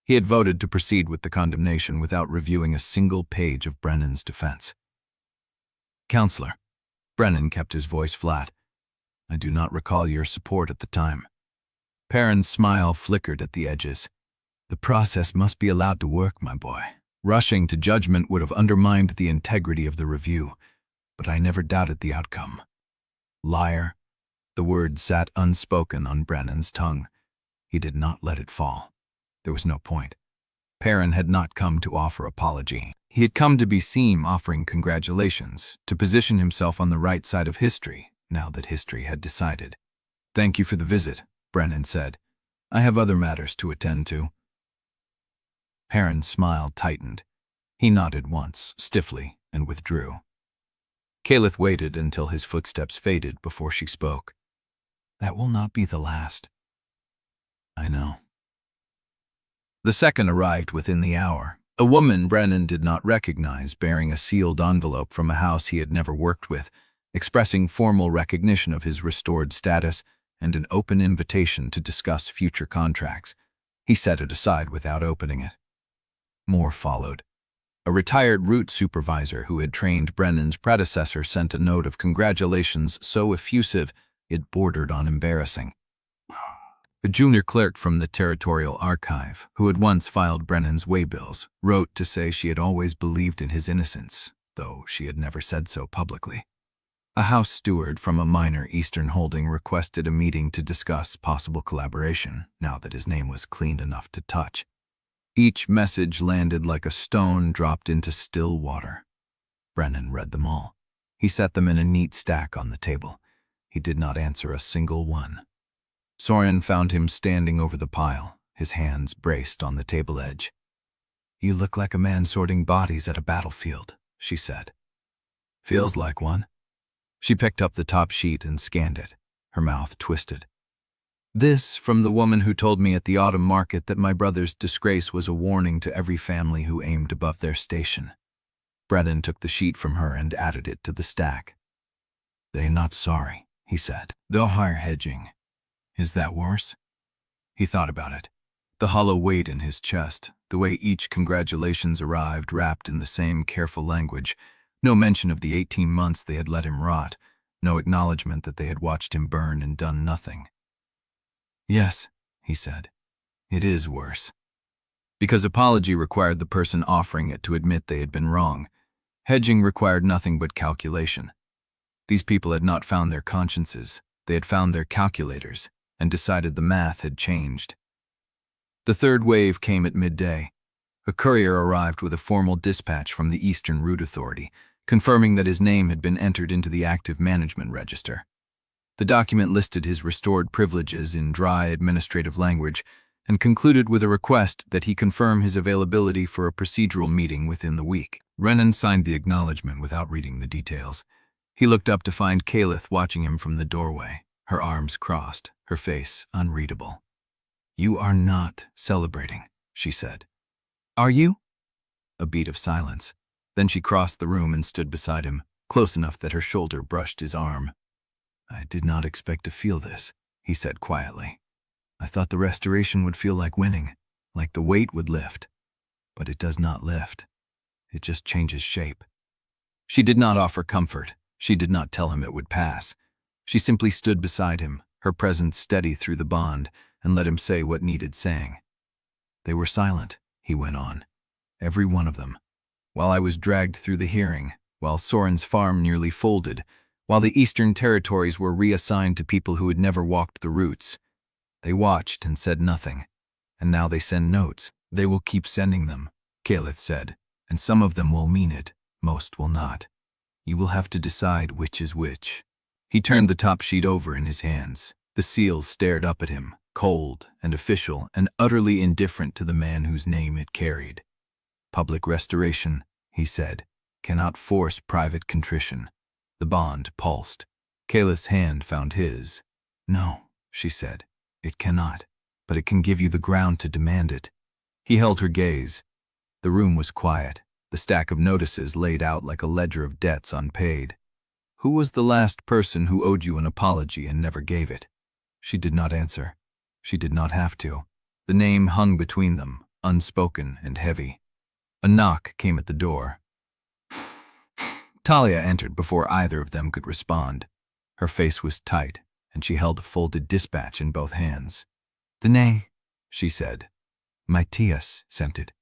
He had voted to proceed with the condemnation without reviewing a single page of Brennan's defense. "Counselor," Brennan kept his voice flat, "I do not recall your support at the time." Perrin's smile flickered at the edges. "The process must be allowed to work, my boy. Rushing to judgment would have undermined the integrity of the review, but I never doubted the outcome." Liar. The word sat unspoken on Brennan's tongue. He did not let it fall. There was no point. Perrin had not come to offer apology. He had come to be seen offering congratulations, to position himself on the right side of history, now that history had decided. "Thank you for the visit," Brennan said. "I have other matters to attend to." Perrin's smile tightened. He nodded once, stiffly, and withdrew. Caelith waited until his footsteps faded before she spoke. "That will not be the last." "I know." The second arrived within the hour. A woman Brennan did not recognize, bearing a sealed envelope from a house he had never worked with, expressing formal recognition of his restored status and an open invitation to discuss future contracts. He set it aside without opening it. More followed. A retired route supervisor who had trained Brennan's predecessor sent a note of congratulations so effusive it bordered on embarrassing. A junior clerk from the Territorial Archive, who had once filed Brennan's waybills, wrote to say she had always believed in his innocence, though she had never said so publicly. A house steward from a minor Eastern holding requested a meeting to discuss possible collaboration, now that his name was clean enough to touch. Each message landed like a stone dropped into still water. Brennan read them all. He set them in a neat stack on the table. He did not answer a single one. Soryn found him standing over the pile, his hands braced on the table edge. "You look like a man sorting bodies at a battlefield," she said. "Feels like one." She picked up the top sheet and scanned it, her mouth twisted. "This from the woman who told me at the autumn market that my brother's disgrace was a warning to every family who aimed above their station." Brennan took the sheet from her and added it to the stack. "They're not sorry," he said. "They'll hire hedging." "Is that worse?" He thought about it. The hollow weight in his chest, the way each congratulations arrived wrapped in the same careful language, no mention of the 18 months they had let him rot, no acknowledgement that they had watched him burn and done nothing. "Yes," he said, "it is worse." Because apology required the person offering it to admit they had been wrong. Hedging required nothing but calculation. These people had not found their consciences, they had found their calculators, and decided the math had changed. The third wave came at midday. A courier arrived with a formal dispatch from the Eastern Route Authority, confirming that his name had been entered into the active management register. The document listed his restored privileges in dry administrative language and concluded with a request that he confirm his availability for a procedural meeting within the week. Brennan signed the acknowledgement without reading the details. He looked up to find Caelith watching him from the doorway, her arms crossed, her face unreadable. "You are not celebrating," she said. "Are you?" A beat of silence. Then she crossed the room and stood beside him, close enough that her shoulder brushed his arm. "I did not expect to feel this," he said quietly. "I thought the restoration would feel like winning, like the weight would lift. But it does not lift. It just changes shape." She did not offer comfort. She did not tell him it would pass. She simply stood beside him, her presence steady through the bond, and let him say what needed saying. "They were silent," he went on. "Every one of them. While I was dragged through the hearing, while Soryn's farm nearly folded, while the Eastern Territories were reassigned to people who had never walked the routes. They watched and said nothing. And now they send notes. They will keep sending them," Caelith said, "and some of them will mean it, most will not. You will have to decide which is which." He turned the top sheet over in his hands. The seal stared up at him, cold and official and utterly indifferent to the man whose name it carried. "Public restoration," he said, "cannot force private contrition." The bond pulsed. Caelith's hand found his. "No," she said, "it cannot, but it can give you the ground to demand it." He held her gaze. The room was quiet, the stack of notices laid out like a ledger of debts unpaid. Who was the last person who owed you an apology and never gave it? She did not answer. She did not have to. The name hung between them, unspoken and heavy. A knock came at the door. Talia entered before either of them could respond. Her face was tight, and she held a folded dispatch in both hands. "The nay," she said. "Matias sent it."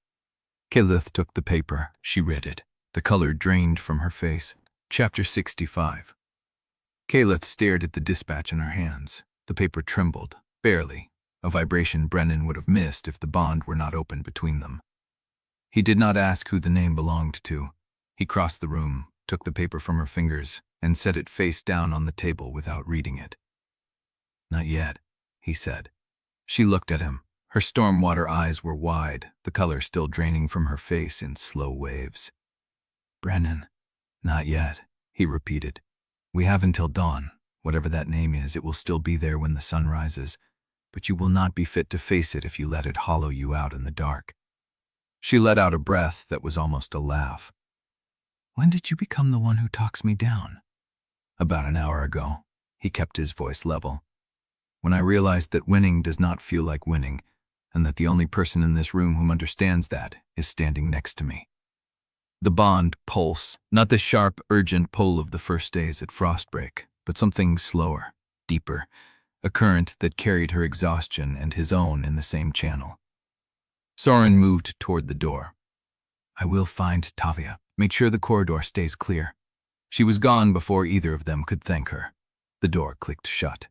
Caelith took the paper. She read it. The color drained from her face. Chapter 65. Caelith stared at the dispatch in her hands. The paper trembled, barely, a vibration Brennan would have missed if the bond were not open between them. He did not ask who the name belonged to. He crossed the room, took the paper from her fingers, and set it face down on the table without reading it. "Not yet," he said. She looked at him. Her stormwater eyes were wide, the color still draining from her face in slow waves. "Brennan, not yet," he repeated. "We have until dawn. Whatever that name is, it will still be there when the sun rises, but you will not be fit to face it if you let it hollow you out in the dark." She let out a breath that was almost a laugh. "When did you become the one who talks me down?" "About an hour ago." He kept his voice level. "When I realized that winning does not feel like winning, and that the only person in this room who understands that is standing next to me." The bond pulse, not the sharp, urgent pull of the first days at Frostbreak, but something slower, deeper, a current that carried her exhaustion and his own in the same channel. Soryn moved toward the door. "I will find Tavia. Make sure the corridor stays clear." She was gone before either of them could thank her. The door clicked shut.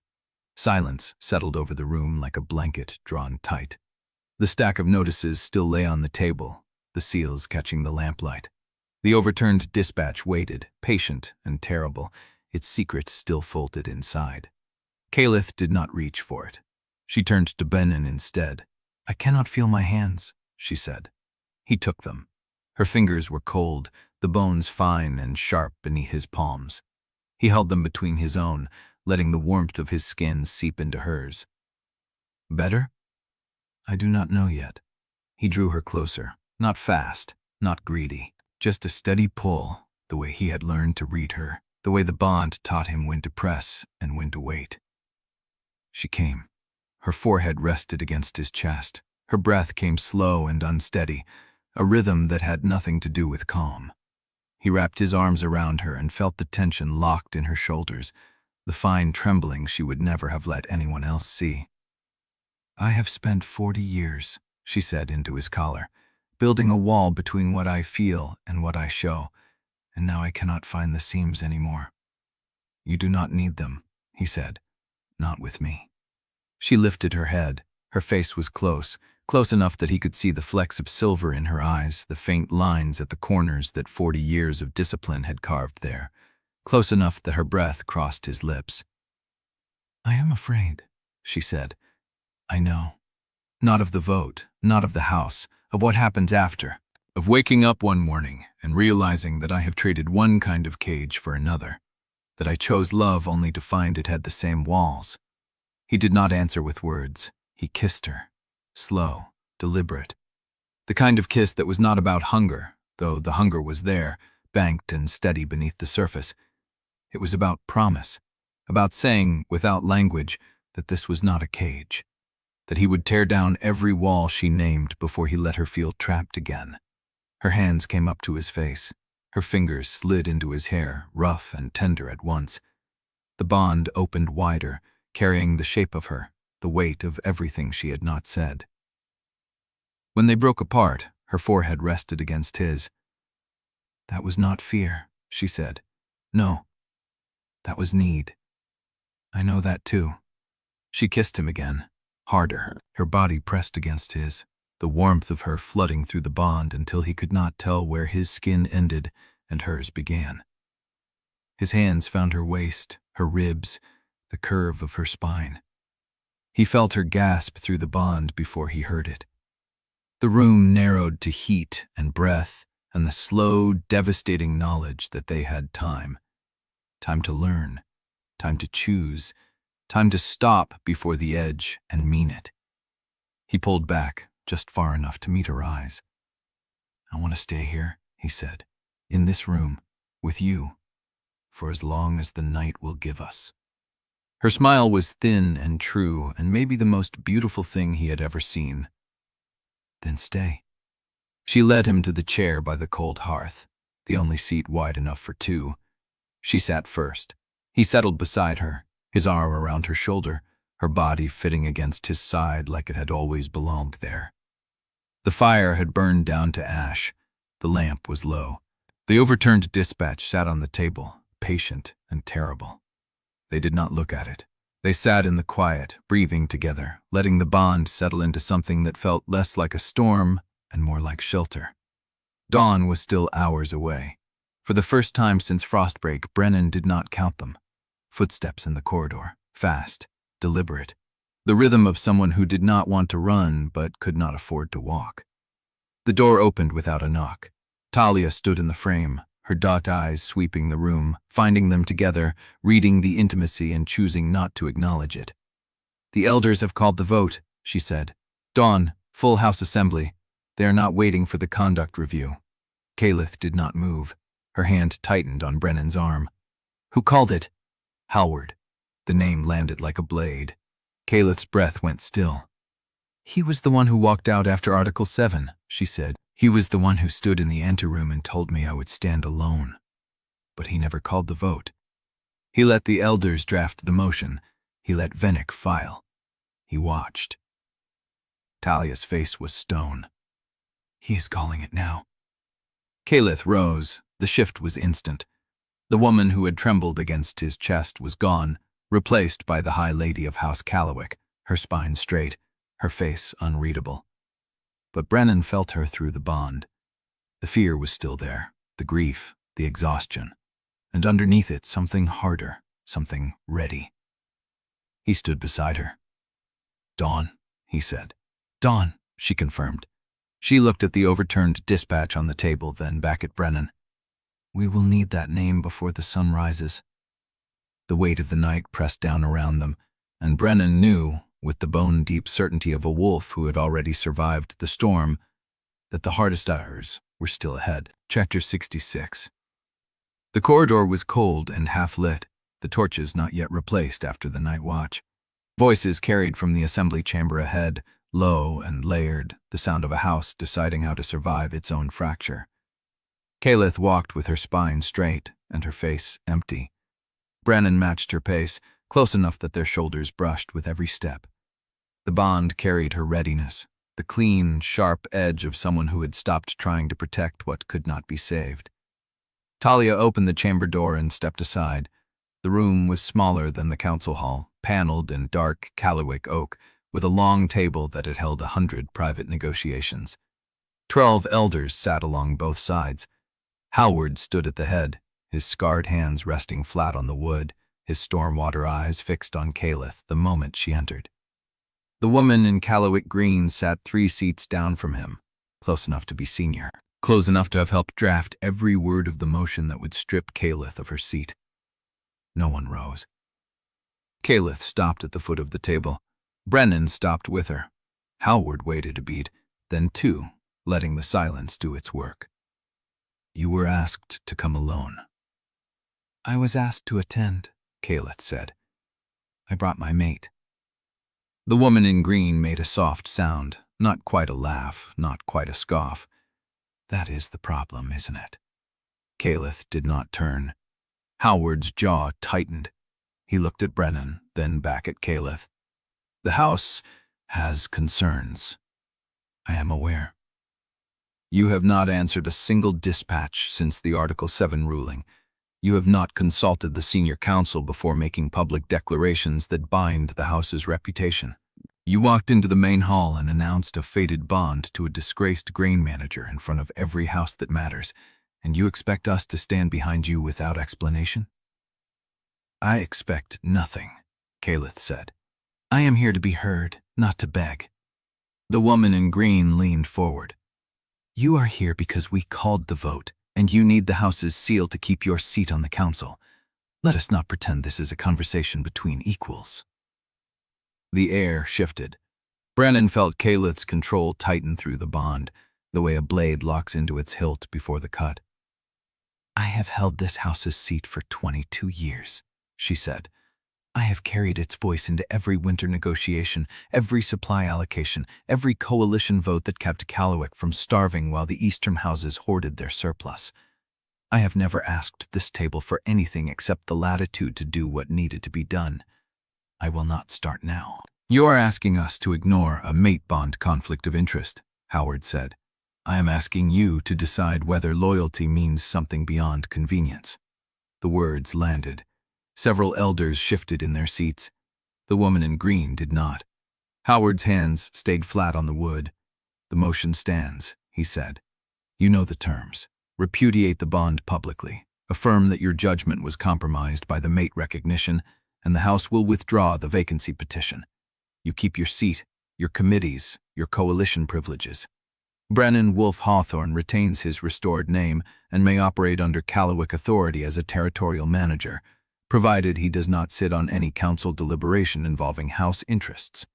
Silence settled over the room like a blanket drawn tight. The stack of notices still lay on the table, the seals catching the lamplight. The overturned dispatch waited, patient and terrible, its secret still folded inside. Caelith did not reach for it. She turned to Brennan instead. "I cannot feel my hands," she said. He took them. Her fingers were cold, the bones fine and sharp beneath his palms. He held them between his own, letting the warmth of his skin seep into hers. "Better?" "I do not know yet." He drew her closer, not fast, not greedy, just a steady pull, the way he had learned to read her, the way the bond taught him when to press and when to wait. She came. Her forehead rested against his chest. Her breath came slow and unsteady, a rhythm that had nothing to do with calm. He wrapped his arms around her and felt the tension locked in her shoulders, the fine trembling she would never have let anyone else see. "I have spent 40 years, she said into his collar, "building a wall between what I feel and what I show, and now I cannot find the seams anymore." "You do not need them," he said. "Not with me." She lifted her head. Her face was close enough that he could see the flecks of silver in her eyes, the faint lines at the corners that 40 years of discipline had carved there, close enough that her breath crossed his lips. "I am afraid," she said. "I know. Not of the vote, not of the house, of what happens after, of waking up one morning and realizing that I have traded one kind of cage for another, that I chose love only to find it had the same walls." He did not answer with words. He kissed her, slow, deliberate. The kind of kiss that was not about hunger, though the hunger was there, banked and steady beneath the surface. It was about promise, about saying, without language, that this was not a cage, that he would tear down every wall she named before he let her feel trapped again. Her hands came up to his face. Her fingers slid into his hair, rough and tender at once. The bond opened wider, carrying the shape of her, the weight of everything she had not said. When they broke apart, her forehead rested against his. "That was not fear," she said. "No, that was need. I know that too." She kissed him again, harder, her body pressed against his, the warmth of her flooding through the bond until he could not tell where his skin ended and hers began. His hands found her waist, her ribs, the curve of her spine. He felt her gasp through the bond before he heard it. The room narrowed to heat and breath and the slow, devastating knowledge that they had time. Time to learn, time to choose, time to stop before the edge and mean it. He pulled back, just far enough to meet her eyes. "I want to stay here," he said, "in this room, with you, for as long as the night will give us." Her smile was thin and true, and maybe the most beautiful thing he had ever seen. Then stay. She led him to the chair by the cold hearth, the only seat wide enough for two. She sat first. He settled beside her, his arm around her shoulder, her body fitting against his side like it had always belonged there. The fire had burned down to ash. The lamp was low. The overturned dispatch sat on the table, patient and terrible. They did not look at it. They sat in the quiet, breathing together, letting the bond settle into something that felt less like a storm and more like shelter. Dawn was still hours away. For the first time since Frostbreak, Brennan did not count them. Footsteps in the corridor, fast, deliberate. The rhythm of someone who did not want to run but could not afford to walk. The door opened without a knock. Talia stood in the frame, her dark eyes sweeping the room, finding them together, reading the intimacy and choosing not to acknowledge it. "The elders have called the vote," she said. "Dawn, full house assembly. They are not waiting for the conduct review." Caelith did not move. Her hand tightened on Brennan's arm. "Who called it?" "Howard." The name landed like a blade. Caelith's breath went still. "He was the one who walked out after Article 7, she said. "He was the one who stood in the anteroom and told me I would stand alone. But he never called the vote. He let the elders draft the motion. He let Vennick file. He watched." Talia's face was stone. "He is calling it now." Caelith rose. The shift was instant. The woman who had trembled against his chest was gone, replaced by the High Lady of House Callowick, her spine straight, her face unreadable. But Brennan felt her through the bond. The fear was still there, the grief, the exhaustion, and underneath it something harder, something ready. He stood beside her. "Dawn," he said. "Dawn," she confirmed. She looked at the overturned dispatch on the table, then back at Brennan. "We will need that name before the sun rises." The weight of the night pressed down around them, and Brennan knew, with the bone-deep certainty of a wolf who had already survived the storm, that the hardest hours were still ahead. Chapter 66. The corridor was cold and half-lit, the torches not yet replaced after the night watch. Voices carried from the assembly chamber ahead, low and layered, the sound of a house deciding how to survive its own fracture. Caelith walked with her spine straight and her face empty. Brennan matched her pace, close enough that their shoulders brushed with every step. The bond carried her readiness, the clean, sharp edge of someone who had stopped trying to protect what could not be saved. Talia opened the chamber door and stepped aside. The room was smaller than the council hall, paneled in dark Callowick oak, with a long table that had held 100 private negotiations. 12 elders sat along both sides. Howard stood at the head, his scarred hands resting flat on the wood, his stormwater eyes fixed on Caelith the moment she entered. The woman in Callowick green sat 3 seats down from him, close enough to be senior, close enough to have helped draft every word of the motion that would strip Caelith of her seat. No one rose. Caelith stopped at the foot of the table. Brennan stopped with her. Howard waited a beat, then 2, letting the silence do its work. "You were asked to come alone." "I was asked to attend," Caelith said. "I brought my mate." The woman in green made a soft sound, not quite a laugh, not quite a scoff. "That is the problem, isn't it?" Caelith did not turn. Howard's jaw tightened. He looked at Brennan, then back at Caelith. "The House has concerns. I am aware. You have not answered a single dispatch since the Article 7 ruling. You have not consulted the senior council before making public declarations that bind the House's reputation. You walked into the main hall and announced a fated bond to a disgraced grain manager in front of every house that matters, and you expect us to stand behind you without explanation?" "I expect nothing," Caelith said. "I am here to be heard, not to beg." The woman in green leaned forward. "You are here because we called the vote, and you need the House's seal to keep your seat on the council. Let us not pretend this is a conversation between equals." The air shifted. Brennan felt Caelith's control tighten through the bond, the way a blade locks into its hilt before the cut. "I have held this House's seat for 22 years, she said. I have carried its voice into every winter negotiation, every supply allocation, every coalition vote that kept Callowick from starving while the eastern houses hoarded their surplus. I have never asked this table for anything except the latitude to do what needed to be done. I will not start now. You are asking us to ignore a mate-bond conflict of interest, Howard said. I am asking you to decide whether loyalty means something beyond convenience. The words landed. Several elders shifted in their seats. The woman in green did not. Howard's hands stayed flat on the wood. The motion stands, he said. You know the terms. Repudiate the bond publicly. Affirm that your judgment was compromised by the mate recognition, and the House will withdraw the vacancy petition. You keep your seat, your committees, your coalition privileges. Brennan Wolfe-Hawthorn retains his restored name and may operate under Callowick authority as a territorial manager, provided he does not sit on any council deliberation involving House interests.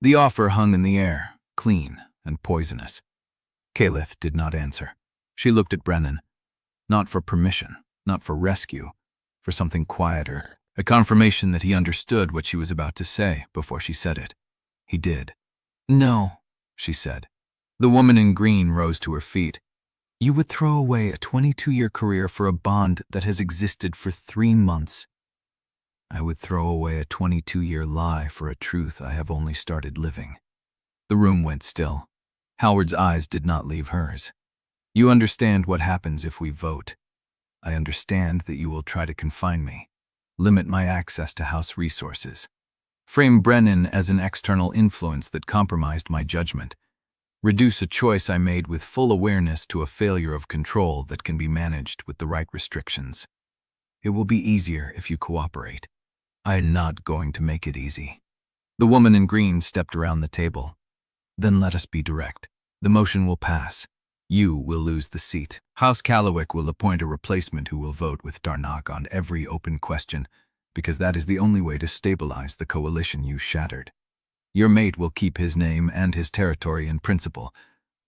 The offer hung in the air, clean and poisonous. Caelith did not answer. She looked at Brennan. Not for permission, not for rescue, for something quieter, a confirmation that he understood what she was about to say before she said it. He did. No, she said. The woman in green rose to her feet. You would throw away a 22-year career for a bond that has existed for 3 months. I would throw away a 22-year lie for a truth I have only started living. The room went still. Howard's eyes did not leave hers. You understand what happens if we vote. I understand that you will try to confine me, limit my access to House resources, frame Brennan as an external influence that compromised my judgment, reduce a choice I made with full awareness to a failure of control that can be managed with the right restrictions. It will be easier if you cooperate. I am not going to make it easy. The woman in green stepped around the table. Then let us be direct. The motion will pass. You will lose the seat. House Callowick will appoint a replacement who will vote with Darnak on every open question, because that is the only way to stabilize the coalition you shattered. Your mate will keep his name and his territory in principle,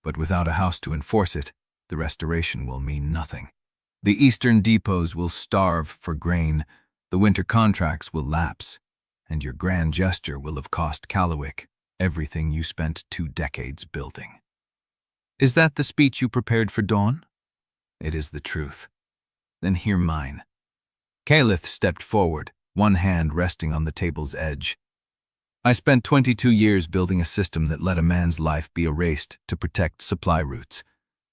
but without a house to enforce it, the restoration will mean nothing. The eastern depots will starve for grain, the winter contracts will lapse, and your grand gesture will have cost Callowick everything you spent 2 decades building. Is that the speech you prepared for Dawn? It is the truth. Then hear mine. Caelith stepped forward, one hand resting on the table's edge. I spent 22 years building a system that let a man's life be erased to protect supply routes.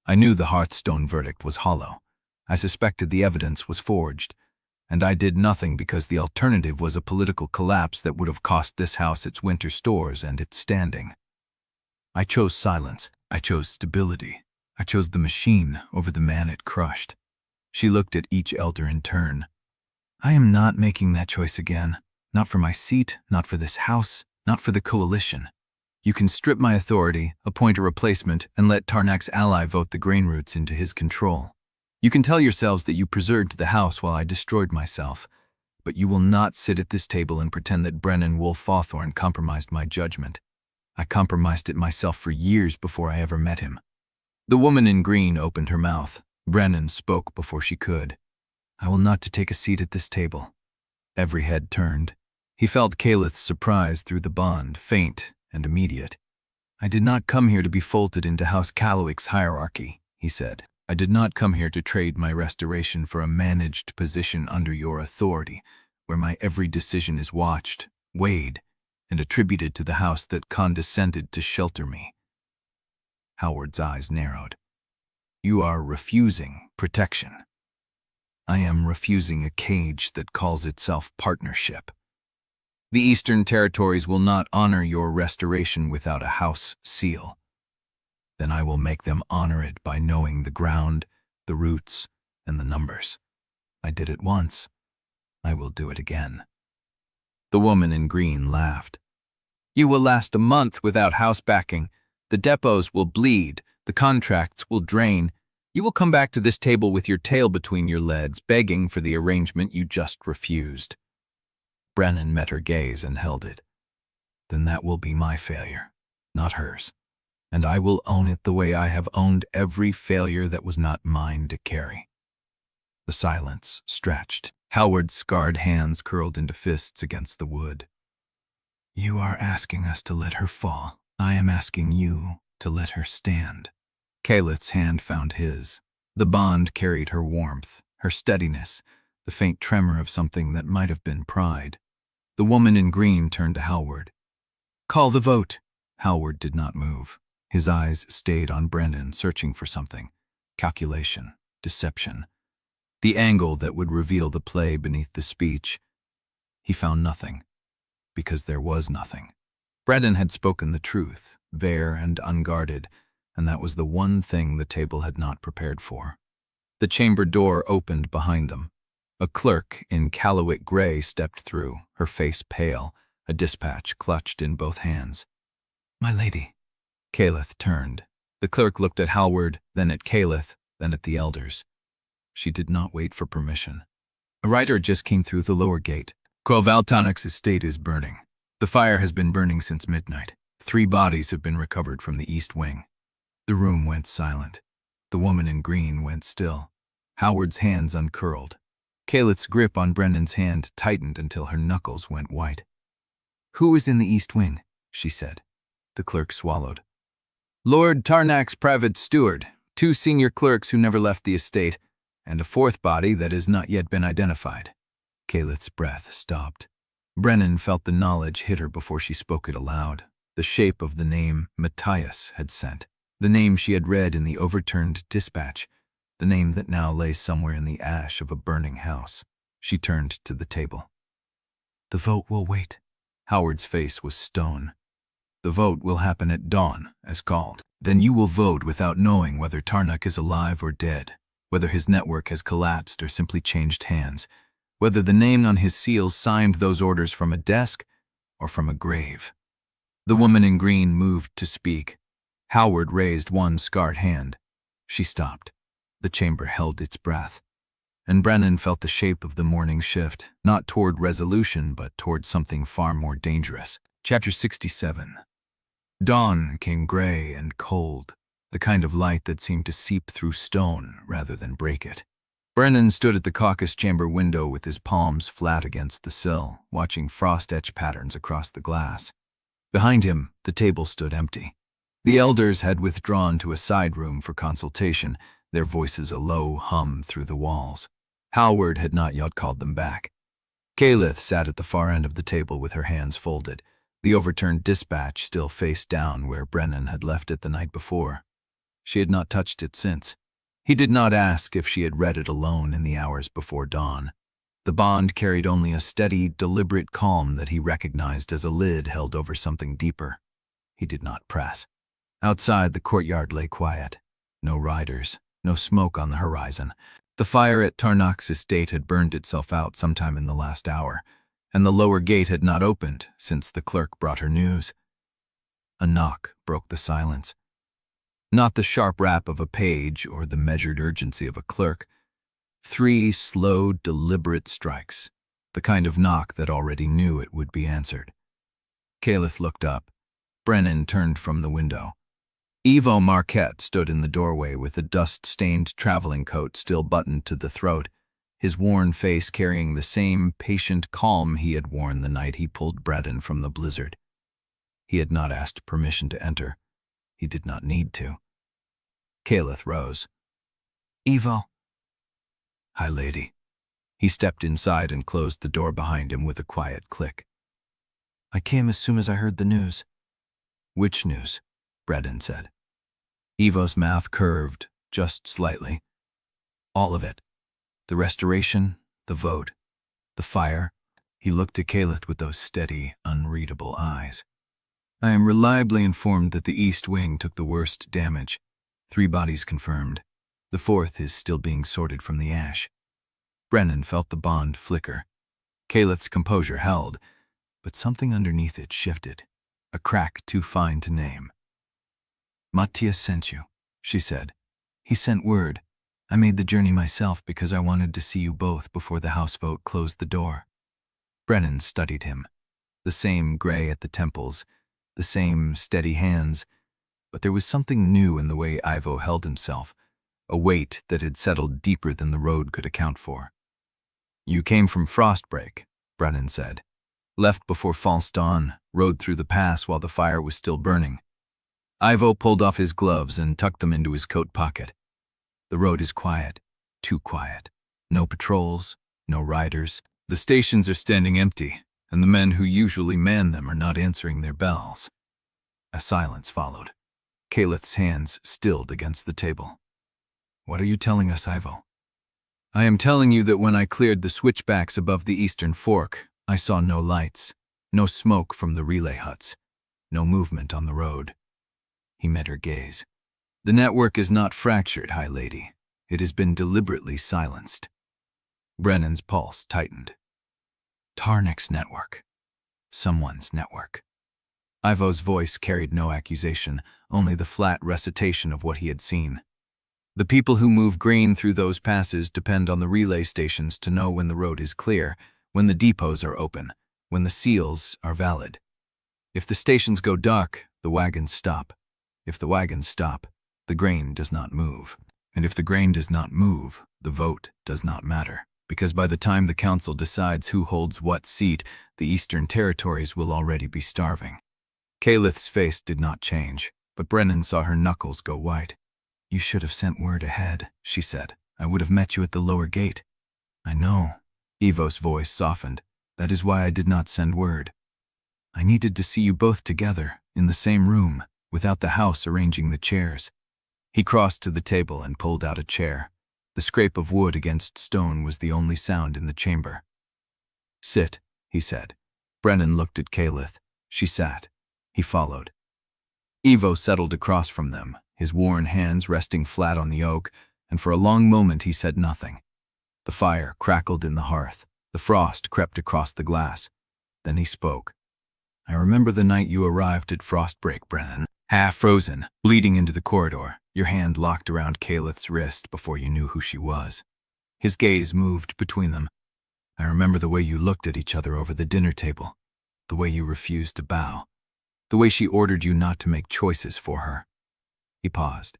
I knew the Hearthstone verdict was hollow. I suspected the evidence was forged. And I did nothing because the alternative was a political collapse that would have cost this house its winter stores and its standing. I chose silence. I chose stability. I chose the machine over the man it crushed. She looked at each elder in turn. I am not making that choice again. Not for my seat, not for this house, not for the coalition. You can strip my authority, appoint a replacement, and let Tarnak's ally vote the grain routes into his control. You can tell yourselves that you preserved the house while I destroyed myself, but you will not sit at this table and pretend that Brennan Wolfe-Hawthorn compromised my judgment. I compromised it myself for years before I ever met him. The woman in green opened her mouth. Brennan spoke before she could. I will not take a seat at this table. Every head turned. He felt Caelith's surprise through the bond, faint and immediate. I did not come here to be folded into House Callowick's hierarchy, he said. I did not come here to trade my restoration for a managed position under your authority, where my every decision is watched, weighed, and attributed to the house that condescended to shelter me. Howard's eyes narrowed. You are refusing protection. I am refusing a cage that calls itself partnership. The Eastern Territories will not honor your restoration without a house seal. Then I will make them honor it by knowing the ground, the roots, and the numbers. I did it once. I will do it again. The woman in green laughed. You will last a month without house backing. The depots will bleed. The contracts will drain. You will come back to this table with your tail between your legs, begging for the arrangement you just refused. Brennan met her gaze and held it. Then that will be my failure, not hers. And I will own it the way I have owned every failure that was not mine to carry. The silence stretched. Howard's scarred hands curled into fists against the wood. You are asking us to let her fall. I am asking you to let her stand. Caelith's hand found his. The bond carried her warmth, her steadiness, the faint tremor of something that might have been pride. The woman in green turned to Howard. Call the vote. Howard did not move. His eyes stayed on Brennan, searching for something. Calculation, deception. The angle that would reveal the play beneath the speech. He found nothing, because there was nothing. Brennan had spoken the truth, bare and unguarded, and that was the one thing the table had not prepared for. The chamber door opened behind them. A clerk in Callowick gray stepped through, her face pale, a dispatch clutched in both hands. My lady. Caelith turned. The clerk looked at Howard, then at Caelith, then at the elders. She did not wait for permission. A rider just came through the lower gate. Corval's estate is burning. The fire has been burning since midnight. 3 bodies have been recovered from the east wing. The room went silent. The woman in green went still. Howard's hands uncurled. Caelith's grip on Brennan's hand tightened until her knuckles went white. Who is in the east wing? She said. The clerk swallowed. Lord Tarnak's private steward, 2 senior clerks who never left the estate, and a 4th body that has not yet been identified. Caelith's breath stopped. Brennan felt the knowledge hit her before she spoke it aloud. The shape of the name Matias had sent. The name she had read in the overturned dispatch. The name that now lay somewhere in the ash of a burning house. She turned to the table. The vote will wait. Howard's face was stone. The vote will happen at dawn, as called. Then you will vote without knowing whether Tarnak is alive or dead, whether his network has collapsed or simply changed hands, whether the name on his seals signed those orders from a desk or from a grave. The woman in green moved to speak. Howard raised one scarred hand. She stopped. The chamber held its breath. And Brennan felt the shape of the morning shift, not toward resolution, but toward something far more dangerous. Chapter 67. Dawn came gray and cold, the kind of light that seemed to seep through stone rather than break it. Brennan stood at the Caucus chamber window with his palms flat against the sill, watching frost-etched patterns across the glass. Behind him, the table stood empty. The elders had withdrawn to a side room for consultation, their voices a low hum through the walls. Howard had not yet called them back. Caelith sat at the far end of the table with her hands folded, the overturned dispatch still face down where Brennan had left it the night before. She had not touched it since. He did not ask if she had read it alone in the hours before dawn. The bond carried only a steady, deliberate calm that he recognized as a lid held over something deeper. He did not press. Outside, the courtyard lay quiet. No riders, no smoke on the horizon. The fire at Tarnak's estate had burned itself out sometime in the last hour, and the lower gate had not opened since the clerk brought her news. A knock broke the silence. Not the sharp rap of a page or the measured urgency of a clerk. 3 slow, deliberate strikes, the kind of knock that already knew it would be answered. Caelith looked up. Brennan turned from the window. Ivo Marquette stood in the doorway with a dust-stained traveling coat still buttoned to the throat, his worn face carrying the same patient calm he had worn the night he pulled Brennan from the blizzard. He had not asked permission to enter. He did not need to. Caelith rose. Ivo. Hi, lady. He stepped inside and closed the door behind him with a quiet click. I came as soon as I heard the news. Which news? Brennan said. Ivo's mouth curved, just slightly. All of it. The restoration, the vote, the fire. He looked at Caelith with those steady, unreadable eyes. I am reliably informed that the East Wing took the worst damage. 3 bodies confirmed. The 4th is still being sorted from the ash. Brennan felt the bond flicker. Caelith's composure held, but something underneath it shifted, a crack too fine to name. Matias sent you, she said. He sent word. I made the journey myself because I wanted to see you both before the house vote closed the door. Brennan studied him. The same gray at the temples, the same steady hands, but there was something new in the way Ivo held himself, a weight that had settled deeper than the road could account for. You came from Frostbreak, Brennan said. Left before false dawn, rode through the pass while the fire was still burning. Ivo pulled off his gloves and tucked them into his coat pocket. The road is quiet, too quiet. No patrols, no riders. The stations are standing empty, and the men who usually man them are not answering their bells. A silence followed. Caelith's hands stilled against the table. What are you telling us, Ivo? I am telling you that when I cleared the switchbacks above the eastern fork, I saw no lights, no smoke from the relay huts, no movement on the road. He met her gaze. The network is not fractured, High Lady. It has been deliberately silenced. Brennan's pulse tightened. Tarnik's network. Someone's network. Ivo's voice carried no accusation, only the flat recitation of what he had seen. The people who move grain through those passes depend on the relay stations to know when the road is clear, when the depots are open, when the seals are valid. If the stations go dark, the wagons stop. If the wagons stop, the grain does not move. And if the grain does not move, the vote does not matter. Because by the time the council decides who holds what seat, the Eastern Territories will already be starving. Caelith's face did not change, but Brennan saw her knuckles go white. You should have sent word ahead, she said. I would have met you at the lower gate. I know. Ivo's voice softened. That is why I did not send word. I needed to see you both together, in the same room, without the house arranging the chairs. He crossed to the table and pulled out a chair. The scrape of wood against stone was the only sound in the chamber. Sit, he said. Brennan looked at Caelith. She sat. He followed. Ivo settled across from them, his worn hands resting flat on the oak, and for a long moment he said nothing. The fire crackled in the hearth. The frost crept across the glass. Then he spoke. I remember the night you arrived at Frostbreak, Brennan. Half frozen, bleeding into the corridor, your hand locked around Caelith's wrist before you knew who she was. His gaze moved between them. I remember the way you looked at each other over the dinner table, the way you refused to bow, the way she ordered you not to make choices for her. He paused.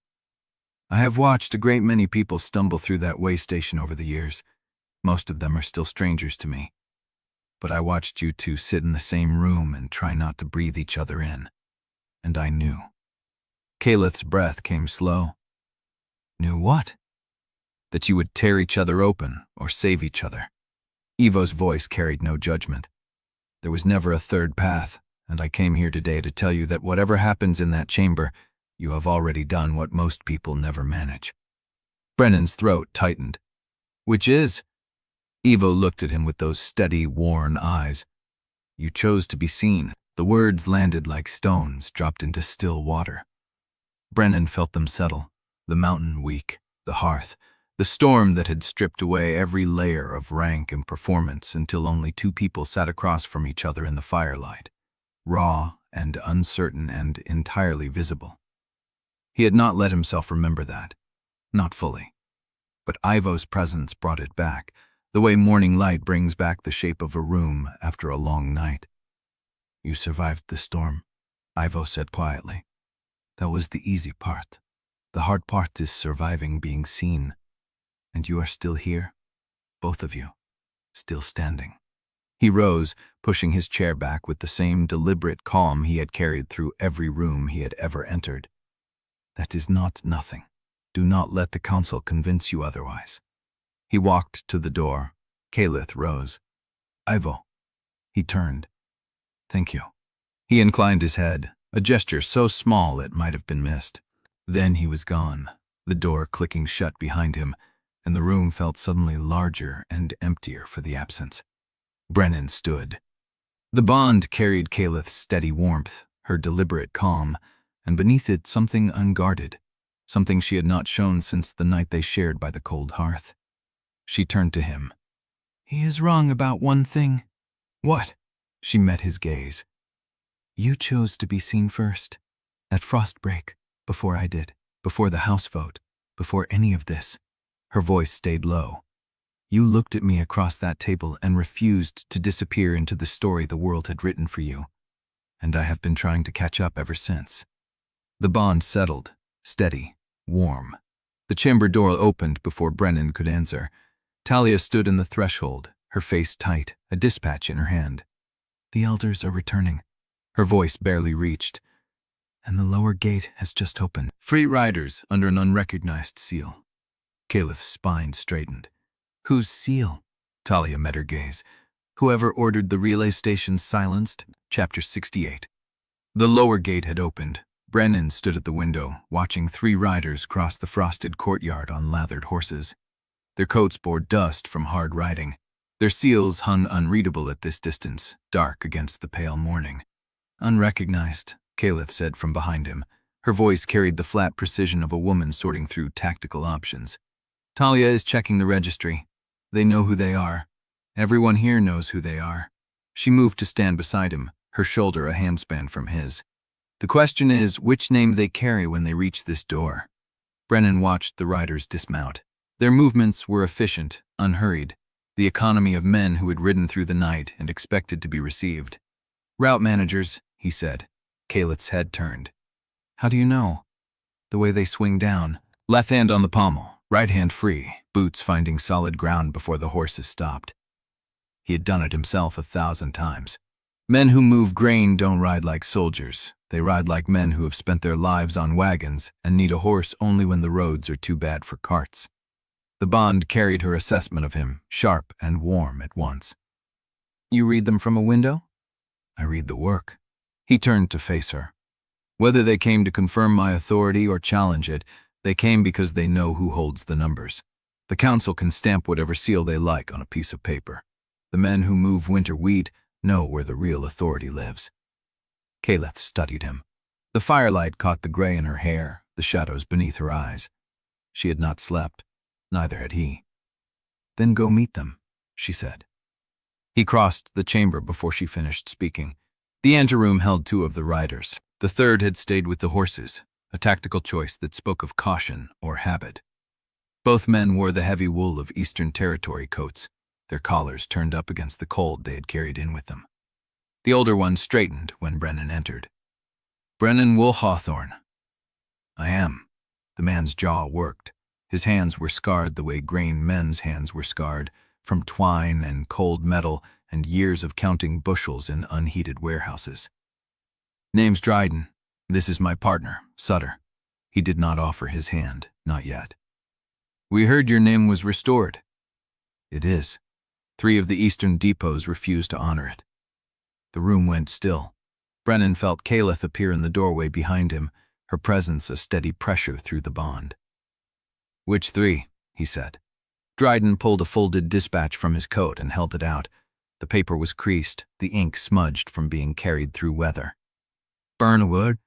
I have watched a great many people stumble through that waystation over the years. Most of them are still strangers to me. But I watched you two sit in the same room and try not to breathe each other in. And I knew. Caelith's breath came slow. Knew what? That you would tear each other open or save each other. Ivo's voice carried no judgment. There was never a third path, and I came here today to tell you that whatever happens in that chamber, you have already done what most people never manage. Brennan's throat tightened. Which is? Ivo looked at him with those steady, worn eyes. You chose to be seen. The words landed like stones dropped into still water. Brennan felt them settle, the mountain weak, the hearth, the storm that had stripped away every layer of rank and performance until only two people sat across from each other in the firelight, raw and uncertain and entirely visible. He had not let himself remember that, not fully. But Ivo's presence brought it back, the way morning light brings back the shape of a room after a long night. You survived the storm, Ivo said quietly. That was the easy part. The hard part is surviving being seen. And you are still here, both of you, still standing. He rose, pushing his chair back with the same deliberate calm he had carried through every room he had ever entered. That is not nothing. Do not let the council convince you otherwise. He walked to the door. Caelith rose. Ivo. He turned. Thank you. He inclined his head, a gesture so small it might have been missed. Then he was gone, the door clicking shut behind him, and the room felt suddenly larger and emptier for the absence. Brennan stood. The bond carried Caelith's steady warmth, her deliberate calm, and beneath it something unguarded, something she had not shown since the night they shared by the cold hearth. She turned to him. He is wrong about one thing. What? She met his gaze. You chose to be seen first, at Frostbreak, before I did, before the house vote, before any of this. Her voice stayed low. You looked at me across that table and refused to disappear into the story the world had written for you, and I have been trying to catch up ever since. The bond settled, steady, warm. The chamber door opened before Brennan could answer. Talia stood in the threshold, her face tight, a dispatch in her hand. "The elders are returning." Her voice barely reached. "And the lower gate has just opened. Free riders under an unrecognized seal." Caelith's spine straightened. "Whose seal?" Talia met her gaze. "Whoever ordered the relay station silenced." Chapter 68. The lower gate had opened. Brennan stood at the window, watching 3 riders cross the frosted courtyard on lathered horses. Their coats bore dust from hard riding. Their seals hung unreadable at this distance, dark against the pale morning. "Unrecognized," Caelith said from behind him. Her voice carried the flat precision of a woman sorting through tactical options. "Talia is checking the registry. They know who they are. Everyone here knows who they are." She moved to stand beside him, her shoulder a handspan from his. "The question is which name they carry when they reach this door." Brennan watched the riders dismount. Their movements were efficient, unhurried, the economy of men who had ridden through the night and expected to be received. "Route managers," he said. Caelith's head turned. "How do you know?" "The way they swing down. Left hand on the pommel, right hand free, boots finding solid ground before the horses stopped." He had done it himself 1,000 times. Men who move grain don't ride like soldiers. They ride like men who have spent their lives on wagons and need a horse only when the roads are too bad for carts. The bond carried her assessment of him, sharp and warm at once. "You read them from a window?" "I read the work." He turned to face her. "Whether they came to confirm my authority or challenge it, they came because they know who holds the numbers. The council can stamp whatever seal they like on a piece of paper. The men who move winter wheat know where the real authority lives." Caelith studied him. The firelight caught the gray in her hair, the shadows beneath her eyes. She had not slept. Neither had he. "Then go meet them," she said. He crossed the chamber before she finished speaking. The anteroom held 2 of the riders. The third had stayed with the horses, a tactical choice that spoke of caution or habit. Both men wore the heavy wool of Eastern Territory coats, their collars turned up against the cold they had carried in with them. The older one straightened when Brennan entered. "Brennan Wolfe-Hawthorn." "I am." The man's jaw worked. His hands were scarred the way grain men's hands were scarred, from twine and cold metal and years of counting bushels in unheated warehouses. "Name's Dryden. This is my partner, Sutter." He did not offer his hand, not yet. "We heard your name was restored." "It is." 3 of the eastern depots refused to honor it. The room went still. Brennan felt Caelith appear in the doorway behind him, her presence a steady pressure through the bond. "Which 3?" he said. Dryden pulled a folded dispatch from his coat and held it out. The paper was creased, the ink smudged from being carried through weather. "Burnwood,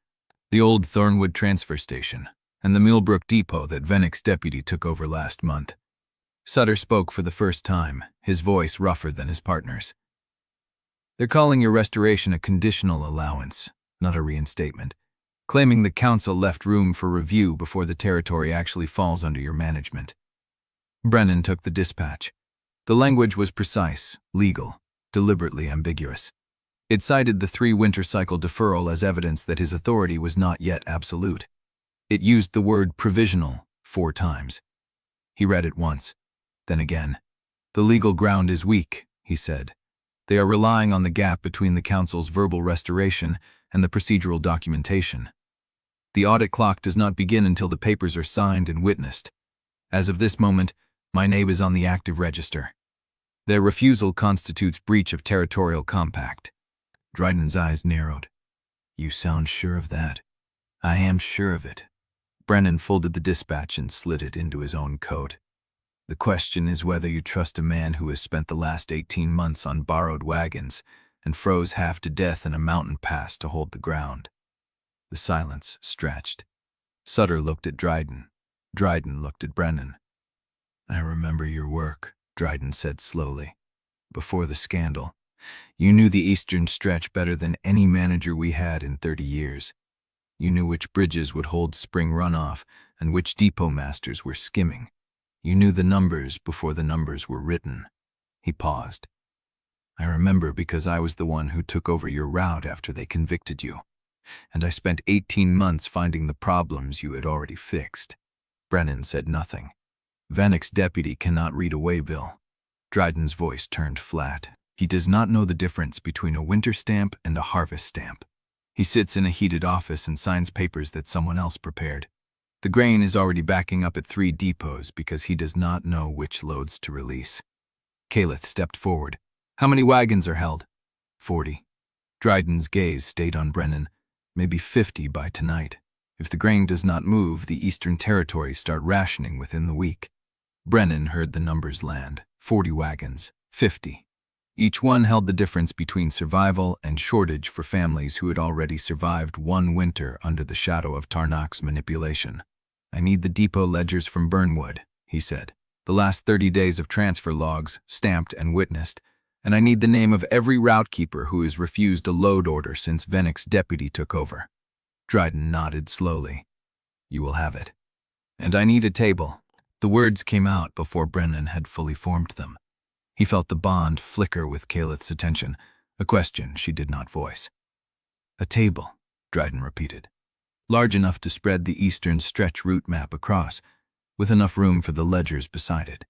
the old Thornwood transfer station, and the Millbrook depot that Vennick's deputy took over last month." Sutter spoke for the first time, his voice rougher than his partner's. "They're calling your restoration a conditional allowance, not a reinstatement, claiming the council left room for review before the territory actually falls under your management." Brennan took the dispatch. The language was precise, legal, deliberately ambiguous. It cited the 3-winter cycle deferral as evidence that his authority was not yet absolute. It used the word provisional 4 times. He read it once, then again. "The legal ground is weak," he said. "They are relying on the gap between the council's verbal restoration and the procedural documentation. The audit clock does not begin until the papers are signed and witnessed. As of this moment, my name is on the active register. Their refusal constitutes breach of territorial compact." Dryden's eyes narrowed. "You sound sure of that?" "I am sure of it." Brennan folded the dispatch and slid it into his own coat. "The question is whether you trust a man who has spent the last 18 months on borrowed wagons and froze half to death in a mountain pass to hold the ground." The silence stretched. Sutter looked at Dryden. Dryden looked at Brennan. "I remember your work," Dryden said slowly. "Before the scandal, you knew the eastern stretch better than any manager we had in 30 years. You knew which bridges would hold spring runoff and which depot masters were skimming. You knew the numbers before the numbers were written." He paused. "I remember because I was the one who took over your route after they convicted you, and I spent 18 months finding the problems you had already fixed." Brennan said nothing. Vannick's deputy cannot read a waybill. Dryden's voice turned flat. He does not know the difference between a winter stamp and a harvest stamp. He sits in a heated office and signs papers that someone else prepared. The grain is already backing up at 3 depots because he does not know which loads to release. Caelith stepped forward. How many wagons are held? 40. Dryden's gaze stayed on Brennan. Maybe 50 by tonight. If the grain does not move, the Eastern Territories start rationing within the week. Brennan heard the numbers land. 40 wagons, 50. Each one held the difference between survival and shortage for families who had already survived one winter under the shadow of Tarnak's manipulation. I need the depot ledgers from Burnwood, he said. The last 30 days of transfer logs, stamped and witnessed, and I need the name of every route keeper who has refused a load order since Vannick's deputy took over. Dryden nodded slowly. You will have it. And I need a table. The words came out before Brennan had fully formed them. He felt the bond flicker with Caelith's attention, a question she did not voice. A table, Dryden repeated. Large enough to spread the eastern stretch route map across, with enough room for the ledgers beside it.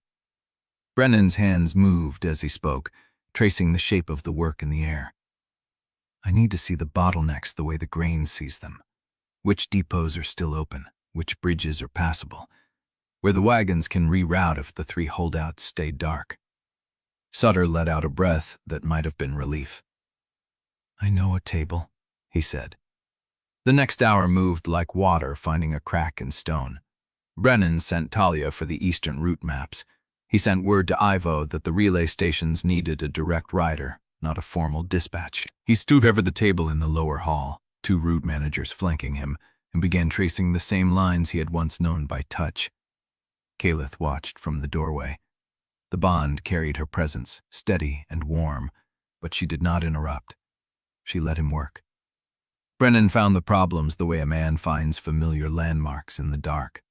Brennan's hands moved as he spoke, tracing the shape of the work in the air. I need to see the bottlenecks the way the grain sees them. Which depots are still open, which bridges are passable, where the wagons can reroute if the 3 holdouts stay dark. Sutter let out a breath that might have been relief. I know a table, he said. The next hour moved like water finding a crack in stone. Brennan sent Talia for the eastern route maps. He sent word to Ivo that the relay stations needed a direct rider, not a formal dispatch. He stood over the table in the lower hall, 2 route managers flanking him, and began tracing the same lines he had once known by touch. Caelith watched from the doorway. The bond carried her presence, steady and warm, but she did not interrupt. She let him work. Brennan found the problems the way a man finds familiar landmarks in the dark.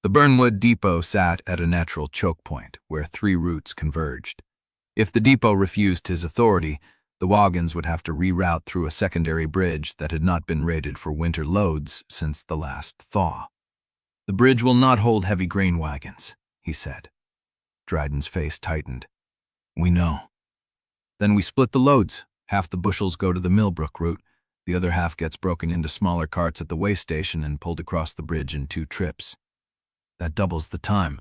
The Burnwood depot sat at a natural choke point where 3 routes converged. If the depot refused his authority, the wagons would have to reroute through a secondary bridge that had not been rated for winter loads since the last thaw. The bridge will not hold heavy grain wagons, he said. Dryden's face tightened. We know. Then we split the loads. Half the bushels go to the Millbrook route. The other half gets broken into smaller carts at the waystation and pulled across the bridge in 2 trips. That doubles the time.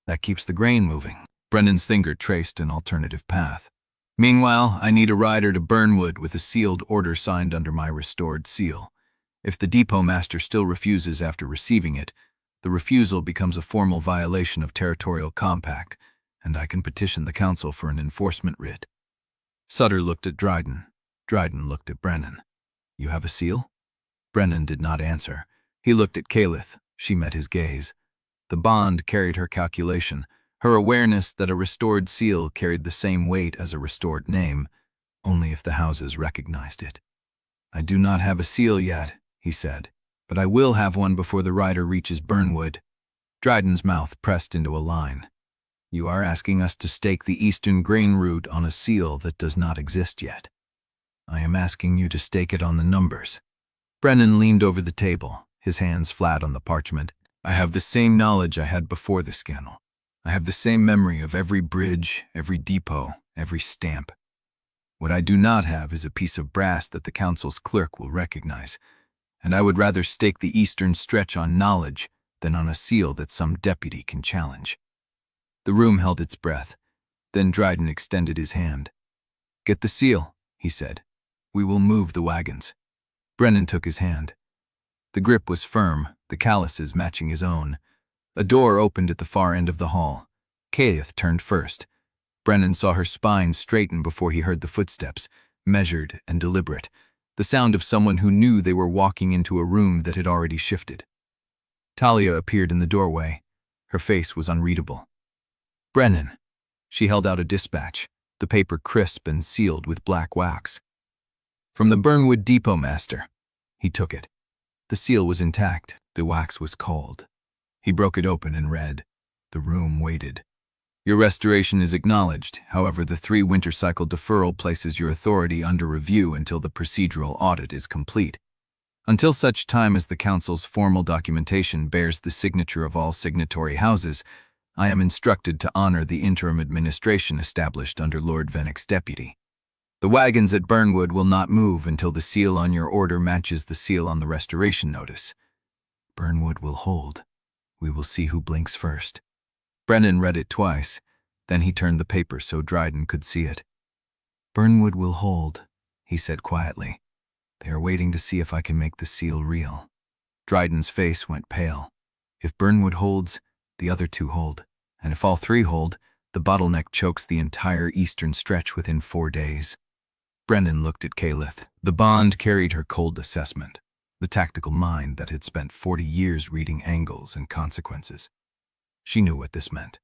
That keeps the grain moving. Brennan's finger traced an alternative path. Meanwhile, I need a rider to Burnwood with a sealed order signed under my restored seal. If the depot master still refuses after receiving it, the refusal becomes a formal violation of territorial compact, and I can petition the council for an enforcement writ. Sutter looked at Dryden. Dryden looked at Brennan. You have a seal? Brennan did not answer. He looked at Caelith. She met his gaze. The bond carried her calculation, her awareness that a restored seal carried the same weight as a restored name, only if the houses recognized it. I do not have a seal yet, he said, but I will have one before the rider reaches Burnwood. Dryden's mouth pressed into a line. You are asking us to stake the eastern grain route on a seal that does not exist yet. I am asking you to stake it on the numbers. Brennan leaned over the table, his hands flat on the parchment. I have the same knowledge I had before the scandal. I have the same memory of every bridge, every depot, every stamp. What I do not have is a piece of brass that the council's clerk will recognize, and I would rather stake the eastern stretch on knowledge than on a seal that some deputy can challenge. The room held its breath. Then Dryden extended his hand. Get the seal, he said. We will move the wagons. Brennan took his hand. The grip was firm, the calluses matching his own. A door opened at the far end of the hall. Caelith turned first. Brennan saw her spine straighten before he heard the footsteps, measured and deliberate, the sound of someone who knew they were walking into a room that had already shifted. Talia appeared in the doorway. Her face was unreadable. Brennan. She held out a dispatch, the paper crisp and sealed with black wax. From the Burnwood depot master. He took it. The seal was intact. The wax was cold. He broke it open and read. The room waited. Your restoration is acknowledged. However, the 3 winter cycle deferral places your authority under review until the procedural audit is complete. Until such time as the council's formal documentation bears the signature of all signatory houses, I am instructed to honor the interim administration established under Lord Vennick's deputy. The wagons at Burnwood will not move until the seal on your order matches the seal on the restoration notice. Burnwood will hold. We will see who blinks first." Brennan read it twice. Then he turned the paper so Dryden could see it. "Burnwood will hold," he said quietly. "They are waiting to see if I can make the seal real." Dryden's face went pale. If Burnwood holds, the other two hold. And if all three hold, the bottleneck chokes the entire eastern stretch within 4 days. Brennan looked at Caelith. The bond carried her cold assessment, the tactical mind that had spent 40 years reading angles and consequences. She knew what this meant.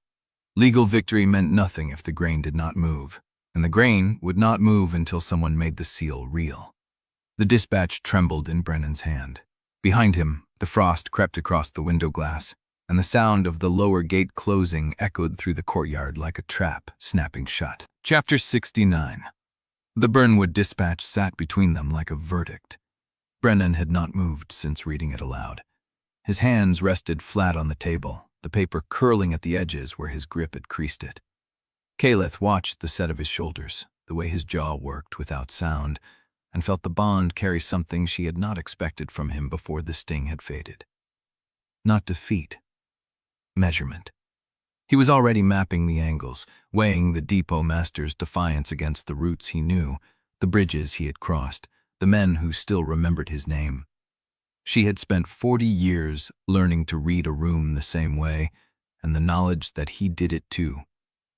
Legal victory meant nothing if the grain did not move, and the grain would not move until someone made the seal real. The dispatch trembled in Brennan's hand. Behind him, the frost crept across the window glass, and the sound of the lower gate closing echoed through the courtyard like a trap snapping shut. Chapter 69. The Burnwood dispatch sat between them like a verdict. Brennan had not moved since reading it aloud. His hands rested flat on the table, the paper curling at the edges where his grip had creased it. Caelith watched the set of his shoulders, the way his jaw worked without sound, and felt the bond carry something she had not expected from him before the sting had faded. Not defeat. Measurement. He was already mapping the angles, weighing the depot master's defiance against the routes he knew, the bridges he had crossed, the men who still remembered his name. She had spent 40 years learning to read a room the same way, and the knowledge that he did it too,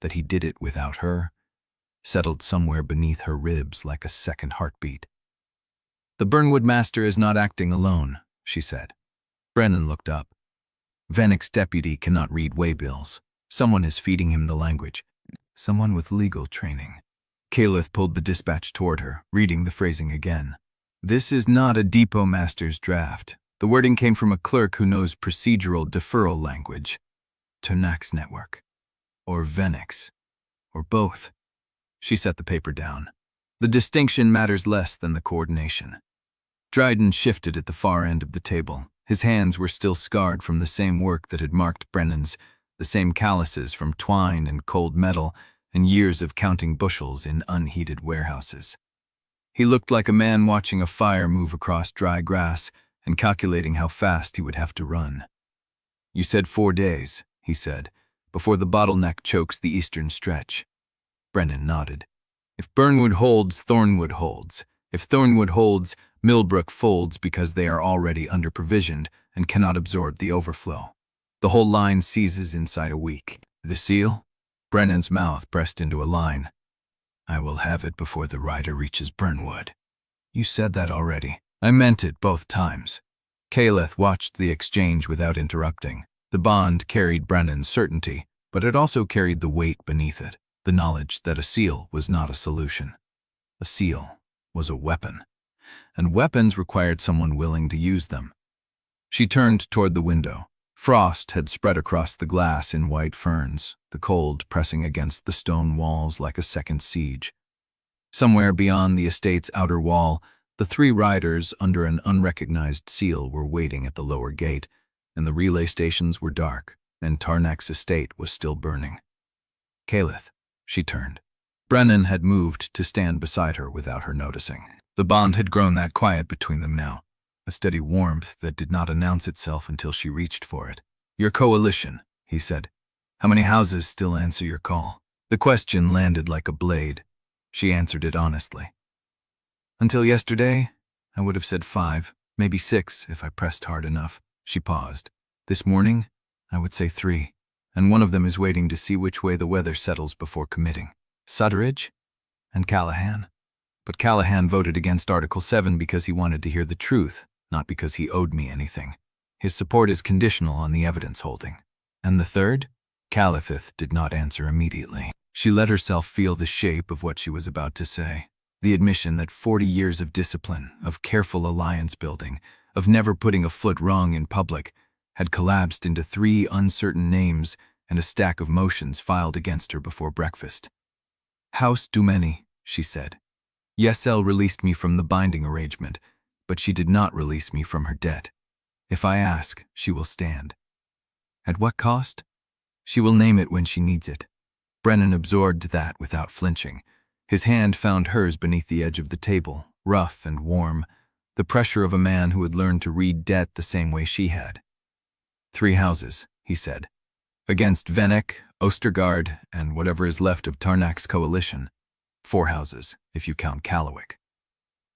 that he did it without her, settled somewhere beneath her ribs like a second heartbeat. "The Burnwood master is not acting alone," she said. Brennan looked up. Vennick's deputy cannot read waybills. Someone is feeding him the language. Someone with legal training. Caelith pulled the dispatch toward her, reading the phrasing again. "This is not a depot master's draft. The wording came from a clerk who knows procedural deferral language. Ternak's network. Or Vennick's. Or both." She set the paper down. "The distinction matters less than the coordination." Dryden shifted at the far end of the table. His hands were still scarred from the same work that had marked Brennan's, the same calluses from twine and cold metal, and years of counting bushels in unheated warehouses. He looked like a man watching a fire move across dry grass and calculating how fast he would have to run. "You said 4 days," he said, "before the bottleneck chokes the eastern stretch." Brennan nodded. "If Burnwood holds, Thornwood holds. If Thornwood holds, Millbrook folds because they are already under-provisioned and cannot absorb the overflow. The whole line seizes inside a week. The seal?" Brennan's mouth pressed into a line. "I will have it before the rider reaches Burnwood." "You said that already." "I meant it both times." Caelith watched the exchange without interrupting. The bond carried Brennan's certainty, but it also carried the weight beneath it, the knowledge that a seal was not a solution. A seal was a weapon, and weapons required someone willing to use them. She turned toward the window. Frost had spread across the glass in white ferns, the cold pressing against the stone walls like a second siege. Somewhere beyond the estate's outer wall, the 3 riders under an unrecognized seal were waiting at the lower gate, and the relay stations were dark, and Tarnak's estate was still burning. "Caelith," she turned. Brennan had moved to stand beside her without her noticing. The bond had grown that quiet between them now, a steady warmth that did not announce itself until she reached for it. "Your coalition," he said. "How many houses still answer your call?" The question landed like a blade. She answered it honestly. "Until yesterday, I would have said 5, maybe 6 if I pressed hard enough." She paused. "This morning, I would say 3, and one of them is waiting to see which way the weather settles before committing. Sutteridge and Callahan. But Callahan voted against Article 7 because he wanted to hear the truth, not because he owed me anything. His support is conditional on the evidence holding." "And the third?" Caelith did not answer immediately. She let herself feel the shape of what she was about to say. The admission that 40 years of discipline, of careful alliance building, of never putting a foot wrong in public, had collapsed into 3 uncertain names and a stack of motions filed against her before breakfast. "House Dumeni," she said. "Yselle released me from the binding arrangement, but she did not release me from her debt. If I ask, she will stand." "At what cost?" She will name it when she needs it. Brennan absorbed that without flinching. His hand found hers beneath the edge of the table, rough and warm, the pressure of a man who had learned to read debt the same way she had. 3 houses, he said. Against Vennek, Ostergaard, and whatever is left of Tarnak's coalition. 4 houses, if you count Callowick.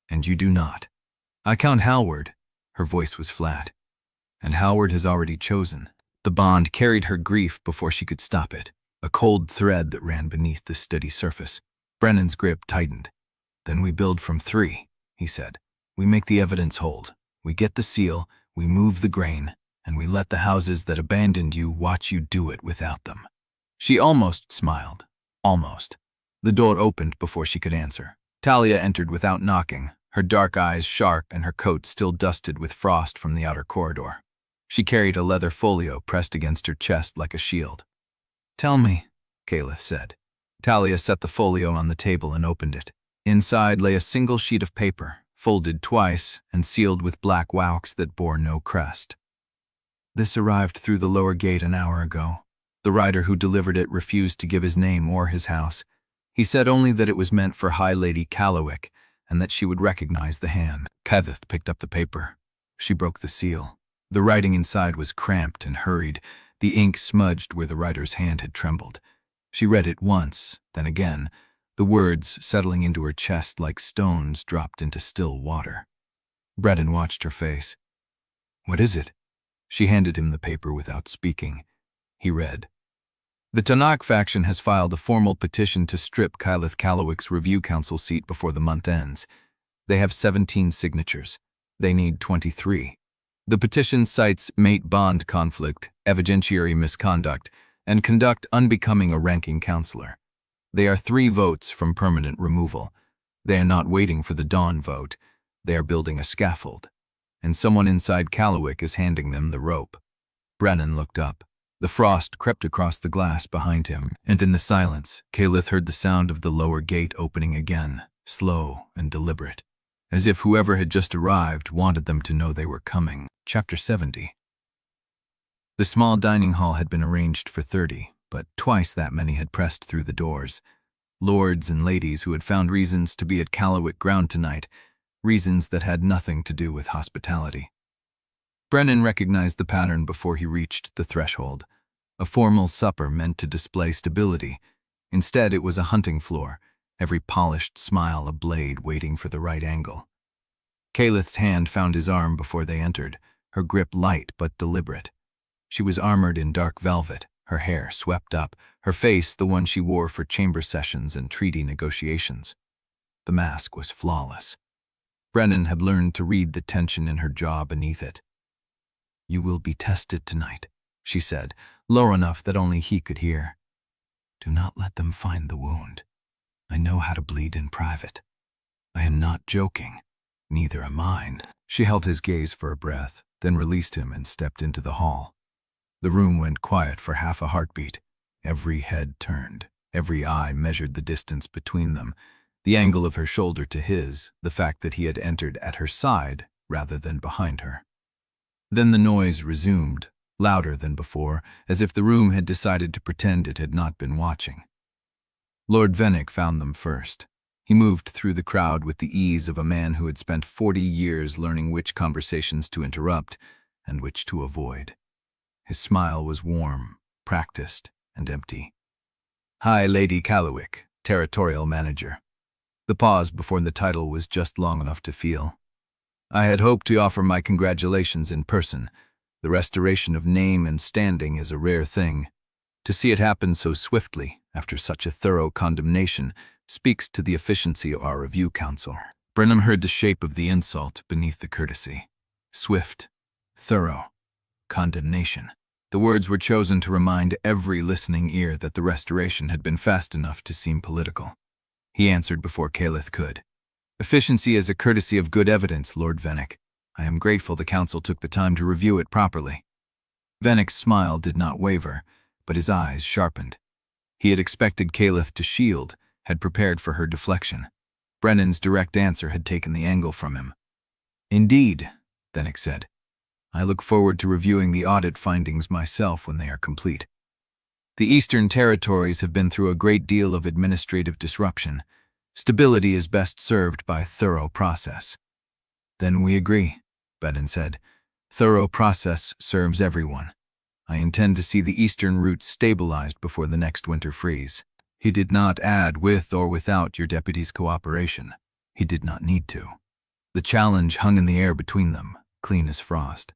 And you do not. I count Hallward. Her voice was flat. And Hallward has already chosen. The bond carried her grief before she could stop it, a cold thread that ran beneath the steady surface. Brennan's grip tightened. Then we build from 3, he said. We make the evidence hold. We get the seal, we move the grain, and we let the houses that abandoned you watch you do it without them. She almost smiled. Almost. The door opened before she could answer. Talia entered without knocking, her dark eyes sharp and her coat still dusted with frost from the outer corridor. She carried a leather folio pressed against her chest like a shield. Tell me, Caelith said. Talia set the folio on the table and opened it. Inside lay a single sheet of paper, folded twice and sealed with black wax that bore no crest. This arrived through the lower gate an hour ago. The rider who delivered it refused to give his name or his house. He said only that it was meant for High Lady Callowick and that she would recognize the hand. Caelith picked up the paper. She broke the seal. The writing inside was cramped and hurried, the ink smudged where the writer's hand had trembled. She read it once, then again, the words settling into her chest like stones dropped into still water. Brennan watched her face. What is it? She handed him the paper without speaking. He read. The Tarnak faction has filed a formal petition to strip Caelith Callowick's review council seat before the month ends. They have 17 signatures. They need 23. The petition cites mate-bond conflict, evidentiary misconduct, and conduct unbecoming a ranking counselor. They are 3 votes from permanent removal. They are not waiting for the dawn vote. They are building a scaffold. And someone inside Callowick is handing them the rope. Brennan looked up. The frost crept across the glass behind him, and in the silence, Caelith heard the sound of the lower gate opening again, slow and deliberate, as if whoever had just arrived wanted them to know they were coming. Chapter 70. The small dining hall had been arranged for 30, but twice that many had pressed through the doors. Lords and ladies who had found reasons to be at Callowick ground tonight, reasons that had nothing to do with hospitality. Brennan recognized the pattern before he reached the threshold. A formal supper meant to display stability. Instead, it was a hunting floor, every polished smile a blade waiting for the right angle. Caelith's hand found his arm before they entered, her grip light but deliberate. She was armored in dark velvet, her hair swept up, her face the one she wore for chamber sessions and treaty negotiations. The mask was flawless. Brennan had learned to read the tension in her jaw beneath it. You will be tested tonight, she said, low enough that only he could hear. Do not let them find the wound. I know how to bleed in private. I am not joking. Neither am mine. She held his gaze for a breath, then released him and stepped into the hall. The room went quiet for half a heartbeat. Every head turned. Every eye measured the distance between them, the angle of her shoulder to his, the fact that he had entered at her side rather than behind her. Then the noise resumed, louder than before, as if the room had decided to pretend it had not been watching. Lord Vennek found them first. He moved through the crowd with the ease of a man who had spent 40 years learning which conversations to interrupt and which to avoid. His smile was warm, practiced, and empty. Hi, Lady Callowick, Territorial Manager. The pause before the title was just long enough to feel. I had hoped to offer my congratulations in person. The restoration of name and standing is a rare thing. To see it happen so swiftly, after such a thorough condemnation, speaks to the efficiency of our review council. Brennan heard the shape of the insult beneath the courtesy. Swift, thorough, condemnation. The words were chosen to remind every listening ear that the restoration had been fast enough to seem political. He answered before Caelith could. Efficiency is a courtesy of good evidence, Lord Vennek. I am grateful the council took the time to review it properly. Venek's smile did not waver, but his eyes sharpened. He had expected Caelith to shield, had prepared for her deflection. Brennan's direct answer had taken the angle from him. Indeed, Vennek said. I look forward to reviewing the audit findings myself when they are complete. The Eastern Territories have been through a great deal of administrative disruption. Stability is best served by thorough process. Then we agree, Brennan said. Thorough process serves everyone. I intend to see the eastern routes stabilized before the next winter freeze. He did not add with or without your deputy's cooperation. He did not need to. The challenge hung in the air between them, clean as frost.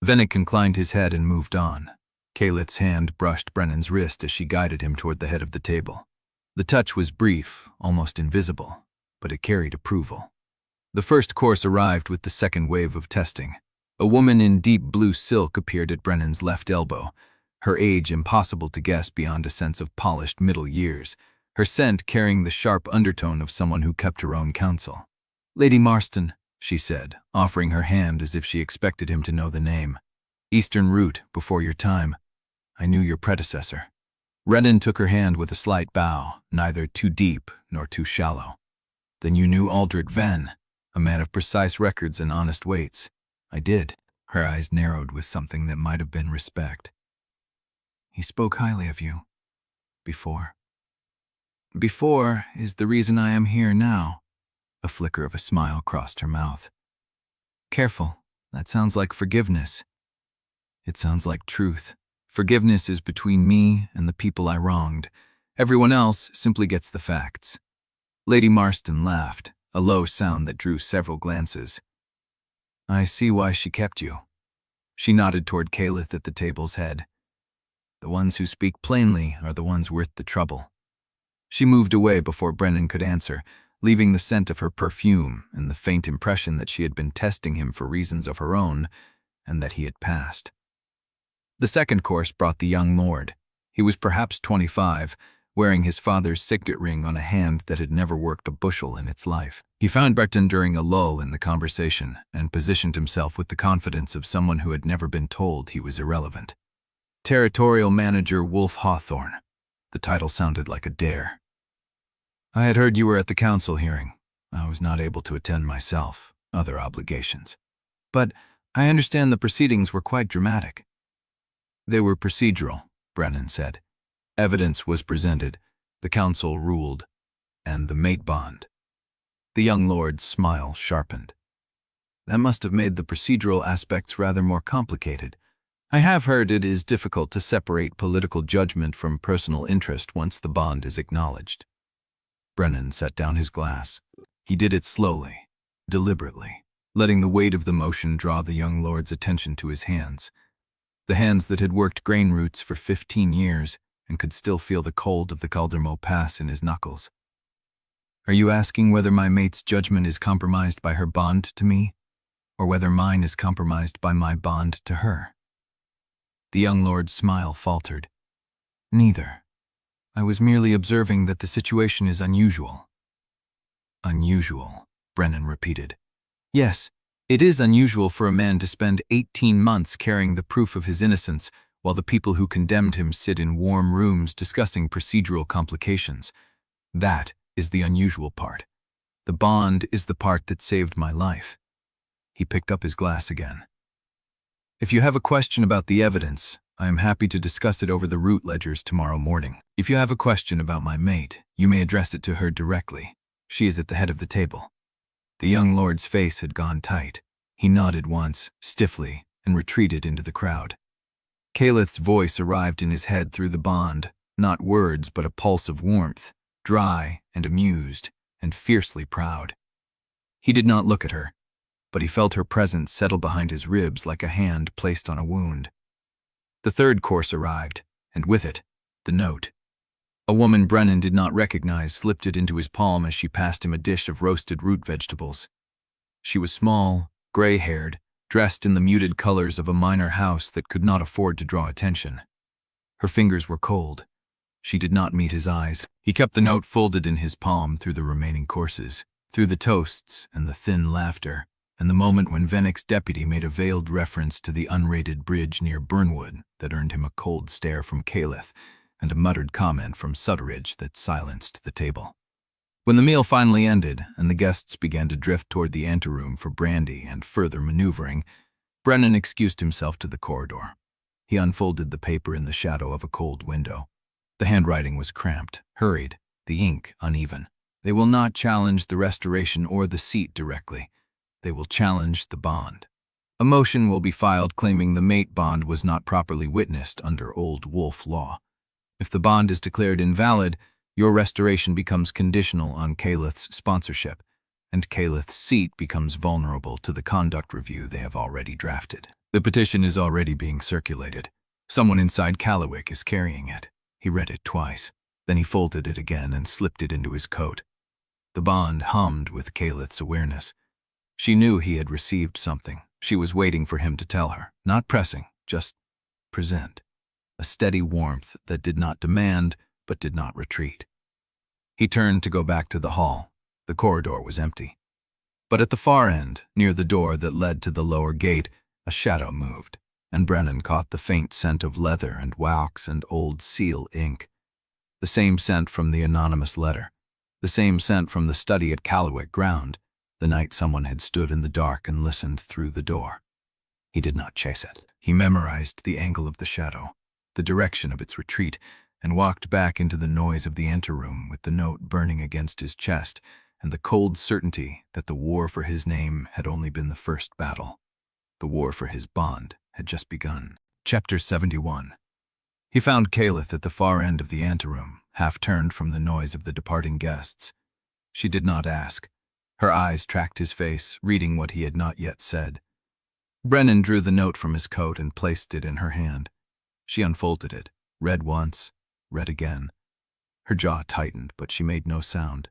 Vennick inclined his head and moved on. Caelith's hand brushed Brennan's wrist as she guided him toward the head of the table. The touch was brief, almost invisible, but it carried approval. The first course arrived with the second wave of testing. A woman in deep blue silk appeared at Brennan's left elbow, her age impossible to guess beyond a sense of polished middle years, her scent carrying the sharp undertone of someone who kept her own counsel. "Lady Marston," she said, offering her hand as if she expected him to know the name. "Eastern route, before your time. I knew your predecessor." Brennan took her hand with a slight bow, neither too deep nor too shallow. "Then you knew Aldred Venn, a man of precise records and honest weights." "I did." Her eyes narrowed with something that might have been respect. "He spoke highly of you. Before." "Before is the reason I am here now." A flicker of a smile crossed her mouth. "Careful, that sounds like forgiveness." "It sounds like truth. Forgiveness is between me and the people I wronged. Everyone else simply gets the facts." Lady Marston laughed, a low sound that drew several glances. "I see why she kept you." She nodded toward Caelith at the table's head. "The ones who speak plainly are the ones worth the trouble." She moved away before Brennan could answer, leaving the scent of her perfume and the faint impression that she had been testing him for reasons of her own, and that he had passed. The second course brought the young lord. He was perhaps 25, wearing his father's signet ring on a hand that had never worked a bushel in its life. He found Brennan during a lull in the conversation and positioned himself with the confidence of someone who had never been told he was irrelevant. Territorial Manager Wolfe-Hawthorn. The title sounded like a dare. "I had heard you were at the council hearing. I was not able to attend myself, other obligations. But I understand the proceedings were quite dramatic." "They were procedural," Brennan said. "Evidence was presented, the council ruled, and the mate bond." The young lord's smile sharpened. "That must have made the procedural aspects rather more complicated. I have heard it is difficult to separate political judgment from personal interest once the bond is acknowledged." Brennan set down his glass. He did it slowly, deliberately, letting the weight of the motion draw the young lord's attention to his hands. The hands that had worked grain roots for 15 years and could still feel the cold of the Caldermoor pass in his knuckles. "Are you asking whether my mate's judgment is compromised by her bond to me, or whether mine is compromised by my bond to her?" The young lord's smile faltered. "Neither. I was merely observing that the situation is unusual." "Unusual," Brennan repeated. "Yes, it is unusual for a man to spend 18 months carrying the proof of his innocence while the people who condemned him sit in warm rooms discussing procedural complications. That is the unusual part. The bond is the part that saved my life." He picked up his glass again. "If you have a question about the evidence, I am happy to discuss it over the root ledgers tomorrow morning. If you have a question about my mate, you may address it to her directly. She is at the head of the table." The young lord's face had gone tight. He nodded once, stiffly, and retreated into the crowd. Caelith's voice arrived in his head through the bond, not words but a pulse of warmth, dry and amused and fiercely proud. He did not look at her, but he felt her presence settle behind his ribs like a hand placed on a wound. The third course arrived, and with it, the note. A woman Brennan did not recognize slipped it into his palm as she passed him a dish of roasted root vegetables. She was small, gray-haired, dressed in the muted colors of a minor house that could not afford to draw attention. Her fingers were cold. She did not meet his eyes. He kept the note folded in his palm through the remaining courses, through the toasts and the thin laughter, and the moment when Vennick's deputy made a veiled reference to the unrated bridge near Burnwood that earned him a cold stare from Caelith and a muttered comment from Sutteridge that silenced the table. When the meal finally ended and the guests began to drift toward the anteroom for brandy and further maneuvering, Brennan excused himself to the corridor. He unfolded the paper in the shadow of a cold window. The handwriting was cramped, hurried, the ink uneven. They will not challenge the restoration or the seat directly. They will challenge the bond. A motion will be filed claiming the mate bond was not properly witnessed under Old Wolf law. If the bond is declared invalid, your restoration becomes conditional on Caelith's sponsorship, and Caelith's seat becomes vulnerable to the conduct review they have already drafted. The petition is already being circulated. Someone inside Callowick is carrying it. He read it twice. Then he folded it again and slipped it into his coat. The bond hummed with Caelith's awareness. She knew he had received something. She was waiting for him to tell her, not pressing, just present. A steady warmth that did not demand, but did not retreat. He turned to go back to the hall. The corridor was empty. But at the far end, near the door that led to the lower gate, a shadow moved, and Brennan caught the faint scent of leather and wax and old seal ink. The same scent from the anonymous letter. The same scent from the study at Callowick Ground, the night someone had stood in the dark and listened through the door. He did not chase it. He memorized the angle of the shadow, the direction of its retreat, and walked back into the noise of the anteroom with the note burning against his chest and the cold certainty that the war for his name had only been the first battle. The war for his bond had just begun. Chapter 71. He found Caelith at the far end of the anteroom, half turned from the noise of the departing guests. She did not ask. Her eyes tracked his face, reading what he had not yet said. Brennan drew the note from his coat and placed it in her hand. She unfolded it, read once, read again. Her jaw tightened, but she made no sound.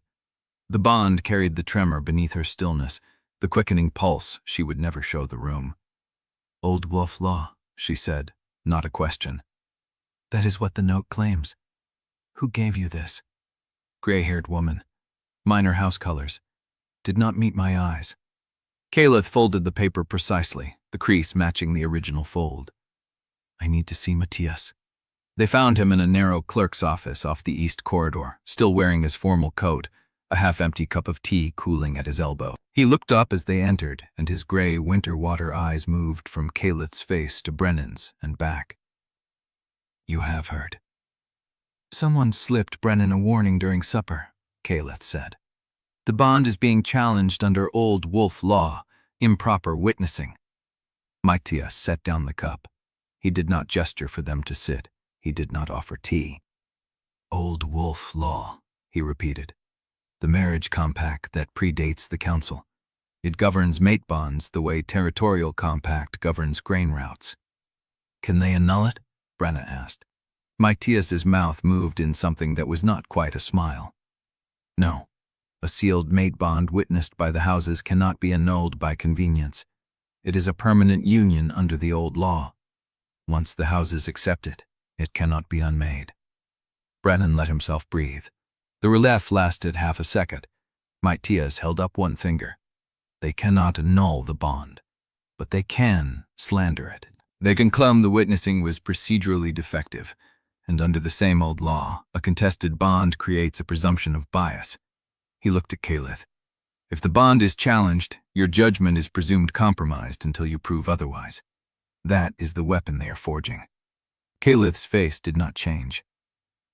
The bond carried the tremor beneath her stillness, the quickening pulse she would never show the room. "Old Wolf law," she said, not a question. "That is what the note claims. Who gave you this?" "Gray-haired woman. Minor house colors. Did not meet my eyes." Caelith folded the paper precisely, the crease matching the original fold. "I need to see Matias." They found him in a narrow clerk's office off the east corridor, still wearing his formal coat, a half-empty cup of tea cooling at his elbow. He looked up as they entered, and his gray winter water eyes moved from Caelith's face to Brennan's and back. "You have heard." "Someone slipped Brennan a warning during supper," Caelith said. "The bond is being challenged under Old Wolf law, improper witnessing." Matias set down the cup. He did not gesture for them to sit. He did not offer tea. "Old Wolf law," he repeated. "The marriage compact that predates the council. It governs mate bonds the way territorial compact governs grain routes." "Can they annul it?" Brennan asked. Matias's mouth moved in something that was not quite a smile. "No. A sealed mate bond witnessed by the houses cannot be annulled by convenience. It is a permanent union under the old law. Once the houses accept it, it cannot be unmade." Brennan let himself breathe. The relief lasted half a second. Matias held up one finger. "They cannot annul the bond, but they can slander it. They can claim the witnessing was procedurally defective, and under the same old law, a contested bond creates a presumption of bias." He looked at Caelith. "If the bond is challenged, your judgment is presumed compromised until you prove otherwise. That is the weapon they are forging." Caelith's face did not change.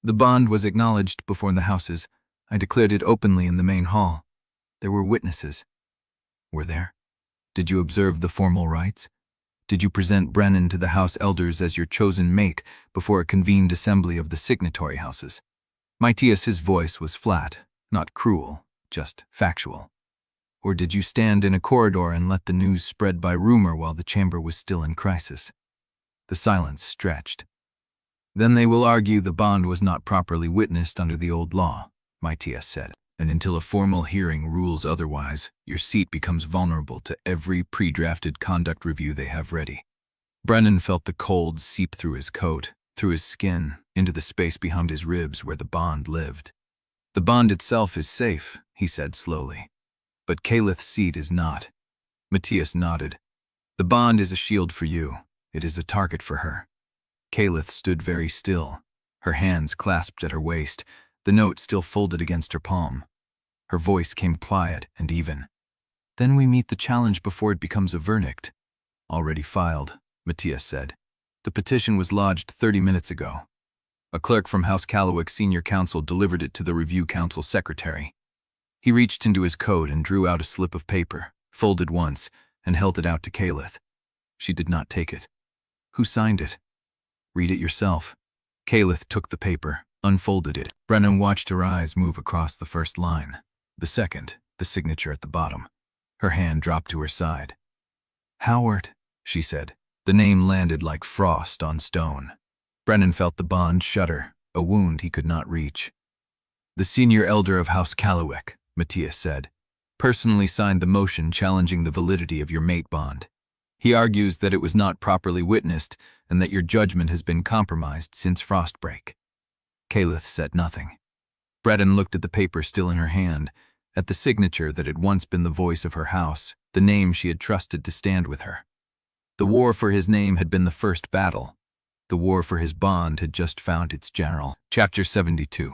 "The bond was acknowledged before the houses. I declared it openly in the main hall. There were witnesses." "Were there? Did you observe the formal rites? Did you present Brennan to the house elders as your chosen mate before a convened assembly of the signatory houses?" Matias's voice was flat, not cruel, just factual. "Or did you stand in a corridor and let the news spread by rumor while the chamber was still in crisis?" The silence stretched. "Then they will argue the bond was not properly witnessed under the old law," Matias said. "And until a formal hearing rules otherwise, your seat becomes vulnerable to every pre-drafted conduct review they have ready." Brennan felt the cold seep through his coat, through his skin, into the space behind his ribs where the bond lived. "The bond itself is safe," he said slowly. "But Caelith's seat is not." Matias nodded. "The bond is a shield for you. It is a target for her." Caelith stood very still, her hands clasped at her waist, the note still folded against her palm. Her voice came quiet and even. "Then we meet the challenge before it becomes a verdict." "Already filed," Matias said. "The petition was lodged 30 minutes ago." A clerk from House Callowick's senior counsel delivered it to the review council secretary. He reached into his coat and drew out a slip of paper, folded once, and held it out to Caelith. She did not take it. Who signed it? Read it yourself. Caelith took the paper, unfolded it. Brennan watched her eyes move across the first line. The second, the signature at the bottom. Her hand dropped to her side. Howard, she said. The name landed like frost on stone. Brennan felt the bond shudder, a wound he could not reach. The senior elder of House Callowick, Matias said, personally signed the motion challenging the validity of your mate bond. He argues that it was not properly witnessed and that your judgment has been compromised since Frostbreak. Caelith said nothing. Brennan looked at the paper still in her hand, at the signature that had once been the voice of her house, the name she had trusted to stand with her. The war for his name had been the first battle. The war for his bond had just found its general. Chapter 72.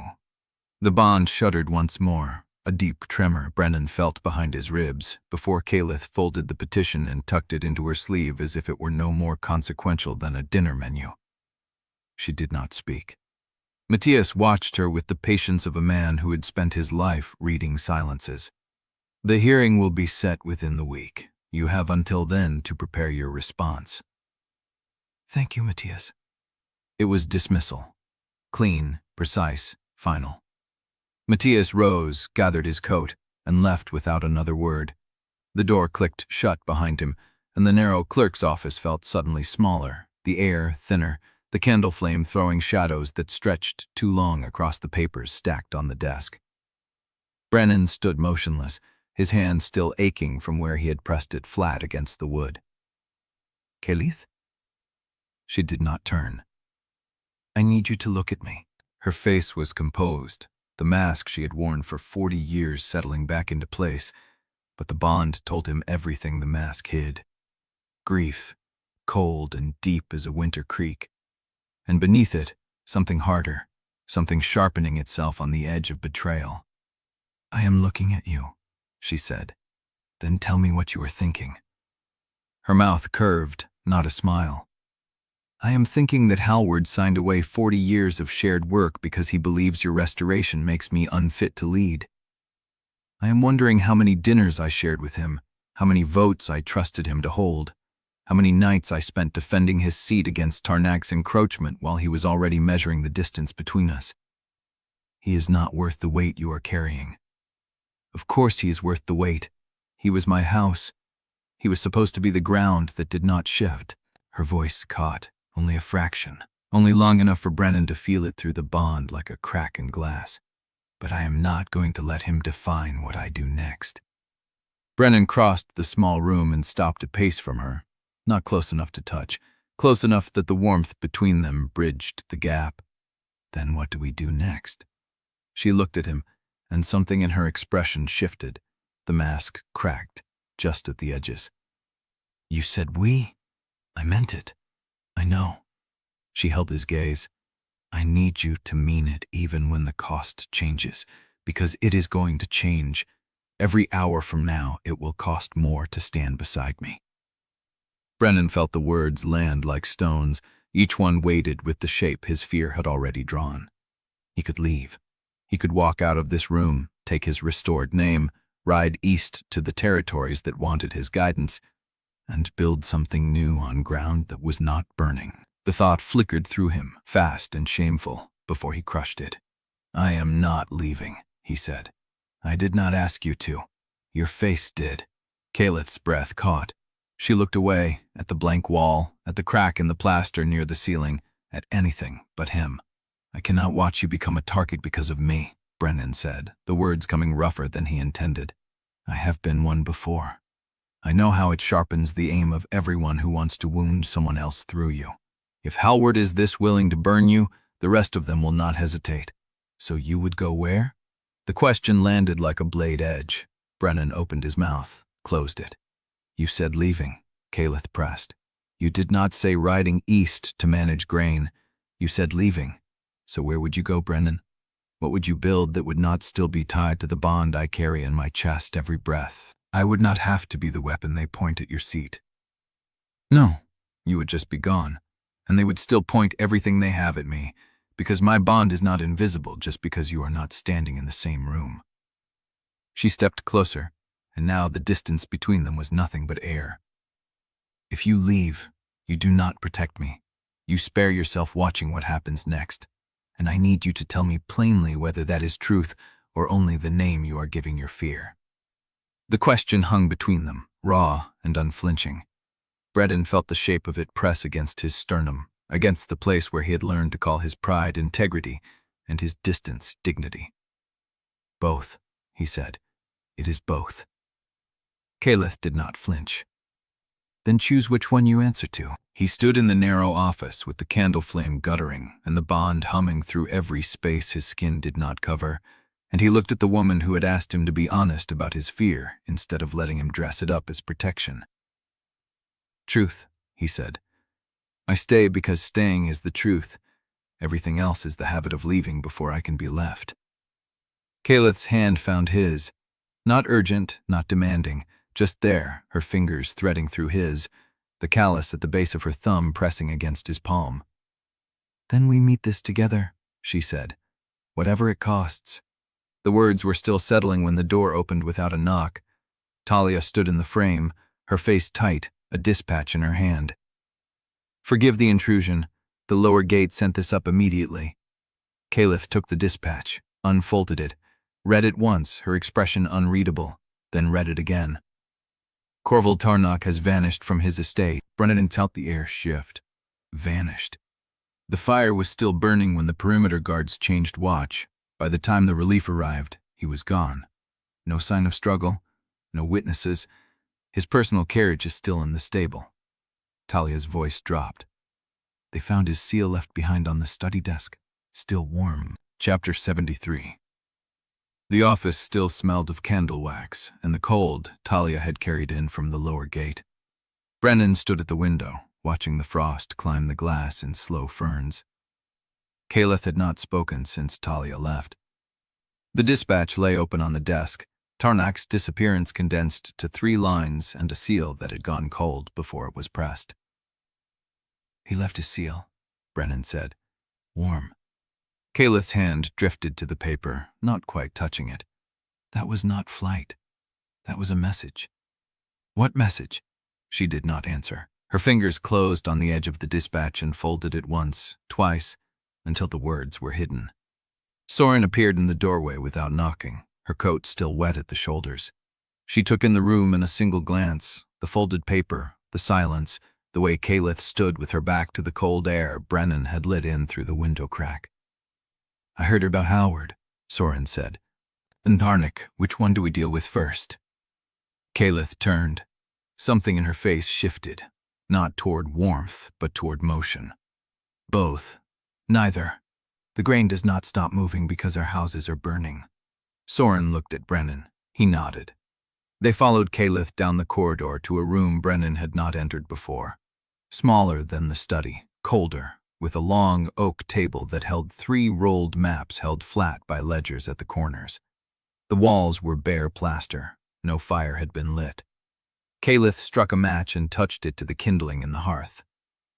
The bond shuddered once more, a deep tremor Brennan felt behind his ribs, before Caelith folded the petition and tucked it into her sleeve as if it were no more consequential than a dinner menu. She did not speak. Matias watched her with the patience of a man who had spent his life reading silences. The hearing will be set within the week. You have until then to prepare your response. Thank you, Matias. It was dismissal. Clean, precise, final. Matias rose, gathered his coat, and left without another word. The door clicked shut behind him, and the narrow clerk's office felt suddenly smaller, the air thinner, the candle flame throwing shadows that stretched too long across the papers stacked on the desk. Brennan stood motionless, his hand still aching from where he had pressed it flat against the wood. Caelith? She did not turn. I need you to look at me. Her face was composed, the mask she had worn for 40 years settling back into place, but the bond told him everything the mask hid. Grief, cold and deep as a winter creek, and beneath it, something harder, something sharpening itself on the edge of betrayal. I am looking at you, she said. Then tell me what you are thinking. Her mouth curved, not a smile. I am thinking that Howard signed away 40 years of shared work because he believes your restoration makes me unfit to lead. I am wondering how many dinners I shared with him, how many votes I trusted him to hold, how many nights I spent defending his seat against Tarnak's encroachment while he was already measuring the distance between us. He is not worth the weight you are carrying. Of course he is worth the weight. He was my house. He was supposed to be the ground that did not shift. Her voice caught, only a fraction, only long enough for Brennan to feel it through the bond like a crack in glass. But I am not going to let him define what I do next. Brennan crossed the small room and stopped a pace from her, not close enough to touch, close enough that the warmth between them bridged the gap. Then what do we do next? She looked at him, and something in her expression shifted. The mask cracked, just at the edges. You said we? I meant it. I know. She held his gaze. I need you to mean it even when the cost changes, because it is going to change. Every hour from now, it will cost more to stand beside me. Brennan felt the words land like stones, each one weighted with the shape his fear had already drawn. He could leave. He could walk out of this room, take his restored name, ride east to the territories that wanted his guidance, and build something new on ground that was not burning. The thought flickered through him, fast and shameful, before he crushed it. I am not leaving, he said. I did not ask you to. Your face did. Caelith's breath caught. She looked away, at the blank wall, at the crack in the plaster near the ceiling, at anything but him. I cannot watch you become a target because of me, Brennan said, the words coming rougher than he intended. I have been one before. I know how it sharpens the aim of everyone who wants to wound someone else through you. If Howard is this willing to burn you, the rest of them will not hesitate. So you would go where? The question landed like a blade edge. Brennan opened his mouth, closed it. You said leaving, Caelith pressed. You did not say riding east to manage grain. You said leaving. So where would you go, Brennan? What would you build that would not still be tied to the bond I carry in my chest every breath? I would not have to be the weapon they point at your seat. No, you would just be gone, and they would still point everything they have at me, because my bond is not invisible just because you are not standing in the same room." She stepped closer, and now the distance between them was nothing but air. "If you leave, you do not protect me. You spare yourself watching what happens next, and I need you to tell me plainly whether that is truth or only the name you are giving your fear." The question hung between them, raw and unflinching. Brennan felt the shape of it press against his sternum, against the place where he had learned to call his pride integrity and his distance dignity. "Both," he said. "It is both." Caelith did not flinch. "Then choose which one you answer to." He stood in the narrow office with the candle flame guttering and the bond humming through every space his skin did not cover, and he looked at the woman who had asked him to be honest about his fear instead of letting him dress it up as protection. "Truth," he said. "I stay because staying is the truth. Everything else is the habit of leaving before I can be left." Caelith's hand found his. Not urgent, not demanding, just there, her fingers threading through his, the callus at the base of her thumb pressing against his palm. "Then we meet this together," she said, "whatever it costs." The words were still settling when the door opened without a knock. Talia stood in the frame, her face tight, a dispatch in her hand. "Forgive the intrusion. The lower gate sent this up immediately." Caelith took the dispatch, unfolded it, read it once, her expression unreadable, then read it again. "Corval Tarnock has vanished from his estate." Brennan and felt the air shift. Vanished. The fire was still burning when the perimeter guards changed watch. By the time the relief arrived, he was gone. No sign of struggle, no witnesses. His personal carriage is still in the stable. Talia's voice dropped. "They found his seal left behind on the study desk, still warm." Chapter 73. The office still smelled of candle wax and the cold Talia had carried in from the lower gate. Brennan stood at the window, watching the frost climb the glass in slow ferns. Caelith had not spoken since Talia left. The dispatch lay open on the desk, Tarnock's disappearance condensed to 3 lines and a seal that had gone cold before it was pressed. "He left his seal," Brennan said. "Warm." Caelith's hand drifted to the paper, not quite touching it. "That was not flight. That was a message." "What message?" She did not answer. Her fingers closed on the edge of the dispatch and folded it once, twice, until the words were hidden. Soryn appeared in the doorway without knocking, her coat still wet at the shoulders. She took in the room in a single glance, the folded paper, the silence, the way Caelith stood with her back to the cold air Brennan had lit in through the window crack. "I heard about Howard," Soryn said. "And Tarnock, which one do we deal with first?" Caelith turned. Something in her face shifted, not toward warmth, but toward motion. "Both. Neither. The grain does not stop moving because our houses are burning." Soryn looked at Brennan. He nodded. They followed Caelith down the corridor to a room Brennan had not entered before. Smaller than the study, colder, with a long oak table that held 3 rolled maps held flat by ledgers at the corners. The walls were bare plaster. No fire had been lit. Caelith struck a match and touched it to the kindling in the hearth.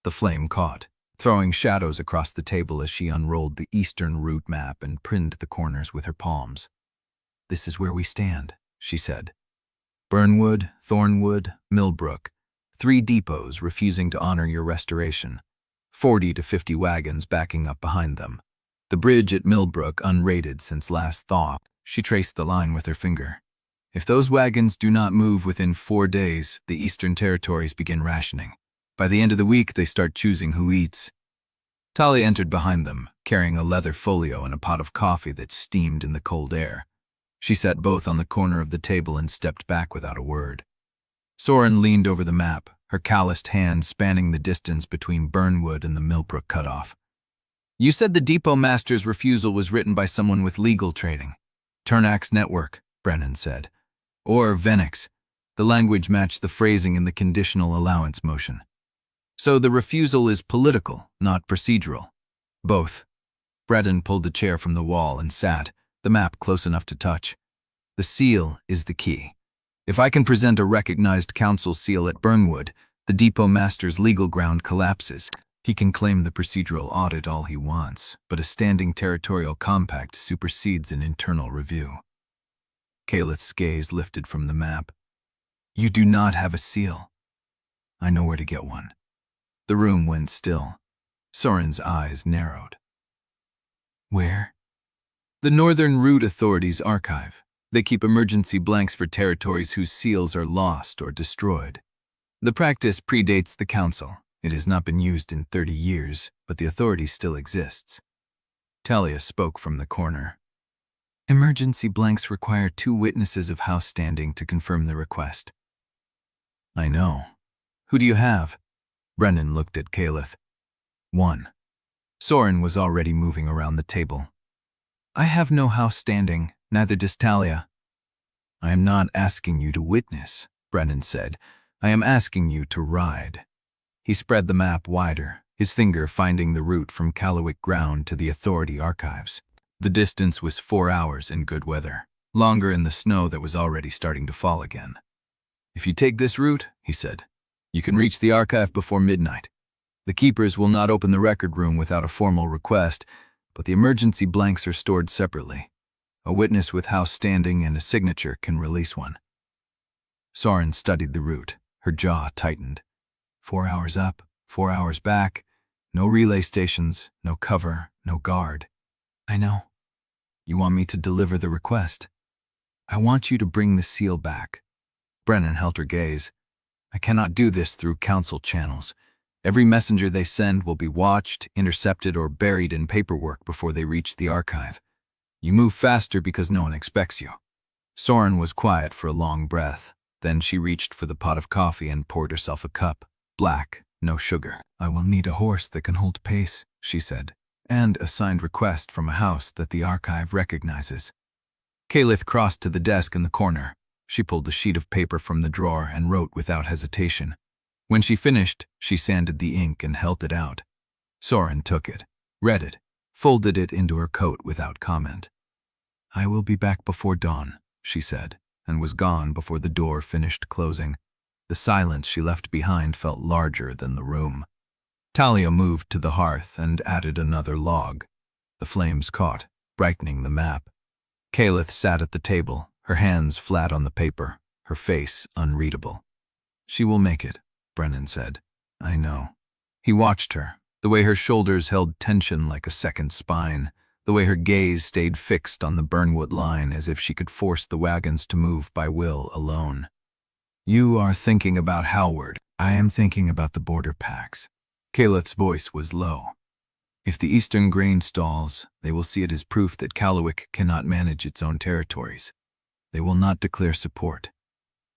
The flame caught, throwing shadows across the table as she unrolled the eastern route map and pinned the corners with her palms. "This is where we stand," she said. "Burnwood, Thornwood, Millbrook, 3 depots refusing to honor your restoration. 40 to 50 wagons backing up behind them. The bridge at Millbrook unrated since last thaw." She traced the line with her finger. "If those wagons do not move within 4 days, the Eastern Territories begin rationing. By the end of the week, they start choosing who eats." Talia entered behind them, carrying a leather folio and a pot of coffee that steamed in the cold air. She sat both on the corner of the table and stepped back without a word. Soryn leaned over the map, her calloused hand spanning the distance between Burnwood and the Millbrook cutoff. "You said the depot master's refusal was written by someone with legal training." "Tarnock's network," Brennan said. "Or Venix." The language matched the phrasing in the conditional allowance motion. "So the refusal is political, not procedural." "Both." Brennan pulled the chair from the wall and sat, the map close enough to touch. "The seal is the key. If I can present a recognized council seal at Burnwood, the depot master's legal ground collapses. He can claim the procedural audit all he wants, but a standing territorial compact supersedes an internal review. Caelith's gaze lifted from the map. You do not have a seal. I know where to get one. The room went still. Soryn's eyes narrowed. Where? The Northern Route Authority's archive. They keep emergency blanks for territories whose seals are lost or destroyed. The practice predates the Council. It has not been used in 30 years, but the authority still exists. Talia spoke from the corner. Emergency blanks require 2 witnesses of house standing to confirm the request. I know. Who do you have? Brennan looked at Caelith. 1. Soryn was already moving around the table. I have no house standing, neither does Talia. I am not asking you to witness, Brennan said. I am asking you to ride. He spread the map wider, his finger finding the route from Callowick Ground to the authority archives. The distance was 4 hours in good weather, longer in the snow that was already starting to fall again. If you take this route, he said, you can reach the archive before midnight. The keepers will not open the record room without a formal request, but the emergency blanks are stored separately. A witness with house standing and a signature can release one. Soryn studied the route, her jaw tightened. 4 hours up, 4 hours back, no relay stations, no cover, no guard. I know. You want me to deliver the request? I want you to bring the seal back. Brennan held her gaze. I cannot do this through council channels. Every messenger they send will be watched, intercepted, or buried in paperwork before they reach the archive. You move faster because no one expects you. Soryn was quiet for a long breath. Then she reached for the pot of coffee and poured herself a cup. Black, no sugar. I will need a horse that can hold pace, she said, and a signed request from a house that the archive recognizes. Caelith crossed to the desk in the corner. She pulled the sheet of paper from the drawer and wrote without hesitation. When she finished, she sanded the ink and held it out. Soryn took it, read it, folded it into her coat without comment. I will be back before dawn, she said, and was gone before the door finished closing. The silence she left behind felt larger than the room. Talia moved to the hearth and added another log. The flames caught, brightening the map. Caelith sat at the table, her hands flat on the paper, her face unreadable. She will make it, Brennan said. I know. He watched her, the way her shoulders held tension like a second spine, the way her gaze stayed fixed on the Burnwood line as if she could force the wagons to move by will alone. You are thinking about Howard. I am thinking about the border packs. Caelith's voice was low. If the Eastern grain stalls, they will see it as proof that Callowick cannot manage its own territories. They will not declare support.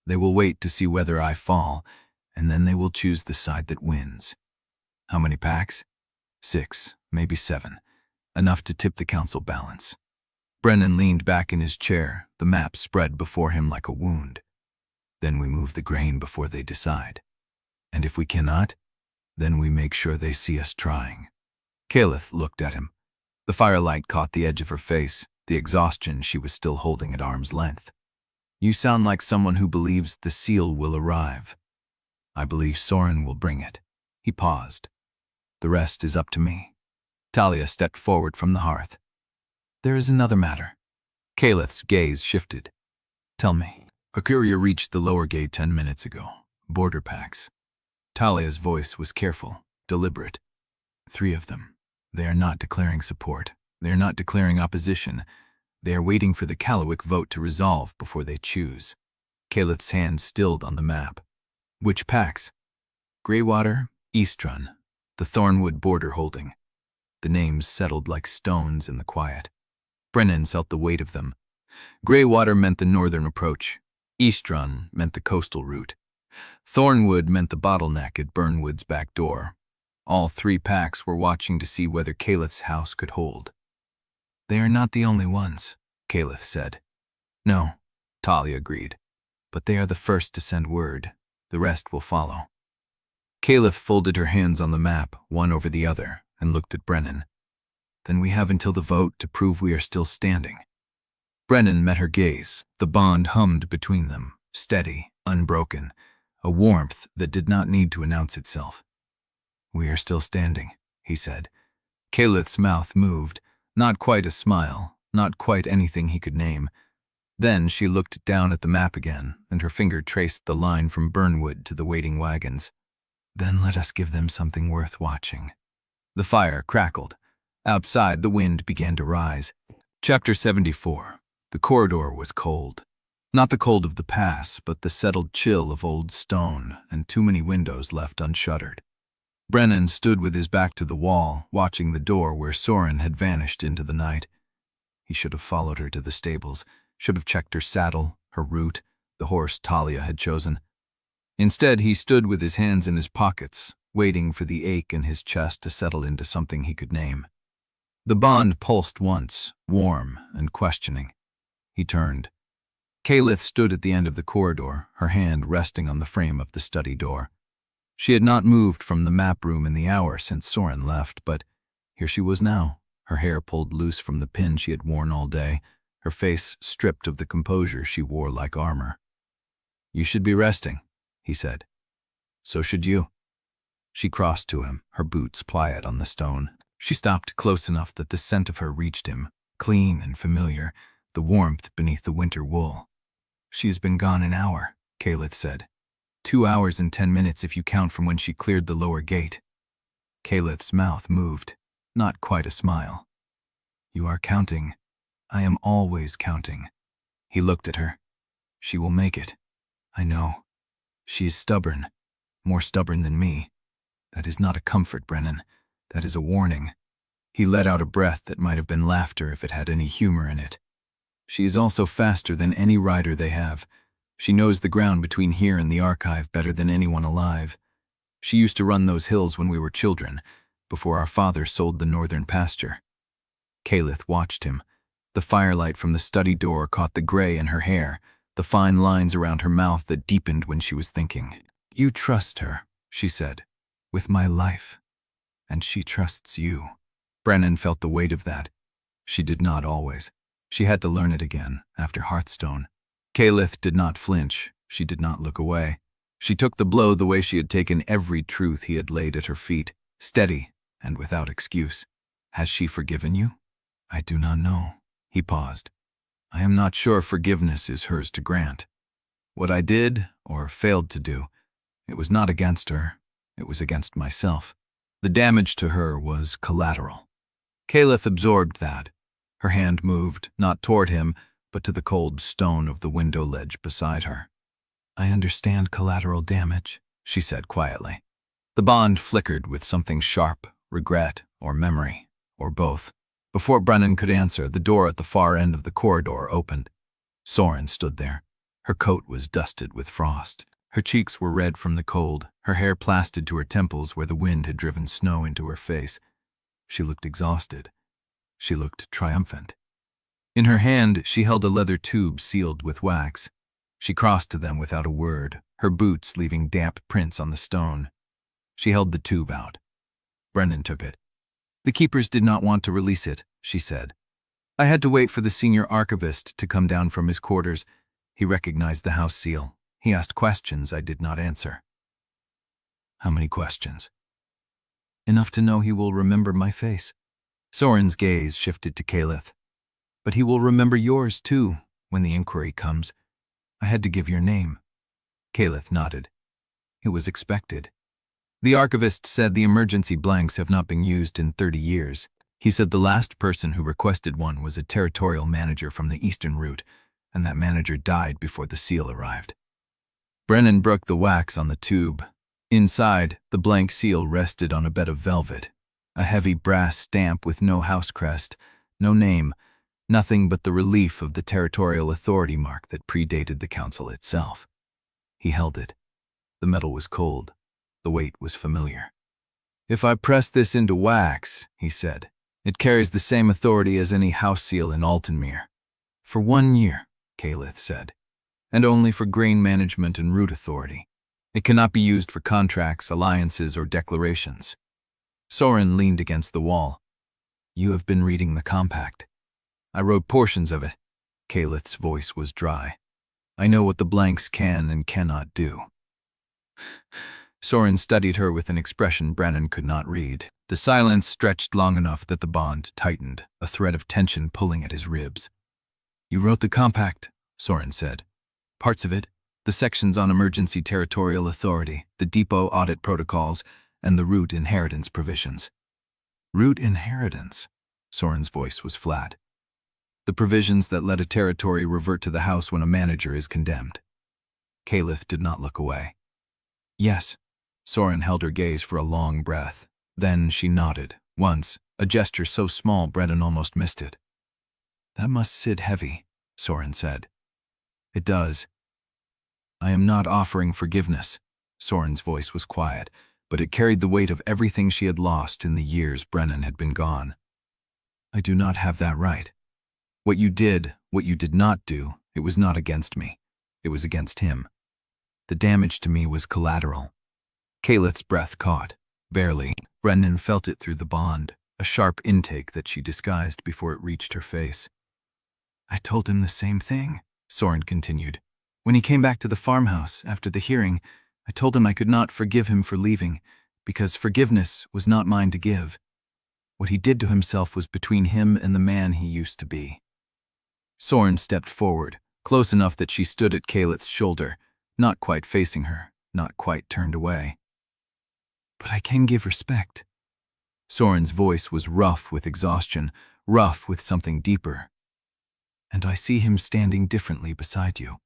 They will wait to see whether I fall, and then they will choose the side that wins. How many packs? 6, maybe 7. Enough to tip the council balance. Brennan leaned back in his chair, the map spread before him like a wound. Then we move the grain before they decide. And if we cannot, then we make sure they see us trying. Caelith looked at him. The firelight caught the edge of her face, the exhaustion she was still holding at arm's length. You sound like someone who believes the seal will arrive. I believe Soryn will bring it. He paused. The rest is up to me. Talia stepped forward from the hearth. There is another matter. Caelith's gaze shifted. Tell me. A courier reached the lower gate 10 minutes ago. Border packs. Talia's voice was careful, deliberate. 3 of them. They are not declaring support. They are not declaring opposition. They are waiting for the Callowick vote to resolve before they choose. Caelith's hand stilled on the map. Which packs? Greywater, Eastrun, the Thornwood border holding. The names settled like stones in the quiet. Brennan felt the weight of them. Greywater meant the northern approach. Eastrun meant the coastal route. Thornwood meant the bottleneck at Burnwood's back door. All 3 packs were watching to see whether Caelith's house could hold. They are not the only ones, Caelith said. No, Talia agreed. But they are the first to send word. The rest will follow. Caelith folded her hands on the map, one over the other, and looked at Brennan. Then we have until the vote to prove we are still standing. Brennan met her gaze. The bond hummed between them, steady, unbroken, a warmth that did not need to announce itself. "We are still standing," he said. Caelith's mouth moved, not quite a smile, not quite anything he could name. Then she looked down at the map again, and her finger traced the line from Burnwood to the waiting wagons. "Then let us give them something worth watching." The fire crackled. Outside, the wind began to rise. Chapter 74. The corridor was cold. Not the cold of the pass, but the settled chill of old stone and too many windows left unshuttered. Brennan stood with his back to the wall, watching the door where Soryn had vanished into the night. He should have followed her to the stables, should have checked her saddle, her route, the horse Talia had chosen. Instead, he stood with his hands in his pockets, waiting for the ache in his chest to settle into something he could name. The bond pulsed once, warm and questioning. He turned. Caelith stood at the end of the corridor, her hand resting on the frame of the study door. She had not moved from the map room in the hour since Soryn left, but here she was now, her hair pulled loose from the pin she had worn all day, her face stripped of the composure she wore like armor. "You should be resting," he said. "So should you." She crossed to him, her boots pliant on the stone. She stopped close enough that the scent of her reached him, clean and familiar, the warmth beneath the winter wool. "She has been gone an hour," Caelith said. 2 hours and 10 minutes if you count from when she cleared the lower gate. Caelith's mouth moved, not quite a smile. "You are counting. I am always counting." He looked at her. "She will make it. I know. She is stubborn, more stubborn than me. That is not a comfort, Brennan. That is a warning." He let out a breath that might have been laughter if it had any humor in it. "She is also faster than any rider they have. She knows the ground between here and the archive better than anyone alive. She used to run those hills when we were children, before our father sold the northern pasture." Caelith watched him. The firelight from the study door caught the gray in her hair, the fine lines around her mouth that deepened when she was thinking. "You trust her," she said, "with my life. And she trusts you." Brennan felt the weight of that. She did not always. She had to learn it again, after Hearthstone. Caelith did not flinch. She did not look away. She took the blow the way she had taken every truth he had laid at her feet, steady and without excuse. "Has she forgiven you?" "I do not know." He paused. "I am not sure forgiveness is hers to grant. What I did, or failed to do, it was not against her, it was against myself. The damage to her was collateral." Caelith absorbed that. Her hand moved, not toward him, but to the cold stone of the window ledge beside her. "I understand collateral damage," she said quietly. The bond flickered with something sharp, regret or memory, or both. Before Brennan could answer, the door at the far end of the corridor opened. Soryn stood there. Her coat was dusted with frost. Her cheeks were red from the cold, her hair plastered to her temples where the wind had driven snow into her face. She looked exhausted. She looked triumphant. In her hand, she held a leather tube sealed with wax. She crossed to them without a word, her boots leaving damp prints on the stone. She held the tube out. Brennan took it. "The keepers did not want to release it," she said. "I had to wait for the senior archivist to come down from his quarters. He recognized the house seal. He asked questions I did not answer." "How many questions?" "Enough to know he will remember my face." Soryn's gaze shifted to Caelith. "But he will remember yours, too, when the inquiry comes. I had to give your name." Caelith nodded. "It was expected. The archivist said the emergency blanks have not been used in 30 years. He said the last person who requested one was a territorial manager from the eastern route, and that manager died before the seal arrived." Brennan broke the wax on the tube. Inside, the blank seal rested on a bed of velvet, a heavy brass stamp with no house crest, no name, nothing but the relief of the territorial authority mark that predated the council itself. He held it. The metal was cold. The weight was familiar. "If I press this into wax," he said, "it carries the same authority as any house seal in Altenmere." "For 1 year," Caelith said, "and only for grain management and route authority. It cannot be used for contracts, alliances, or declarations." Soryn leaned against the wall. "You have been reading the compact." "I wrote portions of it." Caelith's voice was dry. "I know what the blanks can and cannot do." Soryn studied her with an expression Brennan could not read. The silence stretched long enough that the bond tightened, a thread of tension pulling at his ribs. "You wrote the compact," Soryn said. "Parts of it, the sections on emergency territorial authority, the depot audit protocols, and the root inheritance provisions." "Root inheritance?" Soryn's voice was flat. "The provisions that let a territory revert to the house when a manager is condemned." Caelith did not look away. "Yes." Soryn held her gaze for a long breath. Then she nodded, once, a gesture so small Brennan almost missed it. "That must sit heavy," Soryn said. "It does." "I am not offering forgiveness." Soryn's voice was quiet, but it carried the weight of everything she had lost in the years Brennan had been gone. "I do not have that right. What you did, what you did not do, it was not against me. It was against him. The damage to me was collateral." Caelith's breath caught, barely. Brennan felt it through the bond, a sharp intake that she disguised before it reached her face. "I told him the same thing," Soryn continued. "When he came back to the farmhouse after the hearing, I told him I could not forgive him for leaving, because forgiveness was not mine to give. What he did to himself was between him and the man he used to be." Soryn stepped forward, close enough that she stood at Caelith's shoulder, not quite facing her, not quite turned away. "But I can give respect." Soryn's voice was rough with exhaustion, rough with something deeper. "And I see him standing differently beside you.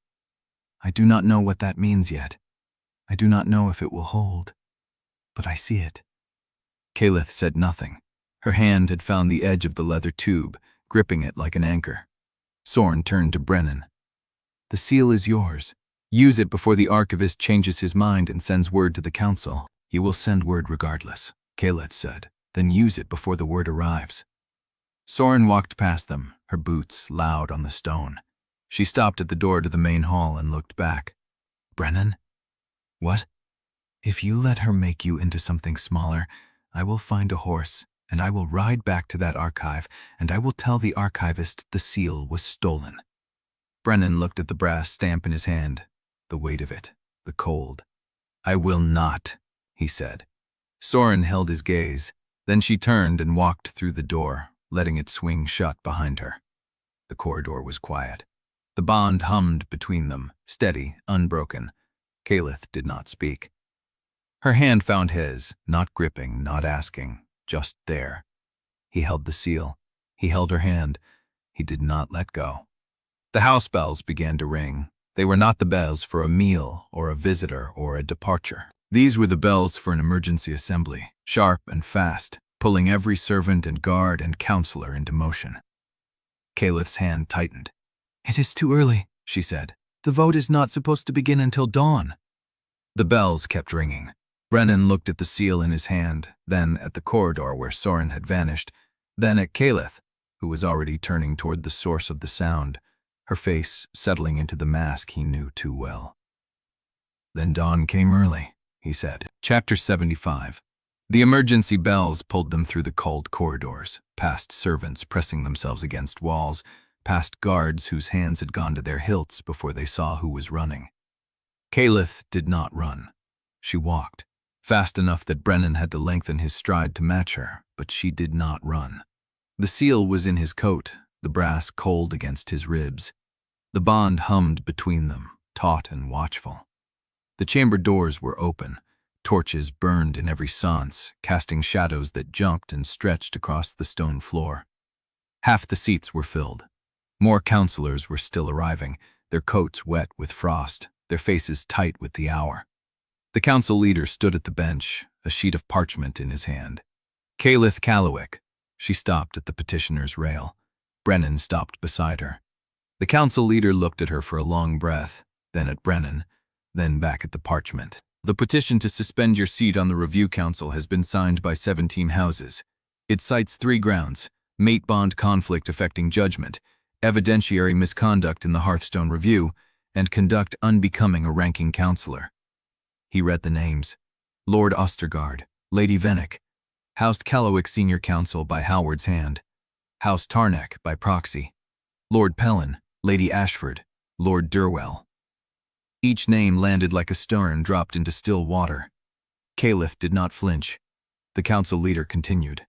I do not know what that means yet. I do not know if it will hold. But I see it." Caelith said nothing. Her hand had found the edge of the leather tube, gripping it like an anchor. Soryn turned to Brennan. "The seal is yours. Use it before the archivist changes his mind and sends word to the council." "He will send word regardless," Caelith said. "Then use it before the word arrives." Soryn walked past them, her boots loud on the stone. She stopped at the door to the main hall and looked back. "Brennan?" "What?" "If you let her make you into something smaller, I will find a horse, and I will ride back to that archive, and I will tell the archivist the seal was stolen." Brennan looked at the brass stamp in his hand, the weight of it, the cold. "I will not," he said. Soryn held his gaze. Then she turned and walked through the door, letting it swing shut behind her. The corridor was quiet. The bond hummed between them, steady, unbroken. Caelith did not speak. Her hand found his, not gripping, not asking, just there. He held the seal. He held her hand. He did not let go. The house bells began to ring. They were not the bells for a meal or a visitor or a departure. These were the bells for an emergency assembly, sharp and fast, pulling every servant and guard and counselor into motion. Caelith's hand tightened. "It is too early," she said. "The vote is not supposed to begin until dawn." The bells kept ringing. Brennan looked at the seal in his hand, then at the corridor where Soryn had vanished, then at Caelith, who was already turning toward the source of the sound, her face settling into the mask he knew too well. "Then dawn came early," he said. Chapter 75. The emergency bells pulled them through the cold corridors, past servants pressing themselves against walls, past guards whose hands had gone to their hilts before they saw who was running. Caelith did not run. She walked, fast enough that Brennan had to lengthen his stride to match her, but she did not run. The seal was in his coat, the brass cold against his ribs. The bond hummed between them, taut and watchful. The chamber doors were open. Torches burned in every sconce, casting shadows that jumped and stretched across the stone floor. Half the seats were filled. More counselors were still arriving, their coats wet with frost, their faces tight with the hour. The council leader stood at the bench, a sheet of parchment in his hand. Caelith Callowick. She stopped at the petitioner's rail. Brennan stopped beside her. The council leader looked at her for a long breath, then at Brennan, then back at the parchment. "The petition to suspend your seat on the review council has been signed by 17 houses. It cites 3 grounds: mate-bond conflict affecting judgment, evidentiary misconduct in the Hearthstone review, and conduct unbecoming a ranking counselor." He read the names. Lord Ostergaard, Lady Vennick, Housed Callowick Senior Counsel by Howard's hand, House Tarnack by proxy, Lord Pellin, Lady Ashford, Lord Durwell. Each name landed like a stone dropped into still water. Caelith did not flinch. The council leader continued.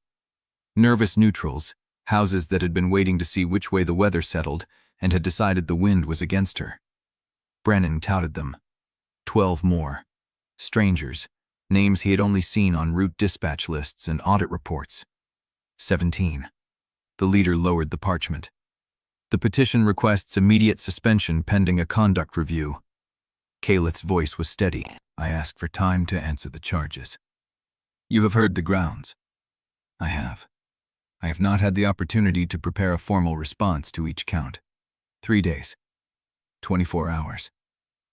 Nervous neutrals, houses that had been waiting to see which way the weather settled and had decided the wind was against her. Brennan counted them. 12 more. Strangers, names he had only seen on route dispatch lists and audit reports. 17. The leader lowered the parchment. The petition requests immediate suspension pending a conduct review. Caelith's voice was steady. I asked for time to answer the charges. You have heard the grounds. I have. I have not had the opportunity to prepare a formal response to each count. 3 days. 24 hours.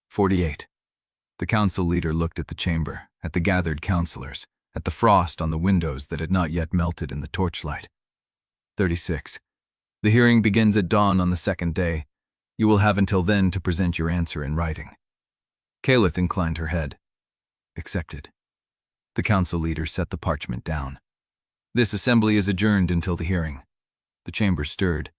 48. The council leader looked at the chamber, at the gathered councillors, at the frost on the windows that had not yet melted in the torchlight. 36. The hearing begins at dawn on the second day. You will have until then to present your answer in writing. Caelith inclined her head. Accepted. The council leader set the parchment down. This assembly is adjourned until the hearing. The chamber stirred.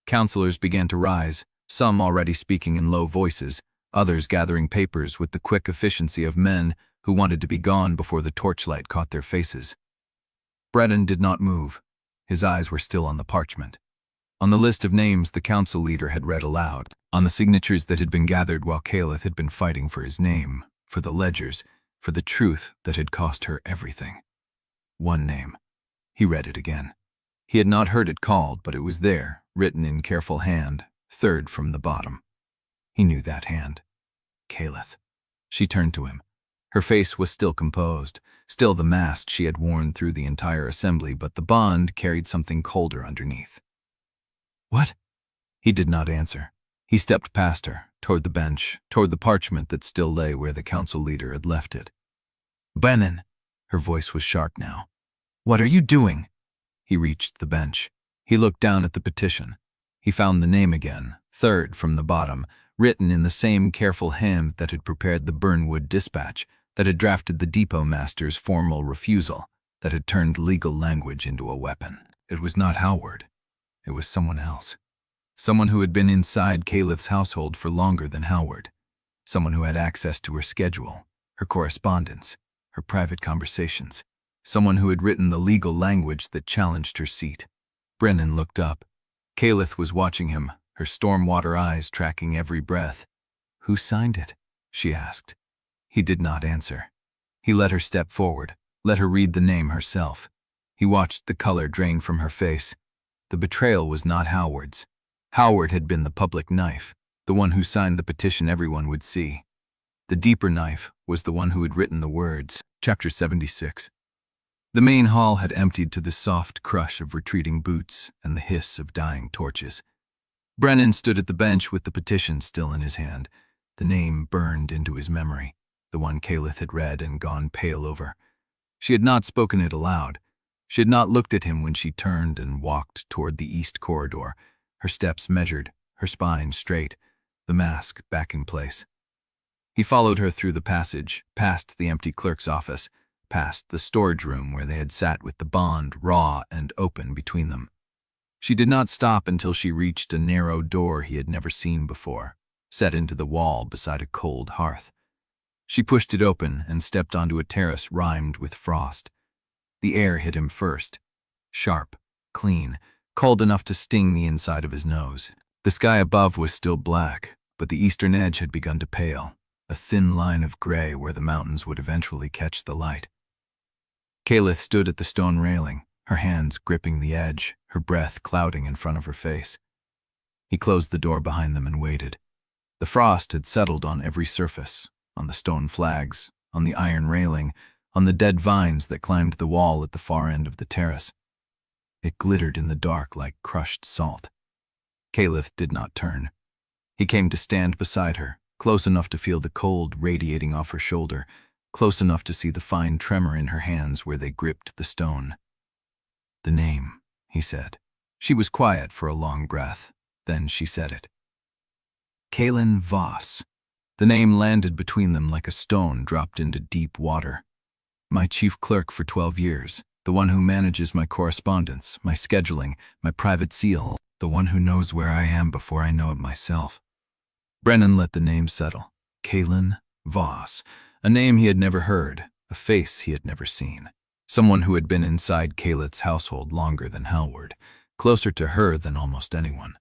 Councillors began to rise, some already speaking in low voices, others gathering papers with the quick efficiency of men who wanted to be gone before the torchlight caught their faces. Brennan did not move. His eyes were still on the parchment. On the list of names the council leader had read aloud, on the signatures that had been gathered while Caelith had been fighting for his name, for the ledgers, for the truth that had cost her everything. One name. He read it again. He had not heard it called, but it was there, written in careful hand, third from the bottom. He knew that hand. Caelith. She turned to him. Her face was still composed, still the mask she had worn through the entire assembly, but the bond carried something colder underneath. What? He did not answer. He stepped past her, toward the bench, toward the parchment that still lay where the council leader had left it. Brennan! Her voice was sharp now. What are you doing? He reached the bench. He looked down at the petition. He found the name again, third from the bottom, written in the same careful hand that had prepared the Burnwood dispatch, that had drafted the depot master's formal refusal, that had turned legal language into a weapon. It was not Howard. It was someone else. Someone who had been inside Caelith's household for longer than Howard. Someone who had access to her schedule, her correspondence, her private conversations. Someone who had written the legal language that challenged her seat. Brennan looked up. Caelith was watching him, her storm-water eyes tracking every breath. Who signed it? She asked. He did not answer. He let her step forward, let her read the name herself. He watched the color drain from her face. The betrayal was not Howard's. Howard had been the public knife, the one who signed the petition everyone would see. The deeper knife was the one who had written the words. Chapter 76. The main hall had emptied to the soft crush of retreating boots and the hiss of dying torches. Brennan stood at the bench with the petition still in his hand. The name burned into his memory, the one Caelith had read and gone pale over. She had not spoken it aloud. She had not looked at him when she turned and walked toward the east corridor, her steps measured, her spine straight, the mask back in place. He followed her through the passage, past the empty clerk's office, past the storage room where they had sat with the bond raw and open between them. She did not stop until she reached a narrow door he had never seen before, set into the wall beside a cold hearth. She pushed it open and stepped onto a terrace rimed with frost. The air hit him first, sharp, clean, cold enough to sting the inside of his nose. The sky above was still black, but the eastern edge had begun to pale, a thin line of gray where the mountains would eventually catch the light. Caelith stood at the stone railing, her hands gripping the edge, her breath clouding in front of her face. He closed the door behind them and waited. The frost had settled on every surface, on the stone flags, on the iron railing, on the dead vines that climbed the wall at the far end of the terrace. It glittered in the dark like crushed salt. Caelith did not turn. He came to stand beside her, close enough to feel the cold radiating off her shoulder, close enough to see the fine tremor in her hands where they gripped the stone. The name, he said. She was quiet for a long breath. Then she said it. Caelith Voss. The name landed between them like a stone dropped into deep water. My chief clerk for 12 years, the one who manages my correspondence, my scheduling, my private seal, the one who knows where I am before I know it myself. Brennan let the name settle. Caelith Voss, a name he had never heard, a face he had never seen. Someone who had been inside Caelith's household longer than Hallward, closer to her than almost anyone.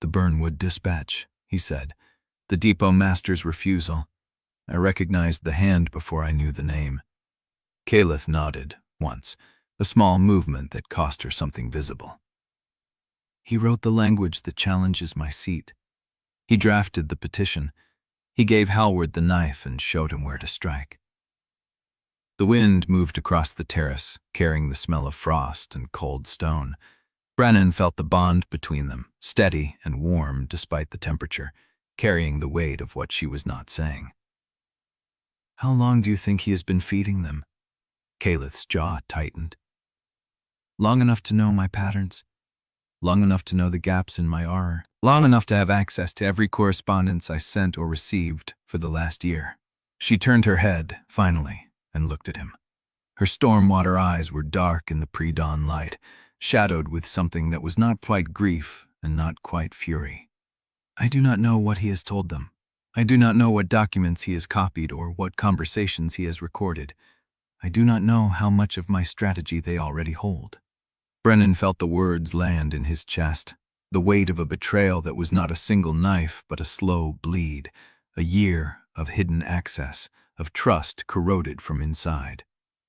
"The Burnwood Dispatch," he said. "The depot master's refusal. I recognized the hand before I knew the name." Caelith nodded, once, a small movement that cost her something visible. "He wrote the language that challenges my seat. He drafted the petition. He gave Hallward the knife and showed him where to strike." The wind moved across the terrace, carrying the smell of frost and cold stone. Brennan felt the bond between them, steady and warm despite the temperature, carrying the weight of what she was not saying. "How long do you think he has been feeding them?" Caelith's jaw tightened. "Long enough to know my patterns. Long enough to know the gaps in my aura. Long enough to have access to every correspondence I sent or received for the last year." She turned her head, finally, and looked at him. Her storm-water eyes were dark in the pre-dawn light, shadowed with something that was not quite grief and not quite fury. "I do not know what he has told them. I do not know what documents he has copied or what conversations he has recorded. I do not know how much of my strategy they already hold." Brennan felt the words land in his chest, the weight of a betrayal that was not a single knife but a slow bleed, a year of hidden access, of trust corroded from inside.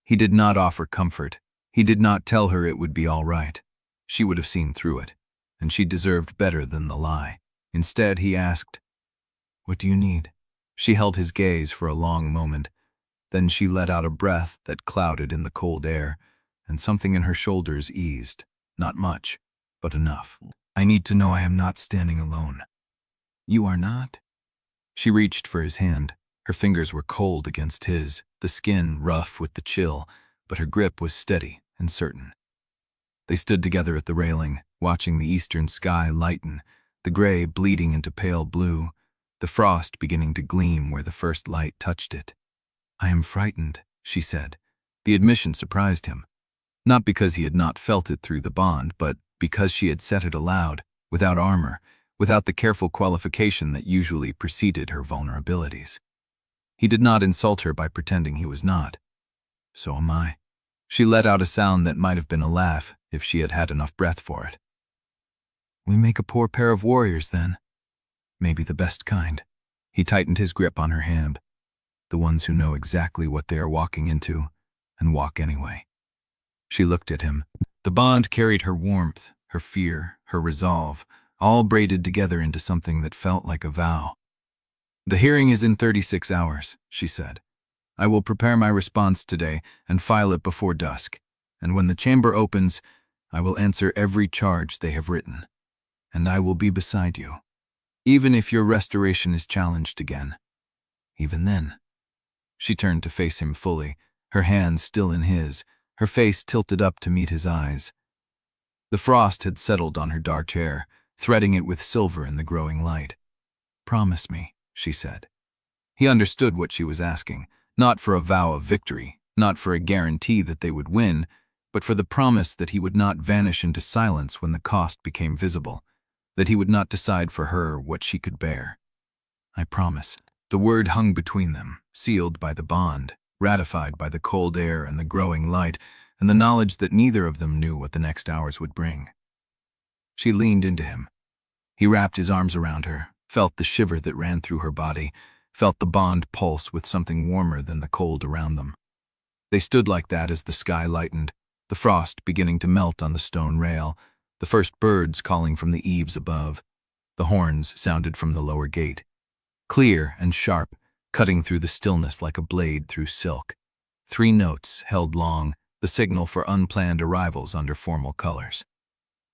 He did not offer comfort. He did not tell her it would be all right. She would have seen through it, and she deserved better than the lie. Instead, he asked, "What do you need?" She held his gaze for a long moment. Then she let out a breath that clouded in the cold air, and something in her shoulders eased. Not much, but enough. "I need to know I am not standing alone." "You are not?" She reached for his hand. Her fingers were cold against his, the skin rough with the chill, but her grip was steady and certain. They stood together at the railing, watching the eastern sky lighten, the gray bleeding into pale blue, the frost beginning to gleam where the first light touched it. "I am frightened," she said. The admission surprised him, not because he had not felt it through the bond, but because she had said it aloud, without armor, without the careful qualification that usually preceded her vulnerabilities. He did not insult her by pretending he was not. "So am I." She let out a sound that might have been a laugh if she had had enough breath for it. "We make a poor pair of warriors, then. Maybe the best kind." He tightened his grip on her hand. "The ones who know exactly what they are walking into, and walk anyway." She looked at him. The bond carried her warmth, her fear, her resolve, all braided together into something that felt like a vow. "The hearing is in 36 hours, she said. "I will prepare my response today and file it before dusk, and when the chamber opens, I will answer every charge they have written. And I will be beside you, even if your restoration is challenged again. Even then." She turned to face him fully, her hands still in his, her face tilted up to meet his eyes. The frost had settled on her dark hair, threading it with silver in the growing light. "Promise me," she said. He understood what she was asking, not for a vow of victory, not for a guarantee that they would win, but for the promise that he would not vanish into silence when the cost became visible, that he would not decide for her what she could bear. "I promise." The word hung between them, sealed by the bond, ratified by the cold air and the growing light, and the knowledge that neither of them knew what the next hours would bring. She leaned into him. He wrapped his arms around her, felt the shiver that ran through her body, felt the bond pulse with something warmer than the cold around them. They stood like that as the sky lightened, the frost beginning to melt on the stone rail, the first birds calling from the eaves above. The horns sounded from the lower gate, clear and sharp, cutting through the stillness like a blade through silk. 3 notes held long, the signal for unplanned arrivals under formal colors.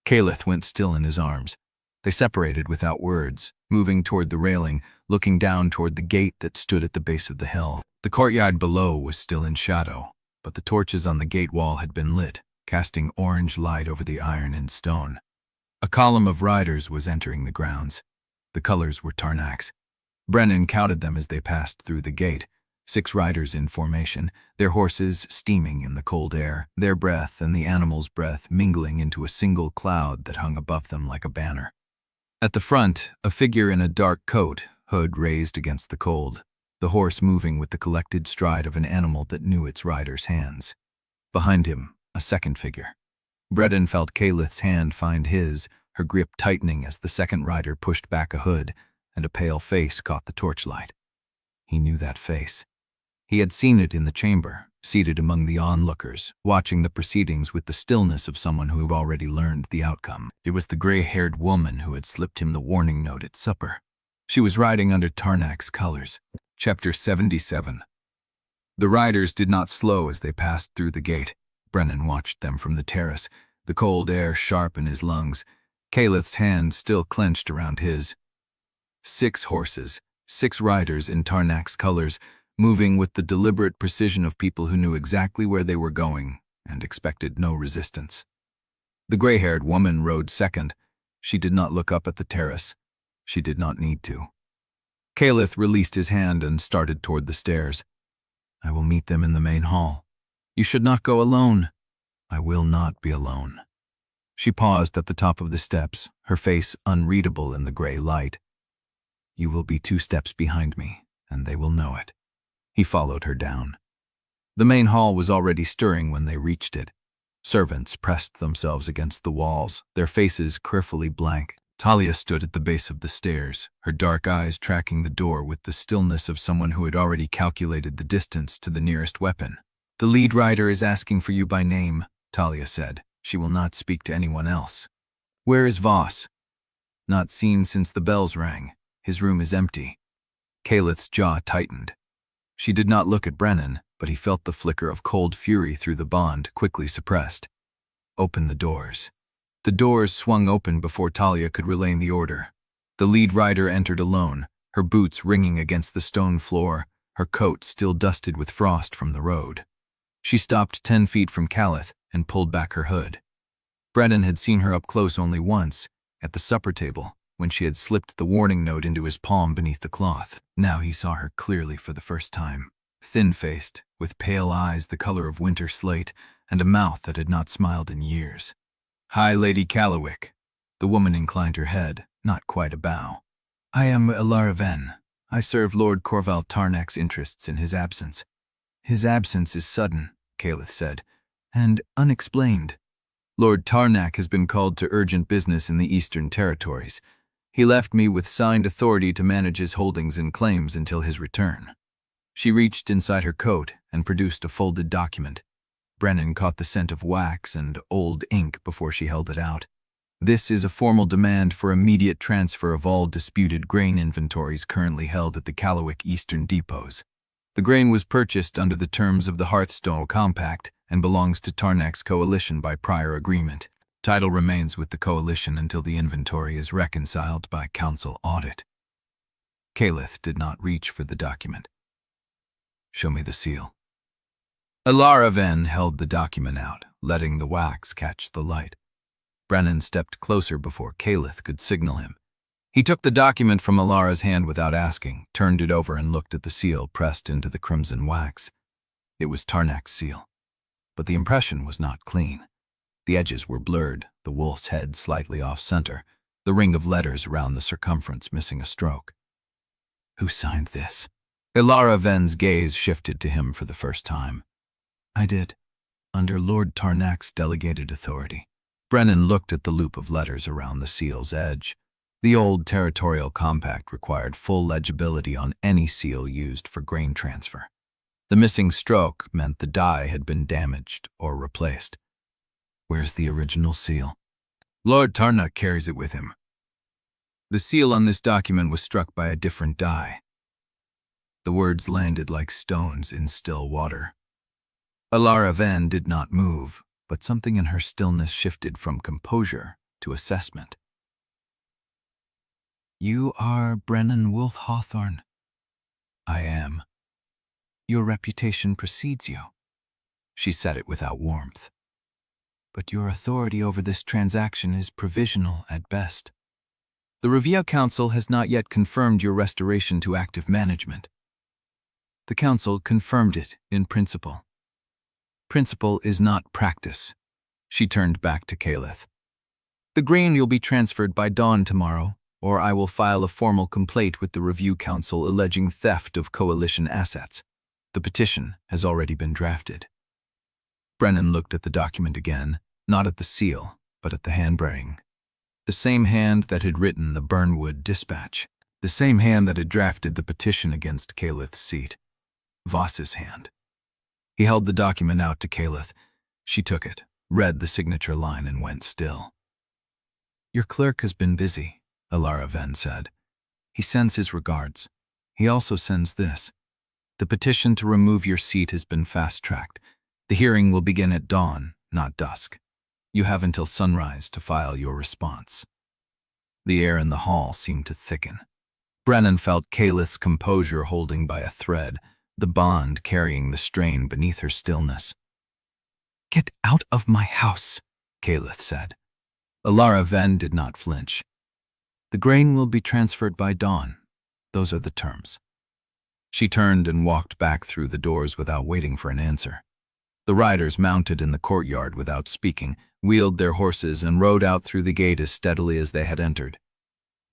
Caelith went still in his arms. They separated without words, moving toward the railing, looking down toward the gate that stood at the base of the hill. The courtyard below was still in shadow, but the torches on the gate wall had been lit, casting orange light over the iron and stone. A column of riders was entering the grounds. The colors were Tarnax. Brennan counted them as they passed through the gate, 6 riders in formation, their horses steaming in the cold air, their breath and the animal's breath mingling into a single cloud that hung above them like a banner. At the front, a figure in a dark coat, hood raised against the cold. the horse moving with the collected stride of an animal that knew its rider's hands. Behind him, a second figure. Brennan felt Caelith's hand find his, her grip tightening as the second rider pushed back a hood, and a pale face caught the torchlight. He knew that face. He had seen it in the chamber, seated among the onlookers, watching the proceedings with the stillness of someone who had already learned the outcome. It was the gray-haired woman who had slipped him the warning note at supper. She was riding under Tarnak's colors. Chapter 77. The riders did not slow as they passed through the gate. Brennan watched them from the terrace, the cold air sharp in his lungs, Caelith's hand still clenched around his. 6 horses, 6 riders in Tarnak's colors, moving with the deliberate precision of people who knew exactly where they were going and expected no resistance. The gray-haired woman rode second. She did not look up at the terrace. She did not need to. Caelith released his hand and started toward the stairs. I will meet them in the main hall. You should not go alone. I will not be alone. She paused at the top of the steps, her face unreadable in the gray light. You will be 2 steps behind me, and they will know it. He followed her down. The main hall was already stirring when they reached it. Servants pressed themselves against the walls, their faces carefully blank. Talia stood at the base of the stairs, her dark eyes tracking the door with the stillness of someone who had already calculated the distance to the nearest weapon. The lead rider is asking for you by name, Talia said. She will not speak to anyone else. Where is Voss? Not seen since the bells rang. His room is empty. Caelith's jaw tightened. She did not look at Brennan, but he felt the flicker of cold fury through the bond, quickly suppressed. Open the doors. The doors swung open before Talia could relay the order. The lead rider entered alone, her boots ringing against the stone floor, her coat still dusted with frost from the road. She stopped 10 feet from Caelith and pulled back her hood. Brennan had seen her up close only once, at the supper table, when she had slipped the warning note into his palm beneath the cloth. Now he saw her clearly for the first time, thin-faced, with pale eyes the color of winter slate, and a mouth that had not smiled in years. Hi, Lady Callowick. The woman inclined her head, not quite a bow. I am Ilara Ven. I serve Lord Corval Tarnak's interests in his absence. His absence is sudden, Caelith said, and unexplained. Lord Tarnak has been called to urgent business in the Eastern Territories. He left me with signed authority to manage his holdings and claims until his return. She reached inside her coat and produced a folded document. Brennan caught the scent of wax and old ink before she held it out. This is a formal demand for immediate transfer of all disputed grain inventories currently held at the Callowick Eastern depots. The grain was purchased under the terms of the Hearthstone Compact and belongs to Tarnak's coalition by prior agreement. Title remains with the coalition until the inventory is reconciled by council audit. Caelith did not reach for the document. Show me the seal. Ilara Ven held the document out, letting the wax catch the light. Brennan stepped closer before Caelith could signal him. He took the document from Ilara's hand without asking, turned it over and looked at the seal pressed into the crimson wax. It was Tarnak's seal, but the impression was not clean. The edges were blurred, the wolf's head slightly off-center, the ring of letters around the circumference missing a stroke. Who signed this? Ilara Ven's gaze shifted to him for the first time. I did, under Lord Tarnak's delegated authority. Brennan looked at the loop of letters around the seal's edge. The old territorial compact required full legibility on any seal used for grain transfer. The missing stroke meant the die had been damaged or replaced. Where's the original seal? Lord Tarnak carries it with him. The seal on this document was struck by a different die. The words landed like stones in still water. Ilara Ven did not move, but something in her stillness shifted from composure to assessment. You are Brennan Wolfe-Hawthorn. I am. Your reputation precedes you. She said it without warmth. But your authority over this transaction is provisional at best. The Revoked Council has not yet confirmed your restoration to active management. The Council confirmed it in principle. Principle is not practice. She turned back to Caelith. The grain will be transferred by dawn tomorrow, or I will file a formal complaint with the Review Council alleging theft of Coalition assets. The petition has already been drafted." Brennan looked at the document again, not at the seal, but at the handwriting. The same hand that had written the Burnwood dispatch. The same hand that had drafted the petition against Caelith's seat. Voss's hand. He held the document out to Caelith. She took it, read the signature line, and went still. "Your clerk has been busy," Alara Venn said. "He sends his regards. He also sends this. The petition to remove your seat has been fast-tracked. The hearing will begin at dawn, not dusk. You have until sunrise to file your response." The air in the hall seemed to thicken. Brennan felt Caelith's composure holding by a thread, the bond carrying the strain beneath her stillness. "Get out of my house," Caelith said. Alara Venn did not flinch. "The grain will be transferred by dawn. Those are the terms." She turned and walked back through the doors without waiting for an answer. The riders mounted in the courtyard without speaking, wheeled their horses, and rode out through the gate as steadily as they had entered.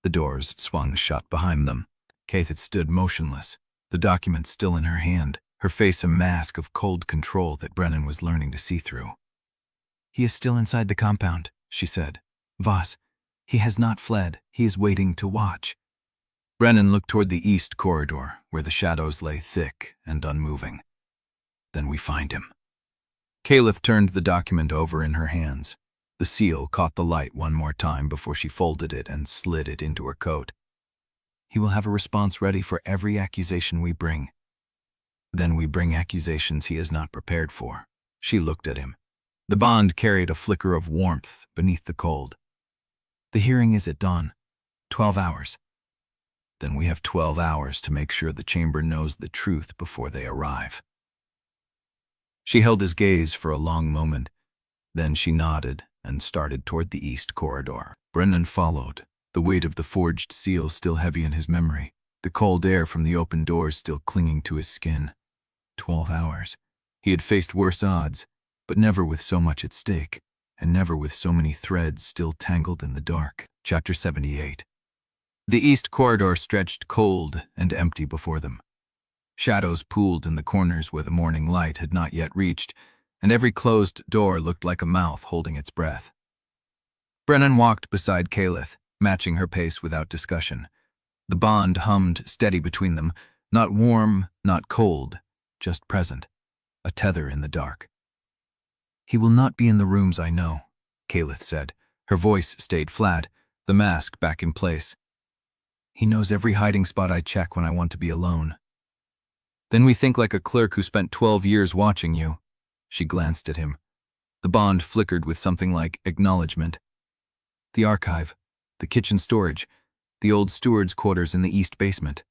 The doors swung shut behind them. Caelith stood motionless, the document still in her hand, her face a mask of cold control that Brennan was learning to see through. "He is still inside the compound," she said. "Voss, he has not fled. He is waiting to watch." Brennan looked toward the east corridor, where the shadows lay thick and unmoving. "Then we find him." Caelith turned the document over in her hands. The seal caught the light one more time before she folded it and slid it into her coat. "He will have a response ready for every accusation we bring." "Then we bring accusations he is not prepared for." She looked at him. The bond carried a flicker of warmth beneath the cold. "The hearing is at dawn. 12 hours. Then we have 12 hours to make sure the chamber knows the truth before they arrive." She held his gaze for a long moment. Then she nodded and started toward the east corridor. Brennan followed, the weight of the forged seal still heavy in his memory, the cold air from the open doors still clinging to his skin. 12 hours. He had faced worse odds, but never with so much at stake, and never with so many threads still tangled in the dark. Chapter 78. The east corridor stretched cold and empty before them. Shadows pooled in the corners where the morning light had not yet reached, and every closed door looked like a mouth holding its breath. Brennan walked beside Caelith, matching her pace without discussion. The bond hummed steady between them, not warm, not cold, just present, a tether in the dark. "He will not be in the rooms, I know," Caelith said. Her voice stayed flat, the mask back in place. "He knows every hiding spot I check when I want to be alone." "Then we think like a clerk who spent 12 years watching you." She glanced at him. The bond flickered with something like acknowledgement. "The archive, the kitchen storage, the old steward's quarters in the east basement."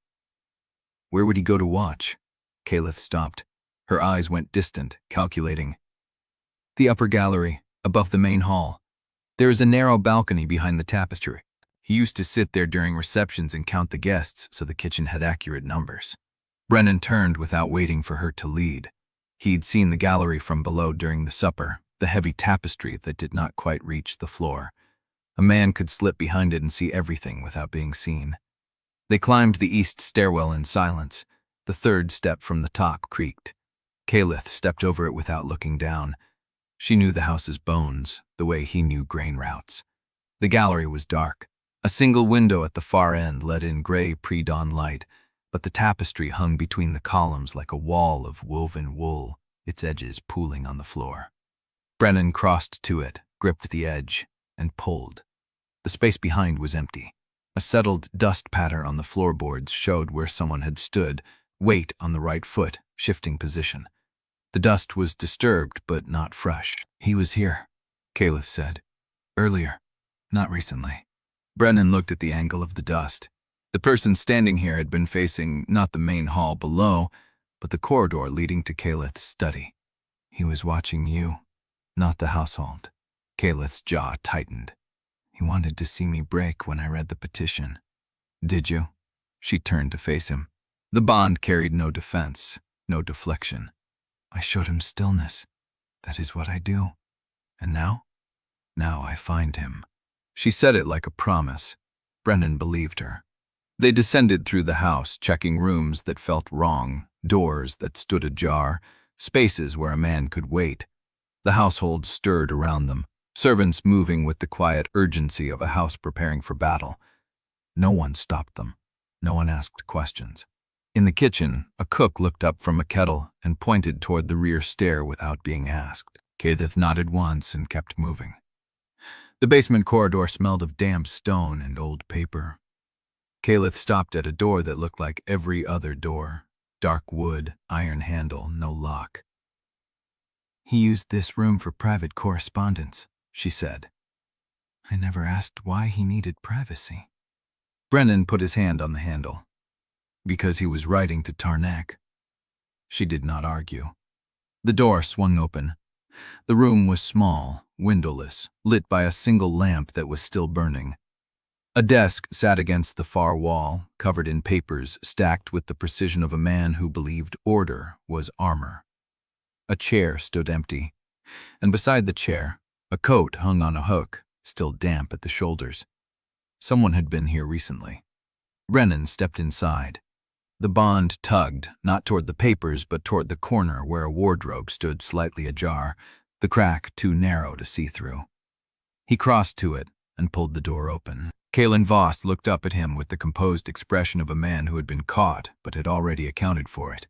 "Where would he go to watch?" Caelith stopped. Her eyes went distant, calculating. "The upper gallery, above the main hall. There is a narrow balcony behind the tapestry. He used to sit there during receptions and count the guests so the kitchen had accurate numbers." Brennan turned without waiting for her to lead. He'd seen the gallery from below during the supper, the heavy tapestry that did not quite reach the floor. A man could slip behind it and see everything without being seen. They climbed the east stairwell in silence. The third step from the top creaked. Caelith stepped over it without looking down. She knew the house's bones, the way he knew grain routes. The gallery was dark. A single window at the far end let in gray pre-dawn light, but the tapestry hung between the columns like a wall of woven wool, its edges pooling on the floor. Brennan crossed to it, gripped the edge, and pulled. The space behind was empty. A settled dust pattern on the floorboards showed where someone had stood, weight on the right foot, shifting position. The dust was disturbed, but not fresh. "He was here," Caelith said. "Earlier, not recently." Brennan looked at the angle of the dust. The person standing here had been facing not the main hall below, but the corridor leading to Caelith's study. "He was watching you, not the household." Caelith's jaw tightened. "He wanted to see me break when I read the petition." "Did you?" She turned to face him. The bond carried no defense, no deflection. "I showed him stillness. That is what I do. And now? Now I find him." She said it like a promise. Brennan believed her. They descended through the house, checking rooms that felt wrong, doors that stood ajar, spaces where a man could wait. The household stirred around them, servants moving with the quiet urgency of a house preparing for battle. No one stopped them. No one asked questions. In the kitchen, a cook looked up from a kettle and pointed toward the rear stair without being asked. Caelith nodded once and kept moving. The basement corridor smelled of damp stone and old paper. Caelith stopped at a door that looked like every other door. Dark wood, iron handle, no lock. "He used this room for private correspondence," she said. "I never asked why he needed privacy." Brennan put his hand on the handle. "Because he was writing to Tarnak." She did not argue. The door swung open. The room was small, windowless, lit by a single lamp that was still burning. A desk sat against the far wall, covered in papers stacked with the precision of a man who believed order was armor. A chair stood empty, and beside the chair, a coat hung on a hook, still damp at the shoulders. Someone had been here recently. Brennan stepped inside. The bond tugged, not toward the papers, but toward the corner where a wardrobe stood slightly ajar, the crack too narrow to see through. He crossed to it and pulled the door open. Caelan Voss looked up at him with the composed expression of a man who had been caught but had already accounted for it.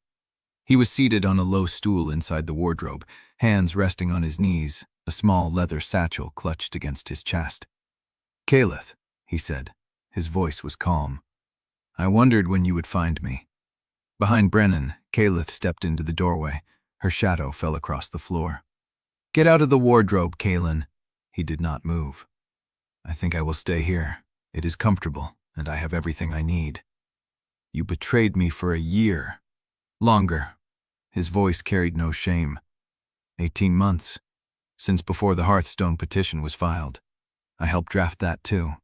He was seated on a low stool inside the wardrobe, hands resting on his knees, a small leather satchel clutched against his chest. "Caelith," he said. His voice was calm. "I wondered when you would find me." Behind Brennan, Caelith stepped into the doorway. Her shadow fell across the floor. "Get out of the wardrobe, Caelan." He did not move. "I think I will stay here. It is comfortable, and I have everything I need." "You betrayed me for a year. Longer." His voice carried no shame. 18 months, since before the Hearthstone petition was filed. I helped draft that too.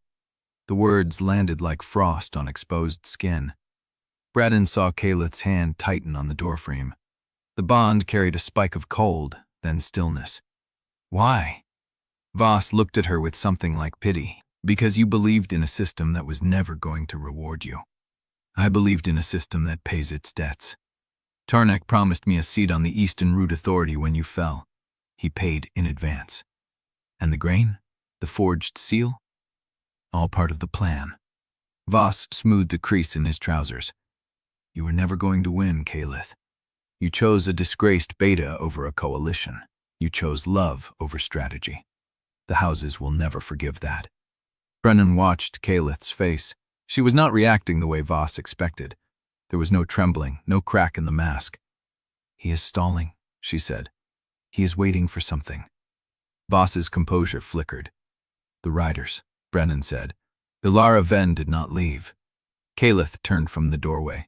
The words landed like frost on exposed skin. Brennan saw Caelith's hand tighten on the doorframe. The bond carried a spike of cold, then stillness. "Why?" Voss looked at her with something like pity. "Because you believed in a system that was never going to reward you. I believed in a system that pays its debts. Tarnak promised me a seat on the Eastern Route Authority when you fell. He paid in advance. And the grain? The forged seal? All part of the plan." Voss smoothed the crease in his trousers. "You were never going to win, Caelith. You chose a disgraced beta over a coalition. You chose love over strategy. The houses will never forgive that." Brennan watched Caelith's face. She was not reacting the way Voss expected. There was no trembling, no crack in the mask. "He is stalling," she said. "He is waiting for something." Voss's composure flickered. "The riders," Brennan said. "Ilara Ven did not leave." Caelith turned from the doorway.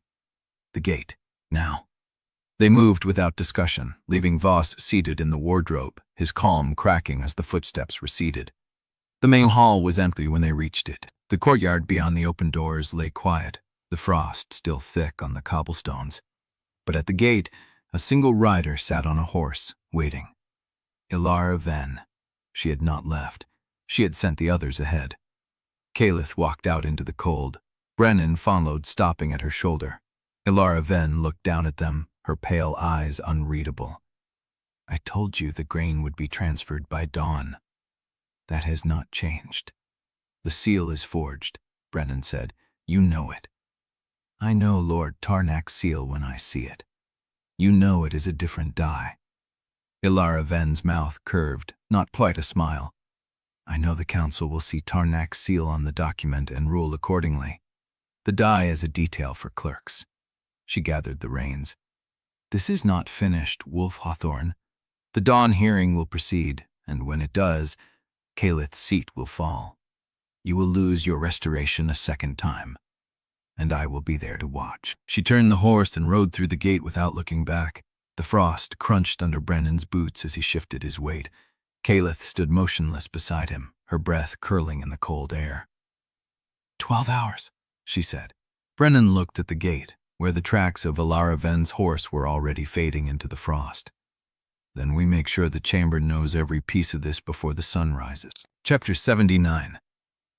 "The gate, now." They moved without discussion, leaving Voss seated in the wardrobe, his calm cracking as the footsteps receded. The main hall was empty when they reached it. The courtyard beyond the open doors lay quiet, the frost still thick on the cobblestones. But at the gate, a single rider sat on a horse, waiting. Ilara Ven. She had not left. She had sent the others ahead. Caelith walked out into the cold. Brennan followed, stopping at her shoulder. Ilara Ven looked down at them, her pale eyes unreadable. "I told you the grain would be transferred by dawn. That has not changed." "The seal is forged," Brennan said. "You know it." "I know Lord Tarnak's seal when I see it. You know it is a different die." Ilara Ven's mouth curved, not quite a smile. "I know the council will see Tarnak's seal on the document and rule accordingly. The die is a detail for clerks." She gathered the reins. "This is not finished, Wolfe-Hawthorn. The dawn hearing will proceed, and when it does, Caelith's seat will fall. You will lose your restoration a second time, and I will be there to watch." She turned the horse and rode through the gate without looking back. The frost crunched under Brennan's boots as he shifted his weight. Caelith stood motionless beside him, her breath curling in the cold air. 12 hours, she said. Brennan looked at the gate, where the tracks of Ilara Ven's horse were already fading into the frost. "Then we make sure the chamber knows every piece of this before the sun rises." Chapter 79.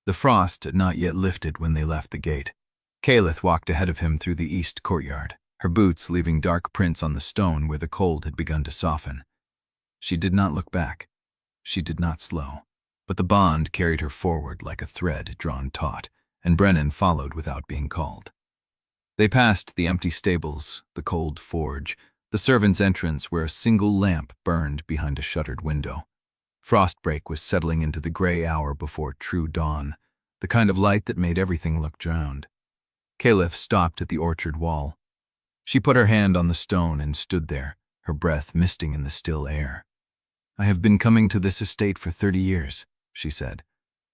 The frost had not yet lifted when they left the gate. Caelith walked ahead of him through the east courtyard, her boots leaving dark prints on the stone where the cold had begun to soften. She did not look back. She did not slow. But the bond carried her forward like a thread drawn taut, and Brennan followed without being called. They passed the empty stables, the cold forge, the servants' entrance where a single lamp burned behind a shuttered window. Frostbreak was settling into the gray hour before true dawn, the kind of light that made everything look drowned. Caelith stopped at the orchard wall. She put her hand on the stone and stood there, her breath misting in the still air. "I have been coming to this estate for 30 years, she said.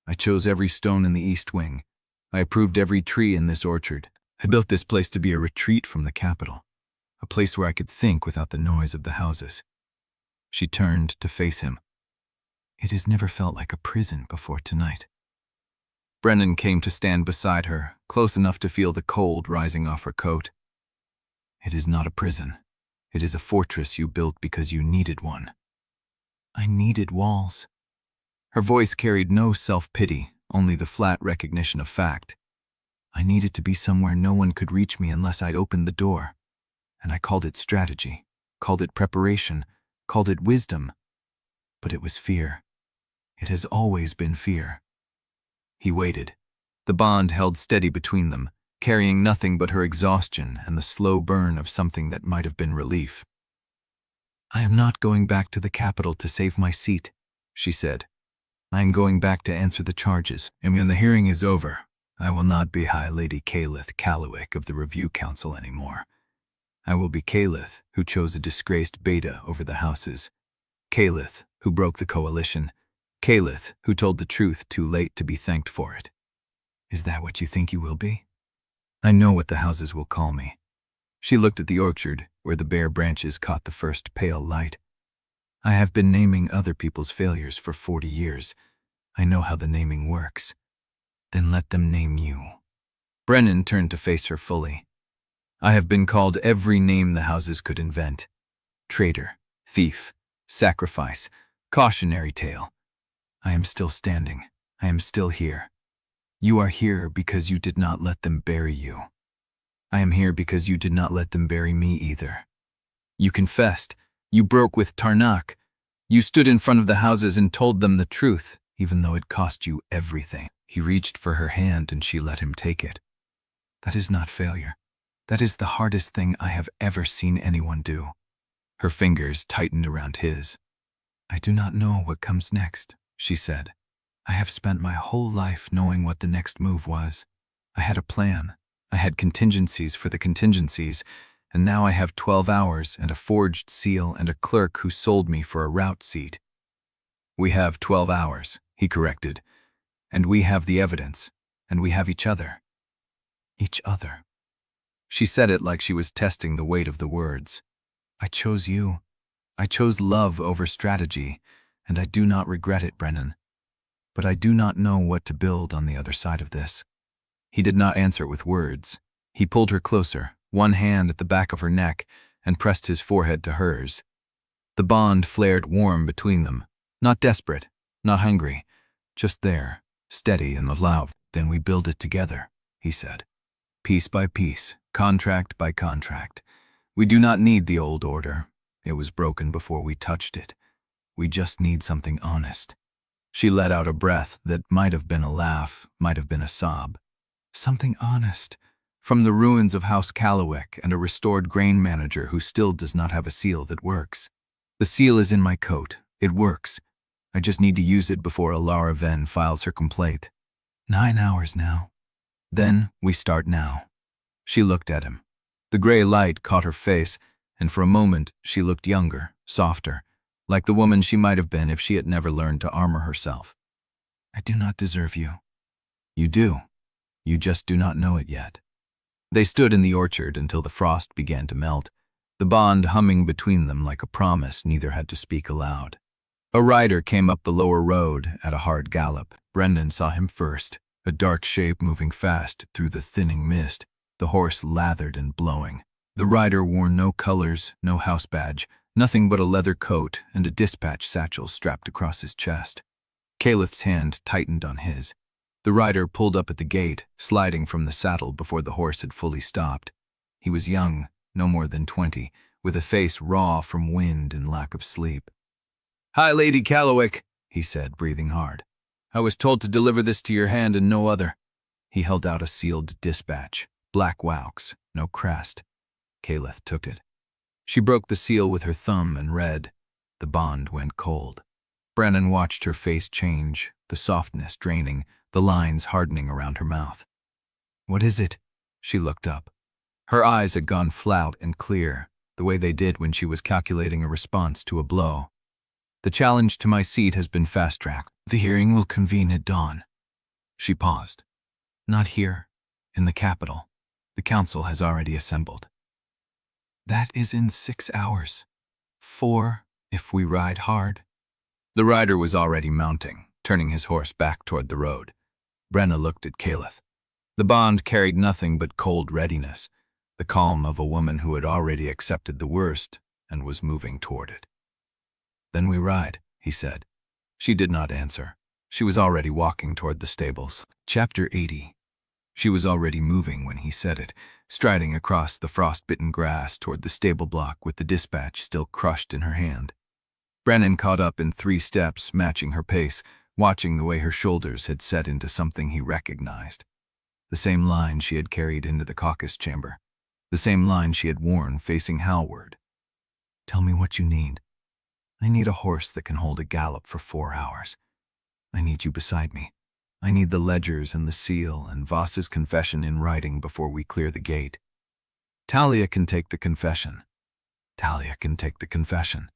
"I chose every stone in the east wing. I approved every tree in this orchard. I built this place to be a retreat from the capital, a place where I could think without the noise of the houses." She turned to face him. "It has never felt like a prison before tonight." Brennan came to stand beside her, close enough to feel the cold rising off her coat. "It is not a prison. It is a fortress you built because you needed one." "I needed walls." Her voice carried no self-pity, only the flat recognition of fact. "I needed to be somewhere no one could reach me unless I opened the door. And I called it strategy, called it preparation, called it wisdom. But it was fear. It has always been fear." He waited. The bond held steady between them, carrying nothing but her exhaustion and the slow burn of something that might have been relief. "I am not going back to the capital to save my seat," she said. "I am going back to answer the charges, and when the hearing is over, I will not be High Lady Caelith Callowick of the Review Council anymore. I will be Caelith, who chose a disgraced beta over the houses. Caelith, who broke the coalition. Caelith, who told the truth too late to be thanked for it." "Is that what you think you will be?" "I know what the houses will call me." She looked at the orchard, where the bare branches caught the first pale light. "I have been naming other people's failures for 40 years. I know how the naming works. Then let them name you." Brennan turned to face her fully. "I have been called every name the houses could invent. Traitor, thief, sacrifice, cautionary tale. I am still standing. I am still here. You are here because you did not let them bury you. I am here because you did not let them bury me either. You confessed. You broke with Tarnak. You stood in front of the houses and told them the truth, even though it cost you everything." He reached for her hand and she let him take it. "That is not failure. That is the hardest thing I have ever seen anyone do." Her fingers tightened around his. "I do not know what comes next," she said. "I have spent my whole life knowing what the next move was. I had a plan. I had contingencies for the contingencies, and now I have 12 hours and a forged seal and a clerk who sold me for a route seat." "We have 12 hours, he corrected. "And we have the evidence, and we have each other." "Each other." She said it like she was testing the weight of the words. "I chose you. I chose love over strategy, and I do not regret it, Brennan. But I do not know what to build on the other side of this." He did not answer with words. He pulled her closer, one hand at the back of her neck, and pressed his forehead to hers. The bond flared warm between them, not desperate, not hungry, just there, steady and loud. "Then we build it together," he said. "Piece by piece, contract by contract. We do not need the old order. It was broken before we touched it. We just need something honest." She let out a breath that might have been a laugh, might have been a sob. "Something honest. From the ruins of House Callowick and a restored grain manager who still does not have a seal that works. The seal is in my coat. It works. I just need to use it before Alara Ven files her complaint. 9 hours now. Then we start now." She looked at him. The gray light caught her face, and for a moment she looked younger, softer, like the woman she might have been if she had never learned to armor herself. "I do not deserve you." "You do. You just do not know it yet." They stood in the orchard until the frost began to melt, the bond humming between them like a promise neither had to speak aloud. A rider came up the lower road at a hard gallop. Brennan saw him first, a dark shape moving fast through the thinning mist, the horse lathered and blowing. The rider wore no colors, no house badge, nothing but a leather coat and a dispatch satchel strapped across his chest. Caelith's hand tightened on his. The rider pulled up at the gate, sliding from the saddle before the horse had fully stopped. He was young, no more than 20, with a face raw from wind and lack of sleep. "Hi, Lady Callowick," he said, breathing hard. "I was told to deliver this to your hand and no other." He held out a sealed dispatch, black wax, no crest. Caelith took it. She broke the seal with her thumb and read. The bond went cold. Brennan watched her face change, the softness draining, the lines hardening around her mouth. "What is it?" She looked up. Her eyes had gone flat and clear, the way they did when she was calculating a response to a blow. "The challenge to my seat has been fast-tracked. The hearing will convene at dawn." She paused. "Not here, in the capital. The council has already assembled." "That is in 6 hours. 4, if we ride hard." The rider was already mounting, turning his horse back toward the road. Brenna looked at Caelith. The bond carried nothing but cold readiness, the calm of a woman who had already accepted the worst and was moving toward it. "Then we ride," he said. She did not answer. She was already walking toward the stables. Chapter 80. She was already moving when he said it, striding across the frost-bitten grass toward the stable block with the dispatch still crushed in her hand. Brennan caught up in 3 steps, matching her pace, watching the way her shoulders had set into something he recognized. The same line she had carried into the Caucus chamber. The same line she had worn facing Howard. "Tell me what you need. I need a horse that can hold a gallop for 4 hours. I need you beside me. I need the ledgers and the seal and Voss's confession in writing before we clear the gate. Talia can take the confession. Talia can take the confession."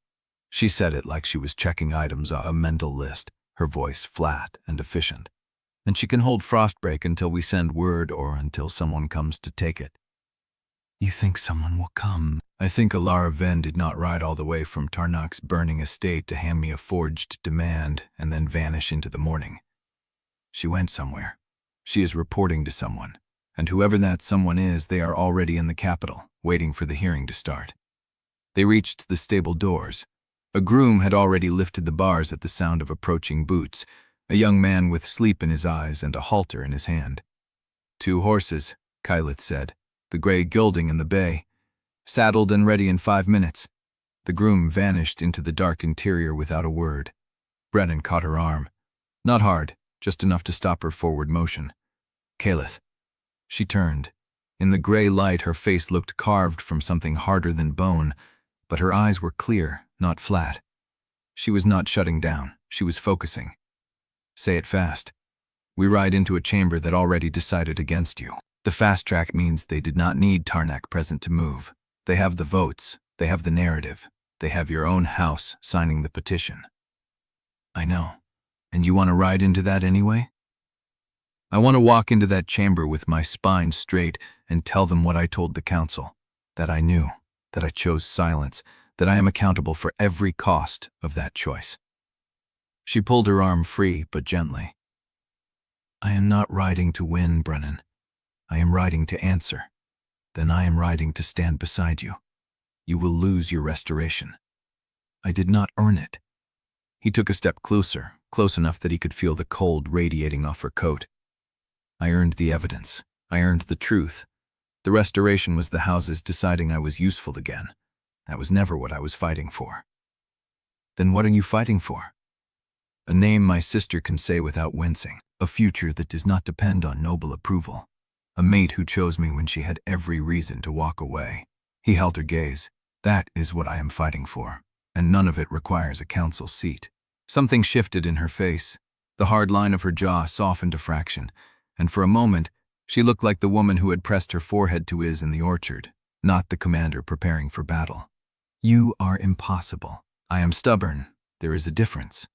She said it like she was checking items off a mental list, her voice flat and efficient. "And she can hold Frostbreak until we send word or until someone comes to take it." "You think someone will come?" "I think Alara Ven did not ride all the way from Tarnak's burning estate to hand me a forged demand and then vanish into the morning. She went somewhere. She is reporting to someone, and whoever that someone is, they are already in the capital, waiting for the hearing to start." They reached the stable doors. A groom had already lifted the bars at the sound of approaching boots, a young man with sleep in his eyes and a halter in his hand. "2 horses, Caelith said, the gray gelding in the bay. Saddled and ready in 5 minutes." The groom vanished into the dark interior without a word. Brennan caught her arm. Not hard, just enough to stop her forward motion. "Caelith." She turned. In the gray light, her face looked carved from something harder than bone, but her eyes were clear, not flat. She was not shutting down. She was focusing. "Say it fast. We ride into a chamber that already decided against you. The fast track means they did not need Tarnak present to move. They have the votes. They have the narrative. They have your own house signing the petition." "I know. And you want to ride into that anyway?" "I want to walk into that chamber with my spine straight and tell them what I told the council. That I knew. That I chose silence. That I am accountable for every cost of that choice." She pulled her arm free, but gently. "I am not riding to win, Brennan. I am riding to answer. Then I am riding to stand beside you. You will lose your restoration. I did not earn it." He took a step closer, close enough that he could feel the cold radiating off her coat. "I earned the evidence. I earned the truth. The restoration was the houses deciding I was useful again. That was never what I was fighting for." "Then what are you fighting for?" "A name my sister can say without wincing. A future that does not depend on noble approval. A mate who chose me when she had every reason to walk away." He held her gaze. "That is what I am fighting for, and none of it requires a council seat." Something shifted in her face. The hard line of her jaw softened a fraction, and for a moment, she looked like the woman who had pressed her forehead to his in the orchard, not the commander preparing for battle. "You are impossible. I am stubborn. There is a difference."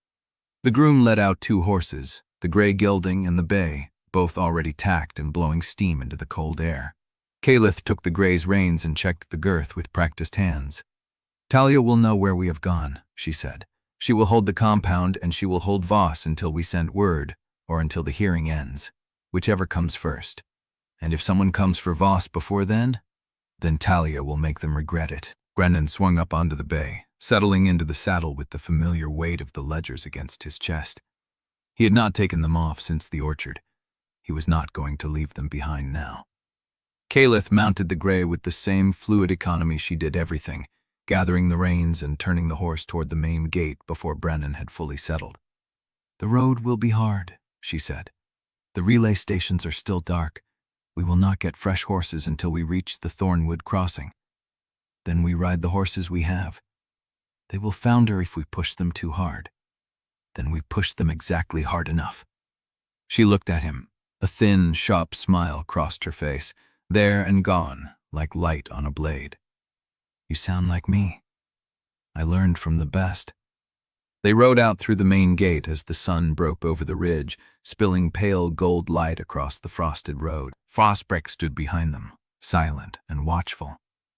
The groom led out 2 horses, the gray gelding and the bay, both already tacked and blowing steam into the cold air. Caelith took the gray's reins and checked the girth with practiced hands. "Talia will know where we have gone," she said. "She will hold the compound and she will hold Voss until we send word, or until the hearing ends, whichever comes first. And if someone comes for Voss before then Talia will make them regret it." Brennan swung up onto the bay, settling into the saddle with the familiar weight of the ledgers against his chest. He had not taken them off since the orchard. He was not going to leave them behind now. Caelith mounted the grey with the same fluid economy she did everything, gathering the reins and turning the horse toward the main gate before Brennan had fully settled. "The road will be hard," she said. "The relay stations are still dark. We will not get fresh horses until we reach the Thornwood crossing. Then we ride the horses we have. They will founder if we push them too hard. Then we push them exactly hard enough." She looked at him. A thin, sharp smile crossed her face, there and gone, like light on a blade. "You sound like me. I learned from the best." They rode out through the main gate as the sun broke over the ridge, spilling pale gold light across the frosted road. Frostbreak stood behind them, silent and watchful,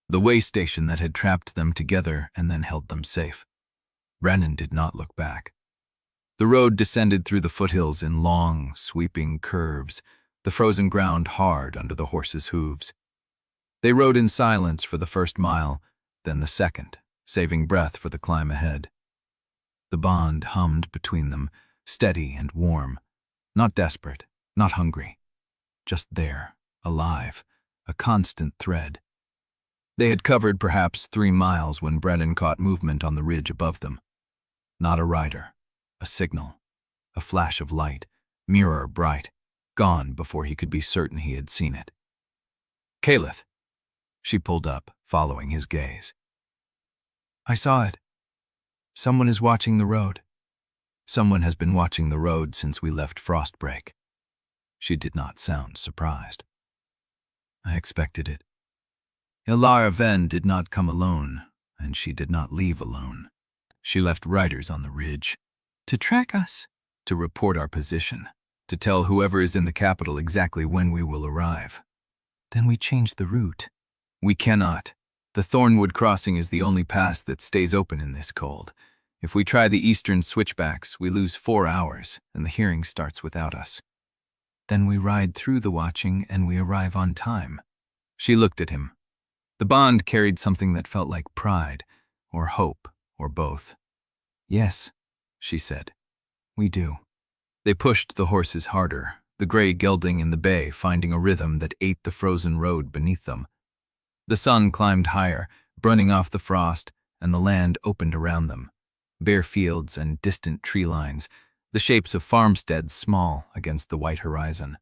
the waystation that had trapped them together and then held them safe. Brennan did not look back. The road descended through the foothills in long, sweeping curves, the frozen ground hard under the horses' hooves. They rode in silence for the first mile, then the second, saving breath for the climb ahead. The bond hummed between them, steady and warm, not desperate, not hungry, just there, alive, a constant thread. They had covered perhaps 3 miles when Brennan caught movement on the ridge above them. Not a rider, a signal, a flash of light, mirror bright, gone before he could be certain he had seen it. "Caelith." She pulled up, following his gaze. "I saw it. Someone is watching the road. Someone has been watching the road since we left Frostbreak." She did not sound surprised. "I expected it. Ilar Ven did not come alone, and she did not leave alone. She left riders on the ridge. To track us, to report our position, to tell whoever is in the capital exactly when we will arrive. Then we changed the route. We cannot. The Thornwood crossing is the only pass that stays open in this cold. If we try the eastern switchbacks, we lose 4 hours, and the hearing starts without us. Then we ride through the watching, and we arrive on time." She looked at him. The bond carried something that felt like pride, or hope, or both. "Yes," she said, "we do." They pushed the horses harder, the gray gelding in the bay finding a rhythm that ate the frozen road beneath them. The sun climbed higher, burning off the frost, and the land opened around them. Bare fields and distant tree lines, the shapes of farmsteads small against the white horizon.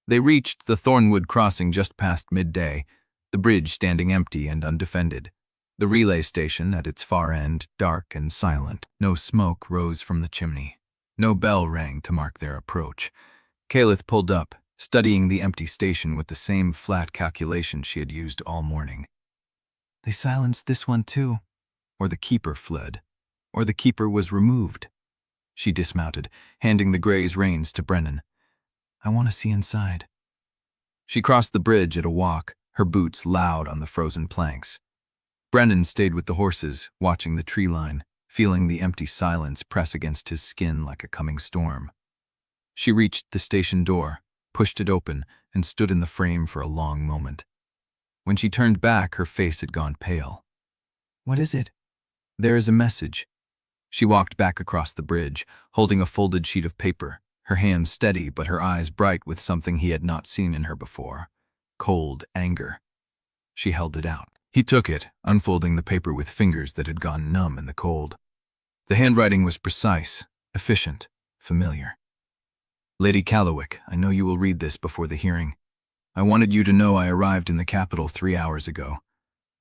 They reached the Thornwood crossing just past midday, the bridge standing empty and undefended. The relay station at its far end, dark and silent. No smoke rose from the chimney. No bell rang to mark their approach. Caelith pulled up, studying the empty station with the same flat calculation she had used all morning. "They silenced this one too. Or the keeper fled. Or the keeper was removed." She dismounted, handing the gray's reins to Brennan. "I want to see inside." She crossed the bridge at a walk, her boots loud on the frozen planks. Brennan stayed with the horses, watching the tree line, feeling the empty silence press against his skin like a coming storm. She reached the station door, pushed it open, and stood in the frame for a long moment. When she turned back, her face had gone pale. "What is it?" "There is a message." She walked back across the bridge, holding a folded sheet of paper, her hands steady but her eyes bright with something he had not seen in her before. Cold anger. She held it out. He took it, unfolding the paper with fingers that had gone numb in the cold. The handwriting was precise, efficient, familiar. "Lady Callowick, I know you will read this before the hearing. I wanted you to know I arrived in the capital 3 hours ago.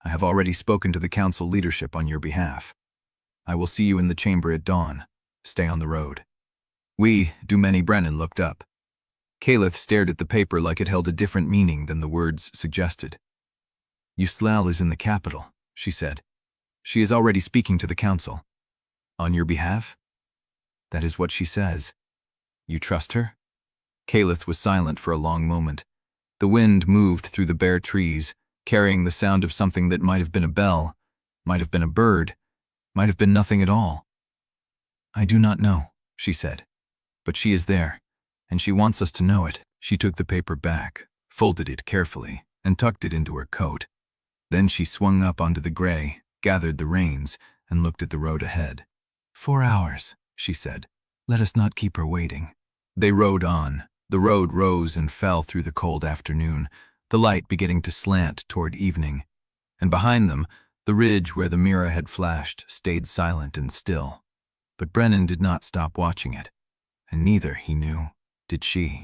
I have already spoken to the council leadership on your behalf. I will see you in the chamber at dawn. Stay on the road." "We, Dumeni." Brennan looked up. Caelith stared at the paper like it held a different meaning than the words suggested. "Yselle is in the capital," she said. "She is already speaking to the council." "On your behalf?" "That is what she says." "You trust her?" Caelith was silent for a long moment. The wind moved through the bare trees, carrying the sound of something that might have been a bell, might have been a bird, might have been nothing at all. "I do not know," she said. "But she is there, and she wants us to know it." She took the paper back, folded it carefully, and tucked it into her coat. Then she swung up onto the gray, gathered the reins, and looked at the road ahead. 4 hours, she said. "Let us not keep her waiting." They rode on, The road rose and fell through the cold afternoon, the light beginning to slant toward evening, and behind them, the ridge where the mirror had flashed stayed silent and still. But Brennan did not stop watching it, and neither, he knew, did she.